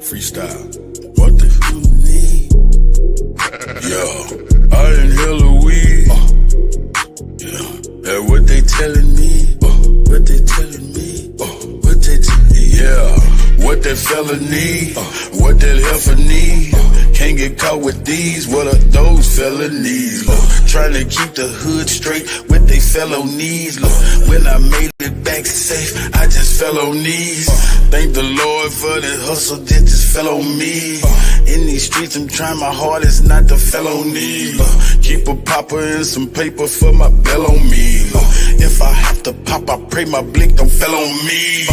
Freestyle. What the f need? Yeah, I inhale a weed. Yeah, and what they telling me? What they telling me? What they telling me? Yeah, what that fella need? What that heifer need? Can't get caught with these. What are those felonies? Trying to keep the hood straight with they felonies. When I made it back safe, I just fell on knees. Thank the Lord for the hustle that just fell on me. In these streets, I'm trying my hardest not to felony. Keep a popper and some paper for my bell on me. If I have to pop, I pray my blick don't fell on me.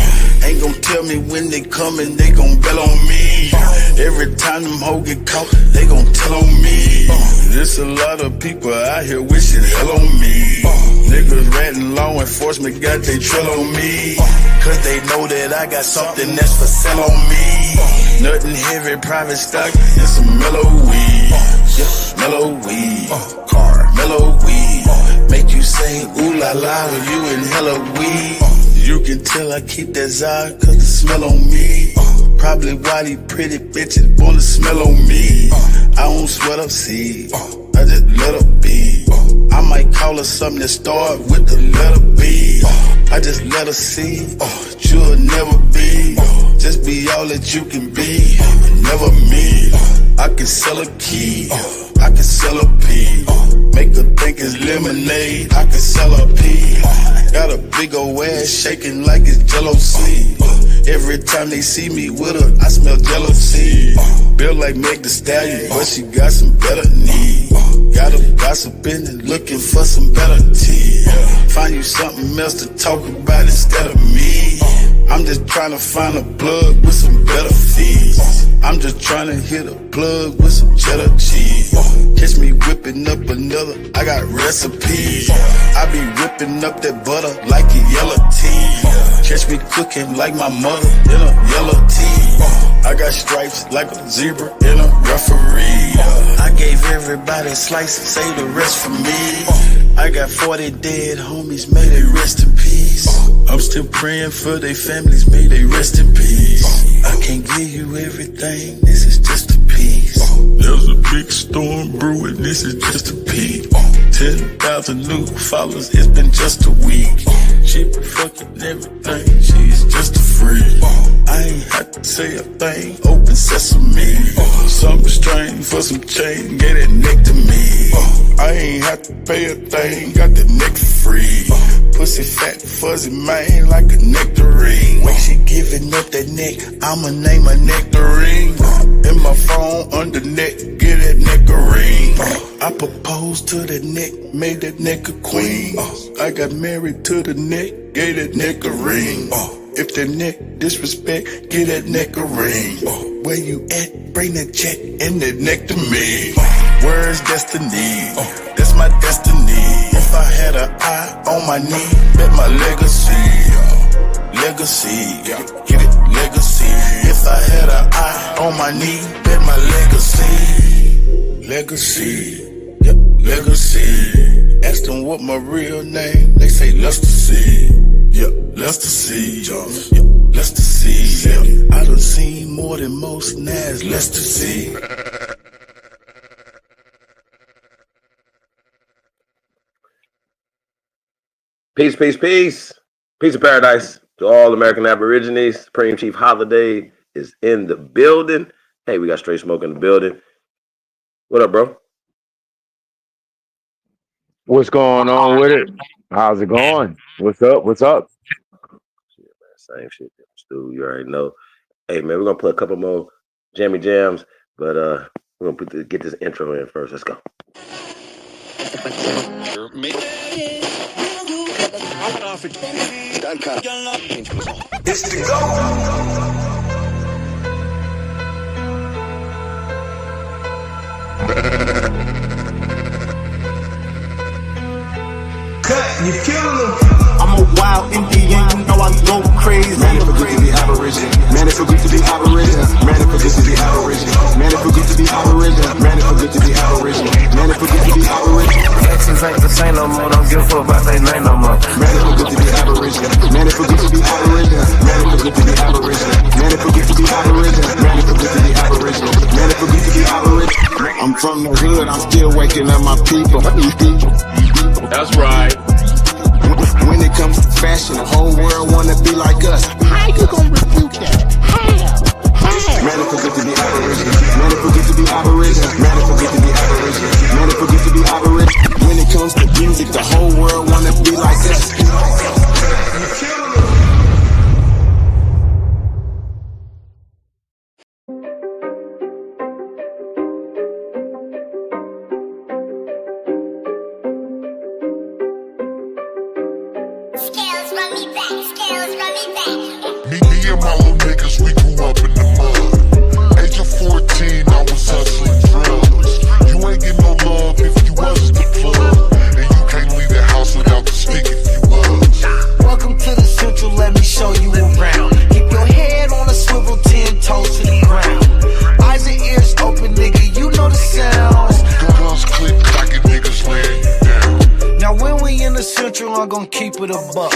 Ain't gon' tell me when they coming, they gon' bell on me. Every time them hoes get caught, they gon' tell on me. There's a lot of people out here wishing hell on me. Niggas ratting law enforcement got they trail on me. Cause they know that I got something that's for sale on me. Nothing heavy, private stock, and some mellow weed. Yeah, mellow weed. Car, mellow weed. Make you say ooh la la when you inhale a weed. You can tell I keep that Zod cause the smell on me. Probably why these pretty bitches wanna smell on me. I don't sweat up seed, I just let her be. I might call her something that start with the letter B. I just let her see, you'll never be. Just be all that you can be, never me. I can sell a key, I can sell a pea. Make her think it's lemonade, I can sell a pea. Got a big ol' ass shaking like it's Jello seed. Every time they see me with her, I smell jealousy. Built like Meg Thee Stallion, but she got some better knees. Got her gossiping and looking for some better tea. Find you something else to talk about instead of me. I'm just trying to find a plug with some better fees. I'm just trying to hit a plug with some cheddar cheese. Catch me whipping up another, I got recipes. I be whipping up that butter like a yellow tea. Catch me cooking like my mother in a yellow tea. I got stripes like a zebra in a referee. I gave everybody a slice, save the rest for me. I got 40 dead homies, may they rest in peace. I'm still praying for their families, may they rest in peace. I can't give you everything, this is just a piece. There's a big storm brewing, this is just a peak. 10,000 new followers, it's been just a week. She been fucking everything, she's just a freak. I ain't had to say a thing, open sesame. Something strange for some change, get that neck to me. I ain't had to pay a thing, got the neck for free. Pussy fat, fuzzy man, like a nectarine. When she giving up that neck, I'ma name her nectarine. In my phone, under neck, get that nectarine. I proposed to the neck, made that neck a queen. I got married to the neck, gave that neck a ring. If the neck disrespect, get that neck a ring. Where you at? Bring that check and that neck to me. Where's destiny? That's my destiny. If I had an eye on my knee, bet my legacy. Legacy, get it? Legacy. If I had an eye on my knee, bet my legacy. Legacy, yep, legacy. Ask them what my real name, they say Lester C. Yep, Lester C. Yep, Lester C. Yep. I done seen more than most, now it's Lester C. Peace, peace, peace. Peace of paradise to all American Aborigines. Supreme Chief Holiday is in the building. Hey, we got Straight Smoke in the building. What up, bro? What's going on with it? How's it going? What's up? What's up? Shit, man, same shit. Stu, you already know. Hey, man, we're going to play a couple more jammy jams, but we're going to get this intro in first. Let's go. It's the go. Cut, you killing them. I'm a wild Indian, you know I go crazy. Man, it feel good to be Aboriginal. Man, it feel good to be Aboriginal. Man, it feel good to be Aboriginal. Man, it feel good to be Aboriginal. Man, it feel good to be Aboriginal. Man, it feel good to be Aboriginal. Exes ain't the same no more, don't give a fuck about their name no more. Man, it feel good to be Aboriginal. Man, it feel good to be Aboriginal. Man, it feel good to be Aboriginal. Man, it feel good to be Aboriginal. Man, it feel good From the hood, I'm still waking up my people. That's right. When it comes to fashion, the whole world wanna be like us. How you gonna refute that? How? Man, it forget to be aboriginal. Man, it forget to be aboriginal. Man, it forget to be aboriginal. Man, it forget to be aboriginal. When it comes to music, the whole world wanna be like us. Me and my little niggas, we grew up in the mud. Age of 14, I was hustling drugs. You ain't get no love if you wasn't the plug. And you can't leave the house without the stick if you was. Welcome to the Central, let me show you around. Keep your head on a swivel, 10 toes to the ground. Eyes and ears open, nigga, you know the sounds. Guns click, clacking niggas laying you down. Now when we in the Central, I'm gon' keep it a buck.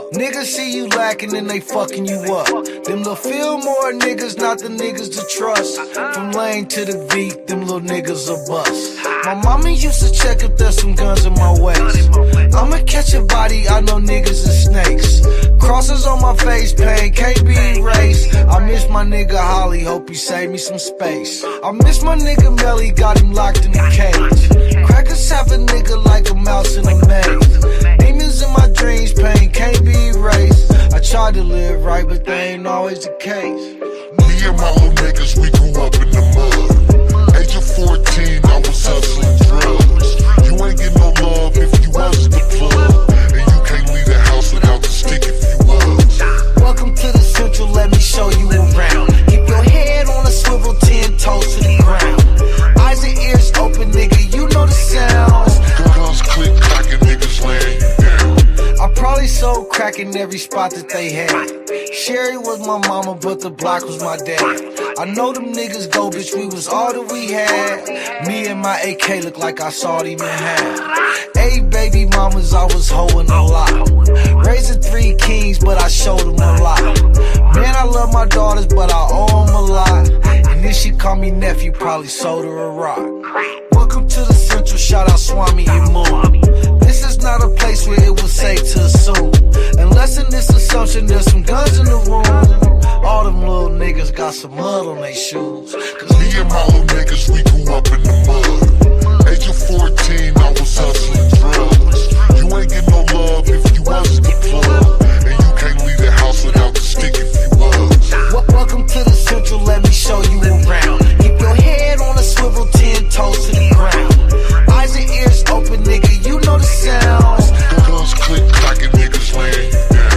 Niggas see you lacking and they fucking you up. Them little Fillmore niggas, not the niggas to trust. From Lane to the V, them little niggas a bust. My mama used to check if there's some guns in my waist. I'ma catch a body, I know niggas and snakes. Crosses on my face, pain can't be erased. I miss my nigga Holly, hope he saved me some space. I miss my nigga Melly, got him locked in the cage. Crackers have a nigga like a mouse in a maze. Demons in my dreams, pain can't be erased. I tried to live right, but they ain't always the case. Me and my little niggas, we grew up in the mud. Age of 14, I was hustling drugs. You ain't get no love if you wasn't the plug. And you can't leave the house without the stick if you was. Welcome to the Central, let me show you around. Keep your head on a swivel, 10 toes to the ground. Eyes and ears open, nigga, you know the sounds. Guns click, clacking niggas laying you down. I probably sold crack in every spot that they had. Sherry was my mama, but the block was my dad. I know them niggas go, bitch, we was all that we had. Me and my AK look like I saw them in half. 8 baby mamas, I was hoeing a lot. Raising 3 kings, but I showed them a lot. Man, I love my daughters, but I owe them a lot. And if she call me nephew, probably sold her a rock. Welcome to the Central, shout out Swami and Moon. This is not a place where it was safe to assume. Unless in this assumption there's some guns in the room. All them little niggas got some mud on their shoes. Cause Me and my little niggas, we grew up in the mud. Age of 14, I was hustling drugs. You ain't get no love if you wasn't the plug. And you can't leave the house without the stick if you was. Welcome to the Central, let me show you around. Keep your head on a swivel, 10 toes to the ground. Eyes and ears open, nigga, you know the sounds. Guns click, clacking niggas laying you down.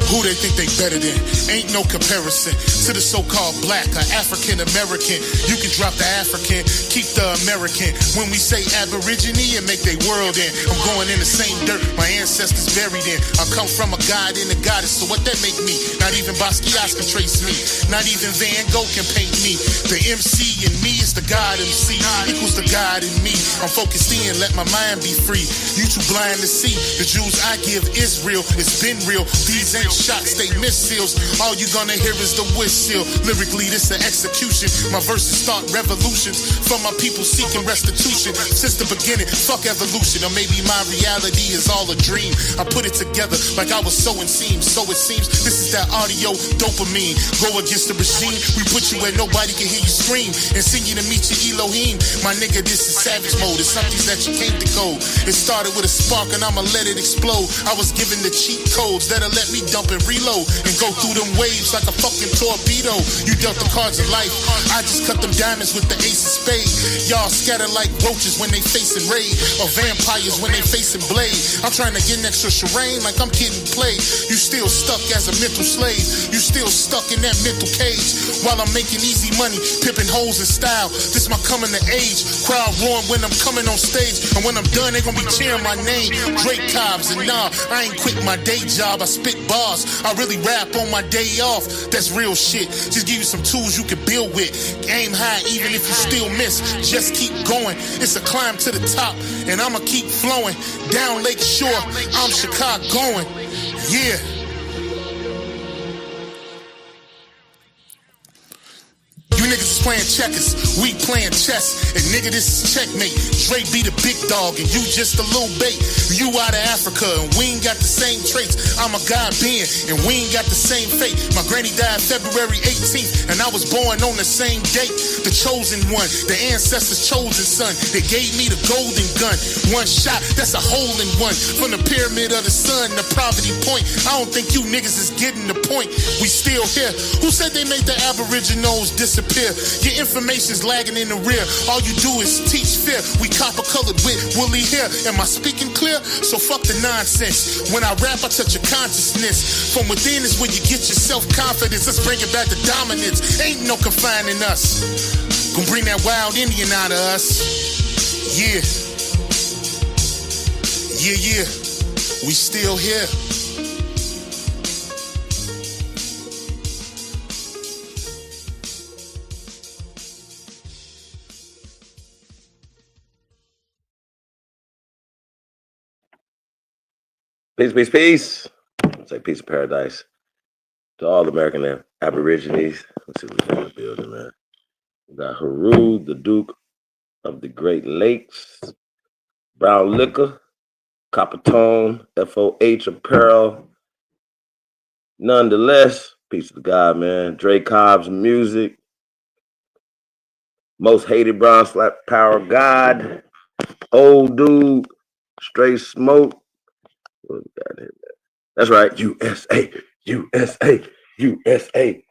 Who they think they better than? Ain't no comparison to the so-called black or African American. You can drop the African, keep the American. When we say Aborigine and make they world in, I'm going in the same dirt my ancestors buried in. I come from a god and a goddess, so what that make me? Not even Basquiat can trace me. Not even Van Gogh can paint me. The MC in me is the God MC, equals the God in me. I'm focused in, let my mind be free. You too blind to see. The Jews I give Israel, it's been real. These ain't shots, they missiles. All you gonna hear is the whistle. Lyrically, this an execution. My verses start revolutions for my people seeking restitution. Since the beginning, fuck evolution. Or maybe my reality is all a dream. I put it together like I was sewing seams. So it seems this is that audio dopamine. Go against the regime, we put you where nobody can hear you scream. And sing you to meet your Elohim. My nigga, this is savage mode. It's something that you can't decode. It started with a spark and I'ma let it explode. I was given the cheat codes that'll let me dump and reload and go through them waves like a fucking torpedo. You dealt the cards of life, I just cut them diamonds with the ace of spades. Y'all scatter like roaches when they facing raid, or vampires when they facing blade. I'm trying to get next to Shireen like I'm getting played. You still stuck as a mental slave. You still stuck in that mental cage. While I'm making easy money, pimping hoes in style. This my coming to age. Crowd roaring when I'm coming on stage. And when I'm done, they gonna be cheering my name. Drake Cobbs, and nah, I ain't quit my day job. I spit bars. I really rap on my day off. That's real shit. Just give you some tools you can build with. Aim high even if you still miss. Just keep going. It's a climb to the top, and I'ma keep flowing. Down Lake Shore, I'm Chicagoan. Yeah. You niggas is playing checkers, we playing chess. And nigga, this is checkmate. Dre be the big dog and you just a little bait. You out of Africa and we ain't got the same traits. I'm a God being and we ain't got the same fate. My granny died February 18th and I was born on the same date. The chosen one, the ancestors' chosen son. They gave me the golden gun. One shot, that's a hole in one. From the pyramid of the sun, the poverty point. I don't think you niggas is getting the point. We still here. Who said they made the Aboriginals disappear? Your information's lagging in the rear. All you do is teach fear. We copper colored with woolly hair. Am I speaking clear? So fuck the nonsense. When I rap, I touch your consciousness. From within is where you get your self-confidence. Let's bring it back to dominance. Ain't no confining us. Gonna bring that wild Indian out of us. Yeah. Yeah, yeah. We still here. Peace, peace, peace. It's like peace of paradise to all American Aborigines. Let's see what's in the building, man. We got Haru, the Duke of the Great Lakes, Brown Liquor, Copper Tone, FOH Apparel. Nonetheless, peace to God, man. Dre Cobb's Music, Most Hated Brown Slap Power God, Old Dude, Straight Smoke. What we got here, man? That's right, USA, USA, USA.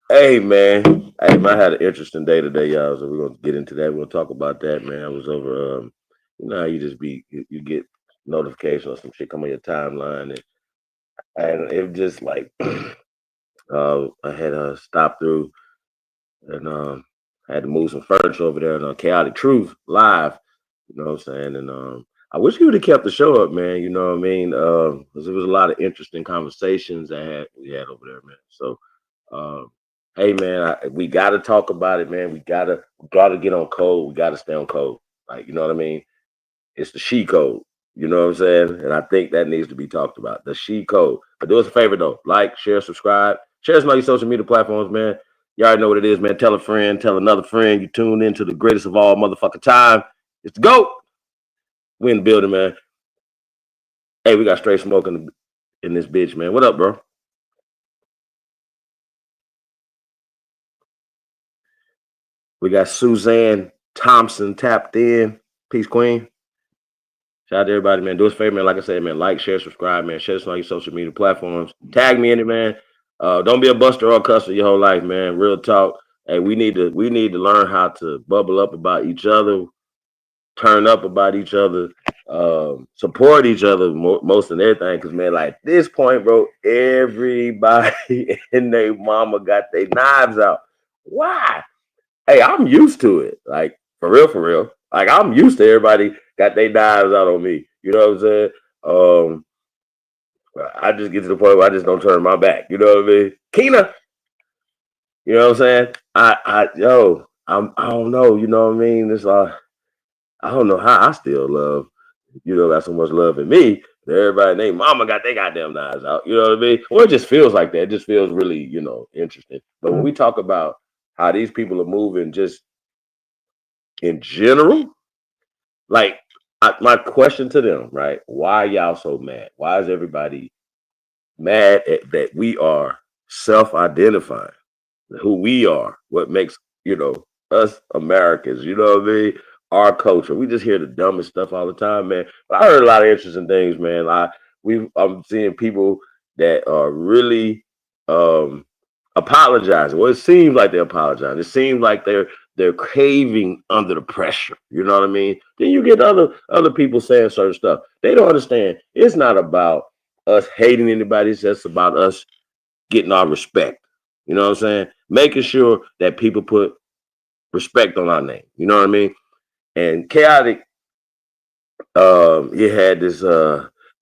Hey, man. Hey, man, I had an interesting day today, y'all, so we're going to get into that. We're going to talk about that, man. I was over, you know how you just you get notifications or some shit come on your timeline, and it was just like, I had a stop through, and I had to move some furniture over there on Chaotic Truth live, you know what I'm saying, and I wish you would have kept the show up, man. You know what I mean? Because there was a lot of interesting conversations we had over there, man. So, hey, man, we got to talk about it, man. We gotta get on code. We got to stay on code. Like, you know what I mean? It's the she code. You know what I'm saying? And I think that needs to be talked about. The she code. But do us a favor, though. Like, share, subscribe. Share us on all your social media platforms, man. You already know what it is, man. Tell a friend. Tell another friend. You tuned into the greatest of all motherfucking time. It's the GOAT. We in the building, man. Hey, we got straight smoke in this bitch, man. What up, bro? We got Suzanne Thompson tapped in. Peace, Queen. Shout out to everybody, man. Do us a favor, man. Like I said, man, like, share, subscribe, man. Share us on your social media platforms. Tag me in it, man. Don't be a buster or a cusser your whole life, man. Real talk. Hey, we need to learn how to bubble up about each other, turn up about each other, support each other most than everything. Because, man, like, at this point, bro, everybody and their mama got their knives out. Why? Hey, I'm used to it. Like, for real. Like, I'm used to everybody got their knives out on me. You know what I'm saying? I just get to the point where I just don't turn my back. You know what I mean? Keena. You know what I'm saying? I don't know. You know what I mean? It's I don't know how I still love, got so much love in me. Everybody named mama got their goddamn knives out. You know what I mean? Well, it just feels like that. It just feels really, interesting. But when we talk about how these people are moving just in general, like my question to them, right? Why y'all so mad? Why is everybody mad that we are self-identifying who we are? What makes, us Americans, you know what I mean? Our culture. We just hear the dumbest stuff all the time, man. But I heard a lot of interesting things, man. I'm seeing people that are really apologizing. Well, it seems like they're apologizing. It seems like they're caving under the pressure. You know what I mean? Then you get other people saying certain stuff. They don't understand. It's not about us hating anybody. It's just about us getting our respect. You know what I'm saying? Making sure that people put respect on our name. You know what I mean? And chaotic, you had this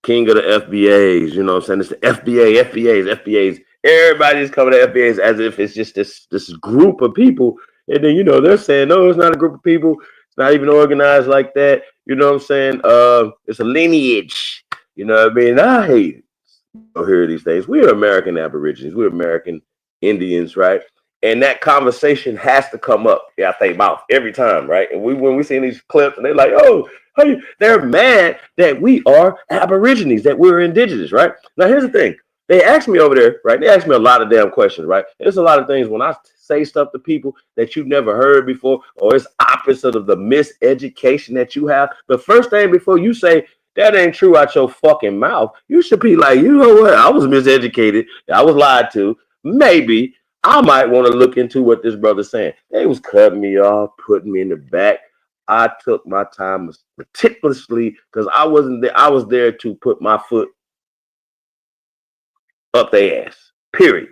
king of the FBAs, you know what I'm saying? It's the FBAs. Everybody's coming to FBAs as if it's just this group of people. And then, you know, they're saying, no, it's not a group of people. It's not even organized like that. You know what I'm saying? It's a lineage. You know what I mean? I hate it. I hear these things. We're American Aborigines. We're American Indians, right? And that conversation has to come up, I think, about every time, right? And when we see these clips and they're like, oh, they're mad that we are Aborigines, that we're indigenous, right? Now, here's the thing. They asked me over there, right? They asked me a lot of damn questions, right? There's a lot of things when I say stuff to people that you've never heard before, or it's opposite of the miseducation that you have. The first thing before you say, that ain't true out your fucking mouth, you should be like, you know what? I was miseducated. I was lied to. Maybe I might want to look into what this brother's saying. They was cutting me off, putting me in the back. I took my time meticulously because I wasn't there. I was there to put my foot up their ass. Period.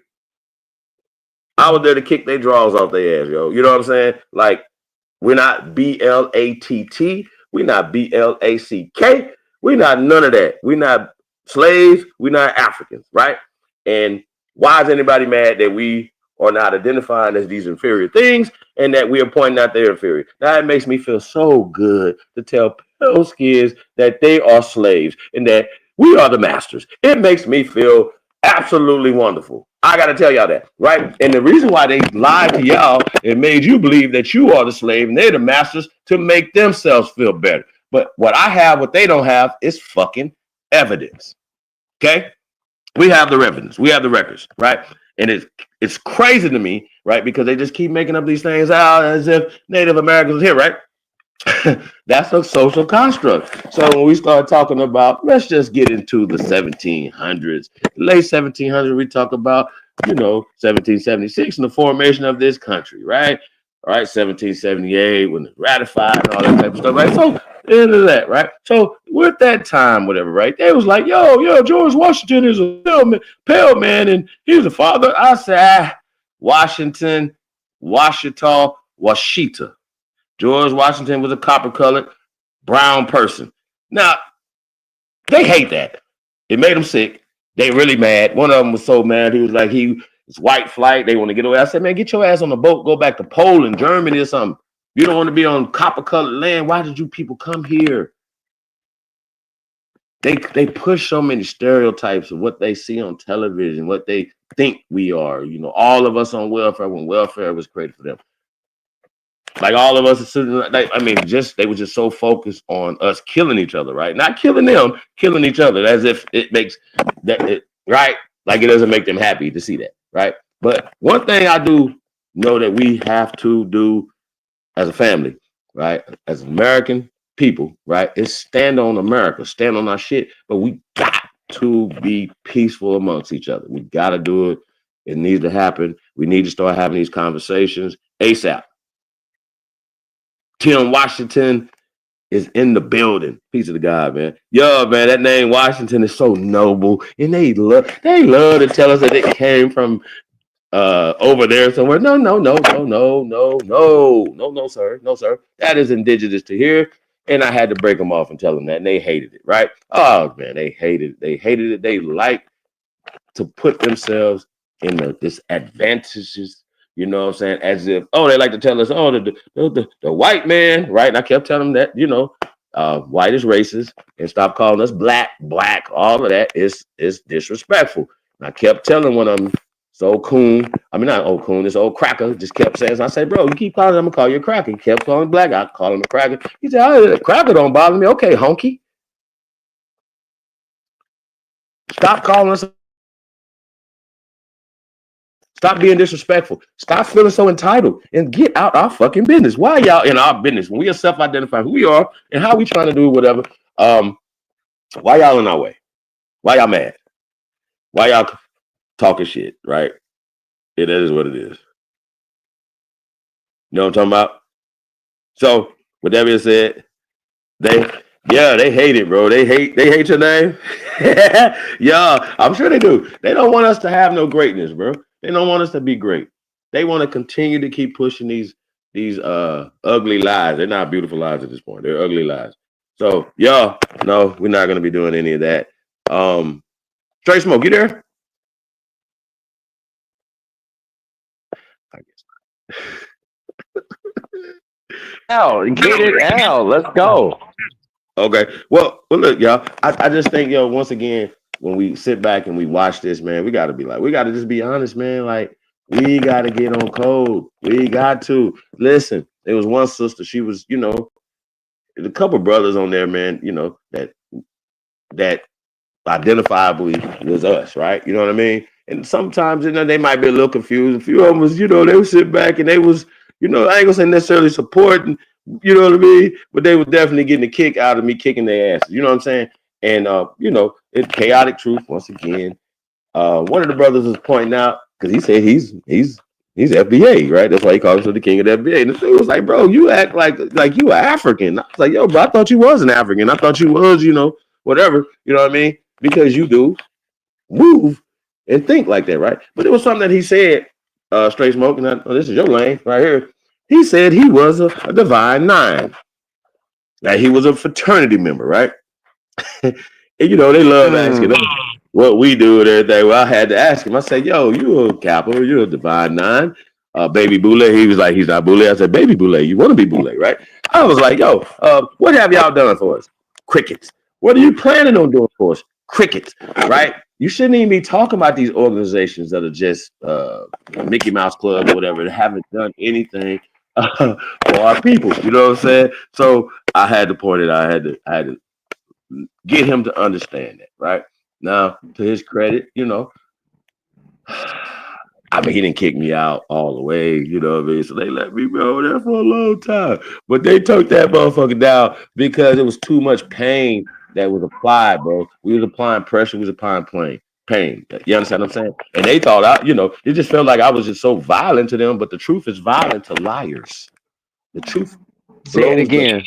I was there to kick their drawers off their ass, yo. You know what I'm saying? Like, we're not BLATT. We're not BLACK. We're not none of that. We're not slaves. We're not Africans, right? And why is anybody mad that we are not identifying as these inferior things and that we are pointing out they're inferior? Now, it makes me feel so good to tell those kids that they are slaves and that we are the masters. It makes me feel absolutely wonderful. I got to tell y'all that, right? And the reason why they lied to y'all and made you believe that you are the slave and they're the masters to make themselves feel better. But what I have, what they don't have, is fucking evidence. Okay? We have the evidence. We have the records, right? And it's crazy to me, right? Because they just keep making up these things out as if Native Americans here, right? That's a social construct. So when we start talking about, let's just get into the 1700s, late 1700s, we talk about, 1776 and the formation of this country, right? All right, 1778 when it's ratified and all that type of stuff, right? So into that, right? So with that time, whatever, right? They was like, yo, George Washington is a pale man, and he was a father. I said, Washington, Washita, Washita. George Washington was a copper-colored brown person. Now, they hate that. It made them sick. They really mad. One of them was so mad. He was like, it's white flight. They want to get away. I said, man, get your ass on the boat. Go back to Poland, Germany or something. You don't want to be on copper-colored land. Why did you people come here? They push so many stereotypes of what they see on television, what they think we are. All of us on welfare when welfare was created for them. Like all of us, they were just so focused on us killing each other, right? Not killing them, killing each other, as if it makes that right. Like it doesn't make them happy to see that, right? But one thing I do know that we have to do as a family, right, as American people, right, is stand on America, stand on our shit. But we got to be peaceful amongst each other. We got to do it. It needs to happen. We need to start having these conversations ASAP. Tim Washington is in the building. Peace of the God, man. Yo, man, that name Washington is so noble. And they love to tell us that they came from over there somewhere. No, sir. No, sir. That is indigenous to here. And I had to break them off and tell them that. And they hated it, right? Oh, man, they hated it. They hated it. They like to put themselves in this advantages. You know what I'm saying? As if, they like to tell us, the white man, right? And I kept telling them that, white is racist and stop calling us black, all of that is disrespectful. And I kept telling one of them, this old cracker just kept saying, I said, bro, you keep calling him, I'm gonna call you a cracker. He kept calling black, I call him a cracker. He said, cracker don't bother me. Okay, honky. Stop calling us. Stop being disrespectful. Stop feeling so entitled and get out our fucking business. Why y'all in our business? When we are self-identifying who we are and how we trying to do whatever, why y'all in our way? Why y'all mad? why y'all talking shit, right? It is what it is. You know what I'm talking about? So, with that being said, they hate it, bro. They hate your name. Yeah, I'm sure they do. They don't want us to have no greatness, bro. They don't want us to be great. They want to continue to keep pushing these ugly lies. They're not beautiful lies at this point. They're ugly lies. So, y'all, no, we're not gonna be doing any of that. Straight Smoke, you there? I guess. Al, get it out. Let's go. Okay. Well, look, y'all. I just think, once again, when we sit back and we watch this, man, we got to just be honest, man. Like, we got to get on code. We got to listen. There was one sister. She was, a couple brothers on there, man. That identifiably was us, right? You know what I mean? And sometimes, they might be a little confused. A few of them was, they would sit back and they was, I ain't gonna say necessarily supporting, you know what I mean? But they were definitely getting a kick out of me kicking their asses. You know what I'm saying? And it's chaotic truth once again. One of the brothers was pointing out because he said he's FBA, right? That's why he calls himself the king of the FBA. And the dude was like, bro, you act like you are African. I was like, yo, bro, I thought you was an African. I thought you was, whatever. You know what I mean? Because you do move and think like that, right? But it was something that he said, Straight Smoke, and this is your lane right here. He said he was a divine nine. That he was a fraternity member, right? And they love asking us what we do and everything. Well, I had to ask him. I said, yo, you a Kappa, you're a divine nine. Baby Boule. He was like, he's not Boule. I said, baby Boule, you want to be Boule, right? I was like, yo, what have y'all done for us? Crickets. What are you planning on doing for us? Crickets, right? You shouldn't even be talking about these organizations that are just Mickey Mouse Club or whatever that haven't done anything for our people. You know what I'm saying? So I had to point it out. I had to get him to understand that, right? Now, to his credit, I mean, he didn't kick me out all the way, you know what I mean? So they let me be over there for a long time. But they took that motherfucker down because it was too much pain that was applied, bro. We was applying pressure, we was applying pain. You understand what I'm saying? And they thought it just felt like I was just so violent to them, but the truth is violent to liars. The truth. Say it again.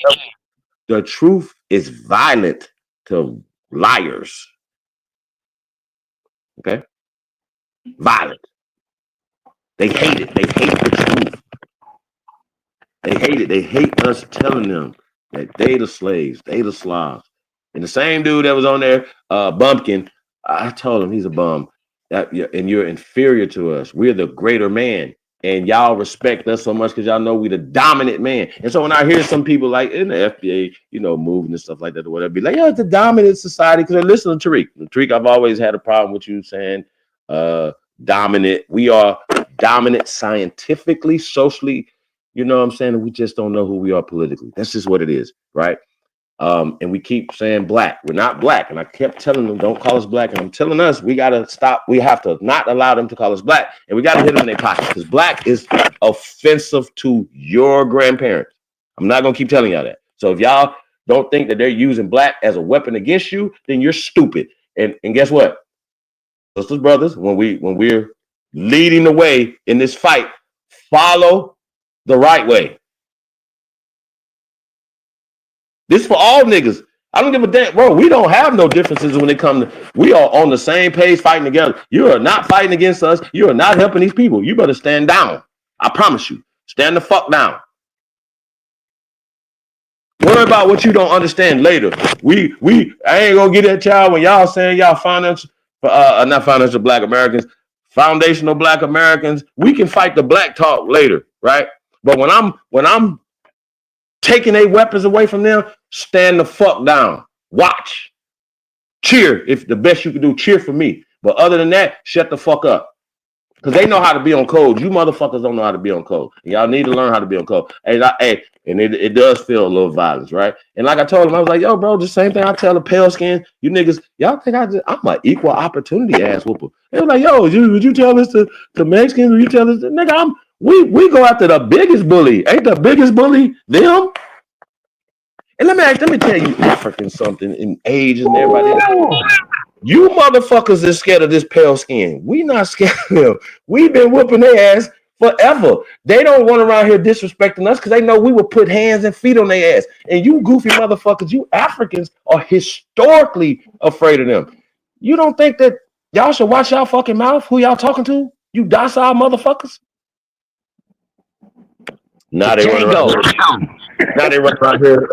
The truth is violent to liars. Okay? Violent. They hate it. They hate the truth. They hate it. They hate us telling them that they the slaves, they the Slavs. And the same dude that was on there, Bumpkin, I told him he's a bum. And you're inferior to us. We're the greater man. And y'all respect us so much because y'all know we the dominant man. And so when I hear some people like in the FBA, moving and stuff like that or whatever, be like, it's the dominant society. Because I listen to Tariq. Tariq, I've always had a problem with you saying dominant. We are dominant scientifically, socially, you know what I'm saying? And we just don't know who we are politically. That's just what it is, right? And we keep saying black. We're not black. And I kept telling them, don't call us black. And I'm telling us, we got to stop. We have to not allow them to call us black. And we got to hit them in their pocket because black is offensive to your grandparents. I'm not going to keep telling y'all that. So if y'all don't think that they're using black as a weapon against you, then you're stupid. And guess what? Sisters, brothers, when we're leading the way in this fight, follow the right way. This is for all niggas. I don't give a damn, bro. We don't have no differences when it comes to, we are on the same page fighting together. You are not fighting against us. You are not helping these people. You better stand down. I promise you. Stand the fuck down. Worry about what you don't understand later. I ain't gonna get that child when y'all saying y'all not financial black Americans, foundational black Americans. We can fight the black talk later, right? But when I'm taking their weapons away from them, stand the fuck down. Watch. Cheer. If the best you can do, cheer for me. But other than that, shut the fuck up. Because they know how to be on code. You motherfuckers don't know how to be on code. And y'all need to learn how to be on code. And it does feel a little violence, right? And like I told him, I was like, yo, bro, the same thing I tell the pale skin, you niggas, y'all think I'm an equal opportunity ass whooper. They were like, yo, would you tell this to Mexicans? Would you tell this? Nigga, we go after the biggest bully. Ain't the biggest bully them? And let me tell you African something in age and everybody else. You motherfuckers is scared of this pale skin. We not scared of them. We've been whooping their ass forever. They don't run around here disrespecting us because they know we will put hands and feet on their ass. And you goofy motherfuckers, you Africans are historically afraid of them. You don't think that y'all should watch y'all fucking mouth? Who y'all talking to? You docile motherfuckers? Now they run around here. Now they run around here.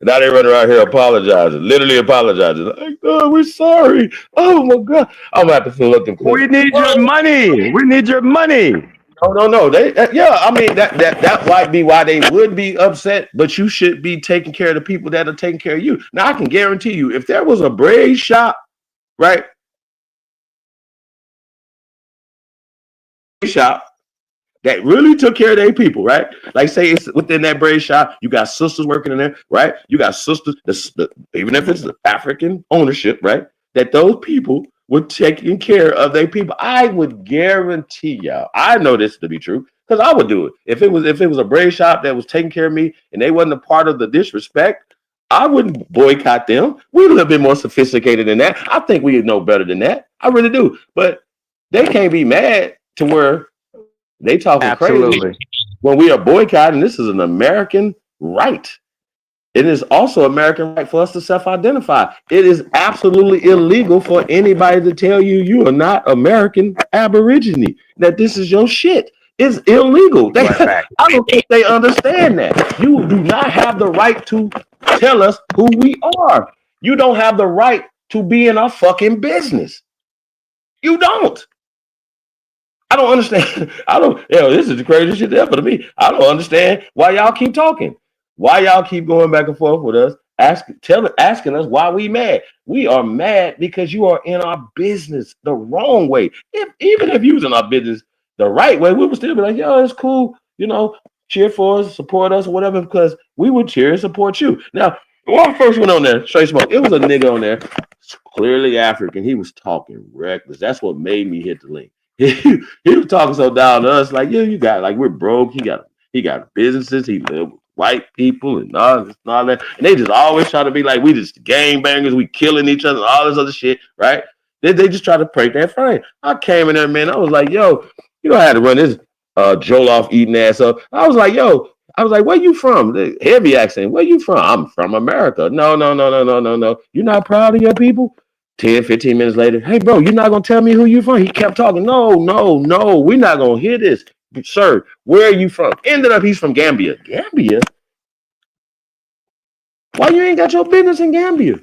Now they run around here apologizing, literally apologizing. Like, oh, we're sorry. Oh my god, I'm gonna have to fill up the clip. We need your money. We need your money. No. Yeah, I mean that might be why they would be upset, but you should be taking care of the people that are taking care of you. Now I can guarantee you, if there was a braid shop, right? Shop that really took care of their people, right? Like say it's within that braid shop, you got sisters working in there, right? You got sisters, even if it's the African ownership, right? That those people were taking care of their people. I would guarantee y'all, I know this to be true, because I would do it. If it was a braid shop that was taking care of me and they wasn't a part of the disrespect, I wouldn't boycott them. We're a little bit more sophisticated than that. I think we know better than that. I really do. But they can't be mad to where they talking crazy when we are boycotting. This is an American right. It is also American right for us to self-identify. It is absolutely illegal for anybody to tell you you are not American Aborigine, that this is your shit. It's illegal. I don't think they understand that. You do not have the right to tell us who we are. You don't have the right to be in our fucking business. You don't. I don't understand. This is the craziest shit ever to me. I don't understand why y'all keep talking. Why y'all keep going back and forth with us, asking us why we mad. We are mad because you are in our business the wrong way. Even if you was in our business the right way, we would still be like, yo, it's cool, cheer for us, support us, or whatever, because we would cheer and support you. Now, when I first went on there, straight smoke, it was a nigga on there, clearly African. He was talking reckless. That's what made me hit the link. He was talking so down to us, like, yeah, you got, like, we're broke. He got businesses. He live with white people and all this and all that. And they just always try to be like, we just gangbangers, we killing each other, all this other shit, right? They just try to break that frame. I came in there, man. I was like, yo, I had to run this Jollof eating ass up. I was like, where you from? The heavy accent. Where you from? I'm from America. No. You're not proud of your people? 10, 15 minutes later, hey, bro, you're not going to tell me who you're from? He kept talking. No, we're not going to hear this. Sir, where are you from? Ended up, he's from Gambia. Gambia? Why you ain't got your business in Gambia?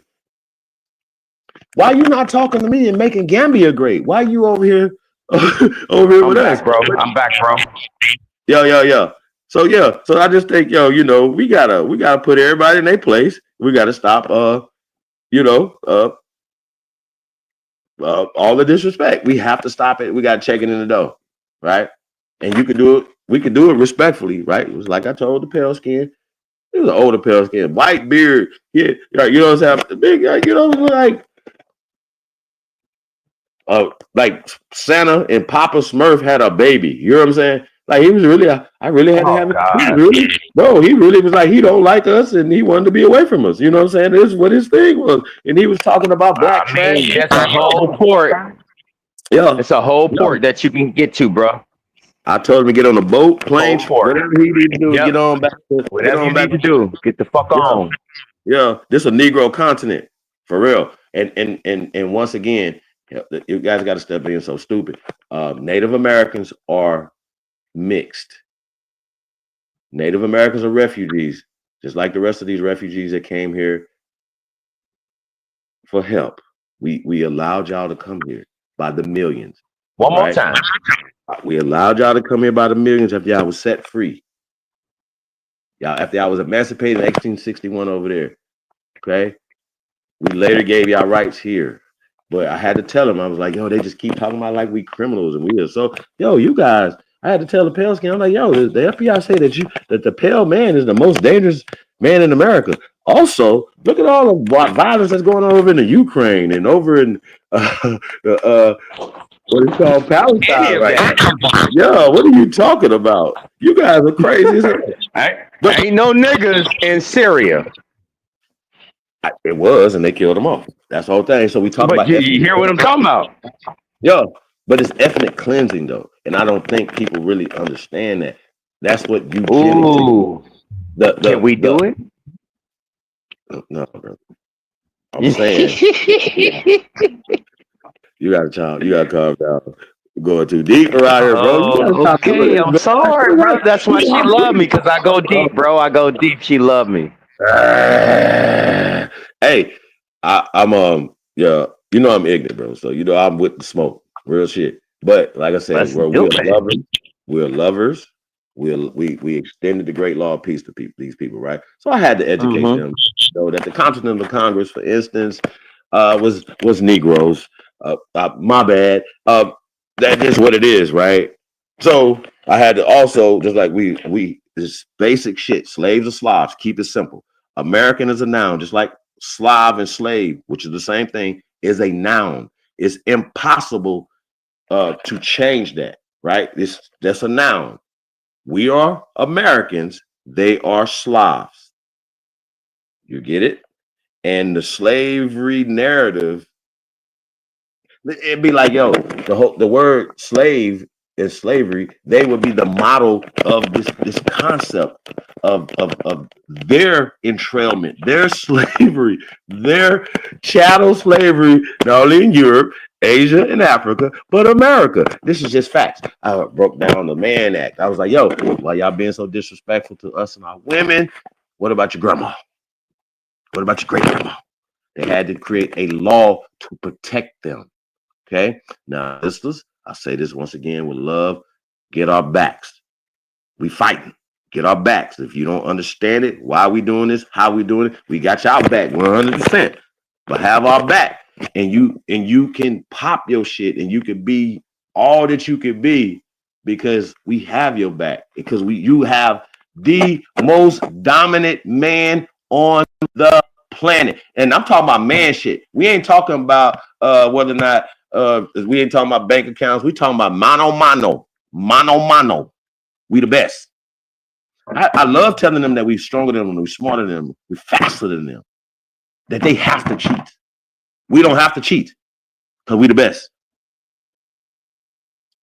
Why you not talking to me and making Gambia great? Why you over here with us? Bro. I'm back, bro. Yo. So I just think, we gotta put everybody in their place. We gotta stop all the disrespect. We have to stop it. We got to check it in the door, right? And you can do it. We can do it respectfully, right? It was like I told the pale skin. It was an older pale skin, white beard. Yeah, you know what I'm saying? The big guy, like Santa and Papa Smurf had a baby. You know what I'm saying? Like, he was really, I really had to have it. He really was like, he don't like us and he wanted to be away from us. You know what I'm saying? This is what his thing was. And he was talking about black trash. That's a whole port. Yeah. It's a whole port that you can get to, bro. I told him to get on a boat, plane, whatever he needed to do, get on back. Whatever you need to do, get the fuck on. Yeah, this is a Negro continent, for real. And once again, you guys got to stop being so stupid. Native Americans are mixed. Native Americans are refugees, just like the rest of these refugees that came here for help. We allowed y'all to come here by the millions. One more time. We allowed y'all to come here by the millions after y'all was set free. After y'all was emancipated in 1861 over there. Okay? We later gave y'all rights here. But I had to tell them, I was like, yo, they just keep talking about like we criminals and we are so, you guys, I had to tell the pale skin, I'm like, yo, the FBI say that the pale man is the most dangerous man in America. Also, look at all the violence that's going on over in the Ukraine and over in what is called Palestine right now. Yeah, what are you talking about? You guys are crazy as hell. Ain't no niggas in Syria. It was, and they killed them off. That's the whole thing. So we talk But about you hear what I'm talking about? yeah, but it's ethnic cleansing though, and I don't think people really understand that. That's what eugenics is. Ooh, can we do it? No, bro. I'm saying you gotta child. You gotta calm down. You're going too deep around here, bro. You gotta Oh, stop doing okay. it. I'm sorry, bro. That's why she love me, because I go deep, bro. I go deep. She love me. Hey, I'm yeah, you know I'm ignorant, bro. So you know I'm with the smoke, real shit. But like I said, Let's we're do it. lovers. We're lovers. We extended the great law of peace to these people, right? So I had to educate them, so that the Continental Congress, for instance, was Negroes. My bad. That is what it is, right? So I had to also, just like we this basic shit. Slaves are Slavs. Keep it simple. American is a noun, just like Slav and slave, which is the same thing, is a noun. It's impossible to change that, right? That's a noun. We are Americans. They are Slavs. You get it? And the slavery narrative, it'd be like, yo, the word slave and slavery, they would be the model of this concept of their entrailment, their slavery, their chattel slavery, not only in Europe, Asia, and Africa, but America. This is just facts. I broke down the Mann Act. I was like, yo, why y'all being so disrespectful to us and our women? What about your grandma? What about your great grandma? They had to create a law to protect them. Okay. Now, listeners, I say this once again with love. Get our backs. We fighting. Get our backs. If you don't understand it, why we doing this, how we doing it, we got y'all back 100%. But have our back, and you can pop your shit, and you can be all that you can be, because we have your back. Because you have the most dominant man on the planet. And I'm talking about man shit. We ain't talking about whether or not we ain't talking about bank accounts. We talking about mano. We the best. I love telling them that we stronger than them, we smarter than them, we faster than them. That they have to cheat. We don't have to cheat because we the best.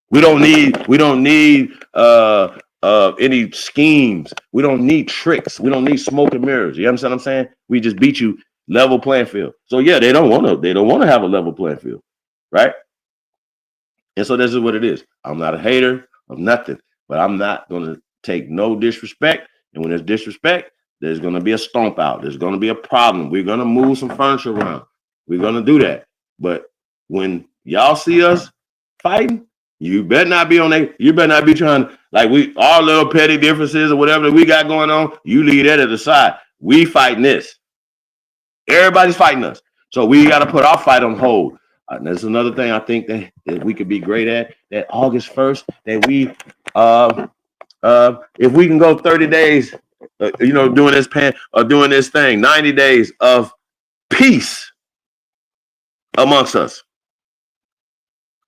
We don't need any schemes. We don't need tricks. We don't need smoke and mirrors. You understand what I'm saying? We just beat you level playing field. So yeah, they don't want to have a level playing field, right? And so this is what it is. I'm not a hater of nothing, but I'm not going to take no disrespect. And when there's disrespect, there's going to be a stomp out. There's going to be a problem. We're going to move some furniture around. We're going to do that. But when y'all see us fighting, you better not be on that. You better not be trying, like, our little petty differences or whatever that we got going on. You leave that at the side. We fighting this. Everybody's fighting us. So we got to put our fight on hold. There's another thing I think that we could be great at. That August 1st, that we, if we can go 30 days, doing this thing, 90 days of peace amongst us.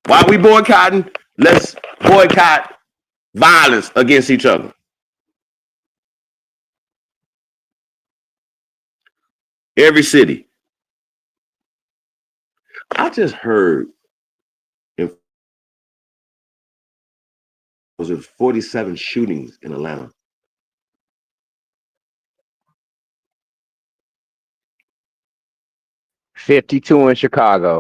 Why we boycotting? Let's boycott violence against each other. Every city. I just heard there was 47 shootings in Atlanta. $52 in Chicago.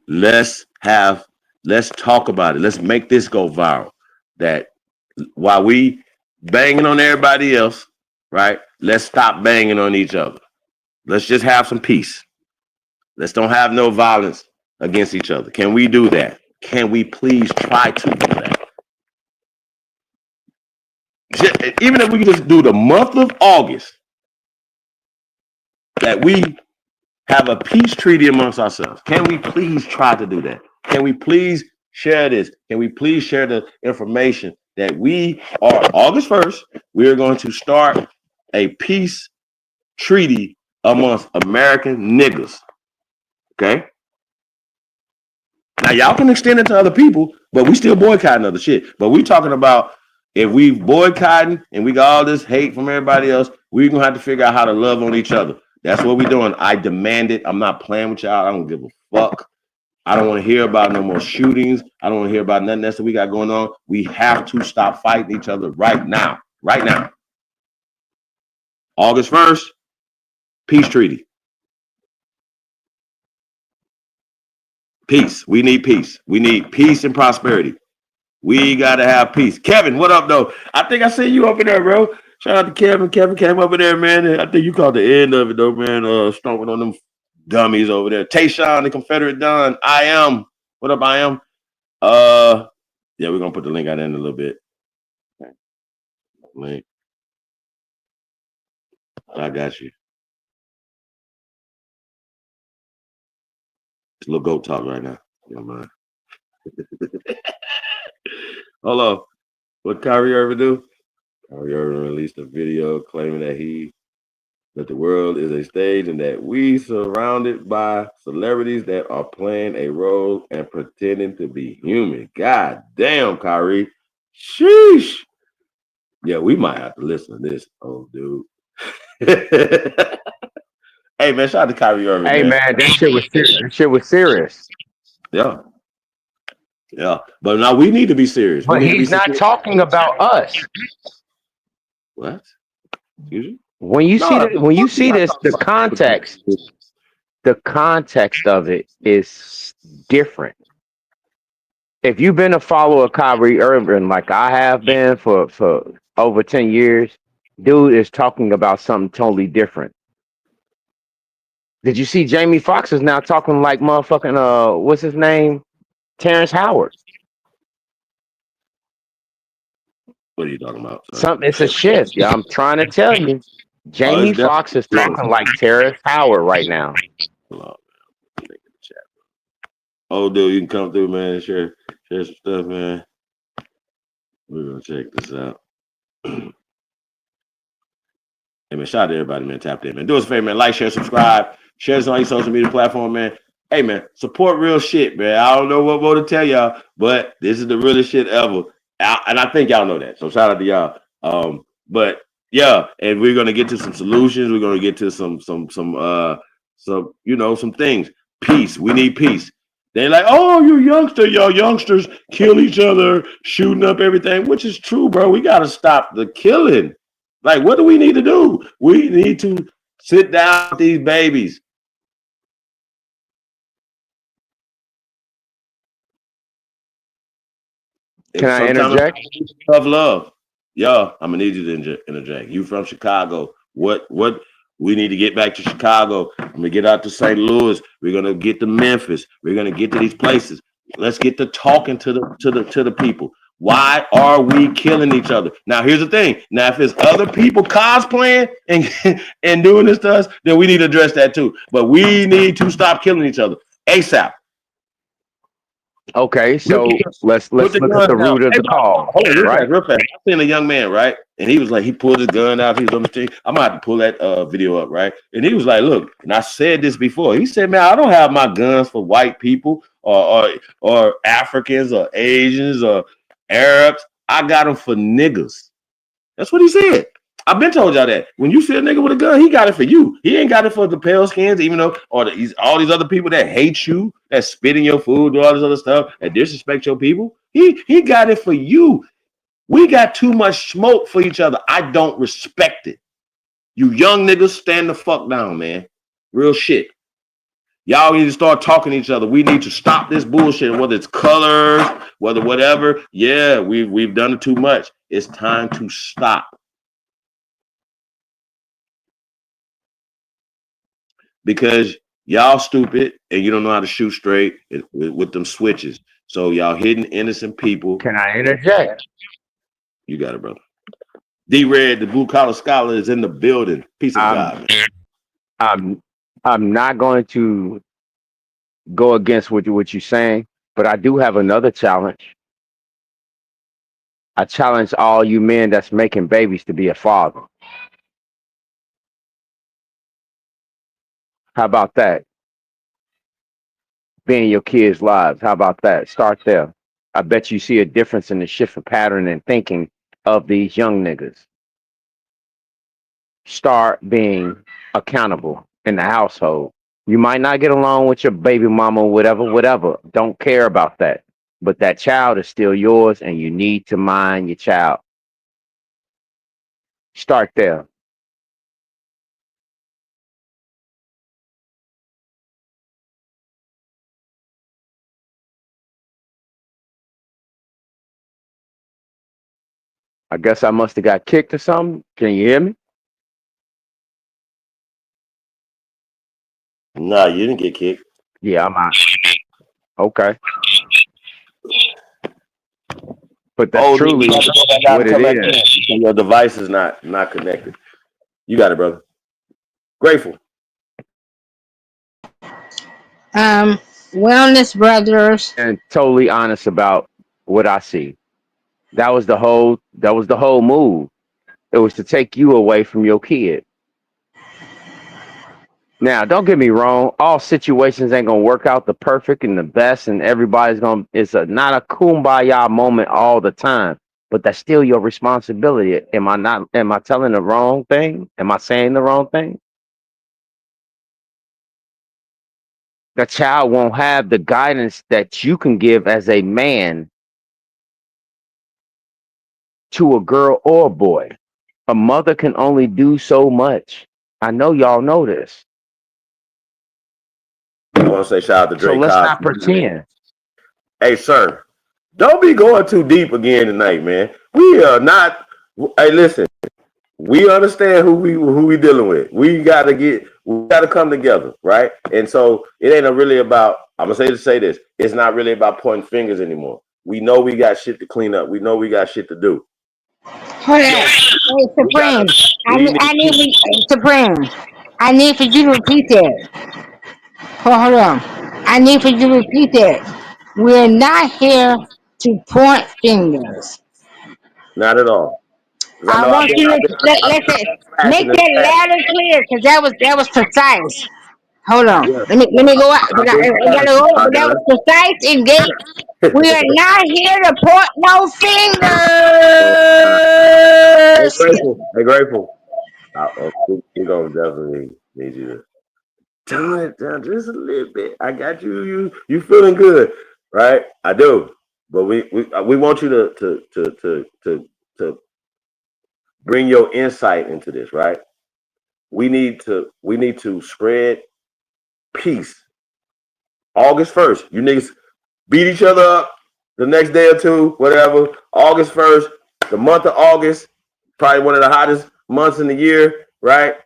Let's talk about it. Let's make this go viral. That while we banging on everybody else, right? Let's stop banging on each other. Let's just have some peace. Let's don't have no violence against each other. Can we do that? Can we please try to do that? Even if we can just do the month of August, that we have a peace treaty amongst ourselves. Can we please try to do that? Can we please share this? Can we please share the information that we are August 1st, we are going to start a peace treaty amongst American niggas. Okay? Now y'all can extend it to other people, but we still boycotting other shit. But we talking about If we boycotting and we got all this hate from everybody else, we're gonna have to figure out how to love on each other. That's what we're doing. I demand it. I'm not playing with y'all. I don't give a fuck. I don't want to hear about no more shootings. I don't want to hear about nothing else that we got going on. We have to stop fighting each other right now. Right now. August 1st, peace treaty. Peace. We need peace. We need peace and prosperity. We gotta have peace. Kevin, what up, though? I think I see you up in there, bro. Shout out to Kevin. Kevin came up in there, man. I think you caught the end of it, though, man. Stomping on them dummies over there. Tayshawn, the Confederate Don. I am. What up, I am? Yeah, we're gonna put the link out in a little bit. Okay. Link. I got you. It's a little goat talk right now. Never mind. Hold on. What Kyrie Irving do? Kyrie Irving released a video claiming that the world is a stage and that we surrounded by celebrities that are playing a role and pretending to be human. God damn, Kyrie. Sheesh. Yeah, we might have to listen to this, old dude. Hey, man, shout out to Kyrie Irving. Hey, man, that shit was serious. Yeah. Yeah. But now we need to be serious. But he's not talking about us. What? Excuse me? When you see this, the context of it is different. If you've been a follower of Kyrie Irving like I have been for over 10 years, dude is talking about something totally different. Did you see Jamie Foxx is now talking like motherfucking what's his name? Terrence Howard. What are you talking about? It's a shift. Yeah, I'm trying to tell you. Jamie Foxx is talking like Terrence Howard right now. Oh, dude, you can come through, man. Share some stuff, man. We're gonna check this out. Hey, man, shout out to everybody, man. Tap in, man. Do us a favor, man. Like, share, subscribe. Share this on your social media platform, man. Hey, man, support real shit, man. I don't know what more to tell y'all, but this is the realest shit ever. And I think y'all know that. So shout out to y'all. But yeah, and we're gonna get to some solutions. We're gonna get to some some things. Peace. We need peace. They're like, oh, y'all youngsters kill each other, shooting up everything, which is true, bro. We gotta stop the killing. Like, what do we need to do? We need to sit down with these babies. Can I interject? Of love. Yeah, I'm gonna need you to interject. You from Chicago. What we need to get back to Chicago. I'm gonna get out to St. Louis. We're gonna get to Memphis. We're gonna get to these places. Let's get to talking to the people. Why are we killing each other? Now, here's the thing. Now, if it's other people cosplaying and doing this to us, then we need to address that too. But we need to stop killing each other ASAP. Okay, so let's look at the root of the call. Hold on, real fast. I seen a young man, right? And he was like, he pulled his gun out. He was on the street. I'm gonna have to pull that video up, right? And he was like, look, and I said this before. He said, man, I don't have my guns for white people or Africans or Asians or Arabs. I got them for niggas. That's what he said. I've been told y'all that. When you see a nigga with a gun, he got it for you. He ain't got it for the pale skins, even though all these other people that hate you, that spit in your food, do all this other stuff, that disrespect your people. He got it for you. We got too much smoke for each other. I don't respect it. You young niggas, stand the fuck down, man. Real shit. Y'all need to start talking to each other. We need to stop this bullshit, whether it's colors, whether whatever. Yeah, we've done it too much. It's time to stop. Because y'all stupid and you don't know how to shoot straight with them switches. So y'all hitting innocent people. Can I interject? You got it, brother. D-Red, the blue collar scholar, is in the building. Peace of God, man. I'm not going to go against what you're saying, but I do have another challenge. I challenge all you men that's making babies to be a father. How about that? Being your kids' lives. How about that? Start there. I bet you see a difference in the shift of pattern and thinking of these young niggas start being accountable in the household. You might not get along with your baby mama, whatever. Don't care about that. But that child is still yours and you need to mind your child. Start there. I guess I must have got kicked or something. Can you hear me? Nah, you didn't get kicked. Yeah, I'm out. Okay. But that's Oh, truly you have to go back out what and it come back in. is. Your device is not connected. You got it, brother. Grateful. Wellness Brothers. And totally honest about what I see. That was the whole move. It was to take you away from your kid. Now, don't get me wrong. All situations ain't gonna work out the perfect and the best, and everybody's gonna. It's not a kumbaya moment all the time, but that's still your responsibility. Am I not? Am I telling the wrong thing? Am I saying the wrong thing? The child won't have the guidance that you can give as a man to a girl or a boy. A mother can only do so much. I know y'all know this. I want to say shout out to So Drake let's Cobb. not pretend. Hey, sir, don't be going too deep again tonight, man. We are not. Hey, listen. We understand who we dealing with. We gotta come together, right? And so it ain't really about. I'm gonna say this. It's not really about pointing fingers anymore. We know we got shit to clean up. We know we got shit to do. Hold on. Hey, We gotta. Supreme. We I need need to. Supreme. I need for you to repeat that. Hold on. I need for you to repeat that. We're not here to point fingers. Not at all. Because I I know want you to I've let's flashing make in the that past. loud and clear because that was precise. Hold on. Yeah, Let me go out. I've I been gotta flashing, go out, my but that was guy. precise and good. We are not here to point no So, hey, fingers. grateful. Hey, grateful. We're gonna definitely need you to tone it down just a little bit. I got you. You feeling good, right? I do. But we want you to bring your insight into this, right? We need to spread peace. August 1st, you niggas beat each other up the next day or two, whatever. August 1st, the month of August, probably one of the hottest months in the year, right?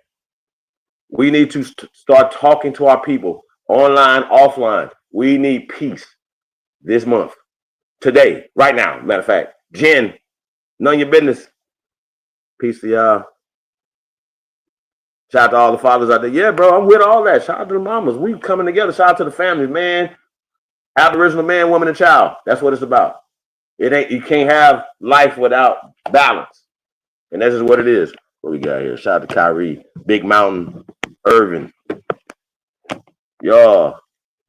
We need to start talking to our people online, offline. We need peace this month, today, right now. Matter of fact, Jen, none of your business. Peace to y'all. Shout out to all the fathers out there. Yeah, bro, I'm with all that. Shout out to the mamas. We coming together. Shout out to the families, man. Aboriginal man, woman, and child. That's what it's about. It ain't. You can't have life without balance, and that's just what it is. What we got here? Shout out to Kyrie, Big Mountain, Irvin. Y'all,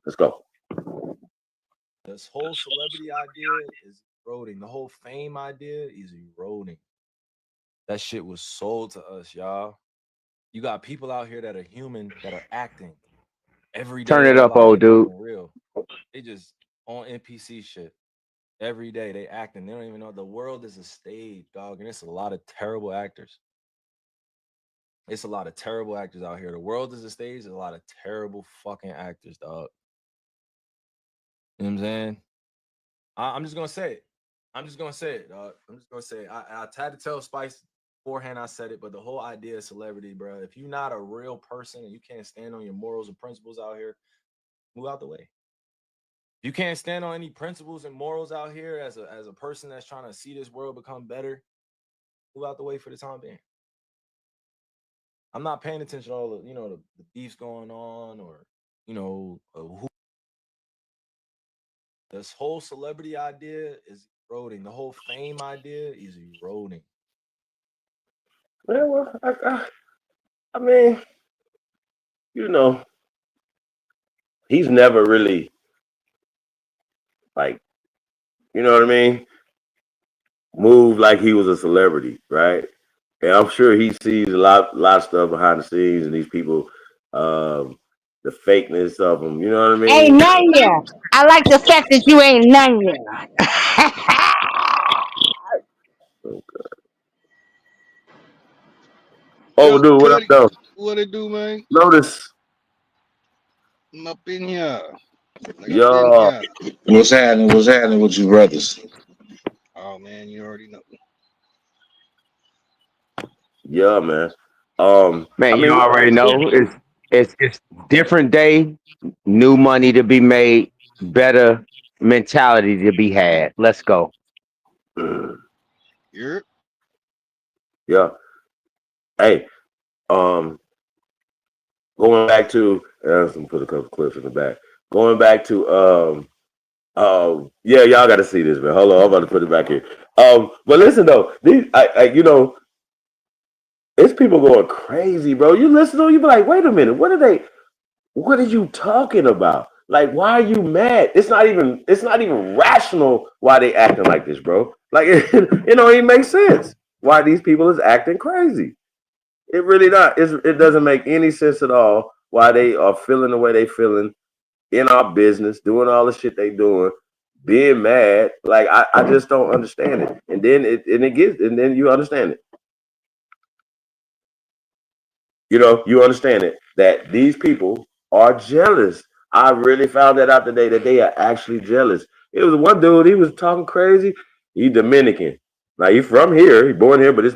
let's go. This whole celebrity idea is eroding. The whole fame idea is eroding. That shit was sold to us, y'all. You got people out here that are human that are acting every day Turn of it their up, life. They old dude. fucking real. They just on NPC shit. Every day they acting. They don't even know the world is a stage, dog. And it's a lot of terrible actors. It's a lot of terrible actors out here. The world is a stage. There's a lot of terrible fucking actors, dog. You know what I'm saying? I'm just gonna say it. I'm just gonna say it, dog. I'm just gonna say it. I tried to tell Spice beforehand. I said it, but the whole idea of celebrity, bro. If you're not a real person and you can't stand on your morals and principles out here, move out the way. You can't stand on any principles and morals out here as a person that's trying to see this world become better. Move out the way for the time being. I'm not paying attention to all the beefs going on or who. This whole celebrity idea is eroding. The whole fame idea is eroding. Yeah, well, I mean, you know, he's never really like, you know what I mean? move like he was a celebrity, right? And I'm sure he sees a lot of stuff behind the scenes and these people, the fakeness of them. You know what I Ain't mean? none here. I like the fact that you ain't none here. Oh, Yo, dude, what up, Cuddy, though? what it do, man? Notice, I'm up in here. Like I've been yeah, here. What's happening? What's happening with you brothers? Oh man, you already know. yeah, man. I Man, you mean, already know it's different day, new money to be made, better mentality to be had. Let's go. You're yeah. Hey, um, going back to, I'm gonna put a couple clips in the back. Going back to, yeah, y'all got to see this, man. Hold on, I'm about to put it back here. But listen though, these, you know, it's people going crazy, bro. You listen to them, you be like, wait a minute, what are you talking about? Like, why are you mad? It's not even rational why they acting like this, bro. Like, it don't even make sense why these people is acting crazy. It really not. It doesn't make any sense at all why they are feeling the way they feeling in our business, doing all the shit they doing, being mad. Like, I just don't understand it. And then you understand it. You know, you understand it that these people are jealous. I really found that out today that they are actually jealous. It was one dude, he was talking crazy. He Dominican. Now he from here, he born here, but his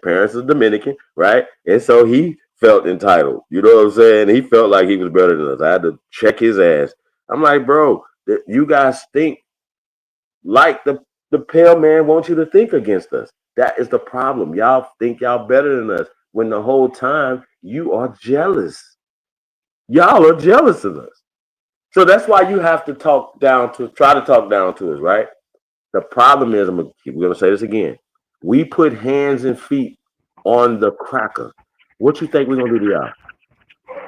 parents are Dominican, right? And so he felt entitled. You know what I'm saying? He felt like he was better than us. I had to check his ass. I'm like, bro, you guys think like the pale man wants you to think against us. That is the problem. Y'all think y'all better than us when the whole time you are jealous. Y'all are jealous of us. So that's why you have to try to talk down to us, right? The problem is, we're gonna say this again. We put hands and feet on the cracker. What you think we're gonna do to y'all?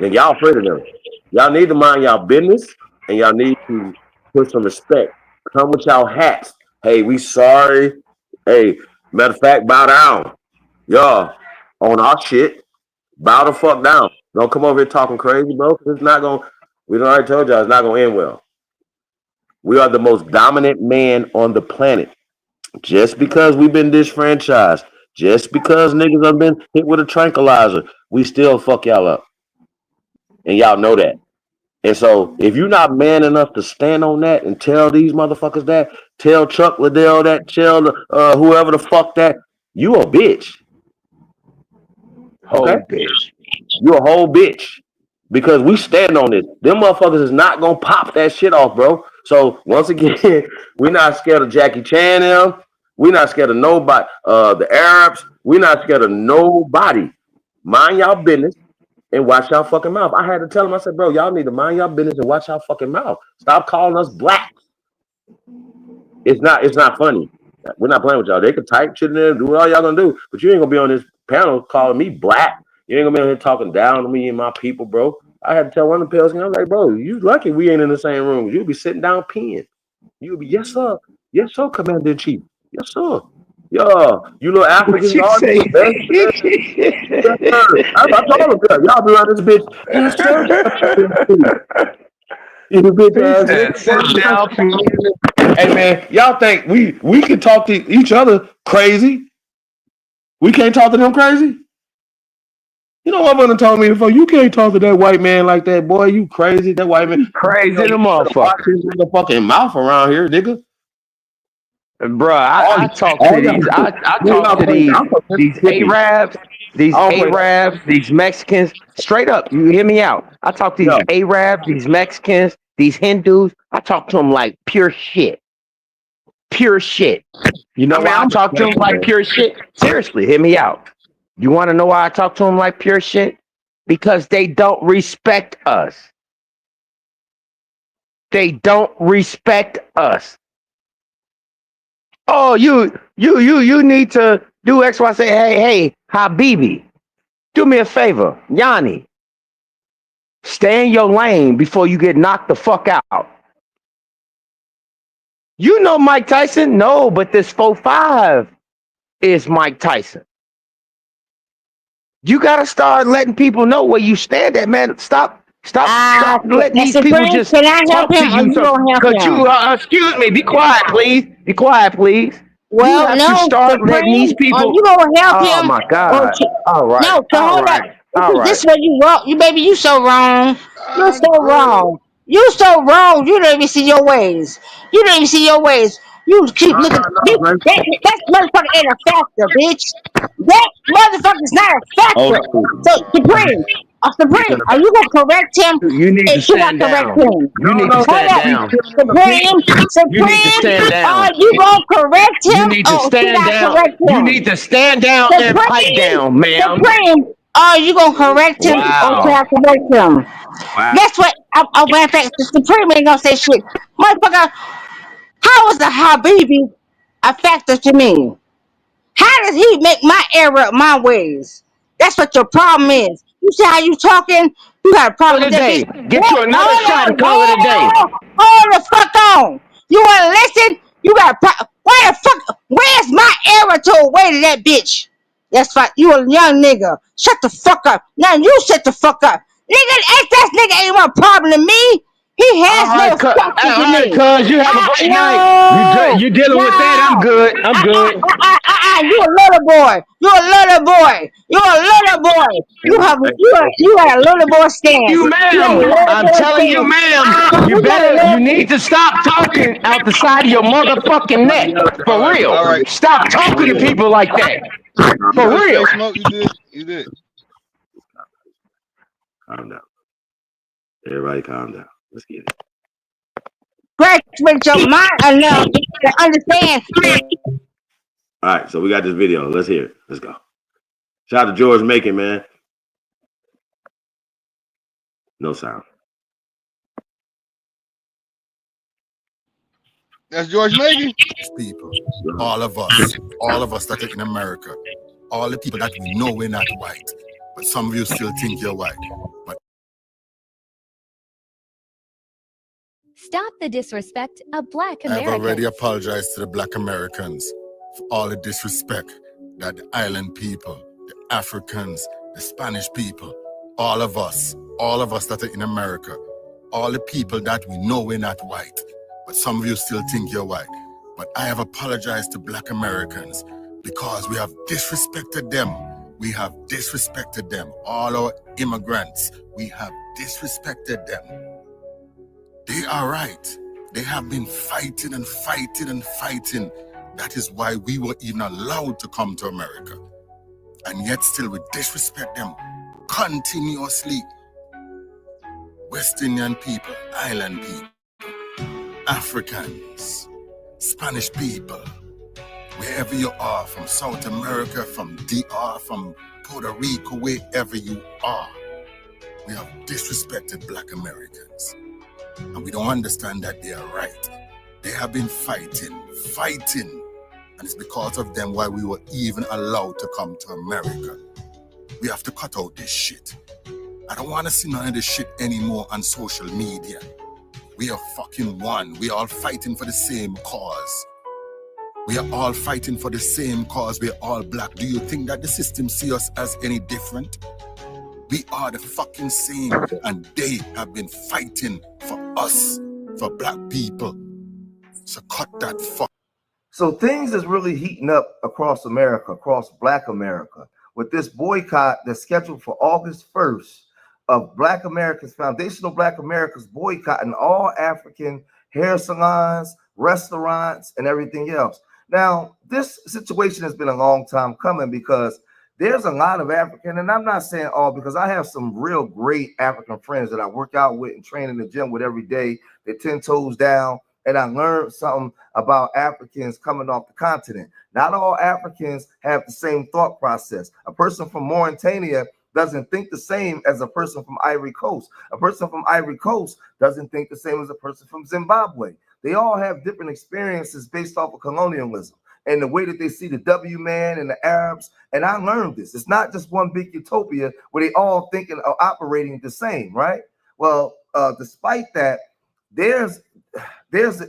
And y'all afraid of them. Y'all need to mind y'all business and y'all need to put some respect. Come with y'all hats. Hey, we sorry. Hey, matter of fact, bow down. Y'all on our shit. Bow the fuck down. Don't come over here talking crazy, bro. 'Cause it's not gonna. We done already told y'all it's not gonna end well. We are the most dominant man on the planet. Just because we've been disfranchised, just because niggas have been hit with a tranquilizer, we still fuck y'all up, and y'all know that. And so, if you're not man enough to stand on that and tell these motherfuckers that, tell Chuck Liddell that, tell whoever the fuck that, you a bitch. Okay, Oh, bitch. you a whole bitch because we stand on this. Them motherfuckers is not gonna pop that shit off, bro. So once again, we're not scared of Jackie Chan. Them, we're not scared of nobody. The Arabs, we're not scared of nobody. Mind y'all business and watch y'all fucking mouth. I had to tell him, I said, bro, y'all need to mind y'all business and watch y'all fucking mouth. Stop calling us black. It's not funny. We're not playing with y'all. They can type shit in there, do what all y'all gonna do, but you ain't gonna be on this panel calling me black. You ain't gonna be on here talking down to me and my people, bro. I had to tell one of the pals, I was like, bro, you lucky we ain't in the same room. You'll be sitting down peeing. You'll be, yes, sir, Commander in Chief. Yes, sir. Yeah, you little What Africans you are say? the best. Yes, sir. I told him, y'all be around this bitch. Yes, sir. You bitch He ass said, sit nigga. down, please. Hey man, y'all think we can talk to each other crazy? We can't talk to them crazy? You know what one told me before? You can't talk to that white man like that, boy. You crazy? That white man. Crazy You the better watch motherfucker. his motherfucking mouth around here, nigga. Bruh, All, I talk to all y'all, these, I man, talk y'all to crazy. I'm from these Mississippi. I don't play. Arabs, these Mexicans, straight up, you hear me out. I talk to these Yeah, Arabs, these Mexicans, these Hindus, I talk to them like pure shit. Pure shit. You I know mean, why I I'm talk to them respectful, like man. pure shit? Seriously, hear me out. You want to know why I talk to them like pure shit? Because they don't respect us. They don't respect us. Oh, you need to do X, Y, say, hey, Habibi, do me a favor, Yanni, stay in your lane before you get knocked the fuck out. You know Mike Tyson? No, but this 4-5 is Mike Tyson. You gotta start letting people know where you stand at, man. Stop letting these people Supreme, just can I help talk to him or you. you So, gonna help could you, him? excuse me, be quiet, please. Be quiet, please. You Well, have to no, start letting these Supreme, are people. you gonna help Oh him? my Or God. All right. no, so All hold up. right. All This right. is where you wrong. You baby, you so wrong. You're I'm so good. wrong. You so wrong. You don't even see your ways. You don't even see your ways. You keep No, looking. no, no, man. That motherfucker ain't a factor, bitch. That motherfucker's not a Hold factor. on. So Supreme, He's in Supreme, the are back. you gonna correct him? You need to If you not stand correct down. him, You No, need to no, hold stand up. he's down. giving him the piece. Supreme, You need to Supreme, stand down. are you gonna correct You him need to or should stand I down. correct You him? need to stand down and pipe Supreme, down, ma'am. Supreme, are you gonna correct him or should I Wow. correct him? Wow. Guess what? Matter of fact, the Supreme ain't gonna say shit. Motherfucker, how is the Habibi a factor to me? How does he make my error my ways? That's what your problem is. You see how you talking? You got a Call problem it with a that bitch. day. Get you What? another Hold shot on, and call it a day. hold the fuck on. You wanna listen? You got a problem. Where the fuck? Where's my error to a way to that bitch? That's right. You a young nigga. Shut the fuck up. Now you shut the fuck up. Nigga, that nigga ain't my problem to me. He has no substance to me. Cuz you have a great night. No, You dealing with that? I'm no. good. I'm good. You a little boy. You a little boy. You a little boy. You got a little boy stance. You, You got a ma'am. little I'm boy telling you, stance. ma'am. You got a You little. need to stop talking out the side of your motherfucking neck. All For right, real. all right. Stop talking to people like that. You For good, real. Straight Smoke? You good? You good? Calm down. Everybody calm down. Let's get it. Graduate your mind enough to understand. All right, so we got this video. Let's hear it. Let's go. Shout out to George Macon, man. No sound. That's George Megan. People, all of us that are in America, all the people that we know we're not white, but some of you still think you're white. But Stop the disrespect of Black I've Americans. already apologized to the Black Americans for all the disrespect that the island people, the Africans, the Spanish people, all of us that are in America, all the people that we know we're not white, but some of you still think you're white. But I have apologized to Black Americans because we have disrespected them. We have disrespected them. All our immigrants, we have disrespected them. They are right. They have been fighting and fighting and fighting. That is why we were even allowed to come to America. And yet still we disrespect them continuously. West Indian people, island people, Africans, Spanish people, wherever you are, from South America, from DR, from Puerto Rico, wherever you are, we have disrespected Black Americans. And we don't understand that they are right. They have been fighting. And it's because of them why we were even allowed to come to America. We have to cut out this shit. I don't want to see none of this shit anymore on social media. We are fucking one. We are all fighting for the same cause. We are all fighting for the same cause. We are all black. Do you think that the system see us as any different? We are the fucking same, and they have been fighting for us, for black people. So cut that fuck. So things is really heating up across America, across Black America, with this boycott that's scheduled for August 1st of Black Americans, foundational Black Americans boycotting all African hair salons, restaurants, and everything else. Now, this situation has been a long time coming because there's a lot of African, and I'm not saying all, because I have some real great African friends that I work out with and train in the gym with every day. They're 10 toes down, and I learned something about Africans coming off the continent. Not all Africans have the same thought process. A person from Mauritania doesn't think the same as a person from Ivory Coast. A person from Ivory Coast doesn't think the same as a person from Zimbabwe. They all have different experiences based off of colonialism and the way that they see the W man and the Arabs. And I learned this. It's not just one big utopia where they all thinking of operating the same, right? Well, despite that, there's there's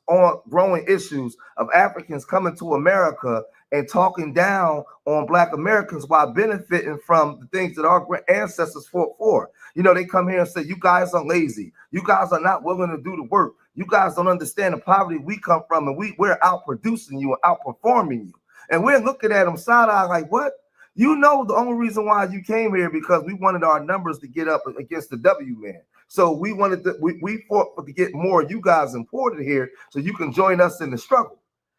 ongoing issues of Africans coming to America and talking down on Black Americans while benefiting from the things that our ancestors fought for. You know, they come here and say, you guys are lazy. You guys are not willing to do the work. You guys don't understand the poverty we come from, and we're outproducing you and outperforming you. And we're looking at them side-eye like, what? You know, the only reason why you came here because we wanted our numbers to get up against the W man. So we wanted to, we fought to get more of you guys imported here so you can join us in the struggle.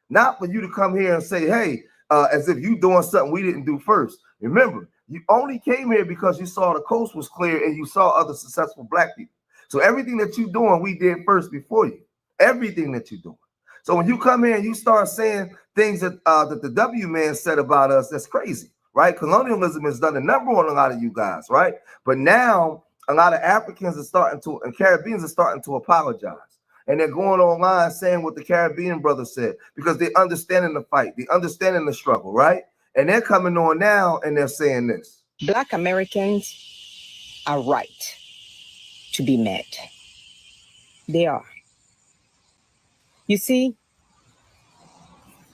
Not for you to come here and say, hey, as if you doing something we didn't do first. Remember, you only came here because you saw the coast was clear and you saw other successful Black people. So everything that you're doing, we did first before you. Everything that you're doing. So when you come here and you start saying things that that the W man said about us, that's crazy, right? Colonialism has done a number on a lot of you guys, right? But now a lot of Africans are starting to, and Caribbeans are starting to apologize. And they're going online saying what the Caribbean brothers said because they're understanding the fight, they're understanding the struggle, right? And they're coming on now and they're saying this. Black Americans are right to be mad. They are. You see,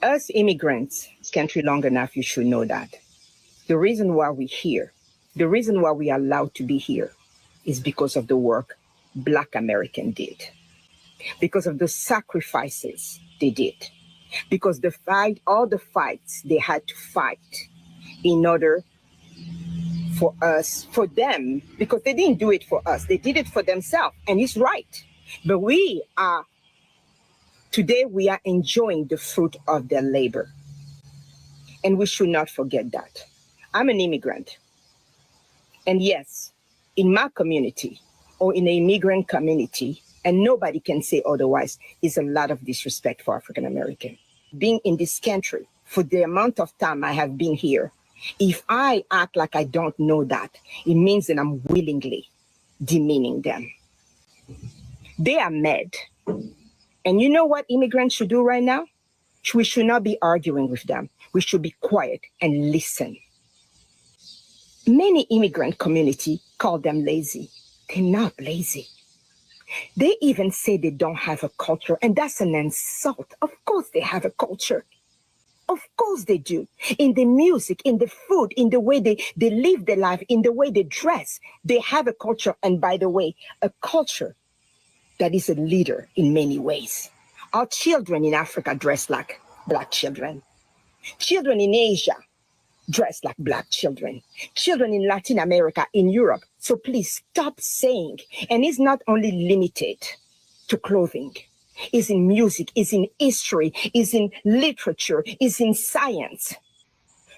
us immigrants, this country long enough, you should know that. The reason why we're here, the reason why we are allowed to be here is because of the work Black Americans did. Because of the sacrifices they did. Because the fight, all the fights they had to fight in order for us, for them, because they didn't do it for us. They did it for themselves, and it's right. But today we are enjoying the fruit of their labor. And we should not forget that. I'm an immigrant. And yes, in my community or in the immigrant community, and nobody can say otherwise, is a lot of disrespect for African American. Being in this country for the amount of time I have been here, if I act like I don't know that, it means that I'm willingly demeaning them. They are mad. And you know what immigrants should do right now? We should not be arguing with them. We should be quiet and listen. Many immigrant community call them lazy. They're not lazy. They even say they don't have a culture, and that's an insult. Of course they have a culture. Of course they do. In the music, in the food, in the way they live their life, in the way they dress, they have a culture. And by the way, a culture that is a leader in many ways. Our children in Africa dress like Black children. Children in Asia dress like Black children. Children in Latin America, in Europe. So please stop saying, and it's not only limited to clothing. It's in music, it's in history, it's in literature, it's in science.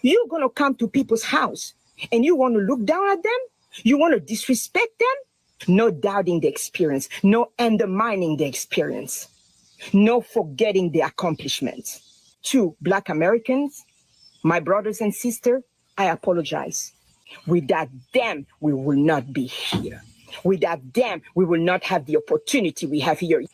You're gonna come to people's house and you wanna look down at them? You wanna disrespect them? No doubting the experience, no undermining the experience, no forgetting the accomplishments. To Black Americans, my brothers and sisters, I apologize. Without them, we will not be here. Without them, we will not have the opportunity we have here.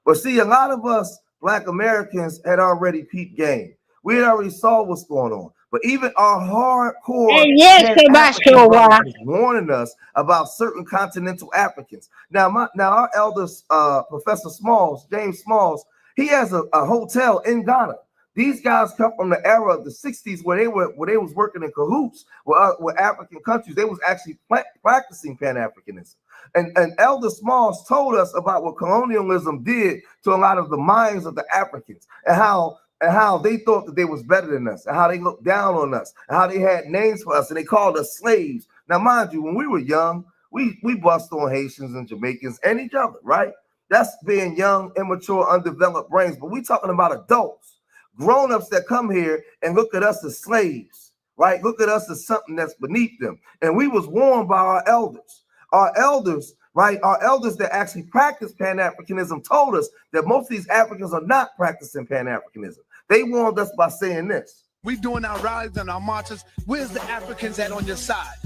But see, a lot of us Black Americans had already peeped game. We had already saw what's going on. But even our hardcore African brothers warning us about certain continental Africans. Now our eldest Professor Smalls, James Smalls, he has a hotel in Ghana. These guys come from the era of the 60s where they was working in cahoots with African countries. They was actually practicing pan-Africanism. And Elder Smalls told us about what colonialism did to a lot of the minds of the Africans and how they thought that they was better than us and how they looked down on us and how they had names for us and they called us slaves. Now, mind you, when we were young, we bust on Haitians and Jamaicans and each other, right? That's being young, immature, undeveloped brains. But we talking about adults. Grown-ups that come here and look at us as slaves, right? Look at us as something that's beneath them. And we was warned by our elders. Our elders, right? Our elders that actually practice Pan-Africanism told us that most of these Africans are not practicing Pan-Africanism. They warned us by saying this. We doing our rallies and our marches. Where's the Africans at on your side?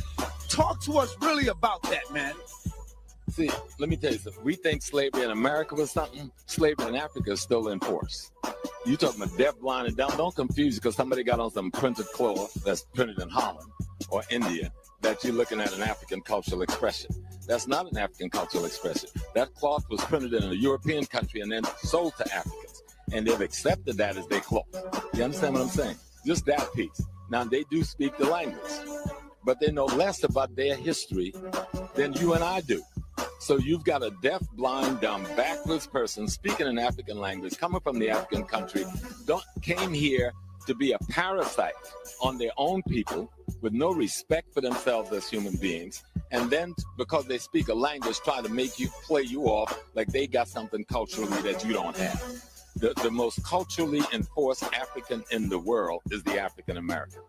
Talk to us really about that, man. See, let me tell you something. We think slavery in America was something. Slavery in Africa is still in force. You talking about deaf, blind, and dumb. Don't confuse because somebody got on some printed cloth that's printed in Holland or India that you're looking at an African cultural expression. That's not an African cultural expression. That cloth was printed in a European country and then sold to Africans. And they've accepted that as their cloth. You understand what I'm saying? Just that piece. Now, they do speak the language, but they know less about their history than you and I do. So you've got a deaf, blind, dumb, backwards person speaking an African language, coming from the African country, came here to be a parasite on their own people with no respect for themselves as human beings, and then because they speak a language, try to make you play you off like they got something culturally that you don't have. The most culturally enforced African in the world is the African American.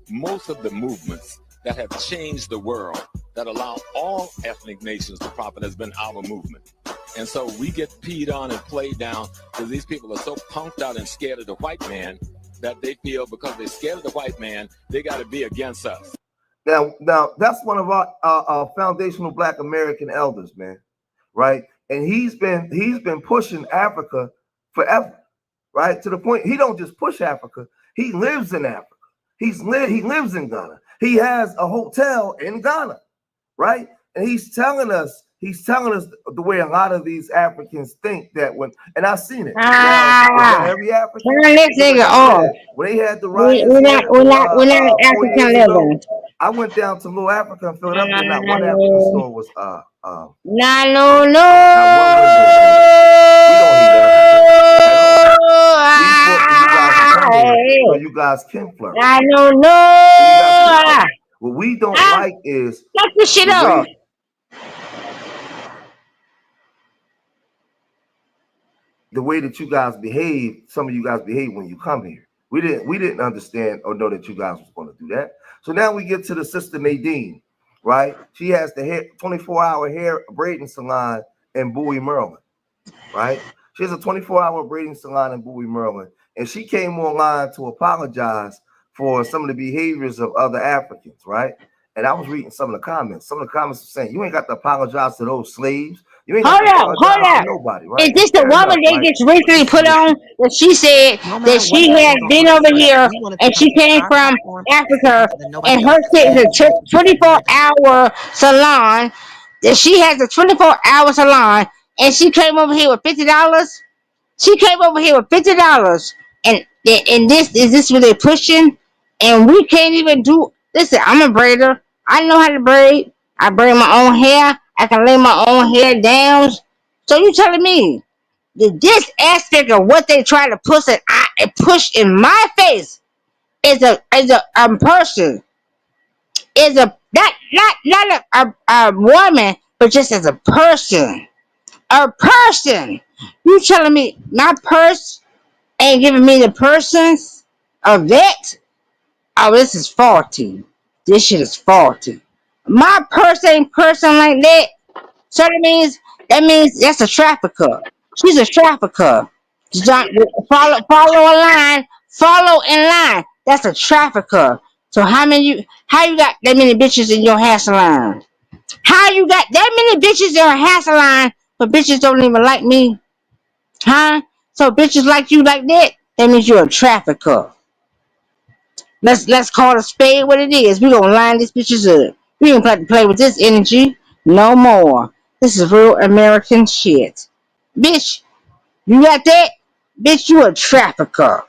Most of the movements that have changed the world, that allow all ethnic nations to profit, has been our movement. And so we get peed on and played down because these people are so punked out and scared of the white man that they feel because they're scared of the white man, they got to be against us. Now, that's one of our foundational Black American elders, man, right? And he's been pushing Africa forever, right? To the point he don't just push Africa; he lives in Africa. He lives in Ghana. He has a hotel in Ghana, right? And he's telling us the way a lot of these Africans think that when, and I've seen it. Now, every African, turn this nigga off. when they had the riots, We're not African living. I went down to Little Africa in Philadelphia, and not one African store was so you guys can flirt. What we don't like is shut this shit up. The way that you guys behave, some of you guys behave when you come here. We didn't understand or know that you guys was going to do that. So now we get to the sister Nadine, right? She has the 24-hour hair braiding salon in Bowie, Maryland, right? She has a 24-hour braiding salon in Bowie, Maryland, and she came online to apologize for some of the behaviors of other Africans, right? And I was reading some of the comments. Some of the comments were saying, you ain't got to apologize to those slaves. You ain't got to apologize to nobody, right? Is this the woman that gets recently put on that she said that she had been over here and she came from Africa and her shit is a 24-hour salon, that she has a 24-hour salon and she came over here with $50? She came over here with $50 and this what they're pushing? And we can't even do, listen, I'm a braider. I know how to braid. I braid my own hair. I can lay my own hair down. So you telling me that this aspect of what they try to push in my face is a person, is a not a woman, but just as a person. A person. You telling me my purse ain't giving me the persons of that? Oh, this is faulty. This shit is faulty. My purse ain't person like that. So that means that's a trafficker. She's a trafficker. Follow a line. Follow in line. That's a trafficker. So how you got that many bitches in your hair salon? How you got that many bitches in your hair salon, but bitches don't even like me? Huh? So bitches like you like that? That means you're a trafficker. Let's call a spade what it is. We gonna line these bitches up. We don't have to play with this energy no more. This is real American shit. Bitch, you got that? Bitch, you a trafficker.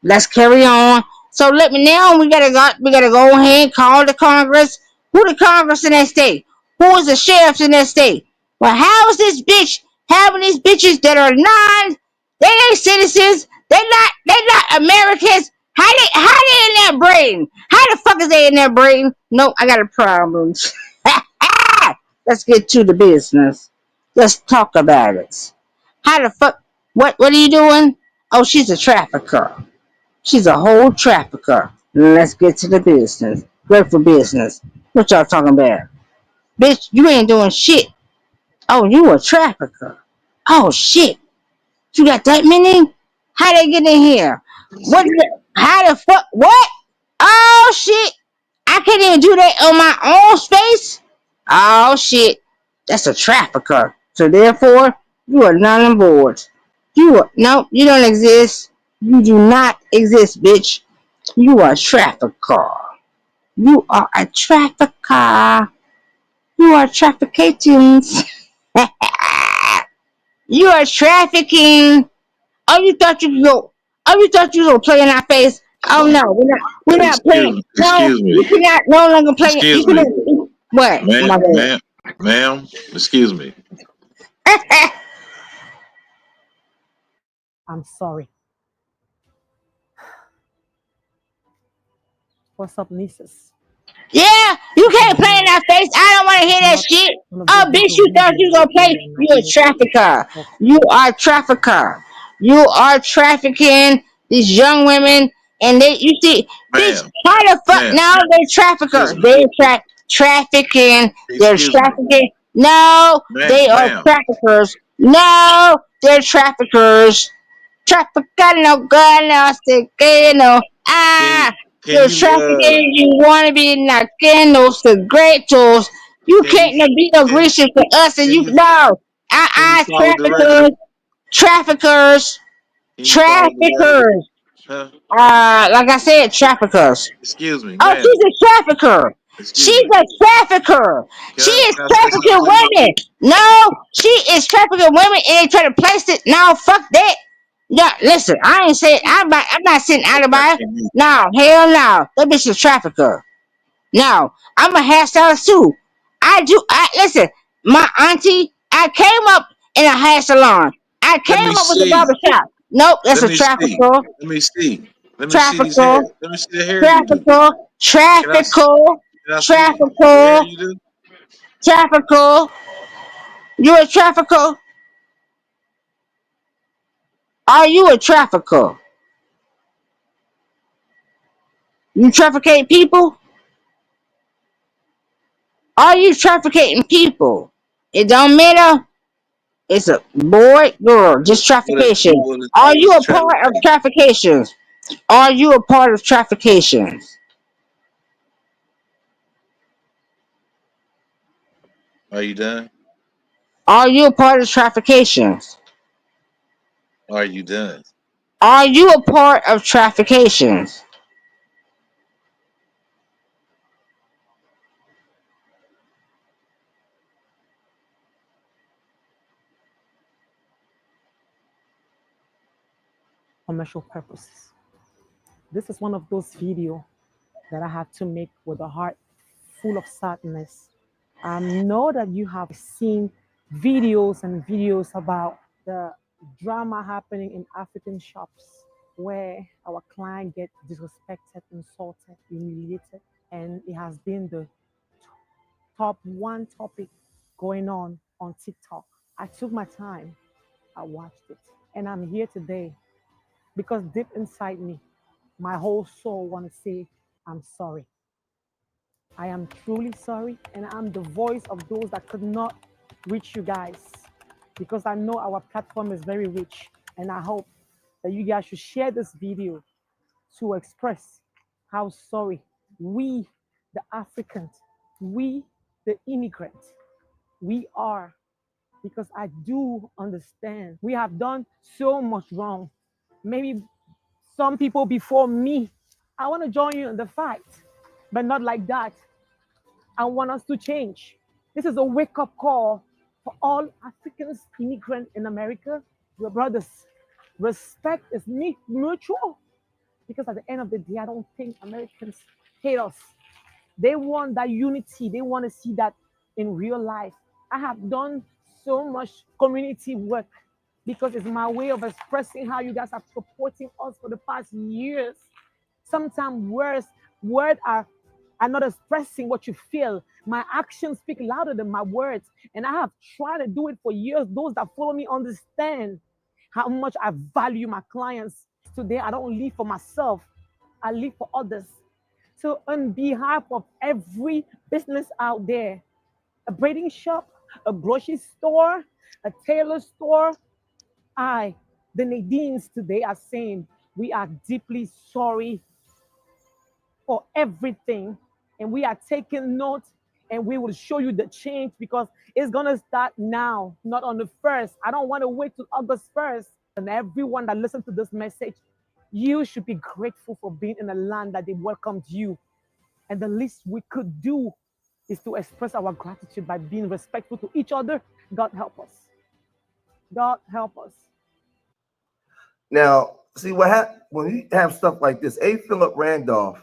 Let's carry on. So let me now. We gotta go ahead and call the Congress. Who the Congress in that state? Who is the sheriffs in that state? Well, how is this bitch having these bitches that are they ain't citizens. They not Americans. How they in there braiding? How the fuck is they in there braiding? No, I got a problem. Let's get to the business. Let's talk about it. How the fuck? What are you doing? Oh, she's a trafficker. She's a whole trafficker. Let's get to the business. Great for business. What y'all talking about? Bitch, you ain't doing shit. Oh, you a trafficker. Oh, shit. You got that many? How they get in here? How the fuck? What? Oh, shit. I can't even do that on my own space? Oh, shit. That's a trafficker. So, therefore, you are not on board. You don't exist. You do not exist, bitch. You are a trafficker. You are a trafficker. You are trafficking. You are trafficking. Oh, you thought you could go. Oh, you thought you were gonna play in our face. Oh no, we're not. We're not playing. No, Excuse you me. cannot no longer play it. You Excuse me. cannot. What? Ma'am, My bad. ma'am, excuse me. I'm sorry. What's up, nieces? Yeah, you can't play in our face. I don't want to hear that shit. Oh, bitch, you thought you was gonna play? You a trafficker. You are trafficker. You are trafficking these young women, and you see, bitch, Ma'am, how the fuck ma'am, now they're traffickers? excuse me. They're trafficking. They're Excuse me. trafficking. No, they are Ma'am, traffickers. No, they're traffickers. Trafficano, gano, sicano. Ah, can you're you trafficking. You want to be Nakenos, the Gretos. You can you can't be no can gracious to us, and can you you no. can you follow Traffickers, directly? traffickers, Can you follow directly? traffickers. Huh? Like I said, traffickers. Excuse me, Oh, ma'am. she's a trafficker. Excuse She's me. a trafficker. She is Can I say something trafficking to you? women. No, she is trafficking women, and they try to place it. No, fuck that. Yeah, listen, I ain't saying I'm not sitting out Yes, I about it. can. No, hell no. That bitch is a trafficker. No, I'm a hairstylist too. I listen, my auntie, I came up in a hair salon. I Let me came up with a see. barber shop. Nope, that's Let a me see. trafficker. Let me see. Let me see these Trafficker. hair. Let me see the hair you do. Trafficker. Can I Trafficker. can I see the hair Trafficker. you do? Trafficker. You a trafficker? Are you a trafficker? You trafficate people? Are you trafficating people? It don't matter. It's a boy, girl, just traffication. Are What you is a part of trafficking? traffications? Are you a part of traffications? Are you done? Are you a part of traffications? Are you done? Are you a part of traffications? Commercial purposes. This is one of those videos that I had to make with a heart full of sadness. I know that you have seen videos and videos about the drama happening in African shops where our client get disrespected, insulted, humiliated, and it has been the top one topic going on TikTok. I took my time, I watched it, and I'm here today because deep inside me, my whole soul want to say, I'm sorry. I am truly sorry, and I'm the voice of those that could not reach you guys because I know our platform is very rich, and I hope that you guys should share this video to express how sorry we, the Africans, we, the immigrants, we are, because I do understand we have done so much wrong. Maybe some people before me, I want to join you in the fight, but not like that. I want us to change. This is a wake-up call for all Africans, immigrants in America. Your brothers, respect is mutual, because at the end of the day, I don't think Americans hate us. They want that unity. They want to see that in real life. I have done so much community work because it's my way of expressing how you guys are supporting us for the past years. Sometimes words are not expressing what you feel. My actions speak louder than my words. And I have tried to do it for years. Those that follow me understand how much I value my clients. Today, I don't live for myself. I live for others. So on behalf of every business out there, a braiding shop, a grocery store, a tailor store, the Nadines today are saying, we are deeply sorry for everything. And we are taking note, and we will show you the change because it's going to start now, not on the 1st. I don't want to wait till August 1st. And everyone that listens to this message, you should be grateful for being in a land that they welcomed you. And the least we could do is to express our gratitude by being respectful to each other. God help us. God help us. Now, see what happened when you have stuff like this. A. Philip Randolph,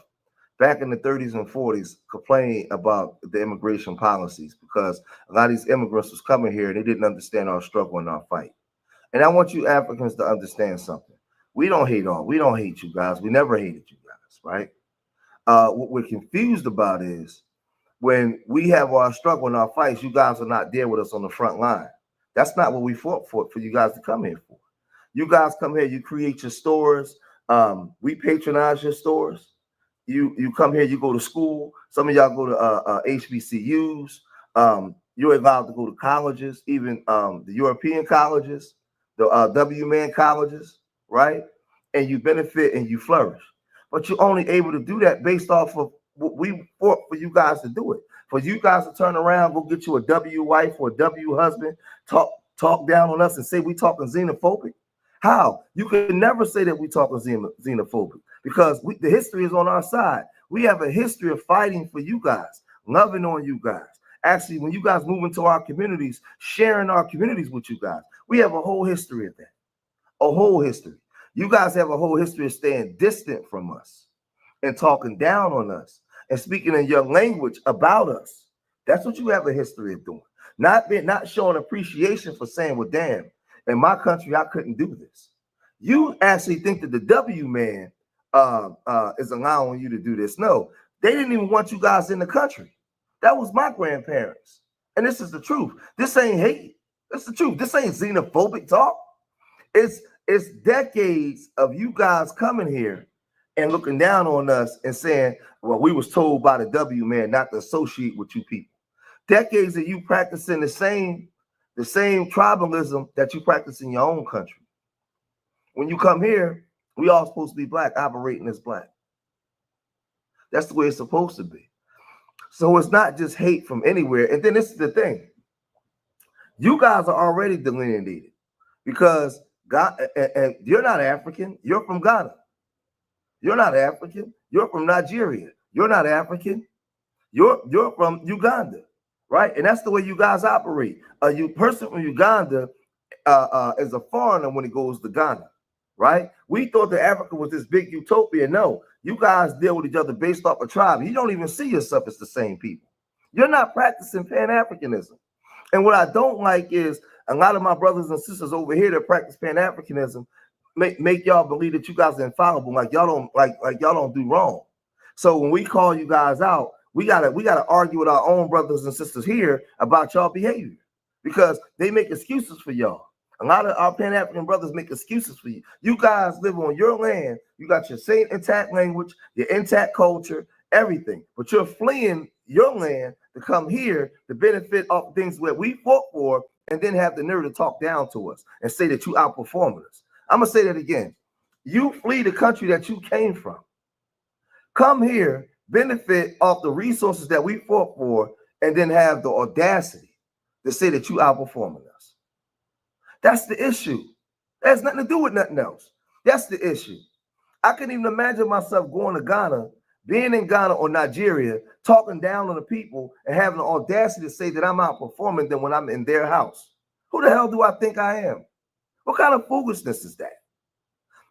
back in the 30s and 40s, complained about the immigration policies because a lot of these immigrants was coming here and they didn't understand our struggle and our fight. And I want you Africans to understand something. We don't hate you guys. We never hated you guys, right? What we're confused about is when we have our struggle and our fights, you guys are not there with us on the front line. That's not what we fought for you guys to come here for. You guys come here, you create your stores. We patronize your stores. You come here, you go to school. Some of y'all go to HBCUs. You're allowed to go to colleges, even the European colleges, the W-man colleges, right? And you benefit and you flourish. But you're only able to do that based off of what we fought for you guys to do it. For you guys to turn around, go get you a W wife or a W husband, talk down on us and say we talking xenophobic. How? You can never say that we talking xenophobic because the history is on our side. We have a history of fighting for you guys, loving on you guys. Actually, when you guys move into our communities, sharing our communities with you guys, we have a whole history of that. A whole history. You guys have a whole history of staying distant from us and talking down on us and speaking in your language about us. That's what you have a history of doing. Not showing appreciation for saying, well, damn, in my country, I couldn't do this. You actually think that the W man is allowing you to do this. No, they didn't even want you guys in the country. That was my grandparents. And this is the truth. This ain't hate. That's the truth. This ain't xenophobic talk. It's decades of you guys coming here and looking down on us and saying, well, we was told by the W man not to associate with you people. Decades of you practicing the same tribalism that you practice in your own country. When you come here, we all supposed to be black, operating as black. That's the way it's supposed to be. So it's not just hate from anywhere. And then this is the thing. You guys are already delineated because God, and you're not African. You're from Ghana. You're not African. You're from Nigeria. You're not African. You're from Uganda, right? And that's the way you guys operate. A person from Uganda is a foreigner when he goes to Ghana, right? We thought that Africa was this big utopia. No, you guys deal with each other based off a tribe. You don't even see yourself as the same people. You're not practicing pan-Africanism. And what I don't like is a lot of my brothers and sisters over here that practice pan-Africanism make y'all believe that you guys are infallible, like y'all don't do wrong. So when we call you guys out, we gotta argue with our own brothers and sisters here about y'all behavior because they make excuses for y'all. A lot of our Pan-African brothers make excuses for you. You guys live on your land. You got your same intact language, your intact culture, everything. But you're fleeing your land to come here to benefit off things that we fought for and then have the nerve to talk down to us and say that you outperforming us. I'm going to say that again. You flee the country that you came from. Come here, benefit off the resources that we fought for, and then have the audacity to say that you outperforming us. That's the issue. That has nothing to do with nothing else. That's the issue. I couldn't even imagine myself going to Ghana, being in Ghana or Nigeria, talking down on the people and having the audacity to say that I'm outperforming them when I'm in their house. Who the hell do I think I am? What kind of foolishness is that?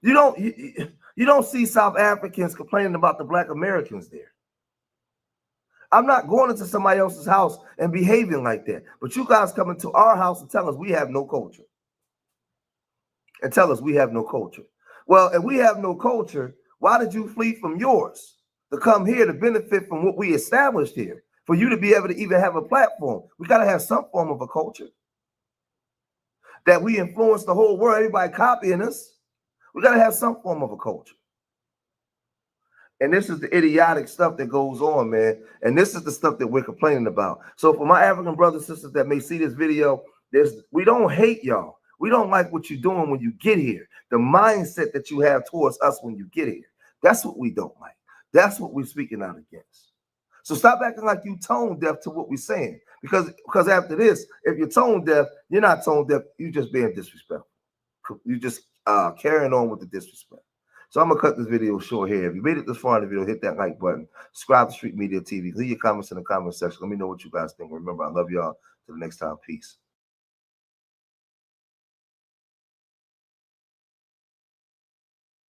You don't see South Africans complaining about the Black Americans there. I'm not going into somebody else's house and behaving like that. But you guys come into our house and tell us we have no culture. And tell us we have no culture. Well, if we have no culture, why did you flee from yours to come here to benefit from what we established here? For you to be able to even have a platform, we got to have some form of a culture. That we influence the whole world, everybody copying us. We got to have some form of a culture. And this is the idiotic stuff that goes on, man. And this is the stuff that we're complaining about. So for my African brothers and sisters that may see this video, we don't hate y'all. We don't like what you're doing when you get here. The mindset that you have towards us when you get here. That's what we don't like. That's what we're speaking out against. So stop acting like you tone deaf to what we're saying. Because after this, if you're tone deaf, you're not tone deaf. You're just being disrespectful. You're just carrying on with the disrespect. So I'm gonna cut this video short here. If you made it this far in the video, hit that like button. Subscribe to Street Media TV. Leave your comments in the comment section. Let me know what you guys think. Remember, I love y'all. Till the next time. Peace.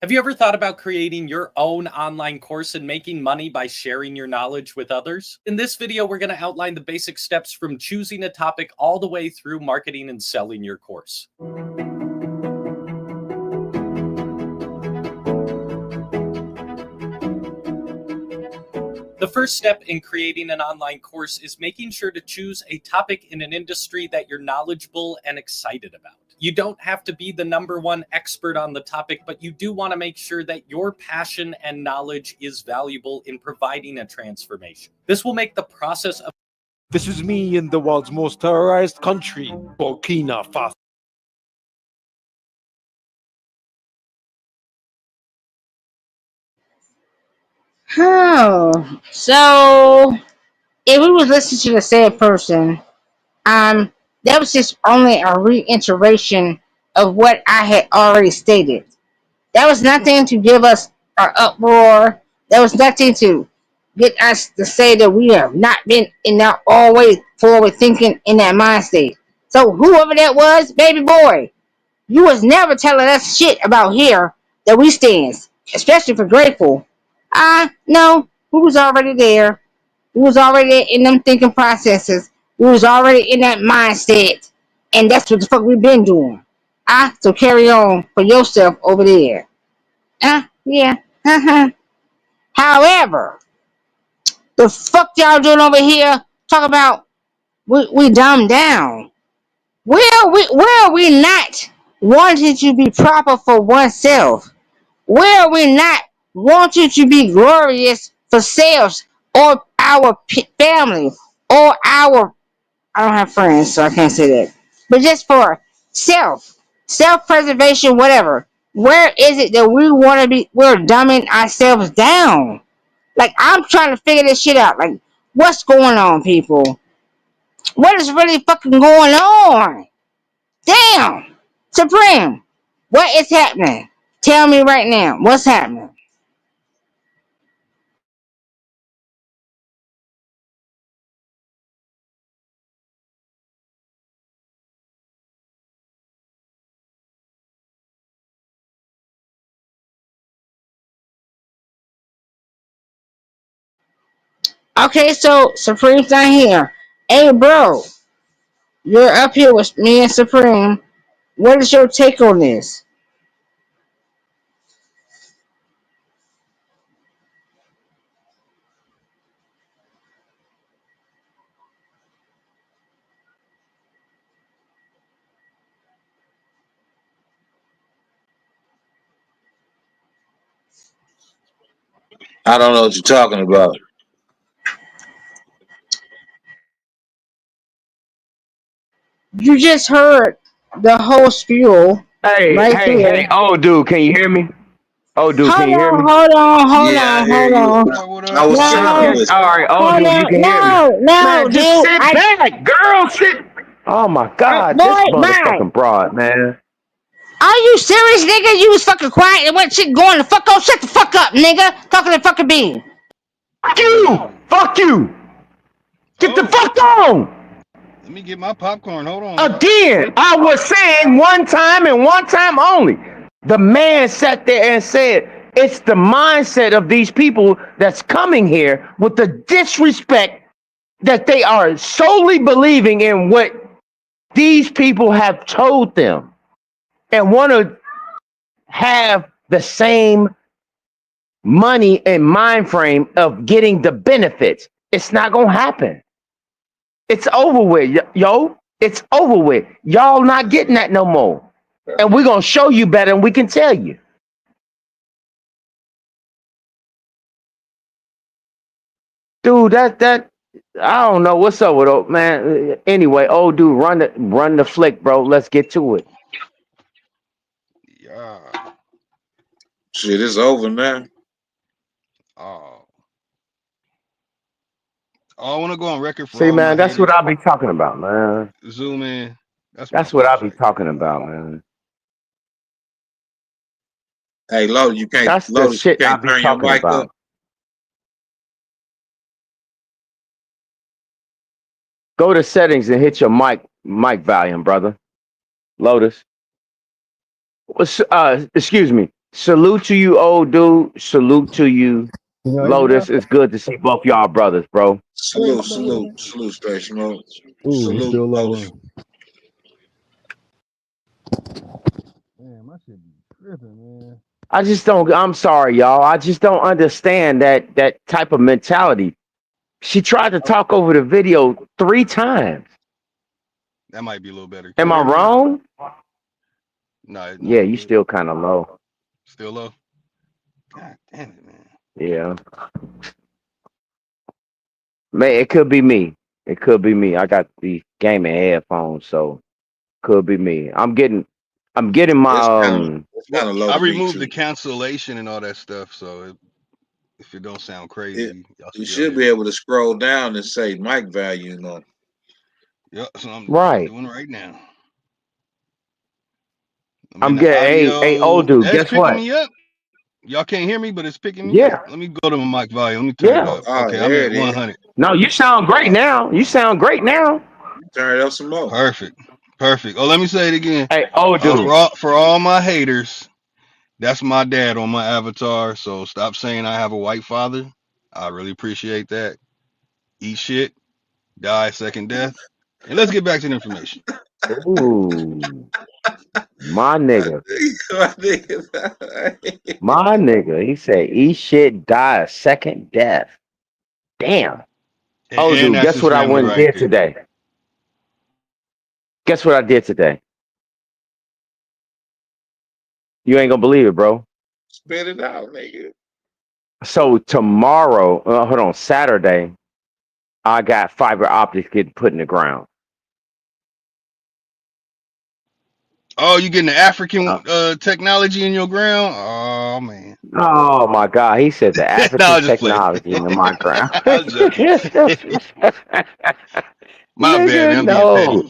Have you ever thought about creating your own online course and making money by sharing your knowledge with others? In this video, we're going to outline the basic steps from choosing a topic all the way through marketing and selling your course. The first step in creating an online course is making sure to choose a topic in an industry that you're knowledgeable and excited about. You don't have to be the #1 expert on the topic, but you do want to make sure that your passion and knowledge is valuable in providing a transformation. This will make the process of... This is me in the world's most terrorized country, Burkina Faso. Oh, so if we was listening to the said person, that was just only a reiteration of what I had already stated. That was nothing to give us an uproar. That was nothing to get us to say that we have not been in that always forward thinking in that mind state. So whoever that was, baby boy, you was never telling us shit about here that we stands, especially for grateful. No, we was already there. We was already in them thinking processes. We was already in that mindset. And that's what the fuck we've been doing. So carry on for yourself over there. Yeah. However, the fuck y'all doing over here? Talk about we dumb down. Where are we not wanting to be proper for oneself? Where are we not wanting to be glorious for selves or our family or our... I don't have friends, so I can't say that. But just for self-preservation, whatever. Where is it that we want to be? We're dumbing ourselves down. Like, I'm trying to figure this shit out. Like, what's going on, people? What is really fucking going on? Damn! Supreme, what is happening? Tell me right now, what's happening? Okay, so Supreme's not here. Hey, bro, you're up here with me and Supreme. What is your take on this? I don't know what you're talking about. You just heard the whole spiel right there. Hey, oh dude, can you hear me? Oh dude, can you hear me? Hold on. I was trying to listen. All right, oh dude, you can hear me. Man, Dude. just sit back, girl, sit. Oh my God, this motherfucking broad, man. Are you serious, nigga? You was fucking quiet and what shit going the fuck on? Shut the fuck up, nigga. Talking to fucking bean. Fuck you. Get the fuck on. Let me get my popcorn. Hold on. Again, I was saying one time and one time only. The man sat there and said, it's the mindset of these people that's coming here with the disrespect that they are solely believing in what these people have told them and want to have the same money and mind frame of getting the benefits. It's not going to happen. It's over with, yo. It's over with. Y'all not getting that no more. And we're going to show you better and we can tell you. Dude, that I don't know what's up with old man. Anyway, old dude, run the flick, bro. Let's get to it. Yeah. Shit, it's over, man. Oh, I want to go on record for See, all man, my that's haters. what I be talking about, man. Zoom in. That's what I be talking about, man. Hey, Lotus, you can't That's the shit I be turn your talking mic up. about. Go to settings and hit your mic volume, brother. Lotus. Excuse me. Salute to you, old dude. Salute to you, Can y'all hear me now? Lotus. It's good to see both y'all brothers, bro. Salute, straight smoke. Ooh, it's Salute, still low. Lotus. Man, my shit be tripping, man. I just don't. I'm sorry, y'all. I just don't understand that type of mentality. She tried to talk over the video 3 times. That might be a little better. Can Am you I hear me? wrong? No, Yeah, you still kind of low. still low. God damn it, man. Yeah, man. It could be me. It could be me. I got the gaming headphones, so could be me. I'm getting my It's kind of low I to me removed the too. cancellation and all that stuff, so if it don't sound It, crazy, y'all you should be able to should hear be me. able to scroll down and say mic volume on. Yep, so I'm right. doing right now. I'm in I'm the getting. Hey, old audio. dude. That's Guess picking what? me up. Y'all can't hear me, but it's picking me up. Yeah, Let me go to my mic volume. Let me turn it yeah. up. Oh, Okay, I'm there at it is. 100. No, you sound great now. You sound great now. Turn it up some more. Perfect. Perfect. Oh, let me say it again. Hey, old dude. For all my haters, that's my dad on my avatar. So stop saying I have a white father. I really appreciate that. Eat shit, die second death. And let's get back to the information. Ooh, my nigga. My nigga. My nigga. He said, "Eat shit, die a second death." Damn. Oh, And dude. that's Guess his what I family went and right did there. today? Guess what I did today? You ain't gonna believe it, bro. Spit it out, nigga. So tomorrow, hold on, Saturday, I got fiber optics getting put in the ground. Oh, you getting the African Uh, technology in your ground? Oh man. oh my God, he said the No, African I'll just play. technology in my ground. I was joking. My bad, man. Nigga, I'm being petty. no.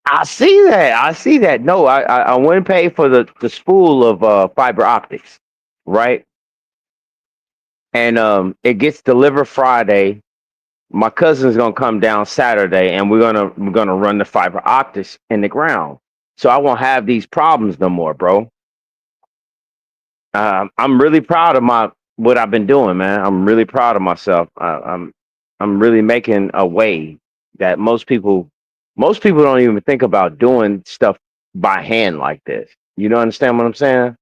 I see that. I see that. No, I went and paid for the spool of fiber optics, right? And it gets delivered Friday. My cousin's gonna come down Saturday, and we're gonna run the fiber optics in the ground, so I won't have these problems no more, bro. I'm really proud of what I've been doing, man. I'm really proud of myself. I'm really making a way that most people don't even think about doing stuff by hand like this. You don't understand what I'm saying?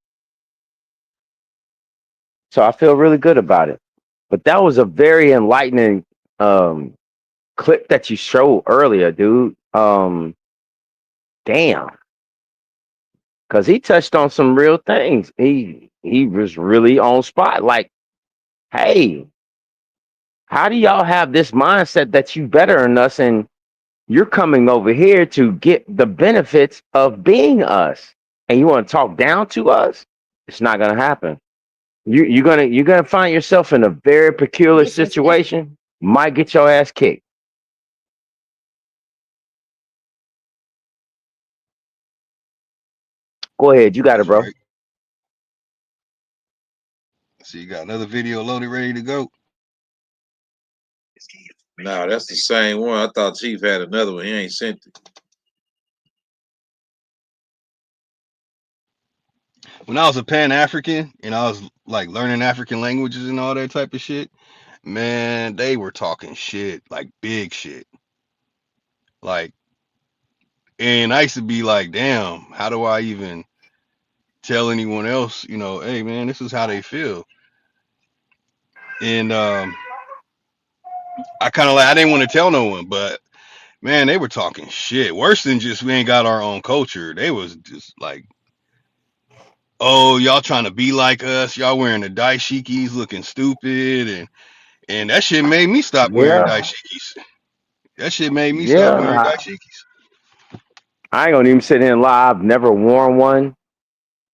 So I feel really good about it. But that was a very enlightening um, clip that you showed earlier, dude. Damn, because he touched on some real things. He was really on spot. Like, hey, how do y'all have this mindset that you better than us, and you're coming over here to get the benefits of being us, and you want to talk down to us? It's not gonna happen. You're gonna find yourself in a very peculiar situation. Might get your ass kicked. Go ahead, you got it, That's bro. right. So you got another video loaded, ready to go. Nah, that's the same one. I thought Chief had another one. He ain't sent it. When I was a Pan-African and I was like learning African languages and all that type of shit, man, they were talking shit, like big shit. Like, and I used to be like, damn, how do I even tell anyone else, hey man, this is how they feel. And I kind of like I didn't want to tell no one, but man, they were talking shit. Worse than just we ain't got our own culture. They was just like, oh, y'all trying to be like us, y'all wearing the dashikis looking stupid, and that shit made me stop wearing Yeah, dashikis. That shit made me stop yeah. wearing dashikis. I ain't gonna even sit here and lie. I've never worn one,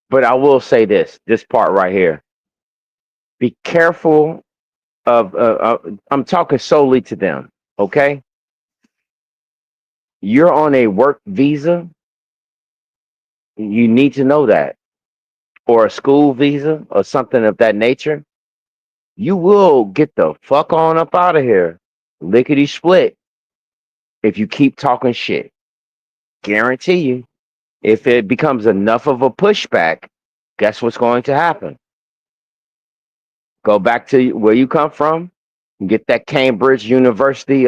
but I will say this part right here. Be careful of. I'm talking solely to them. Okay, you're on a work visa. You need to know that. or a school visa or something of that nature, you will get the fuck on up out of here, lickety split, if you keep talking shit. Guarantee you. If it becomes enough of a pushback, guess what's going to happen? Go back to where you come from, get that Cambridge University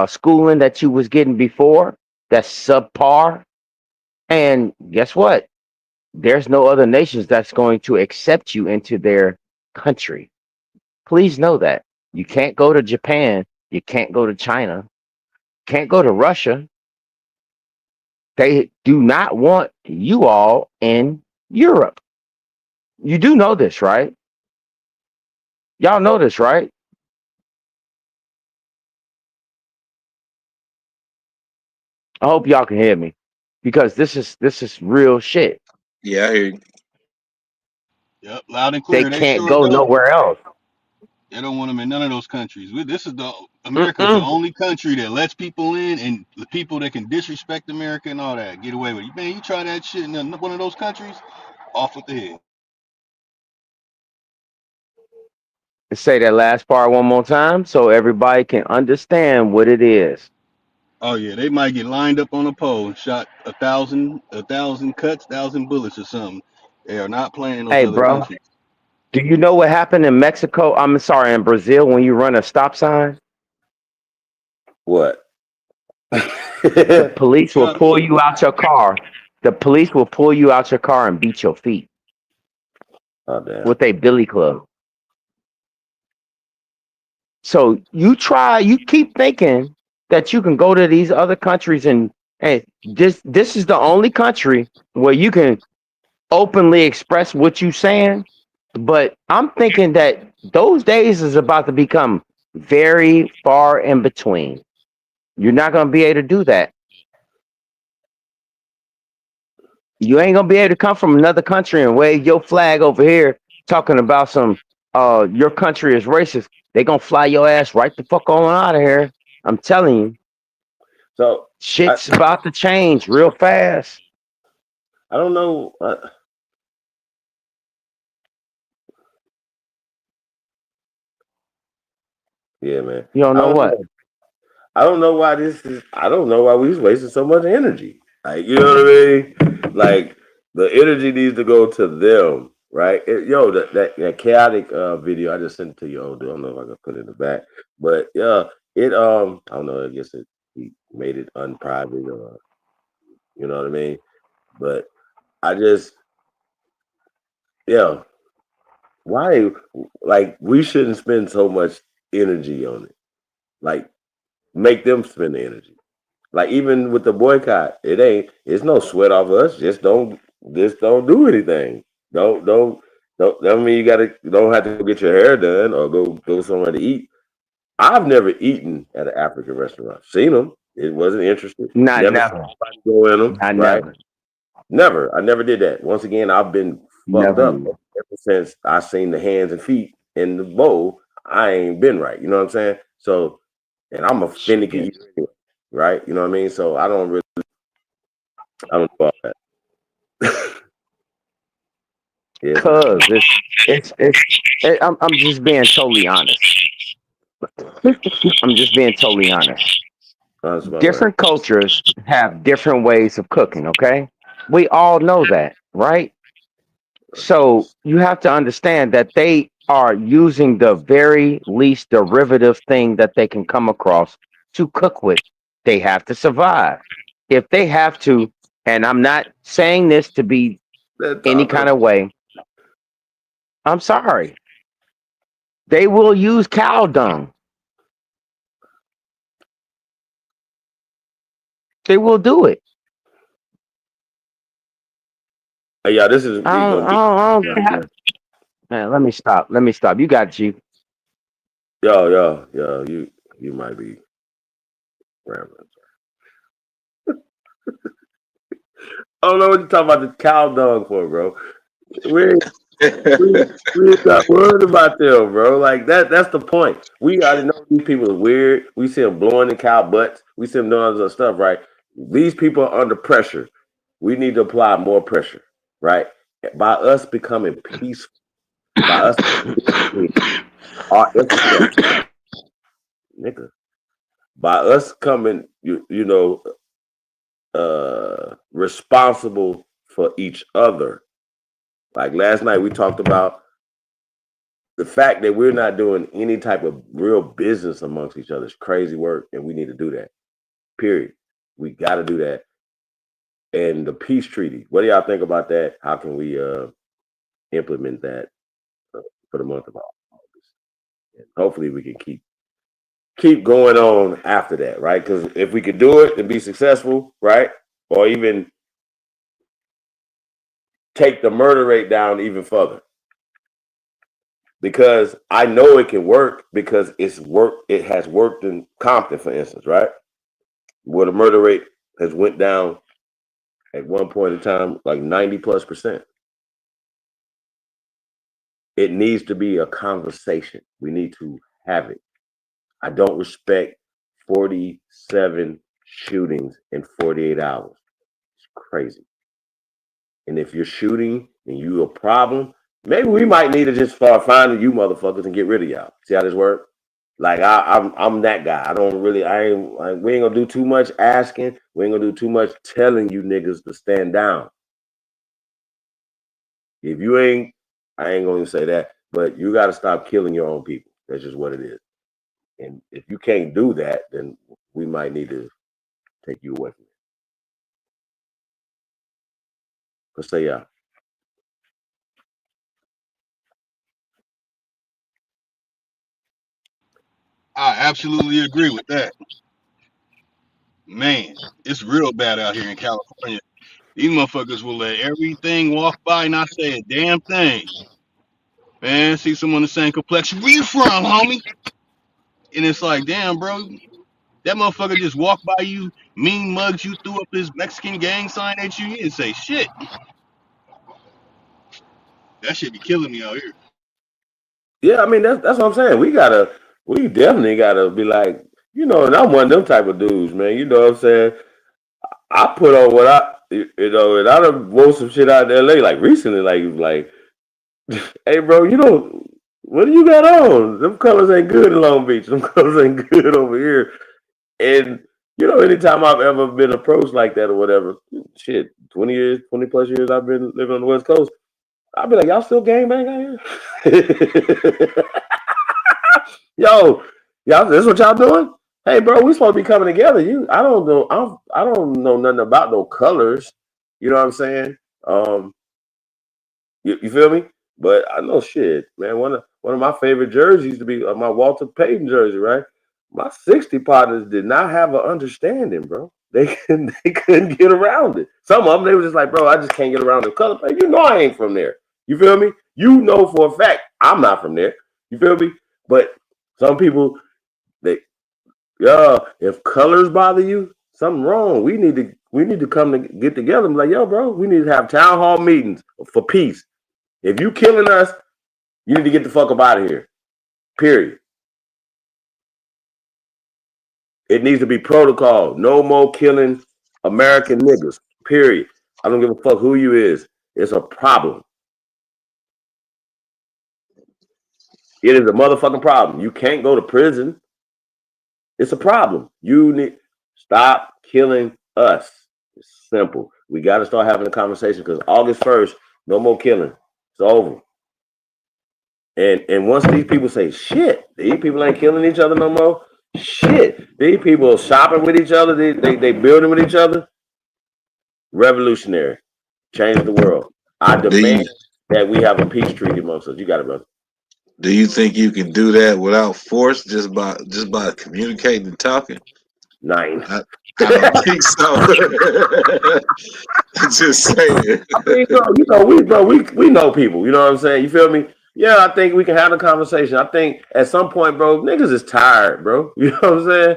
schooling that you was getting before, that's subpar. And guess what? There's no other nations that's going to accept you into their country. Please know that. You can't go to Japan, you can't go to China, can't go to Russia. They do not want you all in Europe. You do know this, right? Y'all know this, right? I hope y'all can hear me because this is real shit. Yeah, I hear you. Yep, loud and They clear. They can't sure go don't. nowhere else. They don't want them in none of those countries. This is the America is the Mm-mm. only country that lets people in, and the people that can disrespect America and all that get away with it. Man, you try that shit in one of those countries, off with the head. Say that last part one more time so everybody can understand what it is. Oh yeah, they might get lined up on a pole and shot a thousand cuts, 1,000 bullets or something. They are not playing in those Hey, other bro, countries. do you know what happened in Mexico? I'm sorry, in Brazil when you run a stop sign? What? The police will Shut up. pull you out your car. The police will pull you out your car and beat your feet Oh damn. with a billy club. So you keep thinking that you can go to these other countries and hey, this is the only country where you can openly express what you saying. But I'm thinking that those days is about to become very far in between. You're not gonna be able to do that. You ain't gonna be able to come from another country and wave your flag over here talking about some your country is racist. They gonna fly your ass right the fuck on out of here. I'm telling you, So shit's about to change real fast. I don't know. Yeah, man. You don't I know don't what? know. I don't know why this is. I don't know why we was wasting so much energy. Like, you know what I mean? Like, the energy needs to go to them, right? Yo, that chaotic video I just sent it to you. I don't know if I can put it in the back, but yeah, I don't know. I guess he made it unprivate, or you know what I mean. But I just, yeah, why? Like, we shouldn't spend so much energy on it. Like, make them spend the energy. Like, even with the boycott, it's no sweat off us. Just don't do anything. Don't. I mean, you don't have to get your hair done or go somewhere to eat. I've never eaten at an African restaurant. Seen them. It wasn't interested. Not Never seen never. anybody go in them. Not Right? never. Never. I never did that. Once again, I've been fucked Never up knew. ever since I seen the hands and feet in the bowl. I ain't been right. You know what I'm saying? So, and I'm a finicky Shit. eater anyway, right? You know what I mean? So I don't know about that. Yeah. Cause I'm just being totally honest. I'm just being totally honest. That's about right. Different cultures have different ways of cooking, okay? We all know that, right? So you have to understand that they are using the very least derivative thing that they can come across to cook with. They have to survive. If they have to, and I'm not saying this to be any kind of way, I'm sorry. They will use cow dung. They will do it. Hey, yeah, this is gonna be. I don't have, man, let me stop. Let me stop. You got you. Yo. You might be rambling. I don't know what you're talking about the cow dung for, bro. We ain't, we ain't got worried about them, bro. Like that's the point. We already know these people are weird. We see them blowing in cow butts. We see them doing all this other stuff, right? These people are under pressure. We need to apply more pressure, right? by us becoming peaceful, by us our infrastructure, nigga, by us coming, responsible for each other. Like last night, we talked about the fact that we're not doing any type of real business amongst each other is crazy work, and we need to do that. Period. We got to do that. And the peace treaty. What do y'all think about that? How can we implement that for the month of August? And hopefully, we can keep going on after that, right? Because if we could do it and be successful, right, or even take the murder rate down even further. Because I know it can work because it has worked in Compton, for instance, right? Where the murder rate has went down at one point in time, like 90+%. It needs to be a conversation. We need to have it. I don't respect 47 shootings in 48 hours. It's crazy. And if you're shooting and you a problem, maybe we might need to just start finding you motherfuckers and get rid of y'all. See how this works? Like I'm that guy. We ain't gonna do too much asking. We ain't gonna do too much telling you niggas to stand down. If you ain't, I ain't gonna say that, but you gotta stop killing your own people. That's just what it is. And if you can't do that, then we might need to take you away from it. Let's say yeah. I absolutely agree with that. Man, it's real bad out here in California. These motherfuckers will let everything walk by and not say a damn thing. Man, see someone the same complexion. Where you from, homie? And it's like, damn, bro, that motherfucker just walked by you, mean mugs you, threw up his Mexican gang sign at you. You didn't say shit. That shit be killing me out here. Yeah, I mean that's what I'm saying. We definitely gotta be like, and I'm one of them type of dudes, man. You know what I'm saying? I put on and I done wrote some shit out in LA like recently, like, hey bro, what do you got on? Them colors ain't good in Long Beach. Them colors ain't good over here. And anytime I've ever been approached like that or whatever, shit, 20 plus years I've been living on the West Coast, I'll be like, y'all still gangbang out here? Yo, y'all, this what y'all doing? Hey, bro, we supposed to be coming together. I don't know. I don't know nothing about no colors. You know what I'm saying? You feel me? But I know shit, man. One of my favorite jerseys used to be my Walter Payton jersey, right? My 60 partners did not have an understanding, bro. They couldn't get around it. Some of them, they were just like, bro, I just can't get around the color. Like, I ain't from there. You feel me? You know for a fact I'm not from there. You feel me? But some people, if colors bother you, something wrong. We need to come to get together and be like, yo, bro, we need to have town hall meetings for peace. If you killing us, you need to get the fuck up out of here. Period. It needs to be protocol. No more killing American niggas. Period. I don't give a fuck who you is. It's a problem. It is a motherfucking problem. You can't go to prison. It's a problem. You need stop killing us. It's simple. We got to start having a conversation because August 1st, no more killing. It's over. And once these people say, shit, these people ain't killing each other no more. Shit, these people are shopping with each other. They building with each other. Revolutionary. Change the world. I demand that we have a peace treaty amongst us. You got it, brother. Do you think you can do that without force, just by communicating and talking? Nine. I don't think so. Just saying. We know people. You know what I'm saying? You feel me? Yeah, I think we can have a conversation. I think at some point, bro, niggas is tired, bro. You know what I'm saying?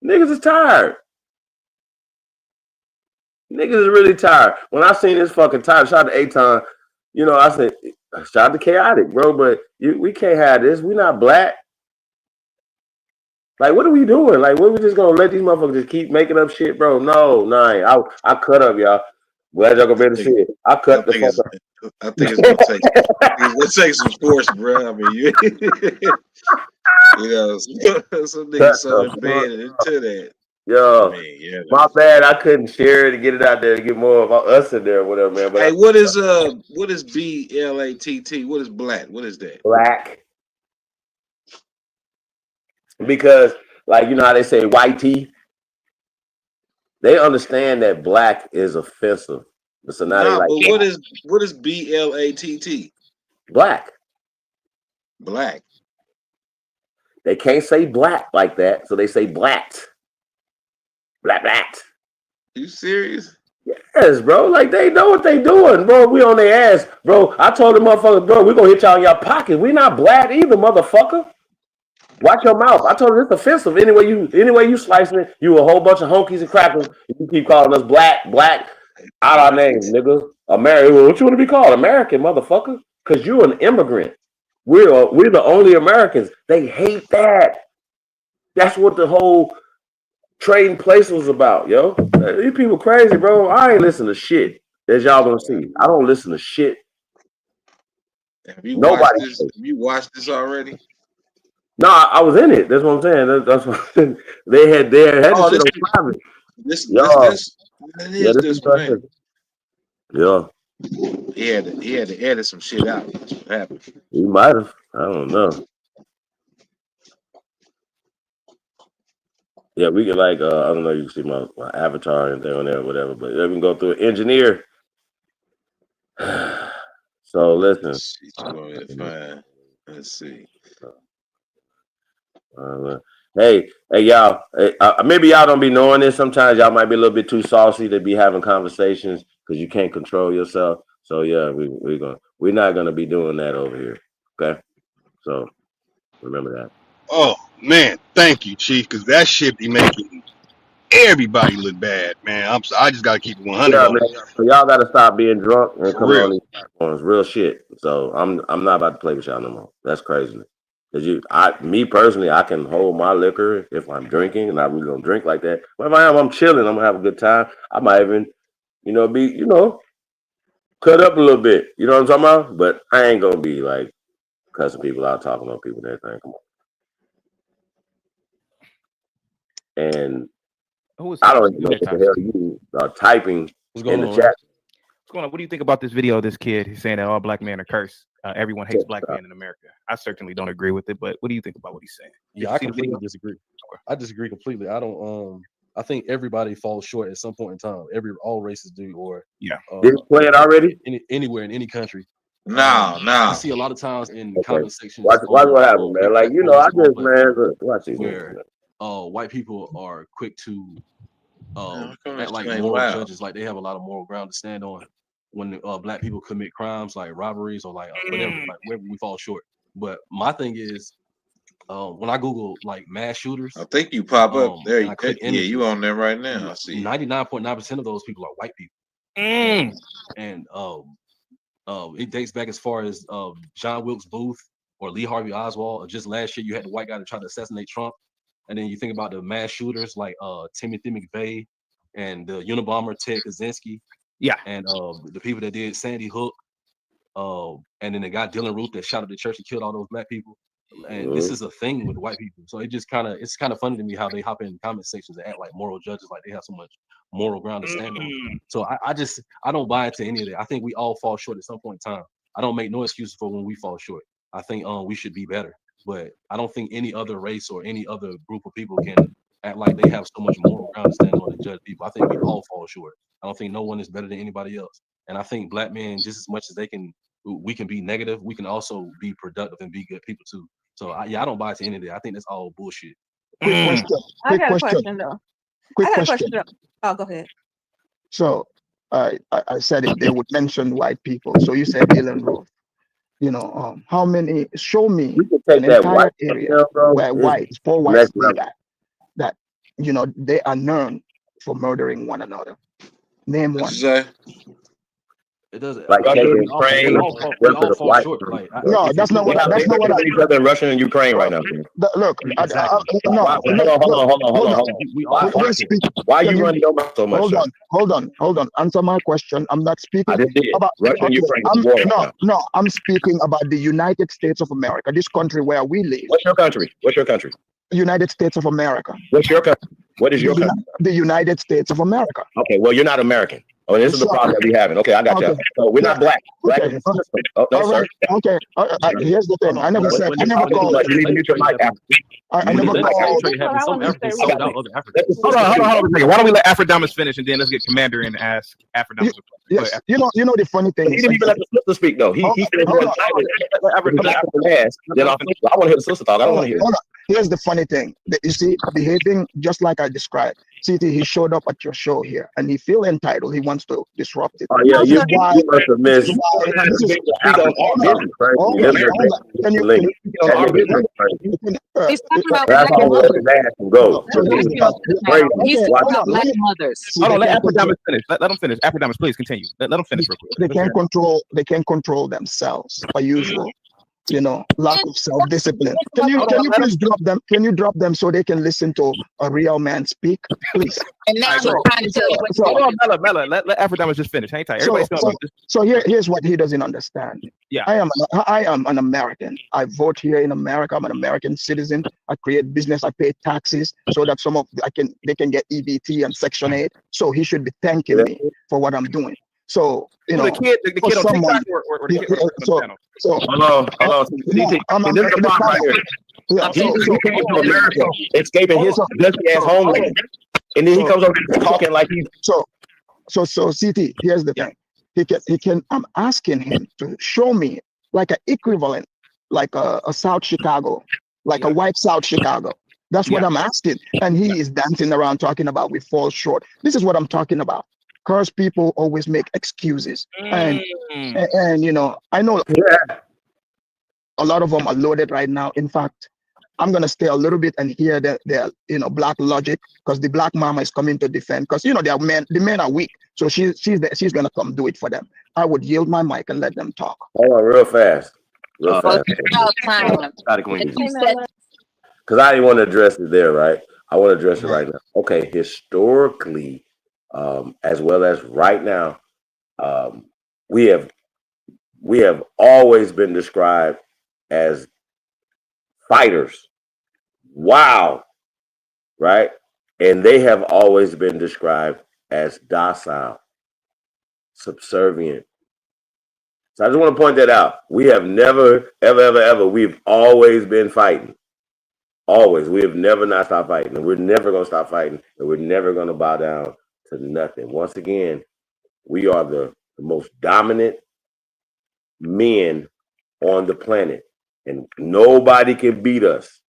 Niggas is tired. Niggas is really tired. When I seen this fucking time, shout out to Aton, I said, shout out to Chaotic, bro, but we can't have this. We not black. Like, what are we doing? Like, what we just gonna let these motherfuckers just keep making up shit, bro? No, I cut up, y'all. Glad y'all gonna be able to see it. I cut the fuck up. I think it's gonna take. Let's take some force, bro. I mean, you know, some niggas so embedded into that. Yo, I mean, yeah. my bad. I couldn't share it to get it out there to get more of us in there or whatever, man. But Hey, what is BLATT? What is black? What is that? black. Because, like, you know how they say white tea? They understand that black is offensive. So now they like, but what is BLATT? Black. Black. They can't say black like that, so they say blacked. Black. You serious? Yes, bro. Like, they know what they doing, bro. We on their ass, bro. I told the motherfucker, bro, we gonna hit y'all in your pocket. We not black either, motherfucker. Watch your mouth. I told her it's offensive. Anyway you slicing it, you a whole bunch of honkies and crackers. You keep calling us black, out our names, nigga. American. What you want to be called? American, motherfucker. Because you're an immigrant. We're the only Americans. They hate that. That's what the whole trading place was about, yo. These people crazy, bro. I ain't listen to shit. As y'all gonna see. I don't listen to shit. Have you watched this already? No, I was in it. That's what I'm saying. That's what they had this shit on private. This man. Yeah. He had to edit some shit out. That's what happened. He might have. I don't know. Yeah, we can I don't know, you can see my avatar and thing on there or whatever, but we can go through it. Engineer. So listen. Let's see. Hey, y'all. Maybe y'all don't be knowing this. Sometimes y'all might be a little bit too saucy to be having conversations because you can't control yourself. So yeah, we're not gonna be doing that over here. Okay. So remember that. Oh man, thank you, Chief, because that shit be making everybody look bad, man. I just gotta keep it 100. Yeah, man. So y'all gotta stop being drunk and For come real. on these platforms. Real shit. So I'm not about to play with y'all no more. That's crazy. Cause me personally, I can hold my liquor if I'm drinking, and I really don't drink like that. But if I'm chilling, I'm gonna have a good time. I might even, be, cut up a little bit. You know what I'm talking about? But I ain't gonna be like cussing people out, talking on people and everything. Come on. And I don't even know what the hell you are typing in the chat. What's going on? What do you think about this video of this kid? He's saying that all black men are cursed. Everyone hates black men in America. I certainly don't agree with it, but what do you think about what he's saying? Yeah, I completely disagree. I disagree completely. I don't. I think everybody falls short at some point in time. All races do, or Did you play it already? Anywhere in any country. No. I see a lot of times in comment sections. Watch what happened, man. Like I just watch these where white people are quick to act like moral judges, like they have a lot of moral ground to stand on when black people commit crimes like robberies or like whatever, like wherever we fall short. But my thing is, when I Google like mass shooters, I think you pop up there. You on there right now. I see 99.9% of those people are white people, and it dates back as far as John Wilkes Booth or Lee Harvey Oswald. Or just last year, you had the white guy that tried to assassinate Trump, and then you think about the mass shooters like Timothy McVeigh and the Unabomber Ted Kaczynski. Yeah, and the people that did Sandy Hook, and then the guy Dylan Roof that shot at the church and killed all those black people. And this is a thing with white people. So it's kind of funny to me how they hop in comment sections and act like moral judges, like they have so much moral ground to stand on. So I don't buy into any of that. I think we all fall short at some point in time. I don't make no excuses for when we fall short. I think we should be better, but I don't think any other race or any other group of people can act like they have so much moral ground to stand on and judge people. I think we all fall short. I don't think no one is better than anybody else. And I think black men, just as much as we can be negative, we can also be productive and be good people too. So I don't buy into any of that. I think that's all bullshit. Quick question. I got a question though. Quick question. Oh, go ahead. So I said if they would mention white people. So you said Dylan Roof. How many? Show me an entire area where four whites say that they are known for murdering one another. Name one. It doesn't. Like Like taking we Ukraine, all fall versus short. white. Like No, that's not what. That's not what. Each other in Russia and Ukraine right now. Look, exactly. no. Hold on. We all fall short. Why you running your mouth so much? Hold on. Answer my question. I'm not speaking I just did. about Russia and Ukraine is war right now. No. I'm speaking about the United States of America, this country where we live. What's your country? United States of America. What's your country? What is your country? The United States of America. Okay, well, you're not American. Oh, this is the problem that we having. Okay, I got you. So we're not black. Black is a system. Oh, no, sir. Okay. Here's the thing. I never said. I never called. You need to mute your mic. I never called. Some Africans sold out other Africans. Hold on a second. Why don't we let Afrodamus finish and then let's get Commander in to ask Afrodamus. Yes. You know the funny thing. He didn't even let the sister speak though. He said I want to hear the sister talk. I don't want to hear. Here's the funny thing. You see, behaving just like I described. CT, he showed up at your show here, and he feel entitled. He wants to disrupt it. Oh yeah, you must have missed. He's talking about black mothers. He's talking about black mothers. Hold on, let Afrodamus finish. Let him finish. Afrodamus, please continue. Let him finish real quick. They can't control themselves, per usual. You know, lack of self-discipline. Can you please drop them? Can you drop them so they can listen to a real man speak, please? And now we're trying to tell you what Hold on, Mella. Let Afrodamus just finish. Hang tight. So here's what he doesn't understand. Yeah, I am an American. I vote here in America. I'm an American citizen. I create business. I pay taxes so that they can get EBT and Section 8. So he should be thanking me for what I'm doing. So the kid on TikTok or the kid on the channel. So hold on. This is the problem right here. He came to America, escaping his dusty ass homeland, and then he comes over here talking like he's so CT. Here's the thing. He can. I'm asking him to show me like an equivalent, like a South Chicago, like a white South Chicago. That's what I'm asking, and he is dancing around talking about we fall short. This is what I'm talking about. Because people always make excuses, and you know, I know a lot of them are loaded right now. In fact, I'm gonna stay a little bit and hear their black logic, because the black mama is coming to defend, because the men are weak, so she's gonna come do it for them. I would yield my mic and let them talk. Hold on, real fast. Because I didn't want to address it there, right? I want to address it right now. Okay, historically. As well as right now, we have always been described as fighters. Wow, right? And they have always been described as docile, subservient. So I just want to point that out. We have never, ever, we've always been fighting. Always. We have never not stopped fighting, and we're never going to stop fighting, and we're never going to bow down to nothing. Once again, we are the most dominant men on the planet, and nobody can beat us.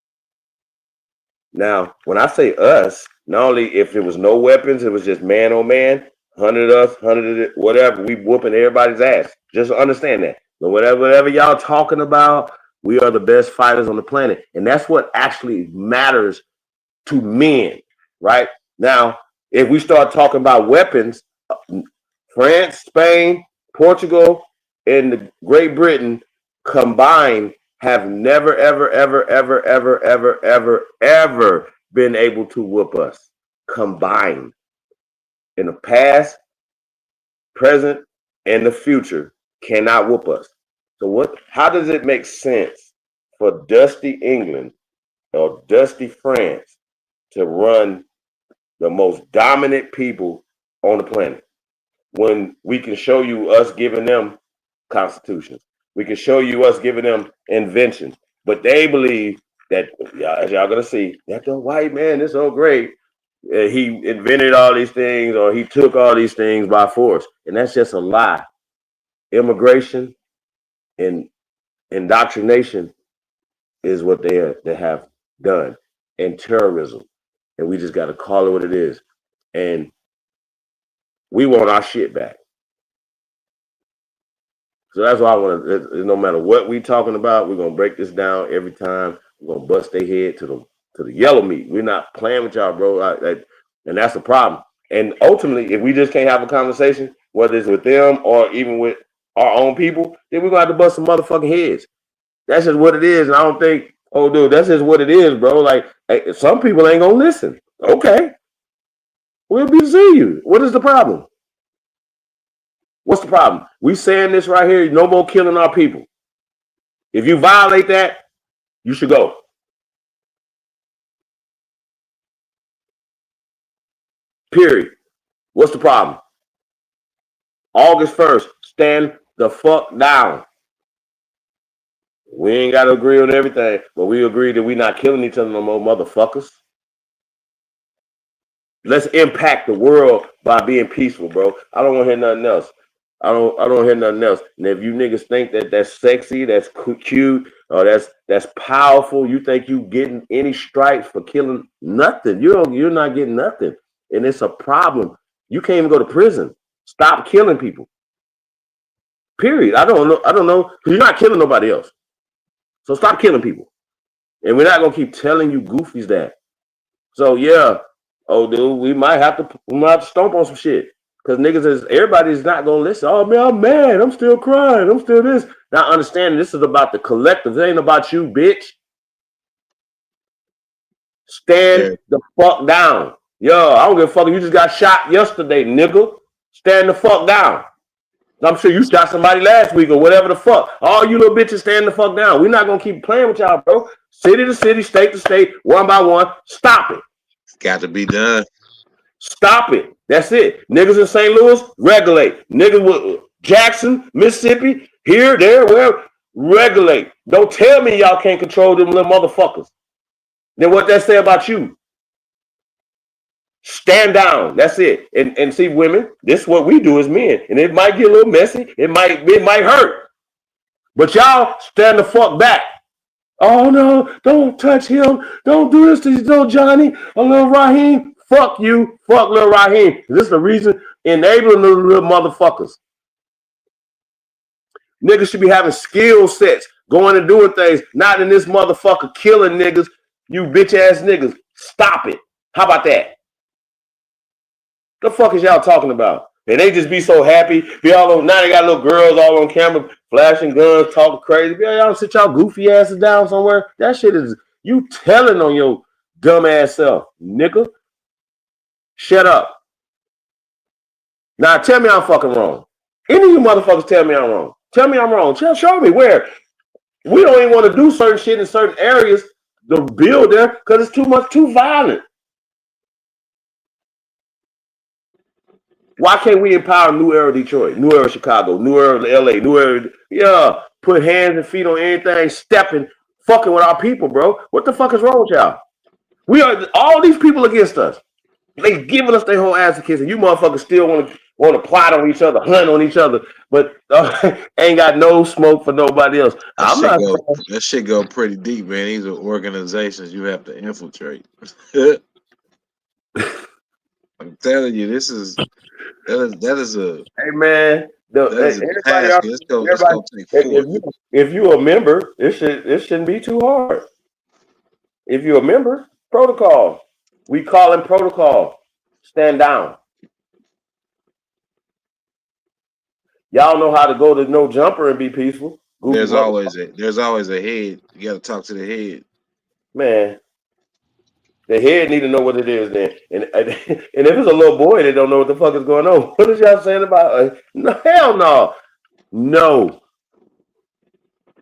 Now, when I say us, not only if it was no weapons, it was just man on man, 100 us, 100 whatever, we whooping everybody's ass. Just understand that. But whatever y'all talking about, we are the best fighters on the planet, and that's what actually matters to men, right? Now, if we start talking about weapons, France, Spain, Portugal, and Great Britain combined have never, ever been able to whoop us. Combined. In the past, present, and the future cannot whoop us. So how does it make sense for Dusty England or Dusty France to run the most dominant people on the planet, when we can show you us giving them constitutions, we can show you us giving them inventions, but they believe that, as y'all gonna see, that the white man is so great, he invented all these things, or he took all these things by force, and that's just a lie. Immigration and indoctrination is what they have done, and terrorism. And we just got to call it what it is. And we want our shit back. So that's why I want to, no matter what we talking about, we're going to break this down every time. We're going to bust their head to the yellow meat. We're not playing with y'all, bro. And that's the problem. And ultimately, if we just can't have a conversation, whether it's with them or even with our own people, then we're gonna have to bust some motherfucking heads. That's just what it is. And I don't think, oh dude, that's just what it is, bro. Like, hey, some people ain't gonna listen. Okay. We'll be to see you. What is the problem? What's the problem? We saying this right here, no more killing our people. If you violate that, you should go. Period. What's the problem? August 1st, stand the fuck down. We ain't got to agree on everything, but we agree that we not killing each other no more, motherfuckers. Let's impact the world by being peaceful, bro. I don't want to hear nothing else. I don't hear nothing else. And if you niggas think that that's sexy, that's cute, or that's powerful, you think you getting any stripes for killing nothing. You're not getting nothing. And it's a problem. You can't even go to prison. Stop killing people. Period. I don't know. Because you're not killing nobody else. So stop killing people. And we're not gonna keep telling you goofies that. So yeah, oh dude, we might have to stomp on some shit. Because everybody's not gonna listen. Oh man, I'm mad. I'm still crying. I'm still this. Not understanding this is about the collective. It ain't about you, bitch. Stand the fuck down. Yo, I don't give a fuck. You just got shot yesterday, nigga. Stand the fuck down. I'm sure you shot somebody last week or whatever the fuck. All you little bitches stand the fuck down. We're not gonna keep playing with y'all, bro. City to city, state to state, one by one. Stop it. It's got to be done. Stop it. That's it. Niggas in St. Louis, regulate. Niggas with Jackson, Mississippi, here, there, wherever, regulate. Don't tell me y'all can't control them little motherfuckers. Then what that say about you? Stand down. That's it. And see, women, this is what we do as men. And it might get a little messy. It might hurt. But y'all stand the fuck back. Oh no, don't touch him. Don't do this to little Johnny or little Raheem. Fuck you. Fuck little Raheem. This is the reason enabling the little motherfuckers. Niggas should be having skill sets, going and doing things, not in this motherfucker killing niggas, you bitch ass niggas. Stop it. How about that? The fuck is y'all talking about? And they just be so happy. Now they got little girls all on camera flashing guns, talking crazy. Y'all sit y'all goofy asses down somewhere. That shit is you telling on your dumb ass self, nigga. Shut up. Now tell me I'm fucking wrong. Any of you motherfuckers tell me I'm wrong. Tell me I'm wrong. Show me where. We don't even want to do certain shit in certain areas to build there because it's too violent. Why can't we empower New Era Detroit, New Era Chicago, New Era LA, New Era, put hands and feet on anything, stepping, fucking with our people, bro? What the fuck is wrong with y'all? We are all these people against us. They giving us their whole ass to kiss, and you motherfuckers still want to plot on each other, hunt on each other, but ain't got no smoke for nobody else. That shit go pretty deep, man. These are organizations you have to infiltrate. I'm telling you, that is a. Hey man, if you a member, it shouldn't be too hard. If you're a member, protocol. We call him protocol. Stand down. Y'all know how to go to no jumper and be peaceful. There's always a head. You got to talk to the head. Man, the head need to know what it is then. And if it's a little boy that don't know what the fuck is going on, what is y'all saying about? No, hell no. No.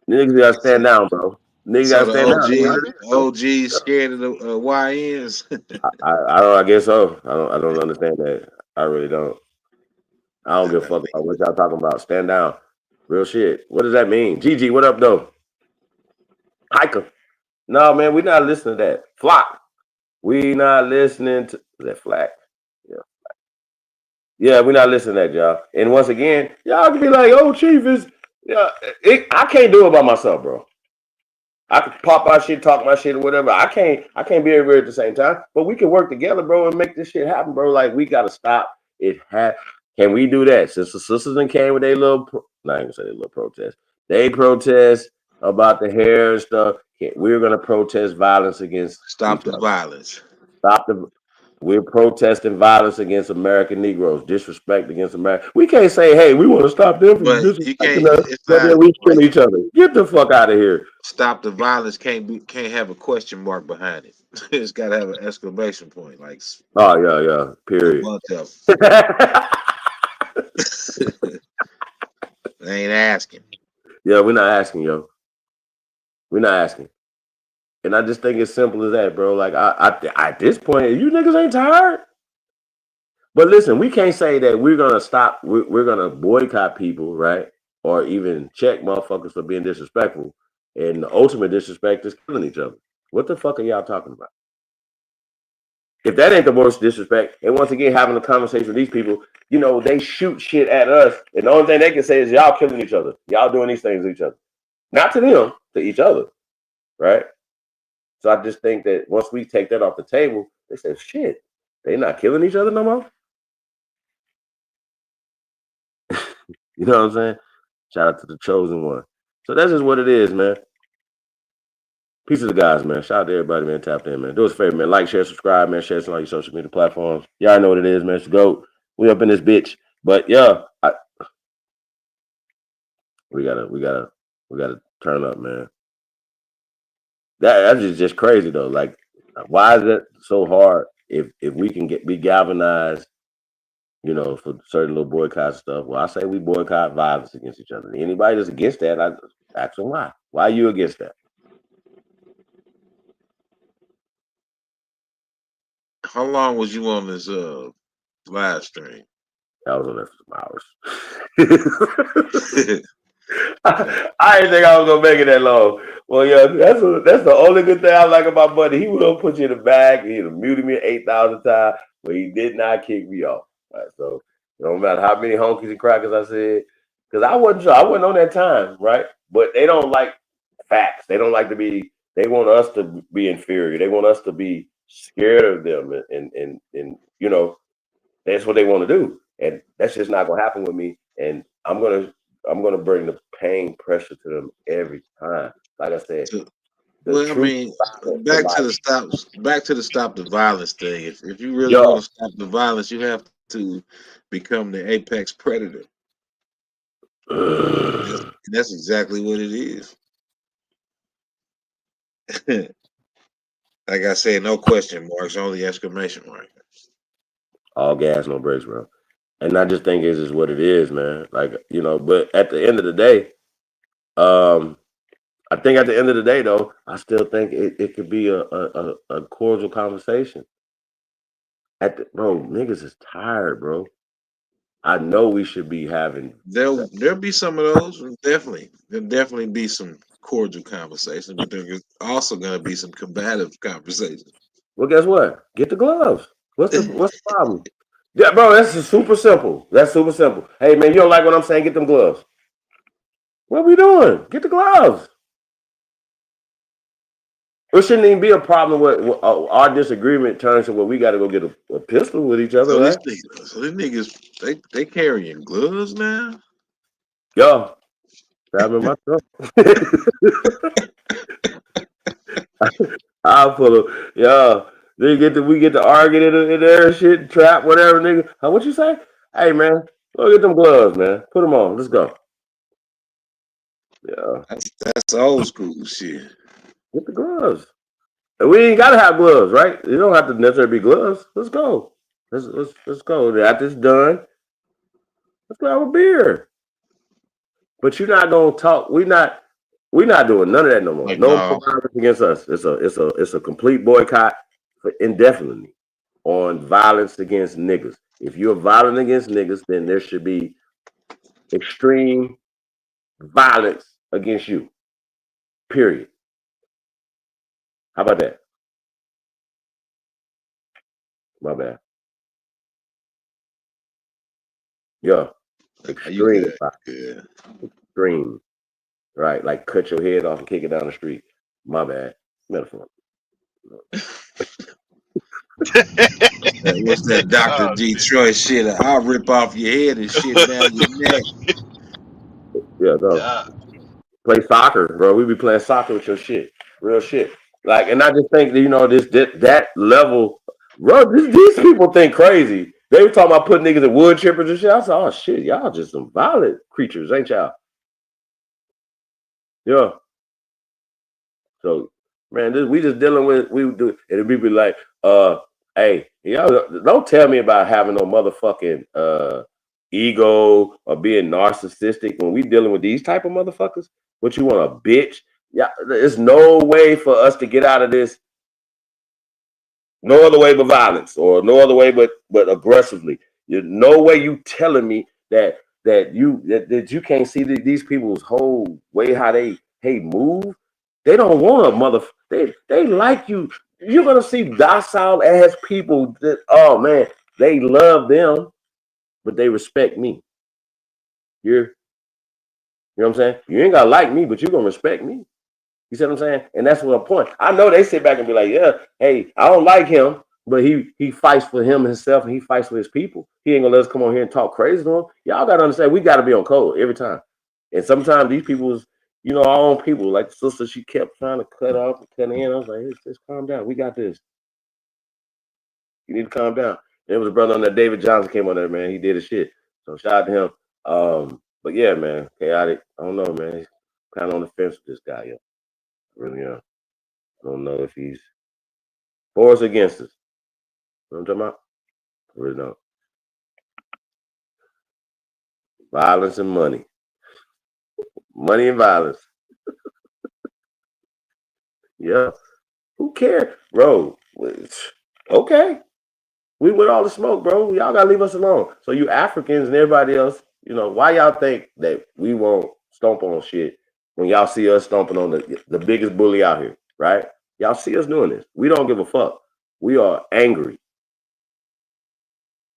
Niggas gotta stand down, bro. Niggas gotta stand down. OG scared of the YNs. I guess so. I don't understand that. I really don't. I don't give a fuck about what y'all talking about. Stand down. Real shit. What does that mean? GG, what up, though? Hiker. No, man, we not listening to that. Flock. We not listening to that Flack. Yeah. Yeah, we not listening to that, y'all. And once again, y'all can be like, oh, Chief is I can't do it by myself, bro. I can pop my shit, talk my shit, or whatever. I can't be everywhere at the same time. But we can work together, bro, and make this shit happen, bro. Like, we gotta stop it. Can we do that? Since the sisters then came with their little, not even say their little protest. They protest about the hair and stuff. We're gonna protest violence against. Stop the violence. Stop the. We're protesting violence against American Negroes, disrespect against America. We can't say, hey, we want to stop them from But you can't. disrespecting us, It's but then not we kill like each other. Get the fuck out of here. stop the violence. Can't have a question mark behind it. It's got to have an exclamation point, like Oh, yeah. a Period. bunch of. They ain't asking. Yeah, we're not asking, yo. We're not asking. And I just think it's simple as that, bro. Like, I at this point, you niggas ain't tired. But listen, we can't say that we're gonna stop. We're gonna boycott people, right? Or even check motherfuckers for being disrespectful. And the ultimate disrespect is killing each other. What the fuck are y'all talking about? If that ain't the worst disrespect, and once again having a conversation with these people, you know, they shoot shit at us, and the only thing they can say is y'all killing each other. Y'all doing these things to each other. Not to them, to each other, right? So I just think that once we take that off the table, they say, shit, they not killing each other no more. You know what I'm saying? Shout out to the chosen one. So that's just what it is, man. Peace to the guys, man. Shout out to everybody, man. Tapped in, man. Do us a favor, man. Like, share, subscribe, man. Share some on your social media platforms. Y'all know what it is, man. It's the GOAT. We up in this bitch. But yeah, we gotta turn up, man. That's just crazy though. Like, why is it so hard if we can be galvanized, you know, for certain little boycott stuff? Well, I say we boycott violence against each other. Anybody that's against that, I ask them why. Why are you against that? How long was you on this live stream? I was on there for some hours. I didn't think I was gonna make it that long. Well, yeah, that's the only good thing I like about Buddy. He would have put you in the bag. He'd have muted me 8,000 times, but he did not kick me off. Right, so no matter how many honkies and crackers I said, because I wasn't sure, I wasn't on that time, right? But they don't like facts. They don't like to be. They want us to be inferior. They want us to be scared of them, and you know, that's what they want to do, and that's just not gonna happen with me. And I'm gonna bring the pain pressure to them every time. Like I said, Well, I mean, back to the stop the violence thing. If you really want to stop the violence, you have to become the apex predator. That's exactly what it is. Like I said, no question marks, only exclamation mark. All gas, no brakes, bro. And I just think it's just what it is, man. Like, you know, but at the end of the day, I think at the end of the day, though, I still think it could be a cordial conversation. Bro, niggas is tired, bro. I know we should be having. There'll be some of those, definitely. There'll definitely be some cordial conversations, but there's also gonna be some combative conversations. Well, guess what? Get the gloves. What's the problem? Yeah, bro, that's super simple. That's super simple. Hey, man, you don't like what I'm saying? Get them gloves. What are we doing? Get the gloves. It shouldn't even be a problem with our disagreement turns to where we got to go get a pistol with each other, right? So these niggas, they carrying gloves now? Yeah. Grab in my truck. I'll pull them. Yeah. We get to argue in there and shit, trap, whatever, nigga. What you say? Hey, man, go get them gloves, man. Put them on. Let's go. Yeah. That's old school shit. Get the gloves. And we ain't gotta have gloves, right? You don't have to necessarily be gloves. Let's go. Let's go. After it's done, let's grab a beer. But you're not gonna talk. We're not doing none of that no more. No violence against us. It's a complete boycott for indefinitely on violence against niggas. If you're violent against niggas, then there should be extreme violence against you. Period. How about that? My bad. Yeah. Extreme. Extreme. Right. Like cut your head off and kick it down the street. My bad. Metaphor. What's that Dr. Detroit shit? I'll rip off your head and shit down your neck. Yeah, no. Play soccer, bro. We be playing soccer with your shit. Real shit. Like, and I just think that, you know, that level Bro, these people think crazy. They were talking about putting niggas in wood chippers and shit. I said, oh shit, y'all just some violent creatures, ain't y'all? Yeah. So, man, we just dealing with, we do, and people like, hey, y'all don't tell me about having no motherfucking ego or being narcissistic when we dealing with these type of motherfuckers. What you want, a bitch? Yeah, there's no way for us to get out of this. No other way but violence, or no other way but aggressively. There's no way you telling me that you can't see these people's whole way how they move. They don't want a mother. They like you. You're gonna see docile ass people that, oh man, they love them, but they respect me. You know what I'm saying? You ain't gotta like me, but you're gonna respect me. You see what I'm saying? And that's what I'm point. I know they sit back and be like, yeah, hey, I don't like him, but he fights for himself and he fights for his people. He ain't gonna let us come on here and talk crazy to him. Y'all gotta understand, we gotta be on code every time. And sometimes these people's, our own people, like the sister, she kept trying to cut off and cut in. I was like, hey, just calm down. We got this. You need to calm down. There was a brother on there, David Johnson, came on there, man. He did his shit. So shout out to him. But yeah, man, chaotic. I don't know, man. He's kind of on the fence with this guy, yo. Really, I don't know if he's for us or against us. You know what I'm talking about? I really don't. Violence and money. Money and violence. Yeah. Who cares? Bro, okay. We with all the smoke, bro. Y'all gotta leave us alone. So you Africans and everybody else, why y'all think that we won't stomp on shit when y'all see us stomping on the biggest bully out here, right? Y'all see us doing this. We don't give a fuck. We are angry.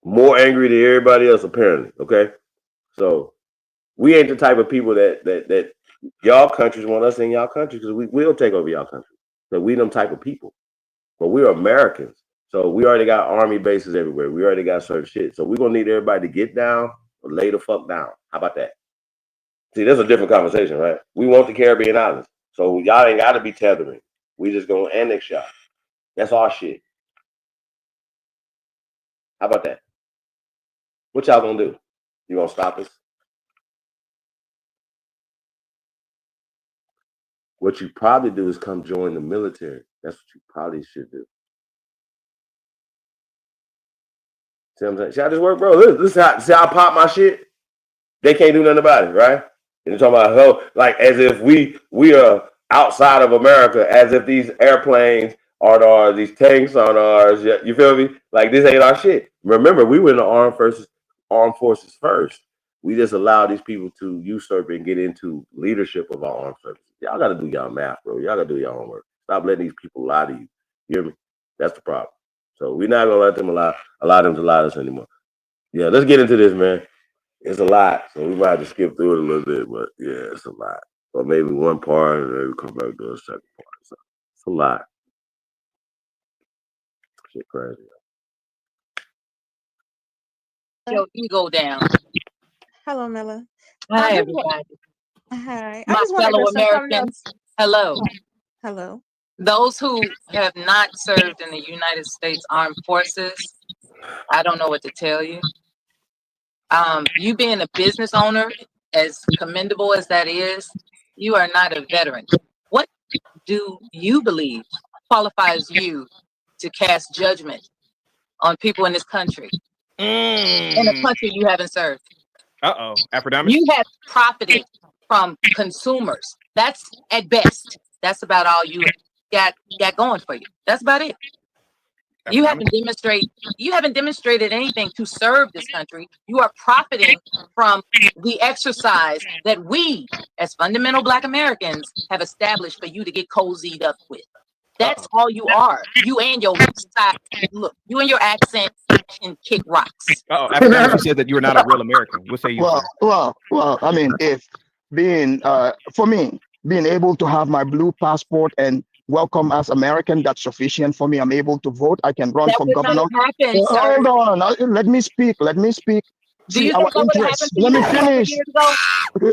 More angry than everybody else, apparently. Okay. So we ain't the type of people that y'all countries want us in y'all countries, because we will take over y'all country. So we them type of people. But we're Americans. So we already got army bases everywhere. We already got certain shit. So we're gonna need everybody to get down or lay the fuck down. How about that? See, that's a different conversation, right? We want the Caribbean islands. So y'all ain't gotta be tethering. We just gonna annex y'all. That's our shit. How about that? What y'all gonna do? You gonna stop us? What you probably do is come join the military. That's what you probably should do. See what I'm saying? See how this work, bro? This see how I pop my shit? They can't do nothing about it, right? And they're talking about like as if we are outside of America, as if these airplanes aren't ours, these tanks aren't ours. You feel me? Like this ain't our shit. Remember, we were in the armed forces first. We just allow these people to usurp and get into leadership of our armed services. Y'all got to do y'all math, bro. Y'all got to do your homework. Stop letting these people lie to you. You hear me? That's the problem. So we're not gonna let them allow them to lie to us anymore. Yeah, let's get into this, man. It's a lot, so we might have to skip through it a little bit, but yeah, it's a lot. Or maybe one part and maybe come back to a second part. So it's a lot. Shit crazy. Your ego down. Hello, Mela. Hi, everybody. Hi. My fellow Americans. Hello. Hello. Those who have not served in the United States Armed Forces, I don't know what to tell you. You being a business owner, as commendable as that is, you are not a veteran. What do you believe qualifies you to cast judgment on people in this country? In a country you haven't served. Aphrodite. You have profited from consumers. That's at best. That's about all you got going for you. That's about it. You haven't demonstrated anything to serve this country. You are profiting from the exercise that we, as fundamental Black Americans, have established for you to get cozied up with. That's all you are. You and your side, look, you and your accent can kick rocks. Aphrodite, you said that you are not a real American. What say you? Well, I mean, if being for me, being able to have my blue passport and welcome as American, that's sufficient for me. I'm able to vote. I can run for governor. Happen, Hold on, let me speak. Do you think that would have happened for Let me you 200 finish. years ago?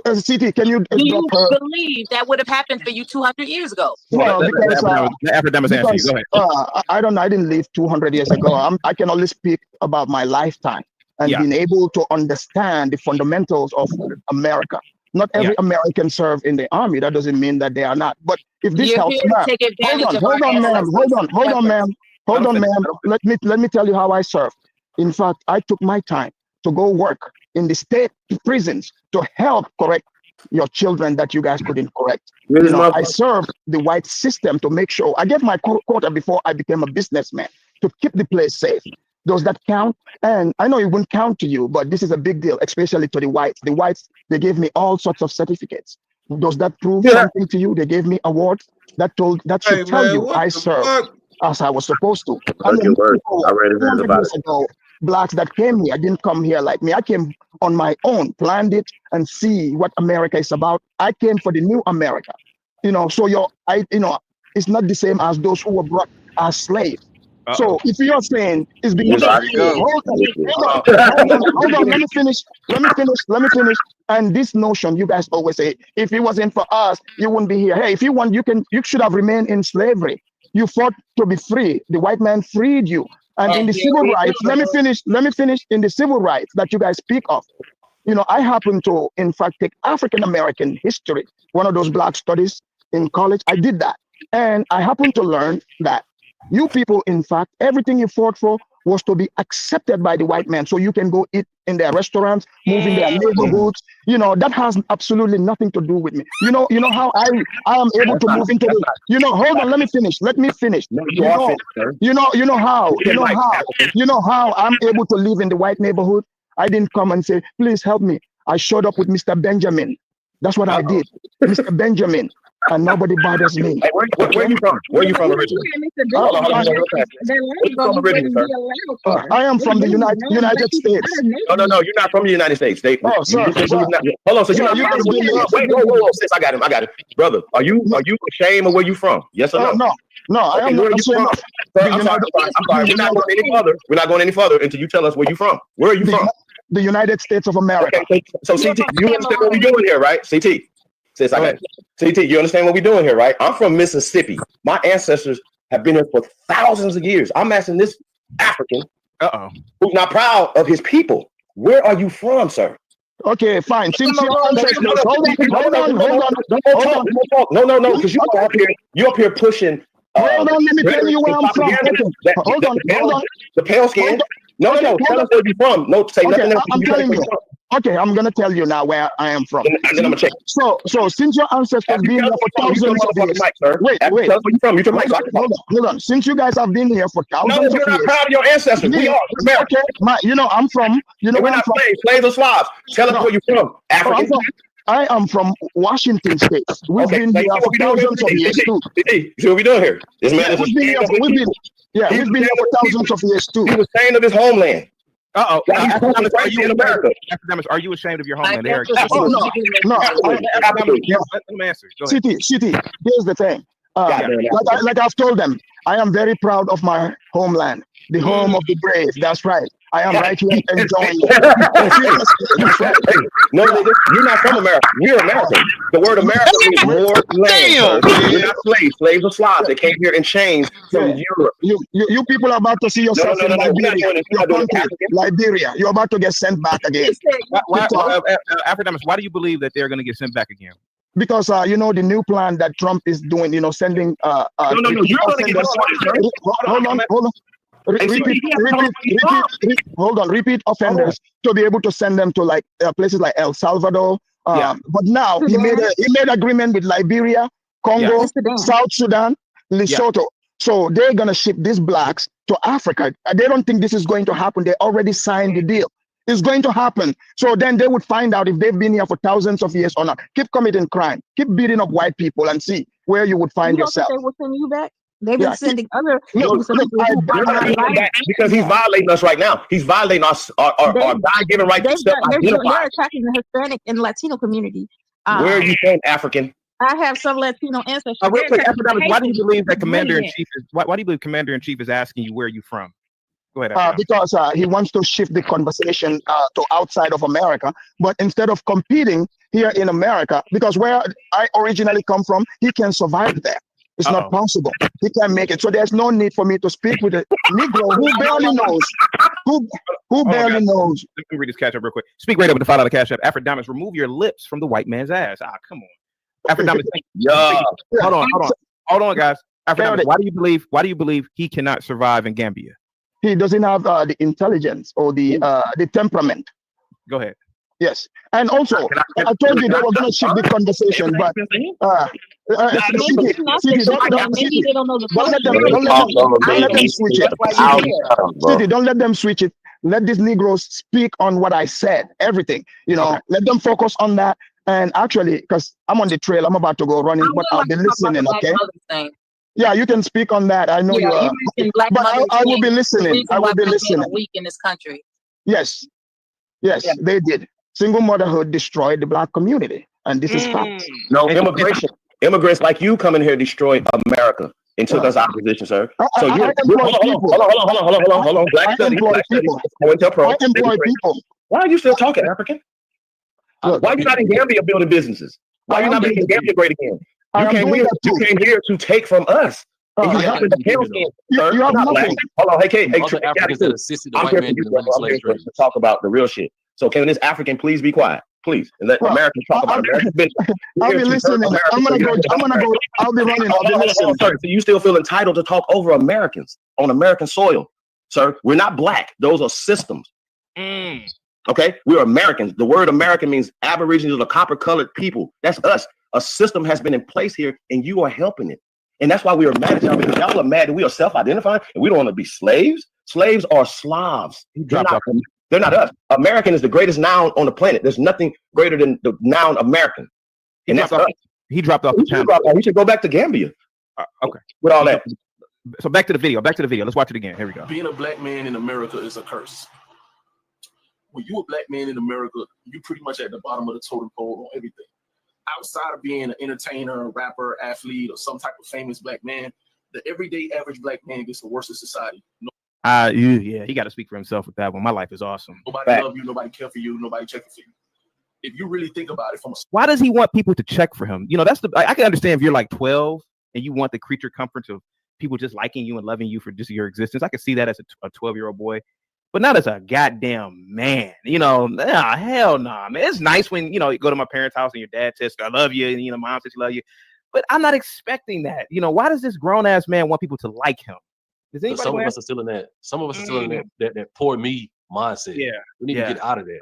CT, can you Do drop you her? believe that would have happened for you 200 years ago? Well, because answer you. Go ahead. I don't know. I didn't live 200 years ago. I can only speak about my lifetime and being able to understand the fundamentals of America. Not every American serve in the army. That doesn't mean that they are not. But if this You're helps, here to ma'am, take advantage of our ma'am, ancestors. hold on, ma'am. Let me tell you how I serve. In fact, I took my time to go work in the state prisons to help correct your children that you guys couldn't correct. I served the white system to make sure I gave my quota before I became a businessman to keep the place safe. Does that count? And I know it wouldn't count to you, but this is a big deal, especially to the whites. The whites, they gave me all sorts of certificates. Does that prove something to you? They gave me awards that should tell you I served as I was supposed to. And then I read it 200 years ago, blacks that came here didn't come here like me. I came on my own, planned it, and see what America is about. I came for the new America. So it's not the same as those who were brought as slaves. So if you're saying it's because hold on, let me finish. And this notion, you guys always say, if it wasn't for us, you wouldn't be here. Hey, if you want, you should have remained in slavery. You fought to be free. The white man freed you. And in the civil rights, let me finish. In the civil rights that you guys speak of, I happen to, in fact, take African American history, one of those black studies in college. I did that. And I happened to learn that you people, in fact, everything you fought for was to be accepted by the white man. So you can go eat in their restaurants, move in their neighborhoods. That has absolutely nothing to do with me. You know how I am able to move into the, hold on, let me finish. You know how I'm able to live in the white neighborhood. I didn't come and say, please help me. I showed up with Mr. Benjamin. That's what I did. Mr. Benjamin. And nobody bothers me. Hey, where are you from? Where are you from originally? I am from the United States. No, you're not from the United States. Hold on, so whoa, sis, I got him. Brother, are you ashamed of where you from? Yes or no? No, I am not ashamed of. I'm sorry. We're not going any further until you tell us where you're from. Where are you from? The United States of America. Okay, so CT, you understand what we're doing here, right? CT. Sis, I got it. CT, you understand what we're doing here, right? I'm from Mississippi. My ancestors have been here for thousands of years. I'm asking this African who's not proud of his people. Where are you from, sir? Okay, fine. Since your ancestors, hold on. No, because you're up here pushing. Hold on, let me tell you where I'm from. Hold on. The pale skin. No. Tell us where you're from. No, say nothing else. I'm telling you. Okay, I'm gonna tell you now where I am from. And then I'm gonna check. So since your ancestors been here for thousands of years, wait. Tell us where you from. You turn mic. Hold on. Since you guys have been here for thousands of years, you're not proud of your ancestors. We are. Okay, I'm from. We're not slaves or Slavs. Tell us where you're from. African. I am from Washington State. We've been here for thousands of years too. See what we're doing here? This man is we've been here for thousands of years too. He was ashamed of his homeland. Are you ashamed of your homeland, Eric? No. Let me answer. City. Here's the thing. Like I've told them, I am very proud of my homeland, the home of the brave. That's right. I am right here enjoying it. No, you're not from America. We're American. The word America means more land. You're not slaves. Slaves are Slavs. They came here in chains from Europe. You people are about to see yourself in Liberia. You're about to get sent back again. Africanus, why do you believe that they're going to get sent back again? Because the new plan that Trump is doing, sending you're going to get hold on. Repeat offenders to be able to send them to places like El Salvador. But now he made agreement with Liberia, Congo, South Sudan, Lesotho. So they're gonna ship these blacks to Africa. They don't think this is going to happen. They already signed the deal. It's going to happen. So then they would find out if they've been here for thousands of years or not. Keep committing crime. Keep beating up white people and see where you would find yourself. They will send you back. They've been sending other because he's violating us right now. He's violating our God-given right to self-identify. They're attacking the Hispanic and Latino community. Where are you from, African? I have some Latino ancestors. Real quick, why do you believe that Commander-in-Chief is? Why do you believe Commander-in-Chief is asking you where you from? Go ahead. Because he wants to shift the conversation to outside of America. But instead of competing here in America, because where I originally come from, he can survive there. It's not possible. He can't make it. So there's no need for me to speak with a Negro who barely knows. Who barely knows. Let me read this catch up real quick. Speak right up with the $5 cash app. Afrodamus, remove your lips from the white man's ass. Come on. Afrodamus, hold on, guys. Afrodamus, why do you believe he cannot survive in Gambia? He doesn't have the intelligence or the temperament. Go ahead. Yes, and also I told you they were going to shift the conversation, but don't let them switch it. Don't let them switch it. Let these Negroes speak on what I said. Everything, let them focus on that. And actually, because I'm on the trail, I'm about to go running, but I'll be listening. Okay. Yeah, you can speak on that. I know you are, but I will be listening. I will be listening. Weak in this country. Yes, they did. Single motherhood destroyed the Black community, and this is fact. No, immigrants like you come in here destroyed America and took us out of position, sir. So you hold on. Black studies. I employ people. Why are you still talking, African? Why are you not in Gambia building businesses? Why are you not making Gambia great again? You came here to take from us. And you helping the pale skin, sir. You have nothing. Hold on, hey, Africans that assisted the I'm white here man for in the slave trade. to talk about the real shit. So can this African please be quiet, please, and let Americans talk about American business? I'll be listening. I'm gonna go. I'll be running. I'll be listening. Sir, so you still feel entitled to talk over Americans on American soil, sir? We're not black. Those are systems. Okay, we're Americans. The word American means Aborigines or copper-colored people. That's us. A system has been in place here, and you are helping it. And that's why we are mad at y'all, because y'all are mad that we are self-identifying and we don't want to be slaves. Slaves are Slavs. They're not us. American is the greatest noun on the planet. There's nothing greater than the noun American. And that's us. He dropped off the channel. He should go back to Gambia. Okay. With all that. So back to the video. Let's watch it again. Here we go. Being a black man in America is a curse. When you're a black man in America, you pretty much at the bottom of the totem pole on everything. Outside of being an entertainer, rapper, athlete, or some type of famous black man, the everyday average black man gets the worst of society. He got to speak for himself with that one. My life is awesome. Nobody love you, nobody care for you, nobody checking for you. If you really think about it, why does he want people to check for him? That's I can understand if you're like 12 and you want the creature comforts of people just liking you and loving you for just your existence. I can see that as a 12-year-old boy. But not as a goddamn man, hell no, man. It's nice when, you go to my parents' house and your dad says, I love you, and, mom says, I love you. But I'm not expecting that. Why does this grown-ass man want people to like him? Some of us are still in that. Some of us are still in that poor me mindset. Yeah. We need to get out of that.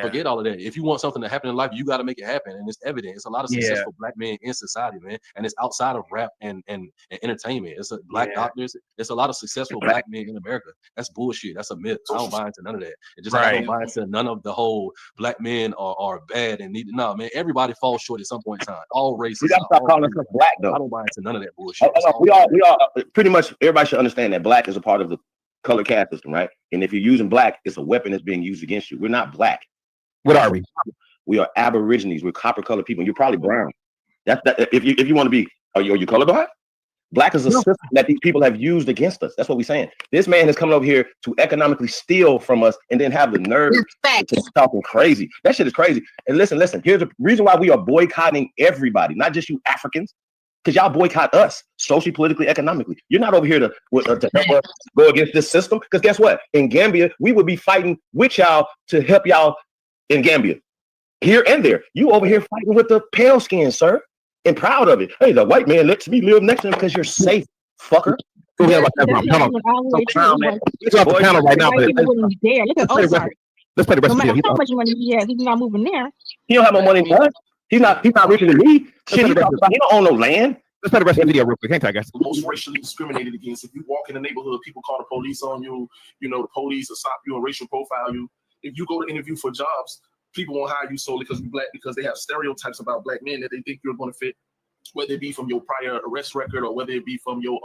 Forget all of that. If you want something to happen in life, you got to make it happen. And it's evident. It's a lot of successful black men in society, man. And it's outside of rap and entertainment. It's black doctors. It's a lot of successful black men in America. That's bullshit. That's a myth. I don't buy into none of that. It's just I don't buy into none of the whole black men are bad and need to. No, man. Everybody falls short at some point in time. All races. We got to stop calling ourselves black, though. I don't buy into none of that bullshit. We all pretty much everybody should understand that black is a part of the color caste system, right? And if you're using black, it's a weapon that's being used against you. We're not black. What are we? We are Aborigines. We're copper-colored people. You're probably brown. That if you want to be, are you colorblind? Black is a system that these people have used against us. That's what we're saying. This man is coming over here to economically steal from us and then have the nerve to talking crazy. That shit is crazy. And listen. Here's the reason why we are boycotting everybody, not just you Africans. Because y'all boycott us socially, politically, economically. You're not over here to help us go against this system. Because guess what? In Gambia, we would be fighting with y'all to help y'all in Gambia. Here and there. You over here fighting with the pale skin, sir. And proud of it. Hey, the white man lets me live next to him because you're safe, fucker. Go ahead about that problem. Come on. It's off the panel right now. Let's play the rest of the video. How much money he has, he's not moving there. He don't have no money in us. He's not richer than me. Shit, he don't own no land. Let's play the rest of the video real quick. Hang tight, guys. Most racially discriminated against. If you walk in the neighborhood, people call the police on you. The police will stop you and racial profile you. If you go to interview for jobs, people won't hire you solely because you're black, because they have stereotypes about black men that they think you're going to fit, whether it be from your prior arrest record or whether it be from your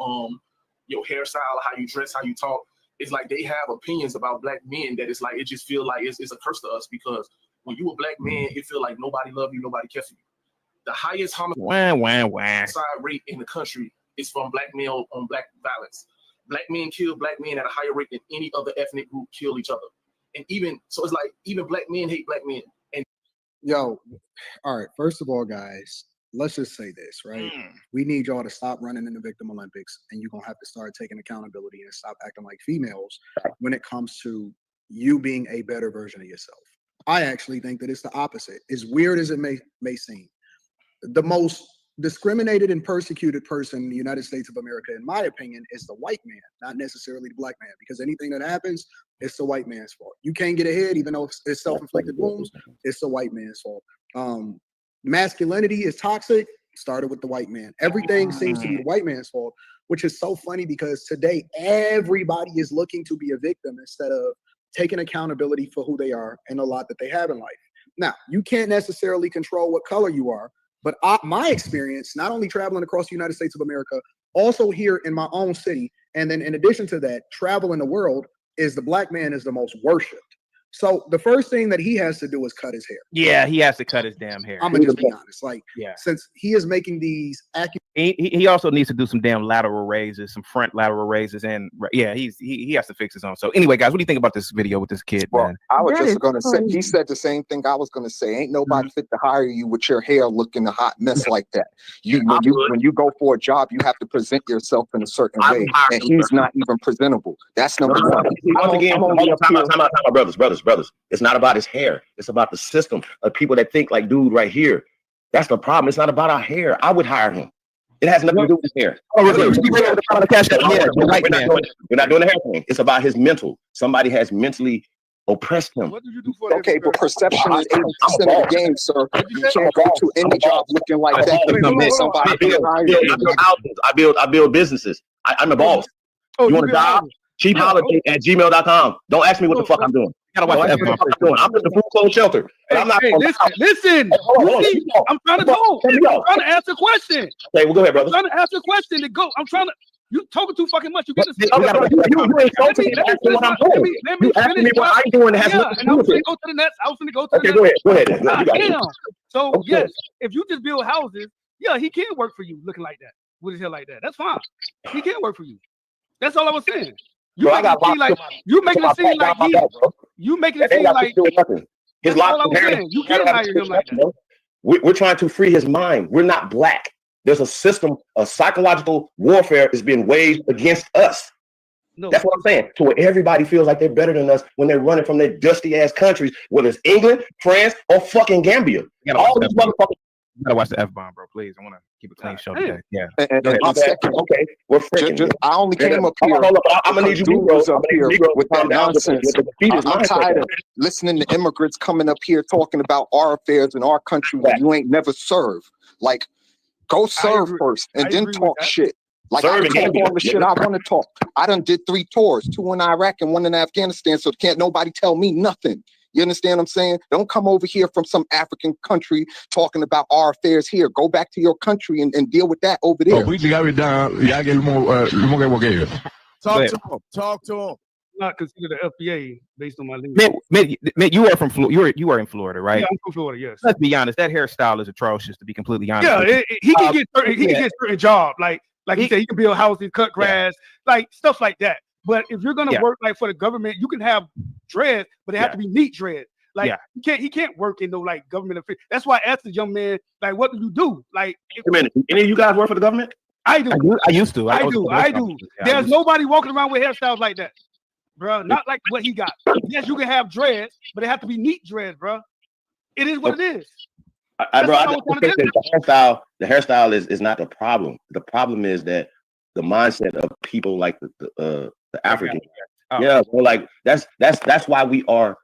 hairstyle, how you dress, how you talk. It's like they have opinions about black men that it's like it just feel like it's a curse to us, because when you a black man, it feel like nobody love you, nobody care for you. The highest homicide rate in the country is from black male on black violence. black men kill black men at a higher rate than any other ethnic group kill each other. And even so, it's like even black men hate black men. And yo, all right. First of all, guys, let's just say this, right? We need y'all to stop running in the Victim Olympics, and you're gonna have to start taking accountability and stop acting like females when it comes to you being a better version of yourself. I actually think that it's the opposite. As weird as it may seem, the most discriminated and persecuted person in the United States of America, in my opinion, is the white man, not necessarily the black man, because anything that happens, it's the white man's fault. You can't get ahead, even though it's self-inflicted wounds, it's the white man's fault. Masculinity is toxic, started with the white man. Everything seems to be the white man's fault, which is so funny because today everybody is looking to be a victim instead of taking accountability for who they are and a lot that they have in life. Now, you can't necessarily control what color you are, but my experience, not only traveling across the United States of America, also here in my own city, and then in addition to that, travel in the world, is the black man is the most worshipped. So the first thing that he has to do is cut his hair. Yeah, he has to cut his damn hair. I'm gonna just be honest. Like, since he is making these he also needs to do some damn lateral raises, some front lateral raises, and he has to fix his own. So anyway, guys, what do you think about this video with this kid? Well, man? I was just gonna say, he said the same thing I was gonna say. Ain't nobody fit to hire you with your hair looking a hot mess like that. When you go for a job, you have to present yourself in a certain way, and he's not even presentable. That's number one. Once again, time out, brothers. It's not about his hair. It's about the system of people that think like dude right here. That's the problem. It's not about our hair. I would hire him. It has nothing to do with his hair. We're not doing the hair thing. It's about his mental. Somebody has mentally oppressed him. Okay, but perception is 80% of the game, sir. You can't go to any job looking like that. I build businesses. I'm the boss. You want a job? cheapholiday@gmail.com. Don't ask me what the fuck I'm doing. I'm just a food clothes shelter. And I'm not listen. I'm trying to go. I'm trying to answer a question. Okay, well, go ahead, brother. I'm trying to answer a question to go. I'm trying to. You talking too fucking much. You get to you ask me what I'm doing. Has nothing to do with it. Go to the next. I was going to go to the next. Go ahead. Damn. So yes, if you just build houses, he can work for you looking like that with his hair like that. That's fine. He can work for you. That's all I was saying. You making it seem like his locks hair. You can't hire him like that. We're trying to free his mind. We're not black. There's a system of psychological warfare is being waged against us. No. That's what I'm saying. To where everybody feels like they're better than us when they're running from their dusty ass countries, whether it's England, France, or fucking Gambia. All these motherfuckers. You gotta watch the F-bomb, bro. Please, I want to keep a clean show today. Yeah. Okay, we're freaking. I only came up here. I'm gonna need you up here with that nonsense. I'm tired of listening to immigrants coming up here talking about our affairs in our country when you ain't never served. Like, go serve first and then talk shit. Like, I talk all the shit I want to talk. I done did 3 tours, 2 in Iraq and 1 in Afghanistan, so can't nobody tell me nothing. You understand what I'm saying? Don't come over here from some African country talking about our affairs here. Go back to your country and deal with that over there. Talk to him. Not consider the FBA based on my language. Man, you are from Florida. You are in Florida, right? Yeah, I'm from Florida. Yes. Let's be honest. That hairstyle is atrocious. To be completely honest. Yeah, he can get certain jobs. Like he said, he can build houses, cut grass, like stuff like that. But if you're gonna work like for the government, you can have dreads, but it have to be neat dreads. Like he can't work in no like government affairs. That's why I asked the young man, like, what do you do? Like, wait a minute, any of you guys work for the government? I do. I used to. I do. There's nobody walking around with hairstyles like that, bro. Not like what he got. Yes, you can have dreads, but it have to be neat dreads, bro. It is what it is. The hairstyle is not the problem. The problem is that the mindset of people like the African. So like that's why we are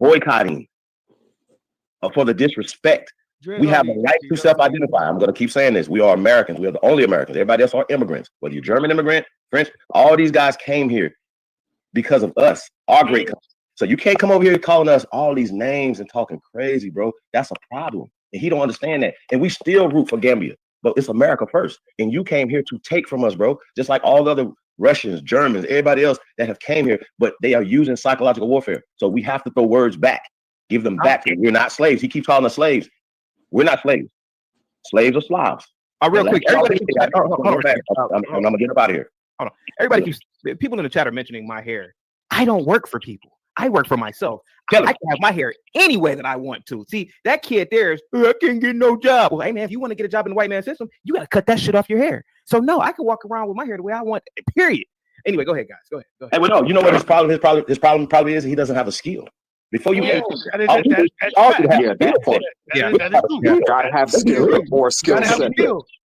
boycotting for the disrespect. We have a right to self-identify. I'm going to keep saying this. We are Americans. We are the only Americans. Everybody else are immigrants. Whether you're German immigrant, French, all these guys came here because of us, our great country. So you can't come over here calling us all these names and talking crazy, bro. That's a problem. And he don't understand that. And we still root for Gambia. But it's America first. And you came here to take from us, bro. Just like all the other Russians, Germans, everybody else that have came here, but they are using psychological warfare. So we have to throw words back, give them back. We're not slaves. He keeps calling us slaves. We're not slaves. Slaves are Slavs. Real quick. I'm going to get up out of here. hold on. Everybody keeps people in the chat are mentioning my hair. I don't work for people. I work for myself. I can have my hair any way that I want to. See, that kid there is, I can't get no job. Well, hey man, if you want to get a job in the white man system, you got to cut that shit off your hair. So no, I can walk around with my hair the way I want. Period. Anyway, go ahead, guys. Go ahead. Hey, well, no, you know what his problem probably is he doesn't have a skill. Before you you gotta have skill or skill set.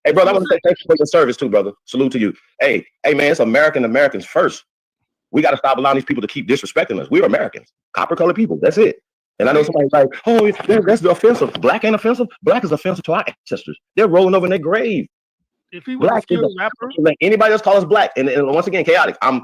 Hey, brother, I want to say thank you for your service too, brother. Salute to you. Hey, man, it's Americans first. We got to stop allowing these people to keep disrespecting us. We're Americans, copper-colored people. That's it. And I know somebody's like, oh, that's offensive. Black ain't offensive. Black is offensive to our ancestors. They're rolling over in their grave. If he was a skilled rapper, let anybody else call us black. And once again, chaotic. I'm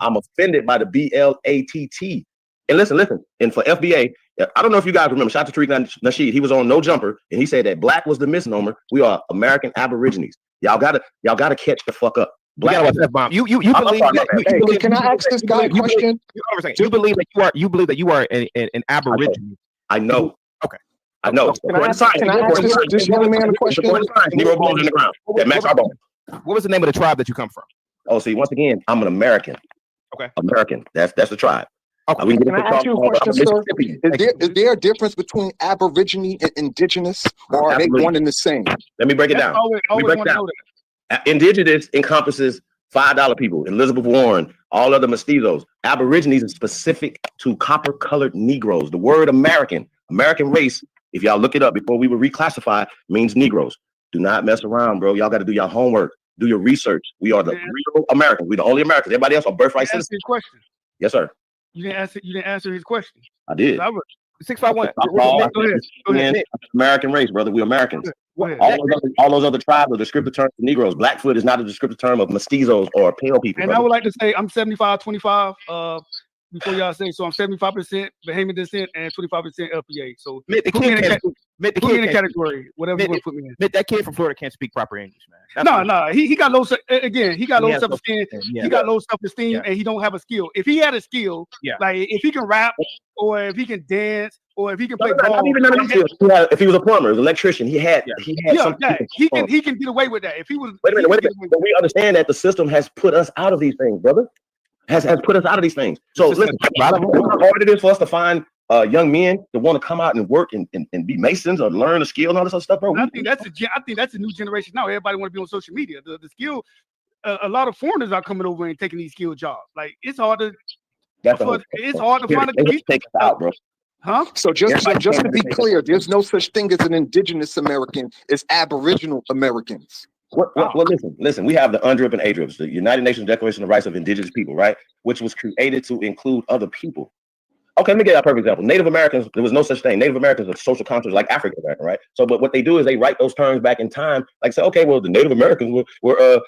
offended by the BLATT. And listen. And for FBA, I don't know if you guys remember, shout out to Tariq Nasheed. He was on No Jumper, and he said that black was the misnomer. We are American Aborigines. Y'all gotta catch the fuck up. Black. You believe that? Can I ask this guy a question? You believe that you are an Aborigine? I know. Okay. I know. Can I ask this young man a question? Negro bones in the ground. That match our bones. What was the name of the tribe that you come from? Oh, see, once again, I'm an American. Okay. American. That's the tribe. Okay. Can I ask you a question, sir? Is there a difference between Aborigine and indigenous, or are they one and the same? Let me break it down. Indigenous encompasses $5 people, Elizabeth Warren, all other mestizos. Aborigines is specific to copper-colored Negroes. The word American race, if y'all look it up before we were reclassified, means Negroes. Do not mess around, bro. Y'all got to do your homework. Do your research. We are the real Americans. We're the only Americans. Everybody else are birthright citizens. Question. Yes, sir. You didn't answer his question. I did. 651. Go ahead. American race, brother. We're Americans. All those other tribes are descriptive terms for Negroes. Blackfoot is not a descriptive term of mestizos or pale people. And brother. I would like to say I'm 75-25. Before y'all say, so I'm 75% Bahamian descent and 25% LPA. So put me in the category, whatever you want to put me in. That kid from Florida can't speak proper English, man. No, he got low self-esteem. He got low self-esteem, and he don't have a skill. If he had a skill, like if he can rap, or if he can dance, or if he can play ball, not even none of these skills. If he was a plumber, an electrician, he had he can get away with that. If he was, wait a minute. But we understand that the system has put us out of these things, brother. Has put us out of these things. So listen, how hard it is for us to find young men that want to come out and work and be masons or learn a skill and all this other stuff, bro. I think that's a new generation now. Everybody want to be on social media. The skill, a lot of foreigners are coming over and taking these skill jobs. Like it's hard to find take us out, bro. Huh? So just to be clear, there's no such thing as an indigenous American. It's Aboriginal Americans. Well, listen. We have the UNDRIP and ADRIPs, the United Nations Declaration of Rights of Indigenous People, right? Which was created to include other people. Okay, let me give you a perfect example. Native Americans, there was no such thing. Native Americans are social constructs like African American, right? So, but what they do is they write those terms back in time, like say, okay, well, the Native Americans were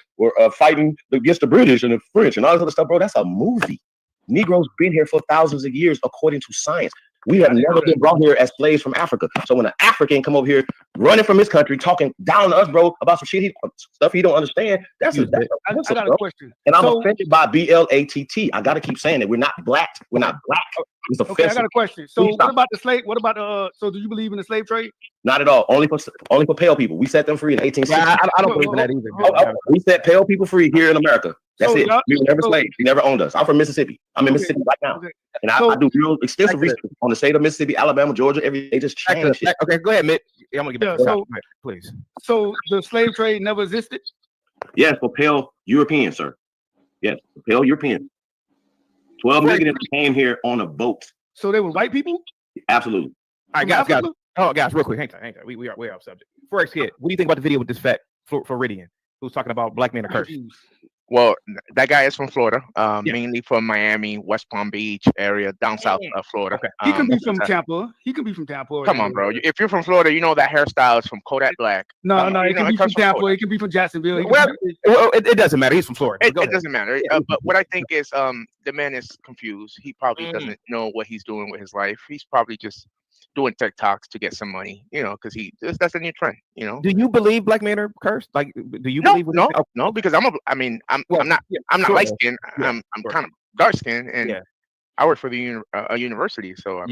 fighting against the British and the French and all this other stuff, bro. That's a movie. Negroes been here for thousands of years, according to science. We have never been brought here as slaves from Africa. So when an African come over here running from his country, talking down to us, bro, about some shit, stuff he don't understand, I got a question. And I'm offended by BLATT. I got to keep saying that we're not black. We're not black. It's offensive. Okay, I got a question. So what about the slave? What about so do you believe in the slave trade? Not at all. Only for pale people. We set them free in 1860. Yeah, I don't believe in that either. We set pale people free here in America. That's it. We were never slaves. He never owned us. I'm from Mississippi. I'm in Mississippi right now. And I do real extensive research on the state of Mississippi, Alabama, Georgia. They just changed shit. Okay, go ahead, Mitt. I'm gonna get back to please. So the slave trade never existed? Yes, for pale Europeans, sir. Yes, for pale Europeans. 12 million came here on a boat. So they were white people? Absolutely. All right, guys. Oh, guys, real quick. Hang on. We are way off subject. Forex Kid, what do you think about the video with this fat Floridian who's talking about black men are cursed? Well, that guy is from Florida, mainly from Miami, West Palm Beach area, down south of Florida. Okay. He can be from Tampa. Come on, bro. If you're from Florida, you know that hairstyle is from Kodak Black. No, it can be from Tampa. It can be from Jacksonville. It doesn't matter. He's from Florida. It doesn't matter. But what I think is the man is confused. He probably doesn't know what he's doing with his life. He's probably just doing TikToks to get some money, because that's a new trend, Do you believe black men are cursed? Like, do you believe? No, because I'm not light skinned. I'm kind of dark skinned, and I work for the university. So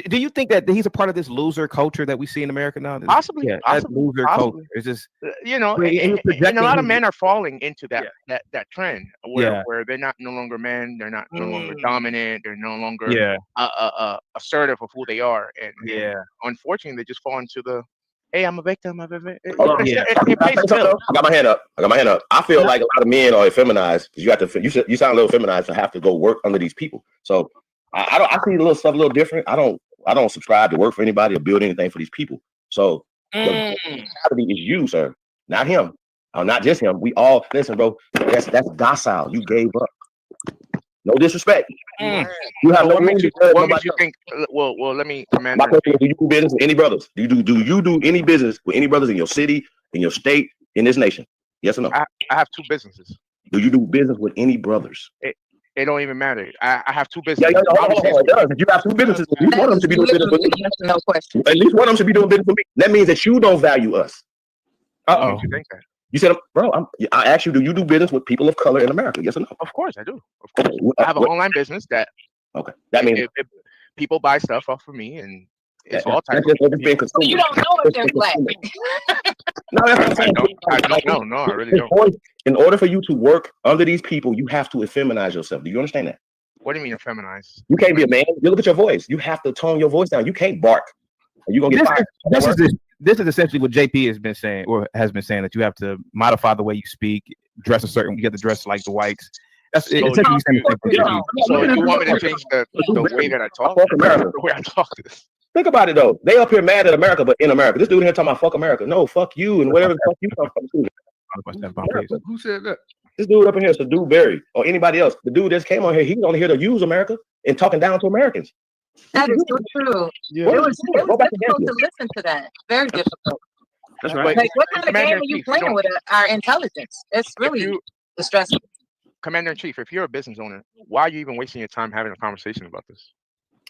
Do you think that he's a part of this loser culture that we see in America now? Possibly, Yeah, that possibly, loser possibly. culture. It's just You know, he was and a projecting lot of his- men are falling into Yeah. that trend where Yeah. where they're not no longer men, they're not no longer dominant, they're no longer Yeah. assertive of who they are, and Yeah. unfortunately they just fall into the hey, I'm a victim of it. Hold on. It Can I pays say the something? bills. I got my hand up. I feel like a lot of men are feminized because you have to. You sound a little feminized to have to go work under these people. So I see a little stuff a little different. I don't subscribe to work for anybody or build anything for these people. So the reality is you, sir, not him. Not just him. We all listen, bro. That's docile. You gave up. No disrespect. You have no What makes room you, to what makes you think? Well, let me, Commander. My question is, do you do business with any brothers? Do you do any business with any brothers in your city, in your state, in this nation? Yes or no? I have 2 businesses. Do you do business with any brothers? It don't even matter. I have 2 businesses. Hold on. It does. If you have 2 businesses, at least one of them should be doing business with me. No question. At least one of them should be doing business with me. That means that you don't value us. What makes you think that? You said, bro, I asked you, do you do business with people of color in America? Yes or no? Of course I do. Of course. I have an online business that. Okay. That means if people buy stuff off of me, and it's all types that's of just being consumed. You don't know if they're black. No, that's what I'm saying. I don't know. No, I really don't. In order for you to work under these people, you have to effeminize yourself. Do you understand that? What do you mean effeminize? You can't be a man. You look at your voice. You have to tone your voice down. You can't bark. You're gonna get fired. This is essentially what JP has been saying, or has been saying, that you have to modify the way you speak, dress a certain. You have to dress like the whites. That's essentially saying the same thing. So you want me to change the way that I talk? Fuck America. The way I talk. Think about it though. They up here mad at America, but in America, this dude here talking about fuck America. No, fuck you and whatever the fuck you talking about. Who said that? This dude up in here is the dude Barry or anybody else. The dude just came on here. He's only here to use America and talking down to Americans. That is so true. Yeah. It was difficult to listen to that. Very difficult. That's right. Like, what kind of game are you playing with our intelligence? It's really distressing. Commander in Chief, if you're a business owner, why are you even wasting your time having a conversation about this?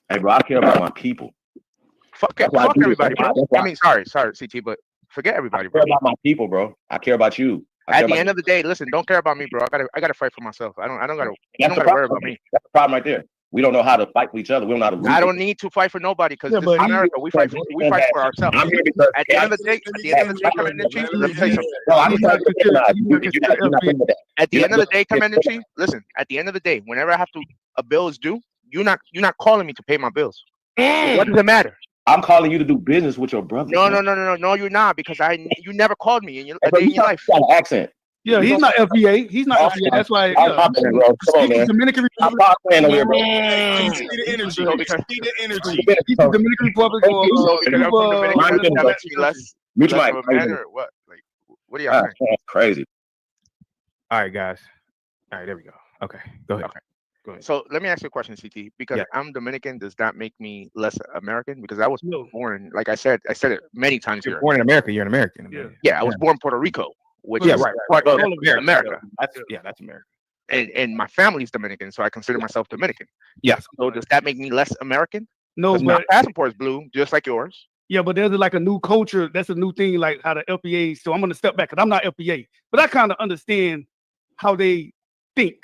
Hey, bro, I care about my people. Fuck everybody, bro. I mean, sorry, CT, but forget everybody, bro. I care about my people, bro. I care about you. At the end of the day, listen, don't care about me, bro. I gotta fight for myself. I don't gotta worry about me. That's the problem right there. We don't know how to fight for each other. We don't know how to. I don't need to fight for nobody because this is America. We fight for ourselves. I'm here because at the end of the day, Commander in Chief, let me tell you something. At the end of the day, Commander in Chief, listen. At the end of the day, whenever I have to, a bill is due, you're not calling me to pay my bills. What does it matter? I'm calling you to do business with your brother. No, you're not, because you never called me in a day in your life. Got an accent. Yeah, he's not FBA. He's not FBA. That's why. Come on, man. Dominican I'm not playing over here, bro. He's the Dominican Republic. Mute your mic. What? Like, what are y'all saying? That's crazy. All right, guys. All right, there we go. Okay, go ahead. Okay. Go ahead. So let me ask you a question, CT. Because I'm Dominican, does that make me less American? Because I was born, like I said it many times here. You're born in America. You're an American. Yeah, I was born in Puerto Rico, which is right. part of America. That's America. And my family's Dominican, so I consider myself Dominican. Yes. So does that make me less American? No, but my passport is blue, just like yours. Yeah, but there's like a new culture. That's a new thing, like how the LPA. So I'm gonna step back because I'm not LPA, but I kind of understand how they think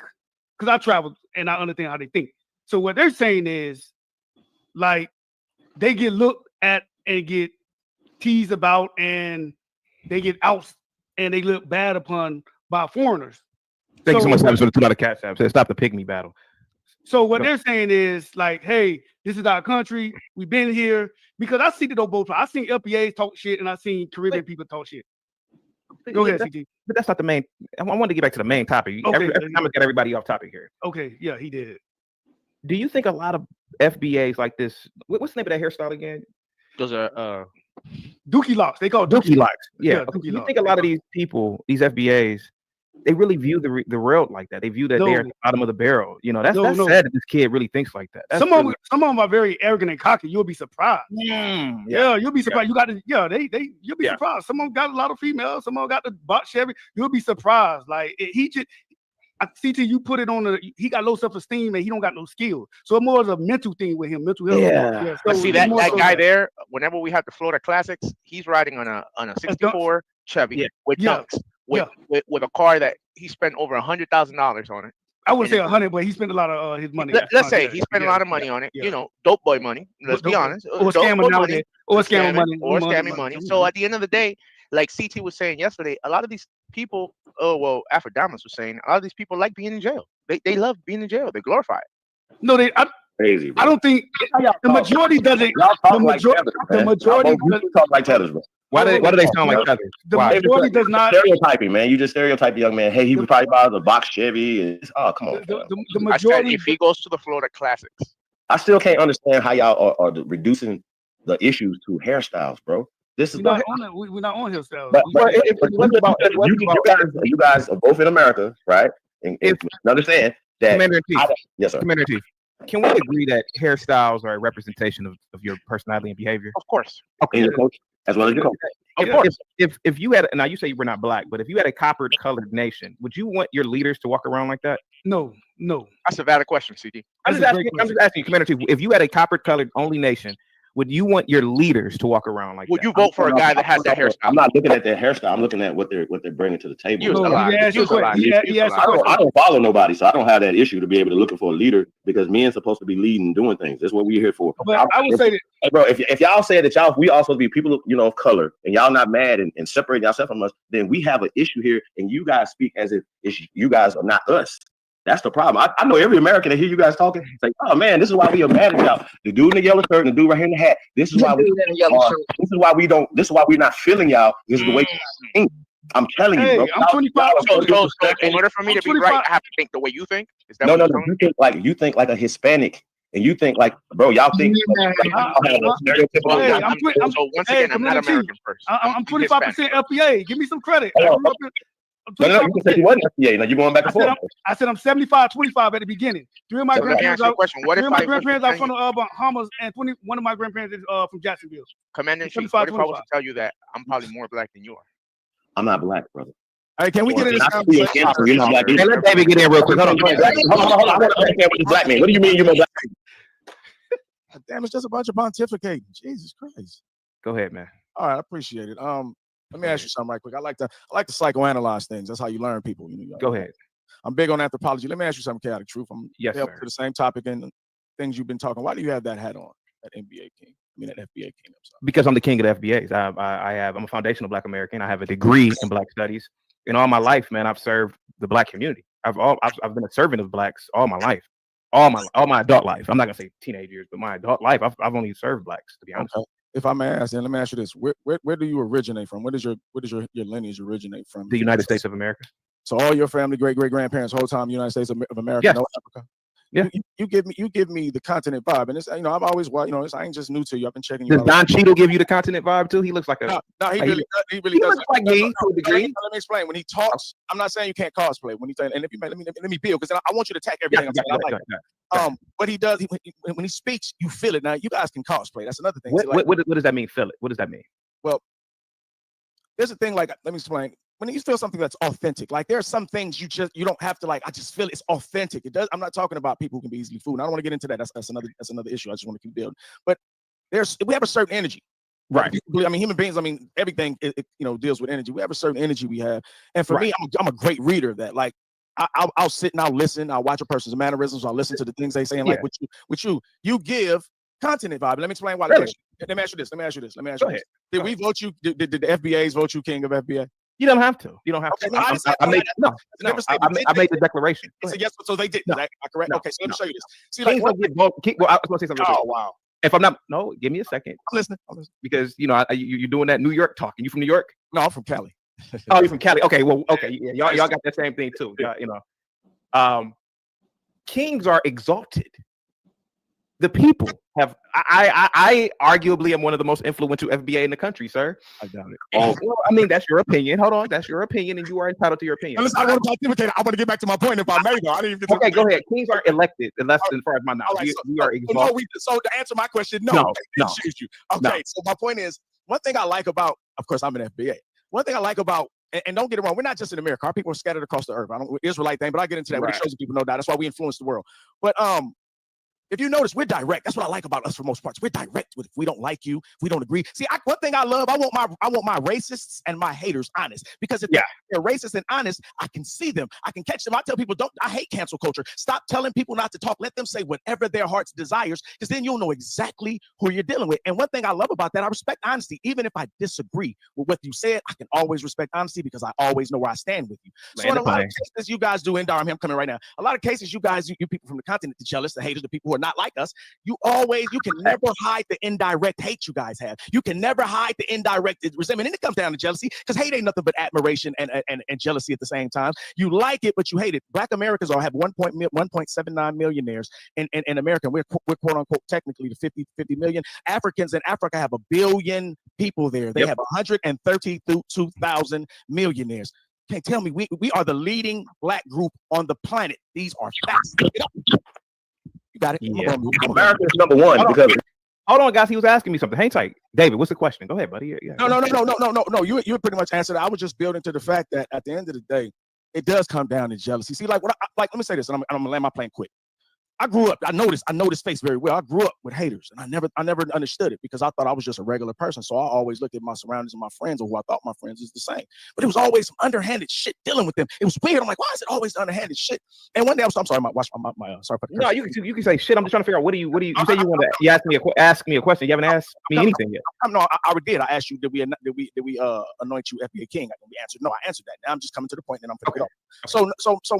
because I traveled and I understand how they think. So what they're saying is, like, they get looked at and get teased about, and they get ousted and they look bad upon by foreigners. Thank you so much for the $2 cash app. Stop the pygmy battle. So what they're saying is like, hey, this is our country. We've been here because I see it on both sides. I seen LPAs talk shit and I seen Caribbean people talk shit. Go ahead, CT. But that's not the main. I want to get back to the main topic. Okay. Every time I get everybody off topic here. Okay, yeah, he did. Do you think a lot of FBAs like this? What's the name of that hairstyle again? Those are Dookie locks. They call it Dookie locks. Yeah. Dookie You locks. think a lot of these people, these FBAs, they really view the world like that? They view that they're at the bottom of the barrel. You know, that's sad that this kid really thinks like that. Some of them are very arrogant and cocky. You'll be surprised. Yeah, you'll be surprised. You got to, you'll be surprised. Some of them got a lot of females. Some of them got the bot Chevy. You'll be surprised. Like he just, CT, you put it on he got low self-esteem and he don't got no skill. So it's more of a mental thing with him, mental health. Yeah. So See that guy there, whenever we have the Florida Classics, he's riding on a 64 Chevy with dunks. With a car that he spent over $100,000 on it. I wouldn't say 100, but he spent a lot of his money. Let's say he spent a lot of money on it. You know, dope boy money. Let's be honest. Or Dope scamming boy nowadays. Or scamming money. Or scamming money. So at the end of the day, like CT was saying yesterday, a lot of these people, Afrodamus was saying, a lot of these people like being in jail. They love being in jail. They glorify it. No, crazy. Bro. I don't think the majority doesn't. The majority talk like tethers, bro. Why do they sound like tethers? The majority does not. Stereotyping, man. You just stereotype the young man. Hey, he was probably buy the box Chevy. Oh, come on. The majority. I said if he goes to the Florida Classics. I still can't understand how y'all are reducing the issues to hairstyles, bro. This is we're not on hairstyles. You guys are both in America, right? And understand that. Commander-in-Chief. Yes, sir. Commander-in-Chief. Can we agree that hairstyles are a representation of your personality and behavior? Of course. Okay. And your coach, as well as your coach. Of course. If you had, now you say we're not black, but if you had a copper-colored nation, would you want your leaders to walk around like that? No. That's a valid question, CD. I'm just asking you, Commander-in-Chief, if you had a copper-colored only nation, would you want your leaders to walk around like that? Would you vote for a guy that has that hairstyle? I'm not looking at their hairstyle. I'm looking at what they're bringing to the table. I don't follow nobody, so I don't have that issue to be able to looking for a leader because men supposed to be leading and doing things. That's what we're here for. But I would say that, hey, bro, if y'all say that we also be people, of color, and y'all not mad and separating yourself from us, then we have an issue here, and you guys speak as if you guys are not us. That's the problem. I know every American that hear you guys talking, say, "Oh man, this is why we are mad at y'all." The dude in the yellow shirt and the dude right here in the hat. This is why this is why we don't. This is why we're not feeling y'all. This is the way. I'm telling you, bro. I'm 25. So in order for me to be right, I have to think the way you think. Is that no. You think like a Hispanic, and you think like, bro, y'all think. So once again, I'm not American first. I'm 25% FBA. Give me some credit. No, you can say you wasn't FBA. Now you're going back and forth. I said I'm 75-25 at the beginning. Three of my grandparents are from the Bahamas, and one of my grandparents is from Jacksonville. Commander-in-Chief, what if I was to tell you that I'm probably more black than you are? I'm not black, brother. All right, can we get in this conversation? Hey, let David get in real quick. Hold on. I want to understand what this black man. What do you mean you're more black? Damn, it's just a bunch of pontificating. Jesus Christ. Go ahead, man. All right, I appreciate it. Let me ask you something right quick. I like to psychoanalyze things. That's how you learn people. Go ahead. I'm big on anthropology. Let me ask you something, chaotic truth. I'm yes, to the same topic and things you've been talking. Why do you have that hat on? That NBA king. That FBA king. Because I'm the king of the FBAs. I'm a foundational Black American. I have a degree in Black studies. In all my life, man, I've served the Black community. I've been a servant of Blacks all my life, all my adult life. I'm not gonna say teenage years, but my adult life, I've only served Blacks, to be honest. Okay. If I may ask, then let me ask you this: Where do you originate from? Where does your lineage originate from? The United States of America. So all your family, great grandparents, whole time United States of America, yes. No Africa. Yeah. You give me the continent vibe, and it's I'm always I ain't just new to you. I've been checking you. Does Don Cheadle give you the continent vibe too? He looks like a. No, he really does. Looks like me to a degree. Let me explain. When he talks, I'm not saying you can't cosplay. When he and let me build because I want you to attack everything. But he does. When he speaks, you feel it. Now you guys can cosplay. That's another thing. What does that mean? Feel it. What does that mean? Well, there's a thing like let me explain. When you feel something that's authentic, like there are some things you don't have to like. I just feel it's authentic. It does. I'm not talking about people who can be easily fooled. I don't want to get into that. That's another issue. I just want to keep building. But we have a certain energy, right? I mean, human beings. I mean, everything deals with energy. We have a certain energy we have, and for me, I'm a great reader of that. Like I'll sit and I'll listen. I'll watch a person's mannerisms. I'll listen to the things they say. And like with you give continent vibe. Let me explain why. Really? Let me ask you this. Did we vote you? Did the FBAs vote you king of FBA? You don't have to. You don't have to. I made the declaration. So yes, so they did. Is that correct? Okay, so let me show you this. See, I was going to say something. Oh wow. If I'm not, give me a second. I'm listening. Because you're doing that New York talk. You from New York? No, I'm from Cali. Oh, you're from Cali. Okay, well, okay, yeah, y'all got that same thing too. Kings are exalted. The people have. I arguably am one of the most influential FBA in the country, sir. I doubt it. Well, I mean, that's your opinion. Hold on, that's your opinion, and you are entitled to your opinion. Listen, I want to get back to my point. If I may, though, I didn't even. Okay, go ahead. Kings are elected, unless, as far as my knowledge, right, we are exalted. So to answer my question, no. Choose you. Okay, so my point is, one thing I like about, of course, I'm an FBA. One thing I like about, and don't get it wrong, we're not just in America. Our people are scattered across the earth. I don't Israelite thing, but I get into that. Right. What it shows people, no doubt. That's why we influence the world. But If you notice, we're direct. That's what I like about us for most parts. We're direct with if we don't like you, if we don't agree. See, one thing I love, I want my racists and my haters honest. Because if they're racist and honest, I can see them. I can catch them. I tell people, I hate cancel culture. Stop telling people not to talk. Let them say whatever their heart's desires, because then you'll know exactly who you're dealing with. And one thing I love about that, I respect honesty. Even if I disagree with what you said, I can always respect honesty because I always know where I stand with you. So in a lot of cases you guys do, Indar, I'm coming right now. A lot of cases you guys, you people from the continent, the jealous, the haters, the people who are not like us, you can never hide the indirect hate you guys have. You can never hide the indirect resentment. And it comes down to jealousy, because hate ain't nothing but admiration and jealousy at the same time. You like it, but you hate it. Black Americans have 1.79 millionaires in America. We're quote unquote technically the 50 million. Africans in Africa have 1 billion people there. They have 132,000 millionaires. Can't tell me we are the leading black group on the planet. These are facts. You got it. Yeah. America is number one because. Hold on, guys. He was asking me something. Hang tight, David. What's the question? Go ahead, buddy. Yeah. No. You pretty much answered it. I was just building to the fact that at the end of the day, it does come down to jealousy. See, let me say this, and I'm gonna land my plane quick. I grew up. I know this face very well. I grew up with haters, and I never understood it because I thought I was just a regular person. So I always looked at my surroundings and my friends, or who I thought my friends is the same. But it was always some underhanded shit dealing with them. It was weird. I'm like, why is it always underhanded shit? And one day I'm sorry, sorry for the no, you can say shit. I'm just trying to figure out what do you say you want to ask me a question. You haven't asked me anything yet. No, I did. I asked you, did we anoint you FBA king? And we answered no. I answered that. Now I'm just coming to the point, and I'm going to get off. So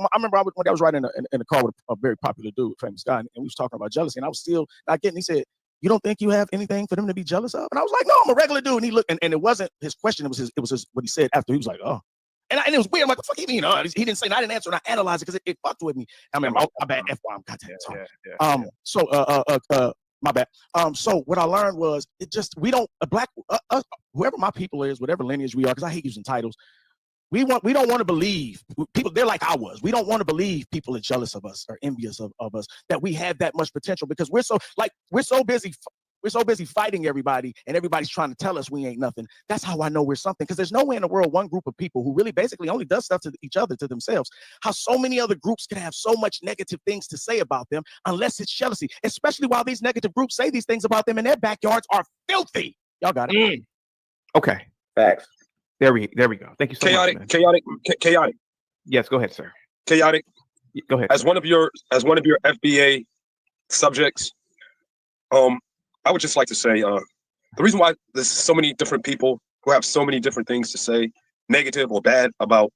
I remember one day I was riding in a car with a very popular dude, famous guy, and we was talking about jealousy, and I was still not getting. He said, "You don't think you have anything for them to be jealous of?" And I was like, "No, I'm a regular dude." And he looked, and it wasn't his question. It was his what he said after. He was like, "Oh," and it was weird. I'm like, "What the fuck you mean?" He didn't say. I didn't answer, and I analyzed it because it fucked with me. I mean, my bad. F-bomb. Goddamn. My bad. So what I learned was we don't whoever my people is, whatever lineage we are, because I hate using titles. We don't want to believe people. They're like I was. We don't want to believe people are jealous of us or envious of us, that we have that much potential, because we're so busy fighting everybody, and everybody's trying to tell us we ain't nothing. That's how I know we're something, because there's no way in the world one group of people who really basically only does stuff to each other, to themselves, how so many other groups can have so much negative things to say about them, unless it's jealousy, especially while these negative groups say these things about them and their backyards are filthy. Y'all got it. Okay. Facts. There we go. Thank you so much. Man. Chaotic. Yes, go ahead, sir. Chaotic. Go ahead. As one of your FBA subjects, I would just like to say the reason why there's so many different people who have so many different things to say, negative or bad, about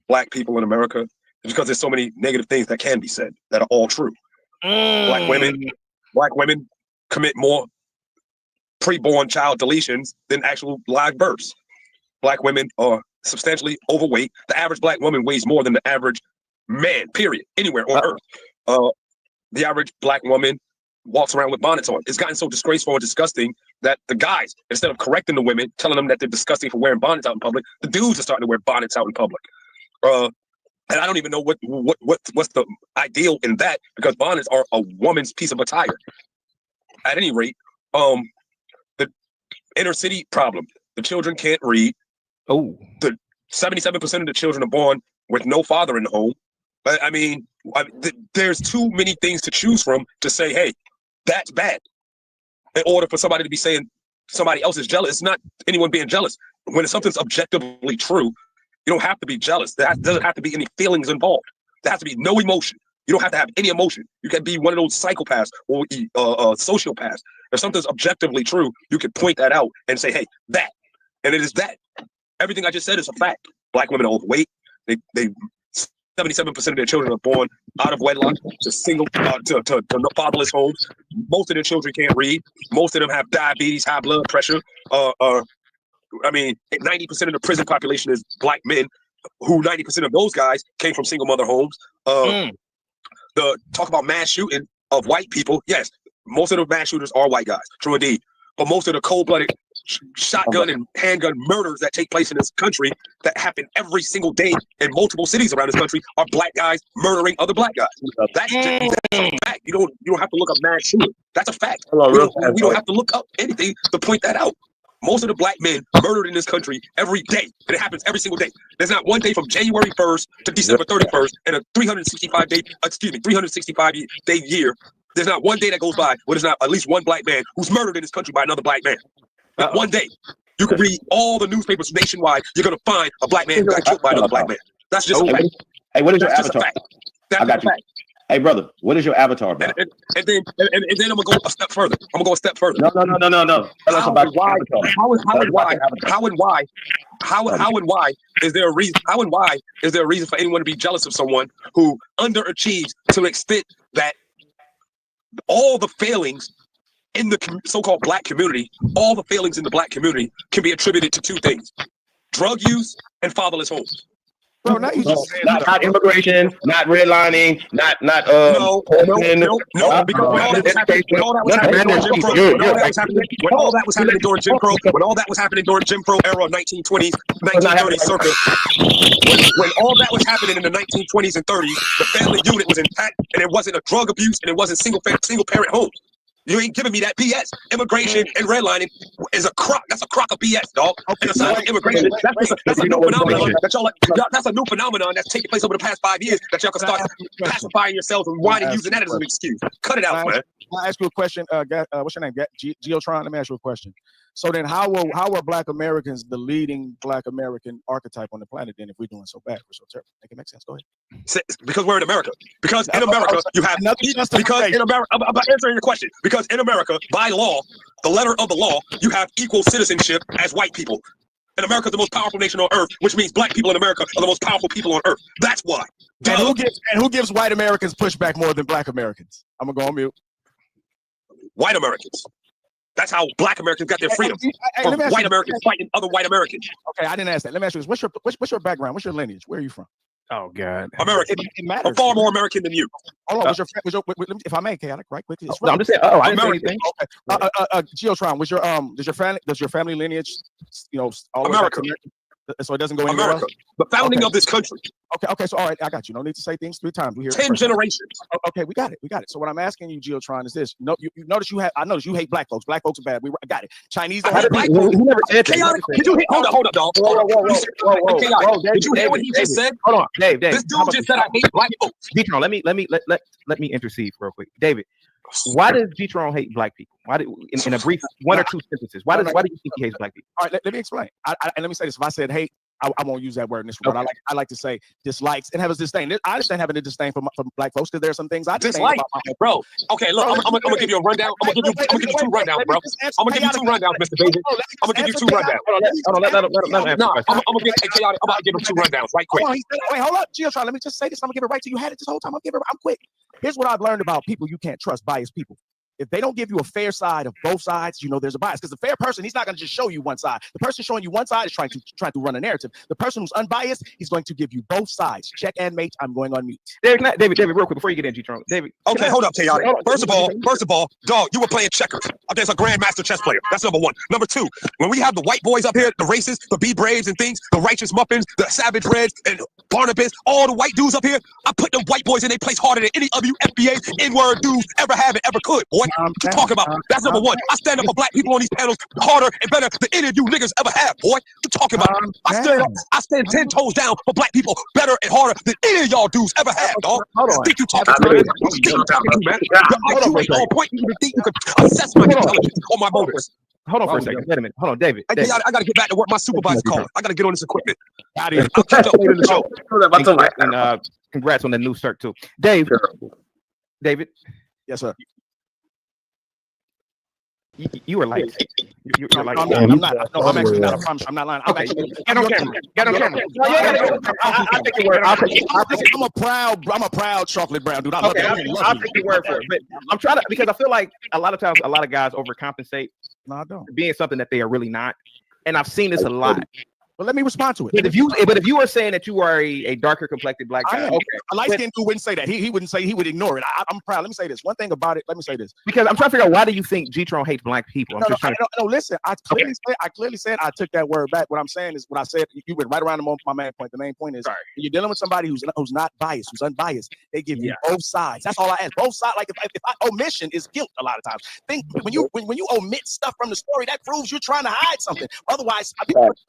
Black people in America, is because there's so many negative things that can be said that are all true. Black women commit more preborn child deletions than actual live births. Black women are substantially overweight. The average Black woman weighs more than the average man, period, anywhere on earth. The average Black woman walks around with bonnets on. It's gotten so disgraceful and disgusting that the guys, instead of correcting the women, telling them that they're disgusting for wearing bonnets out in public, the dudes are starting to wear bonnets out in public. And I don't even know what's the ideal in that, because bonnets are a woman's piece of attire. At any rate, the inner city problem. The children can't read. Oh, the 77% of the children are born with no father in the home. I mean, there's too many things to choose from to say, hey, that's bad. In order for somebody to be saying somebody else is jealous, it's not anyone being jealous. When something's objectively true, you don't have to be jealous. There doesn't have to be any feelings involved. There has to be no emotion. You don't have to have any emotion. You can be one of those psychopaths or sociopaths. If something's objectively true, you can point that out and say, hey, that. And it is that. Everything I just said is a fact. Black women are overweight. They 77% of their children are born out of wedlock to single to fatherless homes. Most of their children can't read. Most of them have diabetes, high blood pressure. I mean, 90% of the prison population is Black men, who 90% of those guys came from single mother homes. The talk about mass shooting of white people. Yes, most of the mass shooters are white guys. True indeed. But most of the cold-blooded shotgun and handgun murders that take place in this country, that happen every single day in multiple cities around this country, are Black guys murdering other Black guys. That's a fact. You don't have to look up mass shooting. That's a fact. We don't have to look up anything to point that out. Most of the Black men murdered in this country every day, and it happens every single day. There's not one day from January 1st to December 31st in a 365 day year There's not one day that goes by where there's not at least one black man who's murdered in this country by another black man. Not one day. You can read all the newspapers nationwide. You're gonna find a black man who got killed by another black man. That's just a fact. Hey, what is your That's just a avatar? fact. That's I got just a you. fact. Hey, brother, what is your avatar, bro? And then I'm gonna go a step further. I'm gonna go a step further. No. Tell us about your avatar. How and why is there a reason? How and why is there a reason for anyone to be jealous of someone who underachieves to an extent that all the failings in the so-called black community, all the failings in the black community can be attributed to two things: drug use and fatherless homes. Bro, now you just saying not immigration, not redlining, not no, because when all that was happening during Jim Crow, when all that was happening during Jim Crow era of 1920s, 1930s circa, when all that was happening in the 1920s and 30s, the family unit was intact, and it wasn't a drug abuse, and it wasn't single parent homes. You ain't giving me that BS. Immigration and redlining is a crock. That's a crock of BS, dog. And aside from immigration, that's a new phenomenon that that's a new phenomenon that's taking place over the past 5 years that y'all can start pacifying yourselves and whining, using that as an excuse. Cut it out, man. I'll ask you a question. What's your name? Geotron. Let me ask you a question. So then, how are Black Americans the leading Black American archetype on the planet? Then, if we're doing so bad, we're so terrible. Make it make sense. Go ahead. Because we're in America. Because in America, you have because in America. I'm answering your question. Because in America, by law, the letter of the law, you have equal citizenship as white people. And America is the most powerful nation on earth, which means black people in America are the most powerful people on earth. That's why. And who gives white Americans pushback more than Black Americans? I'm gonna go on mute. White Americans. That's how Black Americans got their freedom. From white Americans fighting other white Americans. Okay, I didn't ask that. Let me ask you this: what's your background? What's your lineage? Where are you from? Oh God, American. It matters. I'm far more American than you. Hold on, if I may, chaotic, right quickly. No, I'm just saying. Oh, I didn't say American. anything. Geotron, does your family lineage, all America. So it doesn't go anywhere America, else? the founding of this country. Okay, so all right, I got you. No need to say things 3 times. We hear 10 generations. Okay, we got it. So what I'm asking you, Geotron, is this: you notice I notice you hate black folks. Black folks are bad. I got it. Chinese don't hate black folks. Who never said that? Chaotic. Did you hear? Hold up, dog. Whoa, did you hear what he just said? Hold on, Dave. This dude just said I hate black folks. G-Tron, let me intercede real quick. David, why does G-Tron hate black people? Why do, in a brief 1 or 2 sentences? Why do you think he hates black people? All right, let me explain. And let me say this: if I said hate, I won't use that word in this regard. Okay. I like to say dislikes and have a disdain. I understand having a disdain for black folks because there are some things I dislike, bro. Okay, look, I'm gonna give you a rundown. I'm gonna give you 2 rundowns, bro. I'm gonna give you 2 rundowns, Mr. Baby. I'm gonna give you 2 rundowns. I'm gonna give chaotic. I'm about to give him 2 rundowns right quick. Wait, hold up, Geotron. Let me just say this. I'm gonna give it right to you. You had it this whole time. I'm quick. Here's what I've learned about people you can't trust: biased people. If they don't give you a fair side of both sides, you know there's a bias. Because the fair person, he's not going to just show you one side. The person showing you one side is trying to run a narrative. The person who's unbiased, he's going to give you both sides. Check and mate. I'm going on mute. David, real quick before you get in, G-Tron. David. Okay, hold up, chaotic. First of all, dog, you were playing checkers. There's a grandmaster chess player. That's number 1. Number 2, when we have the white boys up here, the racists, the B-Braves and things, the righteous muffins, the savage reds, and Barnabas, all the white dudes up here, I put them white boys in their place harder than any of you FBA N-word dudes ever have and ever could, boy. To talk about. That's number 1. I stand up for black people on these panels harder and better than any of you niggas ever have, boy. To talk about. I stand 10 toes down for black people better and harder than any of y'all dudes ever have, dog. Think you talking to me? Think you talking to me, man? Your IQ ain't on point. You even think you could assess my intelligence or my motives. Hold on for a second. Wait a minute. Hold on, David. I got to get back to work. My supervisor's calling. I got to get on this equipment. I'll catch up later in the show. And congrats on the new cert too, David. Yes, sir. You were like, you're like, I'm not. No, I'm actually not. I promise. I'm not lying. I'm actually. Get on camera. Get on camera. I'll take your word. I'm a proud chocolate brown dude. I love that. I'll take your word for it. But I'm trying to, because I feel like a lot of times a lot of guys overcompensate. No, I don't. Being something that they are really not, and I've seen this a lot. Well, let me respond to it. But if you are saying that you are a darker complected black guy, okay, a light skinned dude wouldn't say that. He wouldn't say. He would ignore it. I'm proud. Let me say this. One thing about it. Let me say this. Because I'm trying to figure out, why do you think G-Tron hates black people? No, listen. I clearly said I took that word back. What I'm saying is what I said. You went right around my main point. The main point is you're dealing with somebody who's not biased, who's unbiased. They give you both sides. That's all I ask. Both sides. Like if omission is guilt a lot of times. Think when you omit stuff from the story, that proves you're trying to hide something. Otherwise,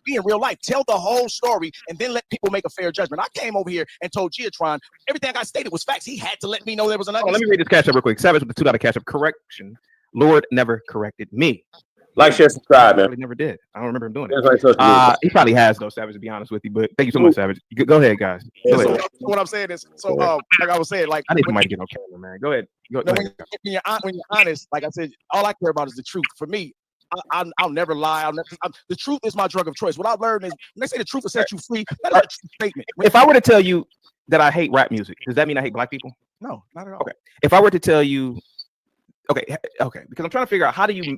be in real life. life. Tell the whole story and then let people make a fair judgment. I came over here and told Giatron everything I stated was facts. He had to let me know there was an. Oh, let me read this cash up real quick. Savage with the $2 cash up. Correction. Lord never corrected me. Like, share, subscribe, man. He never did. I don't remember him doing it. He probably has though, Savage, to be honest with you. But thank you so much, Savage. Go ahead, guys. Go ahead. So what I'm saying is, like I was saying, like I need somebody to get on camera, man. Go ahead. When you're honest, like I said, all I care about is the truth. For me, I'll never lie. The truth is my drug of choice. What I've learned is when they say the truth will set you free, that's a true statement. If I were to tell you that I hate rap music, does that mean I hate black people? No, not at all. Okay. If I were to tell you, okay, because I'm trying to figure out how do you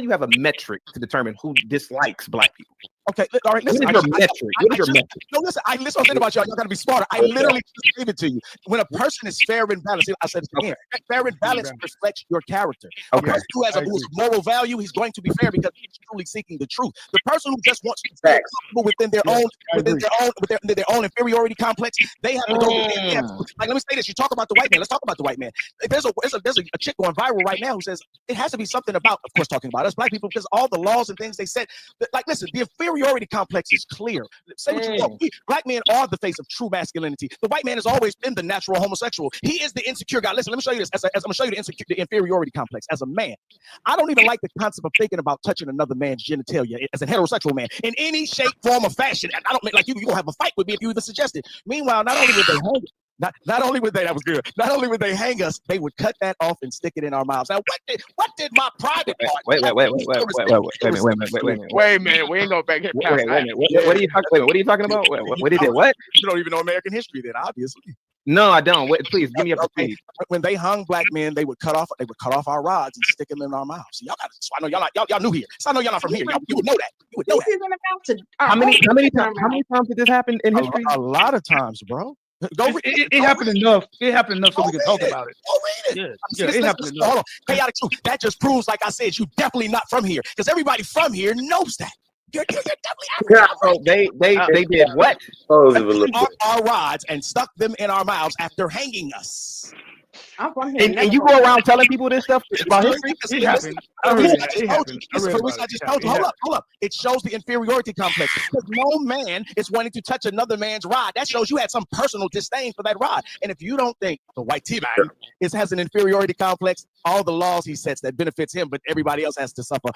have a metric to determine who dislikes black people? Okay, all right. Listen, what is your metric? What is your metric? No, listen. Listen. Think about y'all. Y'all gotta be smarter. I literally just gave it to you. When a person is fair and balanced, I said it again. Fair and balanced reflects your character. Okay. The person who has a moral value, he's going to be fair because he's truly seeking the truth. The person who just wants to stay comfortable within their own inferiority complex, they have to go within them. Like, let me say this. You talk about the white man. Let's talk about the white man. There's a chick going viral right now who says it has to be something about, of course, talking about us black people, because all the laws and things they said. Like, listen, the inferiority complex is clear. Say what you want. Black men are the face of true masculinity. The white man has always been the natural homosexual. He is the insecure guy. Listen, let me show you this. As I'm gonna show you the inferiority complex. As a man, I don't even like the concept of thinking about touching another man's genitalia as a heterosexual man in any shape, form, or fashion. I don't mean like you gonna have a fight with me if you even suggest it. Meanwhile, not only would they hang not only would they, that was good. Not only would they hang us, they would cut that off and stick it in our mouths. Now, what did my private part? Wait a minute. We ain't going back here. What are you talking? What are you talking about? What did it? What? You don't even know American history, then, obviously. No, I don't. Please give me up to speed. When they hung black men, they would cut off our rods and stick them in our mouths. So y'all got. So I know y'all new here. So I know y'all not from here. You would know that. You would know that. How many times did this happen in history? A lot of times, bro. It happened enough. It happened enough so we can talk about it. Go read it. Yeah, it happened enough. Hold on. Chaotic truth. That just proves, like I said, you definitely not from here, because everybody from here knows that. You're definitely they did what? Our rods and stuck them in our mouths after hanging us. I'm from here. And you go around telling people this stuff about history? It happened. Hold up. It shows the inferiority complex. Because no man is wanting to touch another man's rod. That shows you had some personal disdain for that rod. And if you don't think the white T-man has an inferiority complex, all the laws he sets that benefits him, but everybody else has to suffer.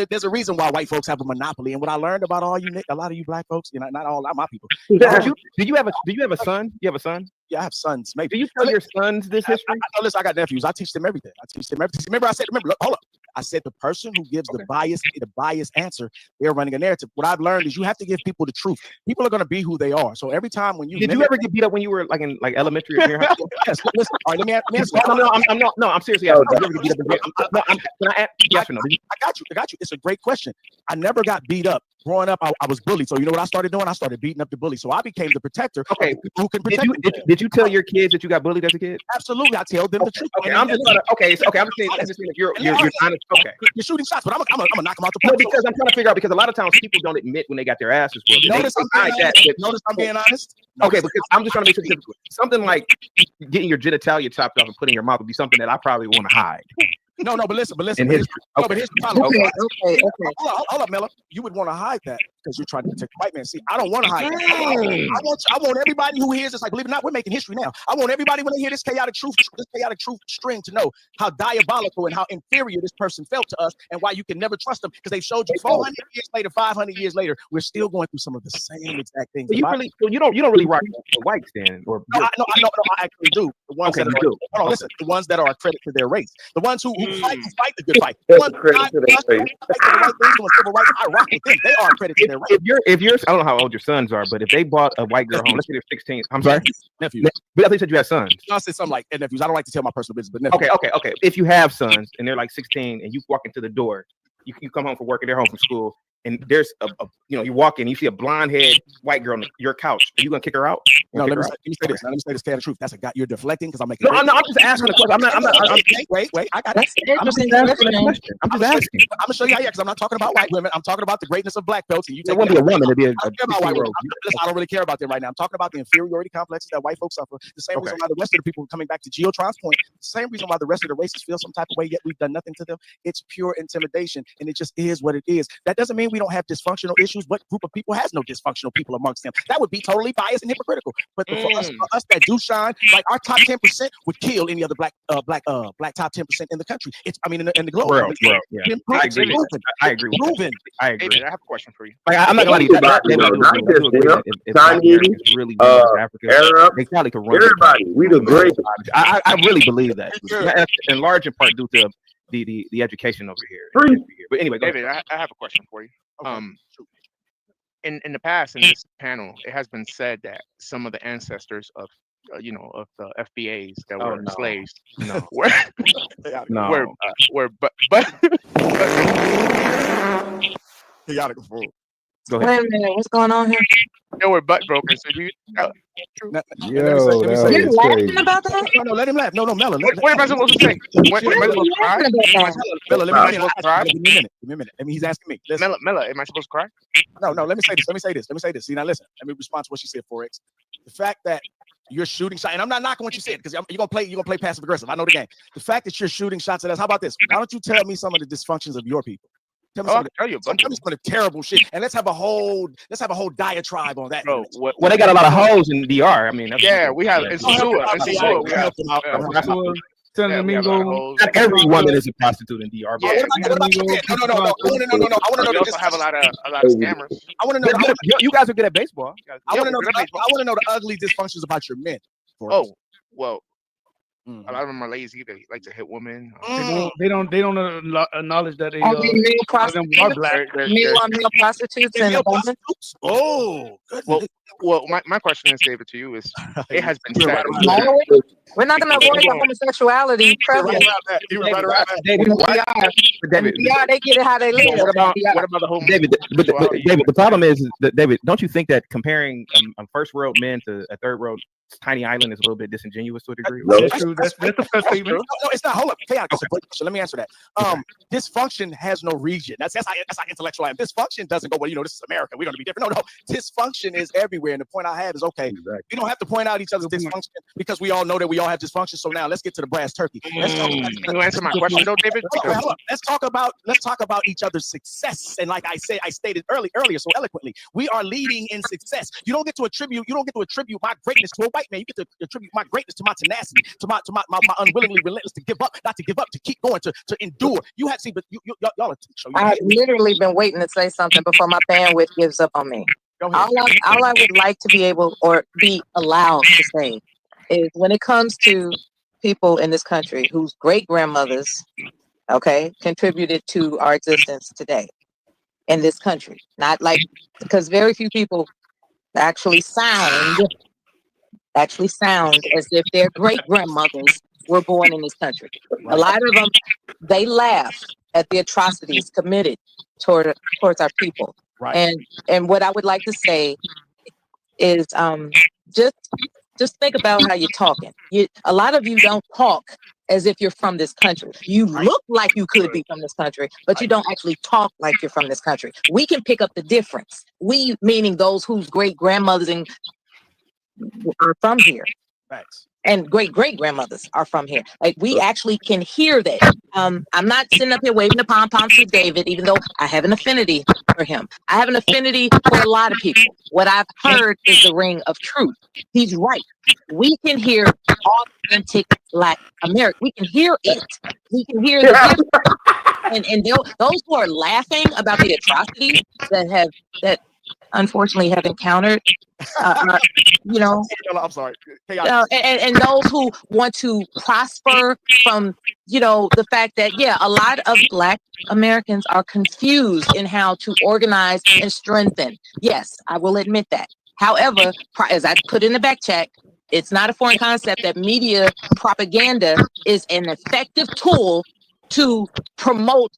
There's a reason why white folks have a monopoly. And what I learned about a lot of you black folks, not all my people. Do you have a son? You have a son? Yeah, I have sons. Maybe. Do you tell your sons this history? Listen, I got nephews. I teach them everything. Remember, look, hold up. I said the person who gives the biased answer, they're running a narrative. What I've learned is you have to give people the truth. People are going to be who they are. So every time when you did you ever get beat up when you were like in elementary or junior high school? Yes. Listen, all right, let me ask. I'm seriously asking. Did you ever get beat up? Can I ask? Yes or no? I got you. It's a great question. I never got beat up. Growing up, I was bullied. So you know what I started doing? I started beating up the bully. So I became the protector. Okay. Who can protect did you tell your kids that you got bullied as a kid? Absolutely. I tell them the truth. Okay. I'm just saying if you're trying to. Okay. You're shooting shots, but I'm gonna knock them out the park. No, because I'm trying to figure out, because a lot of times people don't admit when they got their asses whooped. Notice I'm being honest. Okay, because I'm just trying to make sure something like getting your genitalia chopped off and putting in your mouth would be something that I probably want to hide. No, but listen. In history. No, but here's the problem. Okay. Hold up, Miller. You would want to hide that because you're trying to protect the white man. See, I don't want to hide that. I want everybody who hears this, like, believe it or not, we're making history now. I want everybody when they hear this chaotic truth string to know how diabolical and how inferior this person felt to us, and why you can never trust them, because they showed you 400 years later, 500 years later, we're still going through some of the same exact things. So you don't really rock the whites then, or no, I actually do. The ones that do. Hold on, listen. The ones that are a credit to their race. The ones who fight the good fight. The ones who fight the right things, doing civil rights, I rock with them. They are a credit to their race. If you're, I don't know how old your sons are, but if they bought a white girl home, let's say they're 16. I'm sorry, nephews. But I think you said you had sons. I said something like nephews. I don't like to tell my personal business, but nephews. Okay. If you have sons and they're like 16, and you walk into the door, you come home from work and they're home from school, and there's you walk in, you see a blonde haired white girl on your couch. Are you gonna kick her out? No, let me say this. Let me say this. Tell the truth. You're deflecting because I'm making. No, I'm just asking the question. I'm not. Wait. I got it. I'm just asking. I'm gonna show you how. Yeah, because I'm not talking about white women. I'm talking about the greatness of black belts. And you it wouldn't be a woman. It'd be I don't care about white women. I don't really care about them right now. I'm talking about the inferiority complexes that white folks suffer. The same reason why the rest of the people, coming back to Geotron's point, the same reason why the rest of the races feel some type of way, yet we've done nothing to them. It's pure intimidation, and it just is what it is. That doesn't mean we don't have dysfunctional issues, what group of people has no dysfunctional people amongst them? That would be totally biased and hypocritical. But for us that do shine, like our top 10% would kill any other black top 10% in the country. In the globe. Yeah. I agree. I agree. I agree. David, I have a question for you. Like, I'm not gonna lie to you. Really Africa, they probably could run everybody. We the great. I really believe that, in large part due to the education over here. But anyway, David, I have a question for you. In the past, in this panel, it has been said that some of the ancestors of of the FBAs that were slaves were he got to go forward. Go ahead. Wait a minute, what's going on here? They were butt brokers. So you You're laughing about that? No, let him laugh. No, Mella. What am I supposed to say? What am I supposed to cry? Mella, let me give me a minute. He's asking me. Mella, am I supposed to cry? No, let me say this. See, now listen. Let me respond to what she said, Forex. The fact that you're shooting shots, and I'm not knocking what you said, because you're gonna play passive aggressive. I know the game. The fact that you're shooting shots at us. How about this? Why don't you tell me some of the dysfunctions of your people? Tell me some of the terrible shit, and let's have a whole diatribe on that. Bro, well, they got a lot of hoes in DR. I mean, we have it's not every woman is a prostitute in DR. No. I want to know. We also have a lot of scammers. I want to know. You guys are good at baseball. I want to know the ugly dysfunctions about your men. Well. A lot of them are lazy. They like to hit women. They don't acknowledge that they are black. Male prostitutes and prostitutes. Well, my question is, David, to you is: it has been said. We're not going to avoid the homosexuality prevalent. David, they get it how they live. What about the homo? David, the problem is that, David, don't you think that comparing first world men to a third world tiny island is a little bit disingenuous to a degree? No, that's true. That's the first statement. No, it's not. Hold up. So let me answer that. Dysfunction has no region. That's how intellectual I am. Dysfunction doesn't go, well, this is America, we're going to be different. No. Dysfunction is everywhere. And the point I have is, okay, we don't have to point out each other's dysfunction because we all know that we all have dysfunction. So now let's get to the brass turkey. Can you answer my question though, David? Let's talk about each other's success. And like I stated earlier so eloquently, we are leading in success. You don't get to attribute my greatness to a white man. You get to attribute my greatness to my tenacity, to my unwillingly relentless to give up, not to give up, to keep going, to endure. You have seen, but y'all are I have literally been waiting to say something before my bandwidth gives up on me. All I would like to be able or be allowed to say is when it comes to people in this country whose great grandmothers, contributed to our existence today in this country, not like, because very few people actually sound as if their great grandmothers were born in this country. A lot of them, they laugh at the atrocities committed towards our people. Right. And what I would like to say is just think about how you're talking. A lot of you don't talk as if you're from this country. You look like you could be from this country, but you don't actually talk like you're from this country. We can pick up the difference. We, meaning those whose great grandmothers are from here. Facts. And great grandmothers are from here. Like, we actually can hear that. I'm not sitting up here waving the pom poms to David, even though I have an affinity for him. I have an affinity for a lot of people. What I've heard is the ring of truth. He's right. We can hear authentic Black America. We can hear it. We can hear and those who are laughing about the atrocities that unfortunately have encountered, I'm sorry. And those who want to prosper from, the fact that, a lot of Black Americans are confused in how to organize and strengthen. Yes, I will admit that. However, as I put in the back check, it's not a foreign concept that media propaganda is an effective tool to promote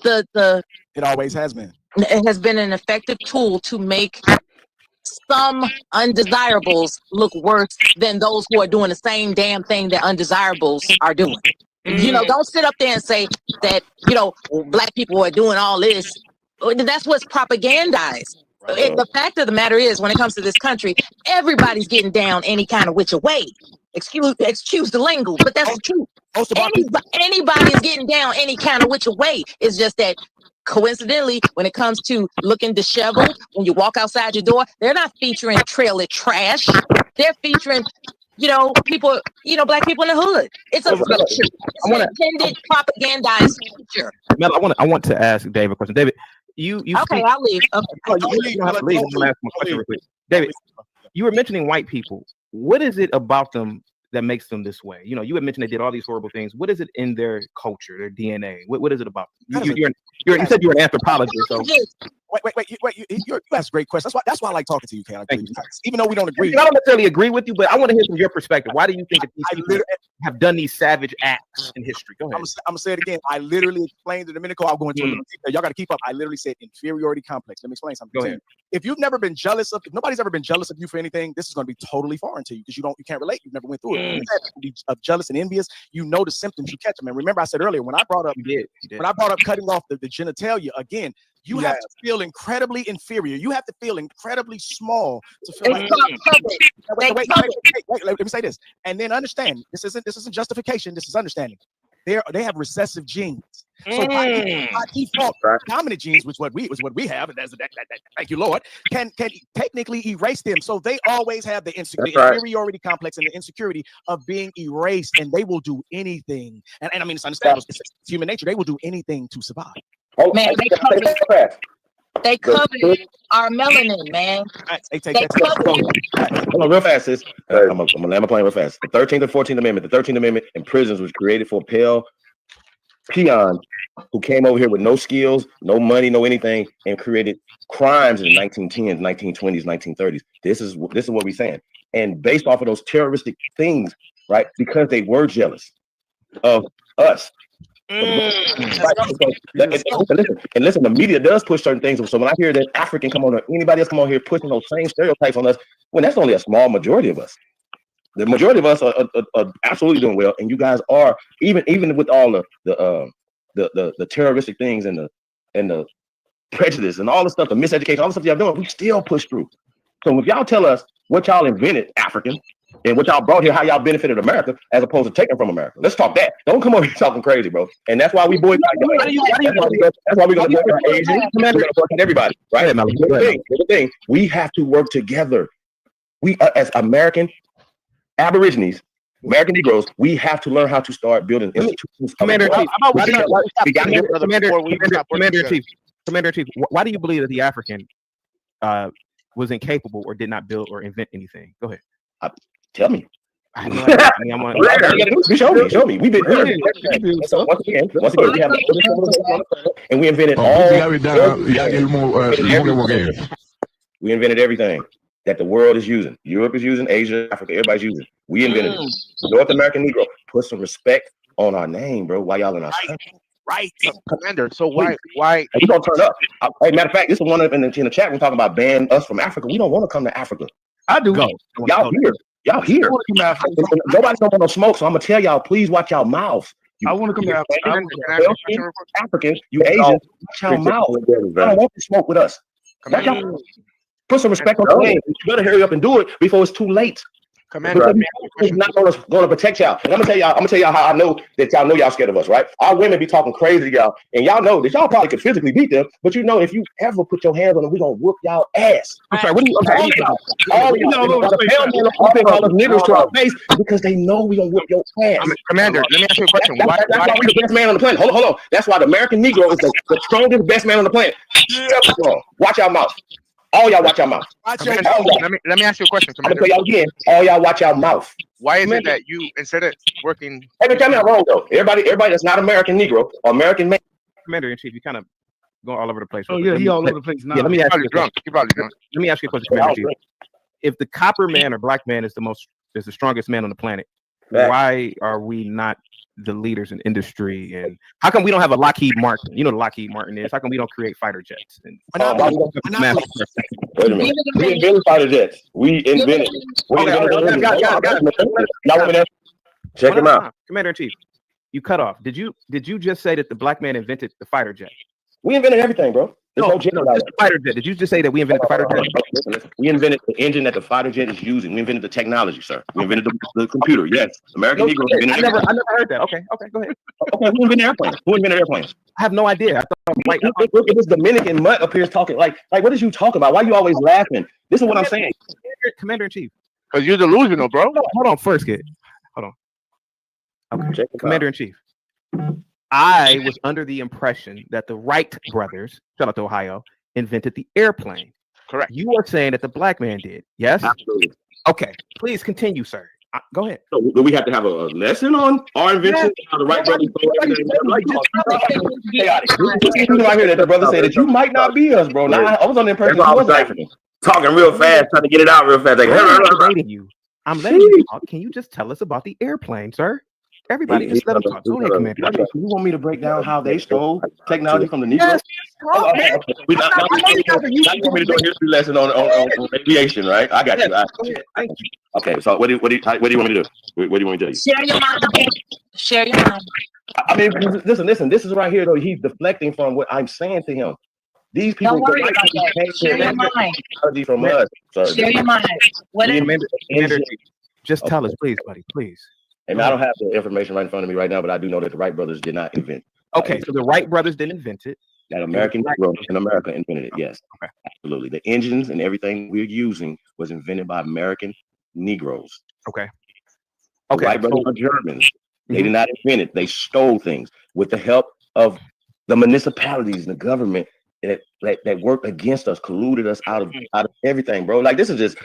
the. It always has been. It has been an effective tool to make some undesirables look worse than those who are doing the same damn thing that undesirables are doing. Don't sit up there and say that, Black people are doing all this. That's what's propagandized. The fact of the matter is, when it comes to this country, everybody's getting down any kind of which way. Excuse the lingo, but that's the truth. Anybody's getting down any kind of which way. It's just that coincidentally, when it comes to looking disheveled, when you walk outside your door, they're not featuring trailer trash. They're featuring, people, black people in the hood. It's a feature. It's an intended propagandized feature. Mel, I want to ask David a question. David, you Okay, I'll leave. Okay. you don't have to leave. I'm gonna ask him a question real quick. David, you were mentioning white people. What is it about them that makes them this way? You had mentioned they did all these horrible things. What is it in their culture, their DNA? What is it about them? You said you were an anthropologist, so. Wait. You asked a great question. That's why I like talking to you, Ken. Even though we don't agree. I don't necessarily agree with you, but I want to hear from your perspective. Why do you think that these people have done these savage acts in history? Go ahead. I'm gonna say it again. I literally explained it a minute ago. I'll go into a little detail. Y'all got to keep up. I literally said inferiority complex. Let me explain something. Go ahead. If if nobody's ever been jealous of you for anything, this is going to be totally foreign to you because you can't relate. You've never went through it. Be jealous and envious. You know the symptoms. You catch them. And remember, I said earlier when I brought up cutting off the genitalia again. You have to feel incredibly inferior. You have to feel incredibly small to feel like. Wait, let me say this, and then understand. This isn't justification. This is understanding. They have recessive genes. So by default, dominant genes, which what we have, and thank you, Lord, can technically erase them. So they always have the inferiority complex and the insecurity of being erased, and they will do anything. And I mean, it's understandable. It's human nature. They will do anything to survive. Man, they covered our melanin, man. Hold on, real fast, sis. I'm gonna land my plane real fast. The 13th and 14th Amendment. The 13th Amendment in prisons was created for pale peons who came over here with no skills, no money, no anything, and created crimes in the 1910s, 1920s, 1930s. This is what we're saying. And based off of those terroristic things, right? Because they were jealous of us. And listen, the media does push certain things. So when I hear that African come on or anybody else come on here pushing those same stereotypes on us, when that's only a small majority of us. The majority of us are absolutely doing well, and you guys are even with all the terroristic things and the prejudice and all the stuff, the miseducation, all the stuff y'all doing, we still push through. So if y'all tell us what y'all invented, African, and what y'all brought here, how y'all benefited America, as opposed to taking from America. Let's talk that. Don't come over here talking crazy, bro. And that's why we boycott y'all. That's why we're going to boycott Asians. We're going to boycott everybody, right? Here's the thing. We have to work together. We, as American Aborigines, American Negroes, we have to learn how to start building institutions. Commander-in-Chief, Commander-in-Chief, why do you believe that the African was incapable or did not build or invent anything? Go ahead. Tell me. I know. Show me. We've been once again, we have and we invented we invented everything that the world is using. Europe is using, Asia, Africa, everybody's using. We invented it. North American Negro, put some respect on our name, bro. Why y'all in our country? Right, Commander. So why? We don't turn up. Hey, matter of fact, this is one in the chat. We're talking about banning us from Africa. We don't want to come to Africa. I do. Y'all here. Nobody don't want no smoke, so I'm gonna tell y'all, please watch y'all mouth. I want to come to Africa. Africans, you Asians, watch your mouth. I don't want to smoke with us. Put some respect on the name. You better hurry up and do it before it's too late. Commander, is not going to protect y'all. And I'm gonna tell y'all how I know that y'all know y'all scared of us, right? Our women be talking crazy, y'all, and y'all know that y'all probably could physically beat them, but you know if you ever put your hands on them, we gonna whoop y'all ass. I'm sorry. What do you? All y'all niggers to our face because they know we gonna whoop your ass. Commander, let me ask you a question. Why we the best man on the planet? Hold on. That's why the American Negro is the strongest, best man on the planet. Watch your mouth. All y'all watch your mouth. Let me ask you a question. I'm gonna tell y'all again. All y'all watch your mouth. Why is it that you, instead of working? Every time I'm wrong though. Everybody that's not American Negro or American man. Commander-in-Chief, you kind of going all over the place. Oh yeah, he all over the place now. Yeah, let me ask you. Let me ask you a question, Commander-in-Chief. If the copper man or black man is the strongest man on the planet, why are we not the leaders in industry? And how come we don't have a Lockheed Martin? You know what Lockheed Martin is. How come we don't create fighter jets? And wait a minute. We invented fighter jets. We invented. Check them out. Commander-in-Chief, you cut off. Did you just say that the black man invented the fighter jet? We invented everything, bro. There's no gender like that. Fighter jet. Did you just say that we invented the fighter jet? Listen. We invented the engine that the fighter jet is using. We invented the technology, sir. We invented the computer. Yes, American Negro invented I never heard that. Okay, go ahead. Okay, who invented airplanes? Who invented airplanes? I have no idea. I thought right. Look at this Dominican mutt up here talking like what is you talking about? Why are you always laughing? This is what I'm saying. Commander in Chief. Because you're delusional, bro. Hold on, first kid. Hold on. Okay, Commander in Chief. I was under the impression that the Wright brothers, shout out to Ohio, invented the airplane. Correct. You are saying that the black man did. Yes. Absolutely. Okay. Please continue, sir. Go ahead. So do we have to have a lesson on our invention? How the Wright brothers right here that the brother said that you might not be us, bro. Now I was on the impression I was African. Talking real fast, trying to get it out real fast. Like, I'm letting you talk. Can you just tell us about the airplane, sir? Everybody, just let them talk. Go ahead, Commander. You want me to break down how they stole technology from the Negroes? Not you want me to do a history lesson on aviation, right? I got you. Thank you. Okay, so what do you want me to do? What do you want me to tell you? Share your mind. Share your mind. I mean, listen. This is right here, though. He's deflecting from what I'm saying to him. These people Don't worry about that. Share your mind. From us. Share your mind. Commander, just tell us, please, buddy, please. And I don't have the information right in front of me right now, but I do know that the Wright brothers did not invent. Okay, so the Wright brothers didn't invent it. That American Negro in America invented it. Yes, okay. Absolutely. The engines and everything we're using was invented by American Negroes. Okay. The Wright brothers are Germans. They did not invent it. They stole things with the help of the municipalities and the government that worked against us, colluded us out of everything, bro. Like this is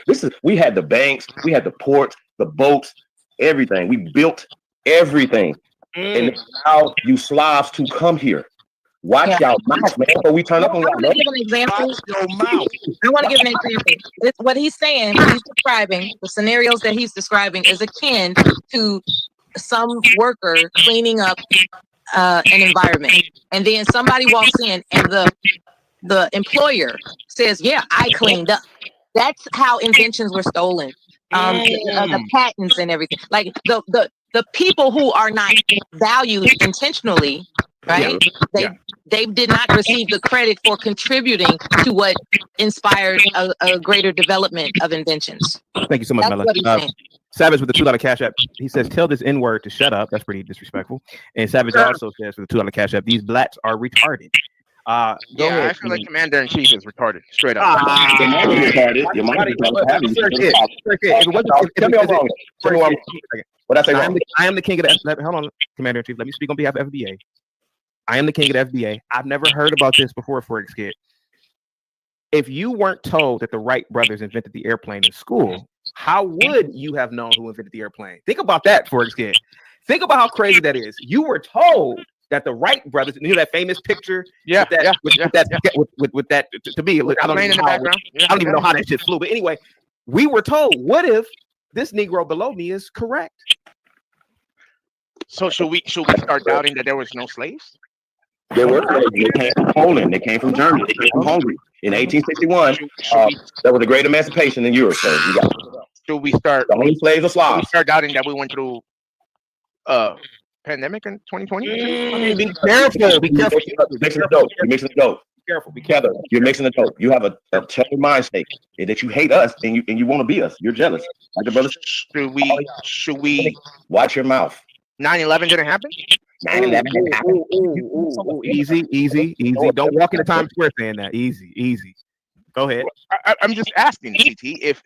we had the banks, we had the ports, the boats, everything. We built everything. And now you Slavs to come here. Watch y'all mouth, man, before we turn up on y'all. I want to give an example. I want to give an example. What he's saying, what he's describing, the scenarios that he's describing is akin to some worker cleaning up an environment. And then somebody walks in and the employer says, yeah, I cleaned up. That's how inventions were stolen. The patents and everything. Like the people who are not valued intentionally, right? They did not receive the credit for contributing to what inspired a greater development of inventions. Thank you so much, Mela. Savage with the $2 cash app. He says, tell this N-word to shut up. That's pretty disrespectful. And Savage also says with the $2 cash app, these blacks are retarded. I feel like Commander in Chief is retarded. Straight up. I am the king of the. Hold on, Commander in Chief. Let me speak on behalf of FBA. I am the king of the FBA. I've never heard about this before, Forex Kid. If you weren't told that the Wright brothers invented the airplane in school, how would you have known who invented the airplane? Think about that, Forex Kid. Think about how crazy that is. You were told that the Wright brothers, you know that famous picture? With that, to me, I don't even know how that shit flew. But anyway, we were told, what if this Negro below me is correct? So should we start doubting that there was no slaves? There were slaves. They came from Poland. They came from Germany. They came from Hungary. In 1861, there was a great emancipation in Europe. So should we start? The only slaves are Slavs. Should we start doubting that we went through pandemic in 2020? Be careful. Be careful. You're mixing the dope. You're mixing the dope. Careful. Be careful. You're mixing the dope. You have a terrible mind state that you hate us and you want to be us. You're jealous. Like the brother. Should we watch your mouth? 9/11 didn't happen. 9/11 didn't happen. Easy. Don't walk into Times Square saying that. Easy. Go ahead. I'm just asking, CT, if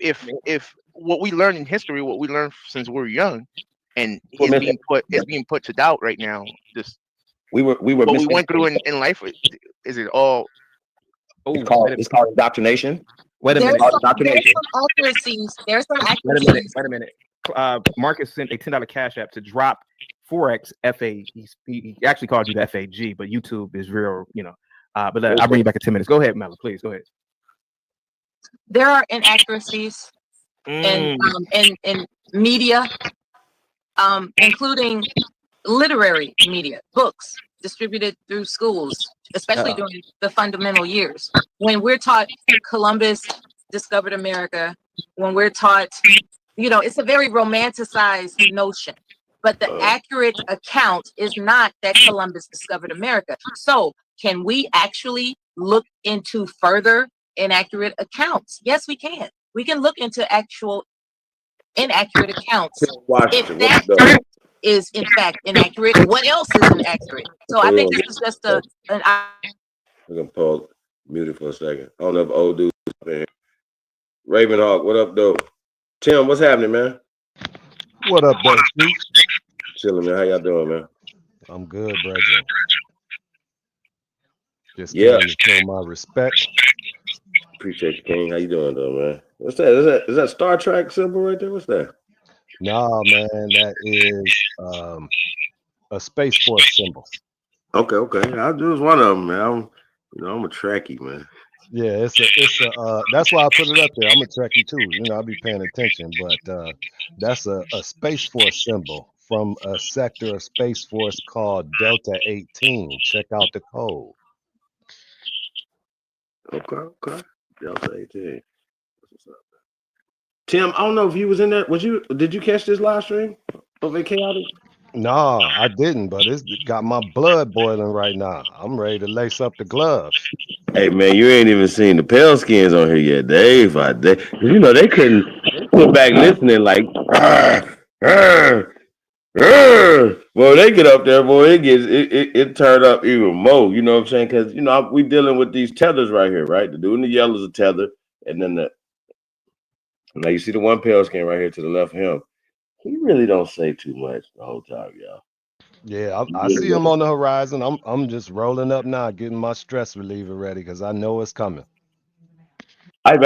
what we learned in history, what we learned since we're young, and is being put to doubt right now. This we were what we went through in life. Is it all? It's called indoctrination. Wait a minute. There's some accuracies. There's some accuracies. Wait a minute. Marcus sent a $10 cash app to drop Forex FA. He actually called you the FAG, but YouTube is real, But I'll bring you back in 10 minutes. Go ahead, Mela, please. Go ahead. There are inaccuracies in media, including literary media, books distributed through schools, especially during the fundamental years. When we're taught Columbus discovered America, when we're taught, it's a very romanticized notion. But the accurate account is not that Columbus discovered America. So can we actually look into further inaccurate accounts. Yes, we can. We can look into actual inaccurate accounts. If that is in fact inaccurate, what else is inaccurate? So I think this is just We're gonna pause, mute it for a second. I don't know if old dude's there. Ravenhawk, what up, though? Tim, what's happening, man? What up, bro? Chilling, man. How y'all doing, man? I'm good, brethren. Just Yeah. came to show my respect. Appreciate you, King. How you doing, though, man? What's that? Is that Star Trek symbol right there? What's that? Nah, man, that is a Space Force symbol. Okay. I was one of them, man. I'm a Trekkie, man. Yeah, it's a that's why I put it up there. I'm a Trekkie too. You know, I'll be paying attention, but that's a Space Force symbol from a sector of Space Force called Delta 18. Check out the code. Okay. Delta 18. Tim, I don't know if you was in there. Did you catch this live stream of Chaotic? No, I didn't, but it's got my blood boiling right now. I'm ready to lace up the gloves. Hey man, you ain't even seen the pale skins on here yet. They couldn't put back listening like well, they get up there, boy, it turned up even more, you know what I'm saying? Because we dealing with these tethers right here, right? The dude in the yellow is a tether, and then now you see the one pale skin right here to the left of him. He really don't say too much the whole time, y'all. Yeah, I see him on the horizon. I'm just rolling up now, getting my stress reliever ready because I know it's coming. I don't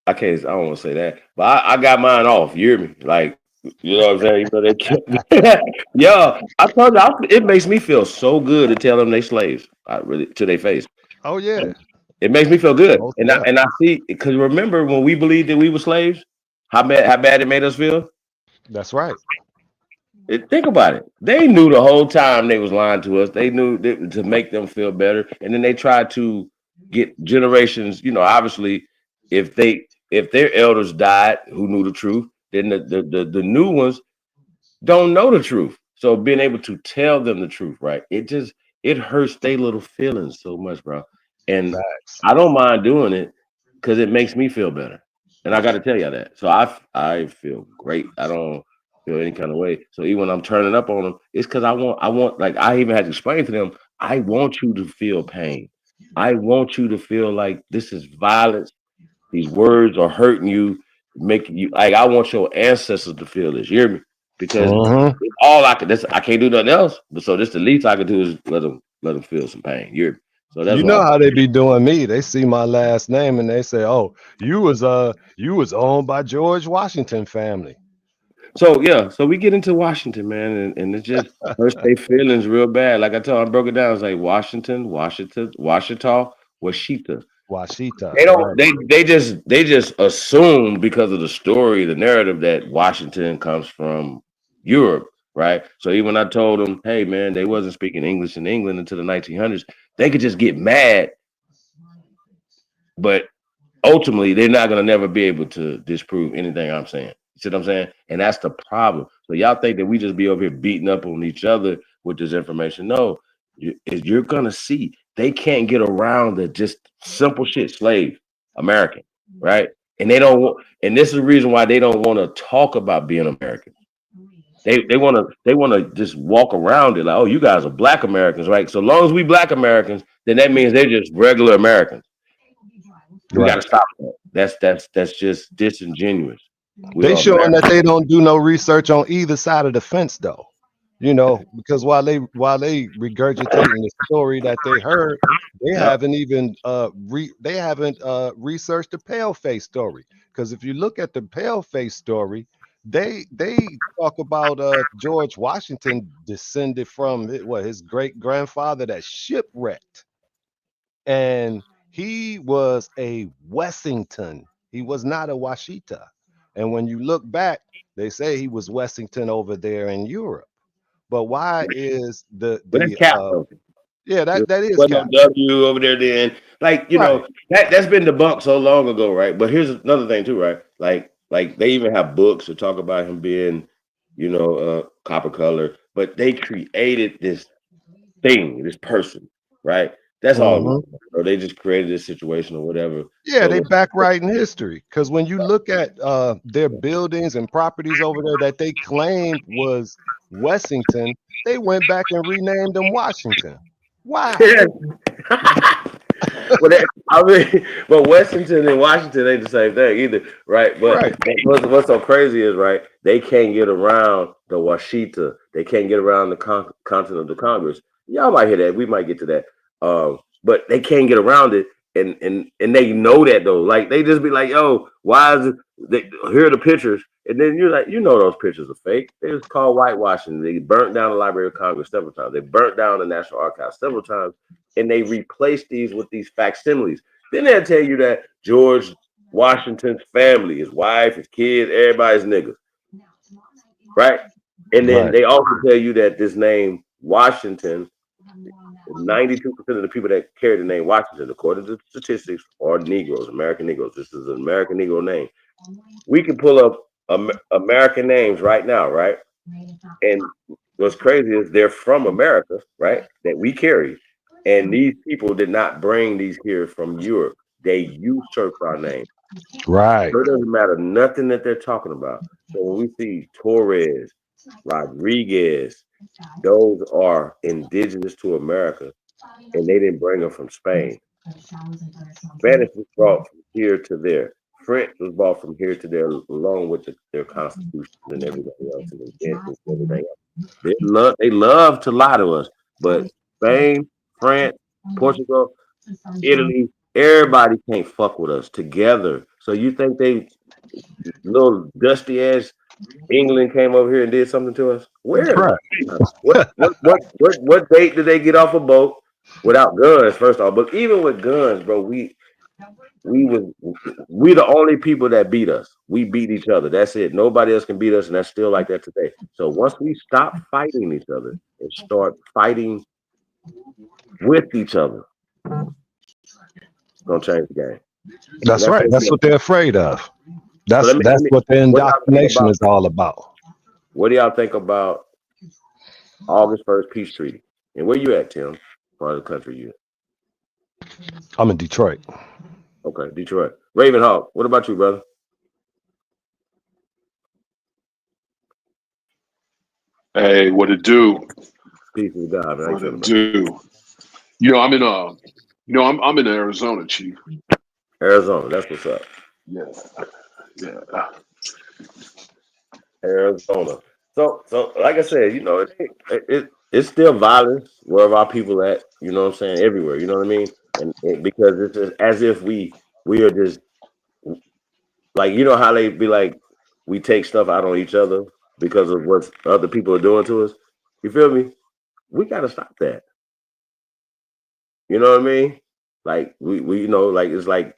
want to say that, but I got mine off. You hear me? Like, you know what I'm saying? Yo, I told you, it makes me feel so good to tell them they slaves. To their face. Oh yeah, it makes me feel good, and I see, because remember when we believed that we were slaves, how bad it made us feel. That's right. Think about it. They knew the whole time they was lying to us. They knew to make them feel better, and then they tried to get generations. Obviously, if their elders died who knew the truth, then the new ones don't know the truth. So being able to tell them the truth, right? It hurts their little feelings so much, bro. And I don't mind doing it because it makes me feel better. And I got to tell you that. So I feel great. I don't feel any kind of way. So even when I'm turning up on them, it's because I want, like, I even had to explain to them, I want you to feel pain. I want you to feel like this is violence. These words are hurting you, making you, like, I want your ancestors to feel this. You hear me? Because it's all I could. I can't do nothing else. But so this the least I could do is let them feel some pain. You hear me? So that's you know how they be doing me. They see my last name and they say, "Oh, you was owned by George Washington family." So yeah, so we get into Washington, man, and it just hurts their feelings real bad. Like I broke it down. It's like Washington, Washita. Washita. They don't. They just assume because of the story, the narrative, that Washington comes from Europe, right? So even when I told them, hey man, they wasn't speaking English in England until the 1900s, they could just get mad, but ultimately they're not gonna never be able to disprove anything I'm saying. You see what I'm saying? And that's the problem. So y'all think that we just be over here beating up on each other with this information? No, you're gonna see they can't get around the just simple shit. Slave American, right? And they don't want, and this is the reason why they don't want to talk about being American. They want to just walk around it like, oh, you guys are Black Americans, right? So long as we Black Americans, then that means they're just regular Americans. We got to stop that. That's just disingenuous. They showing that they don't do no research on either side of the fence, though. Because while they regurgitating the story that they heard, they haven't even researched the paleface story. Because if you look at the paleface story, they talk about George Washington descended from his great grandfather that shipwrecked, and he was a Wessington. He was not a Washita. And when you look back, they say he was Wessington over there in Europe. But why is that is Cap. W over there then. Like, that's been debunked so long ago, right? But here's another thing too, right? Like they even have books that talk about him being, copper color, but they created this thing, this person, right? That's all. Or they just created this situation or whatever. Yeah, So they backwriting history. Because when you look at their buildings and properties over there that they claimed was Wessington, they went back and renamed them Washington. Why? I mean, but Washington and Washington ain't the same thing either, right? But what's so crazy is, right, they can't get around the Washita. They can't get around the Continental Congress. Y'all might hear that. We might get to that. But they can't get around it, and they know that though. Like they just be like, "Yo, why is it?" Here are the pictures, and then you're like, those pictures are fake. They was called whitewashing. They burnt down the Library of Congress several times. They burnt down the National Archives several times. And they replace these with these facsimiles. Then they'll tell you that George Washington's family, his wife, his kids, everybody's niggas. Right? And then they also tell you that this name Washington, 92% of the people that carry the name Washington, according to statistics, are Negroes, American Negroes. This is an American Negro name. We can pull up American names right now, right? And what's crazy is they're from America, right? That we carry. And these people did not bring these here from Europe. They usurped our name. Right. So it doesn't matter nothing that they're talking about. So when we see Torres, Rodriguez, those are indigenous to America, and they didn't bring them from Spain. Spanish was brought from here to there. French was brought from here to there, along with their constitution and everything else, and everything else. They love to lie to us, but Spain, France, Portugal, Italy, everybody can't fuck with us together. So you think they little dusty ass England came over here and did something to us? Where? What date did they get off a boat without guns? First off, but even with guns, bro, we the only people that beat us. We beat each other. That's it. Nobody else can beat us, and that's still like that today. So once we stop fighting each other and start fighting with each other, it's gonna change the game. That's right. That's what they're afraid of. That's what the indoctrination is all about. What do y'all think about August 1st peace treaty? And where you at, Tim? Part of the country you? I'm in Detroit. Okay, Detroit. Ravenhawk, what about you, brother? Hey, what it do? Peace to God, man. What it do? I'm in I'm in Arizona, Chief. Arizona, that's what's up. Yeah. Arizona. So like I said, it's still violence wherever our people at. You know what I'm saying? Everywhere. You know what I mean? And because it's just as if we are just like, how they be like, we take stuff out on each other because of what other people are doing to us. You feel me? We gotta stop that. You know what I mean? Like we like it's like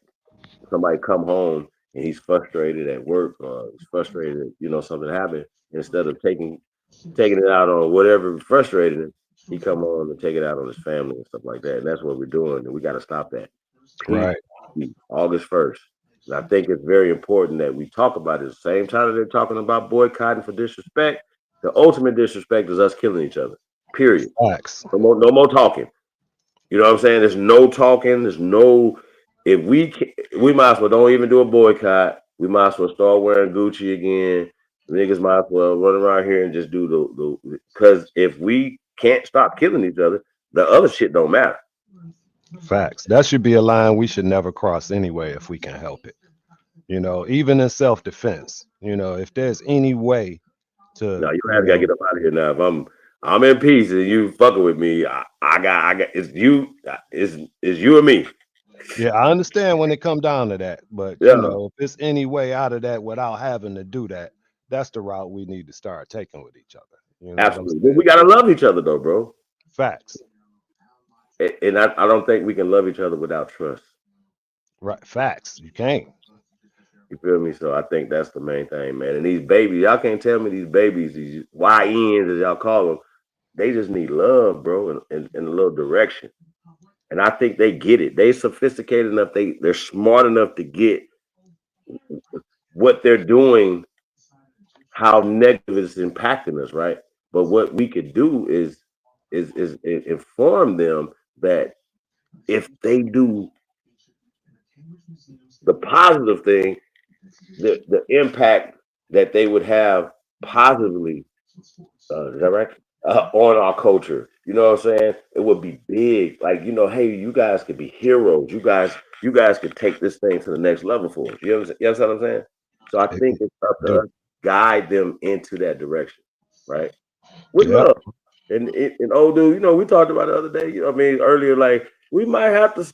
somebody come home and he's frustrated at work or he's frustrated, something happened. Instead of taking it out on whatever frustrated him, he come on and take it out on his family and stuff like that. And that's what we're doing. And we got to stop that. Right. August 1st. And I think it's very important that we talk about it. At the same time that they're talking about boycotting for disrespect, the ultimate disrespect is us killing each other. Period. Facts. No more talking. You know what I'm saying? There's no talking. There's no. If we might as well don't even do a boycott. We might as well start wearing Gucci again. Niggas might as well run around here and just do the because if we can't stop killing each other, the other shit don't matter. Facts. That should be a line we should never cross anyway if we can help it. Even in self-defense. If there's any way to. No, you gotta get up out of here now. If I'm in peace and you fucking with me, I got it's you and me. Yeah, I understand when it come down to that, but if there's any way out of that without having to do that, that's the route we need to start taking with each other. Absolutely. But we gotta love each other though, bro. Facts. And I don't think we can love each other without trust. Right. Facts. You can't. You feel me? So I think that's the main thing, man. And these babies, y'all can't tell me these babies, these YNs as y'all call them, they just need love, bro, and a little direction. And I think they get it. They sophisticated enough. They're smart enough to get what they're doing, how negative it's impacting us, right? But what we could do is inform them that if they do the positive thing, the impact that they would have positively, is that right? On our culture, you know what I'm saying? It would be big. Like, hey, you guys could be heroes. You guys could take this thing to the next level for us. You understand what I'm saying? So I think it's up to us guide them into that direction, right? With love. And old dude, we talked about the other day, earlier, like we might have to,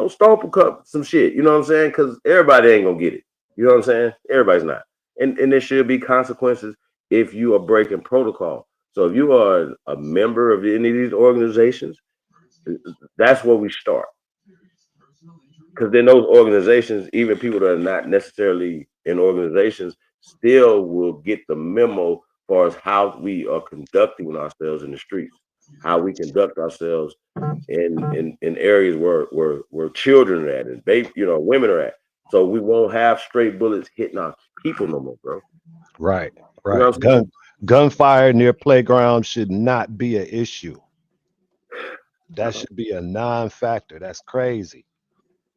stomp a cup some shit, you know what I'm saying? Because everybody ain't gonna get it. You know what I'm saying? Everybody's not. And there should be consequences if you are breaking protocol. So if you are a member of any of these organizations, that's where we start. Because then those organizations, even people that are not necessarily in organizations, still will get the memo as far as how we are conducting ourselves in the streets, how we conduct ourselves in areas where children are at and women are at. So we won't have straight bullets hitting our people no more, bro. Right. You know what I'm saying? Gunfire near playgrounds should not be an issue. That should be a non-factor. That's crazy.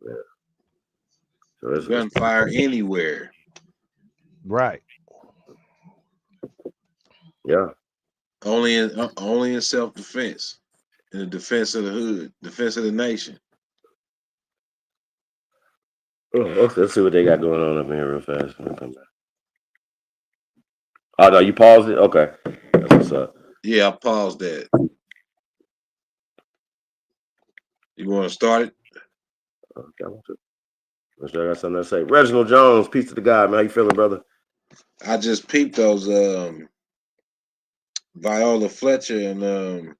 Yeah. So it's gunfire anywhere. Right. Yeah. Only in self-defense, in the defense of the hood, defense of the nation. Oh, let's see what they got going on up in here real fast. Come back. Oh no, you paused it? Okay. That's what's up. Yeah, I paused that. You want to start it? Okay, I got something to say. Reginald Jones, peace to the guy, man. How you feeling, brother? I just peeped those Viola Fletcher and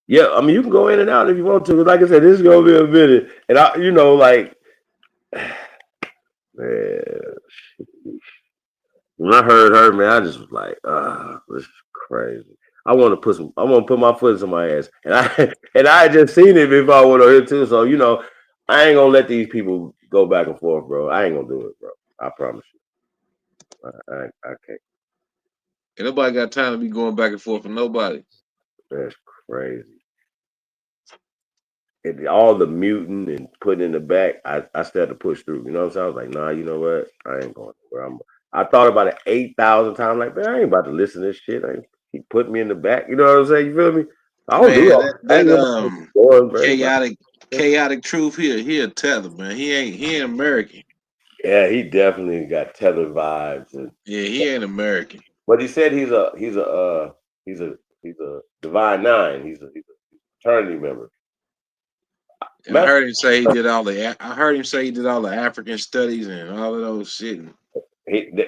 Yeah, I mean you can go in and out if you want to. Like I said, this is gonna be a minute. And I man, when I heard her, man, I just was like, this is crazy. I want to put my foot in somebody's ass. And I had just seen it before I went on here too. So, I ain't gonna let these people go back and forth, bro. I ain't gonna do it, bro. I promise you. I can't. ain't nobody got time to be going back and forth with nobody. That's crazy. And all the muting and putting in the back, I still had to push through. You know what I'm saying? I was like, nah, you know what? I ain't going where I thought about it 8,000 times. Like, man, I ain't about to listen to this shit. I ain't keep putting me in the back. You know what I'm saying? You feel me? I don't do all that chaotic truth here. He a tether, man. He ain't American. Yeah, he definitely got tether vibes. Yeah, he ain't American. But he said he's a divine nine. He's a fraternity member. I heard him say he did all the. I heard him say he did all the African studies and all of those shit.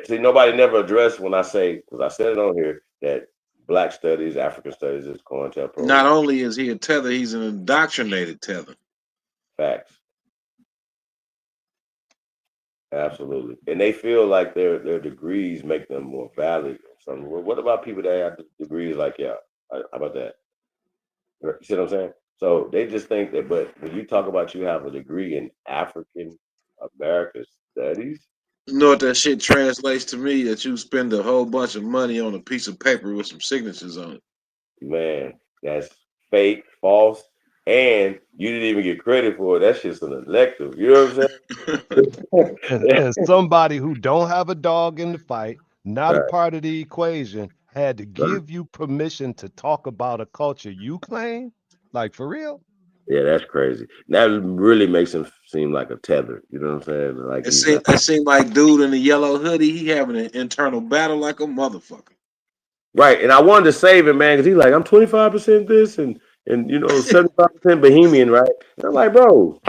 See, nobody never addressed when I say, because I said it on here, that Black studies, African studies is COINTELPRO. Not only is he a tether, he's an indoctrinated tether. Facts. Absolutely. And they feel like their degrees make them more valid or something. Well, what about people that have degrees like y'all? How about that? You see what I'm saying? So they just think that, but when you talk about you have a degree in African American studies. You know what that shit translates to me? That you spend a whole bunch of money on a piece of paper with some signatures on it. Man, that's fake, false, and you didn't even get credit for it. That shit's an elective. You know what I'm saying? And somebody who don't have a dog in the fight, not a part of the equation, had to give you permission to talk about a culture you claim? Like, for real? Yeah, that's crazy. That really makes him seem like a tether. You know what I'm saying? Like it seemed like dude in the yellow hoodie, he having an internal battle like a motherfucker. Right, and I wanted to save him, man, because he's like, I'm 25% this and 75% Bohemian, right? And I'm like, bro,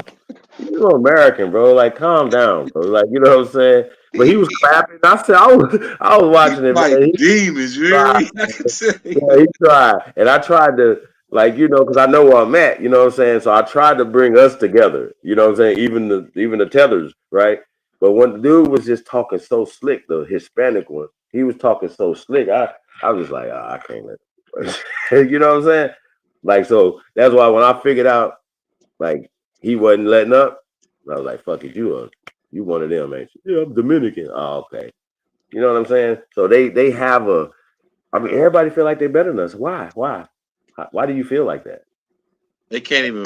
you're American, bro. Like, calm down, bro. Like, you know what I'm saying? But he was clapping. I said, I was watching it, like man. demons, you hear me? I can say. Yeah, he tried, and I tried to, because I know where I'm at. You know what I'm saying? So I tried to bring us together. You know what I'm saying? Even the tethers, right? But when the dude was just talking so slick, the Hispanic one, he was talking so slick. I was just like, I can't let it. You know what I'm saying? Like, so that's why when I figured out, like, he wasn't letting up, I was like, fuck it, you one of them, ain't you? Yeah, I'm Dominican. Oh, okay. You know what I'm saying? So they have everybody feel like they're better than us. Why? Why do you feel like that? They can't even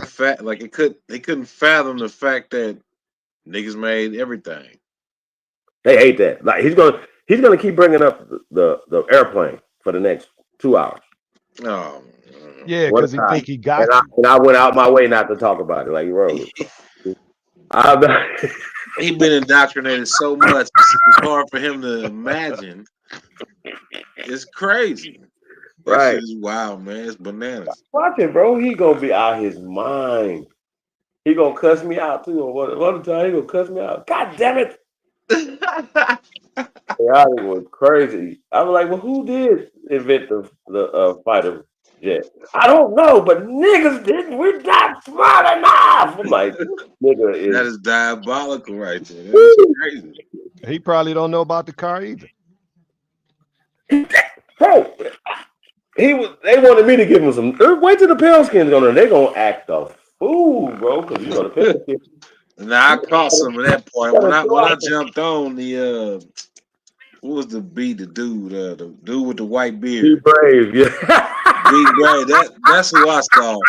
they couldn't fathom the fact that niggas made everything. They hate that. Like he's gonna keep bringing up the airplane for the next 2 hours. Oh, Yeah, What because a he time. think he got And you. I went out my way not to talk about it. Like bro, he been indoctrinated so much. It's hard for him to imagine. It's crazy. That right. shit is wild, man. It's bananas. Watch it, bro. He gonna be out his mind. He gonna cuss me out too. One time he gonna cuss me out. God damn it! Yeah, it was crazy. I was like, well, who did invent the fighter jet? I don't know, but niggas didn't. We're not smart enough. I'm like, nigga That is is diabolical right there. That's crazy. He probably don't know about the car either. bro. They wanted me to give him some. Wait till the pale skin's on there. They gonna act a fool, bro. Because you know the pale skin. Now I caught some of that part when I jumped on the what was the dude the dude with the white beard. Be brave, yeah. Be brave. That's who I saw.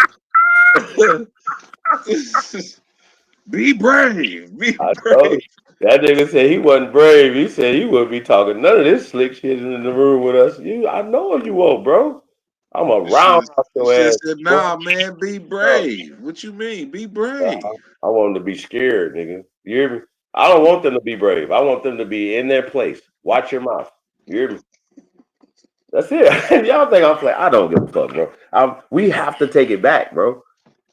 Be brave. Be brave. That nigga said he wasn't brave. He said he wouldn't be talking none of this slick shit in the room with us. I know you won't, bro. I'm a roundhouse your ass. Said, nah, man, be brave. What you mean? Be brave. I want them to be scared, nigga. You hear me? I don't want them to be brave. I want them to be in their place. Watch your mouth. You hear me? That's it. Y'all think I'm playing? I don't give a fuck, bro. We have to take it back, bro.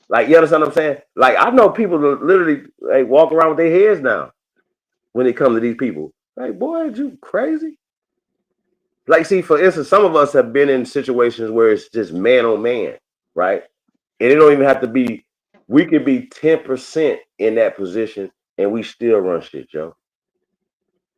Like, you understand what I'm saying? Like, I know people that literally walk around with their heads down when it comes to these people. Like, boy, you crazy? Like, see, for instance, some of us have been in situations where it's just man on man, right? And it don't even have to be, we could be 10% in that position and we still run shit, yo.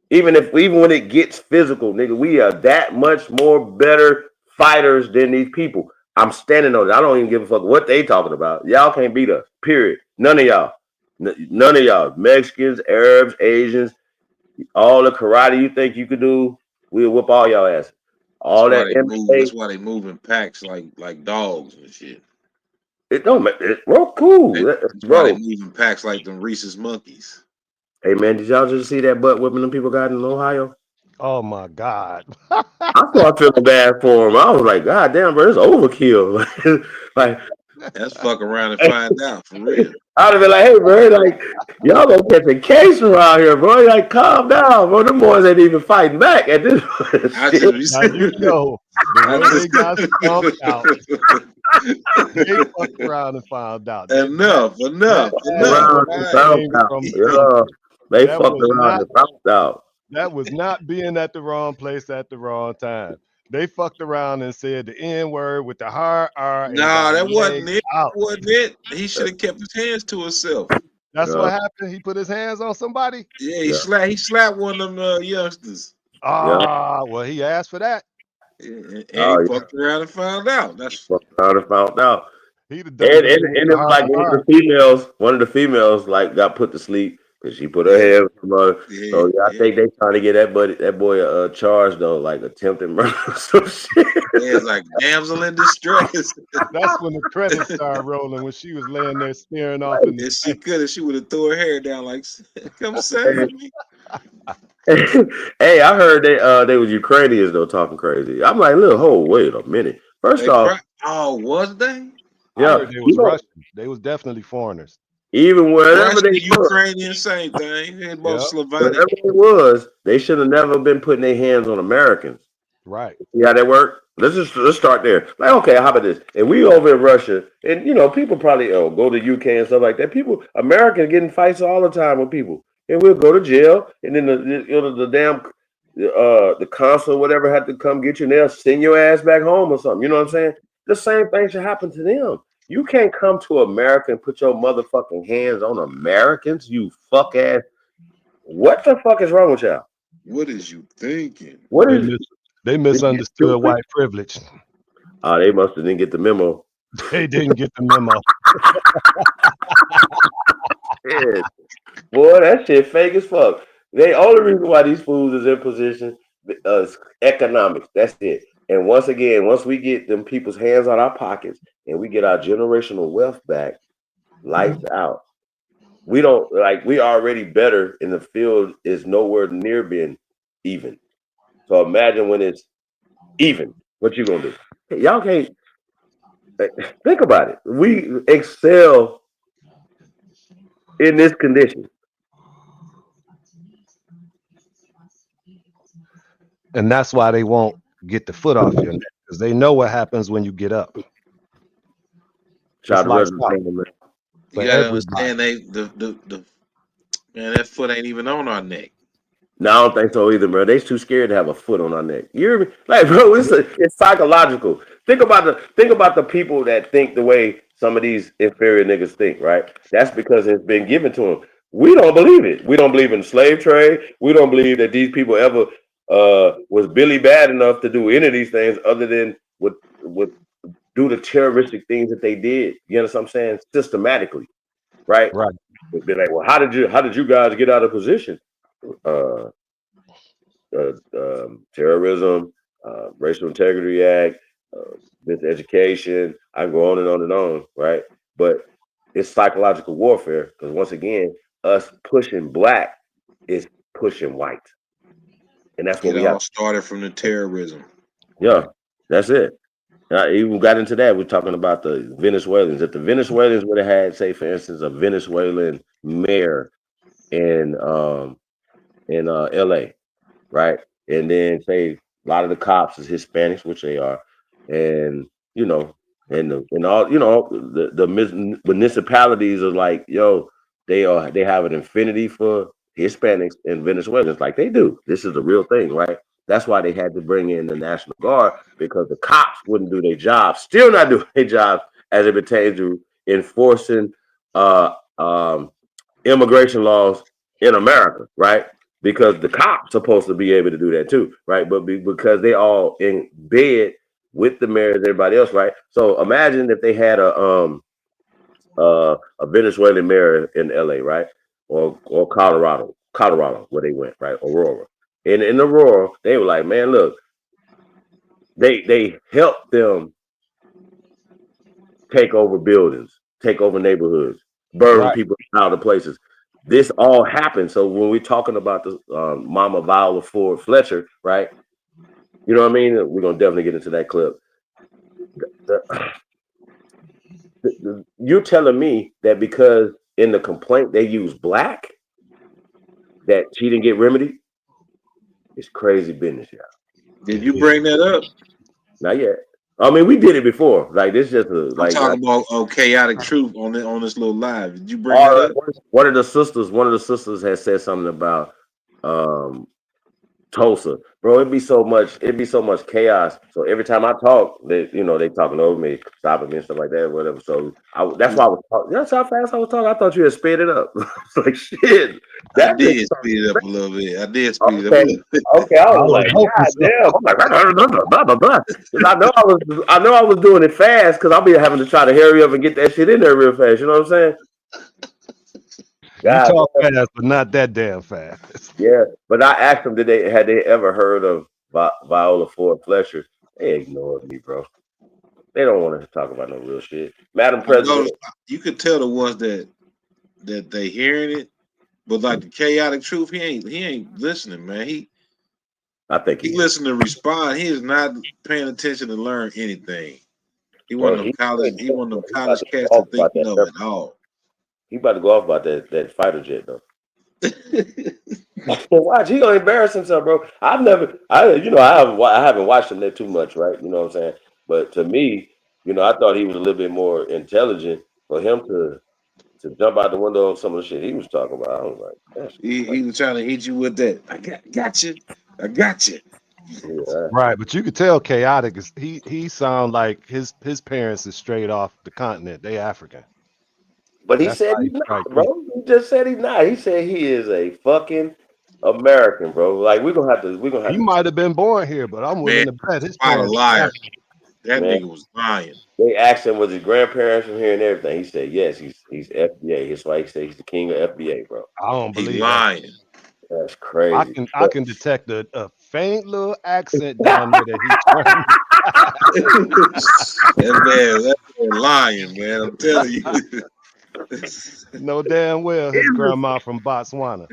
Even when it gets physical, nigga, we are that much more better fighters than these people. I'm standing on it. I don't even give a fuck what they talking about. Y'all can't beat us. Period. None of y'all. None of y'all. Mexicans, Arabs, Asians, all the karate you think you could do, we'll whoop all y'all ass. All that MMA. That's why they move in packs like dogs and shit. It don't matter. Bro, cool. That's why they move in packs like them Reese's monkeys. Hey man, did y'all just see that butt whipping them people got in Ohio? Oh my God. I started feeling bad for him. I was like, God damn, bro, it's overkill. like that's fuck around and find out for real. I'd have been like, hey, bro, like y'all gonna catch a case around here, bro. Like, calm down, bro. Them boys ain't even fighting back at this point. Now you know the way they got stumped out. They fucked around and found out. Enough. They fucked around and found out. That was not being at the wrong place at the wrong time. They fucked around and said the N word with the hard R. Nah, that wasn't it. That wasn't it. He should have kept his hands to himself. That's what happened. He put his hands on somebody. Yeah, he slapped one of them youngsters. Well, he asked for that. And he fucked around and found out. That's fucked around and found out. And it was like one of the females like got put to sleep because she put her hands on her. So I think they trying to get that boy charged though, like attempted murder or some shit. It's like damsel in distress. That's when the credits started rolling, when she was laying there staring off. If she could have, she would have threw her hair down like, come save me. Hey, I heard they was Ukrainians though talking crazy. I'm like, look, wait a minute. First off, was they? Yeah, they was Russians. They was definitely foreigners. Even wherever Russian, they Ukrainian, same thing. They both Slavonic. Whatever it was, they should have never been putting their hands on Americans. Right. See how that work? Let's start there. Like, okay, how about this? And we over in Russia, and people probably go to UK and stuff like that. Americans getting fights all the time with people, and we'll go to jail, and then the damn the consul, whatever, had to come get you, and they'll send your ass back home or something. You know what I'm saying? The same thing should happen to them. You can't come to America and put your motherfucking hands on Americans, you fuck ass. What the fuck is wrong with y'all? What is you thinking? They misunderstood white privilege. They must have didn't get the memo. They didn't get the memo. Yeah. Boy, that shit fake as fuck. The only reason why these fools is in position is economics. That's it. And once again, once we get them people's hands on our pockets and we get our generational wealth back, lights out. We don't like we already better in the field is nowhere near being even. So imagine when it's even, what you gonna do? Y'all can't think about it. We excel in this condition. And that's why they won't get the foot off your neck, because they know what happens when you get up. Shout out to You gotta understand the man, that foot ain't even on our neck. No, I don't think so either, bro. They's too scared to have a foot on our neck. You hear me? Like, bro, it's psychological. Think about the people that think the way some of these inferior niggas think, right? That's because it's been given to them. We don't believe it. We don't believe in the slave trade. We don't believe that these people ever was Billy bad enough to do any of these things other than would do the terroristic things that they did. You understand what I'm saying? Systematically, right? Right. It'd be like, well, how did you guys get out of position? Terrorism, Racial Integrity Act, miseducation. I can go on and on and on, right? But it's psychological warfare because once again, us pushing black is pushing white, and that's what It we all have. started from the terrorism. Yeah, that's it. I even got into that. We're talking about the Venezuelans. If the Venezuelans would have had, say, for instance, a Venezuelan mayor in LA, right? And then say a lot of the cops is Hispanics, which they are, and all the municipalities are like, yo, they have an affinity for Hispanics and Venezuelans, like they do. This is a real thing, right? That's why they had to bring in the National Guard, because the cops wouldn't do their job, still not doing their job as it pertains to enforcing immigration laws in America, right? Because the cops supposed to be able to do that too, right? But because they all in bed with the mayor and everybody else, right? So imagine if they had a Venezuelan mayor in LA, right? Or Colorado, where they went, right? Aurora. And in Aurora, they were like, man, look, they helped them take over buildings, take over neighborhoods, burn people out of places. This all happened. So when we're talking about the Mama Viola Ford Fletcher, right? You know what I mean? We're gonna definitely get into that clip. You're telling me that because in the complaint they use black, that she didn't get remedy? It's crazy business, y'all. Did you bring that up? Not yet. I mean, we did it before. Like this, just I'm talking about chaotic truth on this little live. Did you bring that up? One of the sisters has said something about Tulsa, bro. It'd be so much chaos. So every time I talk, they talking over me, stopping me and stuff like that, whatever. So that's why I was talking. That's how fast I was talking. I thought you had sped it up. It's like shit. I did speed it up a little bit. I did speed it up a little bit. Okay, I was like, God damn. I'm like, blah, blah, blah. I know I was doing it fast because I'll be having to try to hurry up and get that shit in there real fast. You know what I'm saying? God, you talk fast, but not that damn fast. Yeah, but I asked them, had they ever heard of Viola Ford Fletcher? They ignored me, bro. They don't want to talk about no real shit. Madam President, you could tell the ones that they hearing it, but like the chaotic truth, he ain't listening, man. I think he listening to respond. He is not paying attention to learn anything. He one of them college cats that think you know it all. He about to go off about that fighter jet though. Watch, he gonna embarrass himself, bro. I haven't watched him there too much, right? You know what I'm saying? But to me, I thought he was a little bit more intelligent for him to jump out the window on some of the shit he was talking about. I was like, he was trying to hit you with that. I got you. Yeah. Right, but you could tell chaotic is he sound like his parents is straight off the continent. They African. But he said he's not, bro. He just said he's not. He said he is a fucking American, bro. Like we're gonna have to. He might have been born here, but I'm willing to bet his parents. Liar. That nigga was lying. They asked him, was his grandparents from here and everything. He said yes. He's FBA. That's why he said he's the king of FBA, bro. I don't believe lying. That's crazy. I can detect a faint little accent down there that he's trying. that man lying, man. I'm telling you. No damn well his grandma from Botswana.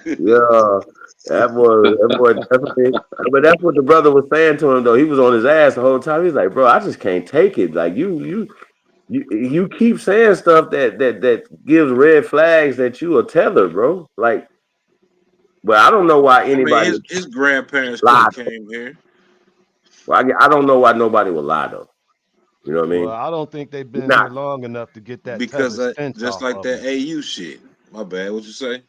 Yeah, that boy definitely. But that's what the brother was saying to him though. He was on his ass the whole time. He's like, bro, I just can't take it. Like you keep saying stuff that gives red flags that you a tether, bro. Like, but I don't know why anybody his grandparents could lie. have came here. Well, I don't know why nobody would lie though. You know what I Well, mean? I don't think they've been Nah. here long enough to get that Because tether stench just off like of that him. AU shit. My bad. What you say?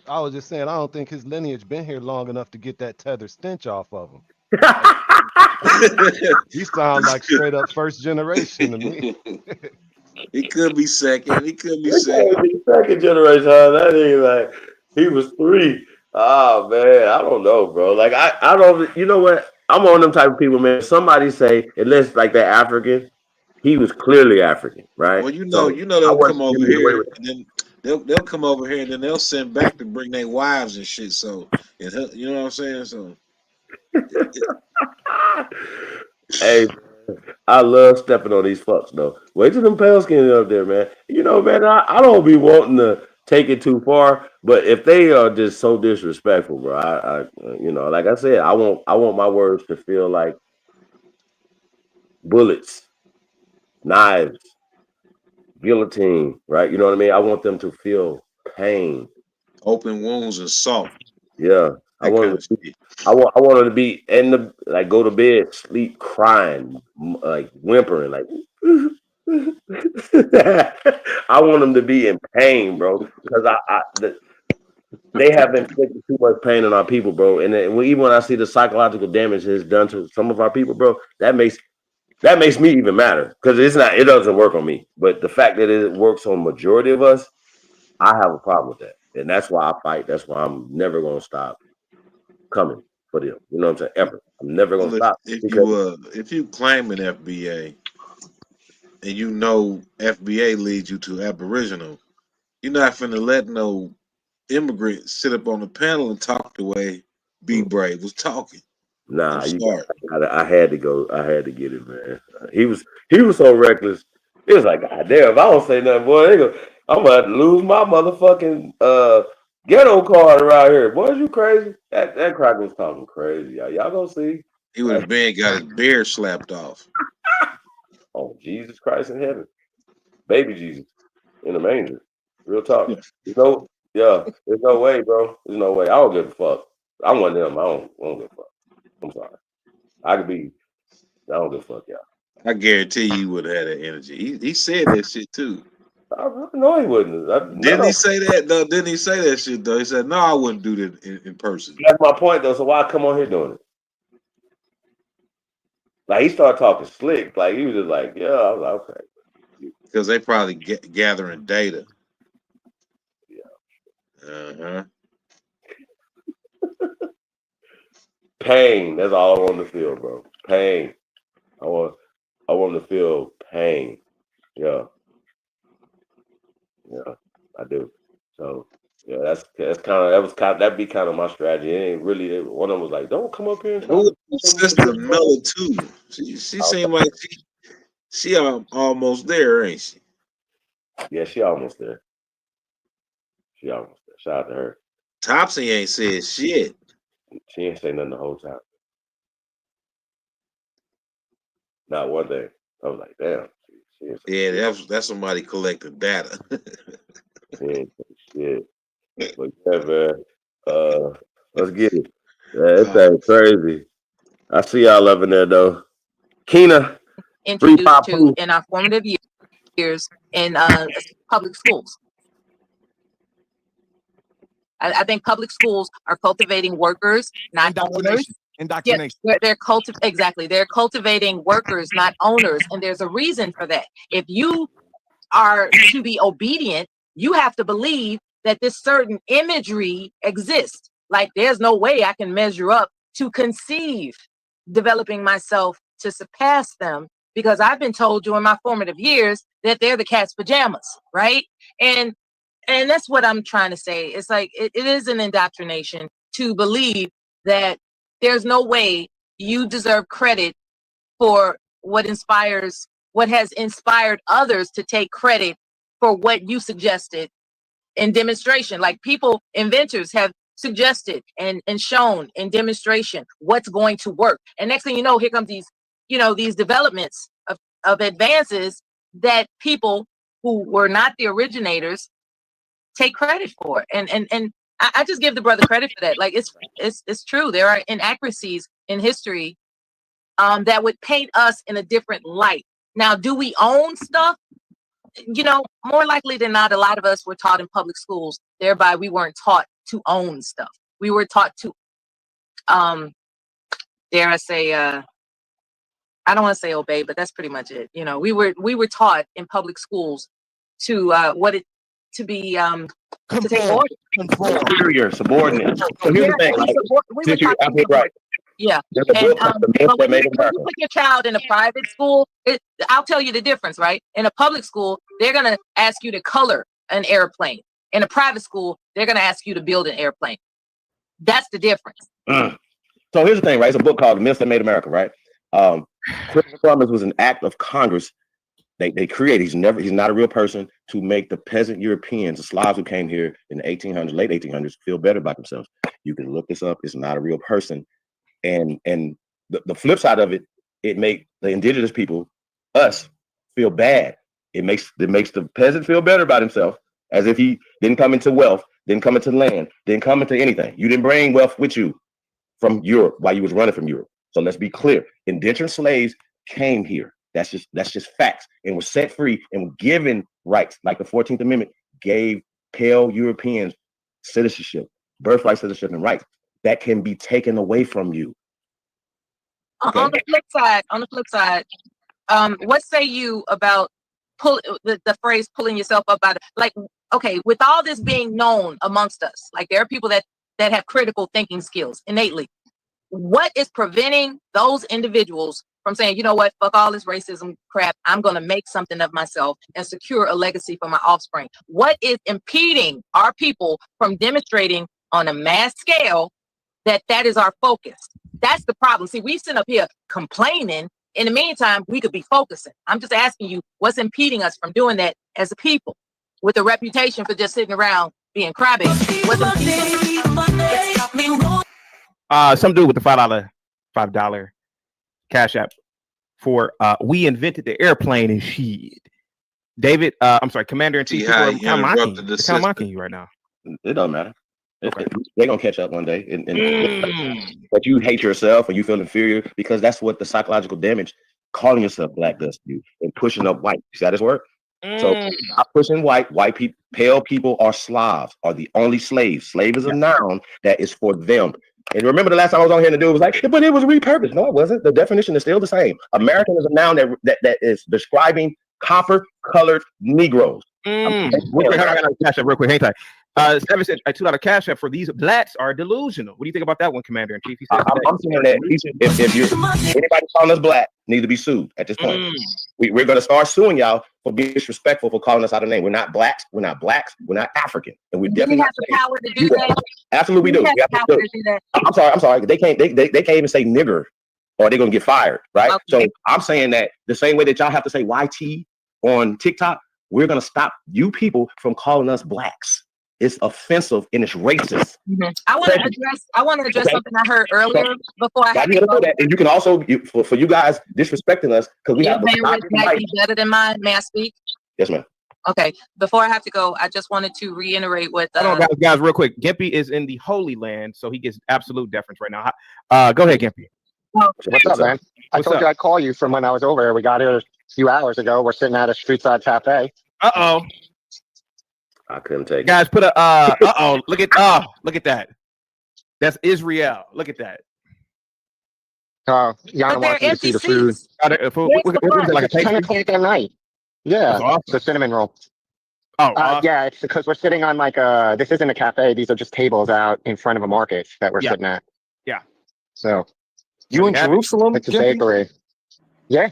I was just saying, I don't think his lineage been here long enough to get that tether stench off of him. He sounds like straight up first generation to me. He could be second. He could be That second. can't be second generation, huh? That ain't like he was 3. Oh man, I don't know, bro. Like I don't. You know what? I'm one of them type of people, man. Somebody say unless like that African, he was clearly African, right? Well, you So know I they'll come wouldn't give over me away here with and then they'll come over here and then they'll send back to bring their wives and shit. So you know what I'm saying? So Hey, I love stepping on these fucks though. Wait till them pale skin up there, man. You know, man, I don't be wanting to take it too far, but if they are just so disrespectful, bro, I you know, like I said, I want my words to feel like bullets, knives, guillotine, right? You know what I mean? I want them to feel pain. open wounds and salt. Yeah, I That kind want of them to be, shit. I want them to be in the like go to bed, sleep, crying, like whimpering, like. I want them to be in pain, bro, because they have inflicted too much pain on our people, bro. And then even when I see the psychological damage it's done to some of our people, bro, that makes me even madder because it doesn't work on me. But the fact that it works on majority of us, I have a problem with that, and that's why I fight. That's why I'm never gonna stop coming for them. You know what I'm saying? Ever. I'm never gonna Well, stop because if you claim an FBA and you know FBA leads you to Aboriginal, you're not finna let no immigrant sit up on the panel and talk the way Be Brave was talking. nah, I'm sorry. I had to go. I had to get it, man. He was so reckless. It was like, God damn, if I don't say nothing, boy, I'm gonna have to lose my motherfucking ghetto card around here. Boy, you crazy? That cracker was talking crazy. Y'all gonna see. He would have been got his beard slapped off. Oh, Jesus Christ in heaven. Baby Jesus in the manger. Real talk. There's no way, bro. There's no way. I don't give a fuck. I'm one of them. I don't give a fuck. I'm sorry. I don't give a fuck, y'all. I guarantee you would have had that energy. He said that shit too. I know he wouldn't. Didn't he say that though? Didn't he say that shit though? He said, "No, I wouldn't do that in person." That's my point though. So why come on here doing it? Like he started talking slick. Like he was just like, yeah, I was like, okay. Because they probably gathering data. Yeah. Uh-huh. Pain. That's all I want to feel, bro. Pain. I want to feel pain. Yeah. Yeah, I do. So yeah, that'd be kind of my strategy. It ain't really one of them was like, don't come up here and try Who to is Sister Miller too? She seemed like she almost there, ain't she? Yeah, she almost there. She almost there. Shout out to her. Topsy ain't said shit. She ain't say nothing the whole time. Not one thing. I was like, damn. Yeah, that's somebody collecting data. She ain't say shit. But yeah, man. Let's get it. Yeah, this thing crazy. I see y'all up in there though. Keena, free Introduced to Papu. in our formative years in public schools. I think public schools are cultivating workers, not owners. Indoctrination. Yes, they're cultivating workers, not owners, and there's a reason for that. If you are to be obedient, you have to believe that this certain imagery exists. Like there's no way I can measure up to conceive developing myself to surpass them because I've been told during my formative years that they're the cat's pajamas, right? And that's what I'm trying to say. It's like it is an indoctrination to believe that there's no way you deserve credit for what has inspired others to take credit for what you suggested in demonstration. Like inventors have suggested and shown in demonstration what's going to work. And next thing you know, here comes these developments of advances that people who were not the originators take credit for. And I just give the brother credit for that. Like it's true. There are inaccuracies in history that would paint us in a different light. Now, do we own stuff? More likely than not, a lot of us were taught in public schools. Thereby, we weren't taught to own stuff. We were taught to, dare I say, I don't want to say obey, but that's pretty much it. We were taught in public schools to take order. Superior, subordinate. So here's the thing. We were taught to be right. Yeah. There's a book called The Myth That Made When America. you put your child in a private school, I'll tell you the difference, right? In a public school, they're going to ask you to color an airplane. In a private school, they're going to ask you to build an airplane. That's the difference. So here's the thing, right? It's a book called The Myth That Made America, right? Christopher Columbus was an act of Congress. They created, he's not a real person, to make the peasant Europeans, the Slavs who came here in the 1800s, late 1800s, feel better about themselves. You can look this up. It's not a real person. And the flip side of it, it makes the indigenous people, us, feel bad. It makes the peasant feel better about himself, as if he didn't come into wealth, didn't come into land, didn't come into anything. You didn't bring wealth with you from Europe while you was running from Europe. So let's be clear. Indentured slaves came here. That's just facts, and were set free and were given rights, like the 14th Amendment gave pale Europeans citizenship, birthright citizenship, and rights that can be taken away from you. Okay. On the flip side, what say you about the phrase "pulling yourself up by the," like? Okay, with all this being known amongst us, like there are people that have critical thinking skills innately. What is preventing those individuals from saying, you know what, fuck all this racism crap, I'm going to make something of myself and secure a legacy for my offspring? What is impeding our people from demonstrating on a mass scale that is our focus? That's the problem. See, we sit up here complaining. In the meantime, we could be focusing. I'm just asking you, what's impeding us from doing that as a people with a reputation for just sitting around being crybaby? Some dude with the $5 Cash App for we invented the airplane and shit. David, I'm sorry, Commander-in-Chief. They're kind of mocking you right now. It don't matter. They're gonna catch up one day, but you hate yourself and you feel inferior because that's what the psychological damage calling yourself black does to you and pushing up white. You see how this work? So stop pushing white people, pale people are Slavs, are the only slaves. Slave is a noun that is for them. And remember the last time I was on here and the dude was like, but it was repurposed. No, it wasn't. The definition is still the same. American is a noun that is describing copper-colored Negroes. I got a Cash App real quick. Hang tight. Seven said a $2 Cash App for these blacks are delusional. What do you think about that one, Commander-in-Chief? He said I'm saying that if anybody calling us black needs to be sued at this point. We're going to start suing y'all for being disrespectful for calling us out of name. We're not blacks. We're not blacks. We're not African, and we definitely have the power to do that. Absolutely, we do. We have to do that. I'm sorry. They can't even say nigger, or they're gonna get fired, right? Okay. So I'm saying that the same way that y'all have to say YT on TikTok, we're gonna stop you people from calling us blacks. It's offensive and it's racist. I want to address something I heard earlier before I had to go. And you can also, for you guys disrespecting us, because we have might be better than mine. May I speak? Yes, ma'am. Okay. Before I have to go, I just wanted to reiterate what. Hold on, guys, real quick. Gimpy is in the Holy Land, so he gets absolute deference right now. Go ahead, Gimpy. What's up, man? I told you I'd call you from when I was over here. We got here a few hours ago. We're sitting at a street side cafe. I couldn't take it. Guys, put a look at that. That's Israel. Look at that. Yana wants you to see the food. Like a 10 o'clock at night. Yeah, awesome. It's a cinnamon roll. Awesome. Yeah, it's because we're sitting on this isn't a cafe. These are just tables out in front of a market that we're sitting at. Yeah. So you in Jerusalem? It's a bakery. Yeah.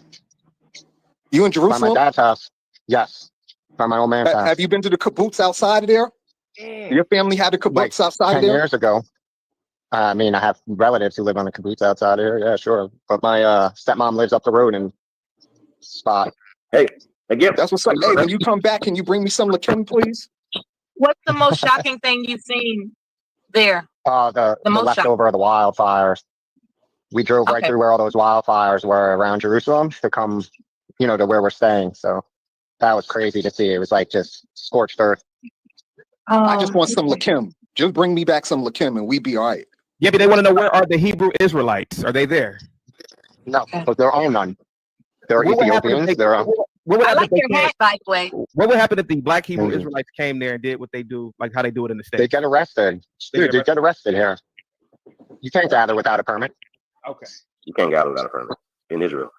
You in Jerusalem? By my dad's house. Yes. By my old man's house. Have you been to the kibbutz outside of there? Your family had a kibbutz outside 10 there? 10 years ago. I mean, I have relatives who live on the kibbutz outside here. Yeah, sure. But my stepmom lives up the road in Spot. Hey, again, That's what's up. Hey, when you come back, can you bring me some Lakim, please? What's the most shocking thing you've seen there? The most leftover of the wildfires. We drove right Okay. through where all those wildfires were around Jerusalem to come, to where we're staying. So that was crazy to see. It was like just scorched earth. I just want some Lakim. Just bring me back some Lakim and we be all right. Yeah, but they want to know, where are the Hebrew Israelites? Are they there? No, but there are none. There are What would happen if Ethiopians. they- There are. What would I happen like if your they hat, by the way. What would happen if the black Hebrew Mhm. Israelites came there and did what they do, like how they do it in the States? They get arrested. Dude, they get arrested here. You can't gather without a permit. Okay. You can't gather without a permit in Israel.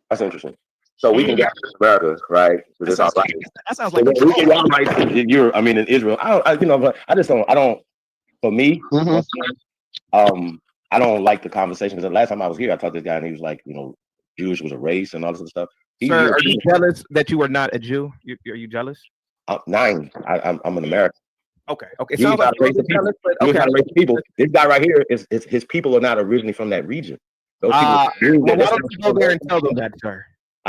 That's interesting. So we can gather in America, right? Because it's our right. That sounds like we control. can gather rights in Europe. I mean, in Israel. But I just don't. I don't. For me, I don't like the conversation because the last time I was here, I talked to this guy and he was like, Jewish was a race and all this other stuff. Sir, are you jealous that you are not a Jew? Are you jealous? 9. I'm an American. Okay. Okay. You Sounds like gotta raise the people. jealous, but You okay. gotta raise the people. This guy right here is his people are not originally from that region. Those people. Well, why don't you go there and tell them that, sir?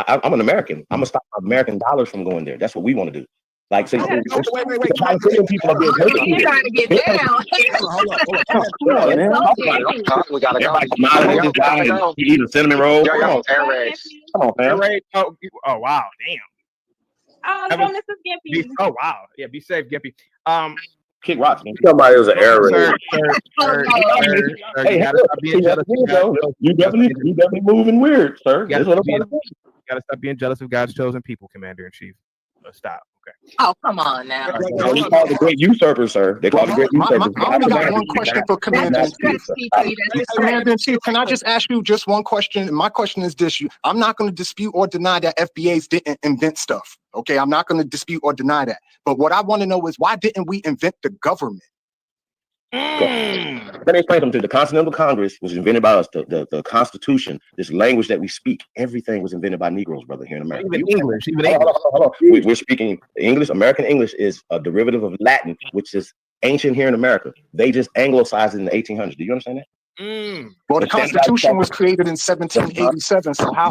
I'm an American. I'm gonna stop American dollars from going there. That's what we want to do. Like, since Wait. Palestinian people are being You trying to get down. We gotta go. Everybody's smiling at this guy and he eating cinnamon roll. Yo, Come on, air race. come on, Air fam. raid? Oh wow, damn. So Mrs. Gimpy. Oh wow, yeah. Be safe, Gimpy. Kick rocks, man. Somebody was an air raid. Hey, You gotta stop being jealous. You definitely moving weird, sir. That's what I'm saying. You gotta stop being jealous of God's chosen people, Commander in Chief. Stop. Okay. Oh, come on now. They call the great usurpers, sir. They call the great usurpers. I only got one question for Commander in Chief. Commander in Chief, can I just ask you just one question? My question is this: I'm not going to dispute or deny that FBAs didn't invent stuff. Okay, I'm not going to dispute or deny that. But what I want to know is why didn't we invent the government? Let me explain something to you. The Continental Congress was invented by us. The Constitution, this language that we speak, everything was invented by Negroes, brother, here in America. Even English. Hold on. We're speaking English. American English is a derivative of Latin, which is ancient here in America. They just anglicized it in the 1800s. Do you understand that? Well, the Constitution was created in 1787. So why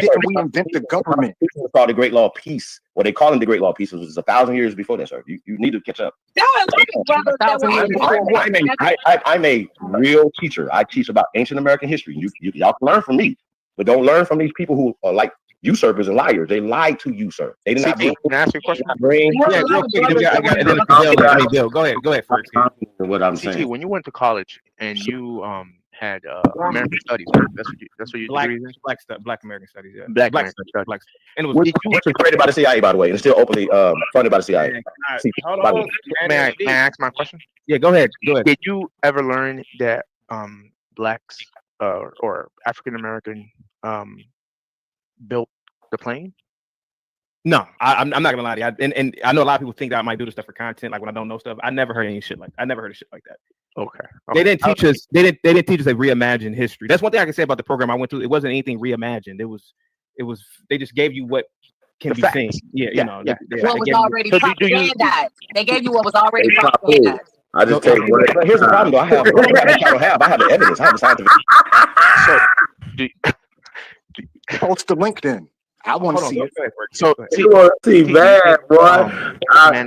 didn't we invent the government? It's called the Great Law of Peace. What they call it the Great Law of Peace was 1,000 years before that, sir. You need to catch up. I'm a real teacher. I teach about ancient American history. Y'all can learn from me, but don't learn from these people who are like usurpers and liars. They lied to you, sir. They did not bring. Can I ask you a question? Yeah, real quick. Go ahead first. What I'm CT, saying. when you went to college and you had American Studies, right? That's what you did. Black American Studies. Yeah. Black American Studies. Black. And it was Which was created by the CIA, by the way, and still openly funded by the CIA. Hold on. May I ask my question? Yeah, go ahead. Did you ever learn that blacks or African American built the plane? No, I'm not gonna lie to you. And I know a lot of people think that I might do this stuff for content, like when I don't know stuff. I never heard any shit like I never heard of shit like that. Okay. They didn't teach us. They didn't teach us to reimagine history. That's one thing I can say about the program I went to. It wasn't anything reimagined. It was. They just gave you what can be seen. Yeah. What was already propagandized. They gave you what was already propagandized. I just take one. Here's the problem, though. I have the evidence. I have the scientific. So, post the link then. I want to see it. So you want to see bad, boy.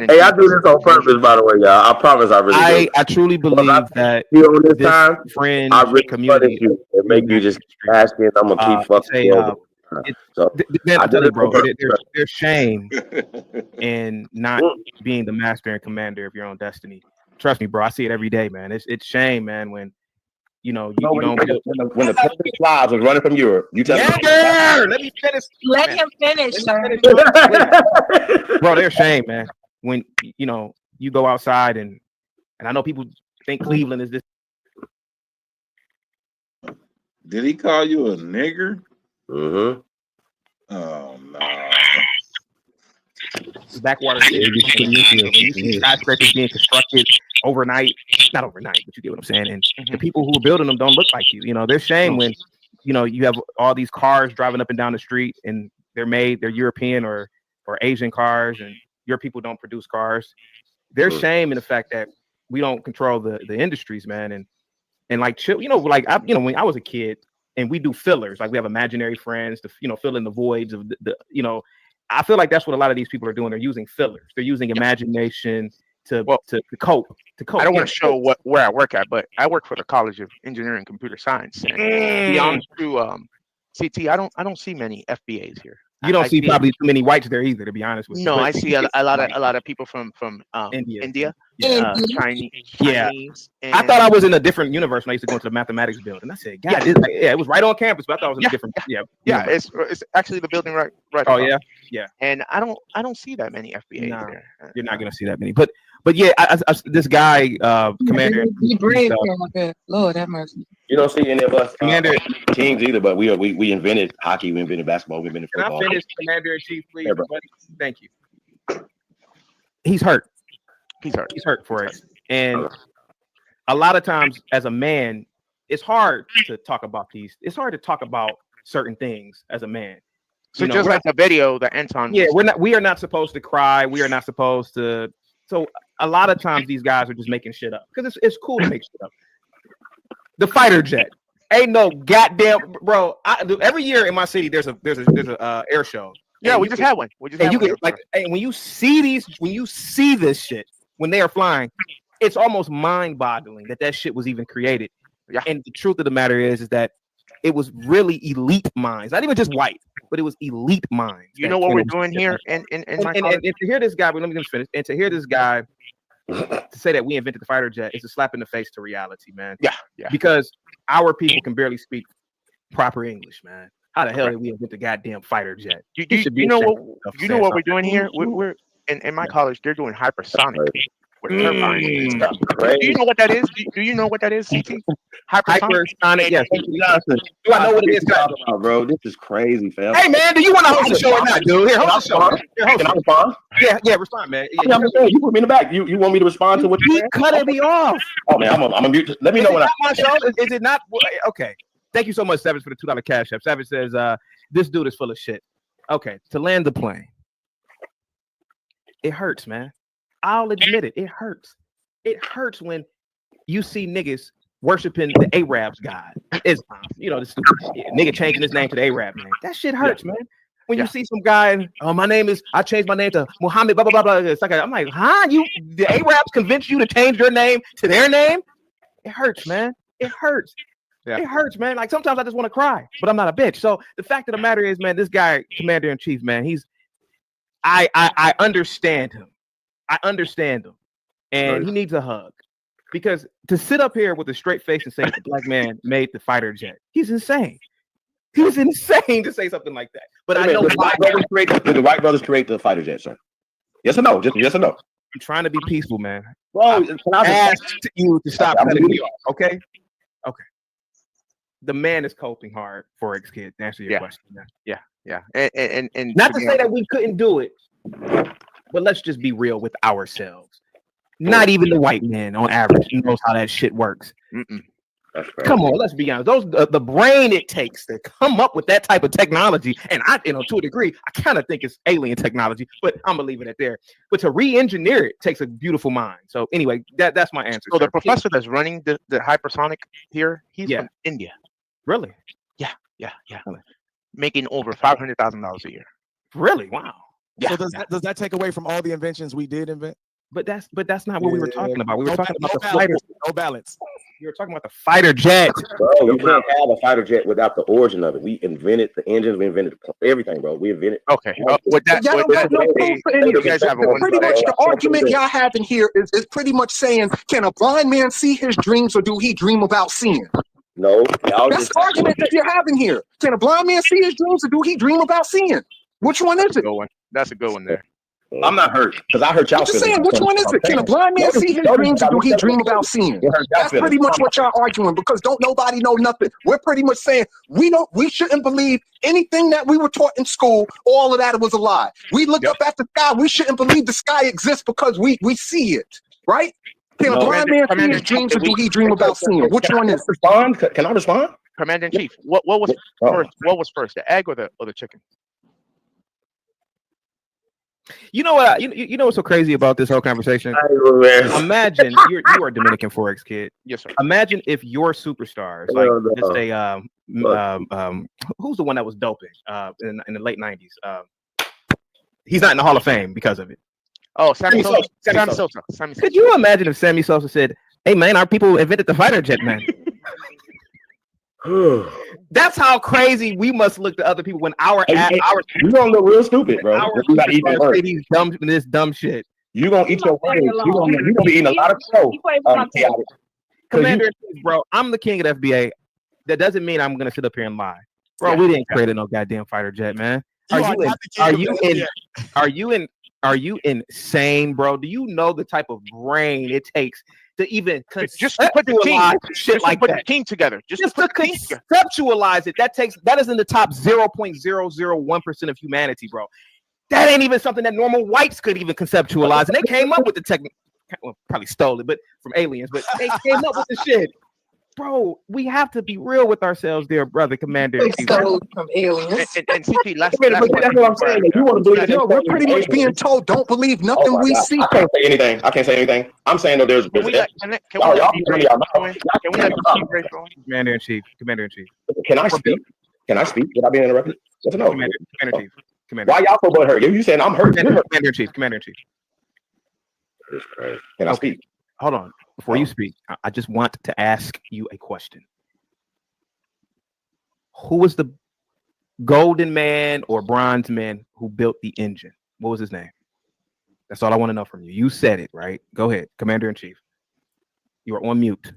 Hey, I do this on purpose, by the way, y'all. I promise I really do. I truly believe that on this time, friend I really community you and make you just asking. I'm gonna keep fucking. So I tell you, bro, there's shame in not being the master and commander of your own destiny. Trust me, bro. I see it every day, man. It's shame, man, when you don't when the Turkish lives was running from Europe. You tell me. Let me finish. Let him finish, sir. Bro, there's shame, man. When you go outside and I know people think Cleveland is this. Did he call you a nigger? Mm-hmm. Oh no. Backwater skyscrapers being constructed overnight, not overnight, but you get what I'm saying. And the people who are building them don't look like you. There's shame when you have all these cars driving up and down the street and they're European or Asian cars, and your people don't produce cars. There's shame in the fact that we don't control the industries, man. And and like chill. You know, like when I was a kid, and we do fillers, like we have imaginary friends to fill in the voids of the I feel like that's what a lot of these people are doing. They're using fillers. They're using imagination to cope. I don't want to show where I work at, but I work for the College of Engineering and Computer Science. And to be honest with you, CT, I don't see many FBAs here. You don't see probably too many whites there either, to be honest with you. No, I see a lot of people from India, Chinese. Yeah, I thought I was in a different universe when I used to go into the mathematics building. I said, God, it was right on campus, but I thought I was in a different. Yeah, it's actually the building right. Oh yeah. And I don't see that many FBAs there. You're not gonna see that many, but yeah, this guy, Commander. Be brave, Lord have mercy. You don't see any of us Commander teams either, but we invented hockey, we invented basketball, we invented football. Can I finish, Commander in Chief, please? Thank you. He's hurt. He's hurt for it. And a lot of times as a man, it's hard to talk about these. It's hard to talk about certain things as a man. So just like the video that Anton. Yeah, we are not supposed to cry. We are not supposed to. So a lot of times these guys are just making shit up because it's cool to make shit up. The fighter jet ain't no goddamn bro. Every year in my city there's a air show. Yeah, we just had one. When you see this shit when they are flying, it's almost mind-boggling that shit was even created. Yeah. And the truth of the matter is that it was really elite minds, not even just white, but it was elite minds. You know what we're doing here, and to hear this guy, but let me just finish. And to hear this guy to say that we invented the fighter jet is a slap in the face to reality, man. Yeah. Because our people can barely speak proper English, man. How the hell did we invent the goddamn fider jet? You know what we're doing here? We're in my college. They're doing hypersonic. With turbines and stuff. Do you know what that is? Do you know what that is, CT? Hypersonic. Yes. Do I know what it is, bro? This is crazy, fam. Hey, man, do you want to host the show or not, dude? Here, host the show. Can I respond? Yeah, respond, man. Yeah, I'm saying, you put me in the back. You want me to respond to what you said? Cut me off. Oh man, I'm a mute. Let me know when my show. Is it not? Okay. Thank you so much, Savage, for the $2 cash app. Savage says, this dude is full of shit. Okay, to land the plane. It hurts, man. I'll admit it. It hurts. It hurts when you see niggas worshiping the Arab's God. Islam. You know, this nigga changing his name to the Arab name. That shit hurts, man. When you see some guy, I changed my name to Muhammad, blah, blah, blah, blah. It's like, I'm like, the Arabs convinced you to change your name to their name? It hurts, man. It hurts. Yeah. It hurts, man. Like sometimes I just want to cry, but I'm not a bitch. So the fact of the matter is, man, this guy, Commander in Chief, man, I understand him. I understand him, and he needs a hug because to sit up here with a straight face and say the black man made the fighter jet, he's insane. He's insane to say something like that. But I know did the white brothers create the fighter jet, sir? Yes or no? Just yes or no? I'm trying to be peaceful, man. Bro, I asked you to stop cutting me off, okay? Okay. The man is coping hard for his kid. To answer your question, man. Yeah. And not to say that we couldn't do it. But let's just be real with ourselves. Not even the white man on average knows how that shit works. Come on, let's be honest. The brain it takes to come up with that type of technology, and to a degree, I kind of think it's alien technology, but I'm gonna leave it at there. But to re-engineer it takes a beautiful mind. So anyway, that's my answer. So the professor that's running the hypersonic here, he's from India. Really? Yeah. Making over $500,000 a year. Really? Wow. Yeah. So does that take away from all the inventions we did invent? But that's not what we were talking about. We were talking about the fighter. No balance. You were talking about the fighter jet. Bro, you can't have a fighter jet without the origin of it. We invented the engines. We invented everything, bro. We invented. Okay. With that, pretty much the argument y'all having here is pretty much saying, can a blind man see his dreams, or do he dream about seeing? No. That's the argument that you're having here. Can a blind man see his dreams, or do he dream about seeing? Which one is it? That's a good one there. I'm not hurt because I hurt y'all. I'm just saying, which one is it? Can a blind man see his dreams, or do he dream about seeing? That's pretty much what y'all arguing, because don't nobody know nothing. We're pretty much saying we shouldn't believe anything that we were taught in school. All of that was a lie. We look up at the sky. We shouldn't believe the sky exists because we see it, right? Can a blind man see his dreams, or do he dream about seeing? Which one is it? Can I respond? Commander in Chief, what was first? What was first, the egg or the chicken? You know what? You know what's so crazy about this whole conversation? Imagine you are a Dominican Forex kid. Yes, sir. Imagine if your superstars, like let's say, who's the one that was doping in the late '90s? He's not in the Hall of Fame because of it. Oh, Sammy Sosa. Sammy Sosa. Could you imagine if Sammy Sosa said, "Hey man, our people invented the fighter jet, man"? That's how crazy we must look to other people when our you gonna look real stupid, bro. You gotta eat your words. This dumb shit. You gonna eat your words. You gonna be eating a lot of crow. Commander, bro, I'm the king of the FBA. That doesn't mean I'm gonna sit up here and lie, bro. We didn't create no goddamn fighter jet, man. Are you insane, bro? Do you know the type of brain it takes to even just to put the team shit like put that? the team together? Just to conceptualize it. That is in the top 0.001% of humanity, bro. That ain't even something that normal whites could even conceptualize. And they came up with the technique. Well, probably stole it, but from aliens. But they came up with the shit. Bro, we have to be real with ourselves, there, brother Commander. Stole from aliens. And CP, that's what I'm saying. You want to believe? We're pretty much being told, don't believe nothing we see. I can't say anything. I'm saying that there's. Can we let Commander in Chief? Can I speak? Without being interrupted? Yes or no? Commander in Chief. Why y'all so butthurt? You saying I'm hurt? Commander in Chief. Can I speak? Hold on. Before you speak, I just want to ask you a question. Who was the golden man or bronze man who built the engine? What was his name? That's all I want to know from you. You said it, right? Go ahead, Commander in Chief. You are on mute.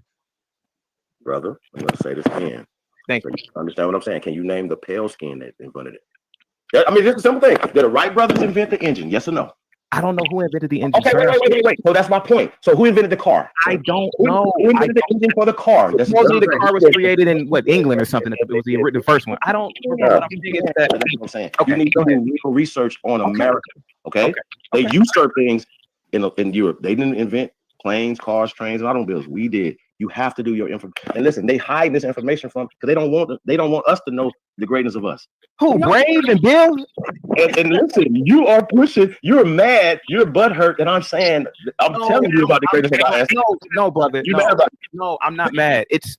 Brother, I'm going to say this again. Thank you. Understand what I'm saying? Can you name the pale skin that invented it? I mean, it's a simple thing. Did the Wright brothers invent the engine? Yes or no? I don't know who invented the engine. Okay, wait. So that's my point. So who invented the car? I don't know. Who invented the engine for the car? Supposedly the car was created in England or something. It was the first one. I don't know. That's what I'm saying. Okay, you need to do legal research on America. Okay? They usurped things in Europe. They didn't invent planes, cars, trains, and automobiles. We did. You have to do your information. And listen, they hide this information from because they don't want us to know the greatness of us. Who, Brave and Bill? And listen, you are pushing. You're mad. You're butthurt, and I'm saying I'm telling you about the greatness of us. No, brother. No, I'm not mad. It's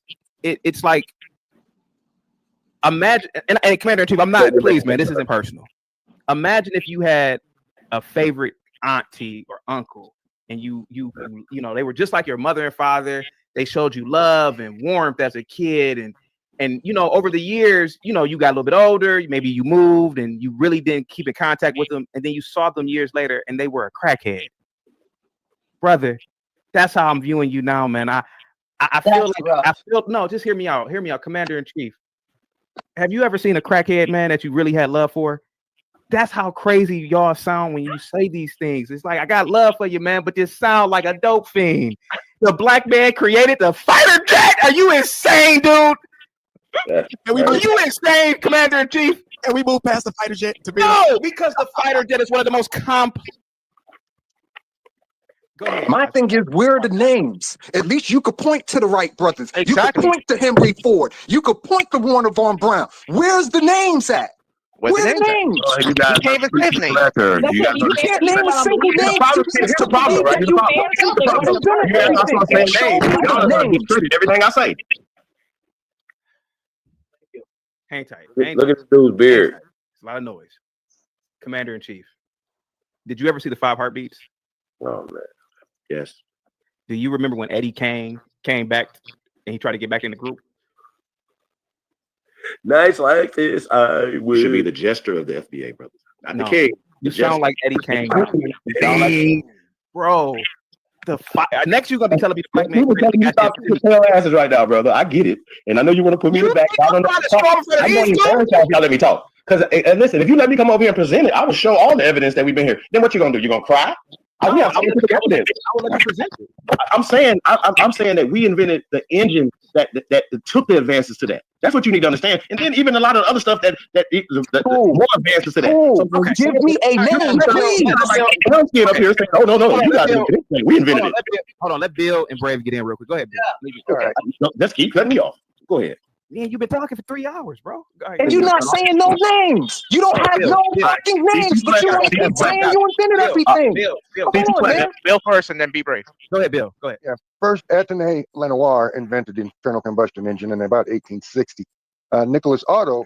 like imagine and Commander in Chief. I'm not. Please, man, this isn't personal. Imagine if you had a favorite auntie or uncle, and you know they were just like your mother and father. They showed you love and warmth as a kid, and you know over the years, you know you got a little bit older. Maybe you moved, and you really didn't keep in contact with them, and then you saw them years later, and they were a crackhead. Brother, that's how I'm viewing you now, man. I feel no. Just hear me out. Hear me out, Commander in Chief. Have you ever seen a crackhead, man, that you really had love for? That's how crazy y'all sound when you say these things. It's like, I got love for you, man, but this sound like a dope fiend. The black man created the fighter jet. Are you insane, dude? Are you insane, Commander in Chief? And we move past the fighter jet to be because the fighter jet is one of the most complex. My thing is, where are the names? At least you could point to the Wright brothers. Exactly. You could point to Henry Ford. You could point to Warner von Braun. Where's the names at? Where's the names? You can't even say his name. You can't name a single name. Here's the problem, right? Everything I say. Hang tight. Look at this dude's beard. It's a lot of noise. Commander in Chief, did you ever see the 5 Heartbeats? Oh man, yes. Do you remember when Eddie came back and he tried to get back in the group? Nice like this. I will. Should be the jester of the FBA, brother. Not the king. You sound like Eddie Kane. Bro. Next you're gonna be telling me the black man. You stop tail asses right now, brother. I get it, and I know you want to put me in the back. I'm going to embarrass y'all. Let me talk. Because listen, if you let me come over here and present it, I will show all the evidence that we've been here. Then what you gonna do? You gonna cry? I will let you present it. I'm saying that we invented the engine that took the advances to that. That's what you need to understand. And then even a lot of other stuff that more advances to that. So give me a name, please. I'm sitting up here saying, "Oh no, you got to we invented it." Hold on, let Bill and Brave get in real quick. Go ahead, Bill. All right. Let's keep cutting me off. Go ahead. Man, you've been talking for 3 hours, bro. And you're not saying no names. You don't have no fucking names, but you want to keep saying you invented everything. Come on, man. Bill first, and then be brave. Go ahead, Bill. Go ahead. Yeah. First, Anthony Lenoir invented the internal combustion engine in about 1860. Nicholas Otto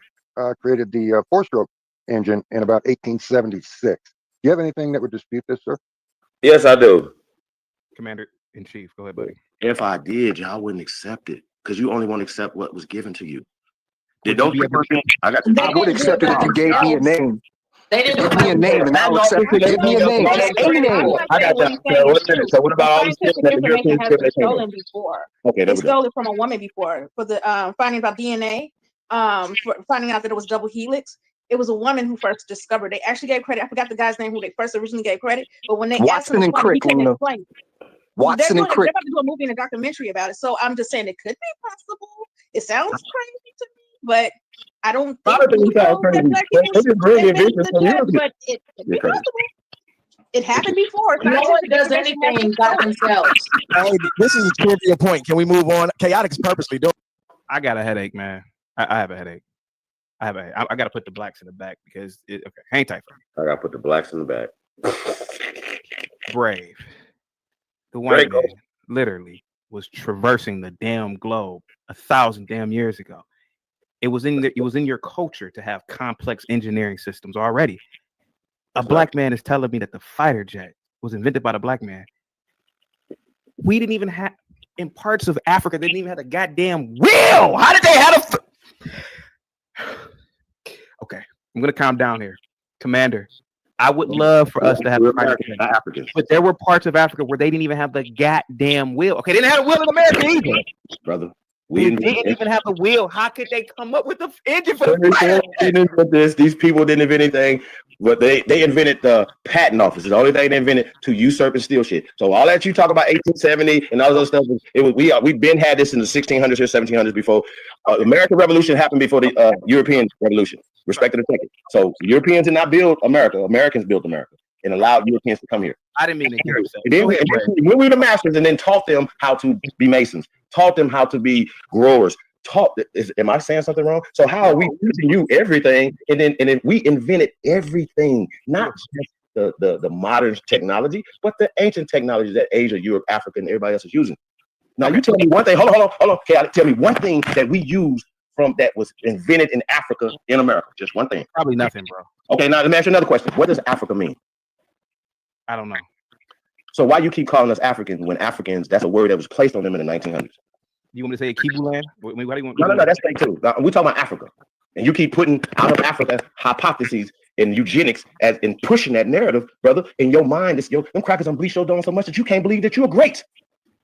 created the four-stroke engine in about 1876. Do you have anything that would dispute this, sir? Yes, I do. Commander in Chief, go ahead, buddy. If I did, y'all wouldn't accept it because you only want to accept what was given to you. I would accept it if you gave me a name. They didn't give me a name, and I'll accept it. Give me a name. A name. I got that. So what about all this shit that the Europeans has said been they came stolen up? before. Okay, They stole it from a woman before for the finding about DNA, for finding out that it was double helix. It was a woman who first discovered. They actually gave credit. I forgot the guy's name who they first originally gave credit, but when they asked him, he couldn't explain. Watson and Crick. They're about to do a movie and a documentary about it. So I'm just saying it could be possible. It sounds crazy to me, but I don't think but it could be possible. It happened before. No one does anything by themselves. Hey, this is a trivia point. Can we move on? Chaotic is purposely doing. I got a headache, man. I have a headache. I got to put the blacks in the back because okay, hang tight for me. I got to put the blacks in the back. Brave. The white man literally was traversing the damn globe 1,000 damn years ago. It was in your culture to have complex engineering systems already. A black man is telling me that the fighter jet was invented by the black man. We didn't even have, in parts of Africa, they didn't even have a goddamn wheel. How did they have Okay, I'm gonna calm down here, Commander. I would love for us to have Africans, but there were parts of Africa where they didn't even have the goddamn wheel. Okay, they didn't have a wheel in America either, brother. We didn't even have the wheel. How could they come up with the engine for the fighter? These people didn't invent anything. But they invented the patent office. The only thing they invented to usurp and steal shit. So all that you talk about 1870 and all those stuff, we've been had this in the 1600s or 1700s before. American Revolution happened before the European Revolution. Respect to the ticket. So Europeans did not build America. Americans built America and allowed Europeans to come here. I didn't mean to get upset. And then we were the masters and then taught them how to be masons, taught them how to be growers. Am I saying something wrong? So how are we teaching you everything? And then we invented everything, not just the modern technology, but the ancient technology that Asia, Europe, Africa, and everybody else is using. Now you tell me one thing. Hold on. Okay, tell me one thing that we use from that was invented in Africa in America. Just one thing. Probably nothing, bro. Okay, now let me ask you another question. What does Africa mean? I don't know. So why you keep calling us Africans when Africans, that's a word that was placed on them in the 1900s? You want me to say Kibu land? Why do you want? No, that's fake too. We're talking about Africa, and you keep putting out of Africa hypotheses and eugenics as in pushing that narrative, brother. In your mind, it's them crackers on bleach your dome so much that you can't believe that you're great,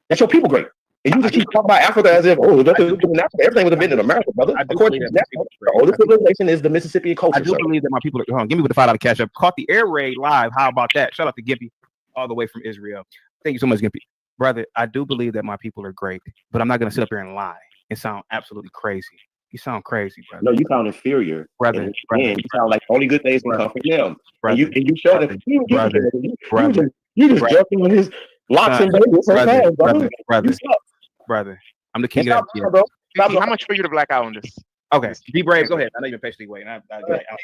that your people great, and you just keep talking about Africa as if everything was invented in America, brother. According to that, the oldest civilization is the Mississippian culture. I do believe that my people are. Give me with the $5 cash up. Caught the air raid live. How about that? Shout out to Gimpy, all the way from Israel. Thank you so much, Gimpy. Brother, I do believe that my people are great, but I'm not going to sit up here and lie and sound absolutely crazy. You sound crazy, brother. No, you sound inferior, brother. You sound like only good things can come from them. Brother, and you show them. You just brother, joking on his locks and babies. Brother, I'm the king of that. Bro. How much for you to black out on this? Okay, be brave. Go ahead. I know you've been patiently waiting.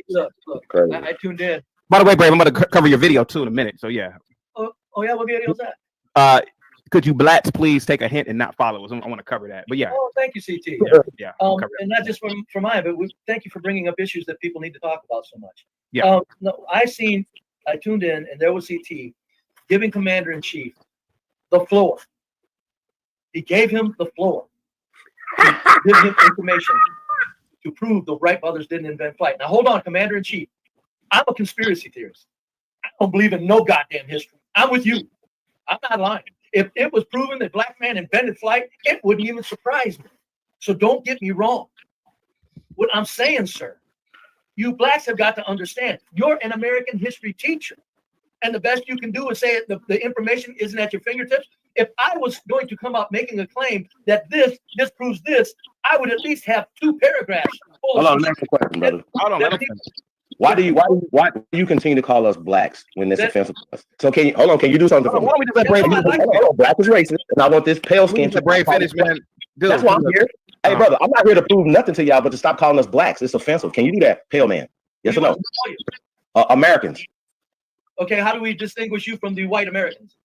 Look. I tuned in. By the way, Brave, I'm going to cover your video too in a minute. So yeah. Oh yeah, what video is that? Could you blacks please take a hint and not follow us? I want to cover that. But yeah. Oh, thank you, CT. Yeah. And not just from mine, but thank you for bringing up issues that people need to talk about so much. Yeah. No, I tuned in, and there was CT giving Commander in Chief the floor. He gave him the floor to give him information to prove the Wright brothers didn't invent flight. Now hold on, Commander in Chief. I'm a conspiracy theorist. I don't believe in no goddamn history. I'm with you. I'm not lying. If it was proven that black man invented flight, it wouldn't even surprise me. So don't get me wrong. What I'm saying, sir, you blacks have got to understand, you're an American history teacher. And the best you can do is say the information isn't at your fingertips. If I was going to come up making a claim that this proves this, I would at least have 2 paragraphs. Hold on, next question, brother. Hold on. Why do you continue to call us blacks when it's offensive to us? So can you do something for me? Why don't we just let Brave black is racist, and I want this pale skin to Brave finish, man. That's why I'm here. Hey, brother, I'm not here to prove nothing to y'all, but to stop calling us blacks. It's offensive. Can you do that, pale man? Yes or no? Americans. Okay, how do we distinguish you from the white Americans?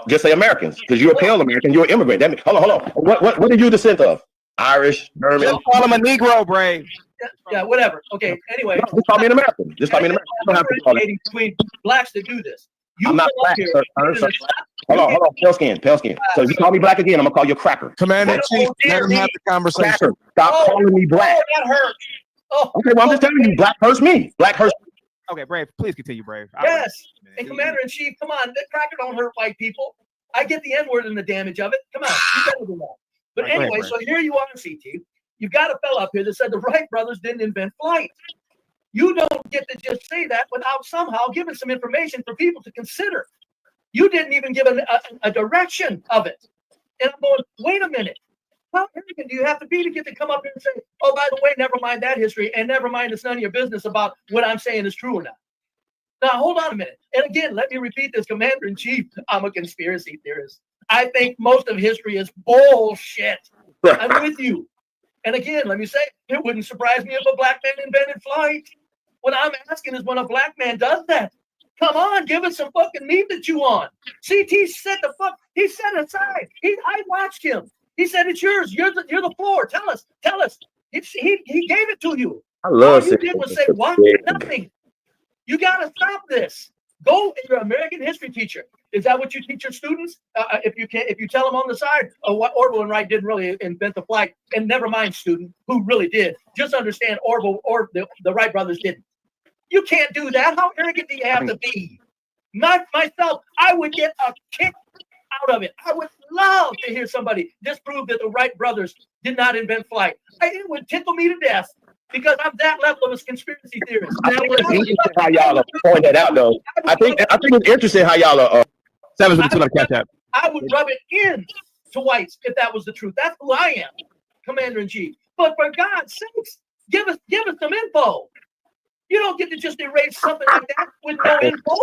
Just say Americans, because you're a pale American. You're an immigrant. That means, hold on. What are you descent of? Irish, German. Just call him a Negro, Brave. Yeah, whatever. Okay, anyway. No, just call me an American. Just call me an American. You don't have to call it. Between blacks that do this. I'm not black, sir. Hold on. Pale skin. So if you call me black again, I'm gonna call you a cracker. Commander in Chief, let him have the conversation. Cracker. Stop calling me black. That hurts. Okay, well, I'm just telling you, black hurts me. Black hurts. Okay, Brave, please continue, Brave. Yes, and Commander in Chief, come on, that cracker don't hurt white people. I get the N-word and the damage of it. Come on, you better do that. But anyway, so here you are, CT. You've got a fella up here that said the Wright brothers didn't invent flight. You don't get to just say that without somehow giving some information for people to consider. You didn't even give a direction of it. And I'm going, wait a minute. How arrogant do you have to be to get to come up here and say, oh, by the way, never mind that history, and never mind it's none of your business about what I'm saying is true or not. Now, hold on a minute. And again, let me repeat this, Commander in Chief. I'm a conspiracy theorist. I think most of history is bullshit. I'm with you. And again, let me say, it wouldn't surprise me if a black man invented flight. What I'm asking is when a black man does that, come on, give us some fucking meat to chew on. CT set aside. I watched him. He said, it's yours. You're the floor. Tell us. He gave it to you. I love all you did was say what? Nothing. You got to stop this. Go, you're an American history teacher. Is that what you teach your students? If you tell them on the side, what Orville and Wright didn't really invent the flight, and never mind, student, who really did. Just understand Orville or the Wright brothers didn't. You can't do that. How arrogant do you have to be? Myself, I would get a kick out of it. I would love to hear somebody disprove that the Wright brothers did not invent flight. It would tickle me to death because I'm that level of a conspiracy theorist. I think it's interesting how y'all are pointing that out, though. I think it's interesting how y'all are. 752 on the catch app. I would rub it in to whites if that was the truth. That's who I am, Commander in Chief. But for God's sakes, give us some info. You don't get to just erase something like that with no info.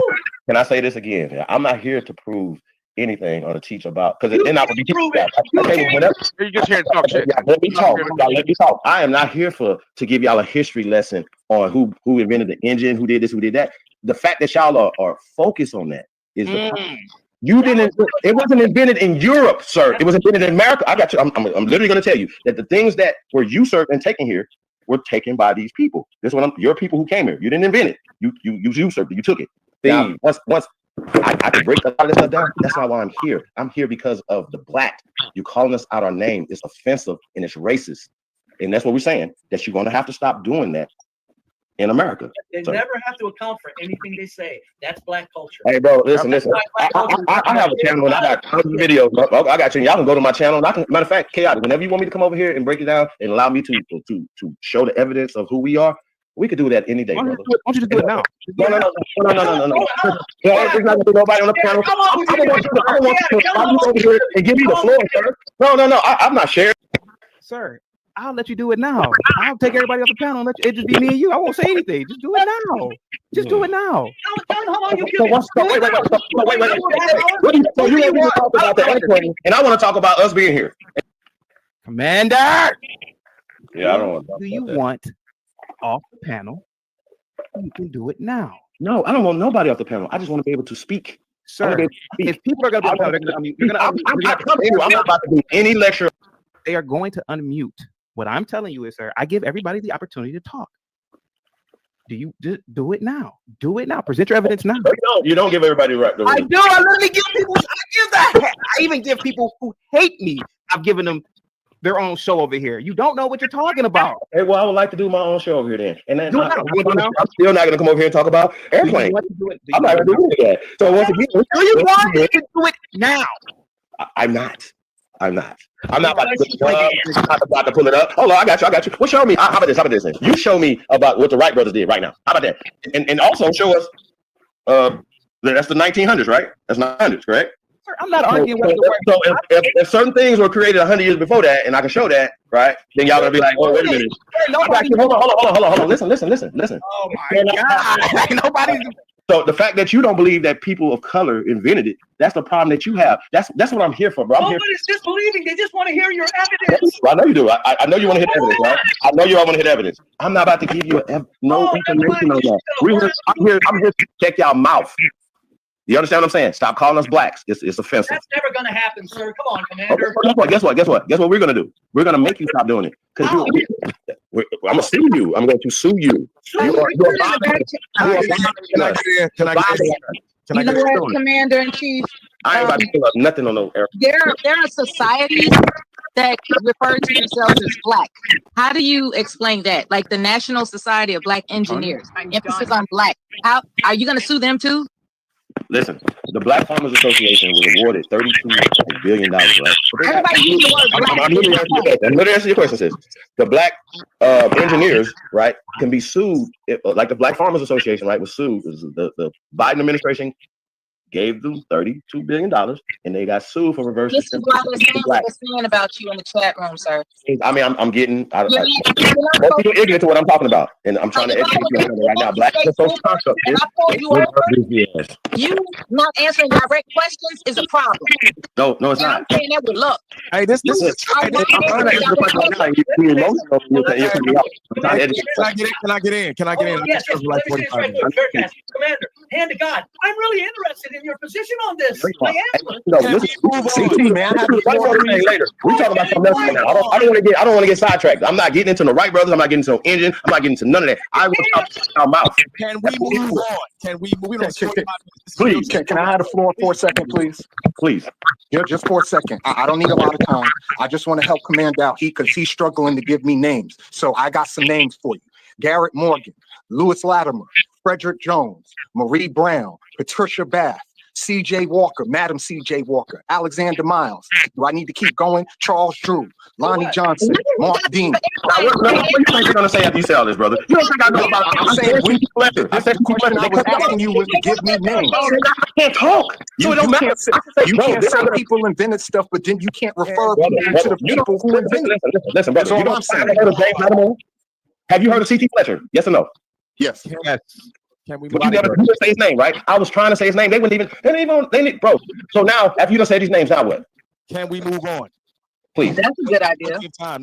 Can I say this again? I'm not here to prove anything or to teach about, because then I would be teaching that. Okay, whenever you just here to talk shit. Let me talk. Let me talk. I am not here to give y'all a history lesson on who invented the engine, who did this, who did that. The fact that y'all are focused on that is the you didn't. It wasn't invented in Europe, sir. It was invented in America. I got you. I'm literally going to tell you that the things that were usurped and taken here were taken by these people. This is what your people who came here. You didn't invent it. You usurped it. You took it. Now, once I could break a lot of this stuff down. That's not why I'm here. I'm here because of the black. You calling us out our name is offensive and it's racist. And that's what we're saying, that you're going to have to stop doing that in America. They never have to account for anything they say. That's black culture. Hey, bro, listen. I have a channel and I got tons of videos. Bro. I got you. Y'all can go to my channel. Matter of fact, Chaotic, whenever you want me to come over here and break it down and allow me to show the evidence of who we are, we could do that any day, brother. Why don't you just do it now? No. There's not gonna be nobody on the panel. I don't want you to come over here and give me the floor, sir. No. I'm not sharing. Sir, I'll let you do it now. I'll take everybody off the panel and let it just be me and you. I won't say anything. Just do it now. Just do it now. Tell them how long you So wait. So you want me to talk about the airplane, and I want to talk about us being here. Commander. Yeah, I don't want to talk Do you about that. want off the panel? You can do it now. No, I don't want nobody off the panel. I just want to be able to speak. Sir, if people are going to be on the panel, I'm not about to do any lecture. They are going to unmute. What I'm telling you is, sir, I give everybody the opportunity to talk. Do you just do it now? Do it now. Present your evidence now. You don't give everybody right. I do. I literally give people. I give that. I even give people who hate me. I've given them their own show over here. You don't know what you're talking about. Hey, well, I would like to do my own show over here then. And then Do it I'm now. still not going to come over here and talk about airplanes. I'm not going to do any of that. So once again, do you want me to do it now? I'm not about to pull it up. Hold on, I got you. Well, show me. How about this? Then? You show me about what the Wright brothers did right now. How about that? And also show us. That's the 1900s, right? That's 900s, correct? Sir, I'm not arguing with So if certain things were created 100 years before that, and I can show that, right? Then y'all gonna be like, oh, wait a minute. Hold on. Listen. Oh my God! Nobody. So the fact that you don't believe that people of color invented it, that's the problem that you have. That's what I'm here for, bro. I'm here. Nobody's disbelieving. They just want to hear your evidence. I know you do. I know you want to hear evidence, right? I know you all want to hear evidence. I'm not about to give you no information on that. I'm here to check y'all mouth. You understand what I'm saying? Stop calling us blacks. It's offensive. That's never going to happen, sir. Come on, Commander. Guess what we're gonna do? We're gonna make you stop doing it. Because I'm gonna sue you. I'm going to sue you. You know what, Commander in Chief? I ain't about to pull up nothing on no air. There are societies that refer to themselves as black. How do you explain that? Like the National Society of Black Engineers, emphasis on black. How are you going to sue them too? Listen, the Black Farmers Association was awarded $32 billion, right? Everybody uses the word black. Let me answer your question, sis. The black engineers, right, can be sued, like the Black Farmers Association, right, was sued. The Biden administration gave them $32 billion, and they got sued for reverse. This is why they're saying what they're saying about you in the chat room, sir. I mean, I'm getting. Most people ignorant to what I'm talking about, and I'm trying to educate you right now. Black is so construct. You not answering direct questions is a problem. No, it's not. I'm saying that with love. Hey, this is. I'm Can I get in? Yes, let me say this right quick. Very fast. Commander, hand to God, I'm really interested in your position on this. I am. No, listen, CT, man. We talking about something else now. I don't want to get sidetracked. I'm not getting into the Wright brothers. I'm not getting into no engine. I'm not getting into none of that. I will talk our mouth. Can we move on? Can we move on? Please, can I have the floor for a second, please? Please. Yeah, just for a second. I don't need a lot of time. I just want to help Commander out because he's struggling to give me names. So I got some names for you. Garrett Morgan, Lewis Latimer, Frederick Jones, Marie Brown, Patricia Bath, C.J. Walker, Madam C.J. Walker, Alexander Miles. Do I need to keep going? Charles Drew, Lonnie Johnson, Mark Dean. What do you think you're going to say after you say all this, brother? You don't think I know about it? I'm saying the question I was asking you was to give me names. I can't talk. So it don't matter. You can't say people invented stuff, but then you can't refer people to the people who invented it. Listen, brother. You don't have you heard of C.T. Fletcher? Yes or no? Yes. Can we? But you never say his name, right? I was trying to say his name. They didn't, bro. So now, after you don't say these names, now what? Can we move on? Please. That's a good idea. I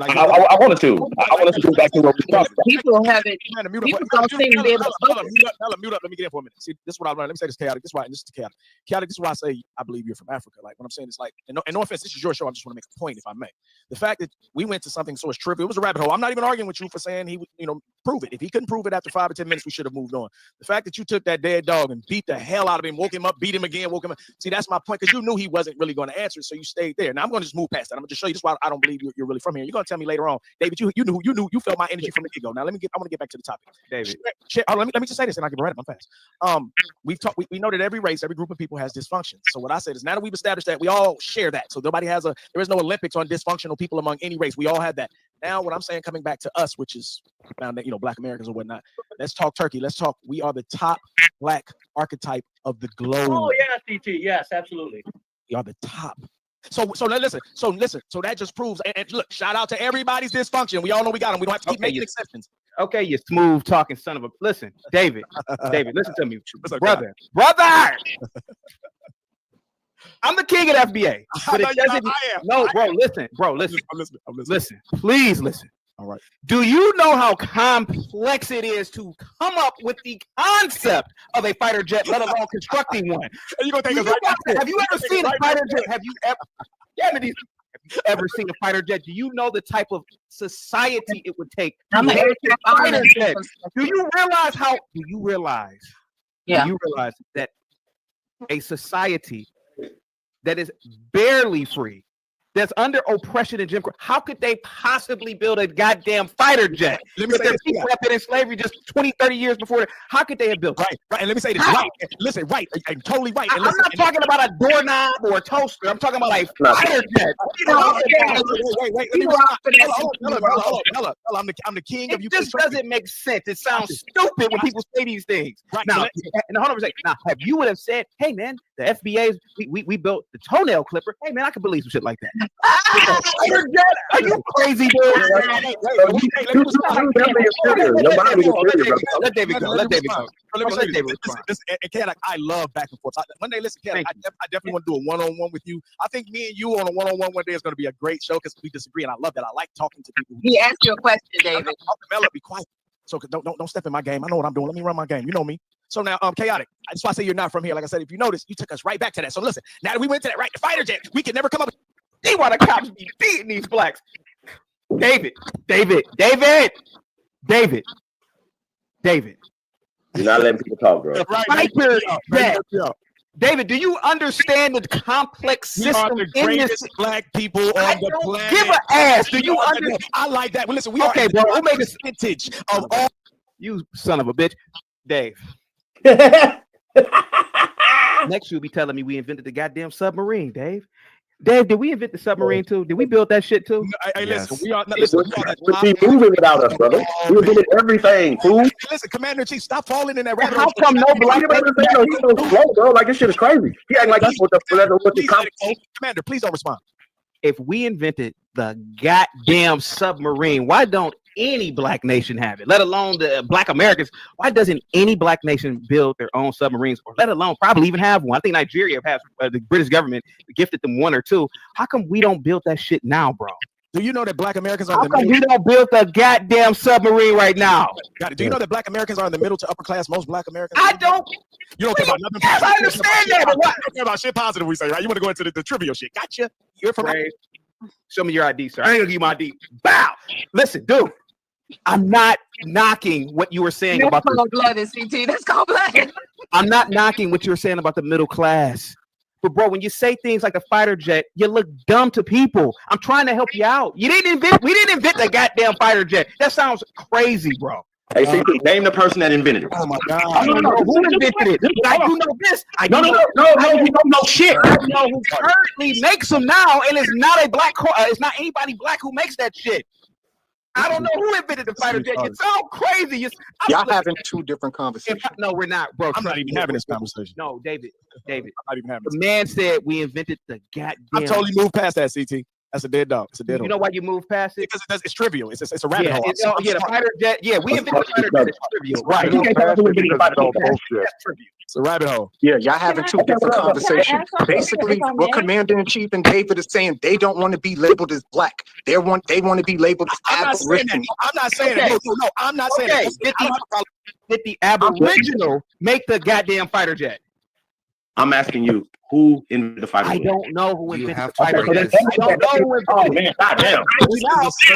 wanted to. I wanted to go back to what we talked about. People have it. People don't seem to be able to focus. Mute up. Let me get in for a minute. See, this is what I learned. Let me say this chaotic. This is why. This is chaotic. Chaotic. This is why I say I believe you're from Africa. Like what I'm saying is like, and no offense, this is your show. I just want to make a point, if I may. The fact that we went to something so trivial, it was a rabbit hole. I'm not even arguing with you for saying he would, prove it. If he couldn't prove it after 5 or 10 minutes, we should have moved on. The fact that you took that dead dog and beat the hell out of him, woke him up, beat him again, woke him up. See, that's my point because you knew he wasn't really going to answer, so you stayed there. Now I'm going to just move past that. I'm going to just show you. This is why I don't believe you're really from here. You're going to tell me later on, David. You felt my energy from the get go. Now I want to get back to the topic, David. Let me just say this, and I can write it. I'm fast. We know that every race, every group of people has dysfunction. So what I said is now that we've established that, we all share that. So there is no Olympics on dysfunctional people among any race. We all have that. Now what I'm saying, coming back to us, which is found that Black Americans or whatnot. Let's talk Turkey. Let's talk. We are the top Black archetype of the globe. Oh yeah, CT. Yes, absolutely. We are the top. So listen. So that just proves. And look, shout out to everybody's dysfunction. We all know we got them. We don't have to keep making exceptions. Okay, you smooth talking son of a. Listen, David, listen to me, brother. I'm the king of the FBA. But it doesn't. No, bro. Listen. Please listen. All right. Do you know how complex it is to come up with the concept of a fighter jet, let alone constructing one? You gonna take us right? Have you ever seen a fighter jet? Have you ever seen a fighter jet? Do you know the type of society it would take to make a fighter jet? Do you realize that a society that is barely free, that's under oppression and Jim Crow, how could they possibly build a goddamn fighter jet? If there's people have been in slavery just 20, 30 years before, how could they have built it? Right. And let me say this. Right. Listen, right. I'm totally right. I'm not talking about a doorknob or a toaster. I'm talking about a fighter jet. Wait. Hold on. I'm the king of you. This doesn't make sense. It sounds stupid when people say these things. Right. Now, hold on a second. Now, have you would have said, hey, man, the FBA's, we built the toenail clipper. Hey, man, I could believe some shit like that. Fighter jet? Are you crazy, dude? Let David go. Let David respond. And Ken, I love back and forth. One day, listen, Ken, I definitely want to do a one-on-one with you. I think me and you on a one-on-one one day is going to be a great show because we disagree, and I love that. I like talking to people. He asked you a question, David. Mella, be quiet. So don't step in my game. I know what I'm doing. Let me run my game. You know me. So now, chaotic. That's why I say you're not from here. Like I said, if you notice, you took us right back to that. So listen, now that we went to that, right, the fighter jet, we can never come up. See why the cops be beating these blacks. David. You're not letting people talk, bro. David, do you understand the complex system the in greatest this? Black people on the planet? Give a ass. Do you understand? I like that. Well, listen, we okay, are bro. Who made this vintage of all? You son of a bitch, Dave. Next, you'll be telling me we invented the goddamn submarine, Dave. Dave, did we invent the submarine too? Did we build that shit too? Hey, listen, we are not. Listen, keep moving without us, brother. We were doing everything, fool. Hey, listen, Commander in Chief, stop falling in that rabbit hole. How come no black He's so slow, bro. Like, this shit is crazy. He acting like he's what the Commander, please don't respond. If we invented the goddamn submarine, why don't any black nation have it? Let alone the Black Americans. Why doesn't any black nation build their own submarines, or let alone probably even have one? I think Nigeria has. The British government gifted them one or two. How come we don't build that shit now, bro? Do you know that Black Americans are How come we don't build the goddamn submarine right now? Do you know that Black Americans are in the middle to upper class? Most Black Americans. I don't. You don't care about nothing. Yes, I understand that. But what? You don't care about shit positive. We say, right? You want to go into the trivial shit. Gotcha. You're from. Show me your ID, sir. I ain't gonna give you my ID. Bow. Listen, dude. I'm not knocking what you were saying about the blooded CT. That's called blood. I'm not knocking what you were saying about the middle class. But bro, when you say things like the fighter jet, you look dumb to people. I'm trying to help you out. We didn't invent the goddamn fighter jet. That sounds crazy, bro. Hey, CT, name the person that invented it. Oh my God. I don't know who invented it. But I do know this. No, you don't know shit. I know who currently makes them now, and it's not it's not anybody black who makes that shit. I don't know who invented the fighter jet. You sound crazy. Y'all having two different conversations. No, we're not, bro. I'm not even having this conversation. No, David. I'm not even having the man said we invented the goddamn. I totally moved past that, CT. That's a dead dog. It's a dead dog. You know why you moved past it? Because it's trivial. It's a rabbit hole. The fighter jet. Yeah, we invented the fighter jet. It's trivial. Right. It's a rabbit hole. Yeah, y'all having two different conversations. Basically, what Commander in Chief and David is saying, they don't want to be labeled as black. They want to be labeled as Aboriginal. I'm not saying that. No, I'm not saying that. Did the Aboriginal make the goddamn fighter jet? I'm asking you, who invented the fighter jet? I don't know who invented the fighter jet. I don't know who invented it. Oh man, goddamn!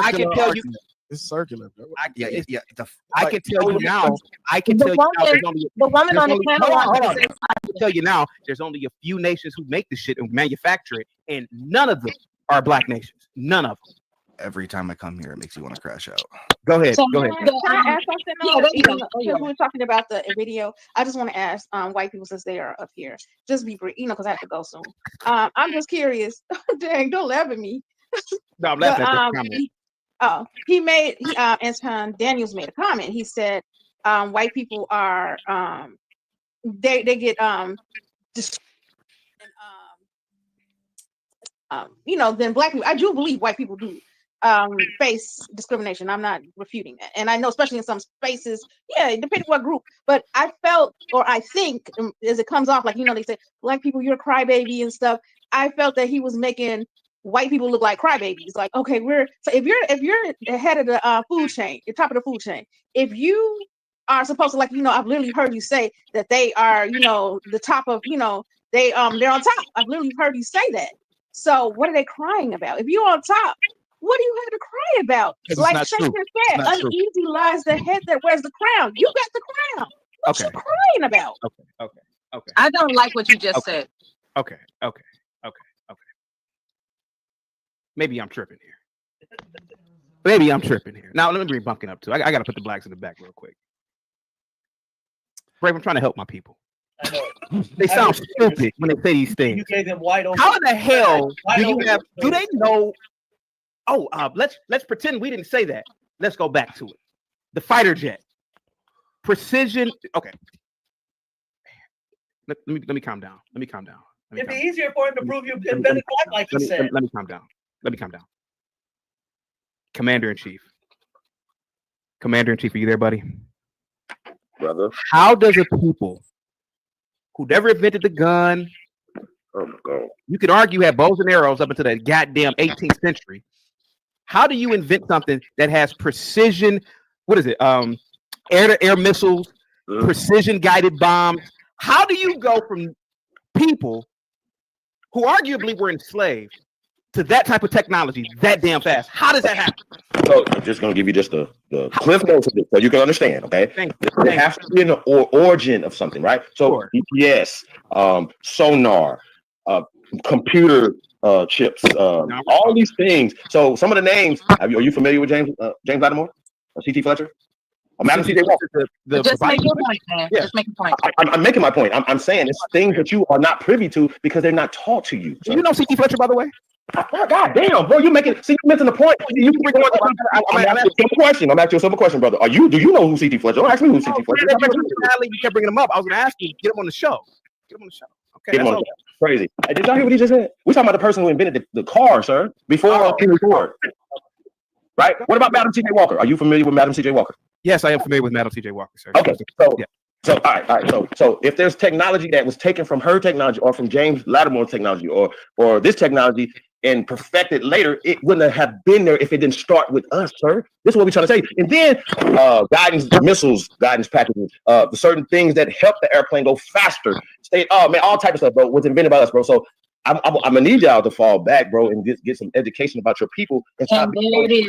I can tell you. It's circular. I can tell you now. I can tell you now. The woman on the panel. I can tell you now. There's only a few nations who make this shit and manufacture it, and none of them are black nations. None of them. Every time I come here, it makes you want to crash out. Go ahead. Go ahead. Can I ask something? Because we were talking about the video. I just want to ask white people, since they are up here, just be brief, because I have to go soon. I'm just curious. Dang, don't laugh at me. No, I'm laughing at this comment. He made Anton Daniels made a comment. He said white people are they get then black people. I do believe white people do face discrimination. I'm not refuting that, and I know especially in some spaces, depending what group. But I felt, or I think, as it comes off, like they say black people, you're a crybaby and stuff. I felt that he was making white people look like crybabies. Like, okay, if you're the head of the food chain, the top of the food chain, if you are supposed to, I've literally heard you say that they are, the top of, they're on top. I've literally heard you say that. So what are they crying about? If you're on top, what do you have to cry about? Like Shakespeare said, uneasy lies the head that wears the crown. You got the crown. What you crying about? Okay. I don't like what you just said. Okay. Maybe I'm tripping here. Now let me bring Bumpkin up too. I got to put the blacks in the back real quick. Brave, I'm trying to help my people. I know. They sound stupid when they say these things. You gave them wide open. How in the hell do they know? Oh, let's pretend we didn't say that. Let's go back to it. The fighter jet, precision. Okay. Let me calm down. It'd be easier for him to prove you invented that, like he said. Let me calm down. Commander-in-Chief. Commander-in-Chief, are you there, buddy? Brother. How does a people who never invented the gun, oh my God, you could argue had bows and arrows up until the goddamn 18th century, how do you invent something that has precision, what is it, air-to-air missiles, precision-guided bombs? How do you go from people who arguably were enslaved to that type of technology that damn fast? How does that happen? So I'm just gonna give you just the cliff notes of it so you can understand, okay? There has to be an origin of something, right? So GPS, sonar, computer chips, all these things. So some of the names, are you familiar with James Lattimore? C.T. Fletcher? Or Madam C.J. Walker? Just make your point, man. Yeah. Just make a point. I'm making my point. I'm saying it's things that you are not privy to because they're not taught to you. You know C.T. Fletcher, by the way? God damn, bro, you're missing the point. I'm asking you a simple question. I'm asking you a simple question, brother. Do you know who C.T. Fletcher? Don't ask me who C.T. Fletcher is. You kept bringing him up. I was going to ask you, get him on the show. Okay, that's crazy. Hey, did y'all hear what he just said? We're talking about the person who invented the car, sir, before Henry Ford. Right? What about Madam C.J. Walker? Are you familiar with Madam C.J. Walker? Yes, I am familiar with Madam C.J. Walker, sir. Okay, so all right. So if there's technology that was taken from her technology or from James Lattimore's technology or this technology and perfected later, it wouldn't have been there if it didn't start with us, sir. This is what we're trying to say. And then guidance missiles, guidance packages, the certain things that help the airplane go faster. All type of stuff, bro, was invented by us, bro. So I'm gonna need y'all to fall back, bro, and get some education about your people. And stop they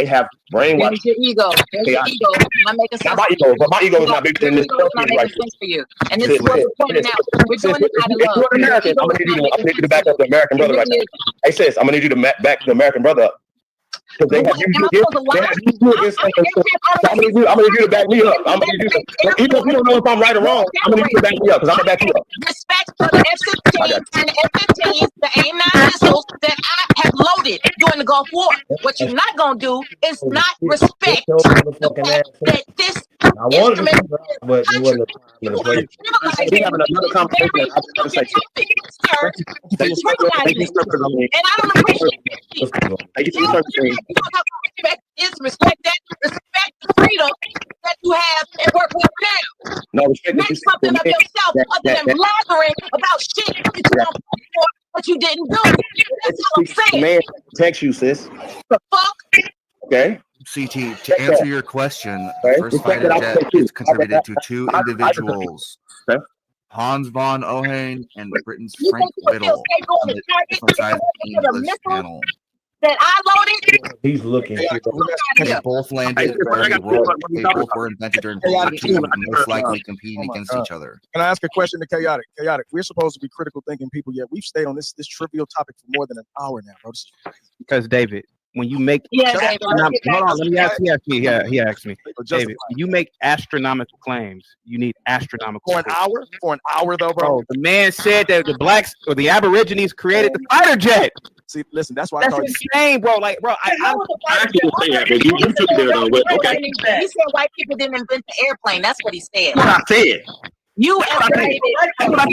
have brainwashed. There's your ego. There's your ego. I'm making sense. My ego, but my ego is not bigger than this. It's not making sense for you. And this is what we're pointing out. We're doing it out of love. I'm gonna need you to back up the American brother right now. Hey sis, I'm gonna need you to back the American brother up. Because they have you against I'm gonna need you to back me up. I'm gonna need you to, even if you don't know if I'm right or wrong, I'm gonna need you to back me up because I'm gonna back you up. Respect for the F-16s and the F-15s, the AIM-9 missiles that I have loaded during the Gulf War. What you're not gonna do is not respect the fact that this instrument but it wasn't we having another conversation. And I don't appreciate it. Respect is respect that, respect the freedom that you have and work with now. No, respect. Make something of yourself other than blathering about shit that you don't put for, but you didn't do. That's all I'm saying. Man, text you, sis. The fuck? Okay. CT, to answer your question, the first fighter jet is contributed to two individuals. Hans von Ohain and Britain's Frank Whittle on the different sides of the English Channel. That I loaded. He's looking. They both landed very well. They both were invented during World War II and most likely competing against each other. Can I ask a question to Chaotic? Chaotic, we're supposed to be critical thinking people, yet we've stayed on this trivial topic for more than an hour now, bro. Because David, when you make hold on, let me ask me. Yeah, he asked me. David, when you make astronomical claims, you need astronomical for an hour? For an hour though, bro. The man said that the blacks or the Aborigines created the fighter jet. See, listen, that's why that's insane, bro. Like, bro, I say that, but you took there though. Okay. He said white people didn't invent the airplane. That's what he said. What I said. You estimated. You went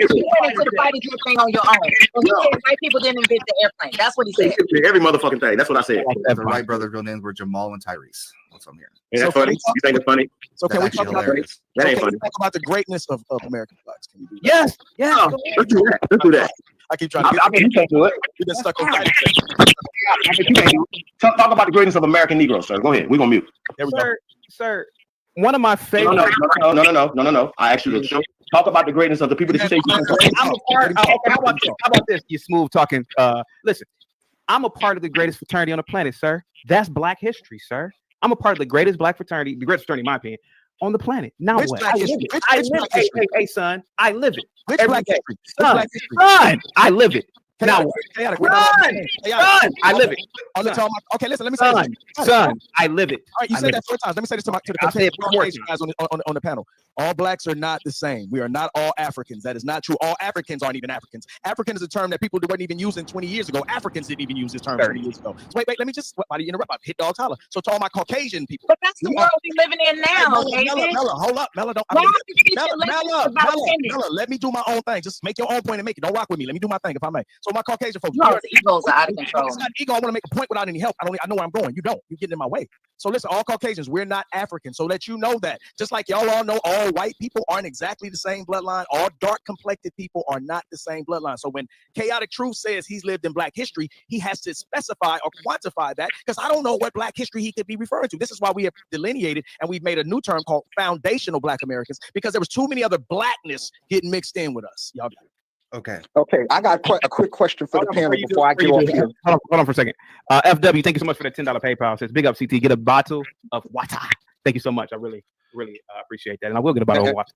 into the fighting thing on your own. But he said white people didn't invent the airplane. That's what he said. Every motherfucking thing. That's what I said. The Wright brothers' real names were Jamal and Tyrese. That's what I'm hearing. Is that funny? You think it's funny? So can we talk about that? Ain't funny. Talk about the greatness of American blacks? Can you do that? Yes. Yeah. Let's do that. Let's do that. I keep trying to get I mean, you can't do it. You've been stuck on fighting. Talk about the greatness of American Negroes, sir. Go ahead. We're gonna mute. Sir, one of my favorite. No. I asked you to talk about the greatness of the people that you say. I'm a part. How about this? You smooth talking. Listen, I'm a part of the greatest fraternity on the planet, sir. That's Black history, sir. I'm a part of the greatest Black fraternity, the greatest fraternity, in my opinion, on the planet. Now what? I live it. Hey, son, I live it. Every day. Son, I live it. Now, Chaotic. Son, I live it. Okay, listen, let me say this. Son, I live it. All right, you I said live that it. 4 times. Let me say this to the I'll say it one more Caucasian guys on the panel. All blacks are not the same. We are not all Africans. That is not true. All Africans aren't even Africans. African is a term that people weren't even using 20 years ago. Africans didn't even use this term 20 years ago. So wait, let me just, why do you interrupt? I hit dogs holler. So to all my Caucasian people. But that's the world we living in now, Mella, hold up. Mella, don't. Mella, let me do my own thing. Just make your own point and make it. Don't rock with me. Let me do my thing if I may. So my Caucasian folks. No, the egos are out of control. It's not ego. I want to make a point without any help. I know where I'm going. You don't. You're getting in my way. So listen, all Caucasians, we're not African. So let you know that. Just like y'all all know, all white people aren't exactly the same bloodline. All dark-complected people are not the same bloodline. So when Chaotic Truth says he's lived in Black history, he has to specify or quantify that, because I don't know what Black history he could be referring to. This is why we have delineated and we've made a new term called foundational Black Americans, because there was too many other blackness getting mixed in with us. Y'all got it. Okay. I got a quick question for the panel before I get off here. Hold on for a second. FW, thank you so much for the $10 PayPal. It says big up CT. Get a bottle of water. Thank you so much. I really appreciate that, and I will get a bottle of water.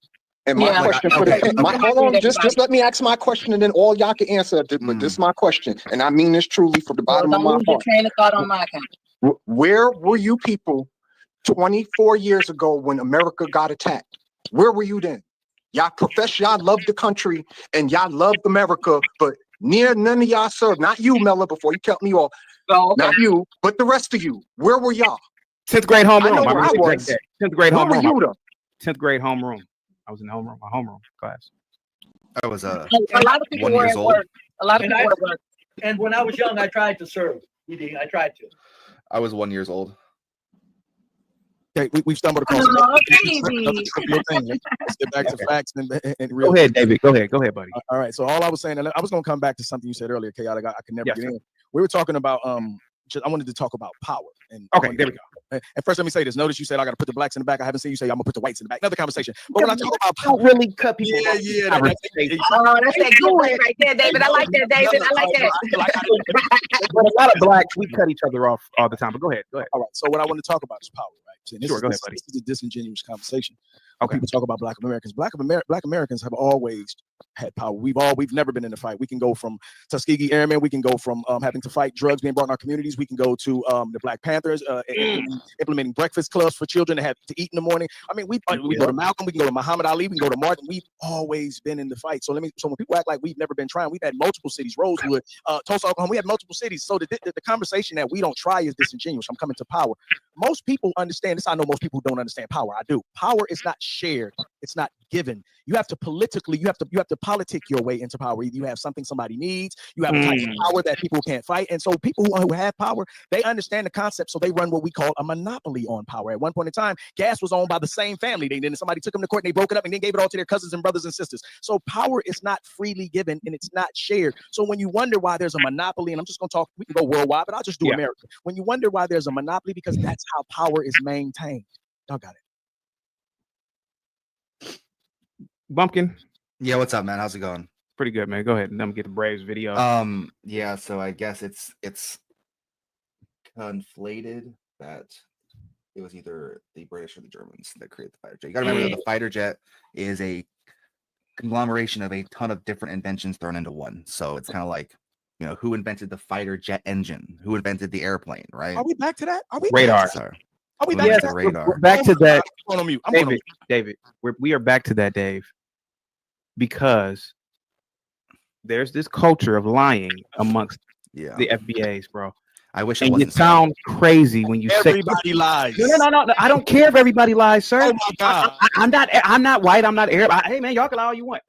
And my question for the hold on, just let me ask my question, and then all y'all can answer it. But this is my question, and I mean this truly from the bottom of my heart. Train of thought on my account. Where were you people 24 years ago when America got attacked? Where were you then? Y'all profess y'all love the country and y'all loved America, but none of y'all served. Not you, Mella, before you cut me off. Oh, okay. Not you, but the rest of you. Where were y'all? 10th grade homeroom. I know where I was. 10th grade Where homeroom. were you though? 10th grade homeroom. I was in my homeroom class. I was a lot of people 1 were year at old. work. A lot of people were at work. And when I was young, I tried to serve. I tried to. I was 1 year old. Okay, we've stumbled across it. Let's get back to facts and real. Go ahead, David. Go ahead, buddy. All right. So all I was saying, and I was going to come back to something you said earlier, Chaotic. I could never get in. We were talking about I wanted to talk about power. And okay, there we go. And first, let me say this. Notice you said I got to put the blacks in the back. I haven't seen you say I'm gonna put the whites in the back. Another conversation. But when I talk about don't really cut people. That's that good one right there, David. I like that, David. I like that. But a lot of blacks, we cut each other off all the time. But go ahead. All right. So what I want to talk about is power, right? So Sure, go ahead, buddy. This is a disingenuous conversation. Okay. People talk about Black Americans. Black Americans have always had power. We've never been in a fight. We can go from Tuskegee Airmen. We can go from having to fight drugs being brought in our communities. We can go to the Black Panthers implementing breakfast clubs for children to have to eat in the morning. I mean, we go to Malcolm. We can go to Muhammad Ali. We can go to Martin. We've always been in the fight. So when people act like we've never been trying, we've had multiple cities. Rosewood, Tulsa, Oklahoma. We had multiple cities. So the conversation that we don't try is disingenuous. I'm coming to power. Most people understand this. I know most people don't understand power. I do. Power is not shared. It's not given. You have to politic your way into power. Either you have something somebody needs, you have a type of power that people can't fight. And so people who have power, they understand the concept. So they run what we call a monopoly on power. At one point in time, gas was owned by the same family. Then somebody took them to court and they broke it up and then gave it all to their cousins and brothers and sisters. So power is not freely given and it's not shared. So when you wonder why there's a monopoly, and I'm just going to talk, we can go worldwide, but I'll just do America. When you wonder why there's a monopoly, because that's how power is maintained. Y'all got it. Bumpkin. Yeah, what's up, man? How's it going? Pretty good, man. Go ahead and let me get the Braves video. Yeah, so I guess it's conflated that it was either the British or the Germans that created the fighter jet. You gotta remember that the fighter jet is a conglomeration of a ton of different inventions thrown into one. So it's kind of like, you know, who invented the fighter jet engine? Who invented the airplane, right? Are we back to that? Are we radar? Are we back to that? Radar. We're back to that. I'm on mute. David, we are back to that, Dave, because there's this culture of lying amongst the FBAs, bro. I wish and it sounds crazy when you say everybody lies. No. I don't care if everybody lies, sir. Oh my God. I'm not white. I'm not Arab. Hey man, y'all can lie all you want,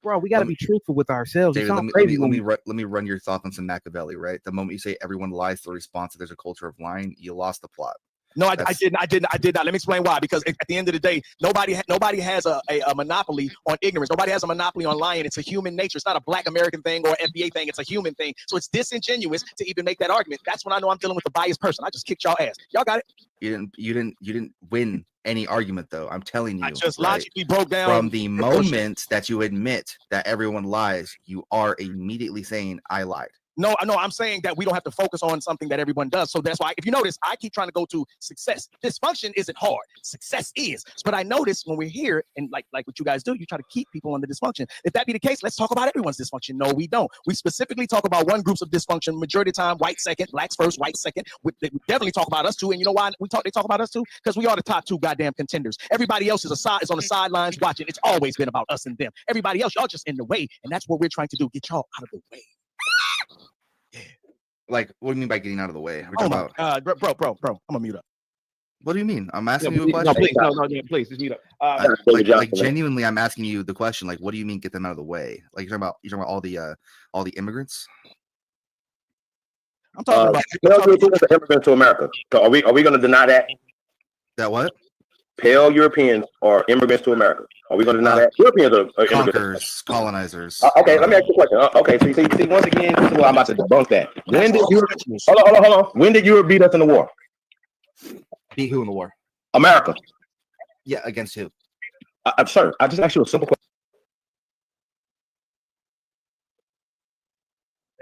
bro. We got to be truthful with ourselves. David, It sounds crazy. let me run your thoughts on some Machiavelli, right? The moment you say everyone lies, the response that there's a culture of lying, you lost the plot. No, I did not. Let me explain why. Because at the end of the day, nobody has a monopoly on ignorance. Nobody has a monopoly on lying. It's a human nature. It's not a Black American thing or FBA thing. It's a human thing. So it's disingenuous to even make that argument. That's when I know I'm dealing with a biased person. I just kicked y'all ass. Y'all got it. You didn't win any argument though. I'm telling you. I just logically broke down. From the moment that you admit that everyone lies, you are immediately saying I lied. No, I'm saying that we don't have to focus on something that everyone does. So that's why, if you notice, I keep trying to go to success. Dysfunction isn't hard. Success is. But I notice when we're here, and like what you guys do, you try to keep people on the dysfunction. If that be the case, let's talk about everyone's dysfunction. No, we don't. We specifically talk about one group's of dysfunction. Majority of the time, white second, blacks first, white second. We definitely talk about us too. And you know why they talk about us too? Because we are the top 2 goddamn contenders. Everybody else is on the sidelines watching. It's always been about us and them. Everybody else, y'all just in the way. And that's what we're trying to do. Get y'all out of the way. Like, what do you mean by getting out of the way? Oh my God, bro, I'm gonna mute up. What do you mean? I'm asking you a question. No, please, just mute up. Like genuinely, I'm asking you the question. Like, what do you mean get them out of the way? Like, you're talking about all the immigrants. I'm talking about pale Europeans are immigrants to America. So are we going to deny that? That what? Pale Europeans are immigrants to America. Are we going to deny that? Europeans are conquerors, colonizers. Okay, let me ask you a question. Okay, so you see once again, this is what I'm about to debunk that. When did Europe? Hold on. When did Europe beat us in the war? Beat who in the war? America. Yeah, against who? Sir, I just asked you a simple question.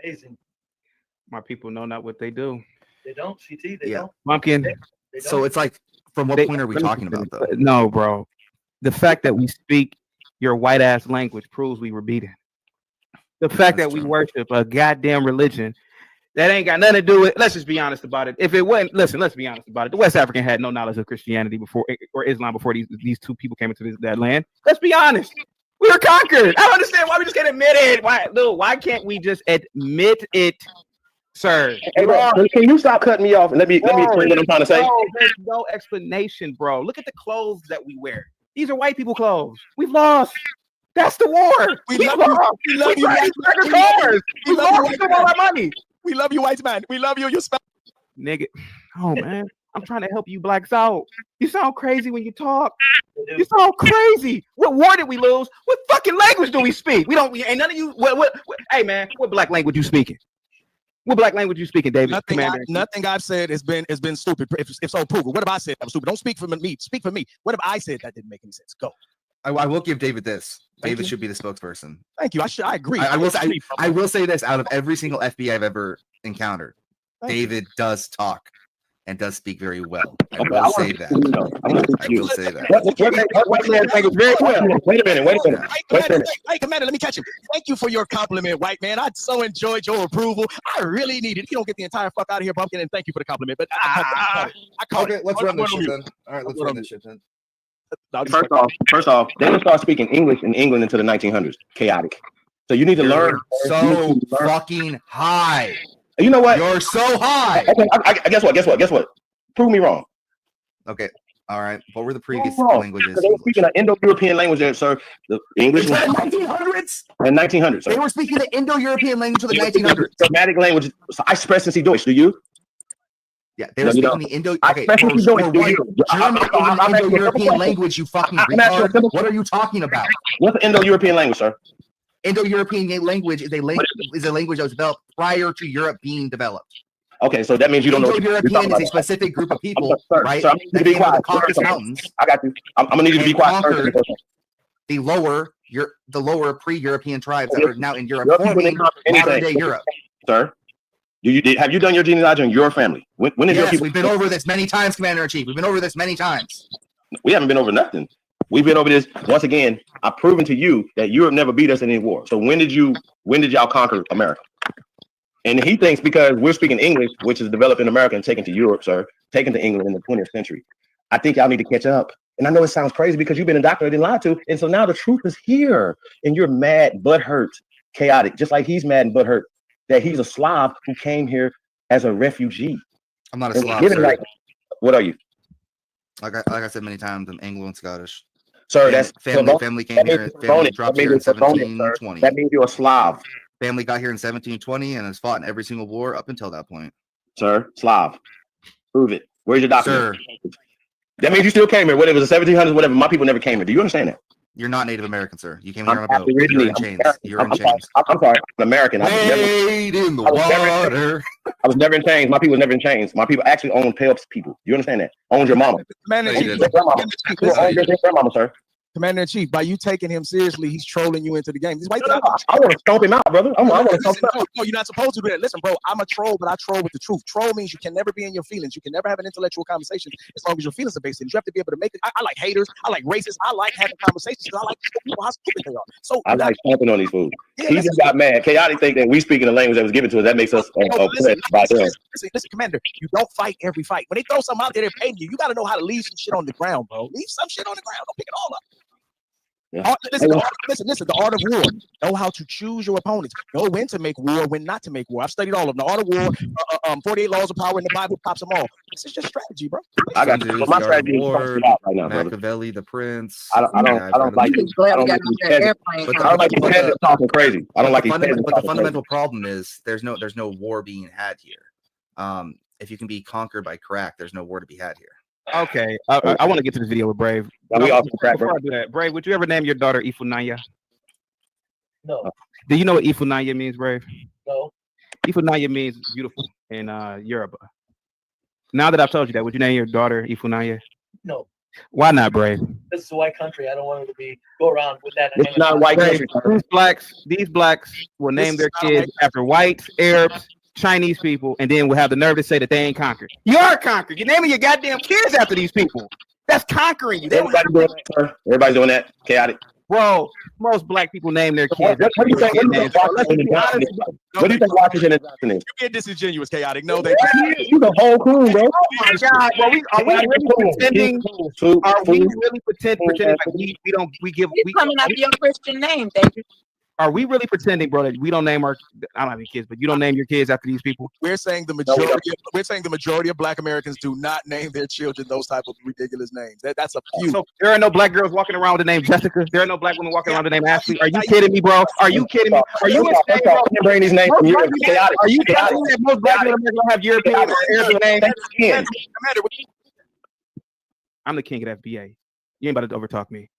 Amazing. My people know not what they do. They don't, CT. They don't. Pumpkin. They So don't. it's like, from what point are we talking about, though? No, bro. The fact that we speak your white ass language proves we were beaten. The fact that we worship a goddamn religion that ain't got nothing to do with. Let's just be honest about it. If it wasn't, listen, let's be honest about it. The West African had no knowledge of Christianity before, or Islam before these 2 people came into that land. Let's be honest. We were conquered. I don't understand why we just can't admit it. Why can't we just admit it, sir? Hey, bro, can you stop cutting me off and let me explain what I'm trying to say? No, there's no explanation, bro. Look at the clothes that we wear. These are white people clothes. We've lost. That's the war. We love you. We love you. We lost all our money. We love you, white man. We love you. You spell. Nigga. Oh man, I'm trying to help you blacks out. You sound crazy when you talk. You sound crazy. What war did we lose? What fucking language do we speak? We don't. Ain't none of you. What hey man, what black language you speaking? What black language you speaking, David? Nothing I've said has been stupid. If so, prove it. What have I said that was stupid? Don't speak for me. Speak for me. What have I said that didn't make any sense? Go. I will give David this. Thank David you. should be the spokesperson. Thank you. I agree. I will say this: out of every single FB I've ever encountered, David does talk and does speak very well. I will say that. I will say that. Wait a minute. Hey, Commander, let me catch you. Thank you for your compliment, white man. I so enjoyed your approval. I really need it. You don't get the entire fuck out of here, Bumpkin, and thank you for the compliment. But I caught it. Let's run this shit then. All right, let's run this shit then. First off, they didn't start speaking English in England until the 1900s. Chaotic. So you need to learn. So fucking high. You know what? You're so high. Okay, guess what? Prove me wrong. Okay. All right. What were the previous Wrong. languages? They were speaking an Indo-European language there, sir. The English was 1900s. In 1900s. They were speaking the Indo-European language of the 1900s. Dramatic language. So I sprechen Sie Deutsch. Do you? Yeah, they were speaking the Indo. Okay, Indo-European language. You fucking retard. What are you talking about? What's the Indo-European language, sir? Indo-European language is a language that was developed prior to Europe being developed. Okay, so that means you don't know. Indo-European is a specific group of people, right? So I'm going to be quiet. Mountains. I got you. I'm going to need you to be quiet. The lower pre-European tribes that are now in Europe, forming modern-day Europe. Sir, have you done your genealogy on your family? When is your people? We've been over this many times, Commander-in-Chief. We've been over this many times. We haven't been over nothing. We've been over this once again. I've proven to you that Europe never beat us in any war. So when did y'all conquer America? And he thinks because we're speaking English, which is developed in America and taken to Europe, sir, taken to England in the 20th century. I think y'all need to catch up. And I know it sounds crazy because you've been indoctrinated and lied to. And so now the truth is here. And you're mad, butthurt, chaotic, just like he's mad and butthurt that he's a Slav who came here as a refugee. I'm not a Slav, sir. Like, what are you? Like I said many times, I'm Anglo and Scottish. Sir, that's family came here. Family dropped here in 1720. That means you're a Slav. Family got here in 1720 and has fought in every single war up until that point. Sir, Slav. Prove it. Where's your document? Sir. That means you still came here. Whatever, the 1700s, whatever. My people never came here. Do you understand that? You're not Native American, sir. You came here on a boat. You're in chains. You're in chains. I'm sorry. I'm American. Wade in the water. I was never in chains. My people was never in chains. My people actually owned pale people. You understand that? Owned your mama. Man, owned your grandmama, sir. Commander in Chief, by you taking him seriously, he's trolling you into the game. I want to stomp him out, brother. I want to stomp him out. No, you're not supposed to do that. Listen, bro, I'm a troll, but I troll with the truth. Troll means you can never be in your feelings. You can never have an intellectual conversation as long as your feelings are based in. You have to be able to make it. I like haters. I like racists. I like having conversations because I like to show people how stupid they are. So I like stomping on these fools. Yeah, He just got mad. Chaotic think that we speak in the language that was given to us. That makes us listen, by them. listen, Commander, you don't fight every fight. When they throw something out there, they're paying you. You got to know how to leave some shit on the ground, bro. Leave some shit on the ground. Don't pick it all up. Yeah. Listen, the art of war. Know how to choose your opponents. Know when to make war, when not to make war. I've studied all of them. The art of war, 48 laws of power in the Bible pops them all. This is just strategy, bro. I got Sundu's my The Art of strategy is War, right now, brother. Machiavelli, The Prince. I don't like these peasants talking crazy. I don't like these peasants But the talking fundamental problem is there's no war being had here. If you can be conquered by crack, there's no war to be had here. Okay, I want to get to this video with Brave. We also crack, Before I do that, Brave, would you ever name your daughter Ifunanya? No. Do you know what Ifunanya means, Brave? No. Ifunanya means beautiful in Yoruba. Now that I've told you that, would you name your daughter Ifunanya? No. Why not, Brave? This is a white country. I don't want it to go around with that. It's not a white country. These blacks will name their kids after whites, Arabs, Chinese people, and then will have the nerve to say that they ain't conquered. You are conquered. You're naming your goddamn kids after these people. That's conquering you. Everybody's doing that, sir. Everybody's doing that. Chaotic. Bro, most black people name their kids. What do you think? What do you think Washington and Johnson is? You get disingenuous, Chaotic. No, they. You the whole crew, bro. Oh my God! Well, are we really pretending? Are we really pretending like we give? It's coming up your Christian name, David. Are we really pretending, bro, that we don't name our? I don't have any kids, but you don't name your kids after these people? We're saying the majority of Black Americans do not name their children those type of ridiculous names. That's a few. So there are no black girls walking around with the name Jessica. There are no black women walking around with the name Ashley. Are you kidding me, bro? Are you kidding me? Are you insane, bro? Bring these names from Europe. Are you telling me that most black women don't have European or Arabic names? I'm the king of FBA. You ain't about to overtalk me.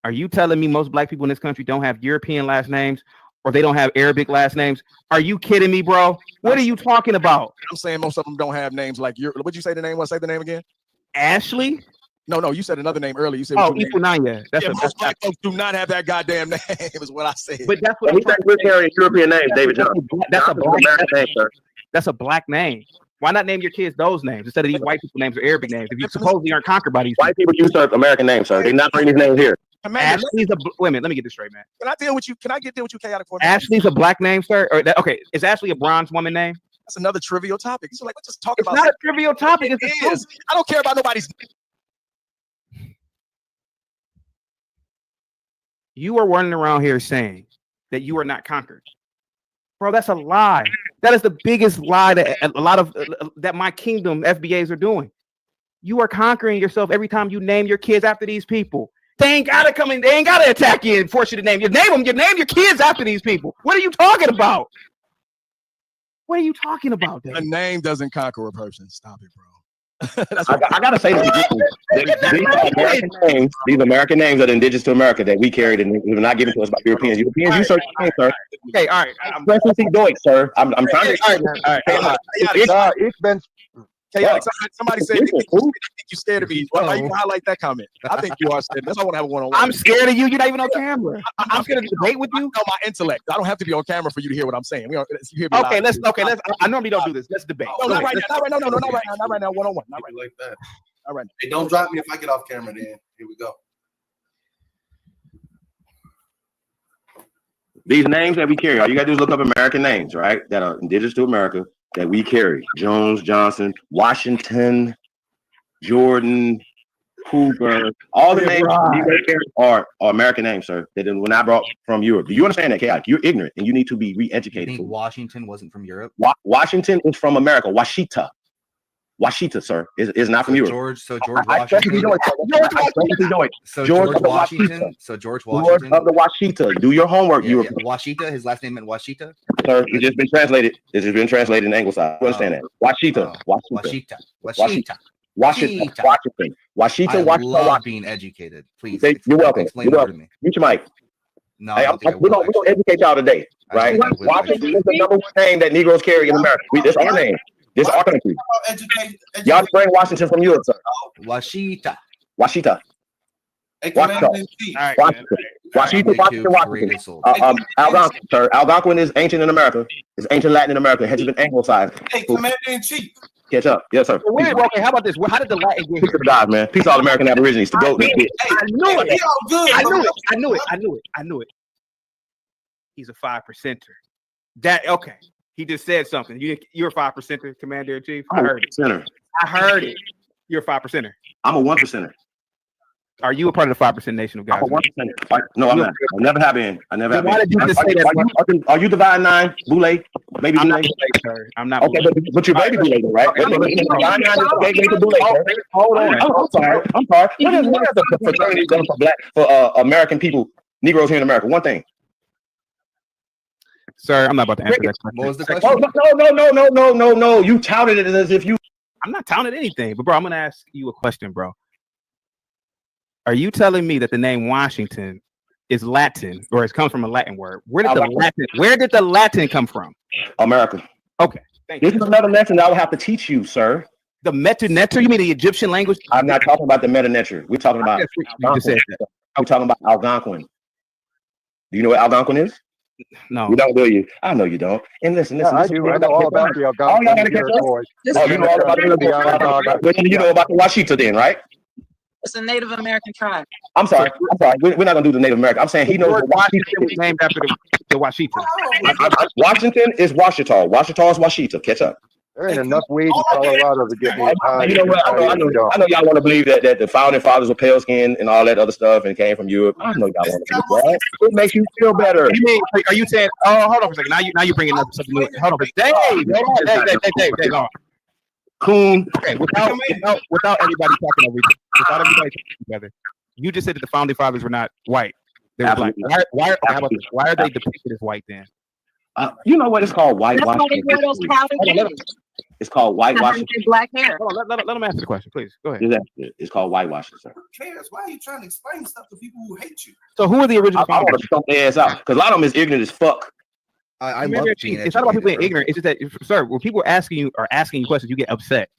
Are you telling me most black people in this country don't have European last names or they don't have Arabic last names? Are you kidding me, bro? What are you talking about? I'm saying most of them don't have names like your. What'd you say the name was? Say the name again. Ashley? No, you said another name earlier. You said Ifunanya. Most black folks do not have that goddamn name. Is what I said. But that's what we think we're carrying European names, David Johnson. That's a black name, sir. That's a black name. Why not name your kids those names instead of these white people names or Arabic names? If you supposedly aren't conquered by these white people use American names, sir. They not bring these names here. Ashley's a wait a minute. Let me get this straight, man. Can I deal with you? Can I deal with you, Chaotic, for a minute? Ashley's a black name, sir. Or okay, is Ashley a bronze woman name? That's another trivial topic. It's like, let's just talk about. It's not a trivial topic. It is. I don't care about nobody's. You are running around here saying that you are not conquered, bro. That's a lie. That is the biggest lie that a lot of that my kingdom FBAs are doing. You are conquering yourself every time you name your kids after these people. They ain't gotta come in. They ain't gotta attack you and force you to name. You name them. You name your kids after these people. What are you talking about? What are you talking about? A name doesn't conquer a person. Stop it, bro. I gotta say these American names are the indigenous to America that we carried and we were not given to us by Europeans. Europeans, you search names, sir. Okay, all right. Expressly Deutsch, sir. I'm trying to. It's been. Chaotic. Somebody said you think you're scared of me. Why you highlight that comment? I think you are scared. That's why I want to have a one-on-one. I'm scared of you. You're not even on camera. I'm scared to debate with you. No, my intellect. I don't have to be on camera for you to hear what I'm saying. Okay, let's. I normally don't do this. Let's debate. No, not right now. Not right now. One-on-one. Not right like that. Not right now. Hey, don't drop me if I get off camera. Then here we go. These names that we carry, all you gotta do is look up American names, right? That are indigenous to America that we carry. Jones, Johnson, Washington, Jordan, Hoover, all the names we carry are American names, sir. That were not brought from Europe. Do you understand that, Chaotic? You're ignorant and you need to be re-educated. You think Washington wasn't from Europe? Washington is from America. Washita, sir, is not from Europe. George Washington. George of the Washita. Do your homework. Yeah. Washita. His last name meant Washita. Sir, it's just been translated. It's just been translated in Anglicized. You understand that? Washita. I love being educated. Please. You're welcome. Explain that to me. Mute your mic. No, we're gonna educate y'all today, right? Washington is the number one name that Negroes carry in America. This is our name. This is our country. Y'all bring Washington from Europe, sir. Washita. Hey, Commander-in-Chief. Washington. Algonquin, sir. Algonquin is ancient in America. It's ancient Latin in America. It has been anglicized. Hey, Commander-in-Chief. Catch up. Yes, sir. Okay, how about this? How did the Latin get Peace here? to the gods, man. Peace to all American Aborigines. To go. I knew it. He's a 5%er. That okay. He just said something. You're a 5%er, Commander in Chief. I heard it. I heard it. You're a 5%er. I'm a 1%er. Are you a part of the 5% nation of guys? I'm a 1%er. No, I'm not. I never have been. I never have been. Why did you just say that? Are you Divine 9? Boule? Baby I'm Boule? not Boule, sir. I'm not Okay, but you're Baby Boule, right? Divine 9 is Baby Boule, sir. Hold on. I'm sorry. What is the fraternity done for American people, Negroes here in America? One thing. Sir, I'm not about to answer that question. What was the question? No. You touted it as if you. I'm not touting anything, but bro, I'm gonna ask you a question, bro. Are you telling me that the name Washington is Latin, or it comes from a Latin word? Where did the Latin come from? America. Okay, thank you. This is another lesson that I will have to teach you, sir. The Meta-Neter? You mean the Egyptian language? I'm not talking about the Meta-Neter. We're talking about. You just said that. I'm talking about Algonquin. Do you know what Algonquin is? No. You don't, do you? I know you don't. And listen. I do. I know all about the Algonquin. Oh, you know all about the You know about the Washita then, right? It's a Native American tribe. I'm sorry. We're not gonna do the Native American. I'm saying he knows what Washington was named after the Washita. Washington is Washita. Washita is Washita. Catch up. There ain't enough weed in Colorado to get me high. You know what? I know y'all want to believe that the founding fathers were pale skinned and all that other stuff and came from Europe. I know y'all want to believe that. It makes you feel better. You mean, are you saying? Oh, hold on for a second. Now you're bringing up something new. Hold on, Dave, on. Coon. Okay, without everybody talking over together, you just said that the founding fathers were not white. They were black. Why are they depicted as white then? You know what? It's called whitewashing. It's called whitewashing. Black hair. Let them answer the question, please. Go ahead. It's called whitewashing, sir. Who cares? Why are you trying to explain stuff to people who hate you? So who are the original I want to stump their ass out because a lot of them is ignorant as fuck. I love being it's not about people being ignorant. It's just that, sir, when people are asking you questions, you get upset.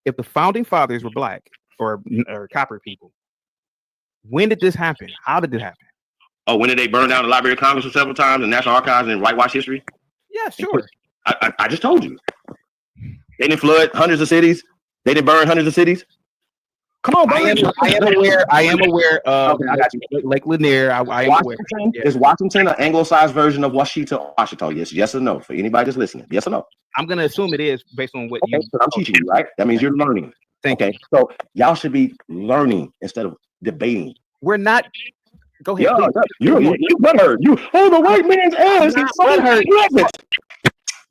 If the founding fathers were black or copper people, when did this happen? How did it happen? Oh, when did they burn down the Library of Congress several times, the National Archives, and whitewash history? Yeah, sure. I just told you. They didn't flood hundreds of cities. They didn't burn hundreds of cities. Come on, bro. I am aware of Lake Lanier. I am aware. Is Washington an anglicized version of Washita or Washita? Yes or no? For anybody that's listening, yes or no? I'm gonna assume it is based on what you. I'm teaching you, right? That means you're learning. Okay, so y'all should be learning instead of debating. We're not. Go ahead. You butthurt. The white man's ass is butthurt.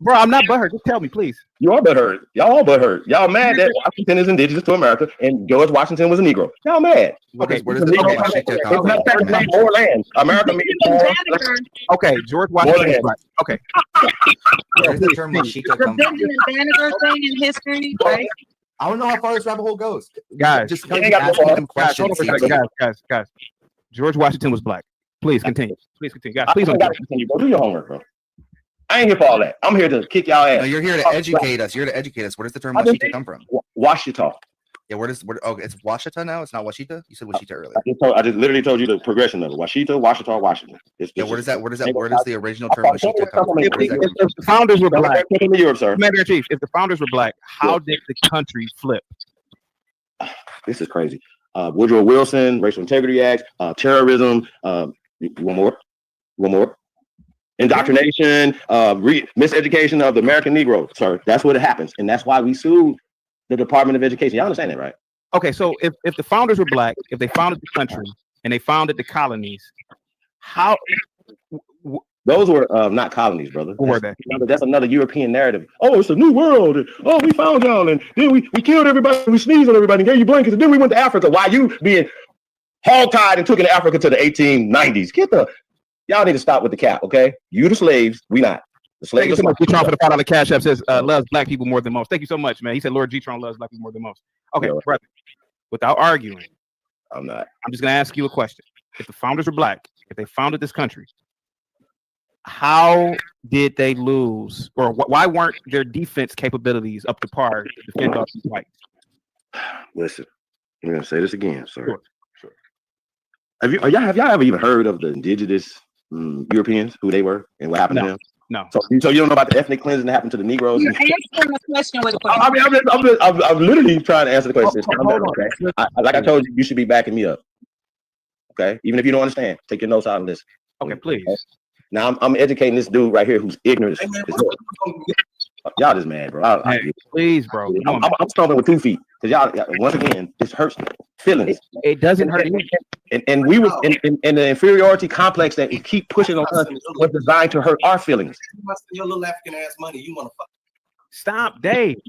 Bro, I'm not butthurt. Just tell me, please. You are butthurt. Y'all all butthurt. Y'all mad that Washington is indigenous to America and George Washington was a Negro. Y'all mad. Where does the term Washita come from? More land. America means more. Okay, George Washington. Right. Okay. Where does the term Washita come from? Benjamin Banneker thing in history, right? I don't know how far this rabbit hole goes. Guys, just asking them questions. Guys. George Washington was black. Please continue. Guys, please don't continue. Go do your homework, bro. I ain't here for all that. I'm here to kick y'all ass. No, you're here to educate us. You're here to educate us. Where does the term Washita come from? Washita. Yeah, it's Washita now? It's not Washita? You said Washita earlier. I just literally told you the progression of it. Washita, Washington. Where does the original term Washita come from? If the founders were black, Commander in Chief, if the founders were black, how did the country flip? This is crazy. Woodrow Wilson, Racial Integrity Act, terrorism, one more. Indoctrination, miseducation of the American Negro, sir. That's what happens. And that's why we sued the Department of Education. Y'all understand that, right? Okay, so if the founders were black, if they founded the country and they founded the colonies, how... Those were not colonies, brother. What were they? That's another European narrative. Oh, it's a new world. And, we found y'all. And then we killed everybody. We sneezed on everybody and gave you blankets. And then we went to Africa. Why you being hog-tied and took into Africa to the 1890s? Y'all need to stop with the cap, okay? You the slaves, we not. The slaves. Thank you so much. G-Tron for the $5 cash app says loves black people more than most. Thank you so much, man. He said Lord G-Tron loves black people more than most. Okay, brother. Without arguing, I'm just gonna ask you a question. If the founders were black, if they founded this country, how did they lose, or why weren't their defense capabilities up to par to defend off these whites? Listen, I'm gonna say this again, sir. Sure. Have y'all ever even heard of the indigenous Europeans, who they were and what happened to them? No. So you don't know about the ethnic cleansing that happened to the Negroes? You're answering the question with a question. I'm literally trying to answer the question. Hold on. Okay? Like I told you, you should be backing me up. Okay, even if you don't understand, take your notes out and listen. Okay, please. Okay? Now I'm educating this dude right here who's ignorant. Y'all just mad, bro. Please, bro. I'm stomping with 2 feet because y'all once again this hurts feelings. It doesn't hurt. And we was in the inferiority complex that you keep pushing on us was designed to hurt our feelings. You must your little African ass money. You want to fuck. Stop, Dave.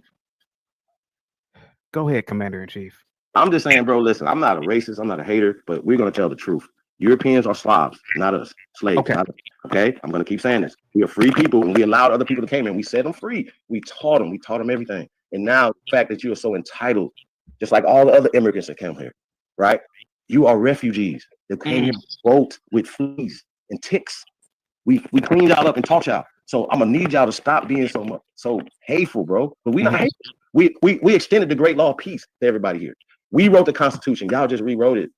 Go ahead, Commander in Chief. I'm just saying, bro. Listen, I'm not a racist. I'm not a hater, but we're gonna tell the truth. Europeans are Slavs, not us. Slaves. Okay. Not us. Okay. I'm gonna keep saying this. We are free people, and we allowed other people to come in. We set them free. We taught them everything. And now the fact that you are so entitled, just like all the other immigrants that came here, right? You are refugees that came here boat with fleas and ticks. We cleaned y'all up and taught y'all. So I'm gonna need y'all to stop being so hateful, bro. But we not hateful. We extended the great law of peace to everybody here. We wrote the Constitution. Y'all just rewrote it.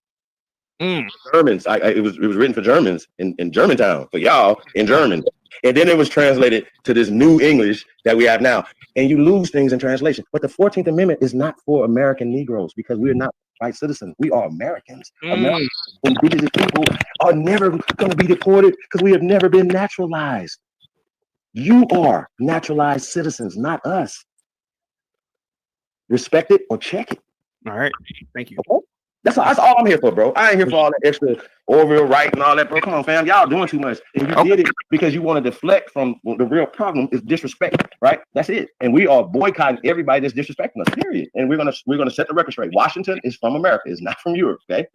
Germans. It was written for Germans in Germantown, for y'all in German. And then it was translated to this new English that we have now. And you lose things in translation. But the 14th Amendment is not for American Negroes because we're not white citizens. We are Americans. American indigenous people are never going to be deported because we have never been naturalized. You are naturalized citizens, not us. Respect it or check it. All right. Thank you. Okay? That's all I'm here for, bro. I ain't here for all that extra Orville right and all that, bro. Come on, fam. Y'all doing too much. And you did it because you want to deflect from the real problem is disrespect, right? That's it. And we are boycotting everybody that's disrespecting us, period. And we're gonna set the record straight. Washington is from America. It's not from Europe, okay?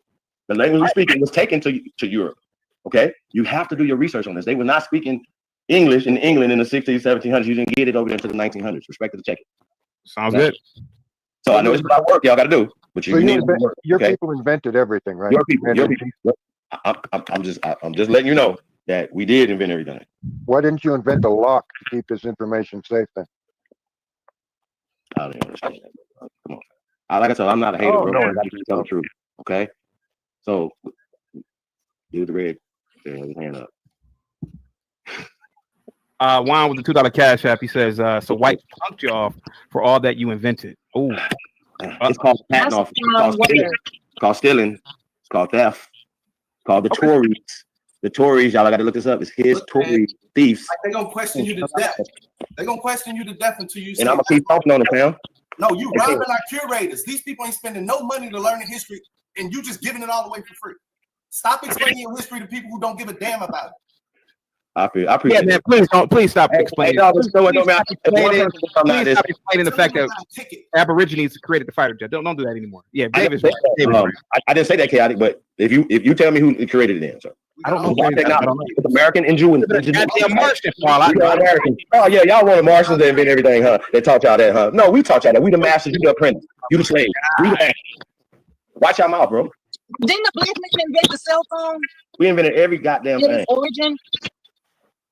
The language we're speaking was taken to Europe, okay? You have to do your research on this. They were not speaking English in England in the 1600s, 1700s. You didn't get it over there until the 1900s. Respect it to check it. Sounds good. So I know it's about work y'all got to do, but you need to work. Your people invented everything, right? Your people. I'm just letting you know that we did invent everything. Why didn't you invent a lock to keep this information safe then? I don't understand that. Come on. Like I said, I'm not a hater, bro. I got to tell the truth. Okay. So, do the red. His hand up. Juan with the $2 cash app. He says, "So white punked you off for all that you invented." Oh, it's called patent office. It's called stealing. It's called theft. It's called the Tories. The Tories, y'all got to look this up. It's his Tory thieves. They're gonna question you to death. They're gonna question you to death until you. And I'm gonna keep talking on it, fam. No, you robbing our curators. These people ain't spending no money to learn the history, and you just giving it all away for free. Stop explaining your history to people who don't give a damn about it. I appreciate man, please stop explaining. Please stop explaining the fact that Aborigines created the fighter jet. Don't do that anymore. Yeah, David's right. I didn't say that chaotic, but if you tell me who created it, then, sir. I don't know. It's American and Jew. Goddamn Martian. Oh yeah, y'all wanted Martians to invent everything, huh? They taught y'all that, huh? No, we taught y'all that. We the masters, you the apprentice, you the slave. We the masters. Watch your mouth, bro. Didn't the black man invent the cell phone? We invented every goddamn thing. Origin.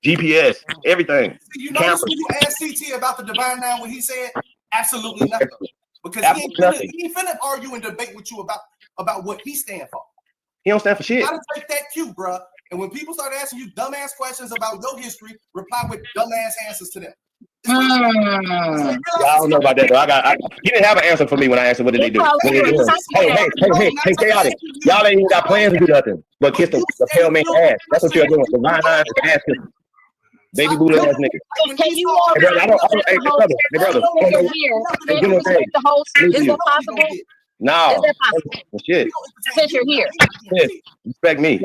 GPS, everything. You know, when you asked CT about the divine now, what he said, absolutely nothing. Because he ain't finna argue and debate with you about what he stand for. He don't stand for shit. You gotta take that cue, bro. And when people start asking you dumbass questions about your history, reply with dumbass answers to them. I don't know about that, bro. You didn't have an answer for me when I asked him what did they do. Hey, chaotic. Y'all ain't even got plans to do nothing but kiss the pale man's ass. That's what you're doing. The line ass kissing. Baby booty ass nigga. Can you all hey, brother. Respect the host? Is that possible? No. Is that possible? Shit. Since you're here. Respect me.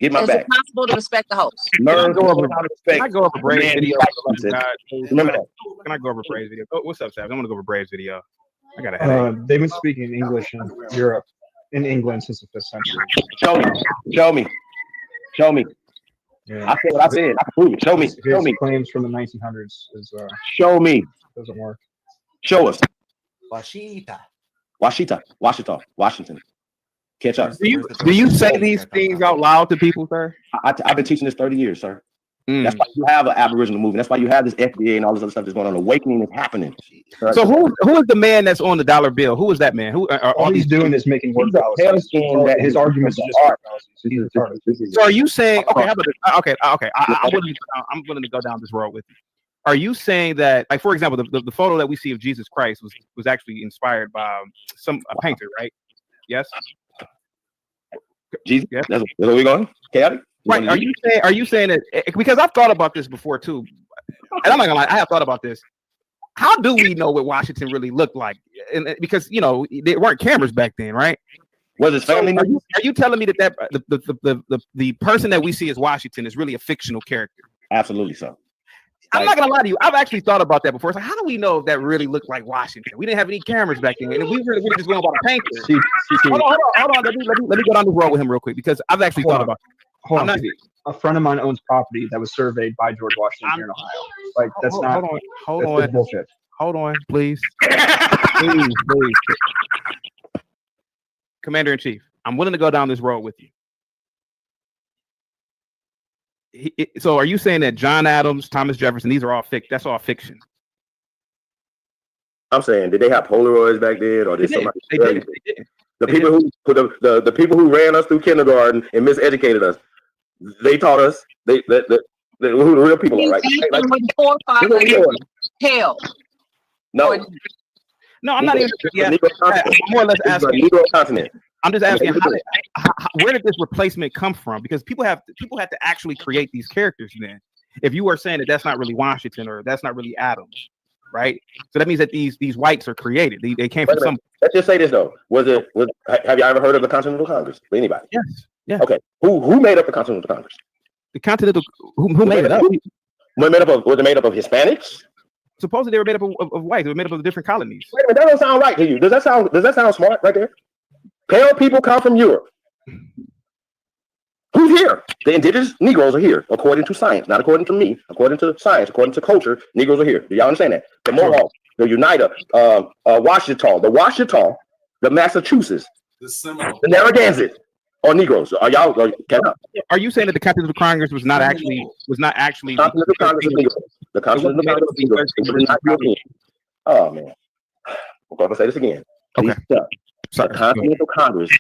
Get my back. Is it possible to respect the host? Learn how to respect. Can I go over Braves video? Remember that. Can I go over Braves video? What's up, Sam? I'm gonna go over Braves video. I got a headache. They've been speaking English in Europe, in England since the 5th century. Show me. Yeah. I said what I said. I can prove it. Show me. His claims from the 1900s is show me. Doesn't work. Show us. Washington. Catch up. Do you say these things out loud to people, sir? I've been teaching this 30 years, sir. That's why you have an Aboriginal movement. That's why you have this FBA and all this other stuff that's going on. Awakening is happening. So who is the man that's on the dollar bill? Who is that man? Who are all he's doing is making word fallacies. His arguments are just So are you saying? Okay, how about this? Okay. I'm willing to go down this road with you. Are you saying that, like, for example, the photo that we see of Jesus Christ was actually inspired by a painter, right? Yes. Jesus. Yes. That's where we going. Chaotic. Right. Are you saying that? Because I've thought about this before too, and I'm not gonna lie, I have thought about this. How do we know what Washington really looked like? And because there weren't cameras back then, right? Was his family? So are you telling me that the person that we see as Washington is really a fictional character? Absolutely so. I'm not gonna lie to you. I've actually thought about that before. It's like, how do we know if that really looked like Washington? We didn't have any cameras back then, and we were just going about a painter. Hold on. Let me go down this road with him real quick because I've actually thought about it. Hold on. A friend of mine owns property that was surveyed by George Washington here in Ohio. Like, that's not. Hold on. Bullshit. Hold on, please. please. Commander in Chief, I'm willing to go down this road with you. So are you saying that John Adams, Thomas Jefferson, these are all that's all fiction? I'm saying, did they have Polaroids back then, or did somebody? They did. The people who ran us through kindergarten and miseducated us, they taught us who the real people are, right? Hell. No, I'm not even. Yeah, I'm more or less asking. Negro continent. I'm just asking, where did this replacement come from? Because people have to actually create these characters. Then, if you are saying that that's not really Washington or that's not really Adams, right? So that means that these whites are created. They came from some. Let's just say this though. Have you ever heard of the Continental Congress? Anybody? Yes. Yeah. Okay. Who made up the Continental Congress? The Continental. Who made it up? Was it made up of Hispanics? Supposedly they were made up of whites. They were made up of different colonies. Wait a minute, that don't sound right to you. Does that sound smart right there? Pale people come from Europe. Who's here? The indigenous Negroes are here, according to science, not according to me. According to science, according to culture, Negroes are here. Do y'all understand that? The Mohawks, the Oneida, Washita, the Massachusetts, the Narragansett are Negroes. Are y'all? Are you saying that the Continental Congress was not actually? Continental Congress is Negroes. The Continental Congress is Negroes. It was not European. Oh man, I'm going to say this again. Okay. The Continental Congress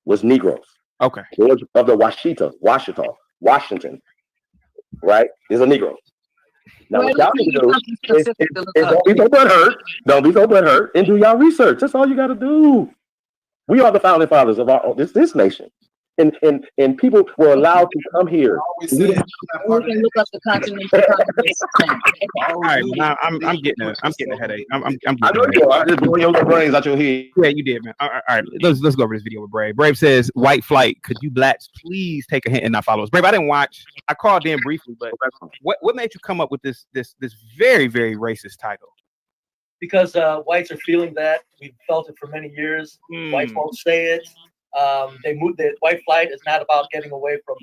was Negroes. Okay. George of the Washington, right, is a Negro. Now, what y'all need to do is don't be so butthurt. Don't be so butthurt and do y'all research. That's all you got to do. We are the founding fathers of this nation. And people were allowed to come here. We can look up the Continental Congress. All right, I'm getting a headache. I'm I know you are. I just blowing your little brains out your head. Yeah, you did, man. All right, let's go over this video with Brave. Brave says, "White flight. Could you blacks please take a hint and not follow us?" Brave, I didn't watch. I called in briefly, but what made you come up with this very, very racist title? Because whites are feeling that. We've felt it for many years. Whites won't say it. The white flight is not about getting away from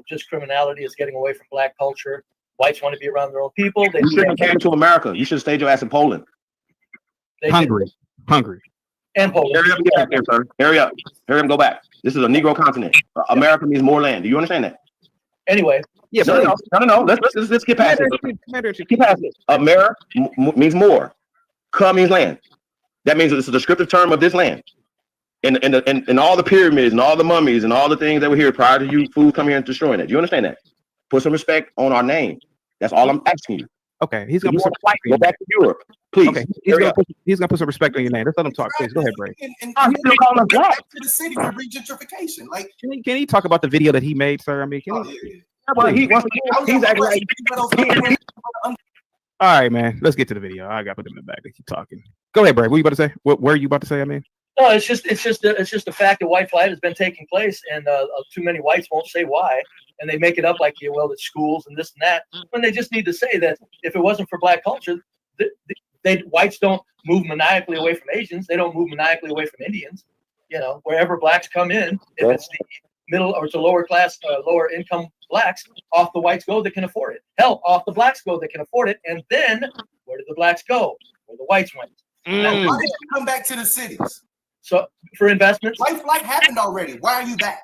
just criminality. It's getting away from black culture. Whites want to be around their own people. You shouldn't have came to America. You should have stayed your ass in Poland. Hungry. And Poland. Hurry up and get back there, sir. Hurry up and go back. This is a Negro continent. America means more land. Do you understand that? Anyway. Yeah, no. Let's get past it. Get past it. America means more. Ka means land. That means it's a descriptive term of this land. And all the pyramids and all the mummies and all the things that were here prior to you fools coming here and destroying it. Do you understand that? Put some respect on our name. That's all I'm asking you. Okay, he's gonna put some respect. Go back to Europe, please. Okay, he's gonna put some respect on your name. Let's let him talk, please. Go ahead, Bray. And still calling us black to the city for regentrification. Like, can he talk about the video that he made, sir? I mean, can he? He's acting like. All right, man. Let's get to the video. I got to put him in the back. They keep talking. Go ahead, Bray. What are you about to say? What were you about to say? I mean. No, it's just the fact that white flight has been taking place, and too many whites won't say why, and they make it up like, yeah, well, it's schools and this and that, when they just need to say that if it wasn't for black culture, whites don't move maniacally away from Asians, they don't move maniacally away from Indians. You know, wherever blacks come in, if it's the middle or it's a lower class, lower income blacks, off the whites go that can afford it. Hell, off the blacks go that can afford it, and then where did the blacks go? Where the whites went. Now, why did you come back to the cities? So for investments, white flight happened already. Why are you back?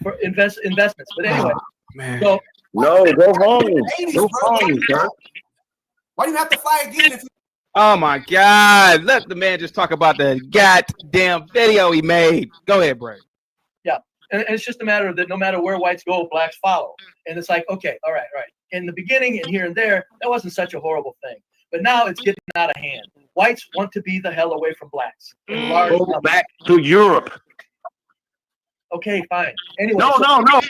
For investments. But anyway, man. So No, go home. Go 80s, bro. home, sir. Why do you have to fly again if Oh my God! Let the man just talk about the goddamn video he made. Go ahead, Bray. Yeah, and it's just a matter of that. No matter where whites go, blacks follow, and it's like, okay, all right. In the beginning and here and there, that wasn't such a horrible thing, but now it's getting out of hand. Whites want to be the hell away from blacks. In large Go numbers. back to Europe. Okay, fine. Anyway, No.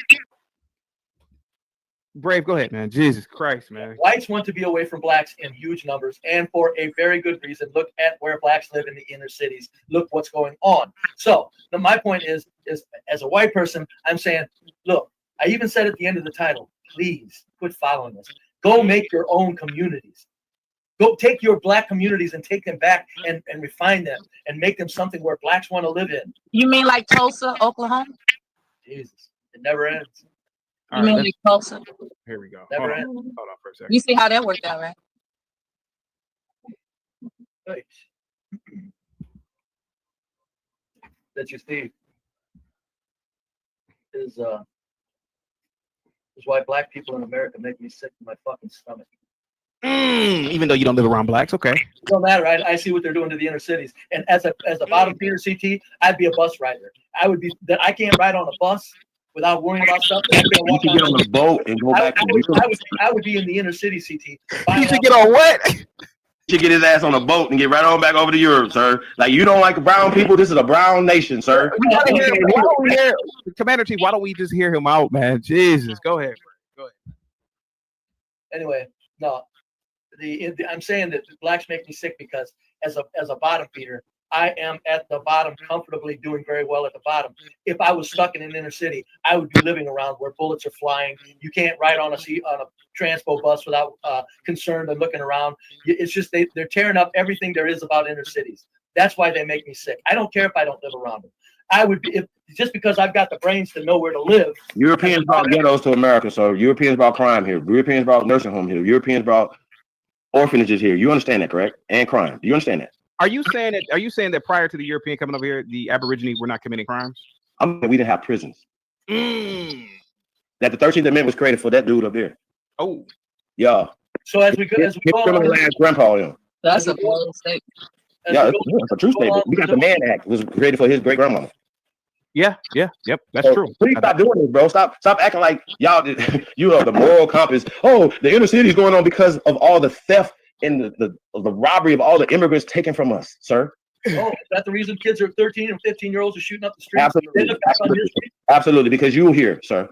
Brave, go ahead, man. Jesus Christ, man. Whites want to be away from blacks in huge numbers, and for a very good reason. Look at where blacks live in the inner cities. Look what's going on. So my point is as a white person, I'm saying, look, I even said at the end of the title, please quit following us. Go make your own communities. Go take your black communities and take them back and refine them and make them something where blacks want to live in. You mean like Tulsa, Oklahoma? Jesus, it never ends. You mean like Tulsa? Here we go. Never Hold ends. on for a second. You see how that worked out, right? Right. That you see is why black people in America make me sick to my fucking stomach. Even though you don't live around blacks, okay. It don't matter. I see what they're doing to the inner cities, and as a bottom feeder CT, I'd be a bus rider. I would be that. I can't ride on a bus without worrying about stuff. I can't walk You can get on a boat and go back to Europe. I would be in the inner city CT. You should get on what? Should get his ass on a boat and get right on back over to Europe, sir. Like, you don't like brown people? This is a brown nation, sir. Why don't we hear Commander Chief? Why don't we just hear him out, man? Jesus, go ahead. Anyway, no, I'm saying that blacks make me sick because as a bottom feeder, I am at the bottom, comfortably doing very well at the bottom. If I was stuck in an inner city, I would be living around where bullets are flying. You can't ride on a transpo bus without concern and looking around. It's just they're tearing up everything there is about inner cities. That's why they make me sick. I don't care if I don't live around them. I would be just because I've got the brains to know where to live. Europeans brought ghettos to America, so Europeans brought crime here. Europeans brought nursing homes here. Europeans brought orphanages here. You understand that, correct? And crime. Do you understand that? Are you saying that prior to the European coming over here, the Aborigines were not committing crimes? I mean, we didn't have prisons. That the 13th Amendment was created for that dude up there. Oh, yeah. So as we go on, grandpa, yeah. That's a bold statement. Yeah, it's a true statement. We got the Mann Act was created for his great grandmama. Yeah, yep, that's true. Please stop doing this, bro. Stop acting like y'all. You are the moral compass. Oh, the inner city is going on because of all the theft and the robbery of all the immigrants taken from us, sir. Oh, is that the reason kids are 13 and 15-year-olds are shooting up the streets? Absolutely, because you're here, sir.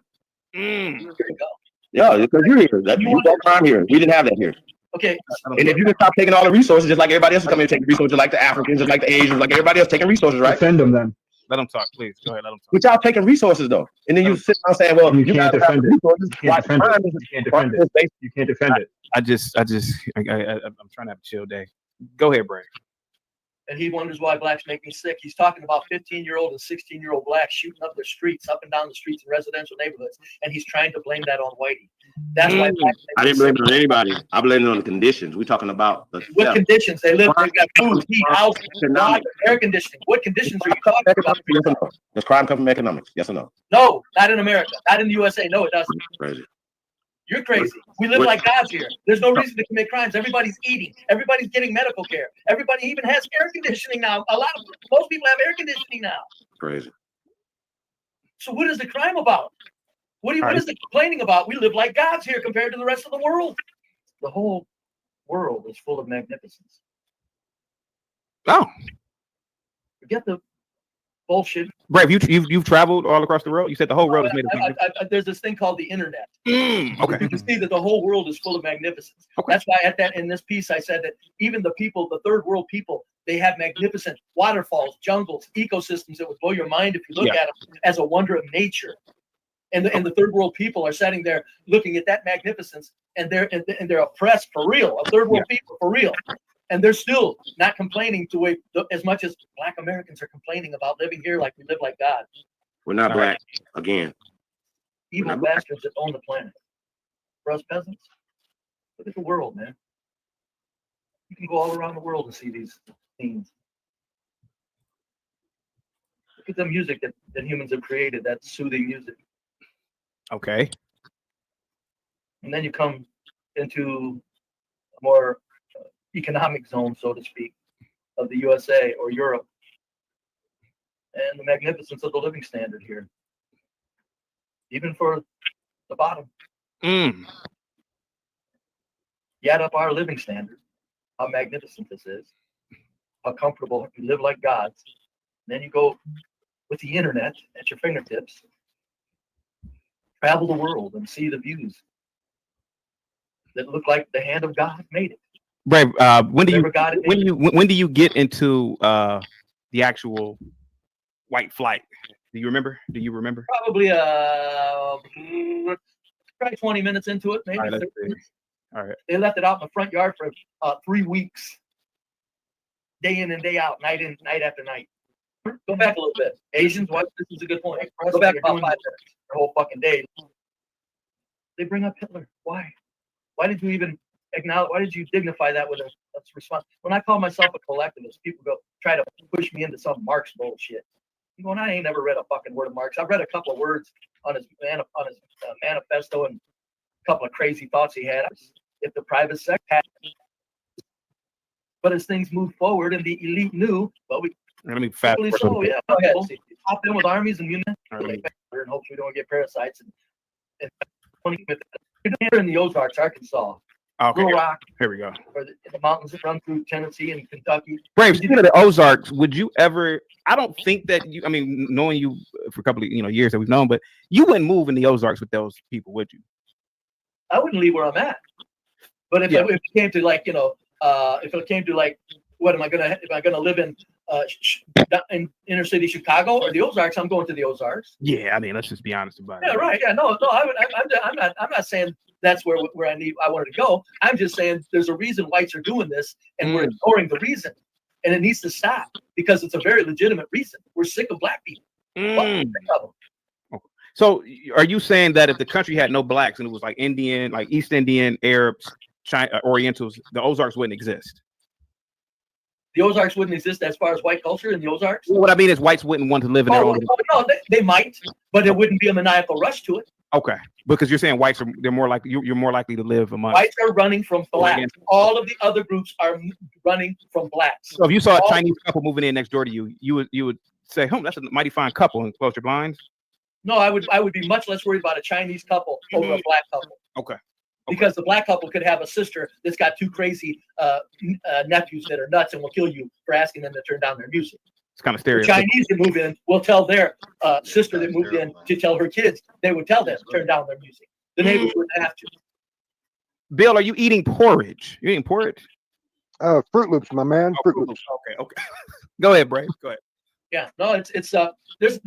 There you go. Yeah, because you're here. You don't crime here. We didn't have that here. Okay. And if you can stop taking all the resources, just like everybody else is coming and taking resources, like the Africans, just like the Asians, like everybody else taking resources, right? Defend them then. Let them talk, please. Go ahead, let them talk. But y'all taking resources though, and then you sit down saying, "Well, you can't defend it. You can't defend it. You can't defend it." I'm trying to have a chill day. Go ahead, Bray. And he wonders why blacks make me sick. He's talking about 15-year-old and 16-year-old blacks shooting up their streets, up and down the streets in residential neighborhoods, and he's trying to blame that on whitey. That's why I didn't blame it on anybody. I blame it on the conditions. We're talking about the what conditions they live. They've got food, heat, housing, air conditioning. What conditions are you talking about? Yes or no? Does crime come from economics? Yes or no? No, not in America. Not in the USA. No, it doesn't. Crazy. You're crazy. We live like gods here. There's no reason to commit crimes. Everybody's eating. Everybody's getting medical care. Everybody even has air conditioning now. Most people have air conditioning now. Crazy. So what is the crime about? What is the complaining about? We live like gods here compared to the rest of the world. The whole world is full of magnificence. Oh. Forget the bullshit. Brave, you've traveled all across the world. You said the whole world is made of. There's this thing called the internet. Okay. You can see that the whole world is full of magnificence. Okay. That's why in this piece I said that even the people, the third world people, they have magnificent waterfalls, jungles, ecosystems that would blow your mind if you look at them as a wonder of nature. And the third world people are sitting there looking at that magnificence, and they're oppressed for real. A third world people for real. And they're still not complaining as much as Black Americans are complaining about living here like we live like God. We're not black again. Evil bastards that own the planet. For us peasants, look at the world, man. You can go all around the world and see these themes. Look at the music that humans have created, that soothing music. Okay. And then you come into a more economic zone, so to speak, of the USA or Europe, and the magnificence of the living standard here, even for the bottom. You add up our living standard, how magnificent this is, how comfortable we live like gods. And then you go with the internet at your fingertips, travel the world and see the views that look like the hand of God made it. Brave, when do you get into the actual white flight? Do you remember? Probably probably 20 minutes into it, maybe. All right, 30 minutes. All right. They left it out in the front yard for 3 weeks, day in and day out, night after night. Go back a little bit. Asians, watch, this is a good point. Go back about 5 minutes. The whole fucking day. They bring up Hitler. Why? Why did you even acknowledge? Why did you dignify that with a response? When I call myself a collectivist, people try to push me into some Marx bullshit. I'm going, I ain't never read a fucking word of Marx. I've read a couple of words on his manifesto and a couple of crazy thoughts he had. If the private sector had, but as things moved forward and the elite knew, well, let me fast. So yeah, go ahead. Hop in with armies and units, and hopefully we don't get parasites. And here in the Ozarks, Arkansas, okay, Little Rock, here we go. Or the mountains that run through Tennessee and Kentucky. Brave, speaking of the Ozarks, would you ever? I don't think that you. I mean, knowing you for a couple of years that we've known, but you wouldn't move in the Ozarks with those people, would you? I wouldn't leave where I'm at. But if it came to what am I gonna? If I'm gonna live in inner city Chicago or the Ozarks, I'm going to the Ozarks. Yeah, I mean, let's just be honest about it. Yeah, right. Yeah, no. I'm not saying that's where I wanted to go. I'm just saying there's a reason whites are doing this, and we're ignoring the reason, and it needs to stop because it's a very legitimate reason. We're sick of black people. So, are you saying that if the country had no blacks and it was like Indian, like East Indian, Arabs, China, Orientals, the Ozarks wouldn't exist? The Ozarks wouldn't exist as far as white culture in the Ozarks? Well, what I mean is whites wouldn't want to live in their own. No, they might, but there wouldn't be a maniacal rush to it. Okay, because you're saying whites you're more likely to live among. Whites are running from blacks. All of the other groups are running from blacks. So if you saw a Chinese couple moving in next door to you, you would say, that's a mighty fine couple, and close your blinds? No, I would be much less worried about a Chinese couple over a black couple. Okay. Because the black couple could have a sister that's got 2 crazy nephews that are nuts and will kill you for asking them to turn down their music. It's kind of stereotypical. The Chinese that move in will tell their sister that moved in to tell her kids. They would tell them to turn down their music. The neighbors wouldn't have to. Bill, are you eating porridge? You eating porridge? Fruit Loops, my man. Fruit Loops. Okay. Go ahead, Brave. Go ahead. Yeah. No, there's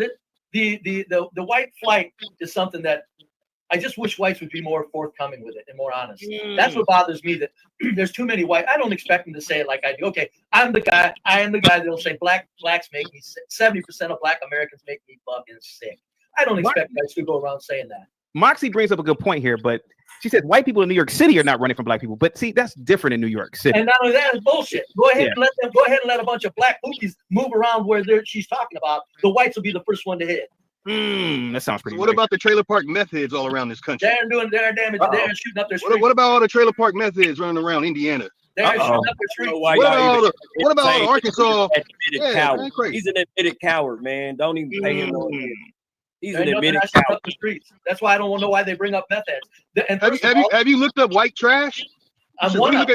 the white flight is something that I just wish whites would be more forthcoming with it and more honest. That's what bothers me, that there's too many white. I don't expect them to say it like I do. Okay, I am the guy that'll say blacks make me sick. 70% of black Americans make me fucking sick. I don't expect whites to go around saying that. Moxie brings up a good point here, but she said white people in New York City are not running from black people. But see, that's different in New York City. And not only that, it's bullshit. Go ahead and let a bunch of black pookies move around where she's talking about. The whites will be the first one to hit. That sounds pretty. So what about the trailer park meth heads all around this country? They're doing their damage. They're shooting up their streets. What about all the trailer park meth heads running around Indiana? They're shooting up their streets. What about all the Arkansas? Coward. He's an admitted coward, man. Don't even pay him no attention. He's an admitted coward. Up the streets. That's why I don't know why they bring up meth heads. And have you looked up white trash?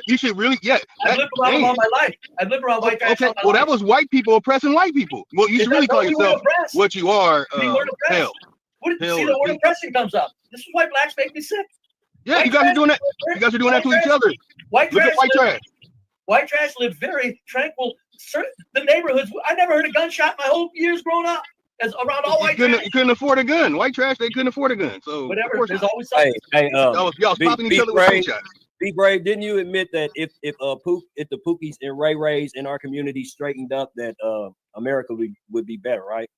You should really, I've lived around them all my life. I've lived around white trash. Okay, well, that was white people oppressing white people. Well, you should really call yourself what you are. Hell. See, the word oppression comes up. This is why blacks make me sick. Yeah, you guys are doing that. You guys are doing that to each other. Look at white trash. White trash live very tranquil. The neighborhoods. I never heard a gunshot my whole years growing up. As around all white trash. You couldn't afford a gun. White trash, they couldn't afford a gun. So whatever. There's always something. Y'all stopping each other with gunshots. Be brave. Didn't you admit that if the Pookies and Ray Rays in our community straightened up, that America would be better, right?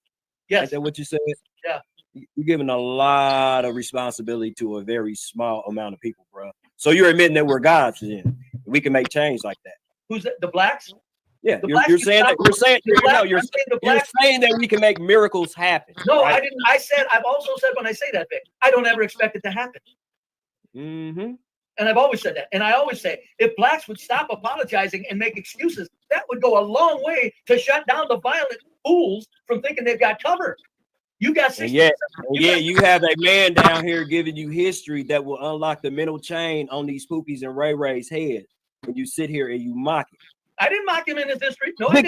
Yes. Is that what you said? Yeah. You're giving a lot of responsibility to a very small amount of people, bro. So you're admitting that we're gods, then we can make change like that. Who's that? The blacks? Yeah, you're saying that. You're saying that we can make miracles happen. No, right? I didn't. I've also said when I say that, Vic, I don't ever expect it to happen. Mm-hmm. And I've always said that. And I always say, if blacks would stop apologizing and make excuses, that would go a long way to shut down the violent fools from thinking they've got cover. You got 60. You have a man down here giving you history that will unlock the mental chain on these poopies and Ray Ray's head when you sit here and you mock it. I didn't mock him in his history. No, Vic,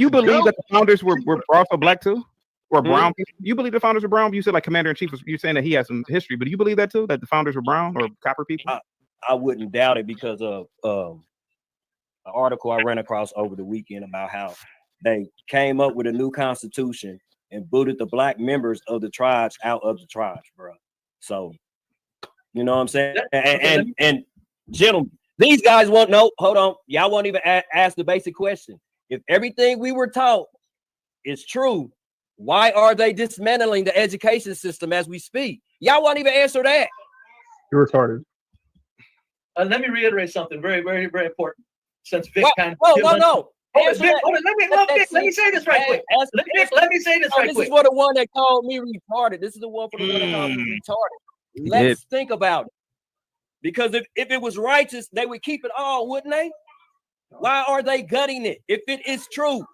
you believe that the founders were also black too? Or brown people? You believe the founders were brown? You said like Commander-in-Chief, you're saying that he has some history, but do you believe that too? That the founders were brown or copper people? I wouldn't doubt it because of an article I ran across over the weekend about how they came up with a new constitution and booted the black members of the tribes out of the tribes, bro. So, you know what I'm saying? And gentlemen, these guys won't know. Hold on. Y'all won't even ask the basic question. If everything we were taught is true, why are they dismantling the education system as we speak? Y'all won't even answer that. You're retarded. Let me reiterate something very, very, very important. Since Vic No. Let me say this right quick. Let me say this right quick. This is for the one that called me retarded. This is the one for the one that called me retarded. Let's think about it. Because if it was righteous, they would keep it all, wouldn't they? Why are they gutting it if it is true?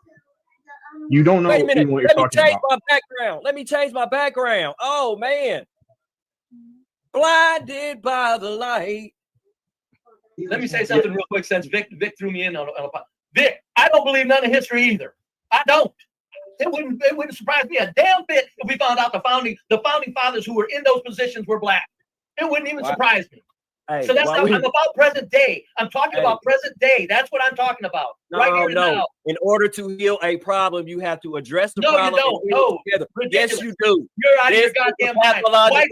You don't know. Wait a minute. What Let you're me talking change about. my background. Let me change my background. Oh man. Blinded by the light. Let me say something real quick since Vic threw me in on a Vic, I don't believe none of history either. I don't. It wouldn't surprise me a damn bit if we found out the founding fathers who were in those positions were black. It wouldn't even surprise me. Hey, so I'm about present day. I'm talking about present day. That's what I'm talking about. Right here and now. In order to heal a problem, you have to address the No, problem. you don't. No. Yes, you do. You're out of your goddamn mind.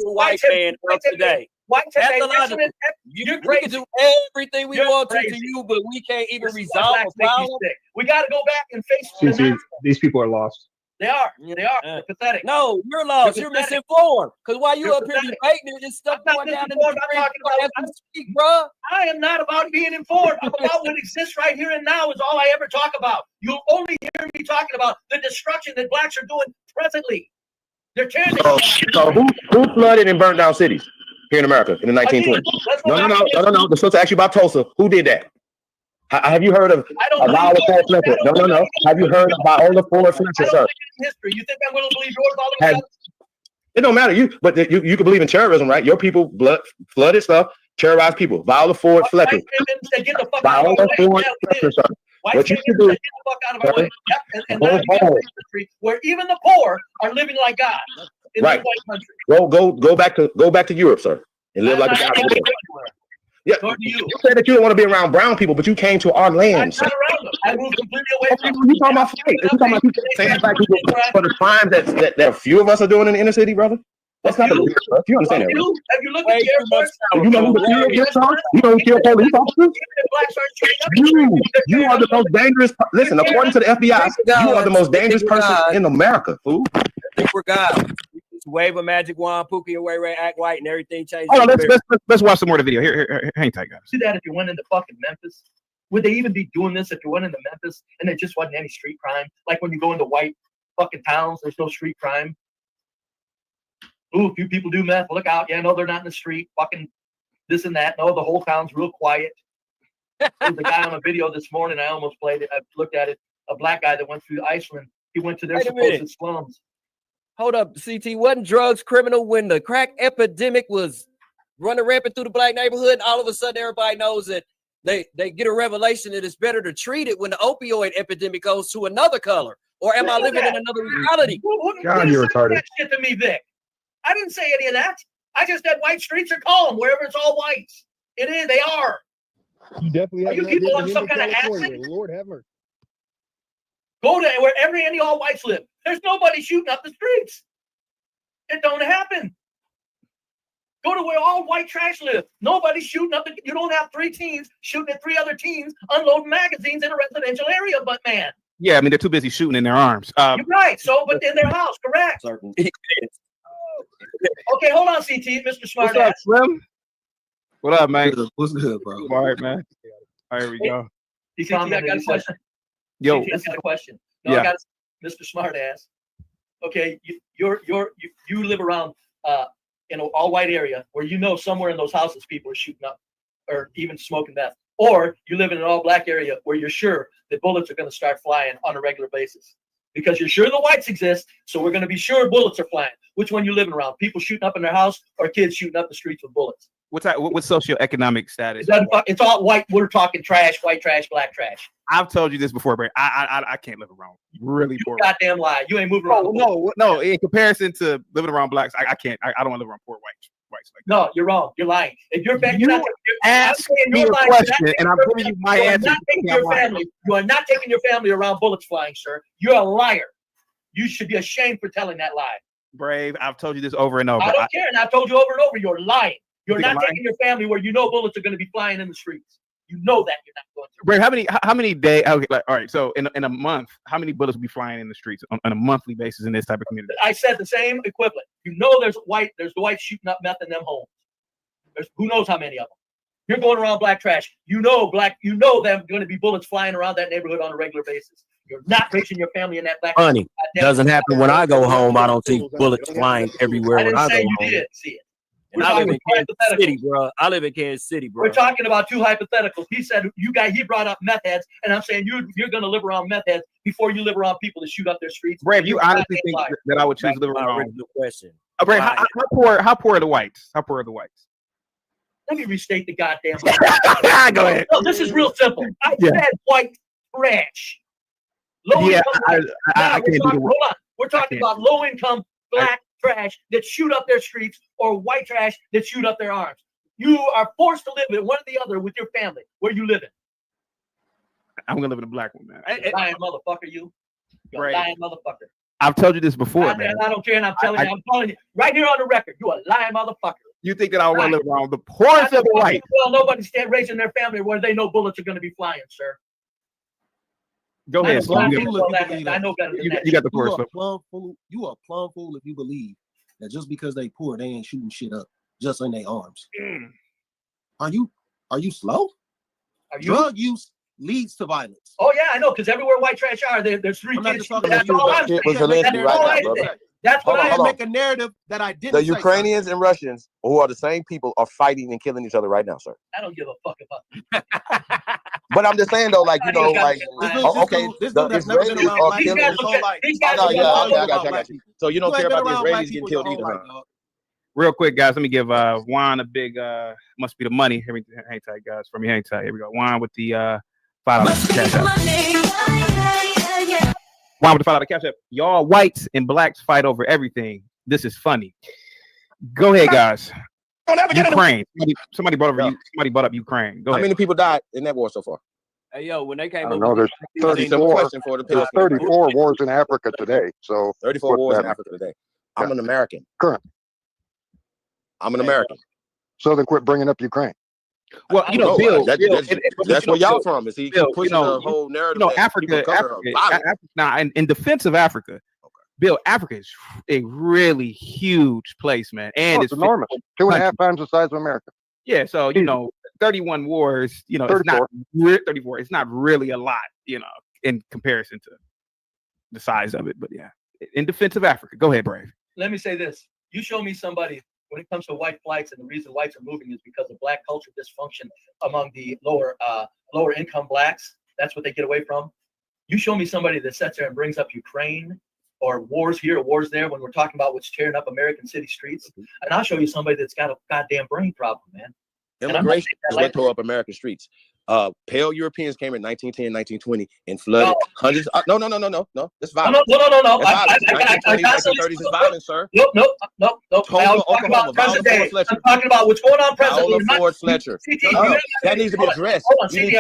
White man of today. You can do everything we want to you, but we can't even resolve a problem. We got to go back and face these people are lost. They are. They're pathetic. No, you're lost. You're misinformed. Because while you up here debating it, this stuff going down in the street, bro. I am not about being informed. I'm about what exists right here and now is all I ever talk about. You'll only hear me talking about the destruction that blacks are doing presently. They're tearing So who flooded and burned down cities here in America in the 1920s? No. They're supposed to ask you about Tulsa. Who did that? Have you heard of Viola Ford Fletcher? No. Have you heard of Viola Ford Fletcher, sir? History. You think I'm going to believe yours all of a sudden? It don't matter. You can believe in terrorism, right? Your people flooded stuff, terrorized people. Viola Ford Fletcher. Viola Ford Fletcher, sir. What you should do? Get the fuck out of my way. And that's history where even the poor are living like God in this white country. Go back to Europe, sir, and live like a God. Yeah, you said that you don't want to be around brown people, but you came to our land. I'm not around them. I moved completely away from them. You talking about fight? You talking about saying black people for the crime that a few of us are doing in the inner city, brother? That's not the big stuff. You understand that? Have you looked at the airports? You know who the serial killers are? You know who killed police officers? You are the most dangerous. Listen, according to the FBI, you are the most dangerous person in America. Fool. I think we're God. Wave a magic wand, Pookie and Ray act white, and everything changes. Hold on, let's watch some more of the video. Here, hang tight, guys. See that if you went into fucking Memphis? Would they even be doing this if you went into Memphis and there just wasn't any street crime? Like when you go into white fucking towns, there's no street crime. Ooh, a few people do meth. Look out. Yeah, no, they're not in the street. Fucking this and that. No, the whole town's real quiet. There's a guy on a video this morning. I almost played it. I looked at it. A black guy that went through Iceland. He went to their supposed slums. Hold up, CT. Wasn't drugs criminal when the crack epidemic was running rampant through the black neighborhood? And all of a sudden, everybody knows that they get a revelation that it's better to treat it when the opioid epidemic goes to another color. Or am I living in another reality? God, you're retarded. That shit to me, Vic. I didn't say any of that. I just said white streets are calm wherever it's all whites. It is. They are. You definitely have you people on some kind of acid? Lord have mercy. Go to where any all whites live. There's nobody shooting up the streets. It don't happen. Go to where all white trash live. Nobody's shooting up. You don't have 3 teens shooting at 3 other teens unloading magazines in a residential area, but man. Yeah, I mean, they're too busy shooting in their arms. You're right. So, but in their house, correct. Okay, hold on, CT, Mr. Smart. What's up, Slim? What up, man? What's good, bro? All right, man. All right, here we go. CT, I got a question. Yo, CT, I got a question. No, yeah. I got Mr. Smartass. Okay, you live around in an all-white area where you know somewhere in those houses people are shooting up or even smoking meth, or you live in an all-black area where you're sure that bullets are going to start flying on a regular basis because you're sure the whites exist, so we're going to be sure bullets are flying. Which one you living around? People shooting up in their house or kids shooting up the streets with bullets? What socioeconomic status? It's all white. We're talking trash, white trash, black trash. I've told you this before, Brad. I can't live around really poor. Goddamn lie. You ain't moving around. No. In comparison to living around blacks, I can't. I don't want to live around poor whites. Like no, you're wrong. You're lying. If you're back, you ask me a question, and I'm giving you my answer. You are not taking your family around bullets flying, sir. You're a liar. You should be ashamed for telling that lie. Brave, I've told you this over and over. I don't care, and I've told you over and over. You're lying. You're not taking your family where you know bullets are going to be flying in the streets. You know that you're not going to. Brave, how many days? Okay, all right. So in a month, how many bullets will be flying in the streets on a monthly basis in this type of community? I said the same equivalent. You know, there's the whites shooting up meth in them homes. There's who knows how many of them. You're going around black trash. You know there's going to be bullets flying around that neighborhood on a regular basis. You're not raising your family in that black. Funny. Doesn't happen when I go home. I don't see bullets flying everywhere when I go home. You did see it. And I live in Kansas City, bro. I live in Kansas City, bro. We're talking about two hypotheticals. He said he brought up meth heads, and I'm saying you're going to live around meth heads before you live around people that shoot up their streets. Brave, you honestly think that I would choose to live around? The question. Brave, how poor are the whites? How poor are the whites? Let me restate the goddamn. Go ahead. No, this is real simple. I said white trash. I can't do the hold on. We're talking about low income black trash that shoot up their streets or white trash that shoot up their arms. You are forced to live in one or the other with your family. Where you living? I'm gonna live in a black one, man. Lying motherfucker, you. You're a lying motherfucker. I've told you this before, man. I don't care, and I'm telling you right here on the record. You a lying motherfucker. You think that I want to live around the poorest of the white? Well, nobody's raising their family where they know bullets are going to be flying, sir. Go ahead. I know better than that. You got the poorest. You are a plumb fool if you believe that just because they poor, they ain't shooting shit up just in their arms. Are you slow? Drug use leads to violence. Oh yeah, I know, because everywhere white trash are, there's three kids. That's all I'm saying. That's what I make a narrative that I didn't. The Ukrainians and Russians, who are the same people, are fighting and killing each other right now, sir. I don't give a fuck about. But I'm just saying though, like okay, the Israelis are killing. I got you. So you don't care about the Israelis getting killed either, huh? Real quick, guys, let me give Juan a big must be the money. Hang tight, guys. From me, hang tight. Here we go. Juan with the $5 cash app. Juan with the $5 cash app. Y'all whites and blacks fight over everything. This is funny. Go ahead, guys. Ukraine. Somebody brought up Ukraine. Go ahead. How many people died in that war so far? Hey, yo, when they came I don't know, there's 34 wars in Africa today. So 34 wars in Africa today. I'm an American. Current. I'm an American. So then quit bringing up Ukraine. Well, Bill, that's where y'all from. Is he pushing the whole narrative? Africa. Now, in defense of Africa, Bill, Africa is a really huge place, man, and it's enormous. 2.5 times the size of America. Yeah, so 31 wars. It's not 34. It's not really a lot, in comparison to the size of it. But yeah, in defense of Africa, go ahead, Brave. Let me say this: you show me somebody. When it comes to white flights, and the reason whites are moving is because of black culture dysfunction among the lower income blacks. That's what they get away from. You show me somebody that sits there and brings up Ukraine or wars here or wars there when we're talking about what's tearing up American city streets, and I'll show you somebody that's got a goddamn brain problem, man. Immigration is what tore up American streets. Pale Europeans came in 1910, 1920 and flooded hundreds. No. It's violent. No. I got 1930s is violent, sir. No. I'm talking about present day. I'm talking about what's going on presently. Ford Fletcher. That needs to be addressed. Hold on, CT.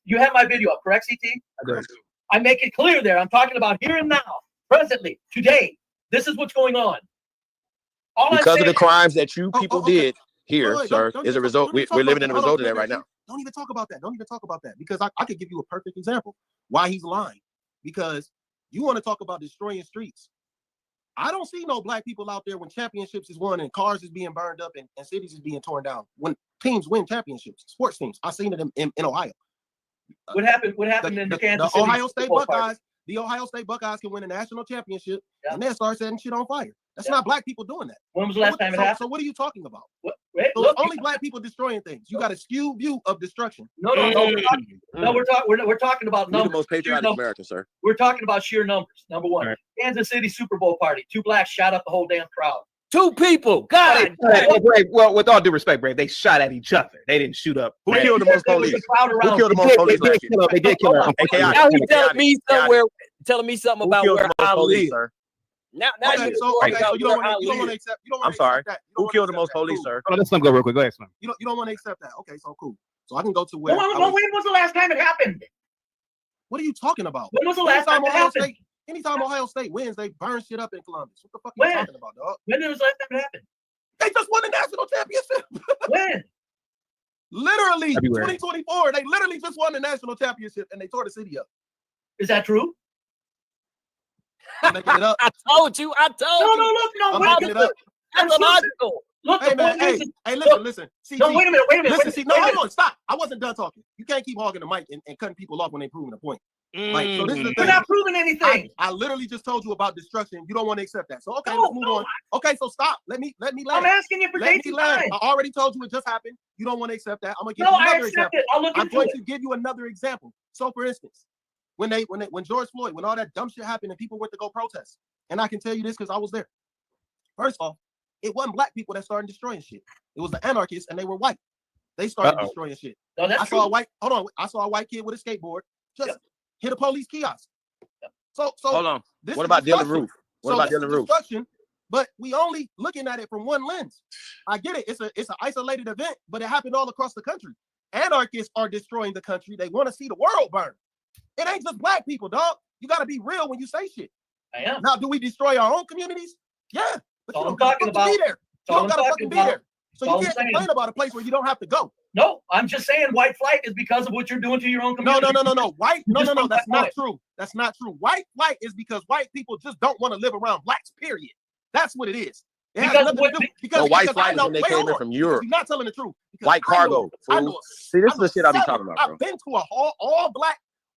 You have my video up, correct, CT? I make it clear there. I'm talking about here and now, presently, today. This is what's going on. Because of the crimes that you people did here, sir, is a result. We're living in the result of that right now. Don't even talk about that. Because I could give you a perfect example why he's lying. Because you want to talk about destroying streets. I don't see no black people out there when championships is won and cars is being burned up and cities is being torn down. When teams win championships, sports teams, I've seen it in Ohio. What happened in the Kansas City? Ohio State Buckeyes, the Ohio State Buckeyes can win a national championship and then start setting shit on fire. That's not black people doing that. When was the last time it happened? So what are you talking about? Wait, So look, it's only black people destroying things. You got a skewed view of destruction. No, we're talking about You're numbers. the most patriotic American, sir. We're talking about sheer numbers. Number one, Right. Kansas City Super Bowl party. 2 blacks shot up the whole damn crowd. 2 people. God. Brave, well, with all due respect, Brave, they shot at each other. They didn't shoot up. Who killed the most police? Who killed the most police last year? They did kill her. Now he's telling me something about where I live. sir? Now Okay, you so you don't want to accept. I'm sorry. Who killed the most police, sir? Let's let him go real quick. Go ahead, Slim. You don't want to accept that. Okay, so cool. So I can go to where. When was the last time it happened? What are you talking about? When was the last time it happened? Anytime Ohio State wins, they burn shit up in Columbus. What the fuck are you talking about, dog? When was the last time it happened? They just won the national championship. When? Literally, February. 2024. They literally just won the national championship and they tore the city up. Is that true? I'm making it up. I told you. No. I'm making it up. That's illogical. Look, Hey, man, listen. See, no, wait a minute. Listen, see, no, hold on, stop. I wasn't done talking. You can't keep hogging the mic and cutting people off when they're proving a point. Like, so this is the thing. We're not proving anything. I literally just told you about destruction. You don't want to accept that. So okay, let's move on. Okay, so stop. Let me land. I'm asking you for dates and times. I already told you it just happened. You don't want to accept that. I'm gonna give No, you I another accept example. it. I'll look I'm into going it. to give you another example. So for instance, when George Floyd, when all that dumb shit happened and people went to go protest, and I can tell you this because I was there. First off, it wasn't black people that started destroying shit. It was the anarchists, and they were white. They started destroying shit. No, that's I saw a white. Hold on. I saw a white kid with a skateboard just hit a police kiosk. So Hold on. This What is about Dylan destruction. Roof? What So about this is Dylan Roof? destruction, but we only looking at it from one lens. I get it. It's an isolated event, but it happened all across the country. Anarchists are destroying the country. They want to see the world burn. It ain't just black people, dog. You got to be real when you say shit. I am. Now, do we destroy our own communities? Yeah, but you don't gotta talking fucking be about. there. You don't gotta fucking be there. So you can't complain about a place where you don't have to go. No, I'm just saying white flight is because of what you're doing to your own No, community. no. White, no. That's that not point. true. That's not true. White flight is because white people just don't want to live around blacks, period. That's what it is. It has Because nothing to do. No, white because I flight is know- when they wait, came hold in on. from Because Europe. you're not telling the truth. Because White cargo. I fool. know See, this is the shit I be several- talking about, bro. I've been to a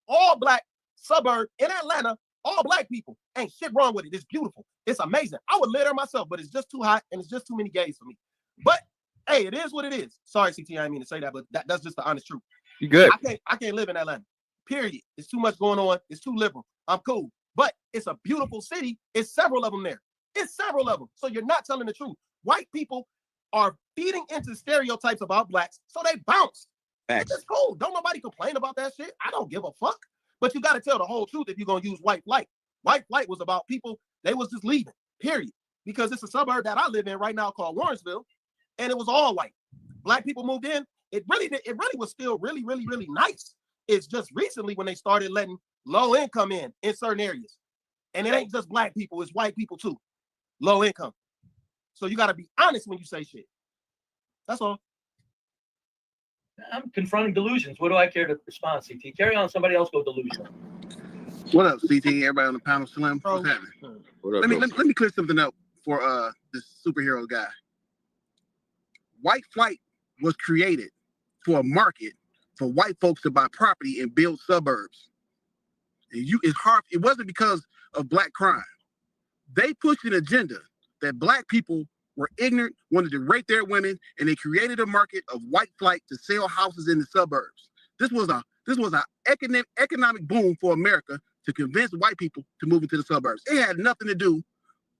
all black suburb in Atlanta, all black people. Ain't shit wrong with it. It's beautiful. It's amazing. I would live there myself, but it's just too hot and it's just too many gays for me. But hey, it is what it is. Sorry, CT, I didn't mean to say that, but that's just the honest truth. You good? I can't live in Atlanta. Period. It's too much going on. It's too liberal. I'm cool. But it's a beautiful city. It's several of them there. It's several of them. So you're not telling the truth. White people are feeding into stereotypes about blacks, so they bounce. Facts. It's cool. Don't nobody complain about that shit. I don't give a fuck. But you got to tell the whole truth if you're going to use white flight. White flight was about people, they was just leaving, period. Because it's a suburb that I live in right now called Lawrenceville, and it was all white. Black people moved in. It really was still really nice. It's just recently when they started letting low income in certain areas. And it ain't just black people, it's white people too. Low income. So you got to be honest when you say shit. That's all. I'm confronting delusions. What do I care to respond, CT? Carry on. Somebody else go delusional. What up, CT? Everybody on the panel, Slim? What's happening? What up, Let me clear something up for this superhero guy. White flight was created for a market for white folks to buy property and build suburbs. It's hard. It wasn't because of black crime. They pushed an agenda that black people were ignorant, wanted to rape their women, and they created a market of white flight to sell houses in the suburbs. This was an economic boom for America to convince white people to move into the suburbs. It had nothing to do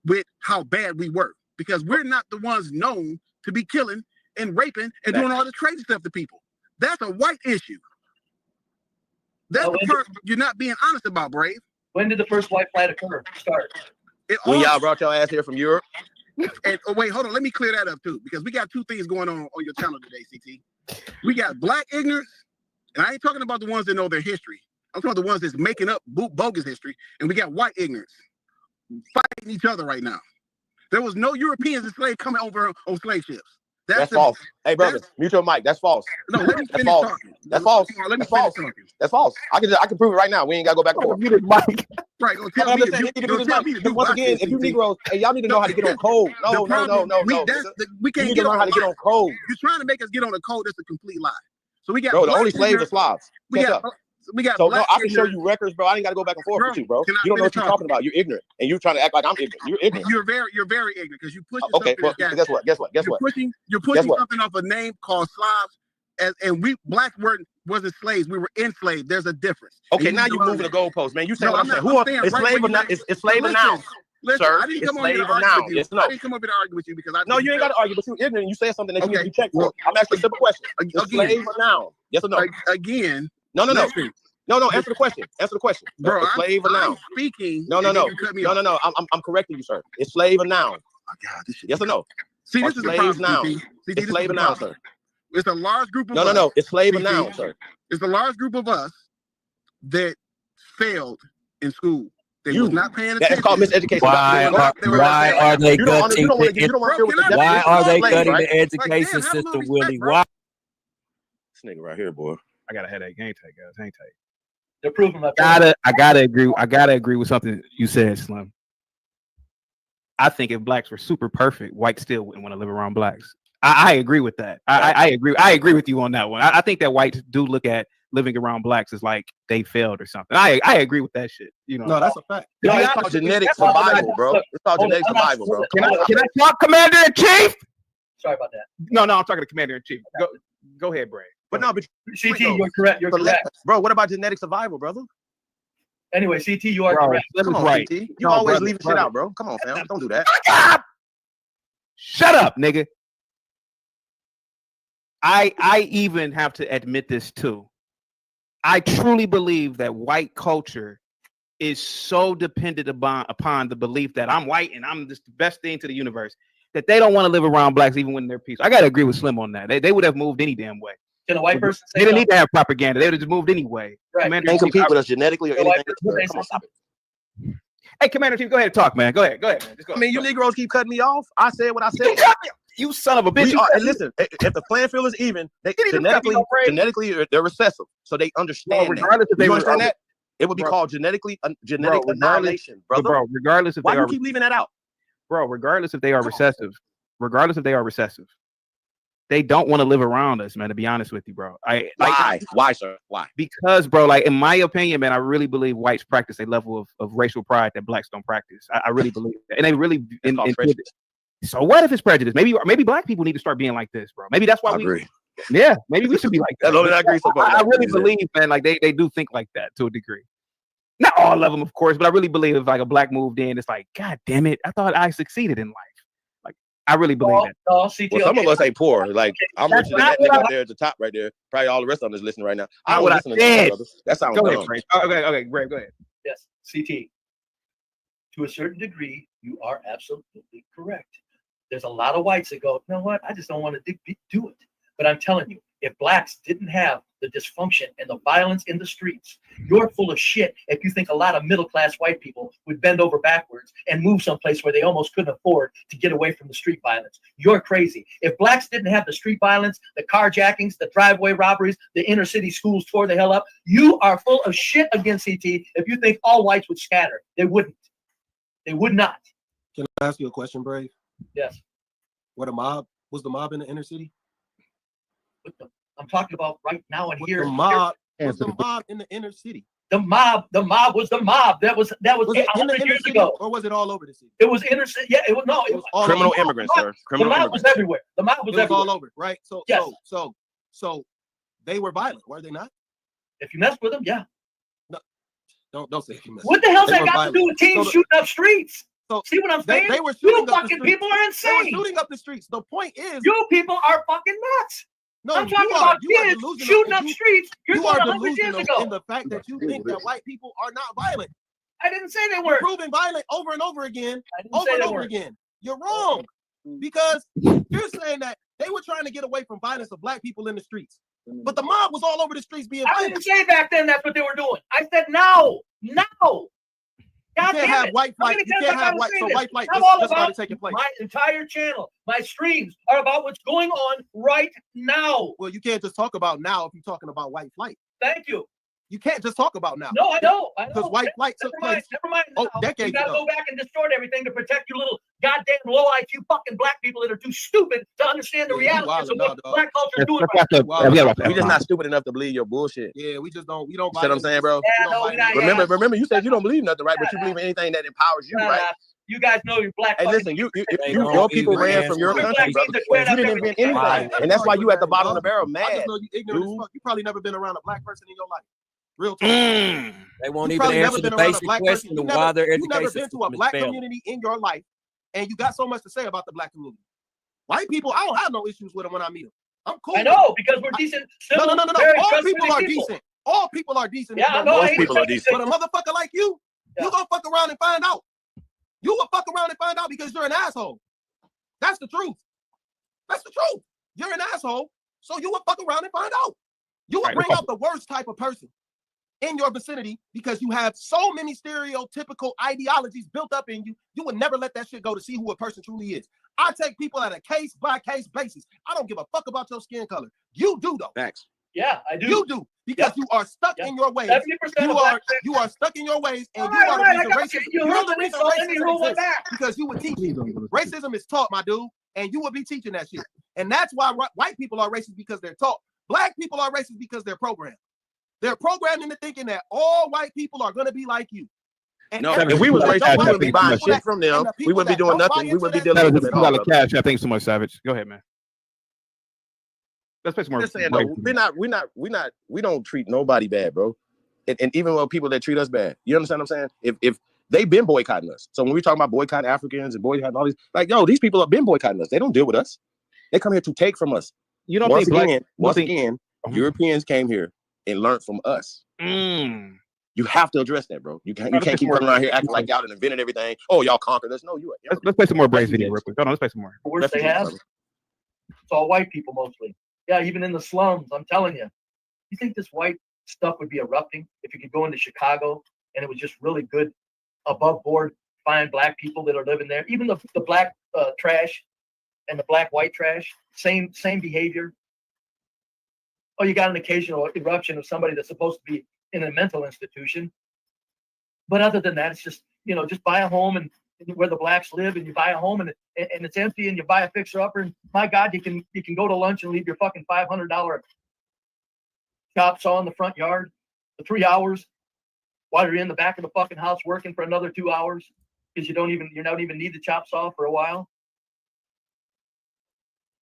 with how bad we were, because we're not the ones known to be killing and raping and doing all this crazy stuff to people. That's a white issue. That's the part you're not being honest about, Brave. When did the first white flight start? When y'all brought your ass here from Europe? And wait, hold on. Let me clear that up too, because we got two things going on your channel today, CT. We got black ignorance, and I ain't talking about the ones that know their history. I'm talking about the ones that's making up bogus history, and we got white ignorance fighting each other right now. There was no Europeans enslaved coming over on slave ships. That's false. Hey, brother, mute your mic. That's false. No, let me That's finish false. talking. That's false. Let me That's finish false. talking. That's false. I can prove it right now. We ain't gotta go back and forth. Muted mic. Right, go tell me. Once again, if you Negroes, hey, y'all need to know how to get on code. No. We can't get on how to get on code. You're trying to make us get on a code that's a complete lie. So we got. Bro, the only slaves are Slavs. we got. So no, I can show you records, bro. I ain't got to go back and forth with you, bro. You don't know what you're talking about. You're ignorant, and you're trying to act like I'm ignorant. You're ignorant. You're very ignorant because you pushing Okay, something. well, guess what? You're pushing something off a name called Slavs, and we blacks wasn't slaves. We were enslaved. There's a difference. Okay, now you're moving the goalposts, man. You saying what I'm saying? Who is slave or not? It's slave or now, sir? I didn't It's come over here slave to or argue now. with you. Yes, no. I didn't come over here to argue with you because I. No, you ain't got to argue, but you're ignorant. You said something that you need to be checked for. I'm asking a simple question. Slave or now? Yes or no? Again. No. Answer the question. Bro, it's slave or now? Speaking. No. I'm correcting you, sir. It's slave or now? Oh God, yes or no? See, this is the problem. Now. It's slave or now, sir. It's a large group of us. No. It's slave or now, sir. It's a large group of us that failed in school. They was not paying attention. That's called miseducation. Why are they cutting the education system, Willie? Why? This nigga right here, boy. I got a headache. Hang tight, guys. Hang tight. They're proving my I gotta agree with something you said, Slim. I think if blacks were super perfect, whites still wouldn't want to live around blacks. I agree with that. I agree with you on that one. I think that whites do look at living around blacks as like they failed or something. I agree with that shit. You know, No, that's a fact. It's called genetic survival, bro. It's called genetic survival, bro. Can I talk, Commander in Chief? Sorry about that. No, I'm talking to Commander in Chief. Go ahead, Brad. But no, but CT, you're correct. You're correct. Bro, what about genetic survival, brother? Anyway, CT, you are correct. Come on, right. CT. You always leaving shit out, bro. Come on, fam. Don't do that. Shut up, nigga. I even have to admit this too. I truly believe that white culture is so dependent upon the belief that I'm white and I'm just the best thing to the universe that they don't want to live around blacks even when they're peaceful. I gotta agree with Slim on that. They would have moved any damn way. Can a white person say they didn't need to have propaganda? They would have just moved anyway. Right. Can't compete with us genetically or anything. Come on, stop it. Hey, Commander Chief, go ahead and talk, man. Go ahead, man. Just go. I mean, you Negroes keep cutting me off. I said what I said. You son of a bitch. And listen, if the playing field is even, they genetically they're recessive, so they understand. Regardless if they understand that, it would be called genetic annihilation, brother. Bro, regardless if why they do are, you keep leaving that out, bro? Regardless if they are recessive, they don't want to live around us, man. To be honest with you, bro. Why, sir? Why? Because, bro, like in my opinion, man, I really believe whites practice a level of racial pride that blacks don't practice. I really believe that, and they really. So what if it's prejudice? Maybe black people need to start being like this, bro. Maybe that's why we agree. Yeah, maybe we should be like that. I agree. I really believe, man, like they do think like that to a degree. Not all of them, of course, but I really believe if like a black moved in, it's like, God damn it, I thought I succeeded in life. Like I really believe that. Well, some of us ain't poor. Like I'm richer than that nigga up there at the top right there. Probably all the rest of them is listening right now. I don't listen to that, brother. That sounds dumb. Okay, Greg, go ahead. Yes, CT. To a certain degree, you are absolutely correct. There's a lot of whites that go, you know what? I just don't want to do it. But I'm telling you, if blacks didn't have the dysfunction and the violence in the streets, you're full of shit if you think a lot of middle-class white people would bend over backwards and move someplace where they almost couldn't afford to get away from the street violence. You're crazy. If blacks didn't have the street violence, the carjackings, the driveway robberies, the inner city schools tore the hell up, you are full of shit against CT if you think all whites would scatter. They wouldn't. They would not. Can I ask you a question, Brave? Yes. Was the mob in the inner city? I'm talking about right now and here. Was the mob in the inner city? The mob was the mob. That was it 100 years ago. Or was it all over the city? It was inner city. Yeah, it was no. It was all criminal immigrants, sir. Criminal the mob was everywhere. The mob was everywhere. all over, right? So yes. So they were violent, were they not? If you mess with them, yeah. No, don't say if you mess. What the hell's that got to do with teams shooting up streets? So see what I'm saying? They were shooting you fucking people are insane. They were shooting up the streets. The point is, you people are fucking nuts. No, I'm talking about kids shooting up streets. You are delusional in the fact that you think that white people are not violent. I didn't say they weren't. You're proving violent over and over again, again. You're wrong because you're saying that they were trying to get away from violence of black people in the streets, but the mob was all over the streets being violent. I didn't say back then that's what they were doing. I said now. God you can't have white flight. You can't have white. So white flight just started taking place. My entire channel, my streams are about what's going on right now. Well, you can't just talk about now if you're talking about white flight. Thank you. You can't just talk about now. No, I know. Because white flight took place. Never mind. Oh, decades You gotta ago. go back and distort everything to protect your little goddamn low IQ fucking black people that are too stupid to understand the realities of what black culture is doing right now. We just not stupid enough to believe your bullshit. Yeah, we don't. You know what I'm saying, bro? Yeah, no, we're not. Remember, you said you don't believe nothing, right? But you believe in anything that empowers you, right? You guys know your black. Hey, listen, your people ran from your country, brother. You didn't invent anything, and that's why you at the bottom of the barrel, mad. I just know you ignorant as fuck. You probably never been around a black person in your life. Real talk. They won't even answer the basic question of why their education You never been to a system is black failing. community in your life, and you got so much to say about the black community. White people, I don't have no issues with them when I meet them. I'm cool. I know, because we're decent. No. very All people trustworthy are people. decent. All people are decent. Yeah, I know. Most people are decent. But a motherfucker like you gonna fuck around and find out. You will fuck around and find out because you're an asshole. That's the truth. That's the truth. You're an asshole, so you will fuck around and find out. You will bring out the worst type of person in your vicinity because you have so many stereotypical ideologies built up in you. You would never let that shit go to see who a person truly is. I take people at a case-by-case basis. I don't give a fuck about your skin color. You do, though. Facts. Yeah, I do. You do, because you are stuck in your ways. 70% You are stuck in your ways, and you are the reason racism. You know the reason racism exists because you would teach it. Racism is taught, my dude, and you would be teaching that shit. And that's why white people are racist, because they're taught. Black people are racist because they're programmed. They're programmed into thinking that all white people are going to be like you. And no, if we was racist, we wouldn't be buying shit from them. We wouldn't be doing nothing. We wouldn't be dealing with them at all. Cash. Thanks so much, Savage. Go ahead, man. Let's play some more. Just saying, though, we don't treat nobody bad, bro. And even with people that treat us bad, you understand what I'm saying? If they've been boycotting us, so when we talk about boycotting Africans and boycotting all these, like, yo, these people have been boycotting us. They don't deal with us. They come here to take from us. You don't once think again, Europeans came here and learned from us. You have to address that, bro. You can't keep coming around here acting like y'all invented everything. Oh, y'all conquered us. No, you. Let's play some more Braves video real quick. Hold on, let's play some more. The worst they have, it's all white people mostly. Yeah, even in the slums, I'm telling you. You think this white stuff would be erupting if you could go into Chicago and it was just really good, above board, fine black people that are living there? Even the black trash and the black white trash, same behavior. Oh, you got an occasional eruption of somebody that's supposed to be in a mental institution. But other than that, it's just, just buy a home and where the blacks live, and you buy a home and it's empty, and you buy a fixer-upper, and my God, you can go to lunch and leave your fucking $500 chop saw in the front yard for 3 hours while you're in the back of the fucking house working for another 2 hours because you don't even need the chop saw for a while.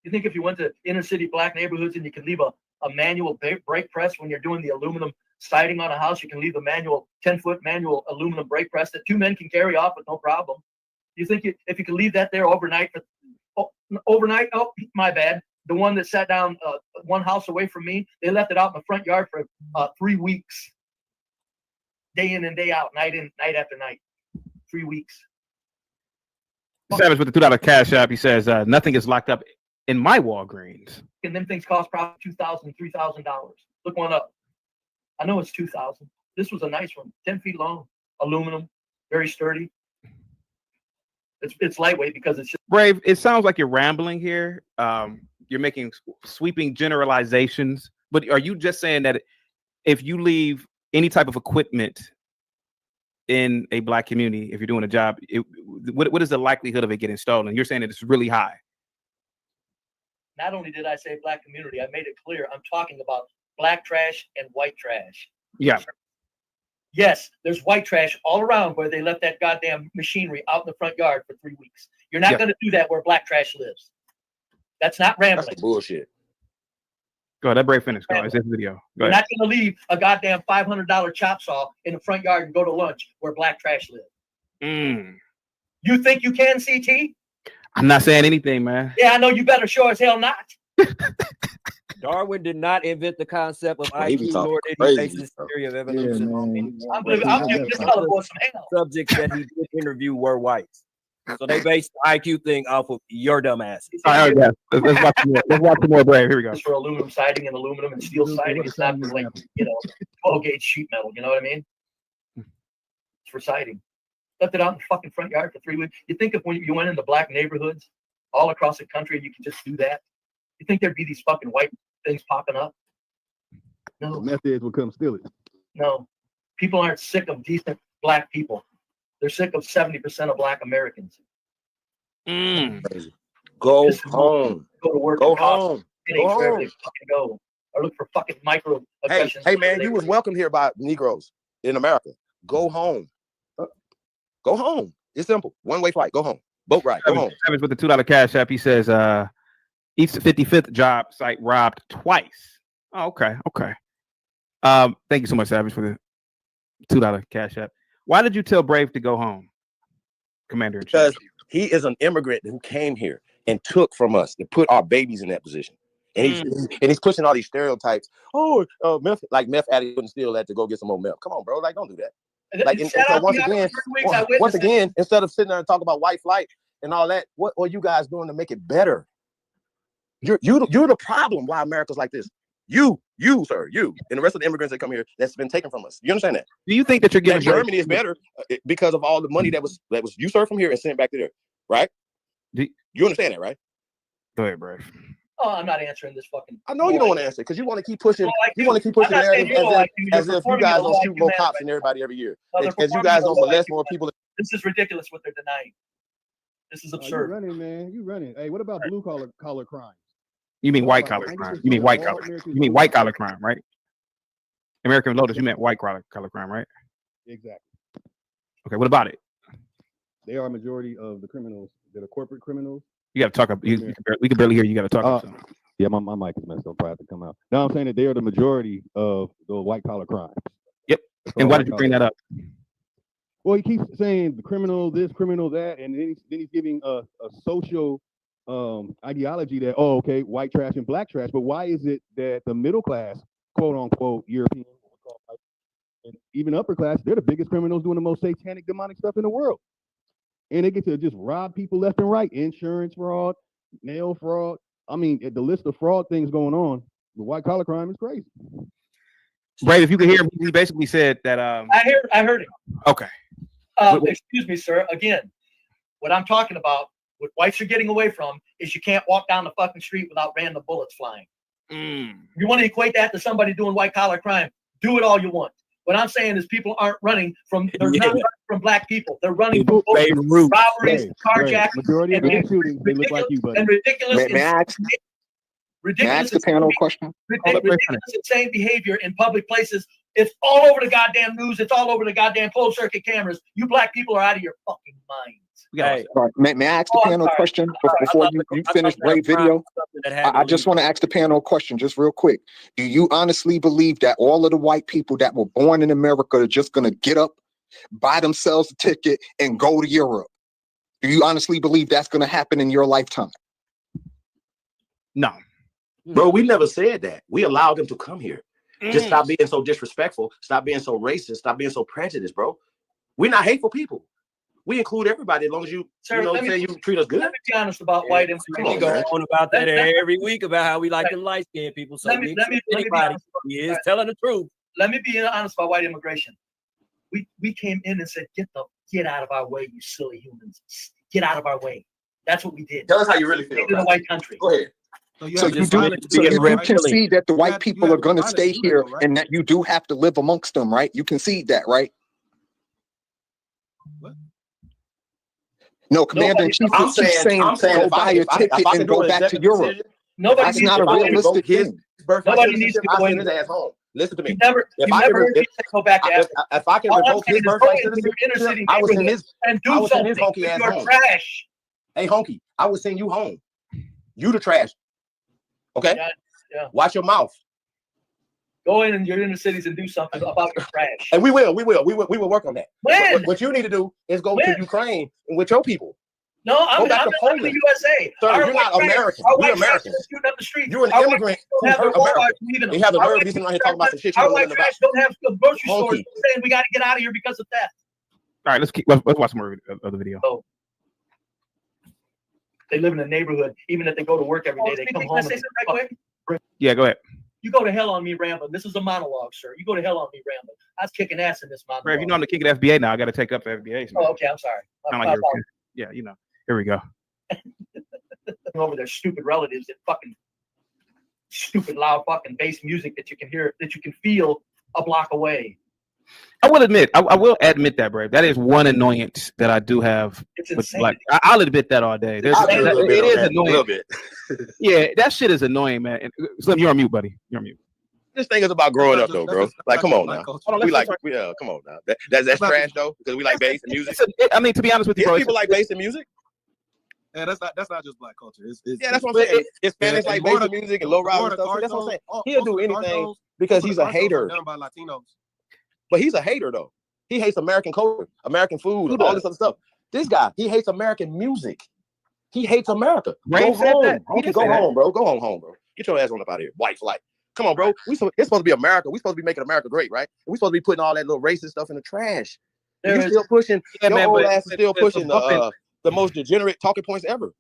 You think if you went to inner city black neighborhoods and you can leave a manual brake press when you're doing the aluminum siding on a house, you can leave a manual 10-foot manual aluminum brake press that 2 men can carry off with no problem. You think if you could leave that there overnight? Oh, my bad. The one that sat down one house away from me, they left it out in the front yard for 3 weeks, day in and day out, night after night, 3 weeks. Savage with the $2 cash app. He says nothing is locked up in my Walgreens. And them things cost probably $2,000, $3,000. Look one up. I know it's $2,000. This was a nice one, 10 feet long, aluminum, very sturdy. It's lightweight because it's just Brave. It sounds like you're rambling here. You're making sweeping generalizations, but are you just saying that if you leave any type of equipment in a black community, if you're doing a job, what is the likelihood of it getting stolen? You're saying that it's really high. Not only did I say black community, I made it clear I'm talking about black trash and white trash. Yeah. Yes, there's white trash all around where they left that goddamn machinery out in the front yard for 3 weeks. You're not going to do that where black trash lives. That's not rambling. That's bullshit. Go ahead, that Brave finish. Go ahead. It's this video. You're not going to leave a goddamn $500 chop saw in the front yard and go to lunch where black trash lives. You think you can, CT? I'm not saying anything, man. Yeah, I know you better sure as hell not. Darwin did not invent the concept of IQ, nor did he base his theory of evolution on any subjects that he did interview were whites. So they based the IQ thing off of your dumb ass. All right, yeah. Let's watch some more. Let's watch some more Brave. Here we go. It's for aluminum siding and aluminum and steel siding. It's not for 12-gauge sheet metal. You know what I mean? It's for siding. Left it out in the fucking front yard for 3 weeks. You think if when you went into black neighborhoods all across the country, you could just do that? You think there'd be these fucking white things popping up? No. The meth heads will come steal it. No, people aren't sick of decent black people. They're sick of 70% of black Americans. Go This is home. Go to work. Go and cost home. pennies Go wherever home. they fucking go, or look for fucking micro Hey, aggressions. hey, man, you was welcome here by Negroes in America. Go home. Go home. It's simple. One-way flight. Go home. Boat ride. Go home. Savage with the $2 cash app. He says, East 55th job site robbed twice. Oh, okay. Okay. Thank you so much, Savage, for the $2 cash app. Why did you tell Brave to go home, Commander? Because he is an immigrant who came here and took from us and put our babies in that position. And he's pushing all these stereotypes. Oh, meth addict wouldn't steal that to go get some more meth. Come on, bro. Like, don't do that. Like, and so once again, instead of sitting there and talking about white flight and all that, what are you guys doing to make it better? You're the problem why America's like this. You, sir, and the rest of the immigrants that come here that's been taken from us. You understand that? Do you think that you're giving Germany is better because of all the money that was usurped from here and sent back to there, right? You understand that, right? Go ahead, Brave. Oh, I'm not answering this fucking. I know you don't want to answer because you want to keep pushing. You want to keep pushing the narrative as if you guys don't shoot more cops than everybody every year, as you guys don't molest more people. This is ridiculous what they're denying. This is absurd. You running, man. You running. Hey, what about blue collar crime? You mean white collar crime? You mean white collar? You mean white collar crime, right? American Lotus. You meant white collar crime, right? Exactly. Okay. What about it? They are a majority of the criminals that are corporate criminals. You got to talk up. We can barely hear you. You got to talk up. Yeah, my mic is messed up. Probably have to come out. No, I'm saying that they are the majority of the white collar crimes. Yep. And why did you bring that up? Well, he keeps saying the criminal this, criminal that, and then he's giving a social ideology that, oh, okay, white trash and black trash. But why is it that the middle class, quote unquote, European, and even upper class, they're the biggest criminals doing the most satanic, demonic stuff in the world? And they get to just rob people left and right. Insurance fraud, mail fraud. I mean, the list of fraud things going on, the white collar crime is crazy. Brave, if you could hear him, he basically said that. I heard it. Okay. Excuse me, sir. Again, what I'm talking about, what whites are getting away from, is you can't walk down the fucking street without random bullets flying. You want to equate that to somebody doing white collar crime? Do it all you want. What I'm saying is people aren't running from. They're not running from black people. They're running from robberies, carjacking, majority of the shootings. They look like you, buddy. and ridiculous. May I ask the panel a question? Ridiculous insane behavior in public places. It's all over the goddamn news. It's all over the goddamn closed circuit cameras. You black people are out of your fucking minds. Hey, may I ask the panel a question before you finish Brave video? I just want to ask the panel a question just real quick. Do you honestly believe that all of the white people that were born in America are just going to get up, buy themselves a ticket, and go to Europe? Do you honestly believe that's going to happen in your lifetime? No. Bro, we never said that. We allowed them to come here. Just stop being so disrespectful. Stop being so racist. Stop being so prejudiced, bro. We're not hateful people. We include everybody as long as you, Sir, you treat us good. Let me be honest about white immigration. We go on about that every week about how we like them light-skinned people. So anybody is telling the truth. Let me be honest about white immigration. We came in and said, get out of our way, you silly humans. Get out of our way. That's what we did. Tell us how you really feel. In a white country. Go ahead. So you concede that the white people are going to stay here and that you do have to live amongst them, right? You concede that, right? No, Commander-in-Chief keeps saying go buy a ticket and go back to Europe. That's not a realistic thing. Nobody needs to go in his ass home. Listen to me. If I can revoke his birthright citizenship, I would send his honky ass home. Trash. Hey, honky, I would send you home. You the trash. Okay? Yeah. Watch your mouth. Go in your inner cities and do something about your trash. And we will work on that. When? What you need to do is go to Ukraine and with your people. No, I'm back to in the USA. Sir, you're not American. You're American. Shooting up the street. You're an immigrant who hurt America. You have the nerve to be sitting around here talking about some shit you don't know nothing about. Don't have grocery stores saying we got to get out of here because of that. All right, let's watch more of the video. Oh. They live in a neighborhood. Even if they go to work every day, they come home. Yeah, go ahead. You go to hell on me, Rambling. This is a monologue, sir. You go to hell on me, Rambling. I was kicking ass in this monologue. Brave, you know I'm the king of the FBA now. I got to take up the FBA. Oh, okay. I'm sorry. Yeah, you know. Here we go. Over their stupid relatives that fucking stupid loud fucking bass music that you can hear, that you can feel a block away. I will admit, I will admit that, Brave. That is one annoyance that I do have with black. I'll admit that all day. It is annoying. A little bit. Yeah, that shit is annoying, man. And, Slim, you're on mute, buddy. You're on mute. This thing is about growing up, though, bro. Like, come on now. Hold on, Come on now. That's trash, though, because we like bass and music. I mean, to be honest with you, bro, people like bass and music. Yeah, that's not just black culture. Yeah, that's what I'm saying. Hispanics like bass and music and low rise and stuff. So that's what I'm saying. He'll do anything because he's a hater. Done by Latinos. But he's a hater, though. He hates American culture, American food, all this other stuff. This guy, he hates American music. He hates America. Go home. Go home, bro. Go home, bro. Get your ass on up out of here. White flight. Come on, bro. It's supposed to be America. We're supposed to be making America great, right? We're supposed to be putting all that little racist stuff in the trash. You're still pushing. Your old ass is still pushing the most degenerate talking points ever.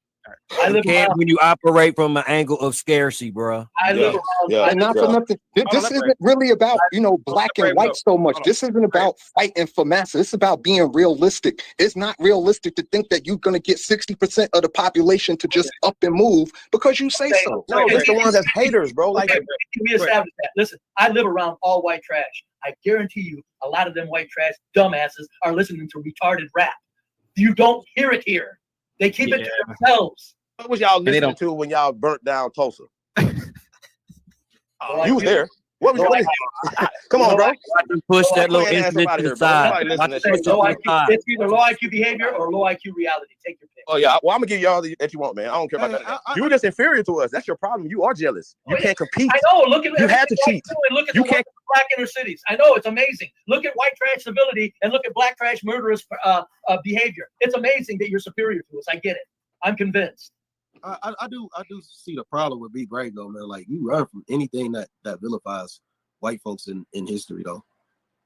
You can't when you operate from an angle of scarcity, bro. And not for nothing. This isn't really about, black and white so much. This isn't about fighting for massa. It's about being realistic. It's not realistic to think that you're going to get 60% of the population to just up and move because you say so. No, it's the ones that's haters, bro. Like, Can we establish that? Listen, I live around all white trash. I guarantee you, a lot of them white trash dumbasses are listening to retarded rap. You don't hear it here. They keep it to themselves. What was y'all listening to when y'all burnt down Tulsa? You was there. What was y'all? Come on, bro. Push that little incident to the side. It's either low IQ behavior or low IQ reality. Take your pick. Oh yeah, well I'm gonna give you all that you want, man. I don't care about that. You were just inferior to us. That's your problem. You are jealous. You can't compete. I know. Look at you had to cheat. Look at the black inner cities. I know it's amazing. Look at white trash civility and look at black trash murderous behavior. It's amazing that you're superior to us. I get it. I'm convinced. I do see the problem with Be Brave though, man. Like you run from anything that vilifies white folks in history though.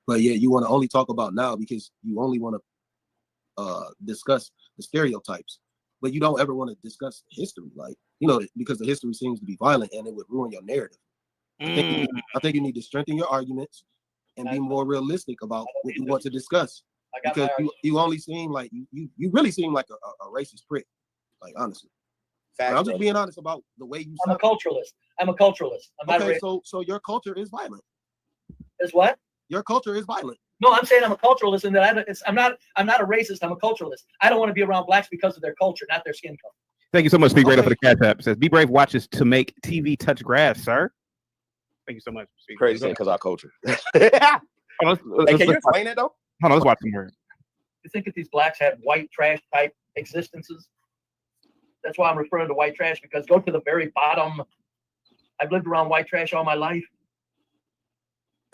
But yeah, you want to only talk about now because you only want to discuss the stereotypes, but you don't ever want to discuss history, like because the history seems to be violent and it would ruin your narrative. I think you need to strengthen your arguments and be more realistic about what you want to discuss. Because you only seem like you really seem like a racist prick, like honestly. I'm just being honest about the way you. I'm a culturalist. I'm not okay, so your culture is violent. Is what? Your culture is violent. No, I'm saying I'm a culturalist, and that I'm not a racist. I'm a culturalist. I don't want to be around blacks because of their culture, not their skin color. Thank you so much, Be Brave, for the cat tap. It says Be Brave watches to make TV touch grass, sir. Thank you so much. Crazy because our culture. Can you explain that though? Hold on, let's watch some more. You think that these blacks have white trash type existences? That's why I'm referring to white trash, because go to the very bottom. I've lived around white trash all my life.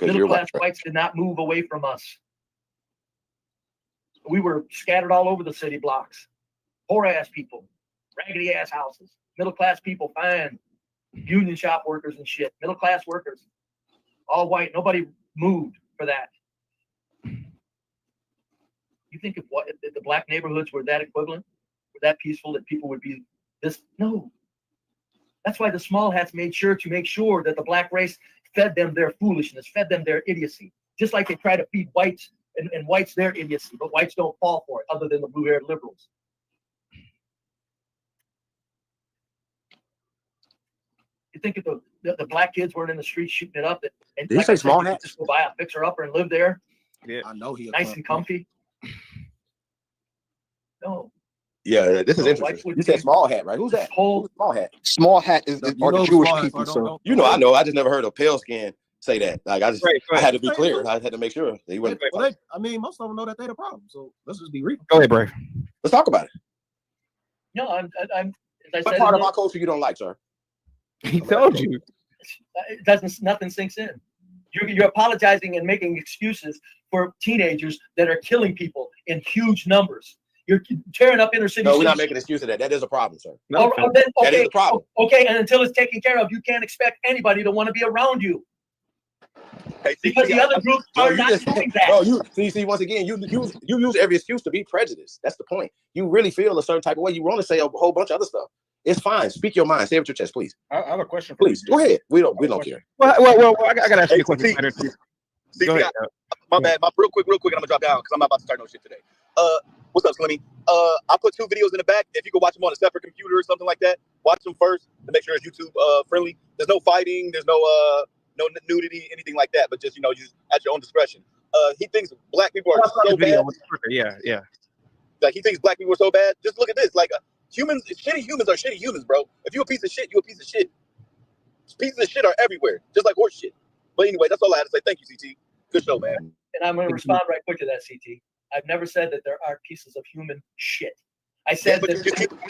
Middle class whites did not move away from us. We were scattered all over the city blocks. Poor ass people, raggedy ass houses. Middle class people, fine. Union shop workers and shit. Middle class workers, all white. Nobody moved for that. You think if the black neighborhoods were that equivalent? That peaceful that people would be this? No. That's why the small hats made sure that the black race fed them their foolishness, fed them their idiocy, just like they try to feed whites and whites their idiocy, but whites don't fall for it other than the blue-haired liberals. You think if the black kids weren't in the streets shooting it up, and did you say small hats? Just go buy a fixer-upper and live there? Yeah, I know he nice and comfy. No. Yeah, this is interesting. You said small hat, right? Who's that? Whole small hat. Small hat are the Jewish people, sir. I know. I just never heard a pale skin say that. Like I had to be clear. I had to make sure that he wasn't. Well, most of them know that they're the problem. So let's just be real. Go ahead, Brave. Let's talk about it. No, I'm. What part of my culture you don't like, sir? He told you. Nothing sinks in. You're apologizing and making excuses for teenagers that are killing people in huge numbers. You're tearing up inner city. No, we're not making an excuse of that. That is a problem, sir. That is a problem. Okay, and until it's taken care of, you can't expect anybody to want to be around you. Because the other groups are not doing that. Bro, you see, once again, you use every excuse to be prejudiced. That's the point. You really feel a certain type of way. You want to say a whole bunch of other stuff. It's fine. Speak your mind. Say it with your chest, please. I have a question. Please go ahead. We don't care. Well, I gotta ask you a question. My bad. Real quick, I'm gonna drop down because I'm not about to start no shit today. What's up, Slimmy? I put 2 videos in the back. If you can watch them on a separate computer or something like that, watch them first to make sure it's YouTube friendly. There's no fighting. There's no nudity, anything like that. But just just at your own discretion. he thinks black people are so bad. Yeah. Like he thinks black people are so bad. Just look at this. Like shitty humans are shitty humans, bro. If you're a piece of shit, you're a piece of shit. Pieces of shit are everywhere, just like horse shit. But anyway, that's all I had to say. Thank you, CT. Good show, man. And I'm going to respond right quick to that, CT. I've never said that there aren't pieces of human shit. I said that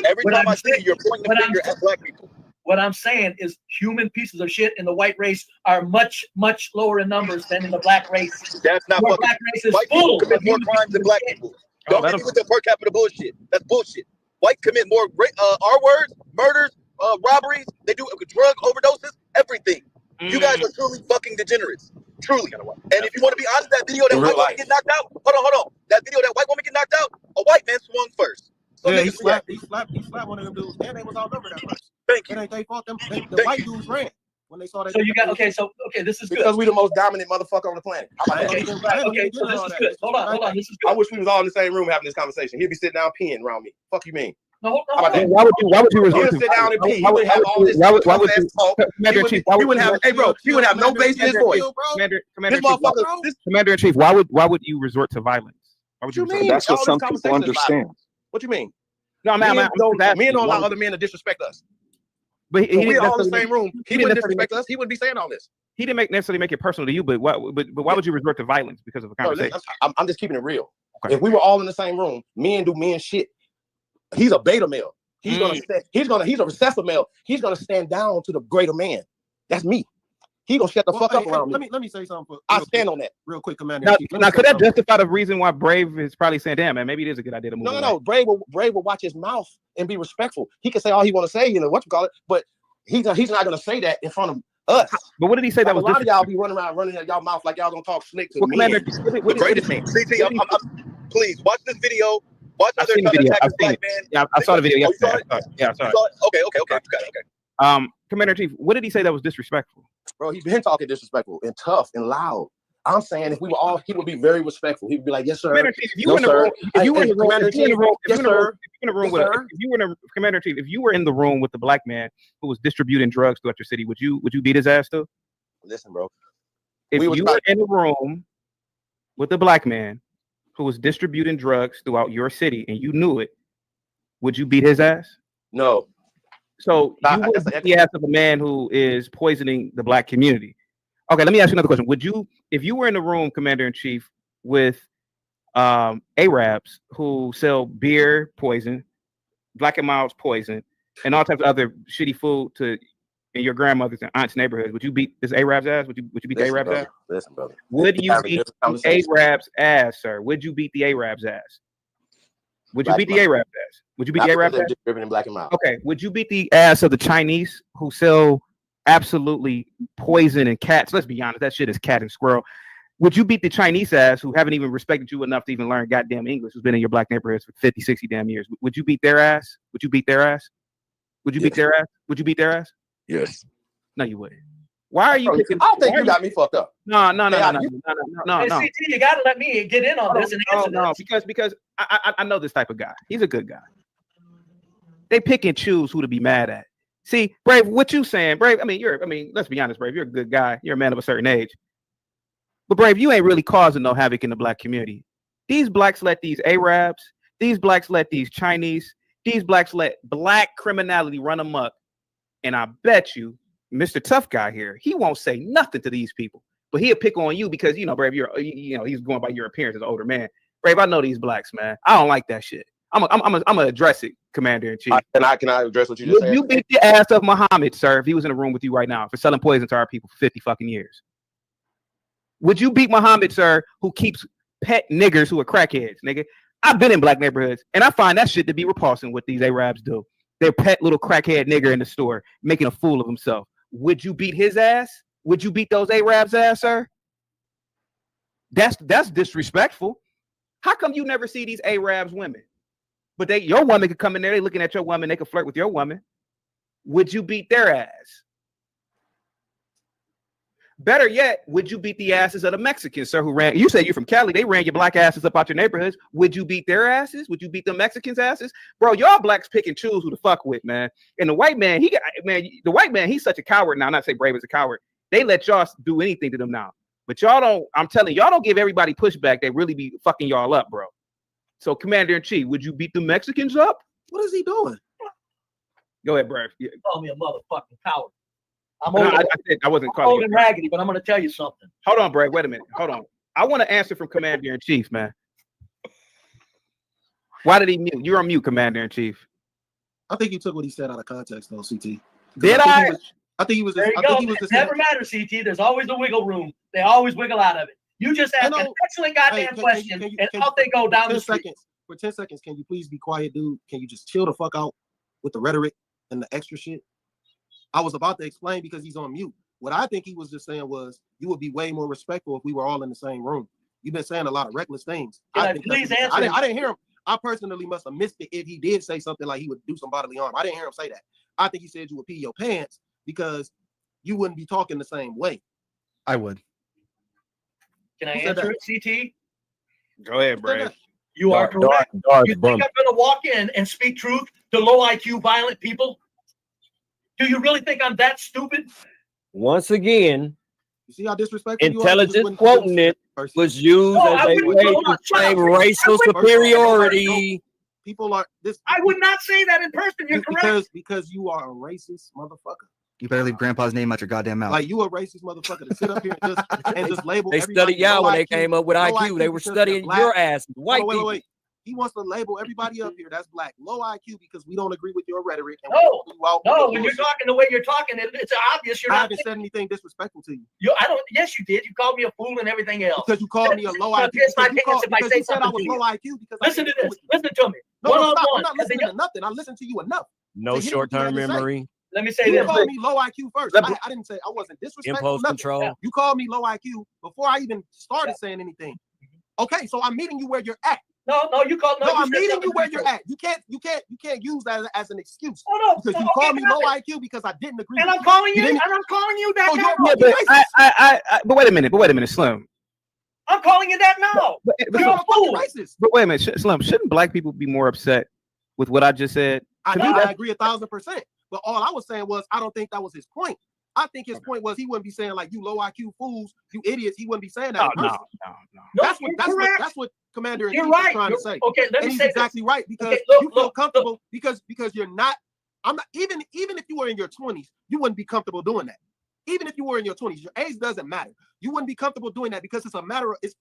every time I see you, you're pointing the finger at black people. What I'm saying is human pieces of shit in the white race are much, much lower in numbers than in the black race. That's not the fucking. Black race is White full people commit more crimes than black people. Don't get me with the per capita bullshit. That's bullshit. White commit more R-words, murders, robberies. They do drug overdoses, everything. You guys are truly fucking degenerates. Truly. And if you want to be honest, that video that white woman get knocked out, hold on. That video that white woman get knocked out, a white man swung first. So yeah, he slapped one of them dudes, and they was all over that person. Thank you. It ain't they fault. The white dudes ran when they saw that. So you got okay. This is good because we the most dominant motherfucker on the planet. Okay, so this is good. Hold on. This is good. I wish we was all in the same room having this conversation. He'd be sitting down peeing around me. Fuck you mean? No, why would you resort to sit down and pee? He wouldn't have all this talk. He wouldn't have. Hey, bro, he wouldn't have no bass in his voice. Commander in Chief, why would you resort to violence? Why would you mean? That's what some people understand. What you mean? No, man, men don't allow other men to disrespect us. But we're all in the same room. He wouldn't disrespect us. He wouldn't be saying all this. He didn't necessarily make it personal to you, but why would you resort to violence because of a conversation? I'm just keeping it real. Okay. If we were all in the same room, men do men shit. He's a beta male. He's a recessive male. He's gonna stand down to the greater man. That's me. He gonna shut the fuck up around me. Let me say something. I stand on that real quick, Commander. Now, could that justify the reason why Brave is probably saying, "Damn, man, maybe it is a good idea to move"? No. Brave will watch his mouth and be respectful. He can say all he want to say, but he's not gonna say that in front of us. But what did he say that was? A lot of y'all be running at y'all mouth like y'all gonna talk slick to me. The greatest thing. Please watch this video. Watch I've seen the video. I saw the video yesterday. Yeah, I saw it. Okay. Commander in Chief, what did he say that was disrespectful? Bro, he's been talking disrespectful and tough and loud. I'm saying if we were all, he would be very respectful. He would be like, "Yes, sir." Commander in Chief, if you were in the room with the black man who was distributing drugs throughout your city, would you beat his ass too? Listen, bro. If you were in the room with the black man who was distributing drugs throughout your city and you knew it, would you beat his ass? No. So you would beat the ass of a man who is poisoning the black community. Okay, let me ask you another question. Would you, if you were in the room, Commander in Chief, with Arabs who sell beer poison, Black and Milds poison, and all types of other shitty food in your grandmother's and aunt's neighborhoods, would you beat this Arab's ass? Would you beat the Arab's ass? Listen, brother. Would you beat the Arab's ass, sir? Would you beat the Arab's ass? Would you beat the Arab's ass? Would you beat the Arab's ass? In Black and Mild. Okay. Would you beat the ass of the Chinese who sell absolutely poison and cats? Let's be honest, that shit is cat and squirrel. Would you beat the Chinese ass who haven't even respected you enough to even learn goddamn English, who's been in your black neighborhoods for 50, 60 damn years? Would you beat their ass? Would you beat their ass? Would you beat their ass? Would you beat their ass? Yes. No, you wouldn't. Why are you picking? I don't think you got me fucked up. No. Hey, CT, you gotta let me get in on this and answer this. Because I know this type of guy. He's a good guy. They pick and choose who to be mad at. See, Brave, what you saying, Brave? Let's be honest, Brave. You're a good guy. You're a man of a certain age. But Brave, you ain't really causing no havoc in the black community. These blacks let these Arabs, these blacks let these Chinese, these blacks let black criminality run amok. And I bet you, Mr. Tough Guy here, he won't say nothing to these people, but he'll pick on you because, Brave, he's going by your appearance as an older man. Brave, I know these blacks, man. I don't like that shit. I'm gonna address it, Commander in Chief. Can I address what you just said? You beat the ass of Muhammad, sir, if he was in a room with you right now for selling poison to our people for 50 fucking years. Would you beat Muhammad, sir, who keeps pet niggers who are crackheads, nigga? I've been in black neighborhoods, and I find that shit to be repulsing what these Arabs do. Their pet little crackhead nigger in the store making a fool of himself. Would you beat his ass? Would you beat those Arabs' ass, sir? That's disrespectful. How come you never see these Arabs women? But your woman could come in there, they looking at your woman, they could flirt with your woman. Would you beat their ass? Better yet, would you beat the asses of the Mexicans, sir, who ran? You say you're from Cali, they ran your black asses up out your neighborhoods. Would you beat their asses? Would you beat the Mexicans' asses? Bro, y'all blacks pick and choose who to fuck with, man. And the white man, he's such a coward now. Not to say Brave is a coward. They let y'all do anything to them now. But y'all don't. I'm telling y'all don't give everybody pushback. They really be fucking y'all up, bro. So, Commander in Chief, would you beat the Mexicans up? What is he doing? Go ahead, Brad. Yeah. Call me a motherfucking coward. I'm No, old, I wasn't I'm calling old you. and raggedy, but I'm going to tell you something. Hold on, Brad. Wait a minute. Hold on. I want to answer from Commander in Chief, man. Why did he mute? You're on mute, Commander in Chief. I think you took what he said out of context, though, CT. Did I? I think he was. There you I go. think he was It just never matters, CT. There's always a wiggle room. They always wiggle out of it. You just ask an excellent goddamn question, and out they go down the street. For 10 seconds, can you please be quiet, dude? Can you just chill the fuck out with the rhetoric and the extra shit? I was about to explain because he's on mute. What I think he was just saying was you would be way more respectful if we were all in the same room. You've been saying a lot of reckless things. Please answer. I didn't hear him. I personally must have missed it if he did say something like he would do some bodily harm. I didn't hear him say that. I think he said you would pee your pants because you wouldn't be talking the same way. I would. Can I answer it, CT? Go ahead, Brad. You are correct. You think I'm going to walk in and speak truth to low IQ, violent people? Do you really think I'm that stupid? Once again, you see how disrespectful intelligent quoting it was used as a way to claim racial superiority. People are this. I would not say that in person. You're correct. Because you are a racist motherfucker. You better leave Grandpa's name out your goddamn mouth. Like you a racist motherfucker to sit up here and just label. They studied y'all when they came up with IQ. They were studying your ass, white people. Wait. He wants to label everybody up here that's black low IQ because we don't agree with your rhetoric. And No, when you're talking the way you're talking, it's obvious you're I not. haven't said anything disrespectful to you. Yes, you did. You called me a fool and everything else. Because you called me a low IQ. It's my Because opinion you said I was low IQ. Because listen to this. Listen to me. No, I'm not listening to nothing. I listened to you enough. No short-term memory. Let me say you this. You called me low IQ first. I didn't say I wasn't disrespectful. Impulse control. You called me low IQ before I even started saying anything. Okay, so I'm meeting you where you're at. No, you called. No, I'm meeting you where you're at. You can't use that as an excuse. Because you called me low IQ because I didn't agree. And I'm calling you. And I'm calling you that now. Yeah, but wait a minute, Slim. I'm calling you that now. You're a fool. But wait a minute, Slim. Shouldn't black people be more upset with what I just said? I agree 1,000%. But all I was saying was I don't think that was his point. I think his point was he wouldn't be saying like you low IQ fools, you idiots. He wouldn't be saying that. No. That's what Commander in Chief is trying to say. Okay, let me say exactly right because you feel comfortable because you're not. I'm not even if you were in your 20s, you wouldn't be comfortable doing that. Even if you were in your 20s, your age doesn't matter. You wouldn't be comfortable doing that because it's a matter of it's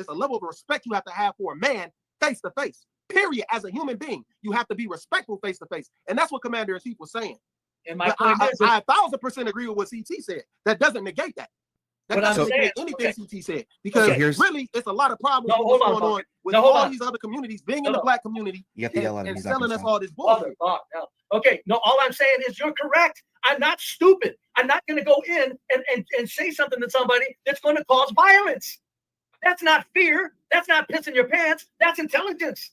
a level of respect you have to have for a man face to face. Period. As a human being, you have to be respectful face to face, and that's what Commander in Chief was saying. And my point is, I 1,000% agree with what CT said. That doesn't negate that. That doesn't negate anything CT said because really, it's a lot of problems going on with all these other communities being in the black community and selling us all this bullshit. Okay, no, all I'm saying is you're correct. I'm not stupid. I'm not going to go in and say something to somebody that's going to cause violence. That's not fear. That's not pissing your pants. That's intelligence.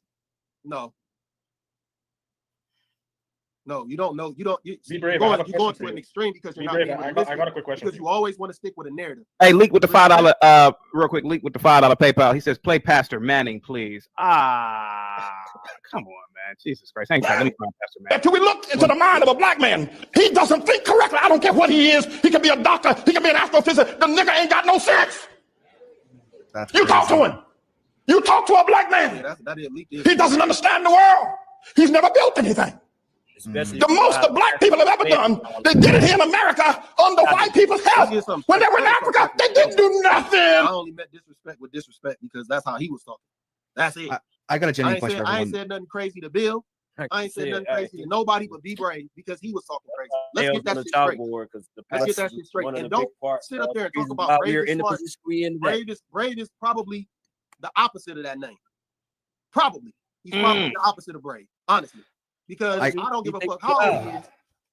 No, you don't know. You're brave. going to an extreme because you're not being realistic. I got a quick question. Because you always want to stick with a narrative. Hey, Leak with the $5 real quick. Leak with the $5 PayPal. He says, "Play Pastor Manning, please." Come on, man. Jesus Christ. Hang on. Let me find Pastor Manning. Until we look into the mind of a black man, he doesn't think correctly. I don't care what he is. He can be a doctor. He can be an astrophysicist. The nigga ain't got no sense. You talk to him. You talk to a black man. He doesn't understand the world. He's never built anything. The most the black people have ever done, they did it here in America under white people's help. When they were in Africa, they didn't do nothing. I only met disrespect with disrespect because that's how he was talking. That's it. I got a genuine question. I ain't said nothing crazy to Bill. I ain't said nothing crazy to nobody but Be Brave because he was talking crazy. Let's get that shit straight. Let's get that shit straight. And don't sit up there and talk about Brave is smart. Brave is probably the opposite of that name. Probably. He's probably the opposite of Brave, honestly. Because I don't give a fuck how old he is.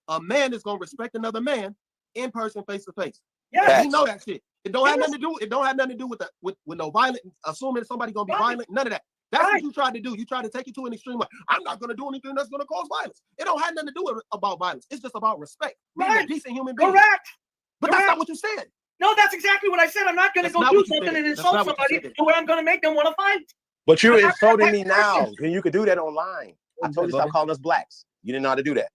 A man is gonna respect another man in person, face to face. Yeah, you know that shit. It don't have nothing to do. It don't have nothing to do with no violent. Assuming somebody gonna be violent. None of that. That's what you tried to do. You tried to take it to an extreme. Like, I'm not gonna do anything that's gonna cause violence. It don't have nothing to do about violence. It's just about respect. Being a decent human being. Correct. But that's not what you said. No, that's exactly what I said. I'm not gonna go do something and insult somebody to where I'm gonna make them want to fight. But you're insulting me now, and you could do that online. I told you stop calling us blacks. You didn't know how to do that.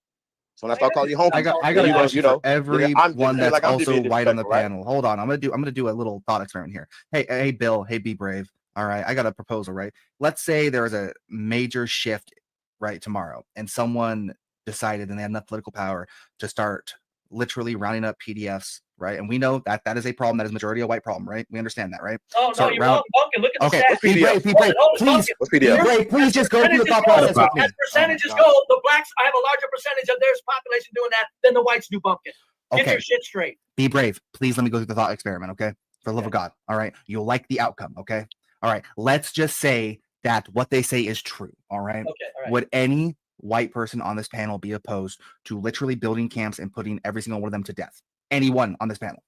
So when I start calling you homie, I got then a you question for I'm everyone that's like I'm also being white on the disrespectful, right? panel. Hold on, I'm gonna do a little thought experiment here. Hey, Bill. Hey, Be Brave. All right, I got a proposal. Right, let's say there was a major shift right tomorrow, and someone decided, and they had enough political power to start literally rounding up PDFs. Right, and we know that that is a problem. That is majority a white problem. Right, we understand that. Right. Oh, no, you're wrong, Bumpkin. Look at the Okay, stats. Be Brave. Be Brave. Please, Be Brave. Please just go through the thought process with me. As percentages go, the blacks have a larger percentage of their population doing that than the whites do, Bumpkin. Get Okay. your shit straight. Be brave. Please let me go through the thought experiment, okay? For the love of God. All right. You'll like the outcome, okay? All right. Let's just say that what they say is true. All right. Okay, all right. Would any white person on this panel be opposed to literally building camps and putting every single one of them to death? Anyone on this panel?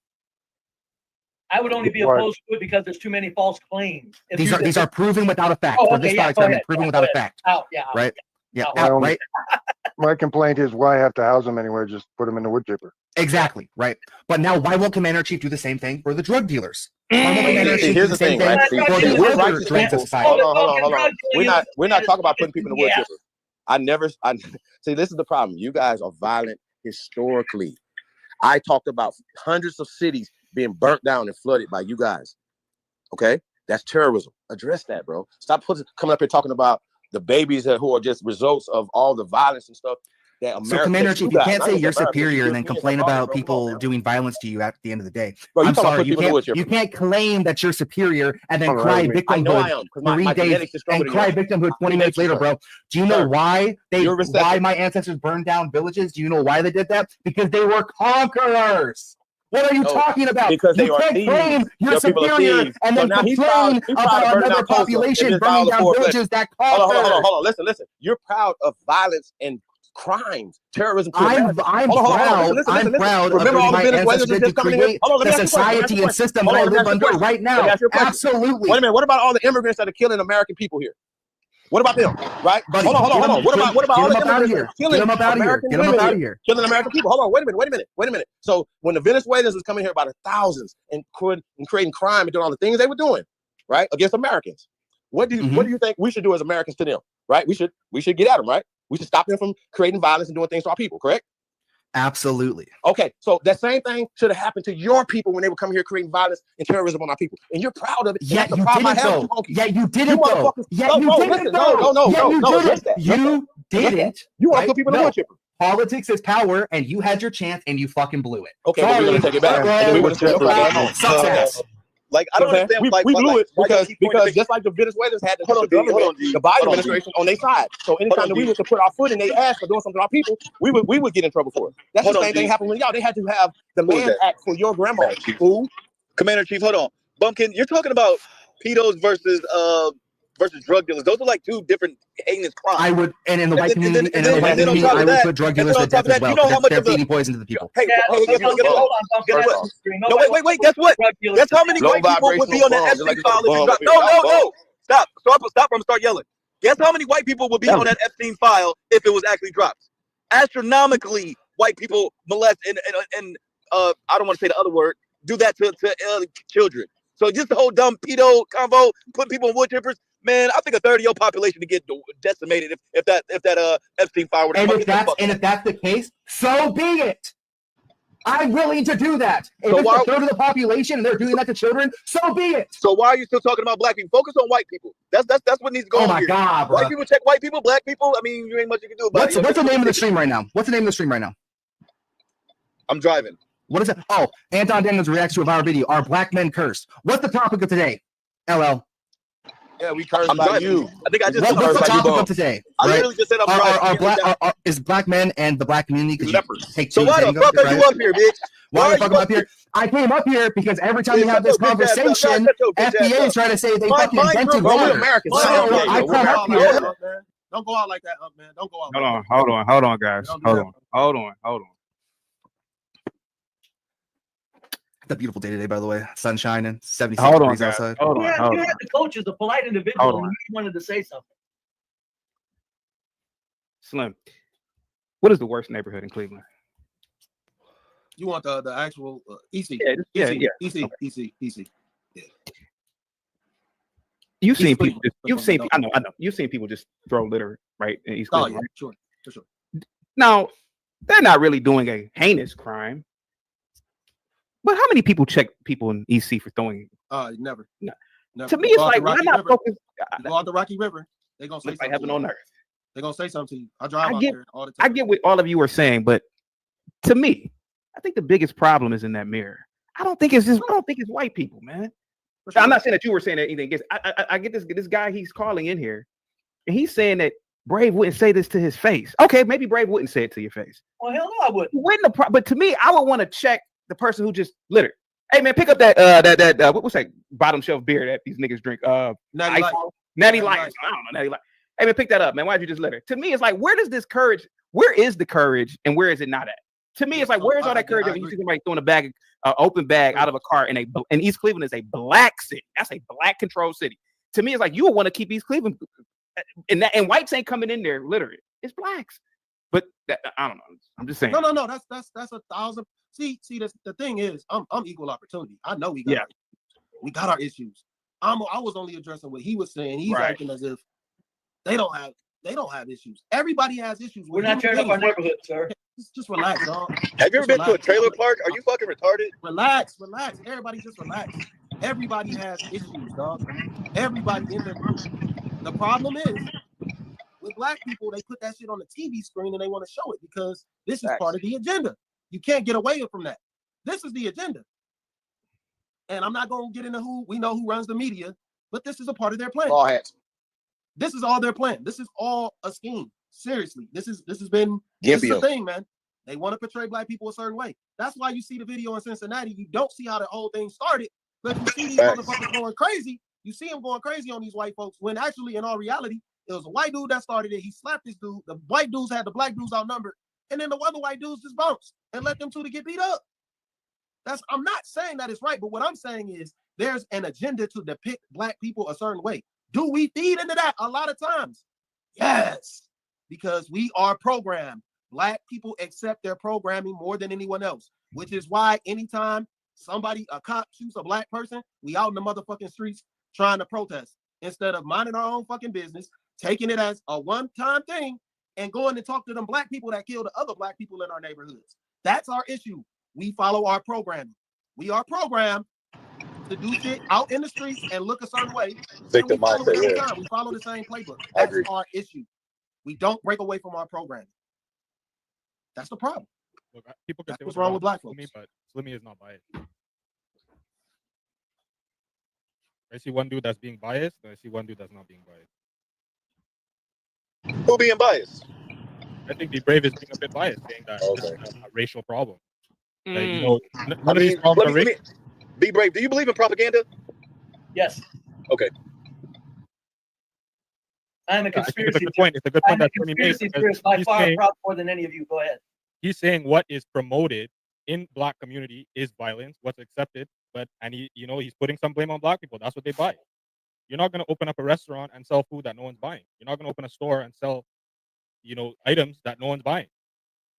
I would only be opposed to it because there's too many false claims. If These are proven without a fact. Oh, For okay, this yeah, thought go experiment, ahead. proven Yeah, without go a ahead. fact. Out, yeah, out, right? Yeah, out. out, right? My complaint is why have to house them anywhere? Just put them in the wood chipper. Exactly, right? But now, why won't Commander-in-Chief do the same thing for the drug dealers? Why won't Commander-in-Chief do Here's the the same thing, thing right? for See, the we're other righteous dregs people. of society? Hold on. We're not talking about putting people in the wood chipper. I see. This is the problem. You guys are violent historically. I talked about hundreds of cities being burnt down and flooded by you guys. Okay, that's terrorism. Address that, bro. Stop coming up here talking about the babies who are just results of all the violence and stuff. So, Commander-in-Chief, you can't say you're superior and then complain about people doing violence to you at the end of the day. Bro, I'm sorry, you can't claim that you're superior and then cry victimhood 3 days and cry victimhood 20 minutes later, bro. Do you know why my ancestors burned down villages? Do you know why they did that? Because they were conquerors. What are you talking about? Because they you are can't thieves. claim you're Your people are superior thieves. and So then now he's complain proud of about burning another down Tulsa population and burning just down violent villages that Hold conquered. on. Listen. You're proud of violence and crimes, terrorism. I'm proud of Remember all the my Venezuelans ancestors that just to coming in here? create Hold on, let the me ask you a question. society and system that Hold I on, let me live ask you a under question. right Let me now. ask you a question. Absolutely. Wait a minute. What about all the immigrants that are killing American people here? What about them? Right? Buddy, Hold on. What about all the immigrants that are killing American women here? Killing American people. Hold on. Wait a minute. So when the Venezuelans was coming here by the thousands and creating crime and doing all the things they were doing, right, against Americans, what do you think we should do as Americans to them? Right? We should get at them, right? We should stop them from creating violence and doing things to our people, correct? Absolutely. Okay, so that same thing should have happened to your people when they were coming here creating violence and terrorism on our people, and you're proud of it. Yeah, you didn't though. Yeah, you didn't though. Yeah, you didn't though. No. You didn't. You want to put people in the wood chipper. Politics is power, and you had your chance, and you fucking blew it. Okay, but we're gonna take it back, and then we would have Like I don't understand. We blew it because just like the Venezuelans had the Biden administration on their side. So anytime that we were to put our foot in their ass for doing something to our people, we would get in trouble for it. That's the same thing happened with y'all. They had to have the Mann Act for your grandma. Commander-in-Chief, hold on. Bumpkin, you're talking about pedos versus drug dealers. Those are like two different heinous crimes. I would, and in the white community, I would put drug dealers to death as well. They're feeding poison to the people. Hey, hold on. No, wait. Guess what? Guess how many white people would be on that Epstein file if you dropped? No. Stop. I'm gonna start yelling. Guess how many white people would be on that Epstein file if it was actually dropped? Astronomically, white people molest and I don't want to say the other word. Do that to children. So just the whole dumb pedo convo, putting people in wood chippers. Man, I think a third of your population to get decimated if that Epstein file were to come. And if that's the case, so be it. I'm willing to do that. If it's a third of the population and they're doing that to children, so be it. So why are you still talking about black people? Focus on white people. That's what needs to go on. Oh my God, bro. White people check white people, black people. I mean, you ain't much you can do about it. What's the name of the stream right now? I'm driving. What is it? Oh, Anton Daniels reacts to a viral video. Are black men cursed? What's the topic of today? LL. Yeah, we cursed by you. I think I just said what's the topic of today? I literally just said I'm driving. Is black men and the black community? So why the fuck are you up here, bitch? Why the fuck am I up here? I came up here because every time we have this conversation, FBA is trying to say they fucking invented water. So I come up here. Don't go out like that, man. Don't go out. Hold on, guys. Hold on. It's a beautiful day today, by the way. Sun shining, 76 degrees outside. You had the coach as a polite individual, and you wanted to say something. Slim, what is the worst neighborhood in Cleveland? You want the actual EC? Yeah. EC. Yeah. You've seen people. I know. You've seen people just throw litter right in East Cleveland. Sure, for sure. Now, they're not really doing a heinous crime. But how many people check people in EC for throwing? Never. No. Never. To me, it's like why why not focus? Go out the Rocky River. They're gonna say like something. heaven on earth. They're gonna say something to you. I drive out get, there all the time. I get what all of you are saying, but to me, I think the biggest problem is in that mirror. I don't think it's white people, man. I'm not saying that you were saying anything against. I get this guy. He's calling in here, and he's saying that Brave wouldn't say this to his face. Okay, maybe Brave wouldn't say it to your face. Well, hell no, I wouldn't. But to me, I would want to check the person who just littered. Hey man, pick up that what's that bottom shelf beer that these niggas drink? Natty Light. I don't know, Natty Light. Hey man, pick that up, man. Why'd you just litter? To me, it's like, where is the courage and where is it not at? To me, it's like, where's all that courage when you see somebody throwing a bag, open bag out of a car in East Cleveland is a black city. That's a black controlled city. To me, it's like you would want to keep East Cleveland, and whites ain't coming in there littering. It's blacks. But I don't know. I'm just saying. No. That's 1,000. See, the thing is, I'm equal opportunity. I know we got our issues. I was only addressing what he was saying. He's acting as if they don't have issues. Everybody has issues. We're not tearing up our neighborhood, sir. Just relax, dog. Have you ever been to a trailer park? Are you fucking retarded? Relax. Everybody just relax. Everybody has issues, dog. Everybody in there. The problem is, with black people, they put that shit on the TV screen and they want to show it because this is part of the agenda. You can't get away from that. This is the agenda. And I'm not going to get into we know who runs the media, but this is a part of their plan. All hats. This is all their plan. This is all a scheme. Seriously, this is the thing, man. They want to portray black people a certain way. That's why you see the video in Cincinnati. You don't see how the whole thing started, but you see these motherfuckers going crazy. You see them going crazy on these white folks when actually, in all reality, it was a white dude that started it. He slapped this dude. The white dudes had the black dudes outnumbered, and then the other white dudes just bounced and let them two to get beat up. I'm not saying that it's right, but what I'm saying is there's an agenda to depict black people a certain way. Do we feed into that? A lot of times, yes, because we are programmed. Black people accept their programming more than anyone else, which is why anytime a cop shoots a black person, we out in the motherfucking streets trying to protest instead of minding our own fucking business, taking it as a one-time thing and going to talk to them black people that kill the other black people in our neighborhoods. That's our issue. We follow our programming. We are programmed to do shit out in the streets and look a certain way. Victim mindset, We follow the same playbook. That's our issue. We don't break away from our programming. That's the problem. Look, people can say what's wrong with black folks. But Slimmy is not biased. I see one dude that's being biased, and I see one dude that's not being biased. Who being biased? I think the Brave is being a bit biased, saying that it's a racial problem. Like, you know, none of these problems are racial. Be brave. Do you believe in propaganda? Yes. Okay. I'm a conspiracy. It's a good point. It's a good point that Tony makes. By far, probably more than any of you. Go ahead. He's saying what is promoted in black community is violence. What's accepted, and he's putting some blame on black people. That's what they buy. You're not going to open up a restaurant and sell food that no one's buying. You're not going to open a store and sell, items that no one's buying.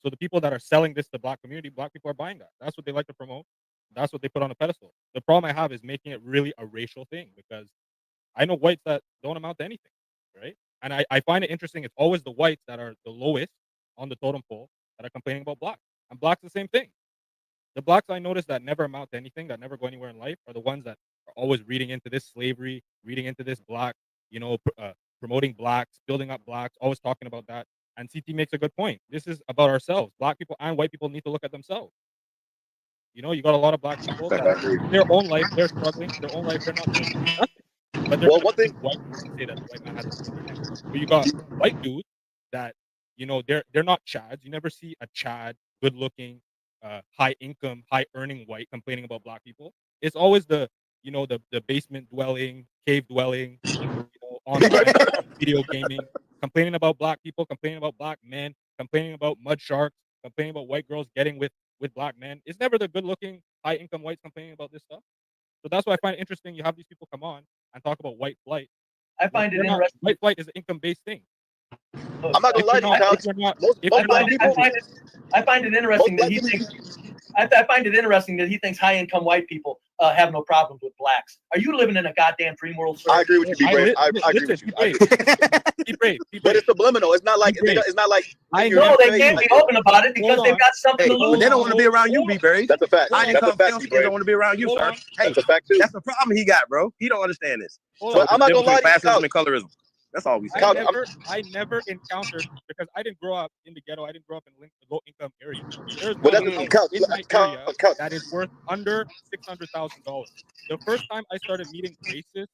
So the people that are selling this to black community, black people are buying that. That's what they like to promote. That's what they put on a pedestal. The problem I have is making it really a racial thing, because I know whites that don't amount to anything, right? And I find it interesting. It's always the whites that are the lowest on the totem pole that are complaining about blacks. And blacks the same thing. The blacks I notice that never amount to anything, that never go anywhere in life, are the ones that are always reading into this slavery, reading into this black, promoting blacks, building up blacks, always talking about that. And CT makes a good point. This is about ourselves. Black people and white people need to look at themselves. You got a lot of black people that their own life, they're struggling, their own life, they're not doing nothing. But one thing, white people say that the white man has to do it. But you got white dudes that, they're not Chads. You never see a Chad, good looking, high income, high earning white complaining about black people. It's always the basement dwelling, cave dwelling, online video gaming, complaining about black people, complaining about black men, complaining about mud sharks, complaining about white girls getting with black men. It's never the good looking, high income whites complaining about this stuff. So that's why I find it interesting. You have these people come on and talk about white flight. I find it interesting. White flight is an income based thing. I'm not gonna lie to you, Alex. I find it interesting that he thinks. I find it interesting that he thinks high income white people have no problems with blacks. Are you living in a goddamn dream world, sir? I agree with you, B-Brave. I agree with you. But it's subliminal. It's not like it's not like No, they can't be open about it because they've got something to lose. They don't want to be around you, B-Berry. That's a fact. That's a fact. They don't want to be around you, sir. Hey, that's a fact too. That's the problem he got, bro. He don't understand this. But I'm not gonna lie to you, fascism and colorism. That's all we say. I never encountered, because I didn't grow up in the ghetto. I didn't grow up in low-income areas. There's But one that's in my area that is worth under $600,000. The first time I started meeting racist,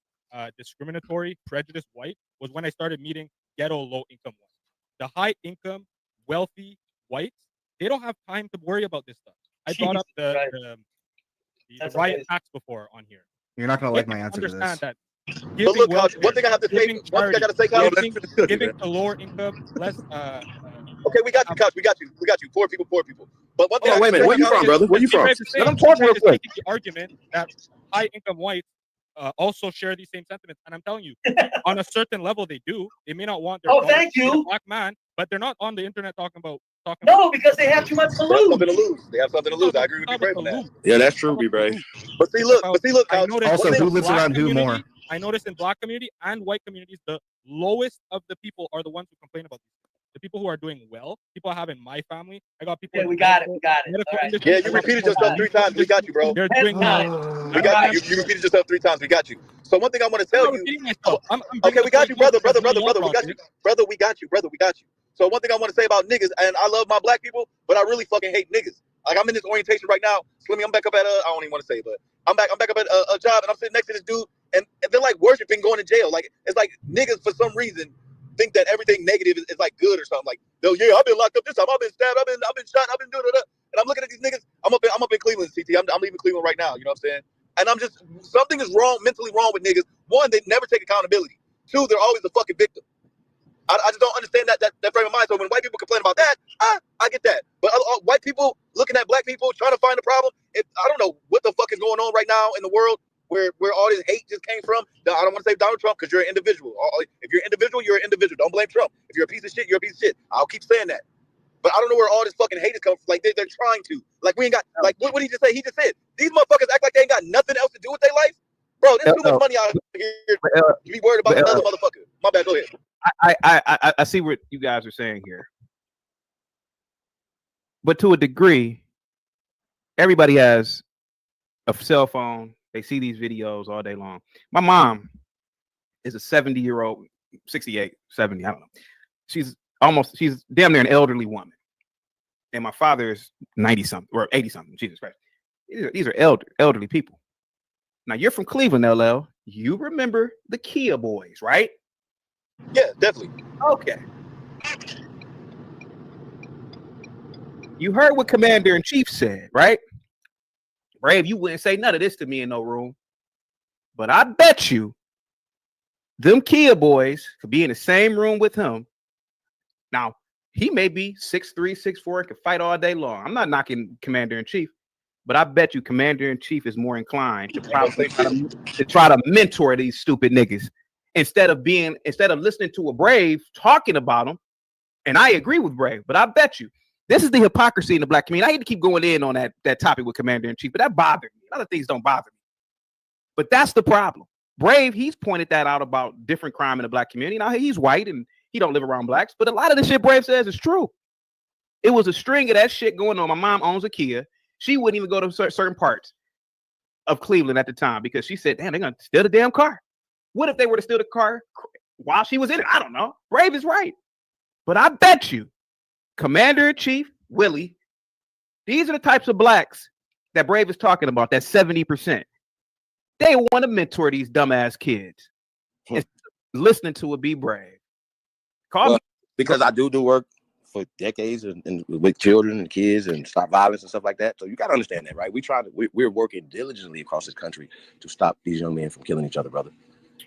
discriminatory, prejudiced white was when I started meeting ghetto low-income ones. The high-income, wealthy whites, they don't have time to worry about this stuff. I brought up the riot tax before on here. You're not gonna like my answer to this. Understand that. But look, Coach, one thing I have to say, giving to lower income, less. Okay, we got you, Coach. We got you. Poor people. But one thing. Wait a minute. Where you from, brother? Where you from? Let him talk real quick. The argument that high income whites also share these same sentiments, and I'm telling you, on a certain level, they do. They may not want their thank you, black man, but they're not on the internet talking about. No, because they have too much to lose. They have something to lose. I agree with B-Brave on that. Yeah, that's true, B-Brave. But see, look, Coach. Also, who lives around who more? I noticed in black community and white communities, the lowest of the people are the ones who complain about these things. The people who are doing well, people I have in my family. I got people. Yeah, we got it. Right. Yeah, you repeated yourself 3 times. We got you, bro. They're doing We got you. You repeated yourself 3 times. We got you. So one thing I want to tell you. Okay, we got you, brother. We got you. Brother, we got you. So one thing I want to say about niggas, and I love my black people, but I really fucking hate niggas. Like, I'm in this orientation right now. Slimmy, I'm back up at I don't even want to say, but I'm back up at a job, and I'm sitting next to this dude, and they're like worshiping going to jail. Like, it's like niggas for some reason think that everything negative is like good or something. Like, yeah, I've been locked up this time. I've been stabbed. I've been shot. I've been doing it. And I'm looking at these niggas. I'm up in Cleveland, CT. I'm leaving Cleveland right now. You know what I'm saying? And I'm just, something is mentally wrong with niggas. One, they never take accountability. Two, they're always a fucking victim. I just don't understand that frame of mind. So when white people complain about that, I get that. But white people looking at black people trying to find a problem, I don't know what the fuck is going on right now in the world where all this hate just came from. I don't want to say Donald Trump because you're an individual. If you're an individual, you're an individual. Don't blame Trump. If you're a piece of shit, you're a piece of shit. I'll keep saying that. But I don't know where all this fucking hate is coming from. Like, they're trying to. Like, we ain't got, like, what did he just say? He just said, these motherfuckers act like they ain't got nothing else to do with their life. Bro, there's too much money out here to be worried about another motherfucker. My bad, go ahead. I see what you guys are saying here. But to a degree, everybody has a cell phone. They see these videos all day long. My mom is a 70-year-old, 68, 70, I don't know. She's damn near an elderly woman. And my father is 90-something or 80-something. Jesus Christ. These are elderly people. Now, you're from Cleveland, LL. You remember the Kia boys, right? Yeah, definitely. Okay. You heard what Commander-in-Chief said, right? Brave, you wouldn't say none of this to me in no room. But I bet you them Kia boys could be in the same room with him. Now, he may be 6'3", 6'4", and could fight all day long. I'm not knocking Commander-in-Chief, but I bet you Commander-in-Chief is more inclined to probably try to mentor these stupid niggas instead of listening to a Brave talking about them. And I agree with Brave, but I bet you this is the hypocrisy in the black community. I hate to keep going in on that topic with Commander-in-Chief, but that bothered me. Other things don't bother me. But that's the problem. Brave, he's pointed that out about different crime in the black community. Now, he's white and he don't live around blacks, but a lot of the shit Brave says is true. It was a string of that shit going on. My mom owns a Kia. She wouldn't even go to certain parts of Cleveland at the time because she said, damn, they're going to steal the damn car. What if they were to steal the car while she was in it? I don't know. Brave is right. But I bet you Commander-in-Chief, Willie, these are the types of blacks that Brave is talking about, that 70%. They want to mentor these dumbass kids. Listening to it be Brave. Because I do work for decades and with children and kids and stop violence and stuff like that. So you got to understand that, right? We're working diligently across this country to stop these young men from killing each other, brother.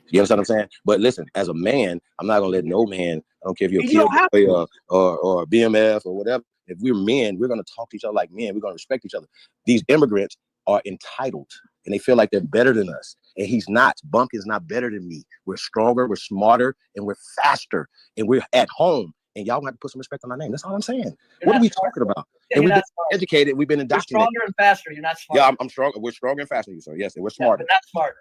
You understand what I'm saying? But listen, as a man, I'm not gonna let no man, I don't care if you're a kid or BMF or whatever. If we're men, we're gonna talk to each other like men. We're gonna respect each other. These immigrants are entitled and they feel like they're better than us. And he's not. Bunk is not better than me. We're stronger, we're smarter, and we're faster, and we're at home. and y'all have to put some respect on our name. That's all I'm saying. What are we talking about? And we've been educated. We've been You're indoctrinated. stronger and faster. You're not smart. Yeah, I'm strong. We're stronger and faster than you, sir. Yes, and we're smarter. But not smarter.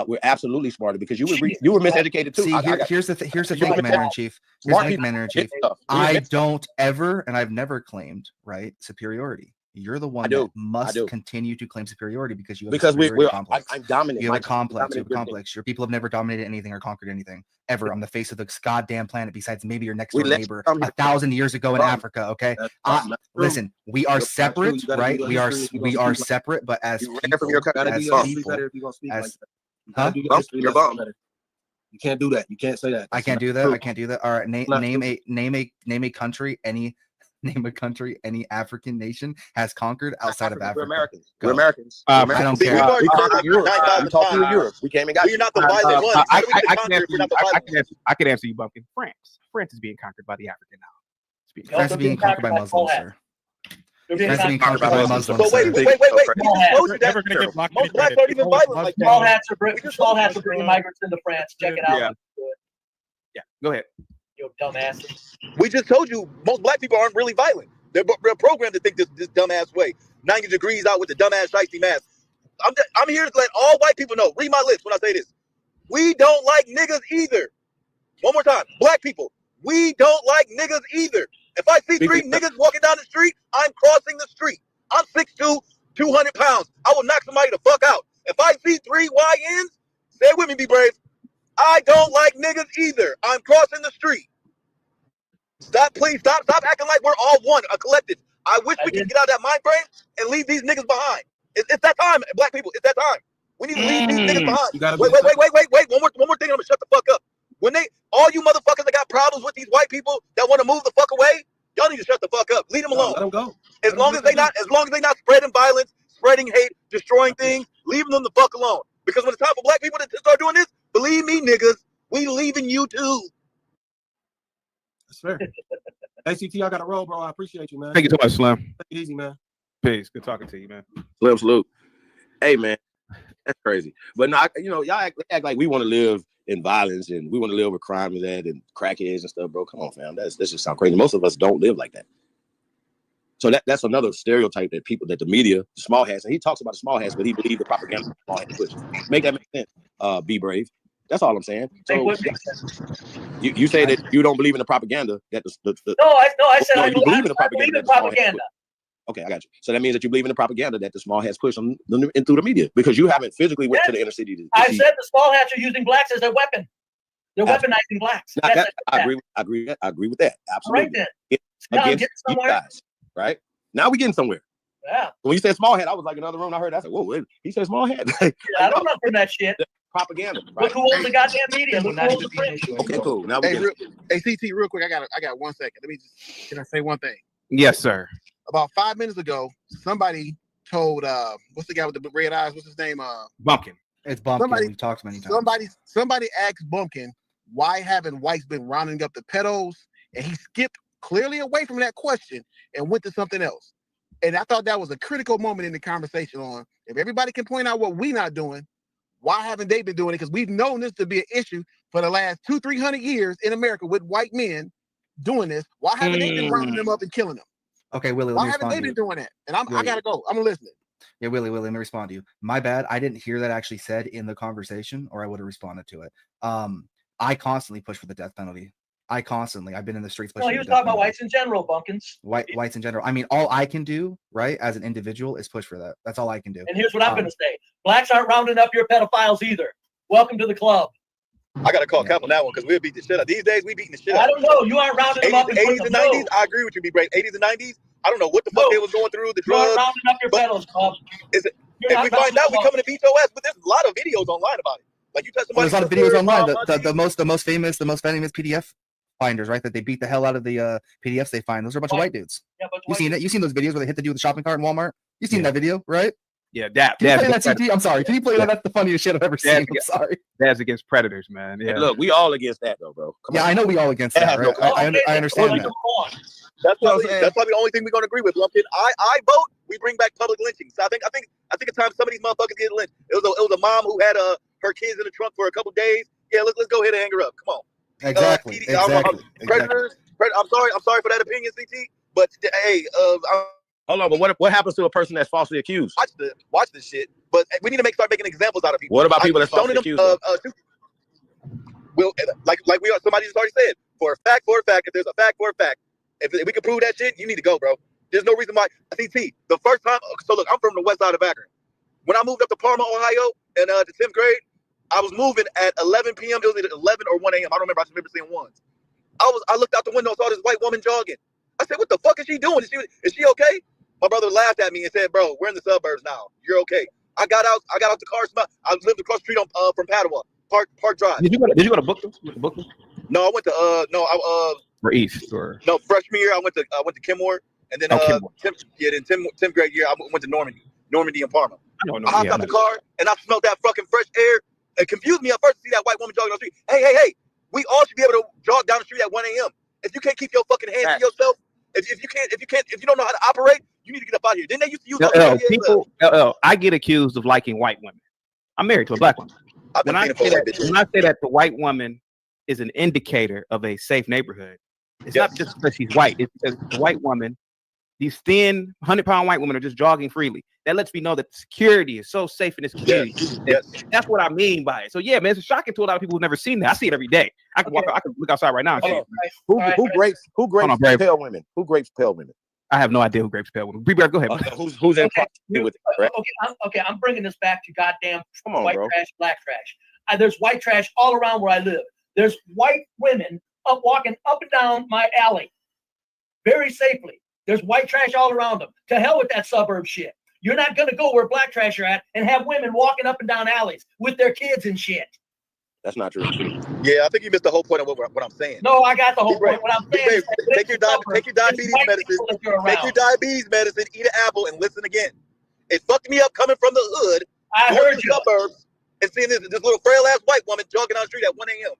We're absolutely smarter because you were miseducated too. See, here's the thing, Commander in Chief. I don't ever, and I've never claimed superiority. You're the one that must continue to claim superiority because you have I'm dominant. You have a complex. You have a complex. Your people have never dominated anything or conquered anything ever on the face of this goddamn planet besides maybe your next door neighbor 1,000 years ago in Africa. Okay, listen, we are separate, right? We are separate, but as people, you can't do that. You can't say that. I can't do that. I can't do that. All right, name a country. Name a country any African nation has conquered outside of Africa. We're Americans. Go. We're Americans. I don't care. We talked to Europe. We came and got We're not the violent ones. I can answer you, Bumpkin. France is being conquered by the African now. France is being conquered by Muslims, sir. France is being conquered by Muslims. But wait. We just told you that most blacks aren't even violent like that. Small hats are bringing migrants into France. Check it out. Yeah. Go ahead. You dumbasses. We just told you most black people aren't really violent. They're programmed to think this dumbass way. 90 degrees out with the dumbass shiesty mask. I'm here to let all white people know. Read my lips when I say this. We don't like niggas either. One more time. Black people, we don't like niggas either. If I see three niggas walking down the street, I'm crossing the street. I'm 6'2", 200 pounds. I will knock somebody the fuck out. If I see three YNs, say it with me, be brave. I don't like niggas either. I'm crossing the street. Please stop acting like we're all one, a collective. I wish we could get out of that mind frame and leave these niggas behind. It's that time, black people. It's that time. We need to leave these niggas behind. Wait. One more thing. I'm gonna shut the fuck up. All you motherfuckers that got problems with these white people that want to move the fuck away, y'all need to shut the fuck up. Leave them alone. Let them go. As long as they not spreading violence, spreading hate, destroying things, leave them the fuck alone. Because when it's time for black people to start doing this, believe me, niggas, we leaving you too. That's fair. ACT, I got to roll, bro. I appreciate you, man. Thank you so much, Slim. Take it easy, man. Peace. Good talking to you, man. Slim salute. Hey, man, that's crazy. But no, y'all act like we want to live in violence and we want to live where crime is at and crackheads and stuff, bro. Come on, fam. That just sound crazy. Most of us don't live like that. So that's another stereotype that the media, the small hats, and he talks about the small hats, but he believes the propaganda the small hats push. Make that make sense. Be brave. That's all I'm saying. So you say that you don't believe in the propaganda that I said I believe in the propaganda. Okay, I got you. So that means that you believe in the propaganda that the small hats push on and through the media because you haven't physically went to the inner city. I said the small hats are using blacks as their weapon. They're weaponizing blacks. I agree with that. Absolutely. Right then. Now I'm getting somewhere. Guys, right? Now we're getting somewhere. Yeah. When you said small hat, I was like in another room. I heard that. I said, whoa, wait, he said small hat. I don't know from that shit. Propaganda. Right? Look who owns the goddamn media. Look who owns the print. Okay, cool. Now CT, real quick. I got 1 second. Can I say one thing? Yes, sir. About 5 minutes ago, somebody told what's the guy with the red eyes? What's his name? Bumpkin. It's Bumpkin. We've talked many times. Somebody asked Bumpkin why haven't whites been rounding up the pedos, and he skipped clearly away from that question and went to something else. And I thought that was a critical moment in the conversation on if everybody can point out what we not doing, why haven't they been doing it? Because we've known this to be an issue for the last 200-300 years in America with white men doing this. Why haven't they been rounding them up and killing them? Okay, Willie, why haven't they been doing that? And I gotta go. I'm listening. Yeah, Willie, let me respond to you. My bad. I didn't hear that actually said in the conversation, or I would have responded to it. I constantly push for the death penalty. I've been in the streets. Well, he was talking about whites in general, Bumpkins. Whites in general. I mean, all I can do, right, as an individual, is push for that. That's all I can do. And here's what I'm going to say: blacks aren't rounding up your pedophiles either. Welcome to the club. I got to call Cap on that one because we'll beat the shit out. These days, we beating the shit out. I don't know. You aren't rounding them up. 80s and 90s, I agree with you, be brave. 80s and 90s, I don't know what the fuck they was going through. The drugs. You aren't rounding up your pedos, Bob. If we find out, we coming to beat your ass. But there's a lot of videos online about it. Like you touch somebody. There's a lot of videos online. The most famous PDF finders, right? That they beat the hell out of the PDFs they find. Those are a bunch of white dudes. Yeah, you seen it? You seen those videos where they hit the dude with the shopping cart in Walmart? You seen that video, right? Yeah, Can you play that, CT? I'm sorry. Can you play that? That's the funniest shit I've ever seen. I'm sorry. That's against predators, man. Yeah. Hey, look, we all against that though, bro. Come on. I know we all against that. Right? I understand that. That's probably the only thing we're gonna agree with, Lumpkin. I vote. We bring back public lynching. So I think it's time some of these motherfuckers get lynched. It was a mom who had her kids in the trunk for a couple days. Yeah, let's go ahead and hang her up. Come on. Exactly. Predators I'm sorry for that opinion, CT. But hey, hold on. But what happens to a person that's falsely accused? Watch this shit. But we need to start making examples out of people. What about people that's falsely accused? Well, like we are. Somebody just already said for a fact. If there's a fact for a fact, if we can prove that shit, you need to go, bro. There's no reason why. CT, the first time. So look, I'm from the west side of Akron. When I moved up to Parma, Ohio, in the 10th grade, I was moving at 11 p.m. It was either 11 or 1 a.m. I don't remember. I just remember seeing ones. I looked out the window and saw this white woman jogging. I said, "What the fuck is she doing? Is she okay?" My brother laughed at me and said, "Bro, we're in the suburbs now. You're okay." I got out the car. I lived across the street from Padua, Park Drive. Did you go to Booker? No, I went to or East or no, freshman year I went to Kenmore, and then 10th grade year I went to Normandy and Parma. I hopped out the car and I smelled that fucking fresh air. It confused me at first to see that white woman jogging on the street. Hey, we all should be able to jog down the street at 1 a.m. If you can't keep your fucking hands to yourself, if you don't know how to operate, you need to get up out of here. Didn't they used to use I get accused of liking white women. I'm married to a black woman. When I say that the white woman is an indicator of a safe neighborhood, it's not just because she's white. It's because the white woman, these thin 100-pound white women are just jogging freely. That lets me know that security is so safe in this community. That's what I mean by it. So yeah, man, it's shocking to a lot of people who've never seen that. I see it every day. I can look outside right now and see it. Who grapes pale women? Who grapes pale women? I have no idea who grapes pale women. Go ahead. Who's in proximity with it, right? Okay, I'm bringing this back to goddamn white trash, black trash. There's white trash all around where I live. There's white women walking up and down my alley very safely. There's white trash all around them. To hell with that suburb shit. You're not going to go where black trash are at and have women walking up and down alleys with their kids and shit. That's not true. Yeah, I think you missed the whole point of what I'm saying. No, I got the whole point. What I'm saying is take your diabetes medicine. Take your diabetes medicine, eat an apple, and listen again. It fucked me up coming from the hood, going to the suburbs, and seeing this little frail ass white woman jogging down the street at 1 a.m.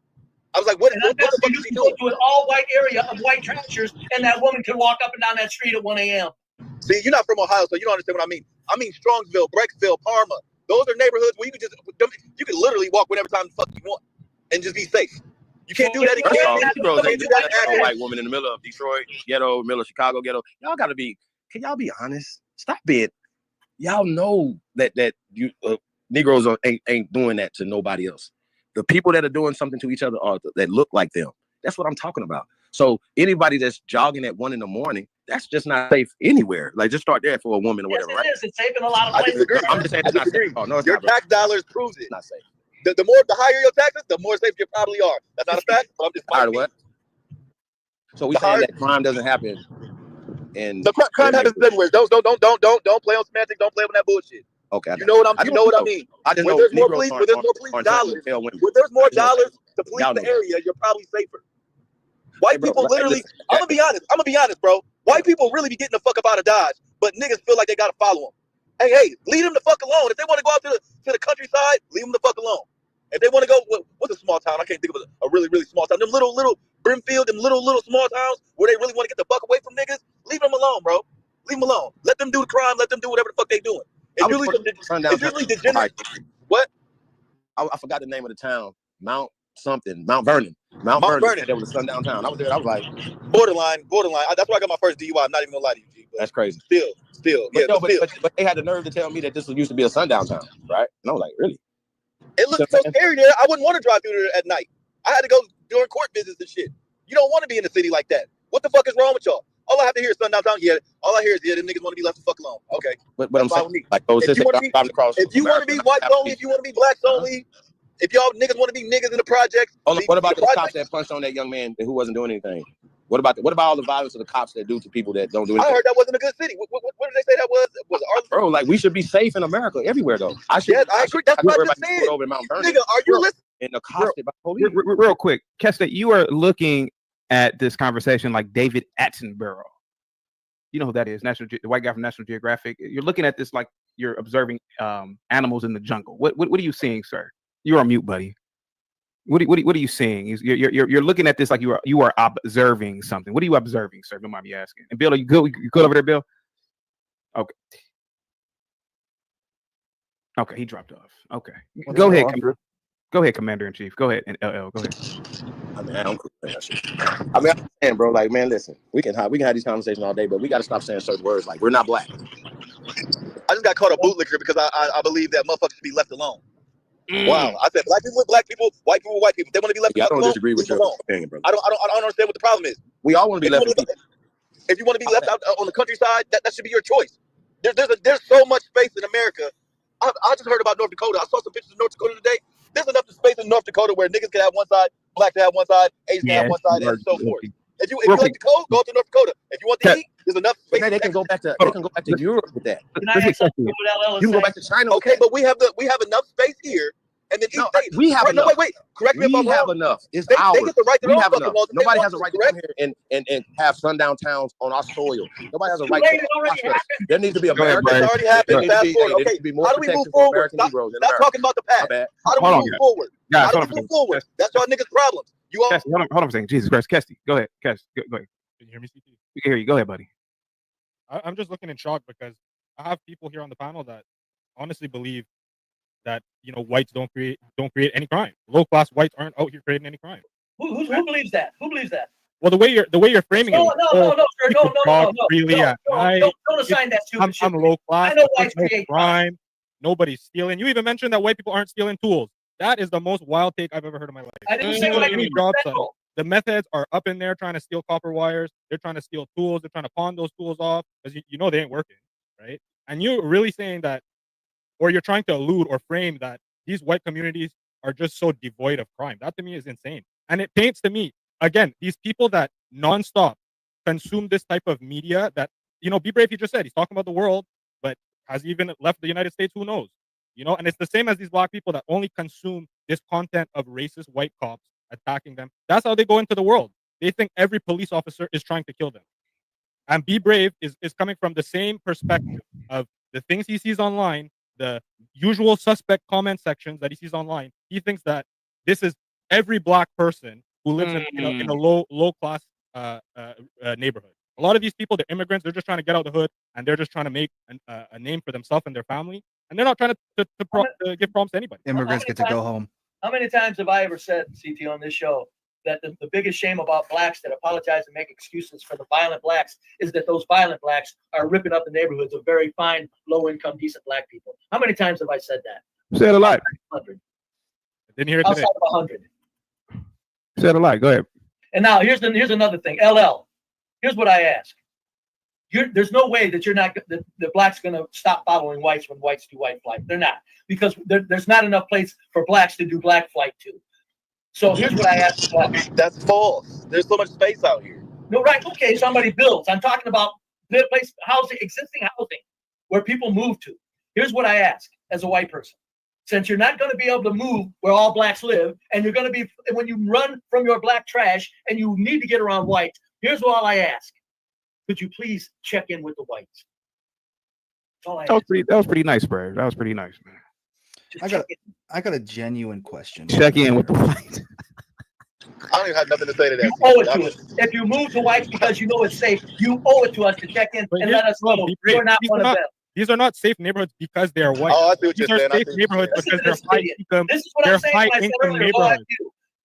I was like, what the fuck is she doing? To an all white area of white trashers, and that woman can walk up and down that street at 1 a.m. See, you're not from Ohio, so you don't understand what I mean. I mean Strongsville, Brecksville, Parma. Those are neighborhoods where you can literally walk whatever time the fuck you want and just be safe. You can't do that in a white woman in the middle of Detroit ghetto, middle of Chicago ghetto. Y'all gotta be. Can y'all be honest? Stop it. Y'all know that you Negroes ain't doing that to nobody else. The people that are doing something to each other are that look like them. That's what I'm talking about. So anybody that's jogging at 1 a.m, that's just not safe anywhere. Like just start there for a woman or whatever, right? It's safe in a lot of places. I'm just saying it's not safe. Oh, no, it's your not, tax dollars proves it. It's not safe. The higher your taxes, the more safe you probably are. That's not a fact, but I'm just what? So we saying that crime doesn't happen, and the crime happens everywhere. Don't play on semantics. Don't play on that bullshit. Okay, you know what I mean. I just where there's more police dollars, where there's more dollars to police the area, you're probably safer. White people literally. I'm gonna be honest, bro. White people really be getting the fuck up out of Dodge, but niggas feel like they gotta follow them. Hey, leave them the fuck alone. If they want to go out to the countryside, leave them the fuck alone. If they want to go, what's a small town? I can't think of a really small town. Them little Brimfield, them little small towns where they really want to get the fuck away from niggas. Leave them alone, bro. Leave them alone. Let them do the crime. Let them do whatever the fuck they doing. It's usually degenerate. What? I forgot the name of the town. Mount Vernon. Mount Vernon. There was a sundown town. I was there. I was like, borderline. That's where I got my first DUI. I'm not even gonna lie to you, G. That's crazy. Still. But they had the nerve to tell me that this used to be a sundown town, right? And I was like, really? It looked so scary there. I wouldn't want to drive through there at night. I had to go during court visits and shit. You don't want to be in the city like that. What the fuck is wrong with y'all? All I have to hear is sundown town. Yeah, all I hear is them niggas want to be left the fuck alone. Okay. But I'm saying, like, if you want to be white only, if you want to be blacks only, if y'all niggas want to be niggas in the projects. What about the cops that punched on that young man who wasn't doing anything? What about all the violence of the cops that do to people that don't do anything? I heard that wasn't a good city. What did they say that was? Was it Arlington? Bro, like we should be safe in America everywhere though. I agree. That's what I just said. Over in Mount Vernon. Nigga, are you listening? And accosted by police. Real quick, Kesta, you are looking at this conversation like David Attenborough. You know who that is? The white guy from National Geographic. You're looking at this like you're observing animals in the jungle. What are you seeing, sir? You're on mute, buddy. What are you seeing? You're looking at this like you are observing something. What are you observing, sir? Don't mind me asking. And Bill, are you good? You good over there, Bill? Okay. Okay, he dropped off. Okay, go ahead, Commander in Chief. Go ahead, and LL. Go ahead. I mean, I'm cool with that shit. I mean, I'm saying, bro, like, man, listen, we can have these conversations all day, but we got to stop saying certain words like we're not black. I just got caught a bootlicker because I believe that motherfuckers should be left alone. Wow, I said black people with black people, white people with white people. If they want to be left Yeah, I alone, don't disagree with leave your alone. opinion, bro. I don't understand what the problem is. We all want to be left in peace. If you want to be left out on the countryside, that should be your choice. There's so much space in America. I just heard about North Dakota. I saw some pictures of North Dakota today. There's enough space in North Dakota where niggas can have one side, black can have one side, Asian can have one side, and so forth. If you like the cold, go up to North Dakota. If you want to eat, there's enough space. They can go back to Europe with that. Can I ask something what LL is You can go saying? back to China. Okay, but we have enough space here, and then each state. We have enough. No, wait. Correct me if I'm We have wrong. enough. It's They ours. get the right to We their have own enough. fucking laws. Nobody has a right to come here and have sundown towns on our soil. Nobody has a right to watch us. There needs to be America. It's already happened. Fast forward. Okay, how do we move forward? Stop talking about the past. How do we move forward? How do we move forward? That's y'all niggas' problems. You all. Hold on a second. Jesus Christ, Kesty, go ahead. Kesty, go ahead. Can you hear me, CT? We can hear you. Go ahead, buddy. I'm just looking in shock because I have people here on the panel that honestly believe that whites don't create any crime. Low class whites aren't out here creating any crime. Who believes that? Who believes that? Well, the way you're framing it. No, sir. No. Freely at night. Don't assign that stupid shit. I'm low class. I know whites no create crime. Nobody's stealing. You even mentioned that white people aren't stealing tools. That is the most wild take I've ever heard in my life. I didn't say white people. The methods are up in there trying to steal copper wires. They're trying to steal tools. They're trying to pawn those tools off because you know they ain't working, right? And you're really saying that, or you're trying to allude or frame that these white communities are just so devoid of crime. That to me is insane. And it paints to me, again, these people that nonstop consume this type of media that, Be Brave, he just said, he's talking about the world, but has he even left the United States? Who knows? And it's the same as these black people that only consume this content of racist white cops attacking them. That's how they go into the world. They think every police officer is trying to kill them. And Be Brave is coming from the same perspective of the things he sees online, the usual suspect comment sections that he sees online. He thinks that this is every black person who lives in a low class neighborhood. A lot of these people, they're immigrants. They're just trying to get out the hood, and they're just trying to make a name for themselves and their family. And they're not trying to give problems to anybody. Immigrants get to go home. How many times have I ever said, CT, on this show, that the biggest shame about blacks that apologize and make excuses for the violent blacks is that those violent blacks are ripping up the neighborhoods of very fine, low-income, decent black people? How many times have I said that? Say it a lot. 100. I didn't hear it today. Outside of 100. Say it a lot. Go ahead. And now here's another thing. LL, here's what I ask. There's no way that the blacks going to stop following whites when whites do white flight. They're not, because there's not enough place for blacks to do black flight too. So here's what I ask. That's false. There's so much space out here. No, right? Okay, somebody builds. I'm talking about the place, housing, existing housing, where people move to. Here's what I ask as a white person. Since you're not going to be able to move where all blacks live, and you're going to be, when you run from your black trash and you need to get around whites, here's all I ask. Could you please check in with the whites? That was pretty nice, bro. That was pretty nice, man. I got a genuine question. Check in with the whites. I don't even have nothing to say to that. You owe it to us. If you move to whites because you know it's safe, you owe it to us to check in and let us know you're not one of them. These are not safe neighborhoods because they are white. Oh, I see what These you're saying. are safe neighborhoods because they're high income. This is what I'm saying. High income neighborhoods.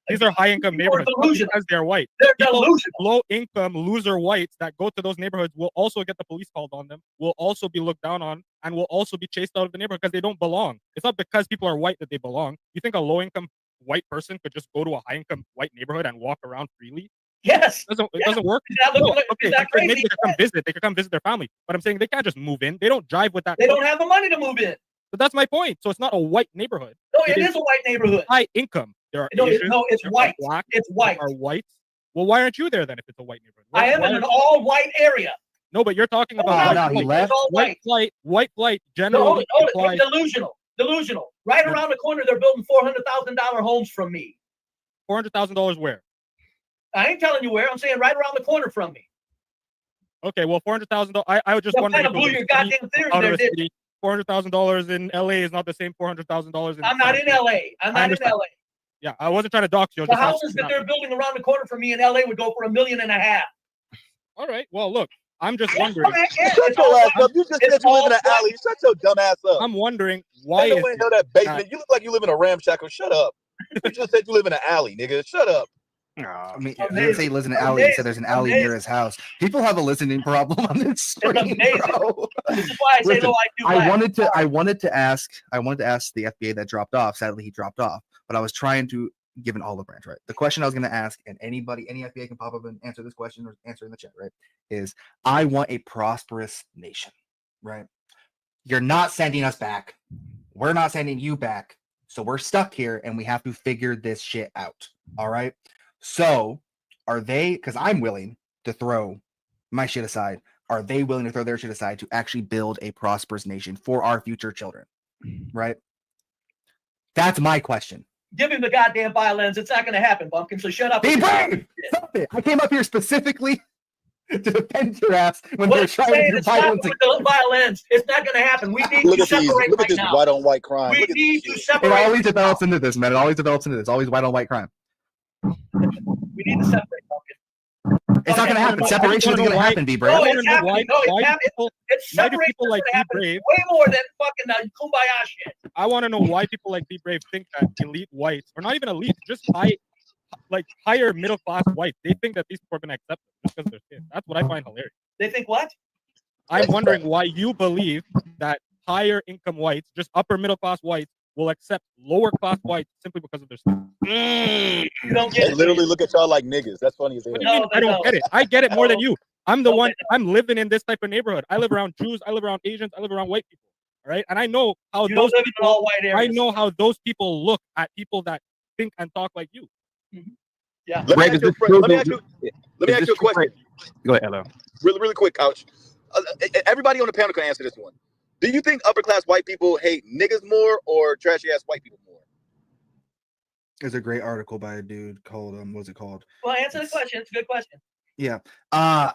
These are high income neighborhoods because they're white. They're delusional. Low income loser whites that go to those neighborhoods will also get the police called on them, will also be looked down on, and will also be chased out of the neighborhood because they don't belong. It's not because people are white that they belong. You think a low income white person could just go to a high income white neighborhood and walk around freely? Yes. It doesn't work. Okay, maybe they could come visit. They could come visit their family. But I'm saying they can't just move in. They don't jive with that. They don't have the money to move in. But that's my point. So it's not a white neighborhood. No, it is a white neighborhood. High income. There are no, Asians, it's white. Black, it's white. Are whites. Well, why aren't you there then if it's a white neighborhood? I am in an all-white area. No, but you're talking about white flight. Generally, delusional. Right around the corner, they're building $400,000 homes from me. $400,000 where? I ain't telling you where. I'm saying right around the corner from me. Okay, well, $400,000. I was just wondering. Kind of blew your goddamn theory there, didn't you? $400,000 in LA is not the same $400,000 in. I'm not in LA. I'm not in LA. Yeah, I wasn't trying to dox you. The houses that they're building around the corner from me in LA would go for $1.5 million. All right. Well, look, I'm just wondering. Shut your ass up. You just said you live in an alley. Shut your dumb ass up. I'm wondering why. Ain't nobody know that basement. You look like you live in a ramshackle. Shut up. You just said you live in an alley, nigga. Shut up. I mean, he didn't say lives in an alley. He said there's an alley near his house. People have a listening problem on this stream, bro. This is why I say Listen, low IQ. I wanted to ask the FBA that dropped off. Sadly, he dropped off. But I was trying to give an olive branch, right? The question I was going to ask, and any FBA can pop up and answer this question or answer in the chat, right? Is I want a prosperous nation, right? You're not sending us back. We're not sending you back. So we're stuck here and we have to figure this shit out. All right. So are they, because I'm willing to throw my shit aside, are they willing to throw their shit aside to actually build a prosperous nation for our future children? Right? That's my question. Give him the goddamn violins. It's not going to happen, Bumpkin. So shut up. Be brave. Stop it. I came up here specifically to defend your ass when they're trying to do violence. The violins. It's not going to happen. We need Look to at these. separate Look at right this now. white on white crime. We Look at need to It separate. always develops into this, man. It always develops into this. Always white on white crime. We need to separate, Bumpkin. It's not going to happen. Separation isn't going to happen, be brave. No, it's happening. No, it's happening. It's why do separation people like that's Be gonna happen Brave? way more than fucking kumbaya shit. I want to know why people like Be Brave think that elite whites, or not even elite, just higher middle class whites, they think that these people are going to accept them just because they're kids. That's what I find hilarious. They think what? I'm wondering why you believe that higher income whites, just upper middle class whites, will accept lower class whites simply because of their skin. You don't get They it. literally look at y'all like niggas. That's funny as hell. What do you mean I don't get it? I get it more than you. I'm the one. I'm living in this type of neighborhood. I live around Jews. I live around Asians. I live around white people. All right, and I know how You those don't live in people. all white areas. I know how those people look at people that think and talk like you. Yeah. Let me ask you a question. Go ahead, Hello. Really quick, Couch. Everybody on the panel can answer this one. Do you think upper class white people hate niggas more or trashy ass white people more? There's a great article by a dude called what's it called? Well, answer the question. It's a good question. Yeah. I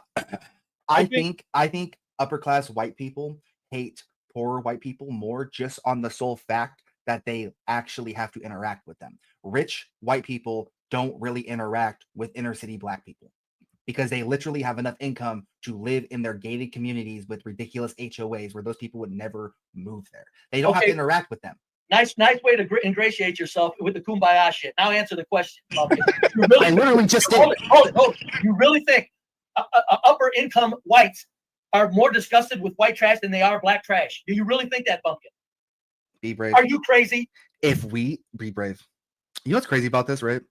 think upper class white people hate poorer white people more just on the sole fact that they actually have to interact with them. Rich white people don't really interact with inner city black people because they literally have enough income to live in their gated communities with ridiculous HOAs where those people would never move there. They don't have to interact with them. Nice way to ingratiate yourself with the kumbaya shit. Now answer the question. I literally just did. Hold it. You really think upper income whites are more disgusted with white trash than they are black trash? Do you really think that, Bumpkin? Be brave. Are you crazy? If we be brave. You know what's crazy about this, right?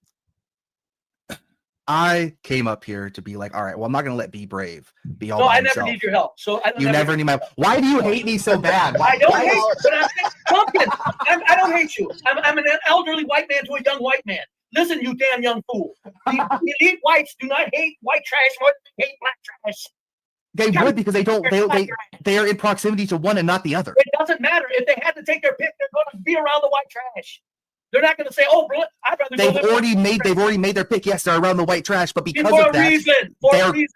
I came up here to be like, all right, well, I'm not going to let Be Brave be all No, by I himself. never need your help. So You never need my. Why do you hate me so bad? I don't hate you, but Bumpkin, I don't hate you. I'm an elderly white man to a young white man. Listen, you damn young fool. The elite whites do not hate white trash more than they hate black trash. They would because they are in proximity to one and not the other. It doesn't matter. If they had to take their pick, they're going to be around the white trash. They're not going to say, "Oh, bro, I'd rather." They've already made their pick. Yes, they're around the white trash, but because of that,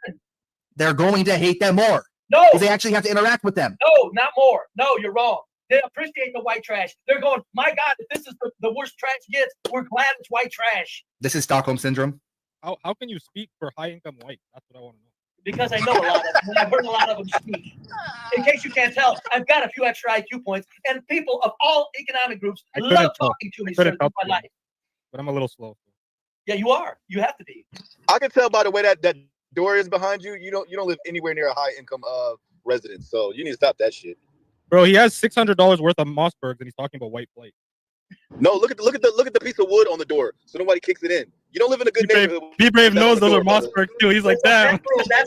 they're going to hate them more. No, because they actually have to interact with them. No, not more. No, you're wrong. They appreciate the white trash. They're going, my God, if this is the worst trash gets, we're glad it's white trash. This is Stockholm syndrome. How can you speak for high income whites? That's what I want to know. Because I know a lot of them, and I've heard a lot of them speak. In case you can't tell, I've got a few extra IQ points, and people of all economic groups love talking to me in my life. But I'm a little slow. Yeah, you are. You have to be. I can tell by the way that door is behind you. You don't live anywhere near a high income residence, so you need to stop that shit. Bro, he has $600 worth of Mossbergs, and he's talking about white flight. No, look at the piece of wood on the door, so nobody kicks it in. You don't live in a good neighborhood. Be Brave knows those are Mossbergs too. He's like, damn.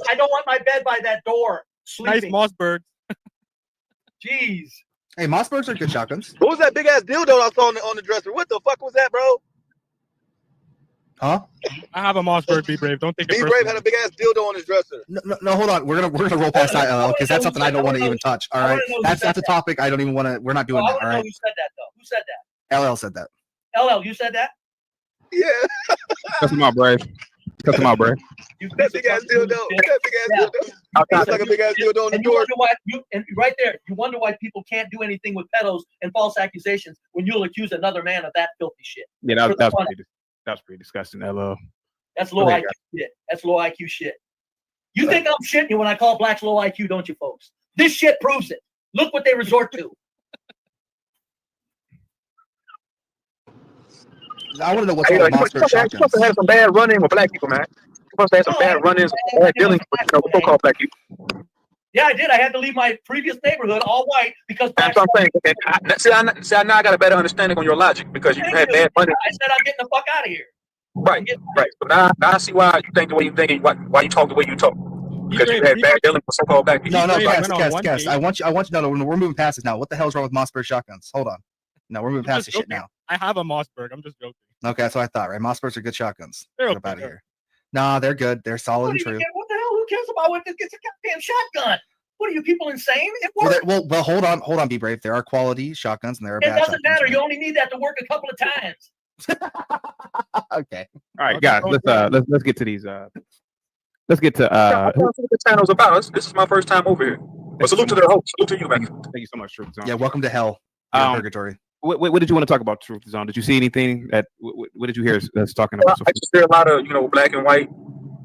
I don't want my bed by that door. Sleeping. Nice Mossbergs. Jeez. Hey, Mossbergs are good shotguns. What was that big ass dildo I saw on the dresser? What the fuck was that, bro? Huh? I have a Mossberg. Be Brave. Don't take it Be Brave had a big ass dildo on his dresser. No, hold on. We're gonna roll past that because that's something I don't want to even touch. All right, that's a topic I don't even want to. We're not doing that. All right. Who said that though? Who said that? LL said that. LL, you said that? Yeah. Cut him out, Brave. Cut him out, Brave. That big ass dildo. That big ass dildo. It's like a big ass dildo on the door. Right there, you wonder why people can't do anything with pedos and false accusations when you'll accuse another man of that filthy shit. Yeah, that's pretty disgusting. LL. That's low IQ shit. That's low IQ shit. You think I'm shitting you when I call blacks low IQ, don't you, folks? This shit proves it. Look what they resort to. I want to know what's Hey, wrong with you Mossberg supposed to shotguns. have some bad run-in with black people, man. You're supposed to have some bad run-ins, bad dealings with so-called black people. Yeah, I did. I had to leave my previous neighborhood all white because black. That's what I'm saying. See, now I got a better understanding on your logic because you had bad run-ins. I said I'm getting the fuck out of here. Right. So now I see why you think the way you think and why you talk the way you talk. Because you had bad dealings with so-called black people. No, Cass. I want you to know. We're moving past this now. What the hell's wrong with Mossberg shotguns? Hold on. No, we're moving past this shit now. I have a Mossberg. I'm just joking. Okay, that's what I thought. Right, Mossbergs are good shotguns. They're Get up out of here. Nah, they're good. They're solid and true. What the hell? Who cares about what gets a goddamn shotgun? What are you people insane? It works. Well, hold on. Be brave. There are quality shotguns and there are bad. It doesn't matter. You only need that to work a couple of times. Okay. All right, guys. Let's get to these. Let's get to. That's what the channel's about. This is my first time over here. But salute to the host. Salute to you, man. Thank you so much, Truth Zone. Yeah, welcome to hell. Purgatory. What did you want to talk about, Truth Zone? Did you see anything that? What did you hear that's talking about? I just hear a lot of black and white.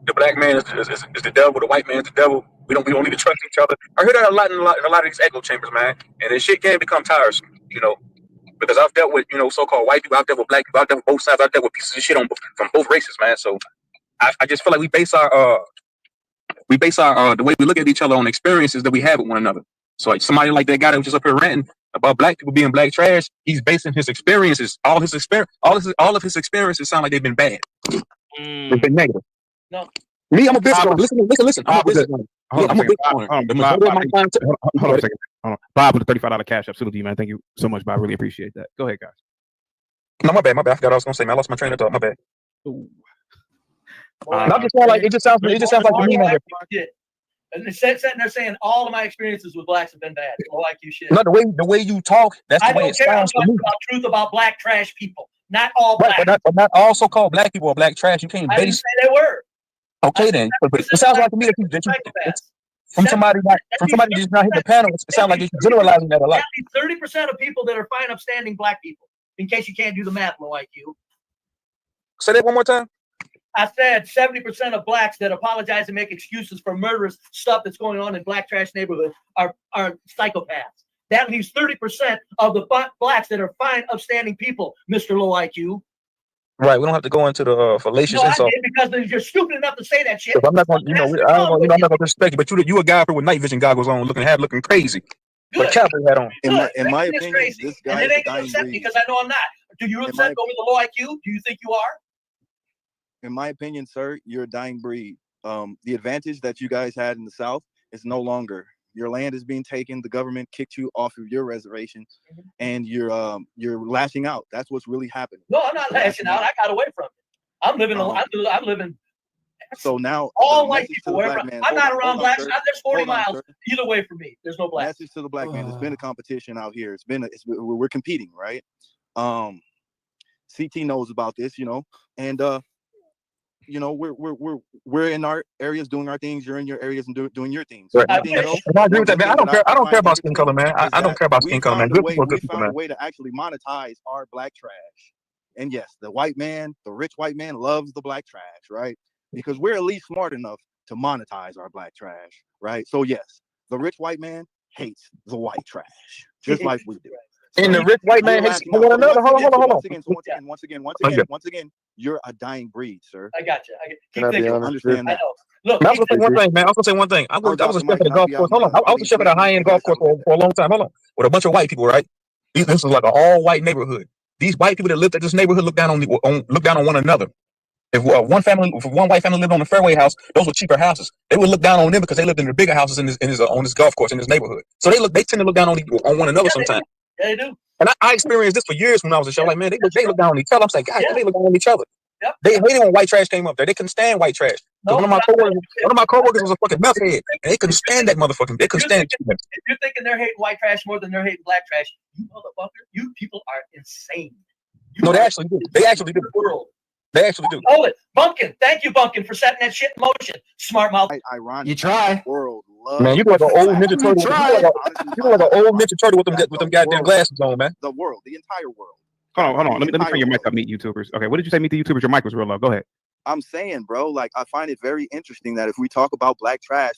The black man is the devil. The white man is the devil. We don't need to trust each other. I hear that a lot in a lot of these echo chambers, man. And this shit can become tiresome, because I've dealt with so-called white people. I've dealt with black people. I've dealt with both sides. I've dealt with pieces of shit from both races, man. So I just feel like we base our the way we look at each other on experiences that we have with one another. So like somebody like that guy that was just up here ranting about black people being black trash, he's basing his experiences, all of his experiences sound like they've been bad. They've been negative. No. Me, I'm a business owner. Listen. I'm a business owner. I'm a business owner. Hold on a second. Bob with the $35 cash up. Salute to you, man. Thank you so much, Bob. I really appreciate that. Go ahead, guys. No, my bad. I forgot what I was gonna say, man. I lost my train of thought. My bad. I'm just like it just sounds like a meme. And they're sitting there saying all of my experiences with blacks have been bad. Low IQ shit. No, the way you talk, that's the way it sounds to me. About truth about black trash people. Not all black. But not all so-called black people are black trash. You can't base. I didn't say they were. Okay, then. But it sounds like to me that you from somebody just not hit the panel. It sounds like you're generalizing that a lot. 30% of people that are fine, upstanding black people. In case you can't do the math, low IQ. Say that one more time. I said 70% of blacks that apologize and make excuses for murderous stuff that's going on in black trash neighborhoods are psychopaths. That leaves 30% of the blacks that are fine, upstanding people, Mr. Low IQ. Right, we don't have to go into the fallacious insult. Because you're stupid enough to say that shit. I'm not going, I'm not going to disrespect you, but you a guy with night vision goggles on, looking crazy. Good. But cowboy hat on. In my opinion, this guy and it ain't gonna upset me because I know I'm not. Do you upset over the low IQ? Do you think you are? In my opinion, sir, you're a dying breed. The advantage that you guys had in the South is no longer. Your land is being taken. The government kicked you off of your reservation, and you're lashing out. That's what's really happening. No, I'm not lashing out. I got away from it. I'm living. I'm living. So now all white people. I'm not around blacks. There's 40 miles sir. Either way from me. There's no blacks. Message to the black man. It's been a competition out here. We're competing, right? CT knows about this, and we're in our areas doing our things. You're in your areas and doing your things. Right. I agree with that, man. I don't care about skin color, man. I don't care about skin color, man. Good people, we found a way to actually monetize our black trash. And yes, the rich white man loves the black trash, right? Because we're at least smart enough to monetize our black trash, right? So yes, the rich white man hates the white trash, just like we do. And the rich white man hates one another. Hold on. Once again, you're a dying breed, sir. I got you. Keep thinking. Understand that. Look, I was gonna say one thing, man. I was gonna say one thing. I was a chef at a golf course. Hold on. I was a chef at a high-end golf course for a long time. Hold on. With a bunch of white people, right? This was like an all-white neighborhood. These white people that lived at this neighborhood look down on one another. If one white family lived on the fairway house, those were cheaper houses. They would look down on them because they lived in the bigger houses on this golf course in this neighborhood. So they tend to look down on one another sometimes. Yeah, they do. And I experienced this for years when I was a show. Like, man, they look down on each other. I'm saying, God, they look down on each other. Yep. They hated when white trash came up there. They couldn't stand white trash. No, one of my coworkers was a fucking meth head, and they couldn't stand that motherfucking. They couldn't stand it. If you're thinking they're hating white trash more than they're hating black trash, you motherfucker, you people are insane. No, they actually do. They actually do. They actually do. Hold it, Bunkin. Thank you, Bunkin, for setting that shit in motion. Smart mouth. Ironic. You try. World man, you look like an old Ninja Turtle. You look like an old Ninja Turtle with them goddamn glasses on, man. The world, the entire world. Hold on. Let me turn your mic up, meet YouTubers. Okay, what did you say, meet the YouTubers? Your mic was real low. Go ahead. I'm saying, bro, like, I find it very interesting that if we talk about black trash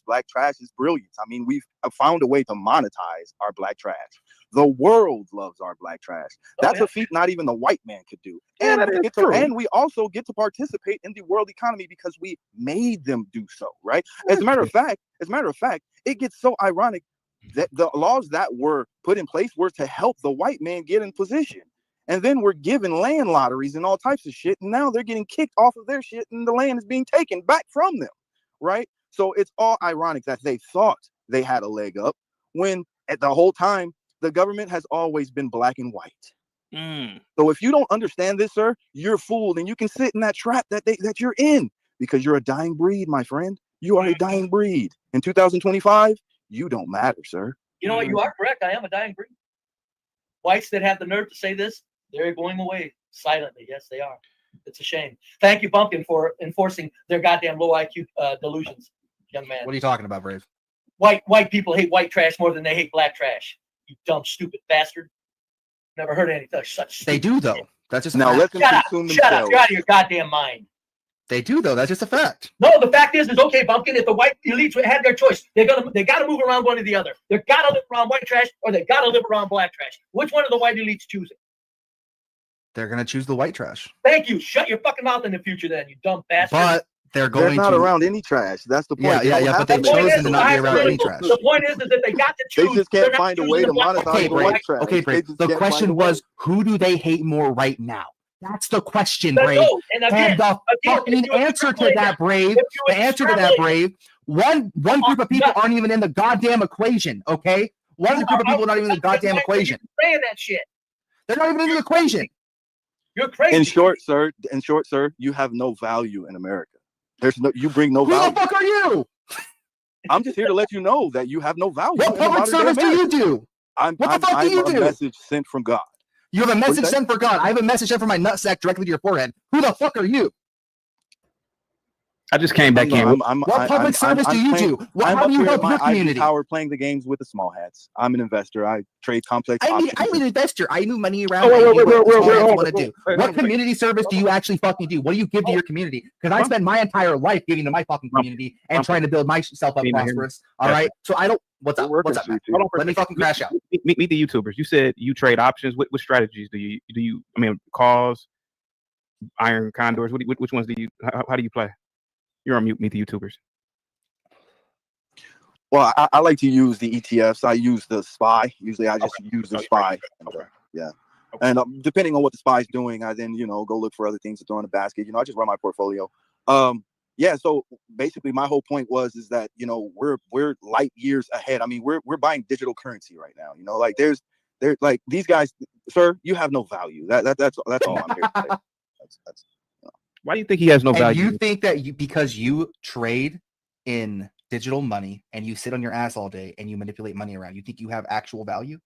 is brilliant. I mean, we've found a way to monetize our black trash. The world loves our black trash. That's a feat not even the white man could do. And, we also get to participate in the world economy because we made them do so, right? As a matter of fact, it gets so ironic that the laws that were put in place were to help the white man get in position. And then we're given land lotteries and all types of shit. And now they're getting kicked off of their shit and the land is being taken back from them, right? So it's all ironic that they thought they had a leg up when at the whole time, the government has always been black and white. So if you don't understand this, sir, you're fooled and you can sit in that trap that you're in because you're a dying breed, my friend. You are a dying breed. In 2025, you don't matter, sir. You know what? You are correct. I am a dying breed. Whites that have the nerve to say this, they're going away silently. Yes, they are. It's a shame. Thank you, Pumpkin, for enforcing their goddamn low IQ delusions, young man. What are you talking about, Brave? White people hate white trash more than they hate black trash. You dumb, stupid bastard. Never heard anything such. They do though. That's just now. Let them consume themselves. Shut up! You're out of your goddamn mind. They do though. That's just a fact. No, the fact is okay, Bumpkin. If the white elites had their choice, they got to move around one or the other. They got to live around white trash, or they got to live around black trash. Which one are the white elites choosing? They're gonna choose the white trash. Thank you. Shut your fucking mouth in the future, then, you dumb bastard. But they're not around any trash. That's the point. Yeah. But they've chosen to not be around any trash. The point is that they got to choose. They just can't find a way to monetize the white trash. Okay, Brave. The question was, who do they hate more right now? That's the question, Brave. And the fucking answer to that, Brave. The answer to that, Brave. One group of people aren't even in the goddamn equation. Okay, one group of people are not even in the goddamn equation. Saying that shit. They're not even in the equation. You're crazy. In short, sir, you have no value in America. You bring no value. Who the fuck are you? I'm just here to let you know that you have no value. What public service do you do? What the fuck do you do? A message sent from God. You have a message sent from God. I have a message sent from my nutsack directly to your forehead. Who the fuck are you? I just came back in. What public service do you do? How do you help your community? Power playing the games with the small hats. I'm an investor. I trade complex. I'm an investor. I move money around. What community service do you actually fucking do? What do you give to your community? Because I spend my entire life giving to my fucking community and trying to build myself up prosperous. All right. So I don't. What's up? What's up? Let me fucking crash out. Meet the YouTubers. You said you trade options. What strategies do you? I mean, calls, iron condors. Which ones do you? How do you play? You're on mute. Meet the YouTubers. Well, I like to use the ETFs. I use the SPY. Usually, I just use the SPY. Yeah. And depending on what the SPY's doing, I then go look for other things to throw in the basket. I just run my portfolio. Yeah. So basically, my whole point is that we're light years ahead. I mean, we're buying digital currency right now. Like there's like these guys, sir. You have no value. That's all I'm here to say. That's Why do you think he has no value? You think that because you trade in digital money and you sit on your ass all day and you manipulate money around, you think you have actual value?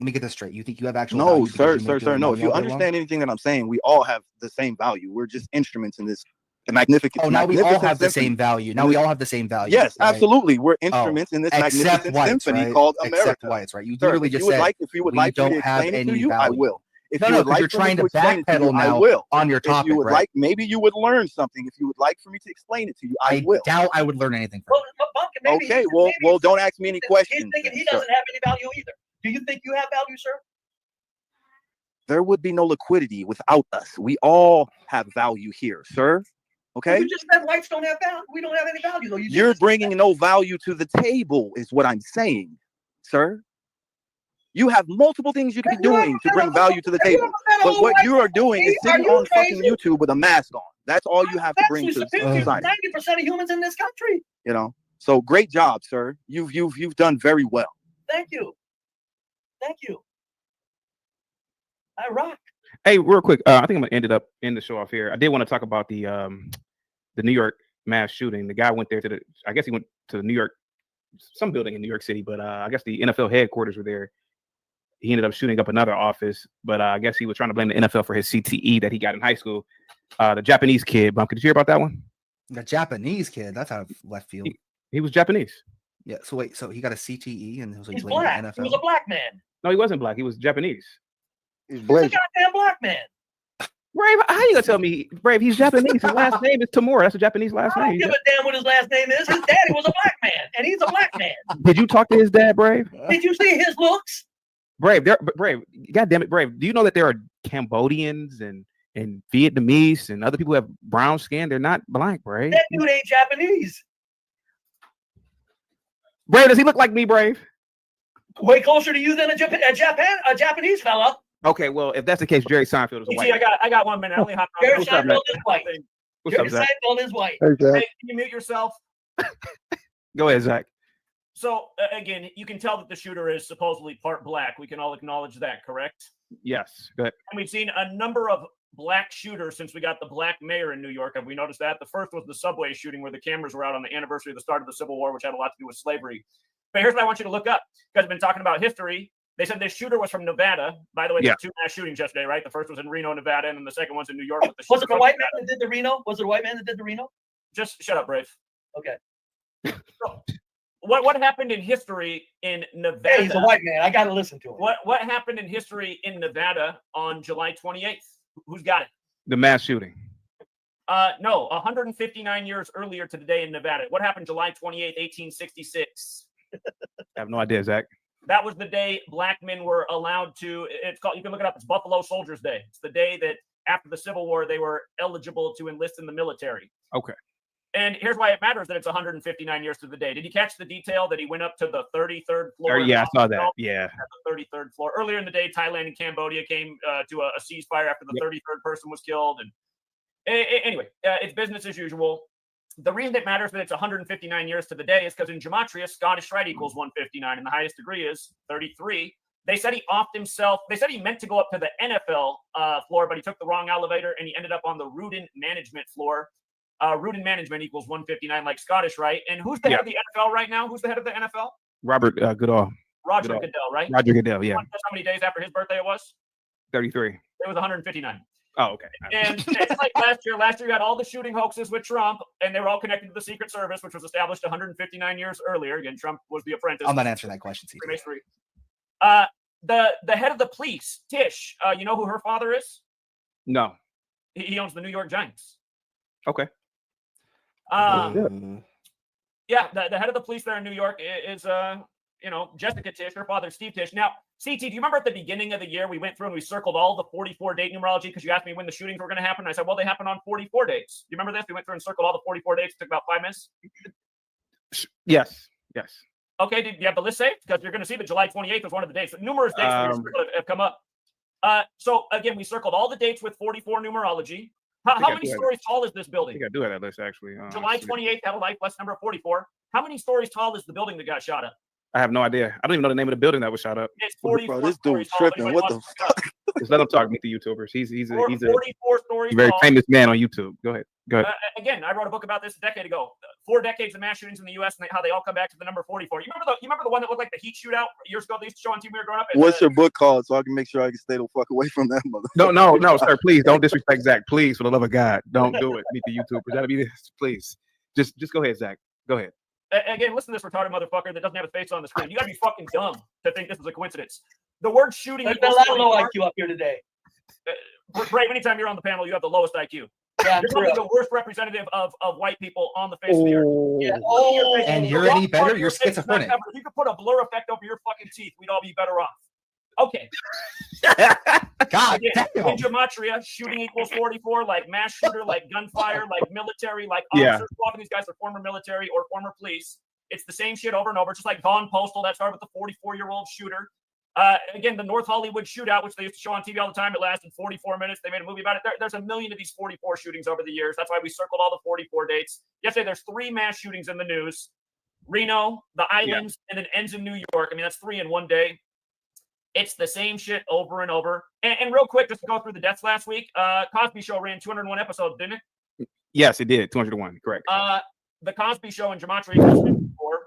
Let me get this straight. You think you have actual value? No, sir. No. If you understand anything that I'm saying, we all have the same value. We're just instruments in this magnificent. Oh, now we all have the same value. Now we all have the same value. Yes, right? Absolutely. We're instruments in this magnificent symphony called America. Except whites, right? You literally just said, if you would like me to explain it to you, I will. If you would like, you're trying to backpedal now on your topic. If you would right? like, maybe you would learn something. If you would like for me to explain it to you, I will. Doubt I would learn anything from you. Okay, well, don't ask me any questions. He's thinking he doesn't have any value either. Do you think you have value, sir? There would be no liquidity without us. We all have value here, sir. Okay. Well, you just said whites don't have value. We don't have any value, though. You're bringing no value to the table, is what I'm saying, sir. You have multiple things you could be doing to bring value to the table. But what you are doing is sitting on fucking YouTube with a mask on. That's all you have to bring to society. 90% of humans in this country. So great job, sir. You've done very well. Thank you. Thank you. I rock. Hey, real quick, I think I'm gonna end the show off here. I did want to talk about the New York mass shooting. The guy went there I guess he went to the New York, some building in New York City, but I guess the NFL headquarters were there. He ended up shooting up another office, but I guess he was trying to blame the NFL for his CTE that he got in high school. The Japanese kid, Bump, did you hear about that one? The Japanese kid, that's out of left field. He was Japanese. Yeah, so wait, so he got a CTE and he's black. NFL? He was a black man. No, he wasn't black. He was Japanese. He's black. He's a goddamn black man. Brave, how you gonna tell me, Brave, he's Japanese? His last name is Tamura. That's a Japanese last name. I don't give a damn what his last name is. His daddy was a black man, and he's a black man. Did you talk to his dad, Brave? Did you see his looks? Brave, Brave. God damn it, Brave. Do you know that there are Cambodians and Vietnamese and other people who have brown skin? They're not black, Brave. That dude ain't Japanese. Brave, does he look like me, Brave? Way closer to you than a Japanese fella. Okay, well, if that's the case, Jerry Seinfeld is a white. I got 1 minute. I only hopped on. Jerry Seinfeld is white. Jerry Seinfeld is white. Hey, Zach. Hey, can you mute yourself? Go ahead, Zach. So again, you can tell that the shooter is supposedly part black. We can all acknowledge that, correct? Yes, go ahead. And we've seen a number of black shooters since we got the black mayor in New York. Have we noticed that? The first was the subway shooting where the cameras were out on the anniversary of the start of the Civil War, which had a lot to do with slavery. But here's what I want you to look up. You guys have been talking about history. They said this shooter was from Nevada. By the way, there were 2 mass shootings yesterday, right? The first was in Reno, Nevada, and then the second one's in New York. With the Was it the white man that did the Reno? Was it the white man that did the Reno? Just shut up, Brave. Okay. So, what happened in history in Nevada? Hey, he's a white man. I got to listen to him. What happened in history in Nevada on July 28th? Who's got it? The mass shooting. No, 159 years earlier to the day in Nevada. What happened July 28th, 1866? I have no idea, Zach. That was the day black men were allowed to, it's called, you can look it up, it's Buffalo Soldiers Day. It's the day that after the Civil War, they were eligible to enlist in the military. Okay. And here's why it matters that it's 159 years to the day. Did you catch the detail that he went up to the 33rd floor? Yeah, I saw that. Yeah. At the 33rd floor. Earlier in the day, Thailand and Cambodia came to a ceasefire after the 33rd person was killed. And anyway, it's business as usual. The reason it matters that it's 159 years to the day is because in gematria, Scottish Rite equals 159, and the highest degree is 33. They said he offed himself. They said he meant to go up to the NFL floor, but he took the wrong elevator, and he ended up on the Rudin management floor. Rudin management equals 159, like Scottish Rite. And who's the head of the NFL right now? Who's the head of the NFL? Robert Goodall. Roger Goodell, right? Roger Goodell, yeah. Guess how many days after his birthday it was? 33. It was 159. Oh, okay. And it's like last year. Last year, you had all the shooting hoaxes with Trump, and they were all connected to the Secret Service, which was established 159 years earlier. Again, Trump was the apprentice. I'm not answering that question, CT. The head of the police, Tish, you know who her father is? No. He owns the New York Giants. Okay. Yeah, the head of the police there in New York is Jessica Tish. Her father's Steve Tish. Now, CT, do you remember at the beginning of the year we went through and we circled all the 44 date numerology because you asked me when the shootings were going to happen? And I said, well, they happen on 44 dates. Do you remember this? We went through and circled all the 44 dates. It took about 5 minutes. Yes. Okay, do you have the list saved? Because you're going to see that July 28th was one of the dates. Numerous dates have come up. So again, we circled all the dates with 44 numerology. How many stories tall is this building? I think I do have that list, actually. July 28th had a life less number 44. How many stories tall is the building that got shot up? I have no idea. I don't even know the name of the building that was shot up. It's 44 This dude stories tall. tripping. What the fuck? Just let him talk. Meet the YouTubers. He's a 44 stories very tall. famous man on YouTube. Go ahead. Again, I wrote a book about this a decade ago. 4 decades of mass shootings in the U.S. and how they all come back to the number 44. You remember the one that looked like the heat shootout years ago? They used to show on TV when we were growing up. What's your book called so I can make sure I can stay the fuck away from that mother? No, sir. Please don't disrespect Zach. Please, for the love of God, don't do it. Meet the YouTubers. That'll be this. Please, just go ahead, Zach. Go ahead. Again, listen to this retarded motherfucker that doesn't have his face on the screen. You gotta be fucking dumb to think this is a coincidence. The word shooting. There's a lot of low IQ up here today. Brave, anytime you're on the panel, you have the lowest IQ. Yeah, you're probably the worst representative of white people on the face of the earth. Yeah. And you're any better? You're schizophrenic. If you could put a blur effect over your fucking teeth, we'd all be better off. Okay. God damn. damn. In gematria, shooting equals 44, like mass shooter, like gunfire, like military, like officers. Often these guys are former military or former police. It's the same shit over and over, just like Vaughn Postal that started with the 44-year-old shooter. Again, the North Hollywood shootout, which they used to show on TV all the time, it lasted 44 minutes. They made a movie about it. There's a million of these 44 shootings over the years. That's why we circled all the 44 dates. Yesterday, there's 3 mass shootings in the news. Reno, the islands, and then ends in New York. I mean, that's 3 in one day. It's the same shit over and over. And real quick, just to go through the deaths last week, Cosby Show ran 201 episodes, didn't it? Yes, it did. 201, correct. The Cosby Show in gematria equals 54.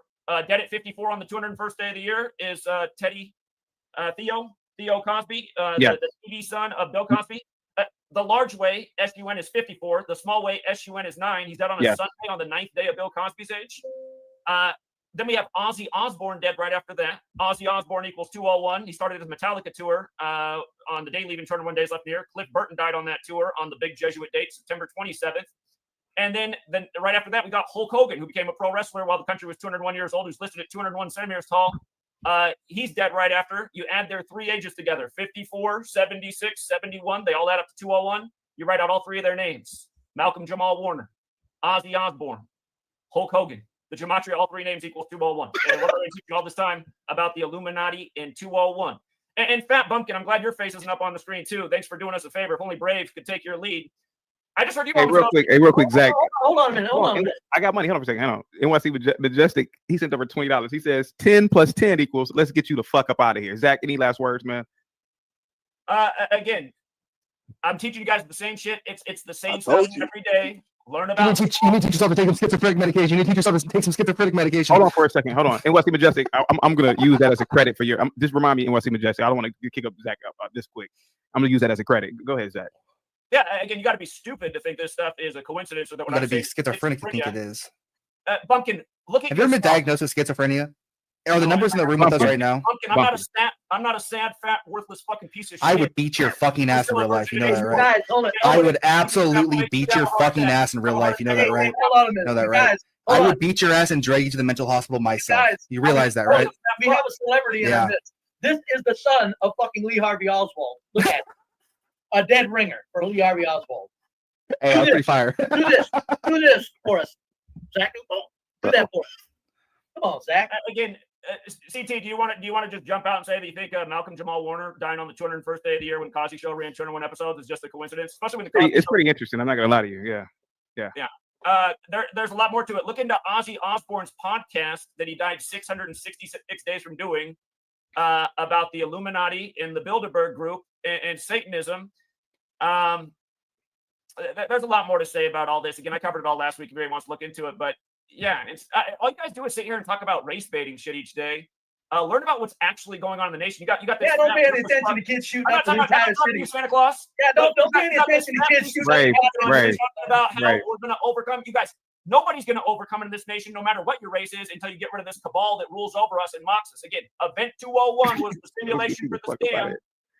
Dead at 54 on the 201st day of the year is Theo Cosby, the TV son of Bill Cosby. The large way, SUN, is 54. The small way, SUN, is 9. He's dead on a Sunday on the 9th day of Bill Cosby's age. Then we have Ozzy Osbourne dead right after that. Ozzy Osbourne equals 201. He started his Metallica tour on the day leaving 201 days left in the year. Cliff Burton died on that tour on the big Jesuit date, September 27th. And then right after that, we got Hulk Hogan, who became a pro wrestler while the country was 201 years old, who's listed at 201 centimeters tall. He's dead right after. You add their 3 ages together, 54, 76, 71. They all add up to 201. You write out all 3 of their names. Malcolm Jamal Warner, Ozzy Osbourne, Hulk Hogan. The gematria, all 3 names equals 201. And what are they teaching all this time about the Illuminati in 201? And Fat Bumpkin, I'm glad your face isn't up on the screen too. Thanks for doing us a favor. If only Brave could take your lead. I just heard you. Hey, real quick, Zach. Hold on a minute. Hold on a minute. I got money. Hold on for a second. Hold on. NYC Majestic, he sent over $20. He says 10 plus 10 equals, let's get you the fuck up out of here. Zach, any last words, man? Again, I'm teaching you guys the same shit. It's the same stuff every day. Learn about. You need to teach yourself to take some schizophrenic medication. You need to teach yourself to take some schizophrenic medication. Hold on for a second. Hold on. NYC Majestic, I'm going to use that as a credit for your. Just remind me, NYC Majestic. I don't want to kick up Zach up this quick. I'm going to use that as a credit. Go ahead, Zach. Yeah, again, you got to be stupid to think this stuff is a coincidence, or that You got to be schizophrenic to think it is. Bumpkin, look at. Have you ever been diagnosed with schizophrenia? Are the numbers in the room with us right now? Bumpkin, I'm not a sad, fat, worthless fucking piece of shit. I would beat your fucking ass in real life. You know that, right? I would absolutely beat your fucking ass in real life. You know that, right? You know that, right? I would beat your ass and drag you to the mental hospital myself. You realize that, right? We have a celebrity in our midst. This is the son of fucking Lee Harvey Oswald. Look at it. A dead ringer for Lee Harvey Oswald. Hey, I'm pretty fire. Do this for us, Zach. Do that for us. Come on, Zach. Again, CT, do you want to just jump out and say that you think Malcolm Jamal Warner dying on the 201st day of the year when Cosby Show ran 201 episodes is just a coincidence? Especially when it's pretty interesting. I'm not gonna lie to you. Yeah. There's a lot more to it. Look into Ozzy Osbourne's podcast that he died 666 days from doing about the Illuminati and the Bilderberg Group and Satanism. There's a lot more to say about all this. Again, I covered it all last week if anybody wants to look into it. But yeah, all you guys do is sit here and talk about race baiting shit each day. Learn about what's actually going on in the nation. You got this. Yeah, don't pay any attention to kids shooting up the entire city. Santa Claus. Yeah, don't pay any attention to kids shooting about how we're going to overcome. You guys, nobody's going to overcome in this nation, no matter what your race is, until you get rid of this cabal that rules over us and mocks us. Again, Event 201 was the simulation for the scam.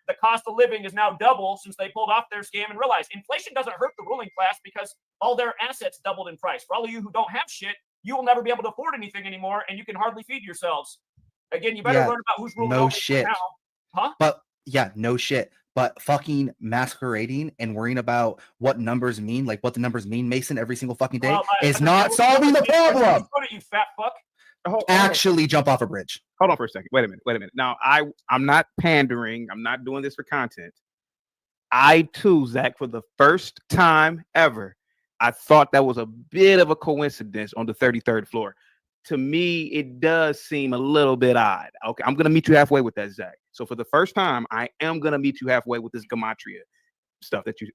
The cost of living is now double since they pulled off their scam and realized inflation doesn't hurt the ruling class because all their assets doubled in price. For all of you who don't have shit, you will never be able to afford anything anymore, and you can hardly feed yourselves. Again, you better learn about who's ruling no over shit. now. Huh? But yeah, no shit. But fucking masquerading and worrying about what numbers mean, like what the numbers mean, Mason, every single fucking day, is not solving the problem. You fat fuck. Actually jump off a bridge. Hold on for a second. Wait a minute. Now, I'm not pandering. I'm not doing this for content. I too, Zach, for the first time ever, I thought that was a bit of a coincidence on the 33rd floor. To me, it does seem a little bit odd. Okay, I'm going to meet you halfway with that, Zach. So for the first time, I am going to meet you halfway with this gematria stuff that you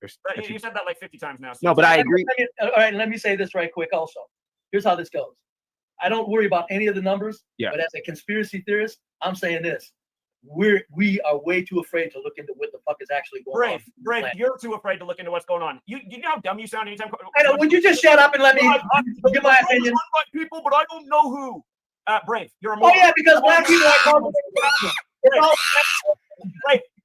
said that like 50 times now. So no, but I agree. All right, let me say this right quick also. Here's how this goes. I don't worry about any of the numbers, but as a conspiracy theorist, I'm saying this. We are way too afraid to look into what the fuck is actually going on. Brave, you're too afraid to look into what's going on. You know how dumb you sound anytime. I know. Would you just shut up and let me give my opinion? People, but I don't know who. Brave, you're a moron. Oh yeah, because black people are called.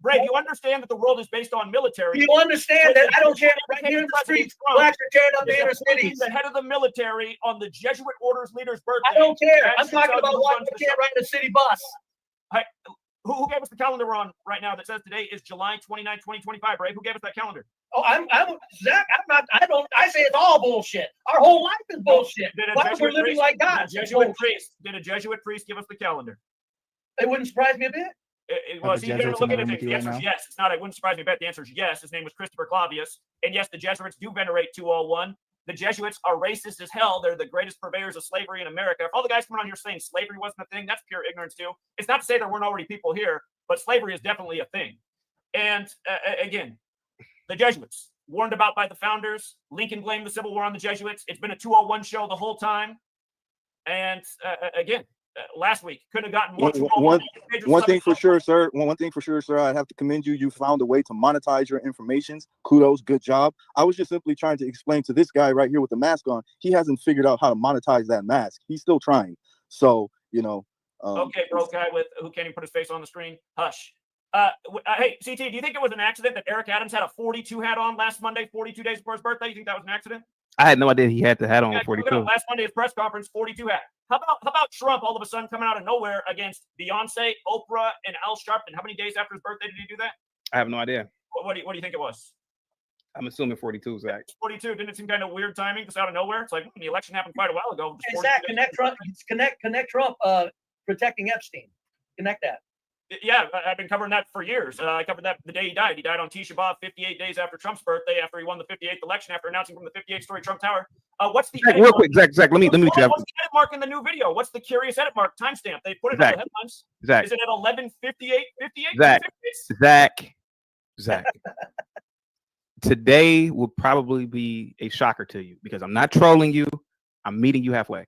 Brave, you understand that the world is based on military. You understand that I don't care right here in the streets. Blacks are tearing up the inner cities. The head of the military on the Jesuit orders leader's birthday. I don't care. I'm talking about why you can't ride a city bus. Who gave us the calendar we're on right now that says today is July 29, 2025, Brave? Who gave us that calendar? Oh, I'm Zach. I say it's all bullshit. Our whole life is bullshit. Why we're living like God? Did a Jesuit priest give us the calendar? It wouldn't surprise me a bit. Well, see, you're looking at the answer is yes. It's not. It wouldn't surprise me a bit. The answer is yes. His name was Christopher Clavius, and yes, the Jesuits do venerate 201. The Jesuits are racist as hell. They're the greatest purveyors of slavery in America. If all the guys coming on here saying slavery wasn't a thing, that's pure ignorance too. It's not to say there weren't already people here, but slavery is definitely a thing. And again, the Jesuits, warned about by the founders. Lincoln blamed the Civil War on the Jesuits. It's been a 201 show the whole time. And again, last week couldn't have gotten more. One thing for sure, sir. One thing for sure, sir. I have to commend you. You found a way to monetize your informations. Kudos, good job. I was just simply trying to explain to this guy right here with the mask on. He hasn't figured out how to monetize that mask. He's still trying. So okay, broke guy with who can't even put his face on the screen. Hush. Hey, CT, do you think it was an accident that Eric Adams had a 42 hat on last Monday, 42 days before his birthday? You think that was an accident? I had no idea he had the hat on Yeah, with look it 42. up. Last Monday's press conference, 42 hat. How about Trump all of a sudden coming out of nowhere against Beyonce, Oprah, and Al Sharpton? How many days after his birthday did he do that? I have no idea. What do you think it was? I'm assuming 42, Zach. 42. Didn't it seem kind of weird timing, just out of nowhere? It's like the election happened quite a while ago. Hey, Zach, connect Trump protecting Epstein. Connect that. Yeah, I've been covering that for years. I covered that the day he died. He died on Tisha B'Av, 58 days after Trump's birthday, after he won the 58th election, after announcing from the 58th-story Trump Tower. What's the Zach, real quick, Zach, let me meet you. What's the edit mark in the new video? What's the curious edit mark timestamp? They put it Zach, on the headlines. Zach. Is it at 11:58? Zach. Today will probably be a shocker to you because I'm not trolling you. I'm meeting you halfway.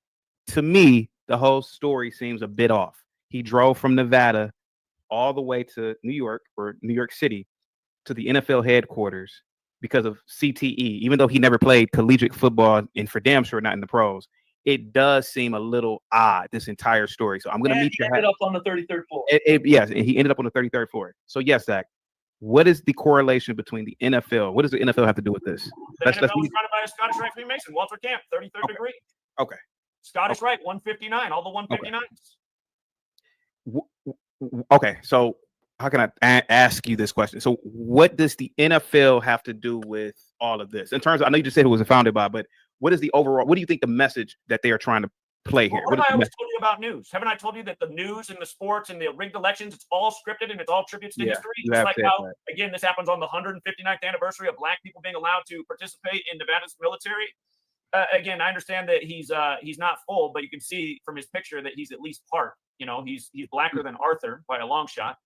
To me, the whole story seems a bit off. He drove from Nevada all the way to New York or New York City to the NFL headquarters because of CTE, even though he never played collegiate football and for damn sure not in the pros. It does seem a little odd, this entire story. So I'm going to meet you. He ended up on the 33rd floor. Yes, and he ended up on the 33rd floor. So yes, Zach, what is the correlation between the NFL? What does the NFL have to do with this? The NFL was founded by a Scottish Rite Freemason, Walter Camp, 33rd degree. Okay. Scottish Rite, 159, all the 159s. Okay, so how can I ask you this question? So what does the NFL have to do with all of this? In terms of, I know you just said it was founded by, but what is the overall, what do you think the message that they are trying to play here? What have I always told you about news? Haven't I told you that the news and the sports and the rigged elections, it's all scripted and it's all tributes to history? Just like how, again, this happens on the 159th anniversary of Black people being allowed to participate in Nevada's military. Again, I understand that he's not full, but you can see from his picture that he's at least part. You know, he's blacker than Arthur by a long shot.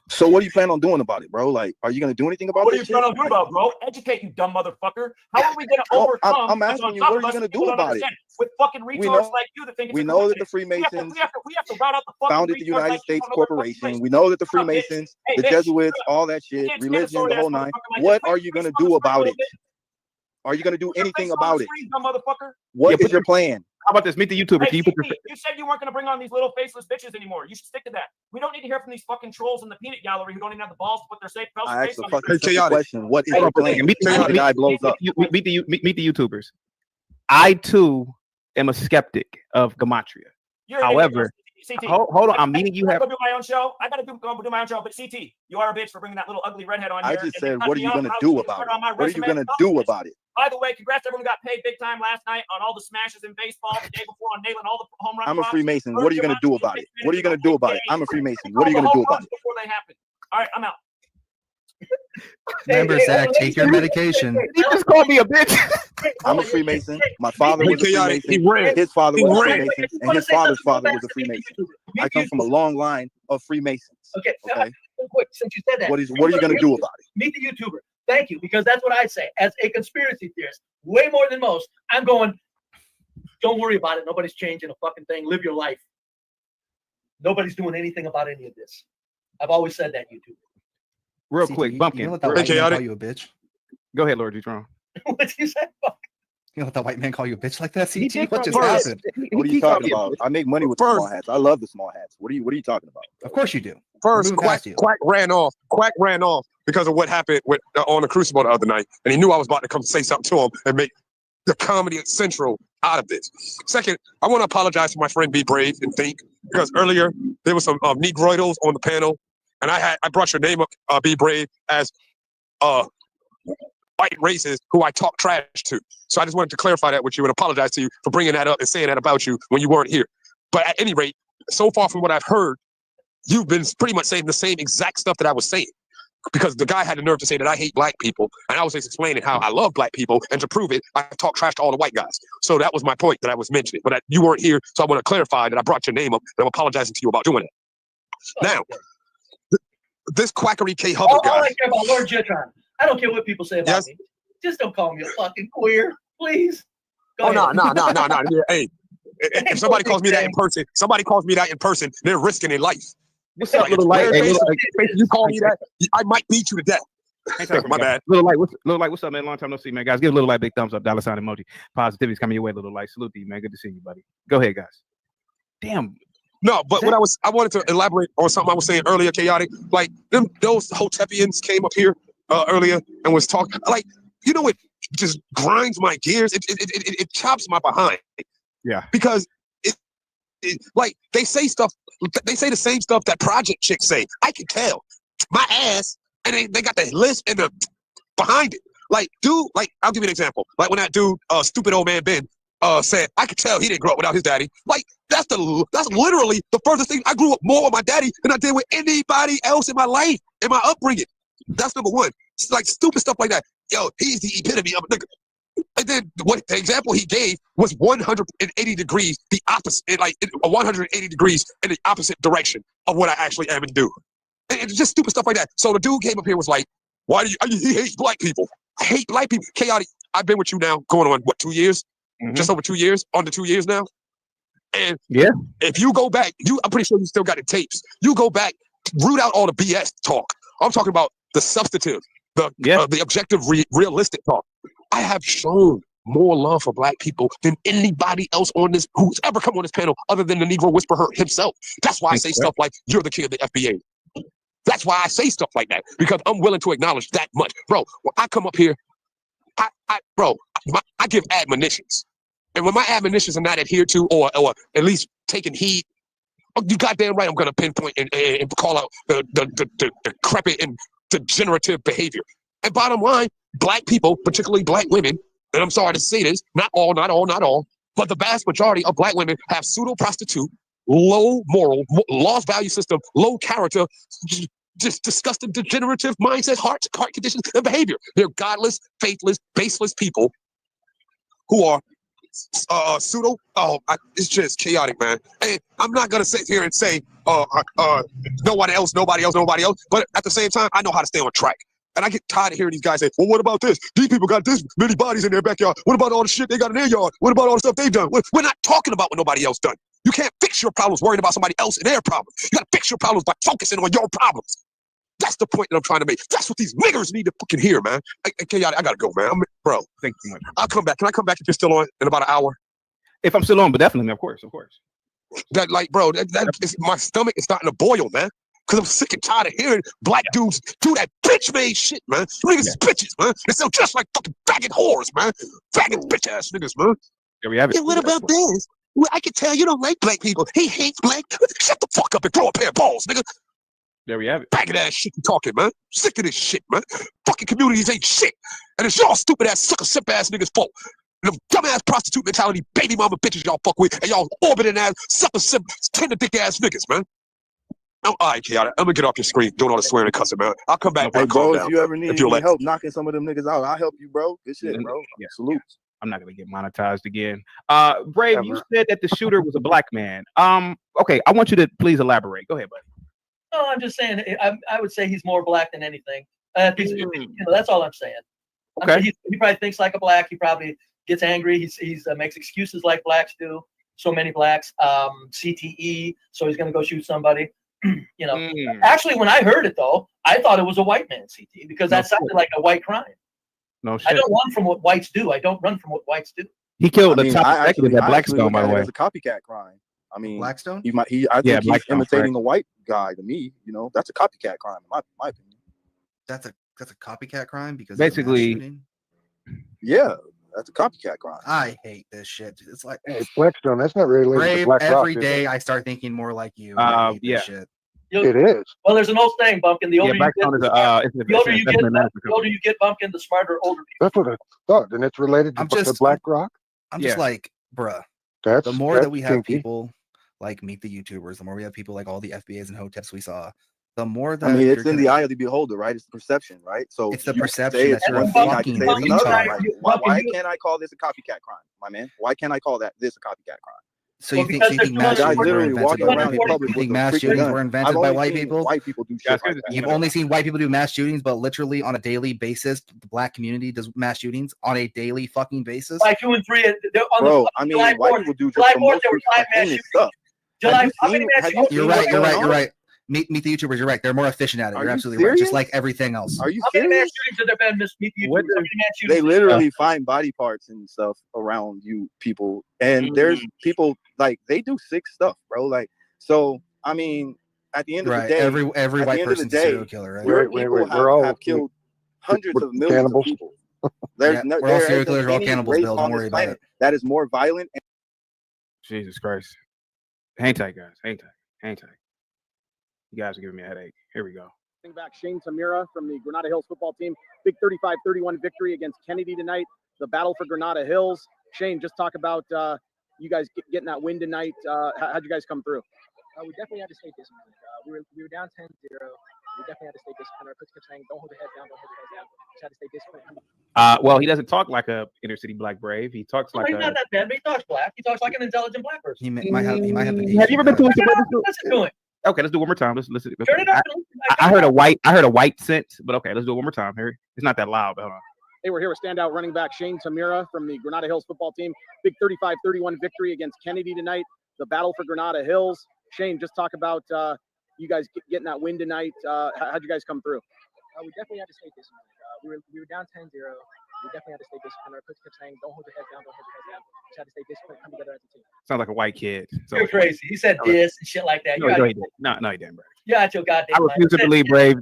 So what do you plan on doing about it, bro? Like, are you going to do anything about What are this you planning on doing about it, bro? Educate, you dumb motherfucker. How are we going to overcome? I'm asking you, what are you going to do about it? With fucking retards like you that think it's we know that the Freemasons we have to route out the fucking founded the United States Corporation. We know that the Freemasons, the Jesuits, all that shit, religion, the whole nine. What are you going to do about it? Are you going to do anything about it? What is your plan? How about this? Meet the YouTuber. Hey, you said you weren't going to bring on these little faceless bitches anymore. You should stick to that. We don't need to hear from these fucking trolls in the peanut gallery who don't even have the balls to put their safe I asked a fucking simple question. What is your plan? Meet the guy blows up. Meet the YouTubers. I too am a skeptic of gematria. However, hold on, I'm meeting you. I gotta do my own show. I gotta go do my own show. But CT, you are a bitch for bringing that little ugly redhead on here. I just said, what are you gonna do about it? What are you gonna do about it? By the way, congrats to everyone who got paid big time last night on all the smashes in baseball, the day before on nailing all the home runs. I'm a Freemason. What are you gonna do about it? What are you gonna do about it? I'm a Freemason. What are you gonna do about it? Before they happen. All right, I'm out. Remember, Zach, take your medication. He just called me a bitch. I'm a Freemason. My father was a Freemason. His father was a Freemason, and his father's father was a Freemason. I come from a long line of Freemasons. Okay. Quick, since you said that, what are you going to do about it? Meet the YouTuber. Thank you, because that's what I say as a conspiracy theorist. Way more than most. I'm going. Don't worry about it. Nobody's changing a fucking thing. Live your life. Nobody's doing anything about any of this. I've always said that, YouTuber. Real quick, Bumpkin. You don't let that white man call you a bitch. Go ahead, Lord G-Tron. What'd you say? You don't let that white man call you a bitch like that, CT? What just happened? What are you talking about? I make money with the small hats. I love the small hats. What are you talking about? Of course you do. First, Quack ran off. Quack ran off because of what happened with on the Crucible the other night, and he knew I was about to come say something to him and make the comedy central out of this. Second, I want to apologize to my friend Be Brave and Think, because earlier there was some Negroidals on the panel, and I brought your name up, Be Brave, as white racist who I talk trash to. So I just wanted to clarify that with you and apologize to you for bringing that up and saying that about you when you weren't here. But at any rate, so far from what I've heard, you've been pretty much saying the same exact stuff that I was saying. Because the guy had the nerve to say that I hate black people, and I was just explaining how I love black people, and to prove it, I talk trash to all the white guys. So that was my point that I was mentioning. But you weren't here, so I want to clarify that I brought your name up, and I'm apologizing to you about doing it. Now, this Quackery K. Hubbard guy. All I care about Lord Jitron. I don't care what people say about me. Just don't call me a fucking queer, please. No. Yeah, hey, if somebody calls me that in person, they're risking their life. What's up, little light? Hey, you call me that, I might beat you to death. My bad. Little light, what's up, man? Long time no see, man. Guys, give Little Light big thumbs up, dollar sign emoji. Positivity's coming your way, Little Light. Salute to you, man. Good to see you, buddy. Go ahead, guys. Damn. No, but I wanted to elaborate on something I was saying earlier, Chaotic. Like those Hotepians came up here earlier and was talking. Like, you know what just grinds my gears. It chops my behind. Yeah. Because like they say stuff, they say the same stuff that project chicks say. I can tell. My ass, and they got the lisp and the behind it. Like, dude, like I'll give you an example. Like when that dude, stupid old man Ben, said, I could tell he didn't grow up without his daddy. Like that's literally the furthest thing. I grew up more with my daddy than I did with anybody else in my life, in my upbringing. That's number one. It's like stupid stuff like that. Yo, he's the epitome of a nigga. And then what the example he gave was 180 degrees the opposite, like 180 degrees in the opposite direction of what I actually am and do. And it's just stupid stuff like that. So the dude came up here and was like, why do he hates black people? I hate black people. Chaotic. I've been with you now going on, what, 2 years? Mm-hmm. Just over 2 years, on the 2 years now. And yeah, if you go back, I'm pretty sure you still got the tapes. You go back, root out all the BS talk. I'm talking about the substantive, the objective, realistic talk. I have shown more love for black people than anybody else on this who's ever come on this panel other than the Negro Whisperer himself. That's why I say stuff like, you're the king of the FBA. That's why I say stuff like that, because I'm willing to acknowledge that much. Bro, when I come up here, I give admonitions. And when my admonitions are not adhered to or at least taking heed, you goddamn right I'm going to pinpoint and call out the decrepit and degenerative behavior. And bottom line, black people, particularly black women, and I'm sorry to say this, not all, but the vast majority of black women have pseudo-prostitute, low moral, lost value system, low character, just disgusting, degenerative mindset, heart conditions, and behavior. They're godless, faithless, baseless people who are pseudo. It's just chaotic, man. And I'm not gonna sit here and say nobody else. But at the same time, I know how to stay on track. And I get tired of hearing these guys say, well, what about this? These people got this many bodies in their backyard. What about all the shit they got in their yard? What about all the stuff they've done? We're not talking about what nobody else done. You can't fix your problems worrying about somebody else and their problems. You gotta fix your problems by focusing on your problems. That's the point that I'm trying to make. That's what these niggers need to fucking hear, man. I gotta go, man. Bro, thank you much. I'll come back. Can I come back if you're still on in about an hour? If I'm still on, but definitely, of course. That, like, bro, my stomach is starting to boil, man. Because I'm sick and tired of hearing black dudes do that bitch-made shit, man. Niggas is bitches, man. They sound just like fucking faggot whores, man. Faggot bitch-ass niggas, man. There we have it. Yeah, what about this? Well, I can tell you don't like black people. He hates black. Shut the fuck up and grow a pair of balls, nigga. There we have it. Faggot ass shit you talking, man. Sick of this shit, man. Fucking communities ain't shit. And it's y'all stupid ass, sucker, simp ass niggas' fault. And the dumb ass prostitute mentality, baby mama bitches y'all fuck with, and y'all orbiting ass, sucker, simp, tender dick ass niggas, man. All right, Kiara, I'm gonna get off your screen doing all the swearing and cussing, man. I'll come back. Hey, bro, if you ever down, need any help knocking some of them niggas out, I'll help you, bro. Good shit, bro. Yeah. Salute. I'm not gonna get monetized again. Brave, you said that the shooter was a black man. Okay, I want you to please elaborate. Go ahead, buddy. No, I'm just saying. I would say he's more black than anything. That's all I'm saying. Okay. He probably thinks like a black. He probably gets angry. He makes excuses like blacks do. So many blacks. CTE. So he's gonna go shoot somebody. Actually, when I heard it though, I thought it was a white man CTE because that sounded like a white crime. No shit. I don't run from what whites do. I don't run from what whites do. He killed the top executive at Blackstone, by the way. It's a copycat crime. I mean, Blackstone. I think he's imitating a white guy. To me, that's a copycat crime, in my opinion. That's a copycat crime because basically, yeah, that's a copycat crime. I hate this shit. It's like Blackstone. That's not really Brave. Black Every Rock, day I start thinking more like you. Yeah. Shit. It is. Well, there's an old saying, Bumpkin. The older you get, Bumpkin, the smarter older people. That's what I thought, and it's related to Black Rock. I'm just like, bruh. The more that we have people like Meet the YouTubers, the more we have people like all the FBAs and HOTEPs we saw, the more that it's in the eye of the beholder, right? It's the perception, right? So it's the perception that you're a fucking retard. Why can't I call this a copycat crime, my man? Why can't I call this a copycat crime? So you think mass shootings were invented by white people? You think mass shootings were invented by white people? White people do shit like that. You've only seen white people do mass shootings, but literally on a daily basis, the black community does mass shootings on a daily fucking basis. Like 2 and 3, bro. I mean, white people do just the most stuff. You're right. Meet the YouTubers. You're right. They're more efficient at it. You're absolutely right. Just like everything else. Are you serious? How many mass serious? shootings have there been? Meet the YouTubers. They literally find body parts and stuff around you people, and there's people like they do sick stuff, bro. Like, so I mean, at the end of the day, every white person's a serial killer, right? People have killed hundreds of millions of people. There's no, we're all there serial isn't killers, we're all any cannibals, race Bill. Don't on this worry about planet it. that is more violent. Jesus Christ. Hang tight, guys. Hang tight. Hang tight. You guys are giving me a headache. Here we go. Back Shane Tamira from the Granada Hills football team. Big 35-31 victory against Kennedy tonight. The battle for Granada Hills. Shane, just talk about you guys getting that win tonight. How'd you guys come through? We definitely had to stay disciplined. We were down 10-0. We definitely had to stay disciplined. Our coach kept saying, "Don't hold your head down. Don't hold your head down." Just had to stay disciplined. Well, he doesn't talk like a inner city black brave. He talks like He's a. not that bad, but he talks black. He talks like an intelligent black person. He might have been. Have you ever been to a Listen to him. Okay, let's do it one more time. Let's listen. Turn it up and listen. I heard a white scent, but okay, let's do it one more time. Here, it's not that loud, but hold on. Hey, we're here with standout running back Shane Tamira from the Granada Hills football team. Big 35-31 victory against Kennedy tonight. The battle for Granada Hills. Shane, just talk about you guys getting that win tonight. How'd you guys come through? We definitely had to stay disciplined. We were down 10-0. We definitely had to stay disciplined. Our coach kept saying, "Don't hold your head down. Don't hold your head down." Just had to stay disciplined. Come together as a team. Sounds like a white kid. So, You're crazy. He said this and shit like that. No, he didn't. No, he didn't, Brave. You're out your goddamn I refuse to mind. believe, Brave.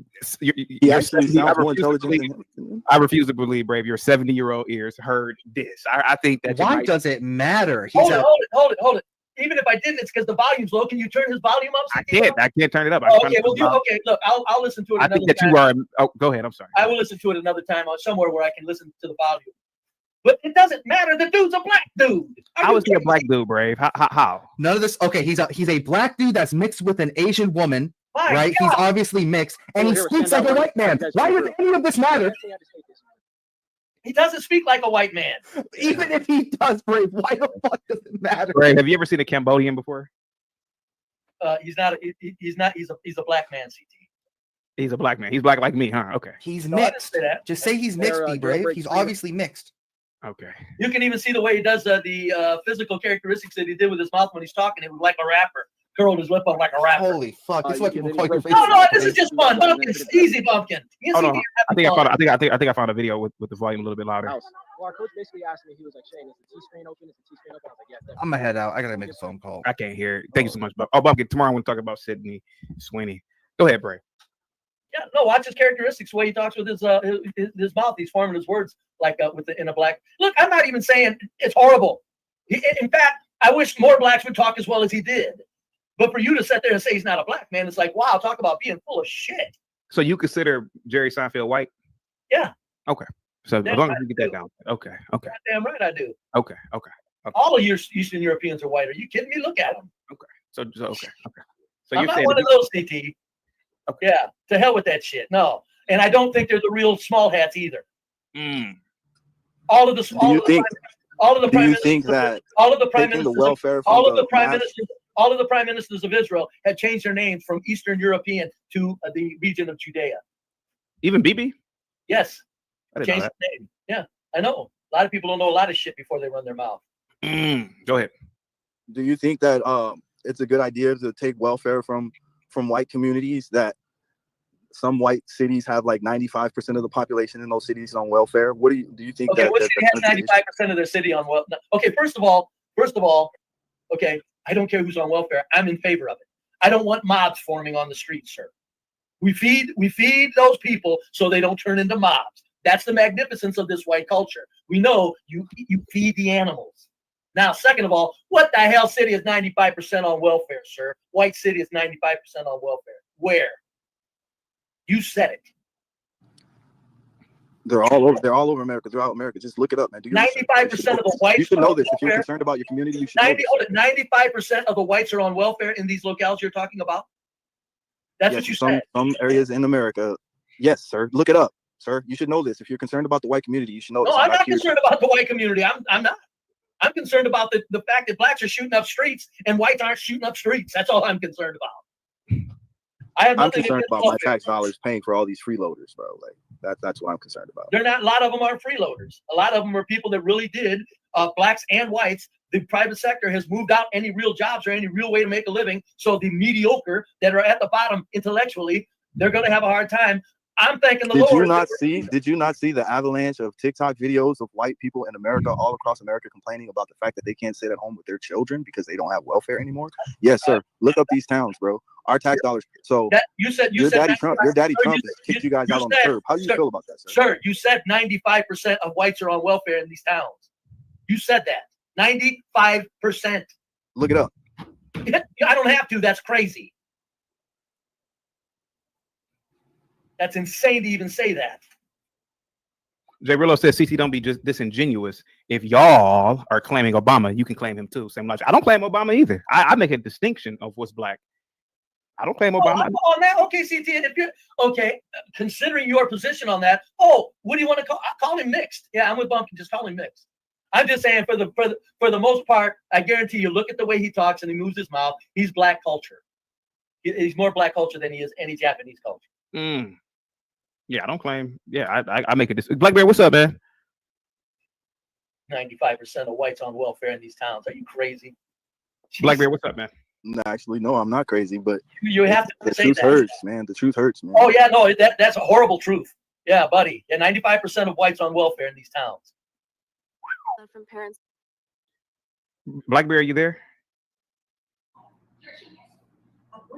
He actually sounds more intelligent I refuse to believe, Brave. Your 70-year-old ears heard this. I think that. Why does it matter? Hold it. Even if I didn't, it's because the volume's low. Can you turn his volume up? I can't turn it up. Oh, okay, okay. Look, I'll listen to it. I think that you are. Oh, go ahead. I'm sorry. I will listen to it another time or somewhere where I can listen to the volume. But it doesn't matter. The dude's a black dude. How is he a black dude, Brave? How? None of this. Okay, he's a black dude that's mixed with an Asian woman, My right? God. He's obviously mixed, and he speaks like a white man. Why does any of this matter? He doesn't speak like a white man. Even if he does, Brave, why the fuck does it matter? Brave, have you ever seen a Cambodian before? He's not. He's a black man. CT. He's a black man. He's black like me, huh? Okay. He's No, I didn't mixed. say that. Just say he's mixed, be Brave. He's obviously mixed. Okay. You can even see the way he does the physical characteristics that he did with his mouth when he's talking. It was like a rapper. Curled his lip up like a rapper. Holy fuck! This is what people call your face. No, this is just fun. Bumpkin, easy bumpkin. Hold on. I think I found a video with the volume a little bit louder. Well, our coach basically asked me. He was like, "Shane, is the T-screen open? Is the T-screen open?" I was like, "Yeah." I'm gonna head out. I gotta make a phone call. I can't hear it. Thank you so much, Bumpkin. Tomorrow I want to talk about Sydney Sweeney. Go ahead, Bray. Yeah, no. Watch his characteristics. The way he talks with his mouth. He's forming his words like in a black. Look, I'm not even saying it's horrible. In fact, I wish more blacks would talk as well as he did. But for you to sit there and say he's not a black man, it's like, wow, talk about being full of shit. So you consider Jerry Seinfeld white? Yeah. Okay. So as long as you get that down. Okay. Damn right I do. Okay. All of your Eastern Europeans are white. Are you kidding me? Look at them. Okay. So I'm not one of those, CT. Okay. Yeah. To hell with that shit. No. And I don't think they're the real small hats either. All of the prime ministers of Israel had changed their names from Eastern European to the region of Judea. Even Bibi? Yes. I didn't know Changed that. the name. Yeah, I know. A lot of people don't know a lot of shit before they run their mouth. Go ahead. Do you think that it's a good idea to take welfare from white communities, that some white cities have like 95% of the population in those cities on welfare? What do you think? Okay, what city has 95% of their city on welfare? Okay, first of all, okay, I don't care who's on welfare. I'm in favor of it. I don't want mobs forming on the streets, sir. We feed those people so they don't turn into mobs. That's the magnificence of this white culture. We know you feed the animals. Now, second of all, what the hell city is 95% on welfare, sir? White city is 95% on welfare. Where? You said it. They're all over America, throughout America. Just look it up, man. 95% of the whites. You should know this. If you're concerned about your community, you should know this. 95% of the whites are on welfare in these locales you're talking about. That's what you said. Some areas in America. Yes, sir. Look it up, sir. You should know this. If you're concerned about the white community, you should know this. No, I'm not concerned about the white community. I'm not. I'm concerned about the fact that blacks are shooting up streets and whites aren't shooting up streets. That's all I'm concerned about. I'm concerned about my tax dollars paying for all these freeloaders, bro. Like that's what I'm concerned about. They're not. A lot of them are freeloaders. A lot of them are people that really did. Blacks and whites. The private sector has moved out any real jobs or any real way to make a living. So the mediocre that are at the bottom intellectually, they're going to have a hard time I'm thanking the Did Lord. Did you not see the avalanche of TikTok videos of white people in America, all across America, complaining about the fact that they can't sit at home with their children because they don't have welfare anymore? Yes, sir. Look up these towns, bro. Our tax dollars. So you said Daddy Trump has kicked you guys out on the curb. How do you feel about that, sir? Sir, you said 95% of whites are on welfare in these towns. You said that. 95%. Look it up. I don't have to. That's crazy. That's insane to even say that. Jay Rillo says, CT, don't be just disingenuous. If y'all are claiming Obama, you can claim him too. Same logic. I don't claim Obama either. I make a distinction of what's black. I don't claim Obama. On that, okay, CT, if you're okay, considering your position on that, what do you want to call? I call him mixed. Yeah, I'm with Bumpkin. Just call him mixed. I'm just saying, for the most part, I guarantee you, look at the way he talks and he moves his mouth. He's black culture. He's more black culture than he is any Japanese culture. Yeah, I don't claim. Yeah, I make it. Black Bear, what's up, man? 95% of whites on welfare in these towns. Are you crazy? Black Bear, what's up, man? No, actually, no, I'm not crazy, but you have to the say truth that. hurts, man. The truth hurts, man. Oh yeah, no, that's a horrible truth. Yeah, buddy. Yeah, 95% of whites on welfare in these towns. From parents. Black Bear, are you there?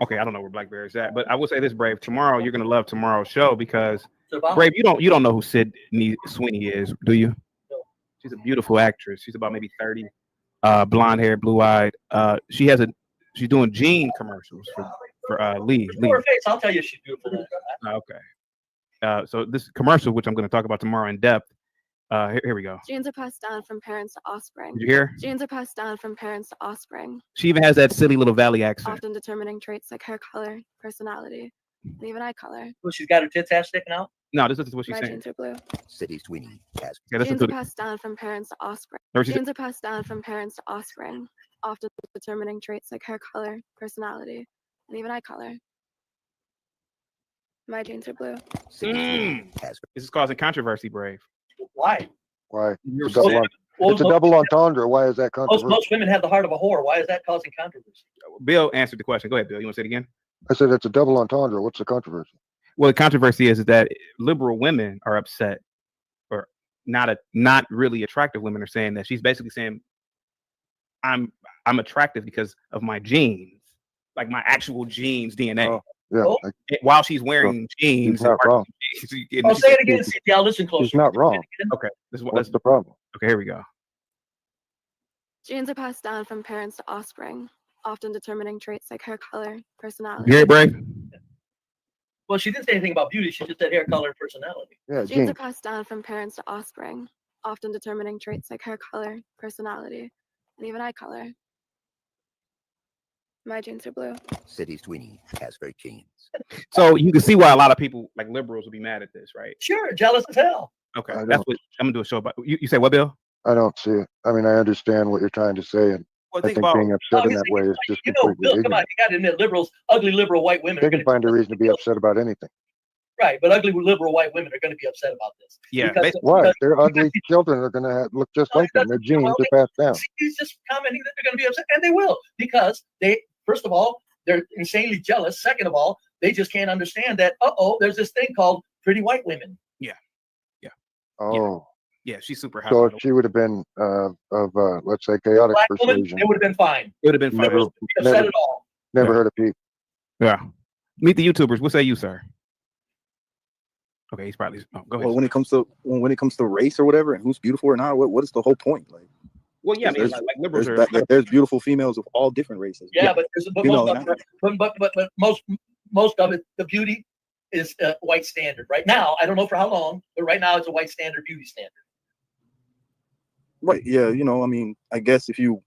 Okay, I don't know where Black Bear is at, but I will say this, Brave. Tomorrow, you're gonna love tomorrow's show because Brave, you don't know who Sydney Sweeney is, do you? No. She's a beautiful actress. She's about maybe 30, blonde hair, blue eyed. She's doing jean commercials for Lee. Her face, I'll tell you, she's beautiful. Okay. So this commercial, which I'm going to talk about tomorrow in depth. Here we go. Genes are passed down from parents to offspring. Did you hear? Genes are passed down from parents to offspring. She even has that silly little Valley accent. Often determining traits like hair color, personality, and even eye color. Well, she's got her tits half sticking out? No, this is what she's My saying. genes are blue. City Sweeney has. Genes are passed down from parents to offspring. Genes are passed down from parents to offspring, often determining traits like hair color, personality, and even eye color. My genes are blue. This is causing controversy, Brave. Why? Why? You're It's a double entendre. Why is that controversial? Most women have the heart of a whore. Why is that causing controversy? Bill answered the question. Go ahead, Bill. You want to say it again? I said it's a double entendre. What's the controversy? Well, the controversy is that liberal women are upset, or not really attractive women are saying that she's basically saying, I'm attractive because of my genes, like my actual genes DNA. While she's wearing jeans. She's not wrong. Say it again, CT. I'll listen closer. She's not wrong. Okay. What's the problem? Okay, here we go. Genes are passed down from parents to offspring, often determining traits like hair color, personality. You hear it, Brave? Well, she didn't say anything about beauty. She just said hair color and personality. Yeah, genes are passed down from parents to offspring, often determining traits like hair color, personality, and even eye color. My genes are blue. City Sweeney has her genes. So you can see why a lot of people, like liberals, will be mad at this, right? Sure, jealous as hell. Okay, that's what I'm gonna do a show about. You say what, Bill? I don't see it. I mean, I understand what you're trying to say, and I think being upset in that way is just completely Bill, come on, ignorant. you got to admit, liberals, ugly liberal white women. They can find a reason to be upset about anything. Right, but ugly liberal white women are going to be upset about this. Yeah, why? Their ugly children are going to look just like them. Their genes are passed down. He's just commenting that they're going to be upset, and they will, because they, first of all, they're insanely jealous. Second of all, they just can't understand that. There's this thing called pretty white women. Yeah. Oh. Yeah, she's super hot. So if she would have been of let's say chaotic Black woman, persuasion, it would have been fine. It would have been fine. Liberals would be upset at all. Never heard of Pete. Yeah. Meet the YouTubers. What say you, sir? Okay, he's probably. Oh, go ahead. Well, when it comes to race or whatever, and who's beautiful or not, what is the whole point? Like, well, yeah, I mean, like liberals are. There's beautiful females of all different races. Yeah, but most of it, the beauty is white standard. Right now, I don't know for how long, but right now it's a white standard beauty standard. Right. Yeah. I mean, I guess if you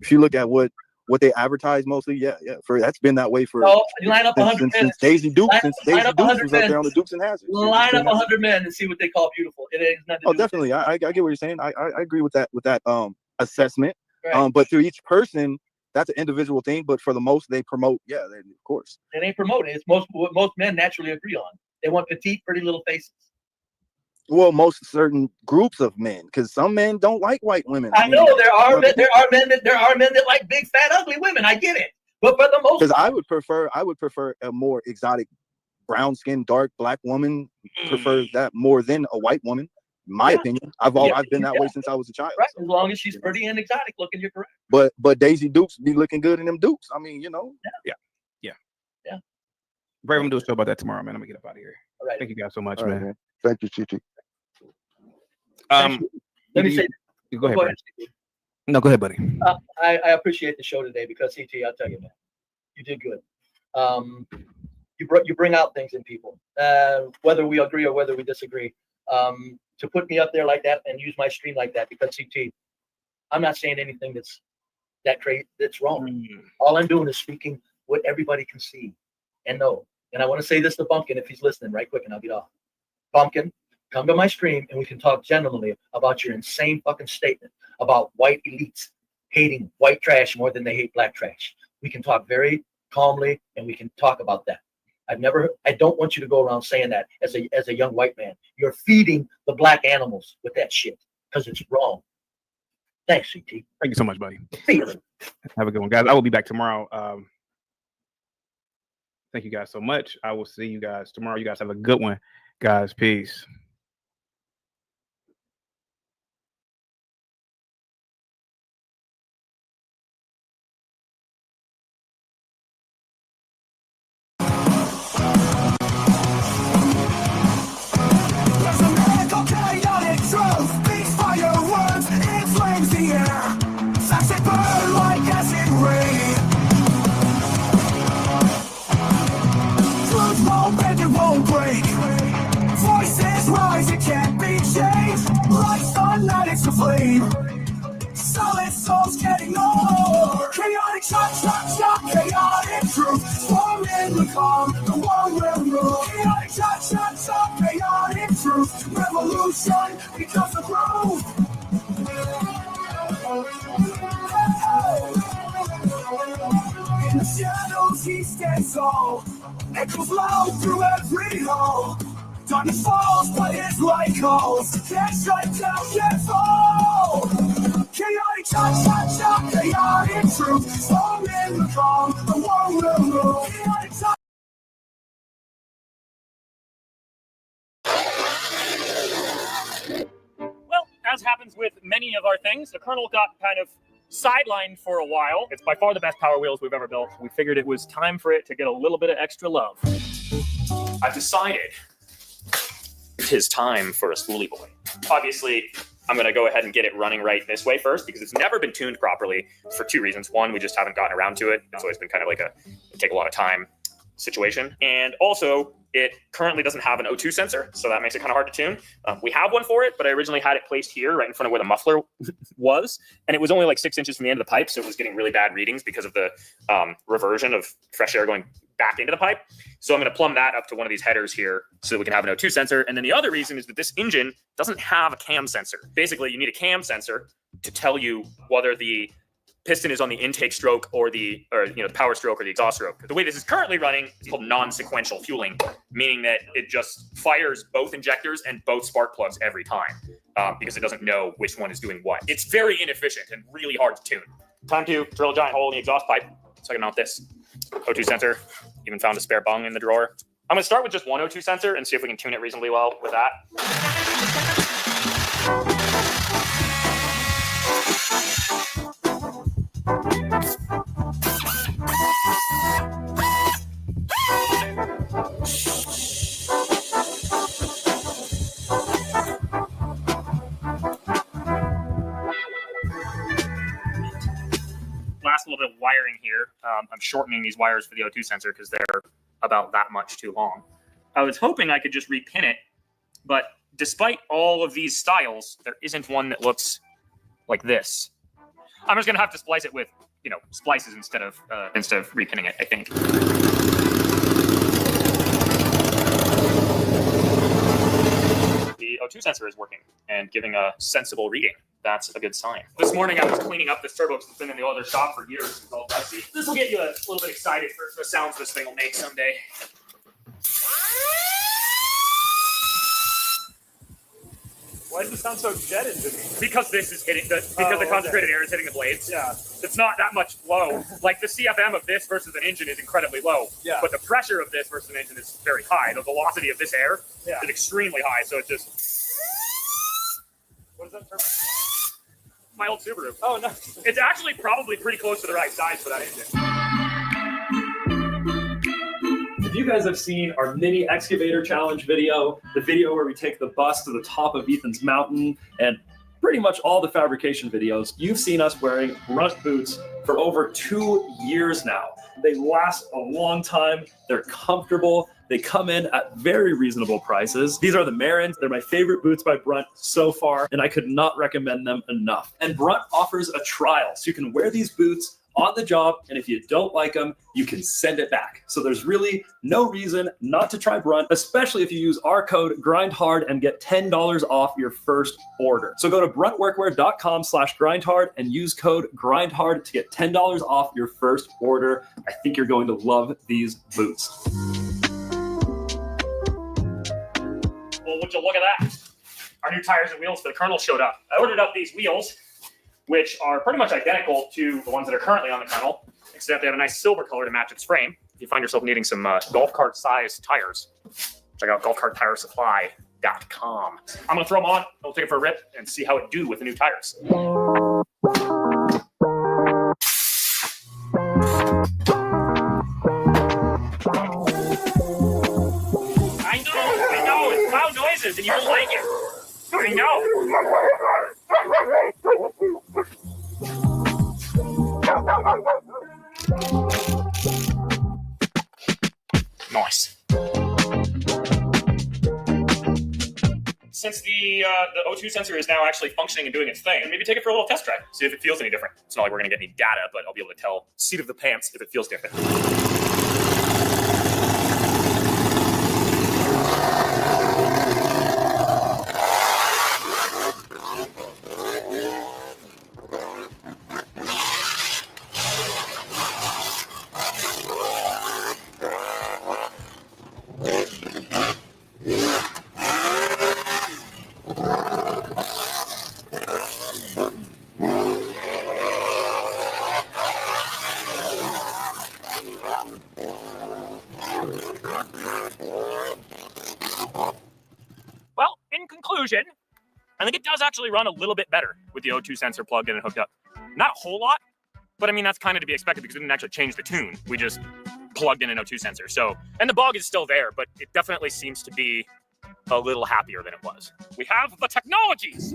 look at what they advertise mostly, that's been that way for. No, you line up 100 men. Since Daisy Dukes was up there on the Dukes and Hazzards. Line up 100 men and see what they call beautiful. It ain't nothing. Oh, definitely. I get what you're saying. I agree with that assessment. Right. But to each person, that's an individual thing. But for the most, they promote. Yeah, of course. It ain't promoting. It's what most men naturally agree on. They want petite, pretty little faces. Well, most certain groups of men, because some men don't like white women. I know there are men that like big, fat, ugly women. I get it, but for the most, because I would prefer a more exotic brown-skinned, dark black woman prefers that more than a white woman. In my opinion, I've been that way since I was a child. Right, as long as she's pretty and exotic looking, you're correct. But Daisy Dukes be looking good in them Dukes. I mean, you know. Yeah. Brave, I'm gonna do a show about that tomorrow, man. I'm gonna get up out of here. All right. Thank you guys so much, All right, man. Thank you, CT. Let me say, Go ahead, go buddy. No, go ahead, buddy. I appreciate the show today because CT, I'll tell you, man, you did good. You bring out things in people, whether we agree or whether we disagree. To put me up there like that and use my stream like that, because CT, I'm not saying anything that's wrong. All I'm doing is speaking what everybody can see and know. And I want to say this to Bumpkin if he's listening right quick, and I'll get off. Bumpkin, come to my stream and we can talk generally about your insane fucking statement about white elites hating white trash more than they hate black trash. We can talk very calmly and we can talk about that. I don't want you to go around saying that as a young white man. You're feeding the black animals with that shit because it's wrong. Thanks, CT. Thank you so much, buddy. See you. Have a good one, guys. I will be back tomorrow. Thank you guys so much. I will see you guys tomorrow. You guys have a good one, guys. Peace. Voices rise, it can't be changed. Life's it's a flame. Solid souls getting old. Chaotic shot, chaotic truth. Storm in the calm, the one will rule. Chaotic shot, chaotic truth. Revolution becomes a groove. In the shadows he stands tall. Echoes loud through every hall. Darkness falls, but his light calls. Can't shut down, can't fall. Chaotic shot, chaotic truth. Storm in the calm, the one will rule. Chaotic shot. Well, as happens with many of our things, the Colonel got kind of sidelined for a while. It's by far the best Power Wheels we've ever built. We figured it was time for it to get a little bit of extra love. I've decided it is time for a spoolie boy. Obviously, I'm going to go ahead and get it running right this way first because it's never been tuned properly for two reasons. One, we just haven't gotten around to it. It's always been kind of like take a lot of time situation. And also, it currently doesn't have an O2 sensor, so that makes it kind of hard to tune. We have one for it, but I originally had it placed here right in front of where the muffler was, and it was only like 6 inches from the end of the pipe, so it was getting really bad readings because of the reversion of fresh air going back into the pipe. So I'm going to plumb that up to one of these headers here so that we can have an O2 sensor. And then the other reason is that this engine doesn't have a cam sensor. Basically, you need a cam sensor to tell you whether the piston is on the intake stroke or the power stroke or the exhaust stroke. The way this is currently running is called non-sequential fueling, meaning that it just fires both injectors and both spark plugs every time because it doesn't know which one is doing what. It's very inefficient and really hard to tune. Time to drill a giant hole in the exhaust pipe so I can mount this O2 sensor. Even found a spare bung in the drawer. I'm gonna start with just one O2 sensor and see if we can tune it reasonably well with that. Last little bit of wiring here. I'm shortening these wires for the O2 sensor because they're about that much too long. I was hoping I could just repin it, but despite all of these styles, there isn't one that looks like this. I'm just gonna have to splice it with, splices instead of repinning it, I think. The O2 sensor is working and giving a sensible reading. That's a good sign. This morning I was cleaning up this turbo that's been in the other shop for years. It's all dusty. This will get you a little bit excited for the sounds this thing will make someday. Why does it sound so jetted to me? Because this is hitting because the concentrated air is hitting the blades. Yeah. It's not that much flow. Like the CFM of this versus an engine is incredibly low. Yeah. But the pressure of this versus an engine is very high. The velocity of this air is extremely high. So it just. What is that term? My old Subaru. Oh no. It's actually probably pretty close to the right size for that engine. If you guys have seen our mini excavator challenge video, the video where we take the bus to the top of Ethan's mountain, and pretty much all the fabrication videos, you've seen us wearing Brunt boots for over 2 years now. They last a long time. They're comfortable. They come in at very reasonable prices. These are the Marins. They're my favorite boots by Brunt so far, and I could not recommend them enough. And Brunt offers a trial, so you can wear these boots on the job, and if you don't like them, you can send it back. So there's really no reason not to try Brunt, especially if you use our code GRINDHARD and get $10 off your first order. So go to bruntworkwear.com/grindhard and use code GRINDHARD to get $10 off your first order. I think you're going to love these boots. Well, would you look at that? Our new tires and wheels for the Colonel showed up. I ordered up these wheels, which are pretty much identical to the ones that are currently on the Colonel, except they have a nice silver color to match its frame. If you find yourself needing some golf cart size tires, check out golfcarttiresupply.com. I'm gonna throw them on, we'll take it for a rip and see how it do with the new tires. I know, it's loud noises and you don't like it. I know. Nice. Since the O2 sensor is now actually functioning and doing its thing, maybe take it for a little test drive, see if it feels any different. It's not like we're going to get any data, but I'll be able to tell seat of the pants if it feels different. Well, in conclusion, I think it does actually run a little bit better with the O2 sensor plugged in and hooked up. Not a whole lot, but I mean, that's kind of to be expected because we didn't actually change the tune. We just plugged in an O2 sensor. So, and the bug is still there, but it definitely seems to be a little happier than it was. We have the technologies.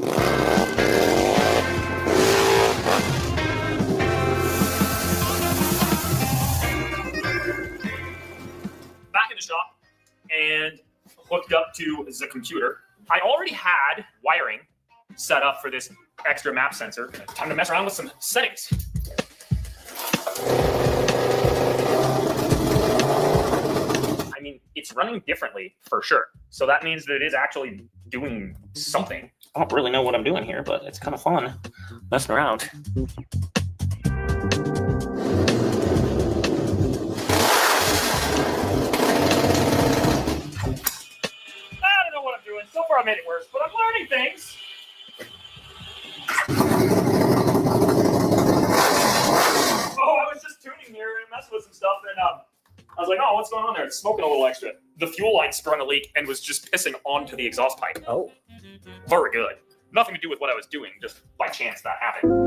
Back in the shop and hooked up to the computer. I already had wiring set up for this extra map sensor. Time to mess around with some settings. I mean, it's running differently for sure. So that means that it is actually doing something. I don't really know what I'm doing here, but it's kind of fun messing around. So far I made it worse, but I'm learning things. Oh, I was just tuning here and messing with some stuff, and I was like, oh, what's going on there? It's smoking a little extra. The fuel line sprung a leak and was just pissing onto the exhaust pipe. Oh. Very good. Nothing to do with what I was doing, just by chance that happened. I'm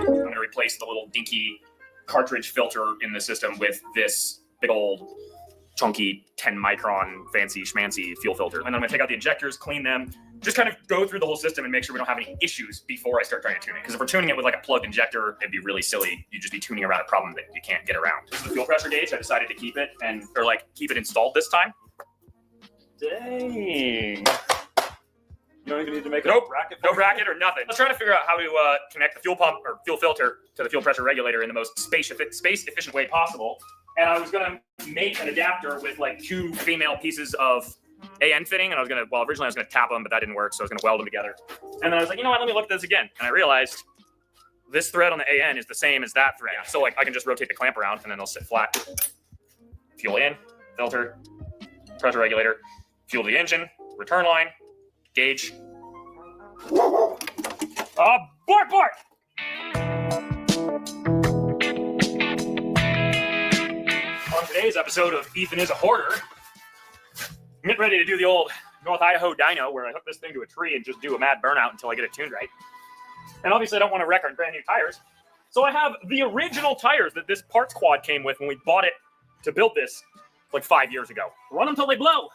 going to replace the little dinky cartridge filter in the system with this big old chunky 10 micron fancy schmancy fuel filter. And then I'm gonna take out the injectors, clean them, just kind of go through the whole system and make sure we don't have any issues before I start trying to tune it. Because if we're tuning it with like a plugged injector, it'd be really silly. You'd just be tuning around a problem that you can't get around. This is the fuel pressure gauge. I decided to keep it keep it installed this time. Dang. You don't even need to make a bracket? No bracket or nothing. Let's try to figure out how to connect the fuel pump or fuel filter to the fuel pressure regulator in the most space-efficient way possible. And I was gonna make an adapter with like 2 female pieces of AN fitting, and originally I was gonna tap them, but that didn't work, so I was gonna weld them together. And then I was like, you know what, let me look at this again. And I realized this thread on the AN is the same as that thread. So like I can just rotate the clamp around and then they'll sit flat. Fuel in, filter, pressure regulator, fuel to the engine, return line, gauge. Bark! On today's episode of Ethan is a Hoarder, I'm getting ready to do the old North Idaho dyno where I hook this thing to a tree and just do a mad burnout until I get it tuned right. And obviously I don't want to wreck on brand new tires. So I have the original tires that this parts quad came with when we bought it to build this like 5 years ago. Run them till they blow.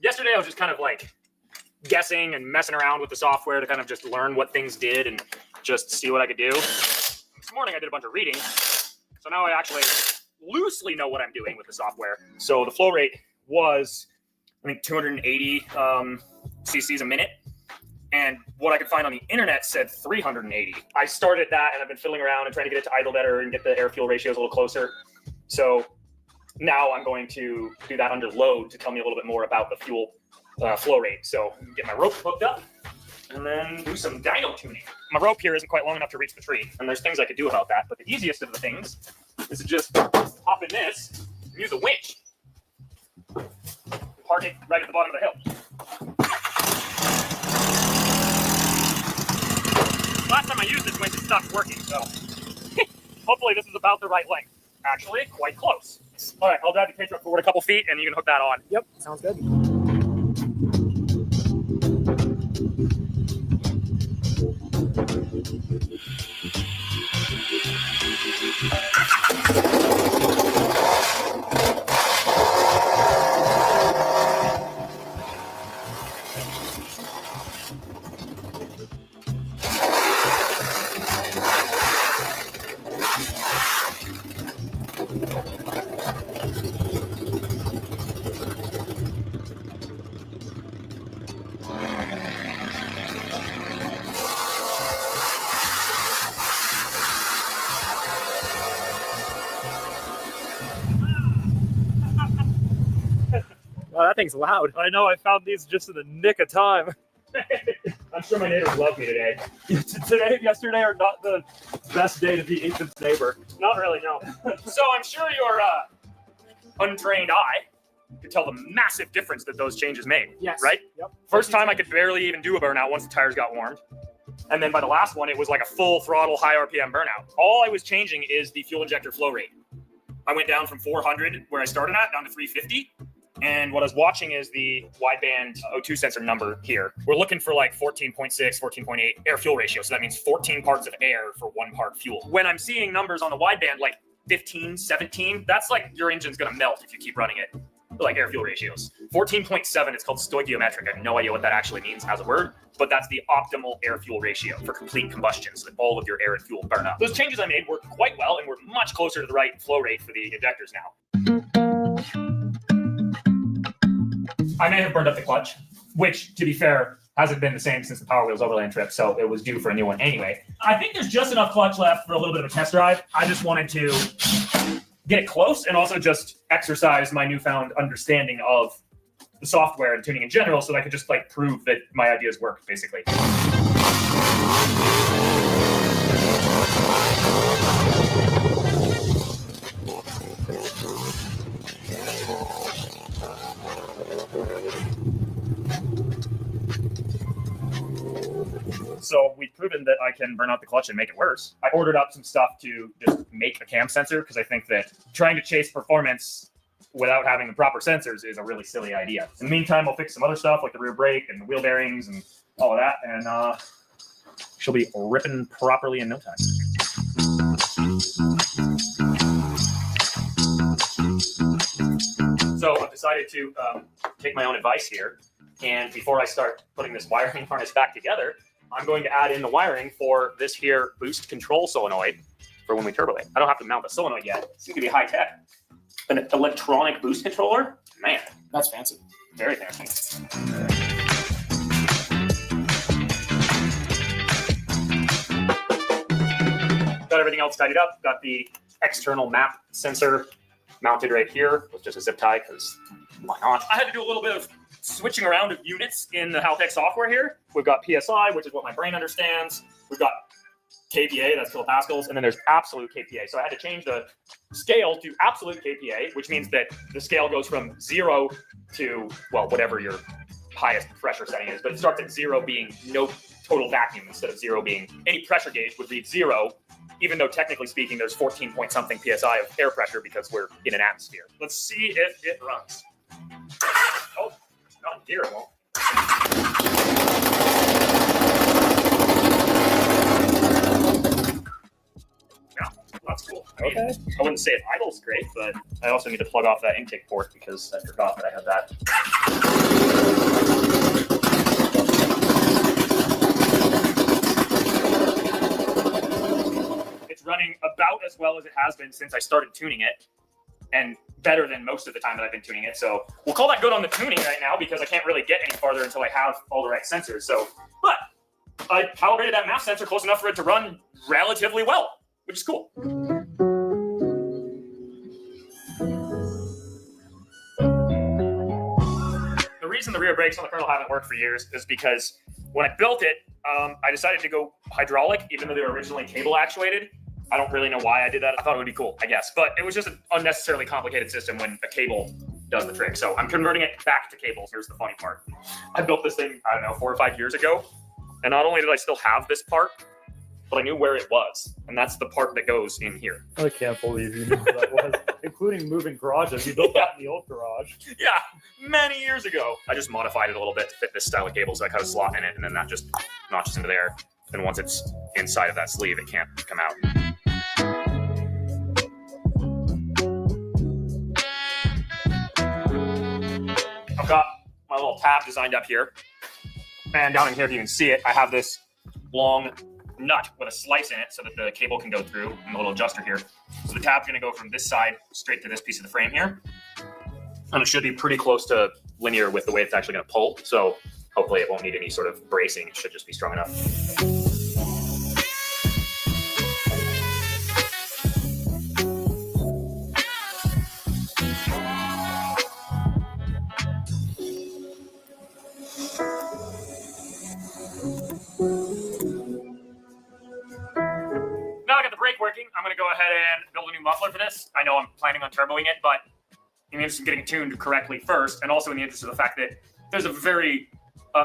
Yesterday I was just kind of like guessing and messing around with the software to kind of just learn what things did and just see what I could do. This morning I did a bunch of reading. So now I actually loosely know what I'm doing with the software. So the flow rate was, I think, 280 cc's a minute. And what I could find on the internet said 380. I started that and I've been fiddling around and trying to get it to idle better and get the air-fuel ratios a little closer. So now I'm going to do that under load to tell me a little bit more about the fuel flow rate. So get my rope hooked up and then do some dyno tuning. My rope here isn't quite long enough to reach the tree, and there's things I could do about that. But the easiest of the things is to just hop in this and use a winch. Park it right at the bottom of the hill. Last time I used this winch, it stopped working, so hopefully this is about the right length. Actually, quite close. All right, I'll drive the K-truck forward a couple feet, and you can hook that on. Yep, sounds good. Wow, that thing's loud. I know, I found these just in the nick of time. I'm sure my neighbors love me today. Today, yesterday are not the best day to be Ethan's neighbor. Not really, no. So I'm sure your untrained eye could tell the massive difference that those changes made. Yes. Right? Yep. First time I could barely even do a burnout once the tires got warmed. And then by the last one, it was like a full throttle, high RPM burnout. All I was changing is the fuel injector flow rate. I went down from 400, where I started at, down to 350. And what I was watching is the wideband O2 sensor number here. We're looking for like 14.6, 14.8 air fuel ratio. So that means 14 parts of air for 1 part fuel. When I'm seeing numbers on the wideband like 15, 17, that's like your engine's gonna melt if you keep running it. Like air fuel ratios. 14.7, it's called stoichiometric. I have no idea what that actually means as a word, but that's the optimal air fuel ratio for complete combustion so that all of your air and fuel burn up. Those changes I made worked quite well and we're much closer to the right flow rate for the injectors now. I may have burned up the clutch, which, to be fair, hasn't been the same since the Power Wheels Overland trip, so it was due for a new one anyway. I think there's just enough clutch left for a little bit of a test drive. I just wanted to get it close and also just exercise my newfound understanding of the software and tuning in general so that I could just like prove that my ideas work, basically. So we've proven that I can burn out the clutch and make it worse. I ordered up some stuff to just make a cam sensor because I think that trying to chase performance without having the proper sensors is a really silly idea. In the meantime, I'll fix some other stuff like the rear brake and the wheel bearings and all of that, and she'll be ripping properly in no time. So I've decided to take my own advice here, and before I start putting this wiring harness back together, I'm going to add in the wiring for this here boost control solenoid for when we turbulate. I don't have to mount the solenoid yet. It's going to be high tech. An electronic boost controller? Man, that's fancy. Very fancy. Got everything else tidied up. Got the external map sensor mounted right here with just a zip tie because why not? I had to do a little bit of switching around of units in the Haltech software here. We've got PSI, which is what my brain understands. We've got kPa, that's kilopascals, and then there's absolute kPa. So I had to change the scale to absolute kPa, which means that the scale goes from 0 to, well, whatever your highest pressure setting is, but it starts at 0 being no total vacuum instead of 0 being any pressure gauge would read 0, even though technically speaking there's 14 point something psi of air pressure because we're in an atmosphere. Let's see if it runs. Oh, not here, it won't. Yeah, that's cool. I mean, I wouldn't say it idles great, but I also need to plug off that intake port because I forgot that I had that. It's running about as well as it has been since I started tuning it, and better than most of the time that I've been tuning it. So we'll call that good on the tuning right now because I can't really get any farther until I have all the right sensors. So, but I calibrated that mass sensor close enough for it to run relatively well, which is cool. The reason the rear brakes on the kernel haven't worked for years is because when I built it, I decided to go hydraulic, even though they were originally cable actuated. I don't really know why I did that. I thought it would be cool, I guess. But it was just an unnecessarily complicated system when a cable does the trick. So I'm converting it back to cables. Here's the funny part. I built this thing, I don't know, 4 or 5 years ago. And not only did I still have this part, but I knew where it was. And that's the part that goes in here. I can't believe you knew where that was, including moving garages. You built that in the old garage. Yeah, many years ago. I just modified it a little bit to fit this style of cable. So I cut a slot in it, and then that just notches into there. Then once it's inside of that sleeve, it can't come out. I've got my little tab designed up here. And down in here, if you can see it, I have this long nut with a slice in it so that the cable can go through, and the little adjuster here. So the tab's going to go from this side straight to this piece of the frame here. And it should be pretty close to linear with the way it's actually going to pull. So hopefully it won't need any sort of bracing. It should just be strong enough. Now I got the brake working, I'm going to go ahead and build a new muffler for this. I know I'm planning on turboing it, but in the interest of getting it tuned correctly first, and also in the interest of the fact that there's a very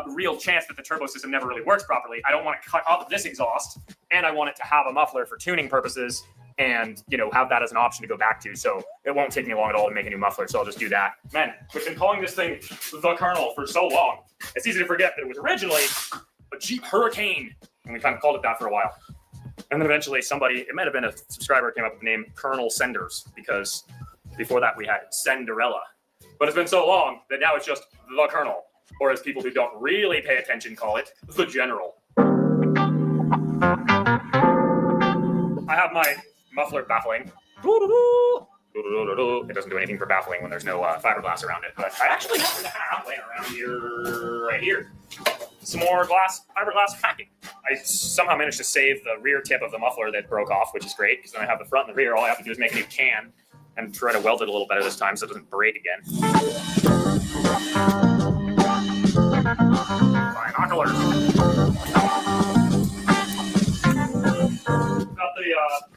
real chance that the turbo system never really works properly, I don't want to cut up this exhaust, and I want it to have a muffler for tuning purposes and, you know, have that as an option to go back to. So it won't take me long at all to make a new muffler, so I'll just do that. Man, we've been calling this thing the Colonel for so long. It's easy to forget that it was originally a Jeep Hurricane, and we kind of called it that for a while. And then eventually somebody, it might have been a subscriber, came up with the name Colonel Senders, because before that we had Cinderella. But it's been so long that now it's just the Colonel, or as people who don't really pay attention call it, the General. I have my muffler baffling. It doesn't do anything for baffling when there's no fiberglass around it, but I actually happen to have laying around here, right here, some more fiberglass packing. I somehow managed to save the rear tip of the muffler that broke off, which is great, because then I have the front and the rear. All I have to do is make a new can and try to weld it a little better this time so it doesn't break again. Binoculars. Got the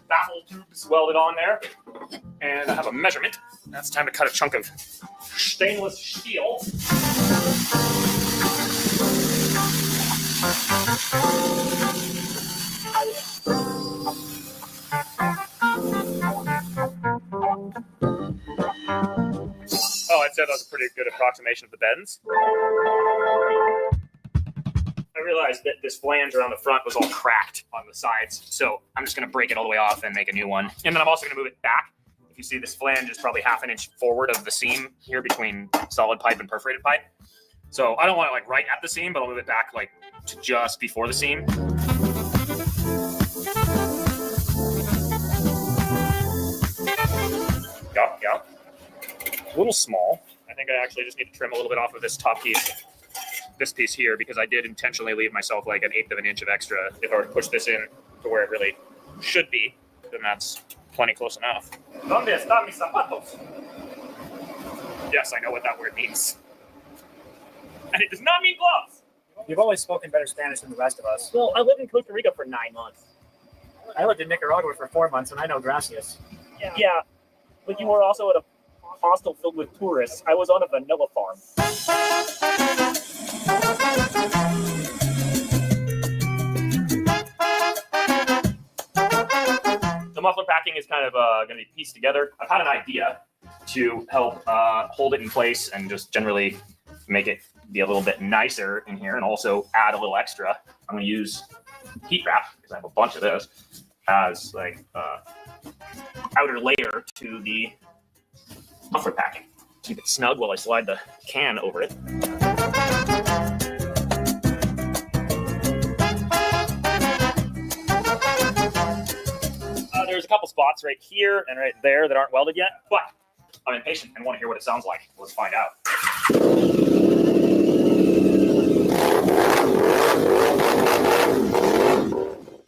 baffle tubes welded on there, and I have a measurement. Now it's time to cut a chunk of stainless steel. Oh, I'd say that was a pretty good approximation of the bends. I realized that this flange around the front was all cracked on the sides, so I'm just going to break it all the way off and make a new one. And then I'm also going to move it back. If you see, this flange is probably half an inch forward of the seam here between solid pipe and perforated pipe. So I don't want it like right at the seam, but I'll move it back like to just before the seam. Yep. A little small. I think I actually just need to trim a little bit off of this top piece, this piece here, because I did intentionally leave myself like 1/8 of an inch of extra. If I were to push this in to where it really should be, then that's plenty close enough. ¿Dónde están mis zapatos? Yes, I know what that word means. And it does not mean gloves. You've always spoken better Spanish than the rest of us. Well, I lived in Costa Rica for 9 months. I lived in Nicaragua for 4 months, and I know gracias. Yeah, but you were also at a hostel filled with tourists. I was on a vanilla farm. The muffler packing is kind of going to be pieced together. I've had an idea to help hold it in place and just generally make it be a little bit nicer in here, and also add a little extra. I'm going to use heat wrap, because I have a bunch of this, as like outer layer to the muffler packing. Keep it snug while I slide the can over it. There's a couple spots right here and right there that aren't welded yet, but I'm impatient and want to hear what it sounds like. Let's find out.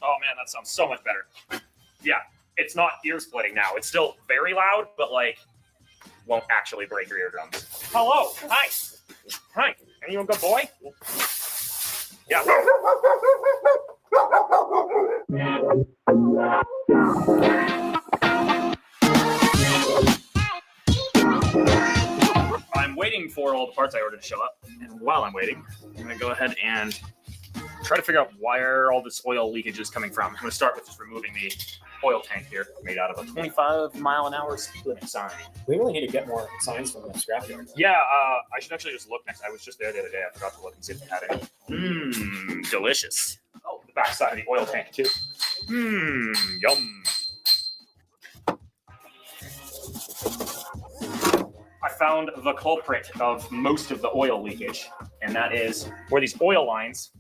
Oh man, that sounds so much better. Yeah, it's not ear splitting now. It's still very loud, but like won't actually break your eardrums. Hello, hi. Hi, are you a good boy? Yeah. I'm waiting for all the parts I ordered to show up, and while I'm waiting, I'm going to go ahead and try to figure out where all this oil leakage is coming from. I'm going to start with just removing the oil tank here, made out of a 25-mile-an-hour splitting sign. We really need to get more signs from the scrapyard. Yeah, I should actually just look next. I was just there the other day. I forgot to look and see if they had any. Mmm, delicious. Oh, the back side of the oil tank, too. Mmm, yum. I found the culprit of most of the oil leakage, and that is where these oil lines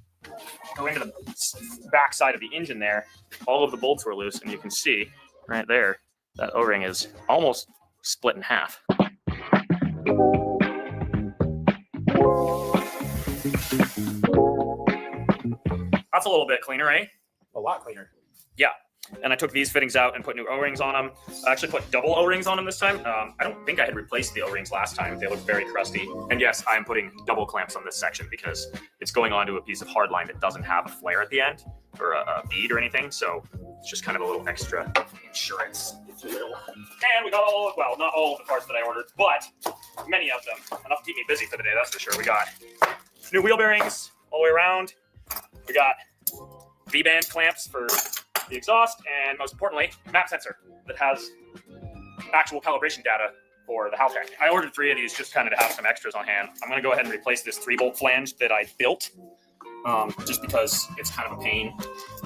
go into the back side of the engine there. All of the bolts were loose, and you can see right there that O-ring is almost split in half. That's a little bit cleaner, eh? A lot cleaner. Yeah. And I took these fittings out and put new O-rings on them. I actually put double O-rings on them this time. I don't think I had replaced the O-rings last time. They look very crusty. And yes, I'm putting double clamps on this section because it's going onto a piece of hard line that doesn't have a flare at the end or a bead or anything. So it's just kind of a little extra insurance, if you will. And we got well, not all of the parts that I ordered, but many of them. Enough to keep me busy for the day, that's for sure. We got new wheel bearings all the way around. We got V-band clamps for the exhaust, and most importantly, map sensor that has actual calibration data for the Haltech. I ordered 3 of these just kind of to have some extras on hand. I'm going to go ahead and replace this 3-bolt flange that I built, just because it's kind of a pain,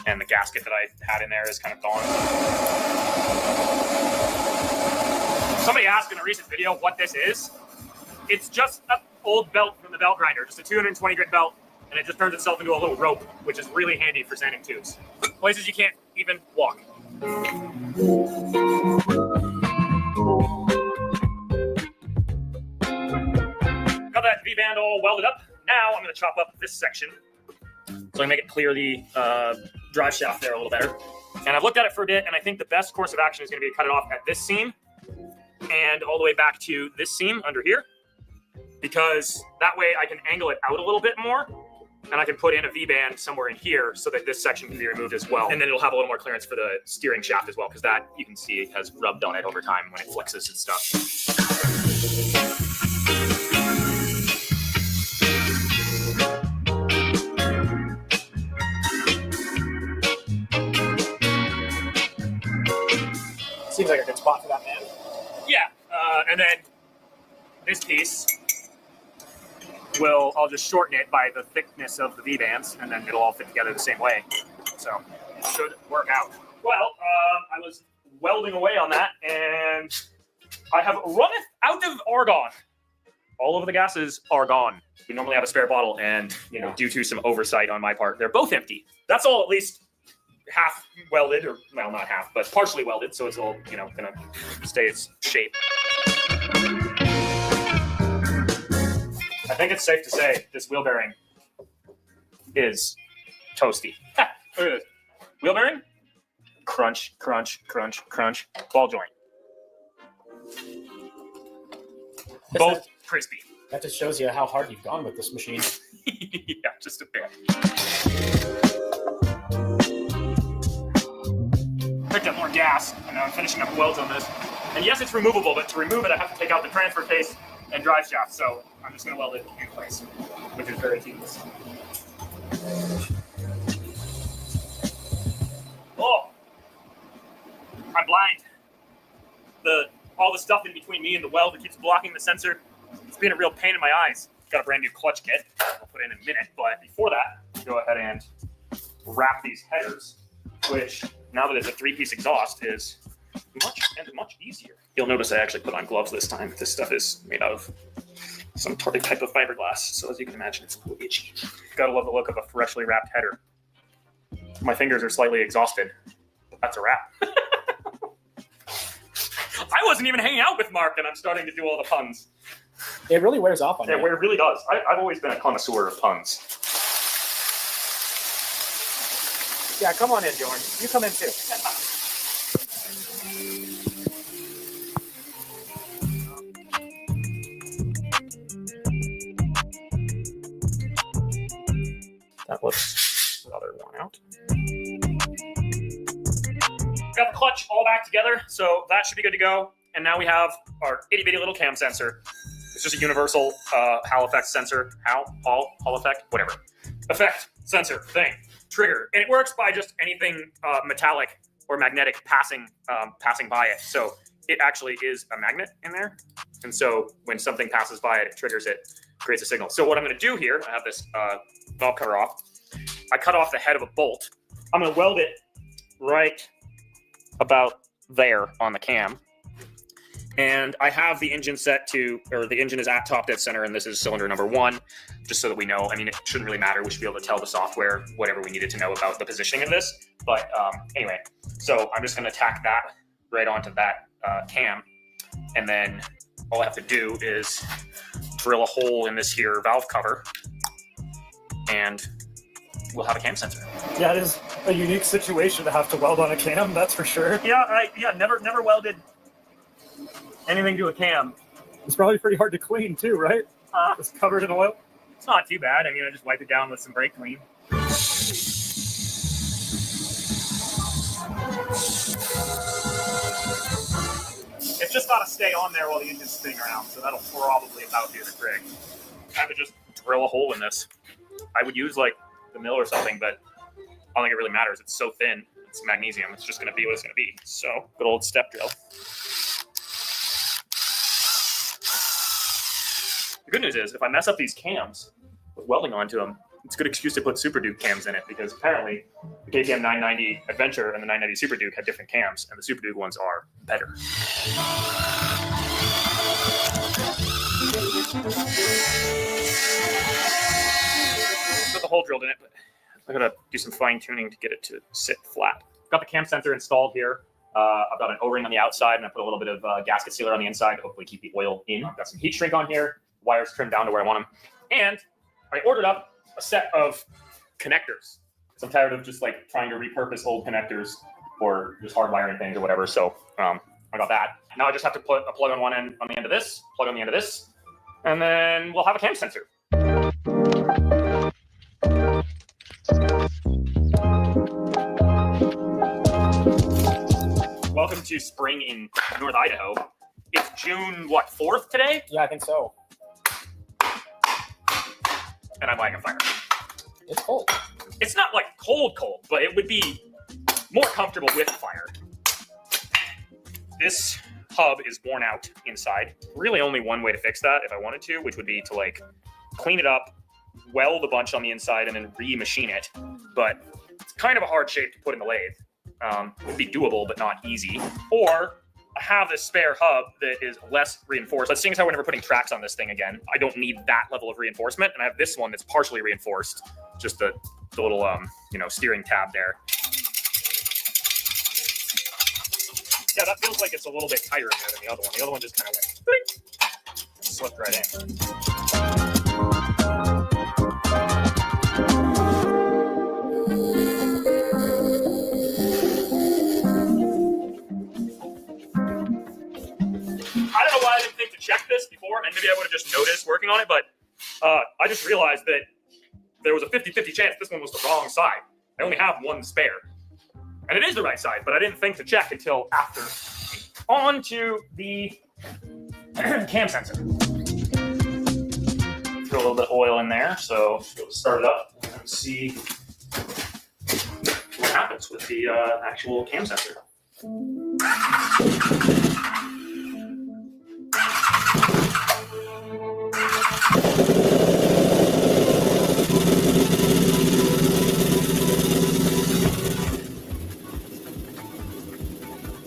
and the gasket that I had in there is kind of gone. Somebody asked in a recent video what this is. It's just an old belt from the belt grinder, just a 220 grit belt, and it just turns itself into a little rope, which is really handy for sanding tubes. Places you can't even walk. Got that V-band all welded up. Now I'm going to chop up this section so I make it clear the drive shaft there a little better. And I've looked at it for a bit, and I think the best course of action is going to be to cut it off at this seam and all the way back to this seam under here, because that way I can angle it out a little bit more, and I can put in a V-band somewhere in here so that this section can be removed as well. And then it'll have a little more clearance for the steering shaft as well, because that, you can see, has rubbed on it over time when it flexes and stuff. Seems like a good spot for that, man. Yeah, and then this piece I'll just shorten it by the thickness of the V-bands, and then it'll all fit together the same way. So it should work out. Well, I was welding away on that, and I have run out of argon. All of the gases are gone. We normally have a spare bottle, and due to some oversight on my part, they're both empty. That's all at least half welded, or well, not half, but partially welded, so it's all gonna stay its shape. I think it's safe to say this wheel bearing is toasty. Ha, look at this. Wheel bearing, crunch, crunch, crunch, crunch, ball joint. Both crispy. That just shows you how hard you've gone with this machine. Yeah, just a bit. get more gas, and now I'm finishing up welds on this. And yes, it's removable, but to remove it, I have to take out the transfer case and drive shaft. So I'm just going to weld it in place, which is very tedious. Oh, I'm blind. All the stuff in between me and the weld that keeps blocking the sensor, it's been a real pain in my eyes. Got a brand new clutch kit I'll put in a minute, but before that, go ahead and wrap these headers, which now that it's a 3-piece exhaust is much easier. You'll notice I actually put on gloves this time. This stuff is made out of some type of fiberglass, so as you can imagine, it's a little itchy. Gotta love the look of a freshly wrapped header. My fingers are slightly exhausted, but that's a wrap. I wasn't even hanging out with Mark, and I'm starting to do all the puns. It really wears off on you. It really does. I've always been a connoisseur of puns. Yeah, come on in, Jordan. You come in too. That looks rather worn out. Got the clutch all back together, so that should be good to go. And now we have our itty bitty little cam sensor. It's just a universal Hall effect sensor. Hall effect, whatever. Effect sensor thing, trigger, and it works by just anything metallic or magnetic passing by it. So it actually is a magnet in there, and so when something passes by it, it triggers it, creates a signal. So what I'm going to do here, I have this valve cover off. I cut off the head of a bolt. I'm going to weld it right about there on the cam. And I have the engine set to, or the engine is at top dead center, and this is cylinder number 1, just so that we know. I mean, it shouldn't really matter. We should be able to tell the software whatever we needed to know about the positioning of this. But anyway, so I'm just going to tack that right onto that cam. And then all I have to do is drill a hole in this here valve cover, and we'll have a cam sensor. Yeah, it is a unique situation to have to weld on a cam, that's for sure. Yeah, never welded anything to a cam. It's probably pretty hard to clean too, right? It's covered in oil. It's not too bad. I mean, I just wipe it down with some brake clean. It's just got to stay on there while the engine's spinning around, so that'll probably about do the trick. Kind of just drill a hole in this. I would use like the mill or something, but I don't think it really matters. It's so thin. It's magnesium. It's just going to be what it's going to be. So, good old step drill. The good news is, if I mess up these cams with welding onto them, it's a good excuse to put Super Duke cams in it, because apparently the KTM 990 Adventure and the 990 Super Duke had different cams, and the Super Duke ones are better. Got the hole drilled in it, but I gotta do some fine tuning to get it to sit flat. Got the cam sensor installed here. I've got an O-ring on the outside, and I put a little bit of gasket sealer on the inside to hopefully keep the oil in. I've got some heat shrink on here, wires trimmed down to where I want them, and I ordered up a set of connectors. So I'm tired of just like trying to repurpose old connectors or just hardwiring things or whatever. So I got that. Now I just have to put a plug on one end, on the end of this, plug on the end of this, and then we'll have a cam sensor. Welcome to spring in North Idaho. It's June, 4th today? Yeah, I think so. And I'm lighting a fire. It's cold. It's not like cold, but it would be more comfortable with fire. This hub is worn out inside. Really only one way to fix that if I wanted to, which would be to like clean it up, weld a bunch on the inside, and then re-machine it. But it's kind of a hard shape to put in the lathe. It would be doable, but not easy. Or have this spare hub that is less reinforced. Let's see how we're never putting tracks on this thing again. I don't need that level of reinforcement, and I have this one that's partially reinforced. Just the little steering tab there. Yeah, that feels like it's a little bit tighter in there than the other one. The other one just kind of went slipped right in. I don't know why I didn't think to check this before, and maybe I would have just noticed working on it, but I just realized that there was a 50-50 chance this one was the wrong side. I only have one spare. And it is the right side, but I didn't think to check until after. On to the cam sensor. Throw a little bit of oil in there, so we'll start it up and see what happens with the actual cam sensor.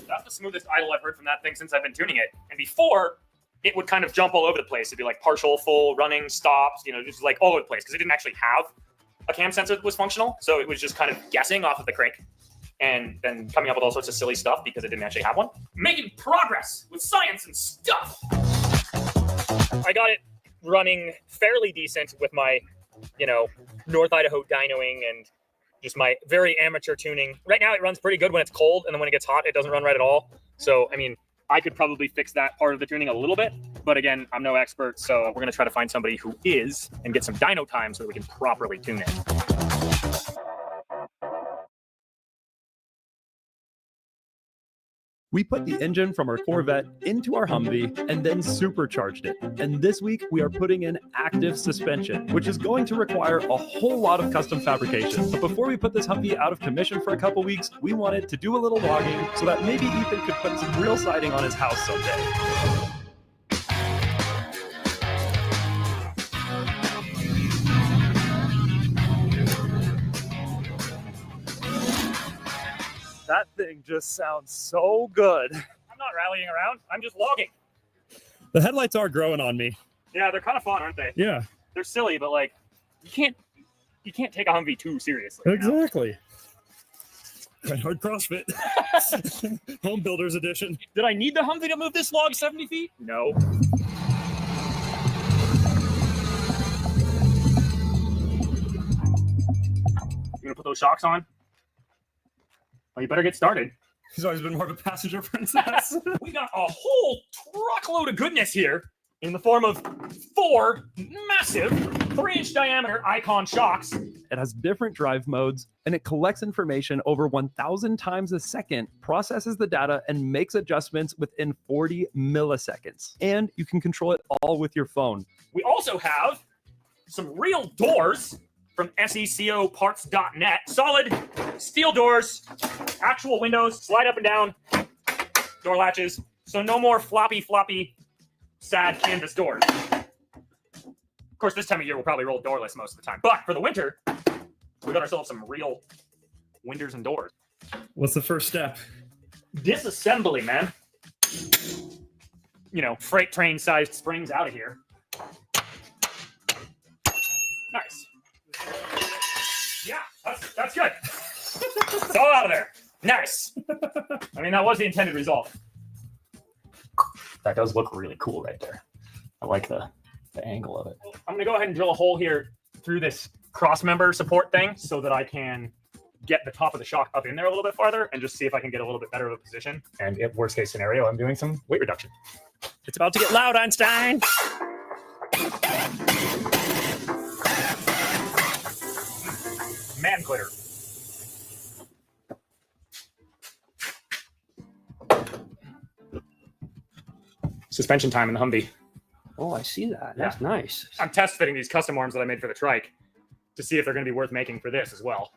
That's the smoothest idle I've heard from that thing since I've been tuning it. And before, it would kind of jump all over the place. It'd be like partial, full, running, stops, you know, just like all over the place because it didn't actually have a cam sensor that was functional. So it was just kind of guessing off of the crank and then coming up with all sorts of silly stuff because it didn't actually have one. Making progress with science and stuff. I got it running fairly decent with my, you know, North Idaho dynoing and just my very amateur tuning. Right now it runs pretty good when it's cold, and then when it gets hot, it doesn't run right at all. So, I mean, I could probably fix that part of the tuning a little bit, but again, I'm no expert, so we're gonna try to find somebody who is and get some dyno time so that we can properly tune it. We put the engine from our Corvette into our Humvee and then supercharged it. And this week we are putting in active suspension, which is going to require a whole lot of custom fabrication. But before we put this Humvee out of commission for a couple weeks, we wanted to do a little logging so that maybe Ethan could put some real siding on his house someday. That thing just sounds so good. I'm not rallying around, I'm just logging. The headlights are growing on me. Yeah, they're kind of fun, aren't they? Yeah. They're silly, but like, you can't take a Humvee too seriously. Exactly. Right, hard CrossFit. Home Builders Edition. Did I need the Humvee to move this log 70 feet? No. You gonna put those shocks on? Well, you better get started. He's always been more of a passenger princess. We got a whole truckload of goodness here in the form of 4 massive 3-inch diameter Icon shocks. It has different drive modes, and it collects information over 1,000 times a second, processes the data, and makes adjustments within 40 milliseconds. And you can control it all with your phone. We also have some real doors from SECOparts.net. Solid steel doors, actual windows, slide up and down, door latches. So no more floppy, sad canvas doors. Of course, this time of year we'll probably roll doorless most of the time. But for the winter, we got ourselves some real windows and doors. What's the first step? Disassembly, man. You know, freight train sized springs out of here. Nice. Yeah, that's good. It's all out of there. Nice. I mean, that was the intended result. That does look really cool right there. I like the angle of it. I'm gonna go ahead and drill a hole here through this cross member support thing so that I can get the top of the shock up in there a little bit farther and just see if I can get a little bit better of a position. And if worst case scenario, I'm doing some weight reduction. It's about to get loud, Einstein. Man glitter. Suspension time in the Humvee. Oh, I see that. That's nice. I'm test fitting these custom arms that I made for the trike to see if they're going to be worth making for this as well.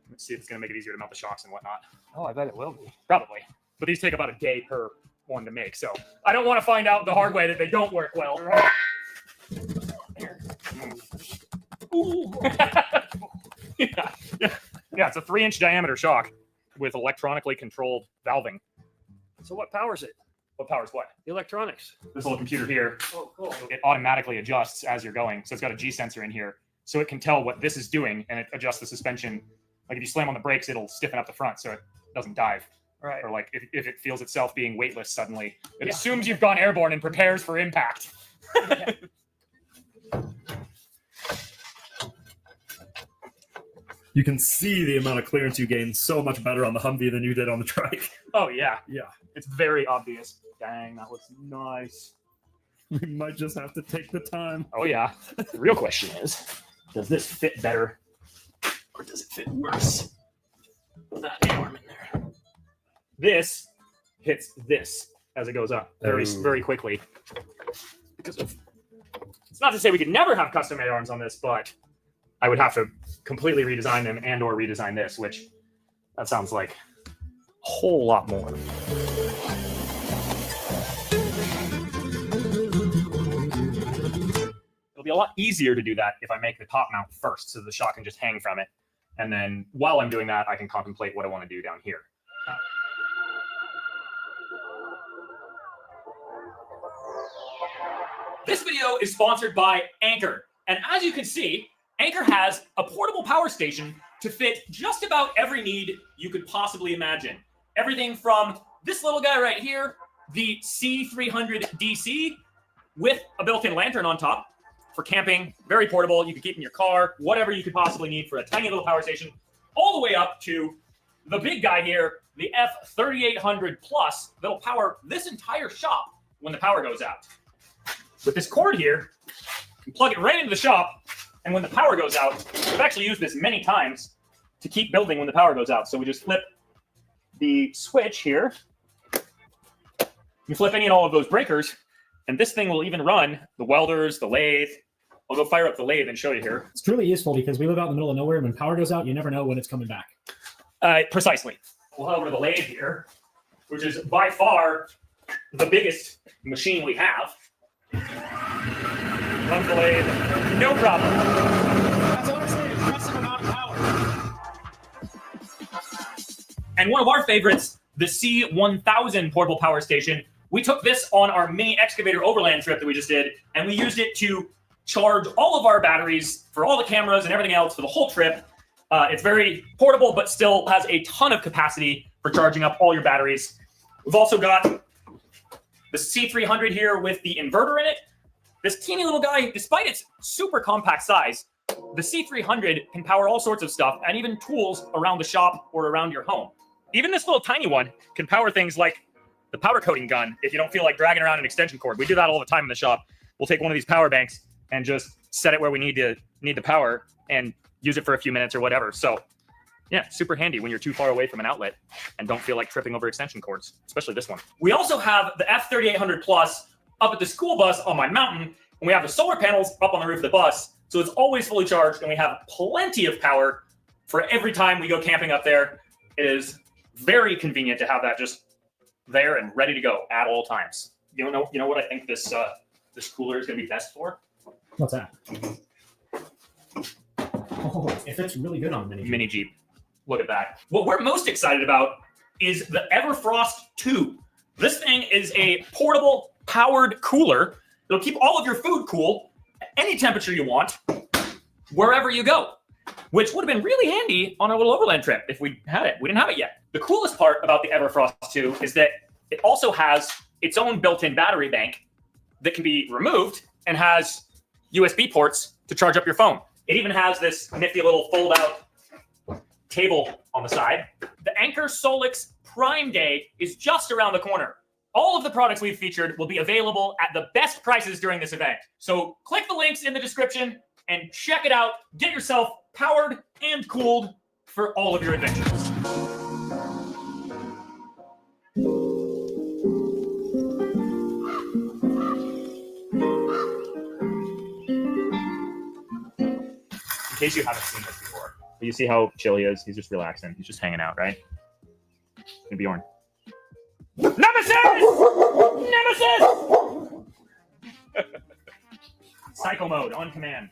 Let's see if it's going to make it easier to mount the shocks and whatnot. Oh, I bet it will be. Probably. But these take about a day per one to make, so I don't want to find out the hard way that they don't work well. Ooh. Yeah, it's a 3-inch diameter shock with electronically controlled valving. So what powers it? What powers what? The electronics. This little computer here. Oh, cool. It automatically adjusts as you're going. So it's got a G sensor in here. So it can tell what this is doing and it adjusts the suspension. Like if you slam on the brakes, it'll stiffen up the front so it doesn't dive. Right. Or like if it feels itself being weightless suddenly, it assumes you've gone airborne and prepares for impact. You can see the amount of clearance you gain so much better on the Humvee than you did on the trike. Oh, yeah. Yeah. It's very obvious. Dang, that looks nice. We might just have to take the time. Oh, yeah. The real question is, does this fit better or does it fit worse? With that arm in there. this hits this as it goes up very quickly. Because of, it's not to say we could never have custom made arms on this, but I would have to completely redesign them and or redesign this, which that sounds like a whole lot more. It'll be a lot easier to do that if I make the top mount first, so the shot can just hang from it. And then while I'm doing that, I can contemplate what I want to do down here. This video is sponsored by Anchor. And as you can see, Anchor has a portable power station to fit just about every need you could possibly imagine. Everything from this little guy right here, the C300 DC with a built-in lantern on top for camping, very portable. You can keep in your car, whatever you could possibly need for a tiny little power station, all the way up to the big guy here, the F3800 Plus, that'll power this entire shop when the power goes out. With this cord here, you can plug it right into the shop, and when the power goes out, we've actually used this many times to keep building when the power goes out. So we just flip the switch here. You flip any and all of those breakers, and this thing will even run the welders, the lathe. I'll go fire up the lathe and show you here. It's truly useful because we live out in the middle of nowhere. When power goes out, you never know when it's coming back. Precisely. We'll head over to the lathe here, which is by far the biggest machine we have. Run the lathe, no problem. That's honestly an impressive amount of power. And one of our favorites, the C1000 portable power station. We took this on our mini excavator overland trip that we just did, and we used it to charge all of our batteries for all the cameras and everything else for the whole trip. It's very portable, but still has a ton of capacity for charging up all your batteries. We've also got the C300 here with the inverter in it. This teeny little guy, despite its super compact size, the C300 can power all sorts of stuff and even tools around the shop or around your home. Even this little tiny one can power things like the powder coating gun if you don't feel like dragging around an extension cord. We do that all the time in the shop. We'll take one of these power banks and just set it where we need the power and use it for a few minutes or whatever. So yeah, super handy when you're too far away from an outlet and don't feel like tripping over extension cords, especially this one. We also have the F3800 Plus up at the school bus on my mountain, and we have the solar panels up on the roof of the bus. So it's always fully charged, and we have plenty of power for every time we go camping up there. It is very convenient to have that just there and ready to go at all times. You know what I think this cooler is going to be best for? What's that? Oh, it fits really good on Mini Jeep. Look at that. What we're most excited about is the Everfrost 2. This thing is a portable powered cooler. It'll keep all of your food cool at any temperature you want, wherever you go, which would have been really handy on our little overland trip if we had it. We didn't have it yet. The coolest part about the Everfrost 2 is that it also has its own built-in battery bank that can be removed and has USB ports to charge up your phone. It even has this nifty little fold-out table on the side. The Anchor Solix Prime Day is just around the corner. All of the products we've featured will be available at the best prices during this event. So click the links in the description and check it out. Get yourself powered and cooled for all of your adventures. In case you haven't seen this before, you see how chill he is? He's just relaxing. He's just hanging out, right? And Bjorn. Nemesis! Nemesis! Cycle mode on command.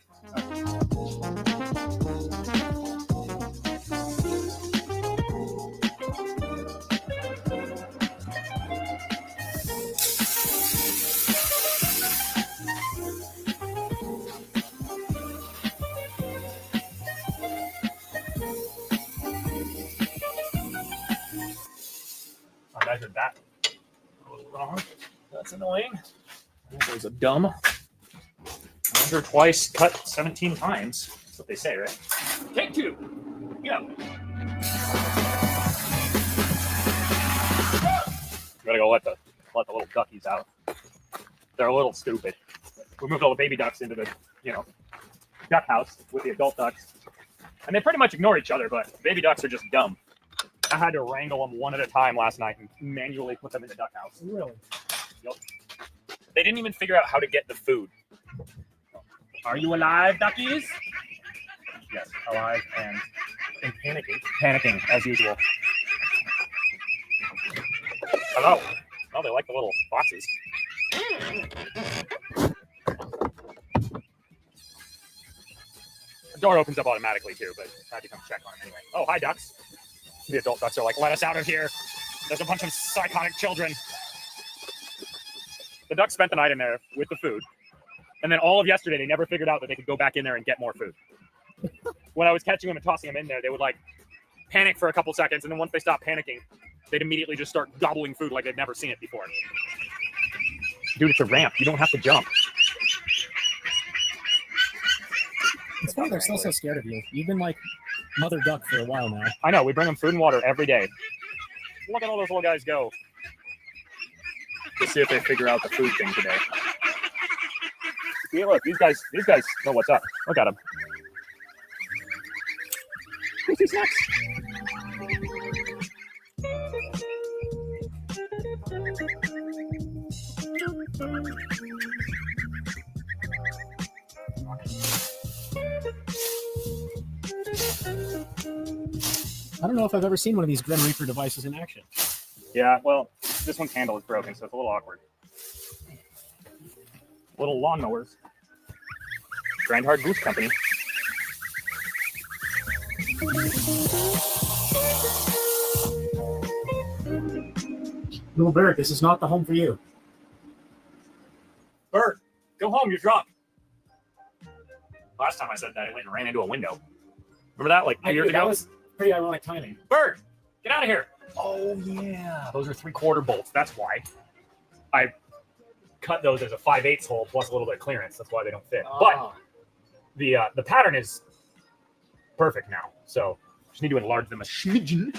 I measured that. I was wrong. That's annoying. That was a dumb. Measure twice, cut 17 times. That's what they say, right? Take two. Go. Gotta go let the little duckies out. They're a little stupid. We moved all the baby ducks into the, duck house with the adult ducks. And they pretty much ignore each other, but baby ducks are just dumb. I had to wrangle them one at a time last night and manually put them in the duck house. Really? Yep. They didn't even figure out how to get the food. Are you alive, duckies? Yes, alive and panicking. Panicking, as usual. Hello. Oh, they like the little boxes. The door opens up automatically too, but I had to come check on them anyway. Oh, hi, ducks. The adult ducks are like, let us out of here. There's a bunch of psychotic children. The ducks spent the night in there with the food. And then all of yesterday, they never figured out that they could go back in there and get more food. When I was catching them and tossing them in there, they would like panic for a couple seconds. And then once they stopped panicking, they'd immediately just start gobbling food like they'd never seen it before. Dude, it's a ramp. You don't have to jump. It's funny they're still so scared of you. You've been like mother duck for a while now. I know. We bring them food and water every day. Look at all those little guys go. Let's see if they figure out the food thing today. See, look, these guys know what's up. Look at them. Tasty snacks. I don't know if I've ever seen one of these Grim Reaper devices in action. Yeah, well, this one's handle is broken, so it's a little awkward. Little lawnmowers. Grindhard Goose Company. Little Bert, this is not the home for you. Bert, go home, you're drunk. Last time I said that, I went and ran into a window. Remember that, like 2 years ago? That was pretty ironic timing. Bert, get out of here. Oh, yeah. Those are 3/4 bolts. That's why. I cut those as a 5/8 hole plus a little bit of clearance. That's why they don't fit. But the pattern is perfect now. So just need to enlarge them a smidgen.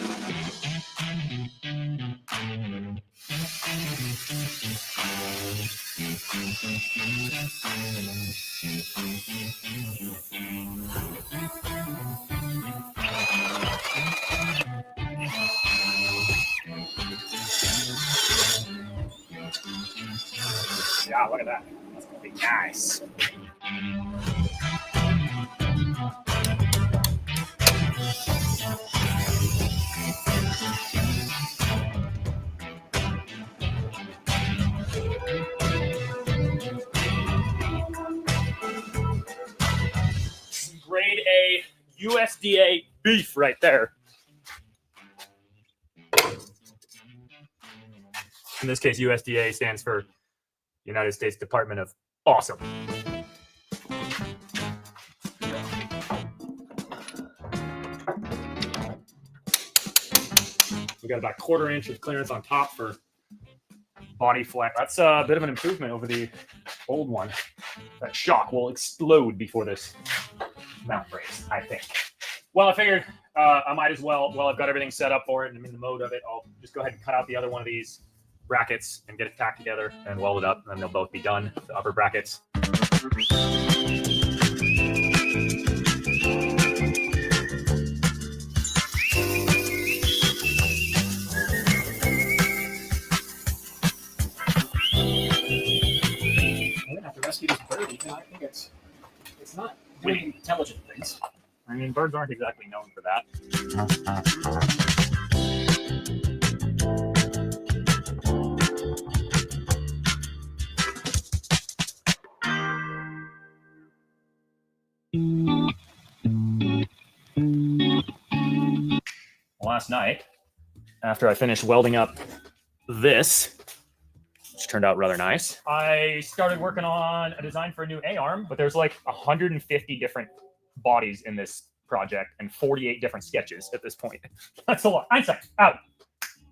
Yeah, look at that. That's gonna be nice. Grade A USDA beef right there. In this case, USDA stands for United States Department of Awesome. We got about 1/4 inch of clearance on top for body flex. That's a bit of an improvement over the old one. That shock will explode before this mount brace, I think. Well, I figured I might as well, I've got everything set up for it and I'm in the mode of it, I'll just go ahead and cut out the other one of these brackets and get it tacked together and weld it up, and then they'll both be done, the upper brackets. I'm gonna have to rescue this bird. I think it's not doing intelligent things. I mean, birds aren't exactly known for that. Last night, after I finished welding up this, which turned out rather nice, I started working on a design for a new A-arm, but there's like 150 different bodies in this project and 48 different sketches at this point. That's a lot. Einstein, out.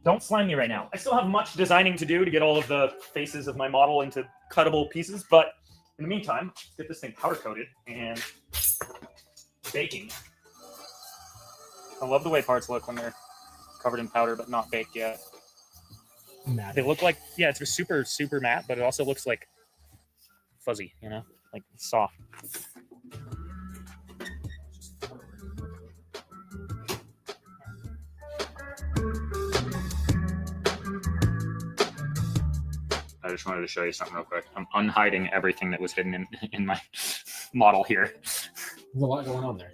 Don't slime me right now. I still have much designing to do to get all of the faces of my model into cuttable pieces, but in the meantime, let's get this thing powder coated and baking. I love the way parts look when they're covered in powder but not baked yet. Matte. They look like, yeah, it's just super, super matte, but it also looks like fuzzy, you know, like soft. I just wanted to show you something real quick. I'm unhiding everything that was hidden in my model here. There's a lot going on there.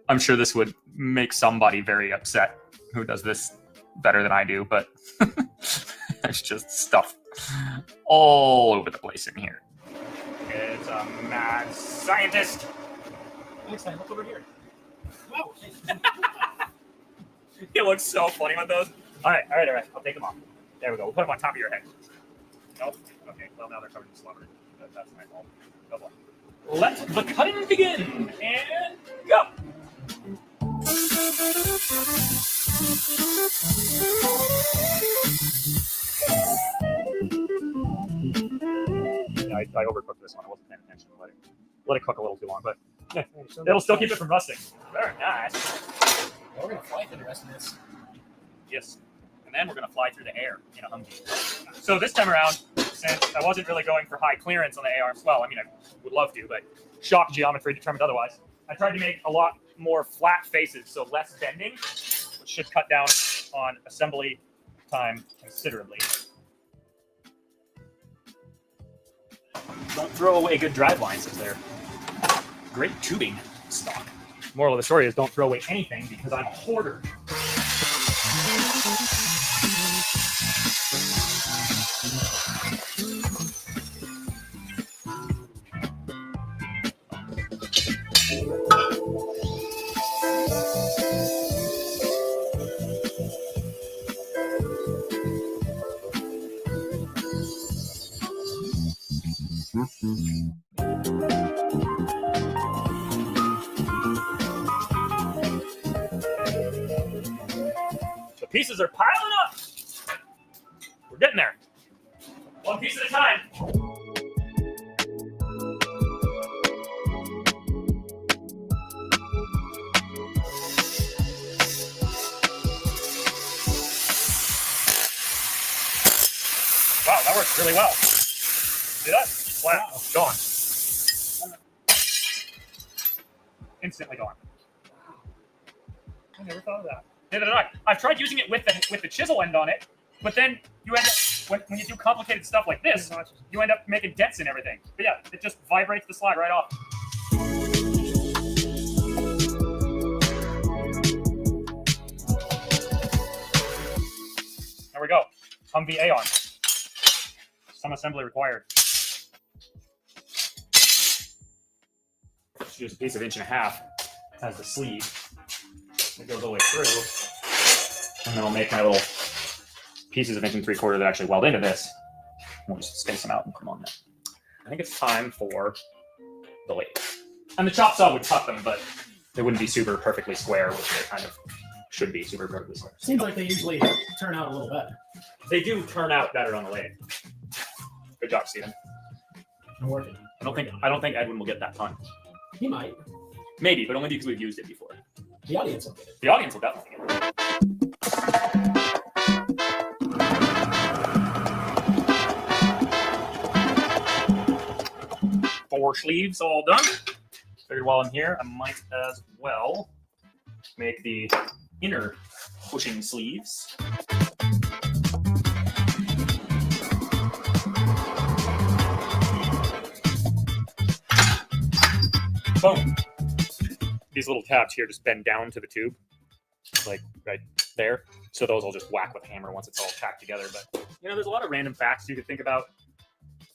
I'm sure this would make somebody very upset who does this better than I do, but there's just stuff all over the place in here. It's a mad scientist. Next time, look over here. Whoa. It looks so funny with those. All right. I'll take them off. There we go. We'll put them on top of your head. Nope. Okay. Well, now they're covered in slobber. That's my fault. Go on. Let the cutting begin. And go. Yeah, I overcooked this one. I wasn't paying attention. Let it cook a little too long, but yeah, it'll still keep it from rusting. Very nice. Well, we're gonna fly through the rest of this. Yes. And then we're going to fly through the air in a Humvee. So this time around, since I wasn't really going for high clearance on the A-arms, well, I mean, I would love to, but shock geometry determined otherwise. I tried to make a lot more flat faces, so less bending, which should cut down on assembly time considerably. Don't throw away good drive lines, as they're great tubing stock. Moral of the story is don't throw away anything because I'm a hoarder. The pieces are piling up. We're getting there. One piece at a time. Wow, that works really well. See that? Flat, gone. Instantly gone. I never thought of that. Neither did I. I've tried using it with the chisel end on it, but then you end up when you do complicated stuff like this, you end up making dents in everything. But yeah, it just vibrates the slide right off. There we go. Humvee A-arm. Some assembly required. Just use a piece of 1.5 inches as the sleeve. It goes all the way through, and then I'll make my little pieces of 1 3/4 that actually weld into this. We'll just space them out and put them on there. I think it's time for the lathe. And the chop saw would cut them, but they wouldn't be super perfectly square, which they kind of should be super perfectly square. Seems like they usually turn out a little better. They do turn out better on the lathe. Good job, Steven. I'm working. I don't think Edwin will get that pun. He might. Maybe, but only because we've used it before. The audience will get it. The audience will definitely get it. Four sleeves all done. Figured while I'm here, I might as well make the inner pushing sleeves. Boom. These little tabs here just bend down to the tube, like right there. So those will just whack with a hammer once it's all tacked together. But you know, there's a lot of random facts you could think about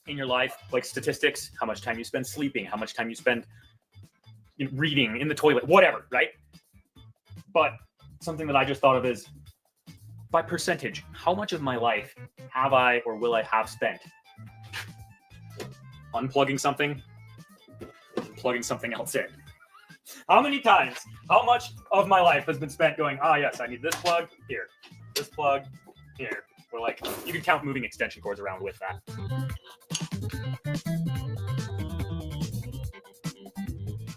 in your life, like statistics, how much time you spend sleeping, how much time you spend reading, in the toilet, whatever, right? But something that I just thought of is, by percentage, how much of my life have I or will I have spent unplugging something, plugging something else in? How many times, how much of my life has been spent going, ah, yes, I need this plug here, this plug here. Or like, you can count moving extension cords around with that.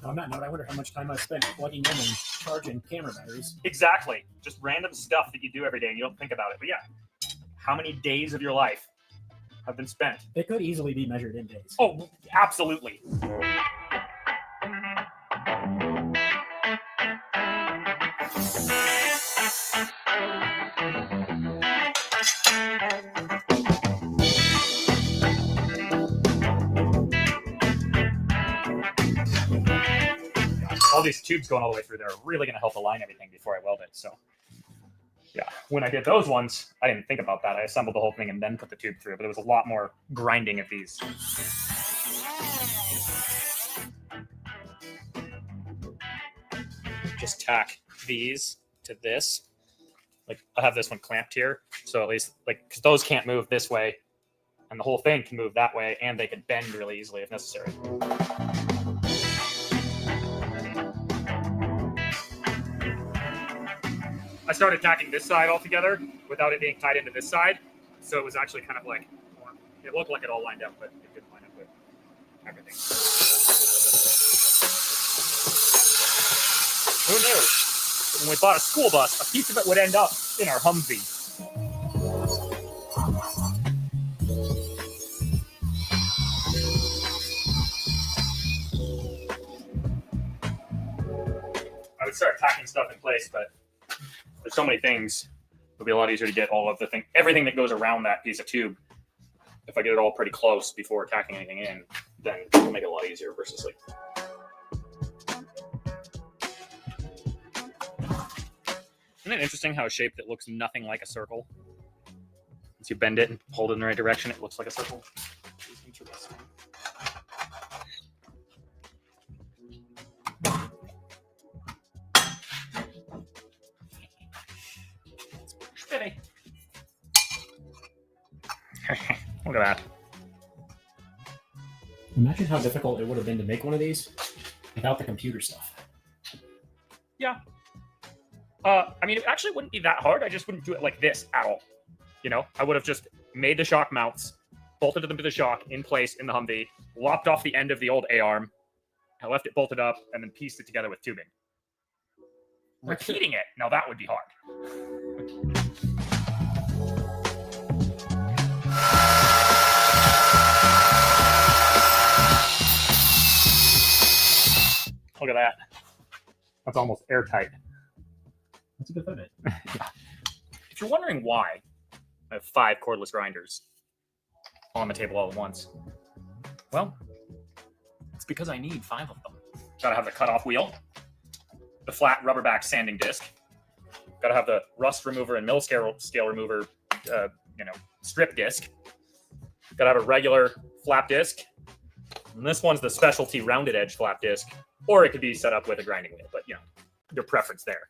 On that note, I wonder how much time I spent plugging in and charging camera batteries. Exactly. Just random stuff that you do every day and you don't think about it. But yeah, how many days of your life have been spent? They could easily be measured in days. Oh, absolutely. these tubes going all the way through there are really going to help align everything before I weld it. So yeah, when I did those ones, I didn't think about that. I assembled the whole thing and then put the tube through, but it was a lot more grinding of these. Just tack these to this. Like I have this one clamped here, so at least like because those can't move this way, and the whole thing can move that way, and they could bend really easily if necessary. I started tacking this side all together without it being tied into this side, so it was actually kind of like, it looked like it all lined up, but it didn't line up with everything. Who knew? When we bought a school bus, a piece of it would end up in our Humvee. I would start tacking stuff in place, but there's so many things. It'll be a lot easier to get all of the everything that goes around that piece of tube. If I get it all pretty close before tacking anything in, then it'll make it a lot easier versus like. Isn't it interesting how a shape that looks nothing like a circle, once you bend it and hold it in the right direction, it looks like a circle? It's interesting. Look at that. Imagine how difficult it would have been to make one of these without the computer stuff. Yeah. I mean, it actually wouldn't be that hard. I just wouldn't do it like this at all. You know, I would have just made the shock mounts, bolted them to the shock in place in the Humvee, lopped off the end of the old A-arm, I left it bolted up, and then pieced it together with tubing. Repeating it, now that would be hard. Look at that. That's almost airtight. That's a good fit. Yeah. If you're wondering why I have 5 cordless grinders on the table all at once, well, it's because I need 5 of them. Gotta have the cutoff wheel, the flat rubber back sanding disc, gotta have the rust remover and mill scale remover, strip disc, gotta have a regular flap disc, and this one's the specialty rounded edge flap disc, or it could be set up with a grinding wheel, but your preference there.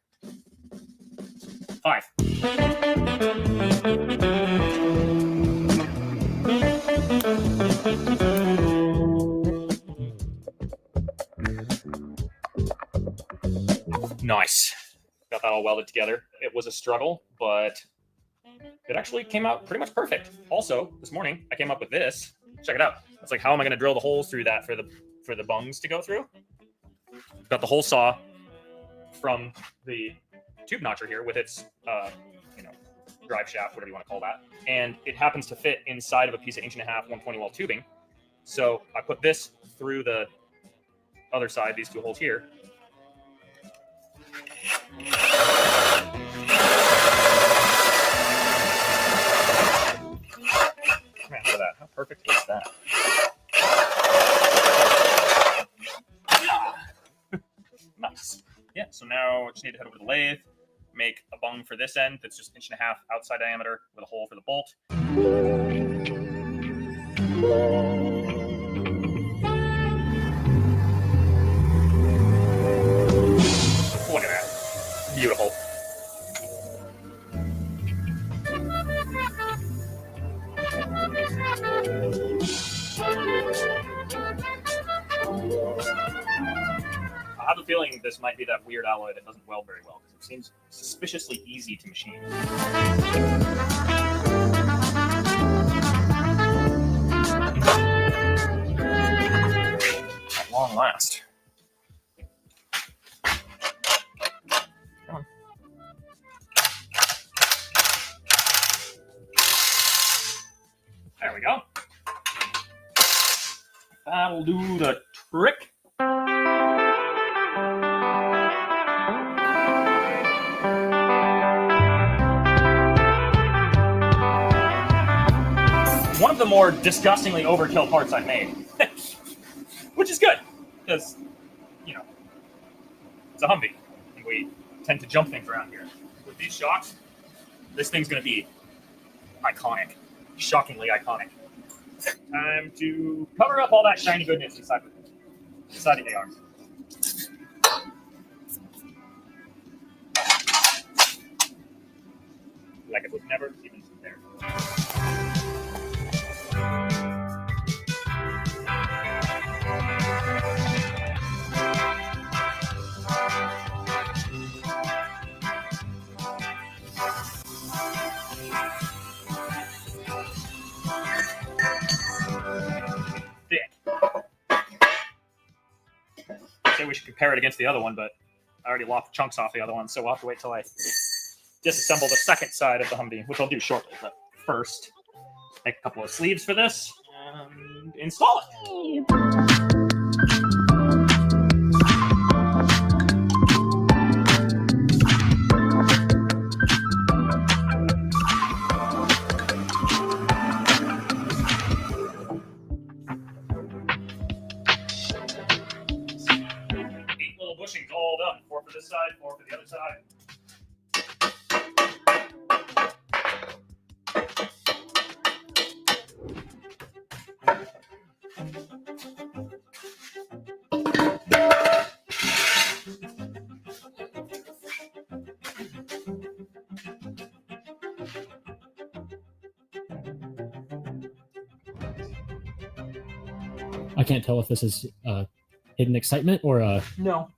5. Nice. Got that all welded together. It was a struggle, but it actually came out pretty much perfect. Also, this morning I came up with this. Check it out. It's like, how am I going to drill the holes through that for the bungs to go through? Got the hole saw from the tube notcher here with its drive shaft, whatever you want to call that, and it happens to fit inside of a piece of 1.5" 120 well tubing. So I put this through the other side, these 2 holes here. Man, look at that. How perfect is that? Nice. Yeah, so now I just need to head over to the lathe, make a bung for this end that's just 1.5" outside diameter with a hole for the bolt. Look at that. Beautiful. I have a feeling this might be that weird alloy that doesn't weld very well, because it seems suspiciously easy to machine. At long last. Come on. There we go. That'll do the trick. One of the more disgustingly overkill parts I've made, which is good, because, It's a Humvee, and we tend to jump things around here. With these shocks, this thing's going to be iconic, shockingly iconic. Time to cover up all that shiny goodness inside the AR. Like it was never even there. Say we should compare it against the other one, but I already lopped chunks off the other one, so we'll have to wait till I disassemble the second side of the Humvee, which I'll do shortly. But first, make a couple of sleeves for this and install it. Bushings all done. 4 for this side, 4 for the other side. I can't tell if this is hidden excitement or No.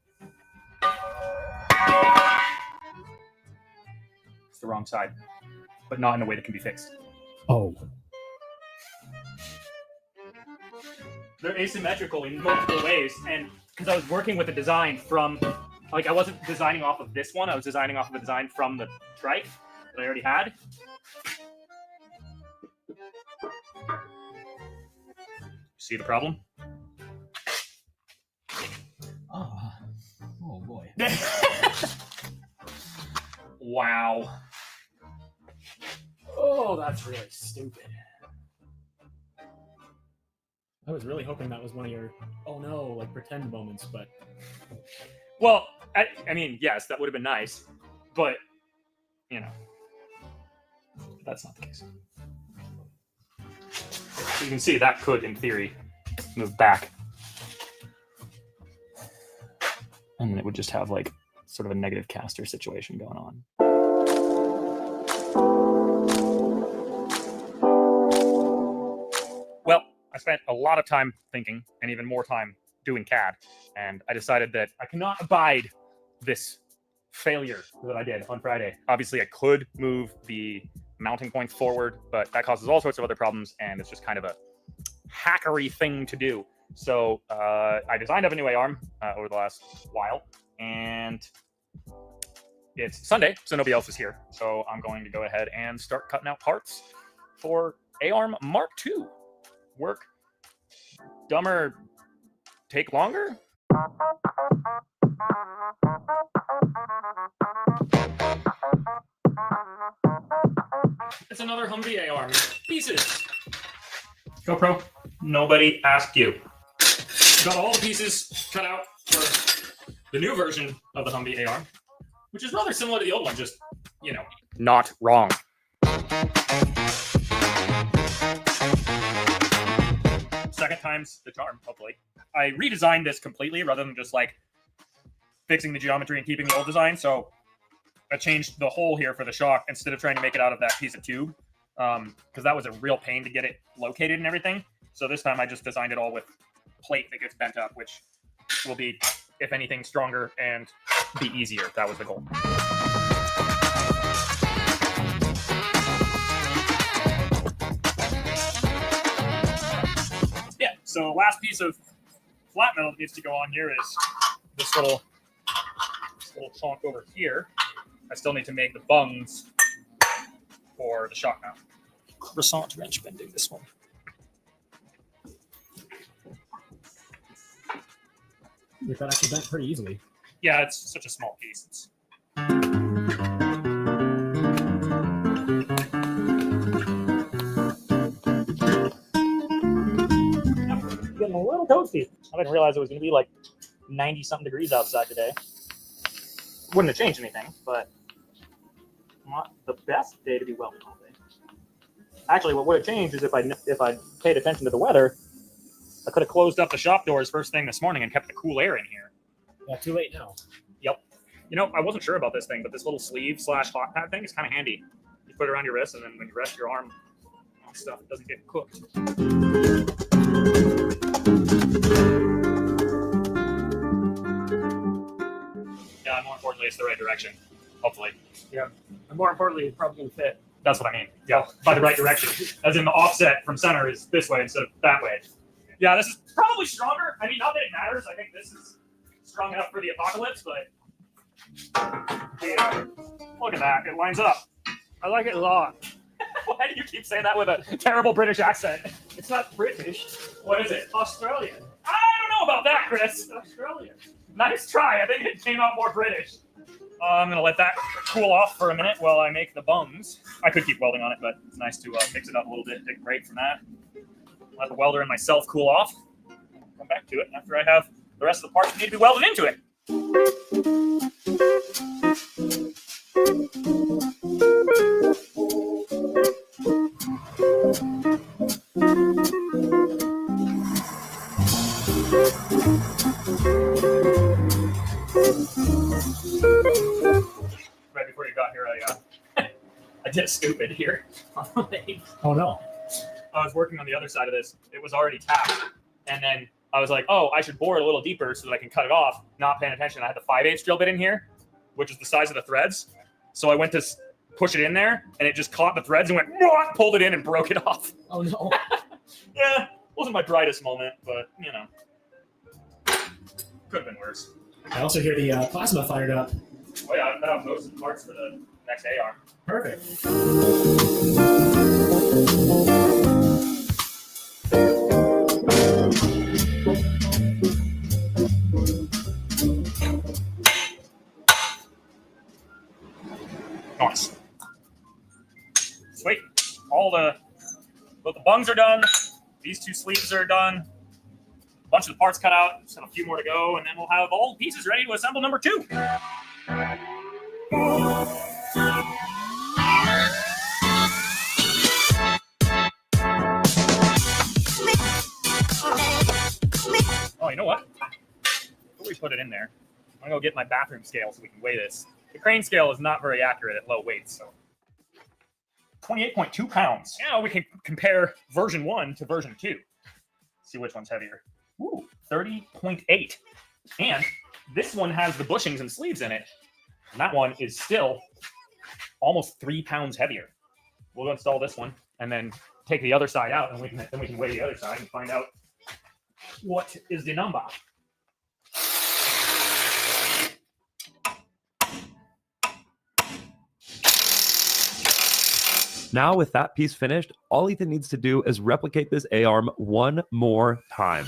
It's the wrong side, but not in a way that can be fixed. Oh. They're asymmetrical in multiple ways, and because I was working with a design from, like, I wasn't designing off of this one, I was designing off of a design from the trike that I already had. See the problem? Oh boy. Wow. Oh, that's really stupid. I was really hoping that was one of your, oh no, like pretend moments, but... Well, I mean, yes, that would have been nice, but, you know, that's not the case. So you can see that could, in theory, move back. And then it would just have, like, sort of a negative caster situation going on. Well, I spent a lot of time thinking and even more time doing CAD, and I decided that I cannot abide this failure that I did on Friday. Obviously, I could move the mounting points forward, but that causes all sorts of other problems, and it's just kind of a hackery thing to do. So I designed up a new A-arm over the last while, and it's Sunday, so nobody else is here. So I'm going to go ahead and start cutting out parts for A-arm Mark II. Work dumber, take longer? It's another Humvee A-arm. Pieces. GoPro, nobody asked you. Got all the pieces cut out for the new version of the Humvee A-arm, which is rather similar to the old one, just, you know, not wrong. Second time's the charm, hopefully. I redesigned this completely rather than just like fixing the geometry and keeping the old design. So I changed the hole here for the shock instead of trying to make it out of that piece of tube, because that was a real pain to get it located and everything. So this time I just designed it all with plate that gets bent up, which will be, if anything, stronger and be easier. That was the goal. Yeah, so last piece of flat metal that needs to go on here is this little chunk over here. I still need to make the bungs for the shock mount. Croissant wrench bending this one. That actually bent pretty easily. Yeah, it's such a small piece. It's... Getting a little toasty. I didn't realize it was going to be like 90-something degrees outside today. wouldn't have changed anything, but not the best day to be welding all day. Actually, what would have changed is if I paid attention to the weather, I could have closed up the shop doors first thing this morning and kept the cool air in here. Yeah, too late now. Yep. You know, I wasn't sure about this thing, but this little sleeve / hot pad thing is kind of handy. You put it around your wrist, and then when you rest your arm on stuff, it doesn't get cooked. Yeah, more importantly, it's the right direction. Hopefully. Yeah. And more importantly, it's probably going to fit. That's what I mean. Yeah, by the right direction. As in the offset from center is this way instead of that way. Yeah, this is probably stronger. I mean, not that it matters. I think this is strong enough for the apocalypse, but yeah, look at that. It lines up. I like it a lot. Why do you keep saying that with a terrible British accent? It's not British. What is it? Australian. I don't know about that, Chris. Australian. Nice try. I think it came out more British. I'm going to let that cool off for a minute while I make the bungs. I could keep welding on it, but it's nice to fix it up a little bit, take a break from that. Let the welder and myself cool off. Come back to it after I have the rest of the parts that need to be welded into it. Right before you got here, I did a stupid here. Oh no. I was working on the other side of this. It was already tapped. And then I was like, oh, I should bore it a little deeper so that I can cut it off. Not paying attention. I had the 5/8 drill bit in here, which is the size of the threads. So I went to push it in there, and it just caught the threads and went, pulled it in and broke it off. Oh no. Yeah, wasn't my brightest moment, but, you know. Could have been worse. I also hear the plasma fired up. Oh yeah, I have most of the parts for the next AR. Perfect. Nice. Sweet. Both the bungs are done. These two sleeves are done. A bunch of the parts cut out. Just have a few more to go, and then we'll have all the pieces ready to assemble number 2. Oh, you know what? Before we put it in there, I'm going to go get my bathroom scale so we can weigh this. The crane scale is not very accurate at low weights, so 28.2 pounds. Now we can compare version 1 to version 2. See which one's heavier. Ooh, 30.8. And this one has the bushings and sleeves in it. And that one is still almost 3 pounds heavier. We'll go install this one and then take the other side out, and we can weigh the other side and find out what is the number. Now with that piece finished, all Ethan needs to do is replicate this A-arm one more time.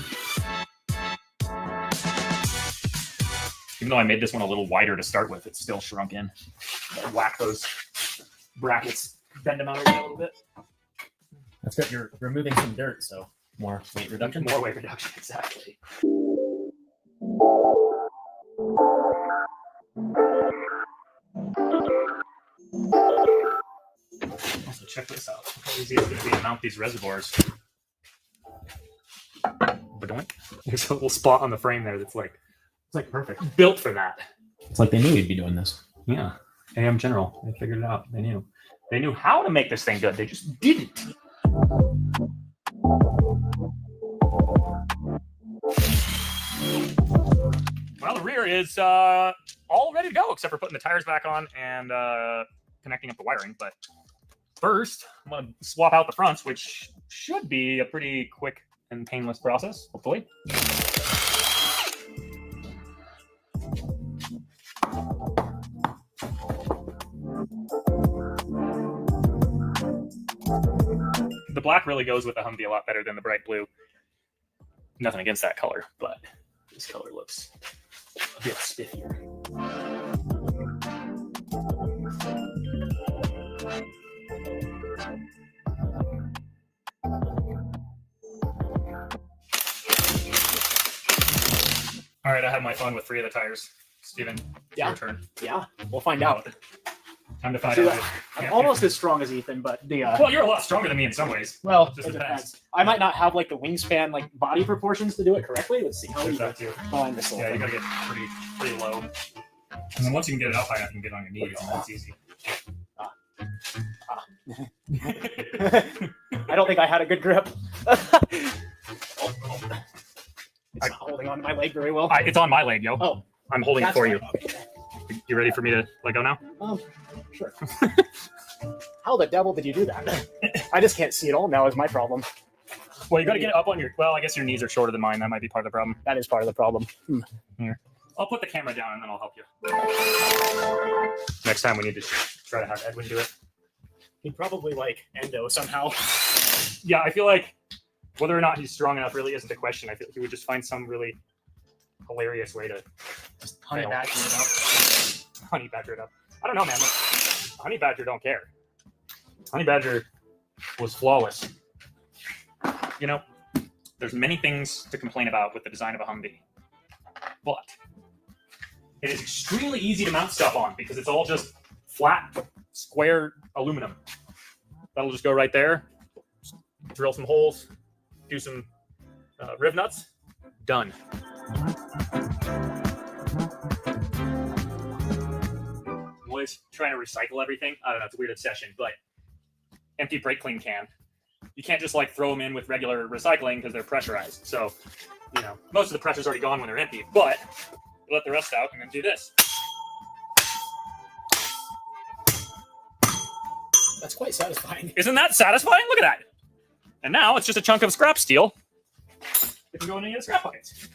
Even though I made this one a little wider to start with, it's still shrunk in. Whack those brackets, bend them out a little bit. That's good. You're removing some dirt, so more weight reduction. More weight reduction, exactly. Also, check this out. How easy it's going to be to mount these reservoirs. There's a little spot on the frame there that's like, it's like perfect. Built for that. It's like they knew you'd be doing this. Yeah. AM General. They figured it out. They knew. They knew how to make this thing good. They just didn't. Well, the rear is all ready to go, except for putting the tires back on and connecting up the wiring. But first, I'm going to swap out the fronts, which should be a pretty quick and painless process, hopefully. The black really goes with the Humvee a lot better than the bright blue. Nothing against that color, but this color looks a bit stiffier. All right, I had my fun with 3 of the tires. Steven, Yeah. your turn. Yeah, we'll find out. Time to find So, out. I'm almost as strong as Ethan, but the Well, you're a lot stronger than me in some ways. well, Just it depends. depends. I might not have like the wingspan, like body proportions to do it correctly. Let's see how There's we that too. find this Yeah, you gotta get pretty low. And then once you can get it up high enough, you can get on your knees, and that's easy. I don't think I had a good grip. It's not holding on to my leg very well. It's on my leg, yo. Oh, I'm holding it that's for you. fine. You ready for me to let go now? Sure. How the devil did you do that? I just can't see it all now is my problem. Well, you got to get it up on your. Well, I guess your knees are shorter than mine. That might be part of the problem. That is part of the problem. Here, I'll put the camera down and then I'll help you. Next time we need to try to have Edwin do it. He'd probably like endo somehow. Yeah, I feel like whether or not he's strong enough really isn't the question. I feel like he would just find some really hilarious way to just honey badger it up. Honey badger it up. I don't know, man. Look, honey badger don't care. Honey badger was flawless. You know, there's many things to complain about with the design of a Humvee, but it is extremely easy to mount stuff on because it's all just flat, square aluminum. That'll just go right there. Drill some holes, do some riv nuts, done. I'm always trying to recycle everything. I don't know, it's a weird obsession, but empty brake clean can. You can't just like throw them in with regular recycling because they're pressurized. So, you know, most of the pressure's already gone when they're empty, but you let the rest out and then do this. That's quite satisfying. Isn't that satisfying? Look at that. And now it's just a chunk of scrap steel. It can go in any of the scrap buckets.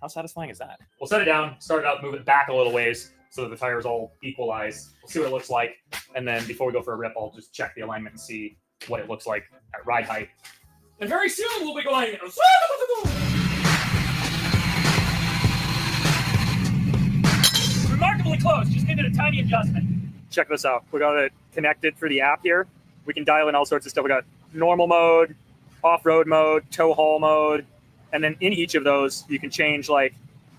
How satisfying is that? We'll set it down, start it up, move it back a little ways so that the tires all equalize. We'll see what it looks like. And then before we go for a rip, I'll just check the alignment and see what it looks like at ride height. And very soon we'll be going... Remarkably close, just needed a tiny adjustment. Check this out. We got it connected for the app here. We can dial in all sorts of stuff. We got normal mode, off-road mode, tow haul mode, and then in each of those you can change like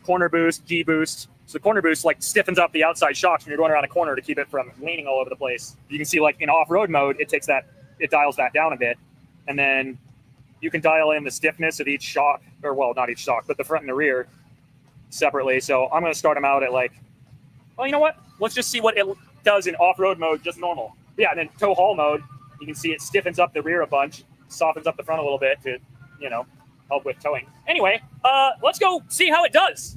corner boost, G boost. So the corner boost like stiffens up the outside shocks when you're going around a corner to keep it from leaning all over the place. You can see like in off-road mode, it dials that down a bit, and then you can dial in the stiffness of each shock, or well, not each shock, but the front and the rear separately. So I'm going to start them out at like, well, you know what? Let's just see what it does in off-road mode, just normal. Yeah, and then tow haul mode, you can see it stiffens up the rear a bunch, softens up the front a little bit to, you know, help with towing. Anyway, let's go see how it does.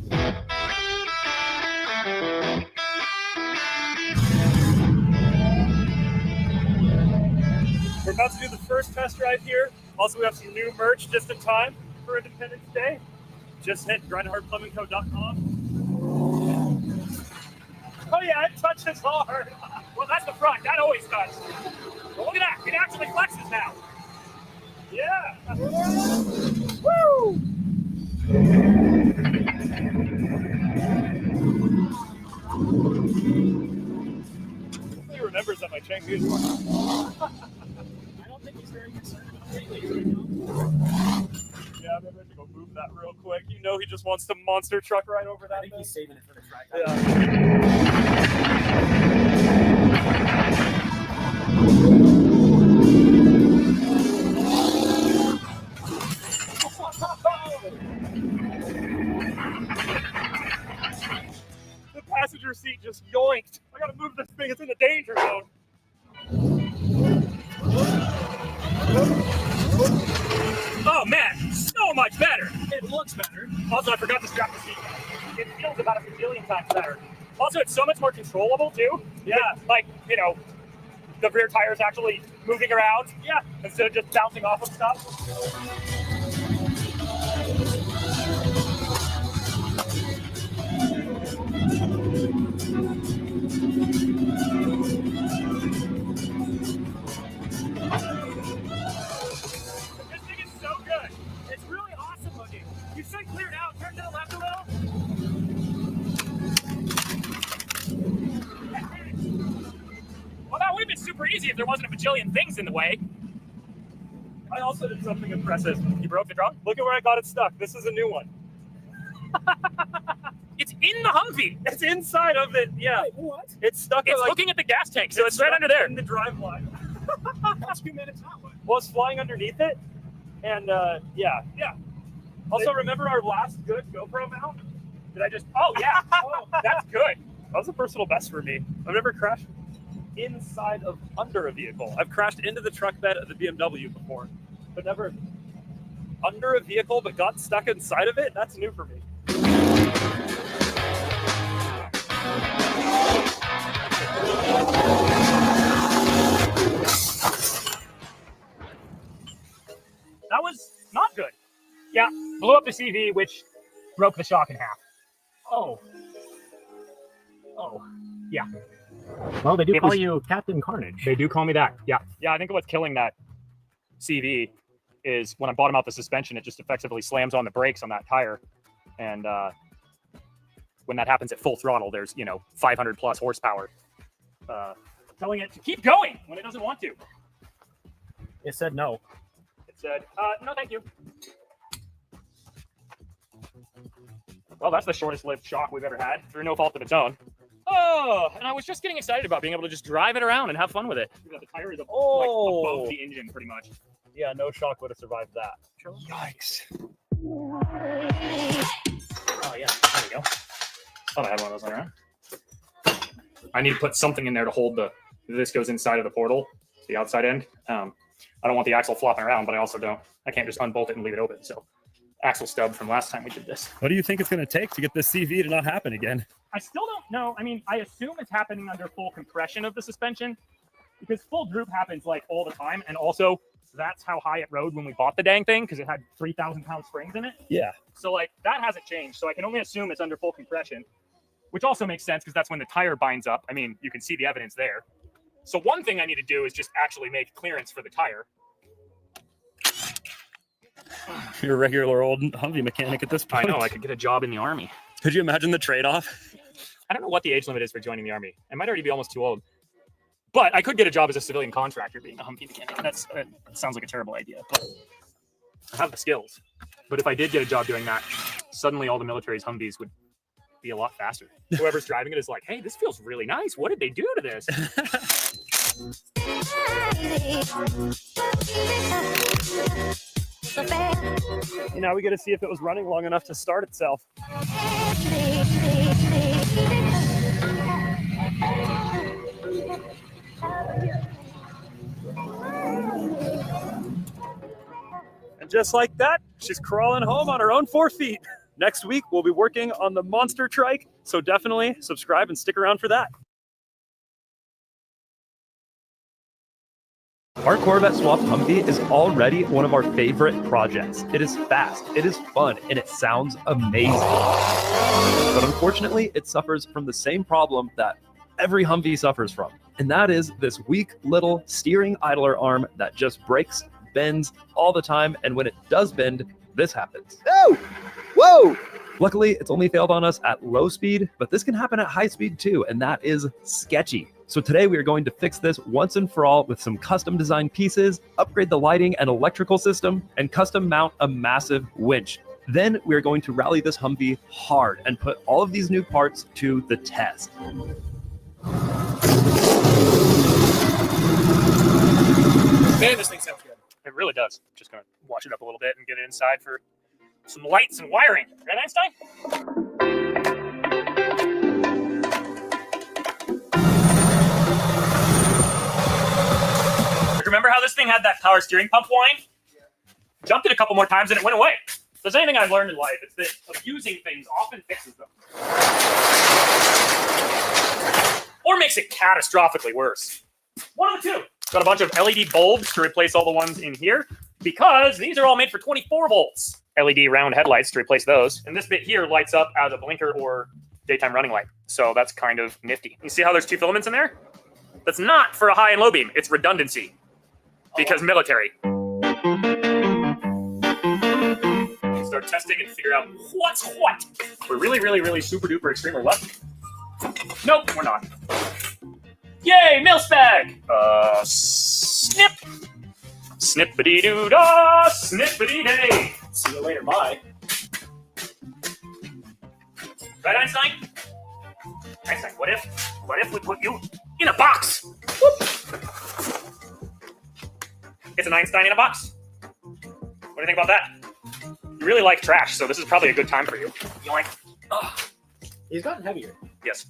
We're about to do the first test drive here. Also, we have some new merch just in time for Independence Day. Just hit grindhardplumbingco.com. Oh yeah, it touches hard. Well, that's the front. That always does. But look at that. It actually flexes now. Yeah. Woo! He remembers that my Chengdu is I don't think he's very concerned about it. Yeah, maybe I should go move that real quick. You know he just wants to monster truck right over that. I think he's saving it for the track. The passenger seat just yoinked. I gotta move this thing. It's in the danger zone. Oh man, so much better. It looks better. Also, I forgot to strap the seat. It feels about a million times better. Also, it's so much more controllable too. Yeah, like, you know, the rear tire's actually moving around. Yeah, instead of just bouncing off of stuff. This thing is so good. It's really awesome looking. You should clear it out. Turn to the left a little. Well, that would have been super easy if there wasn't a bajillion things in the way. I also did something impressive. You broke the drum? Look at where I got it stuck. This is a new one. It's in the Humvee. It's inside of it. Yeah. Wait, what? It's stuck. It's like, looking at the gas tank, so it's right under there. In the driveline. That's 2 minutes that way. Well, it's flying underneath it, and yeah. Also, remember our last good GoPro mount? Did I just? Oh yeah. Oh, that's good. That was a personal best for me. I've never crashed inside of under a vehicle. I've crashed into the truck bed of the BMW before, but never under a vehicle, but got stuck inside of it. That's new for me. That was not good. Yeah, blew up the CV, which broke the shock in half. Oh, yeah. Well, they do call you Captain Carnage. They do call me that. Yeah. I think what's killing that CV is when I bottom out the suspension, it just effectively slams on the brakes on that tire, and when that happens at full throttle, there's 500 plus horsepower telling it to keep going when it doesn't want to. It said no. It said, no, thank you. Well, that's the shortest lived shock we've ever had through no fault of its own. Oh, and I was just getting excited about being able to just drive it around and have fun with it. The tire is above the engine, pretty much. Yeah, no shock would have survived that. Yikes. Oh, yeah, there we go. Thought I had one of those around. I need to put something in there to hold this goes inside of the portal, the outside end. I don't want the axle flopping around, but I can't just unbolt it and leave it open. So axle stub from last time we did this. What do you think it's going to take to get this CV to not happen again? I still don't know. I mean, I assume it's happening under full compression of the suspension because full droop happens like all the time. And also that's how high it rode when we bought the dang thing because it had 3,000 pound springs in it. Yeah. So like that hasn't changed. So I can only assume it's under full compression, which also makes sense because that's when the tire binds up. I mean, you can see the evidence there. So one thing I need to do is just actually make clearance for the tire. You're a regular old Humvee mechanic at this point. I know, I could get a job in the Army. Could you imagine the trade-off? I don't know what the age limit is for joining the Army. I might already be almost too old. But I could get a job as a civilian contractor being a Humvee mechanic. That sounds like a terrible idea. But I have the skills. But if I did get a job doing that, suddenly all the military's Humvees would be a lot faster. Whoever's driving it is like, hey, this feels really nice. What did they do to this? Now we get to see if it was running long enough to start itself. And just like that, she's crawling home on her own 4 feet. Next week, we'll be working on the monster trike, so definitely subscribe and stick around for that. Our Corvette swapped Humvee is already one of our favorite projects. It is fast, it is fun, and it sounds amazing. But unfortunately, it suffers from the same problem that every Humvee suffers from, and that is this weak little steering idler arm that just breaks, bends all the time, and when it does bend, this happens. Oh! Whoa! Luckily, it's only failed on us at low speed, but this can happen at high speed too, and that is sketchy. So today we are going to fix this once and for all with some custom designed pieces, upgrade the lighting and electrical system, and custom mount a massive winch. Then we are going to rally this Humvee hard and put all of these new parts to the test. Man, this thing sounds good. It really does. Just gonna wash it up a little bit and get it inside for some lights and wiring. Right, Einstein? Remember how this thing had that power steering pump whine? Jumped it a couple more times and it went away. If there's anything I've learned in life, it's that abusing things often fixes them. Or makes it catastrophically worse. One of the two. Got a bunch of LED bulbs to replace all the ones in here because these are all made for 24 volts. LED round headlights to replace those. And this bit here lights up as a blinker or daytime running light. So that's kind of nifty. You see how there's 2 filaments in there? That's not for a high and low beam. It's redundancy. Because military. Start testing and figure out what's what. We're really, really, really super duper extremely lucky. Nope, we're not. Yay, mil-spec! Snip! Snippity-doo-dah! Snippity-day! See you later, bye. Right, Einstein? Einstein, what if we put you in a box? Whoop. It's an Einstein in a box. What do you think about that? You really like trash, so this is probably a good time for you. You like? He's gotten heavier. Yes.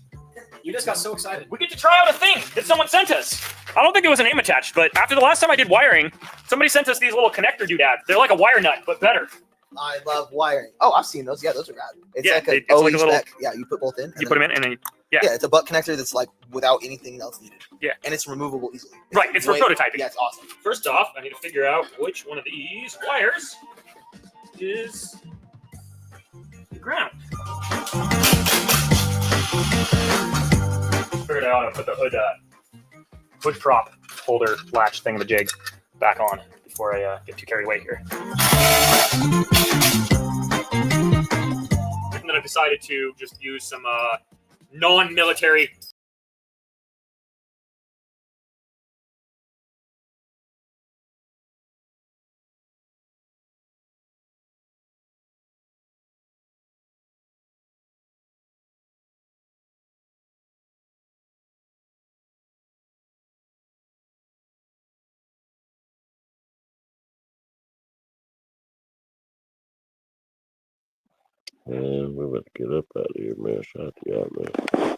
You just got so excited. We get to try out a thing that someone sent us. I don't think there was a name attached, but after the last time I did wiring, somebody sent us these little connector doodads. They're like a wire nut, but better. I love wiring. Oh, I've seen those. Yeah, those are rad. It's Yeah, like a it's like a OE little- spec. Yeah, you put both in. You put them in, and then yeah, it's a butt connector that's like without anything else needed. Yeah. And it's removable easily. Right, it's for way- prototyping. Yeah, it's awesome. First off, I need to figure out which one of these wires is the ground. Figured I ought to put the hood prop holder latch thingamajig back on before I get too carried away here. And then I decided to just use some non-military Man, we're about to get up out of here, man. Shout out to y'all, man.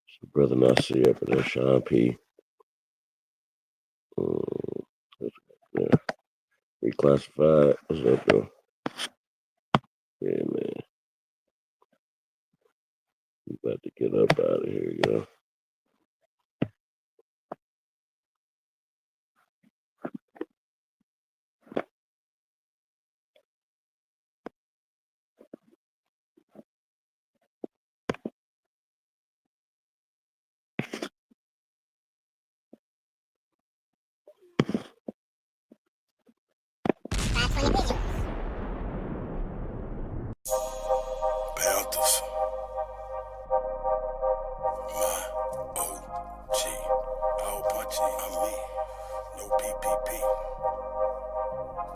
So, brother Nasir up there, Sean P. Yeah. Reclassified. What's up, bro? Yeah, man. We about to get up out of here, yo. Panthers. My OG. All punchy. I'm me. No PPP.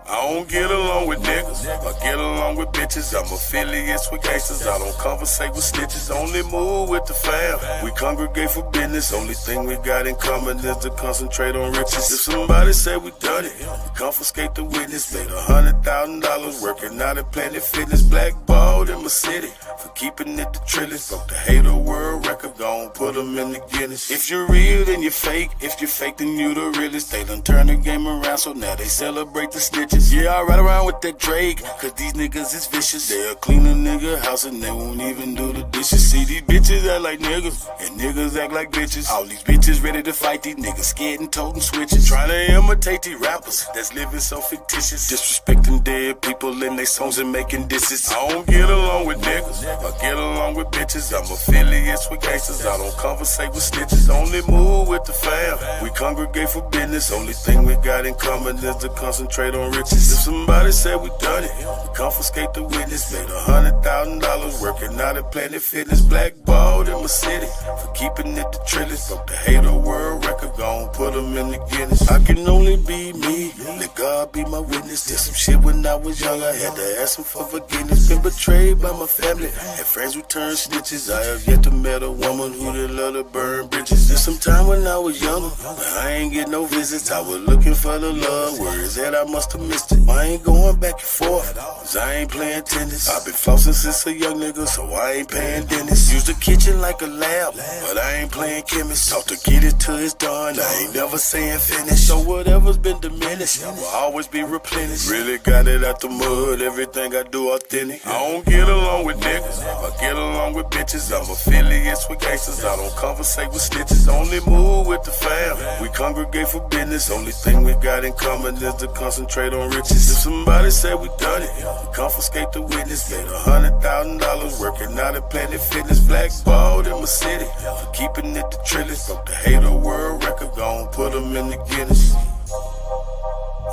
I don't get along with niggas. I get along with bitches. I'm affiliates with gangsters. I don't conversate with snitches. Only move with the fam. We congregate for business. Only thing we got in common is to concentrate on riches. If somebody say we done it, we confiscate the witness. Made $100,000 working out at Planet Fitness. Blackballed in my city for keeping it the trillest. Broke the hater world record. Gon' put them in the Guinness. If you're real, then you're fake. If you're fake, then you the realest. They done turn the game around, so now they celebrate the snitches. Yeah, I ride around with that Drake, cause these niggas is vicious. They'll clean a nigga house and they won't even do the dishes. See, these bitches act like niggas, and niggas act like bitches. All these bitches ready to fight, these niggas scared and toting switches. Trying to imitate these rappers that's living so fictitious. Disrespecting dead people in their songs and making disses. I don't get along with niggas, I get along with bitches. I'm affiliates with gangsters, I don't conversate with snitches. Only move with the fam, we congregate for business. Only thing we got in common is to concentrate on riches. If somebody said we done it, we confiscate the witness. Made $100,000 working out at Planet Fitness. Blackballed in my city for keeping it the trillest. Broke the hater world record, gon' put them in the Guinness. I can only be me, let God be my witness. Did some shit when I was young, I had to ask him for forgiveness. Been betrayed by my family, had friends who turned snitches. I have yet to met a woman who did love to burn bridges. Did some time when I was younger, but I ain't get no visits. I was looking for the love, where is that? I must have missed it. I ain't going back and forth, cause I ain't playing tennis. I've been flossing since a young nigga, so I ain't paying dentist. Use the kitchen like a lab, but I ain't playing chemist. Talk to get it till it's done, I ain't never saying finish. So whatever's been diminished will always be replenished. Really got it out the mud, everything I do authentic. I don't get along with niggas, I get along with bitches. I'm affiliates with gangsters, I don't conversate with snitches. Only move with the fam, we congregate for business. Only thing we got in common is to concentrate on riches. If somebody said we done it, we confiscate the witness. Made $100,000 working out at Planet Fitness. Blackballed in my city for keeping it the trillest. Broke the hater world record, gon' put them in the Guinness.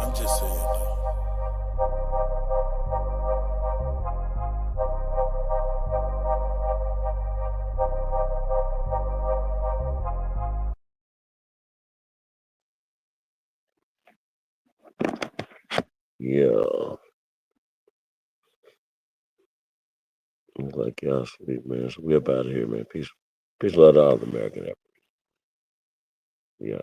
I'm just saying though. Yeah. Looks like y'all sleep, man. So we up out of here, man. Peace. Peace, love to all the American effort. Yeah.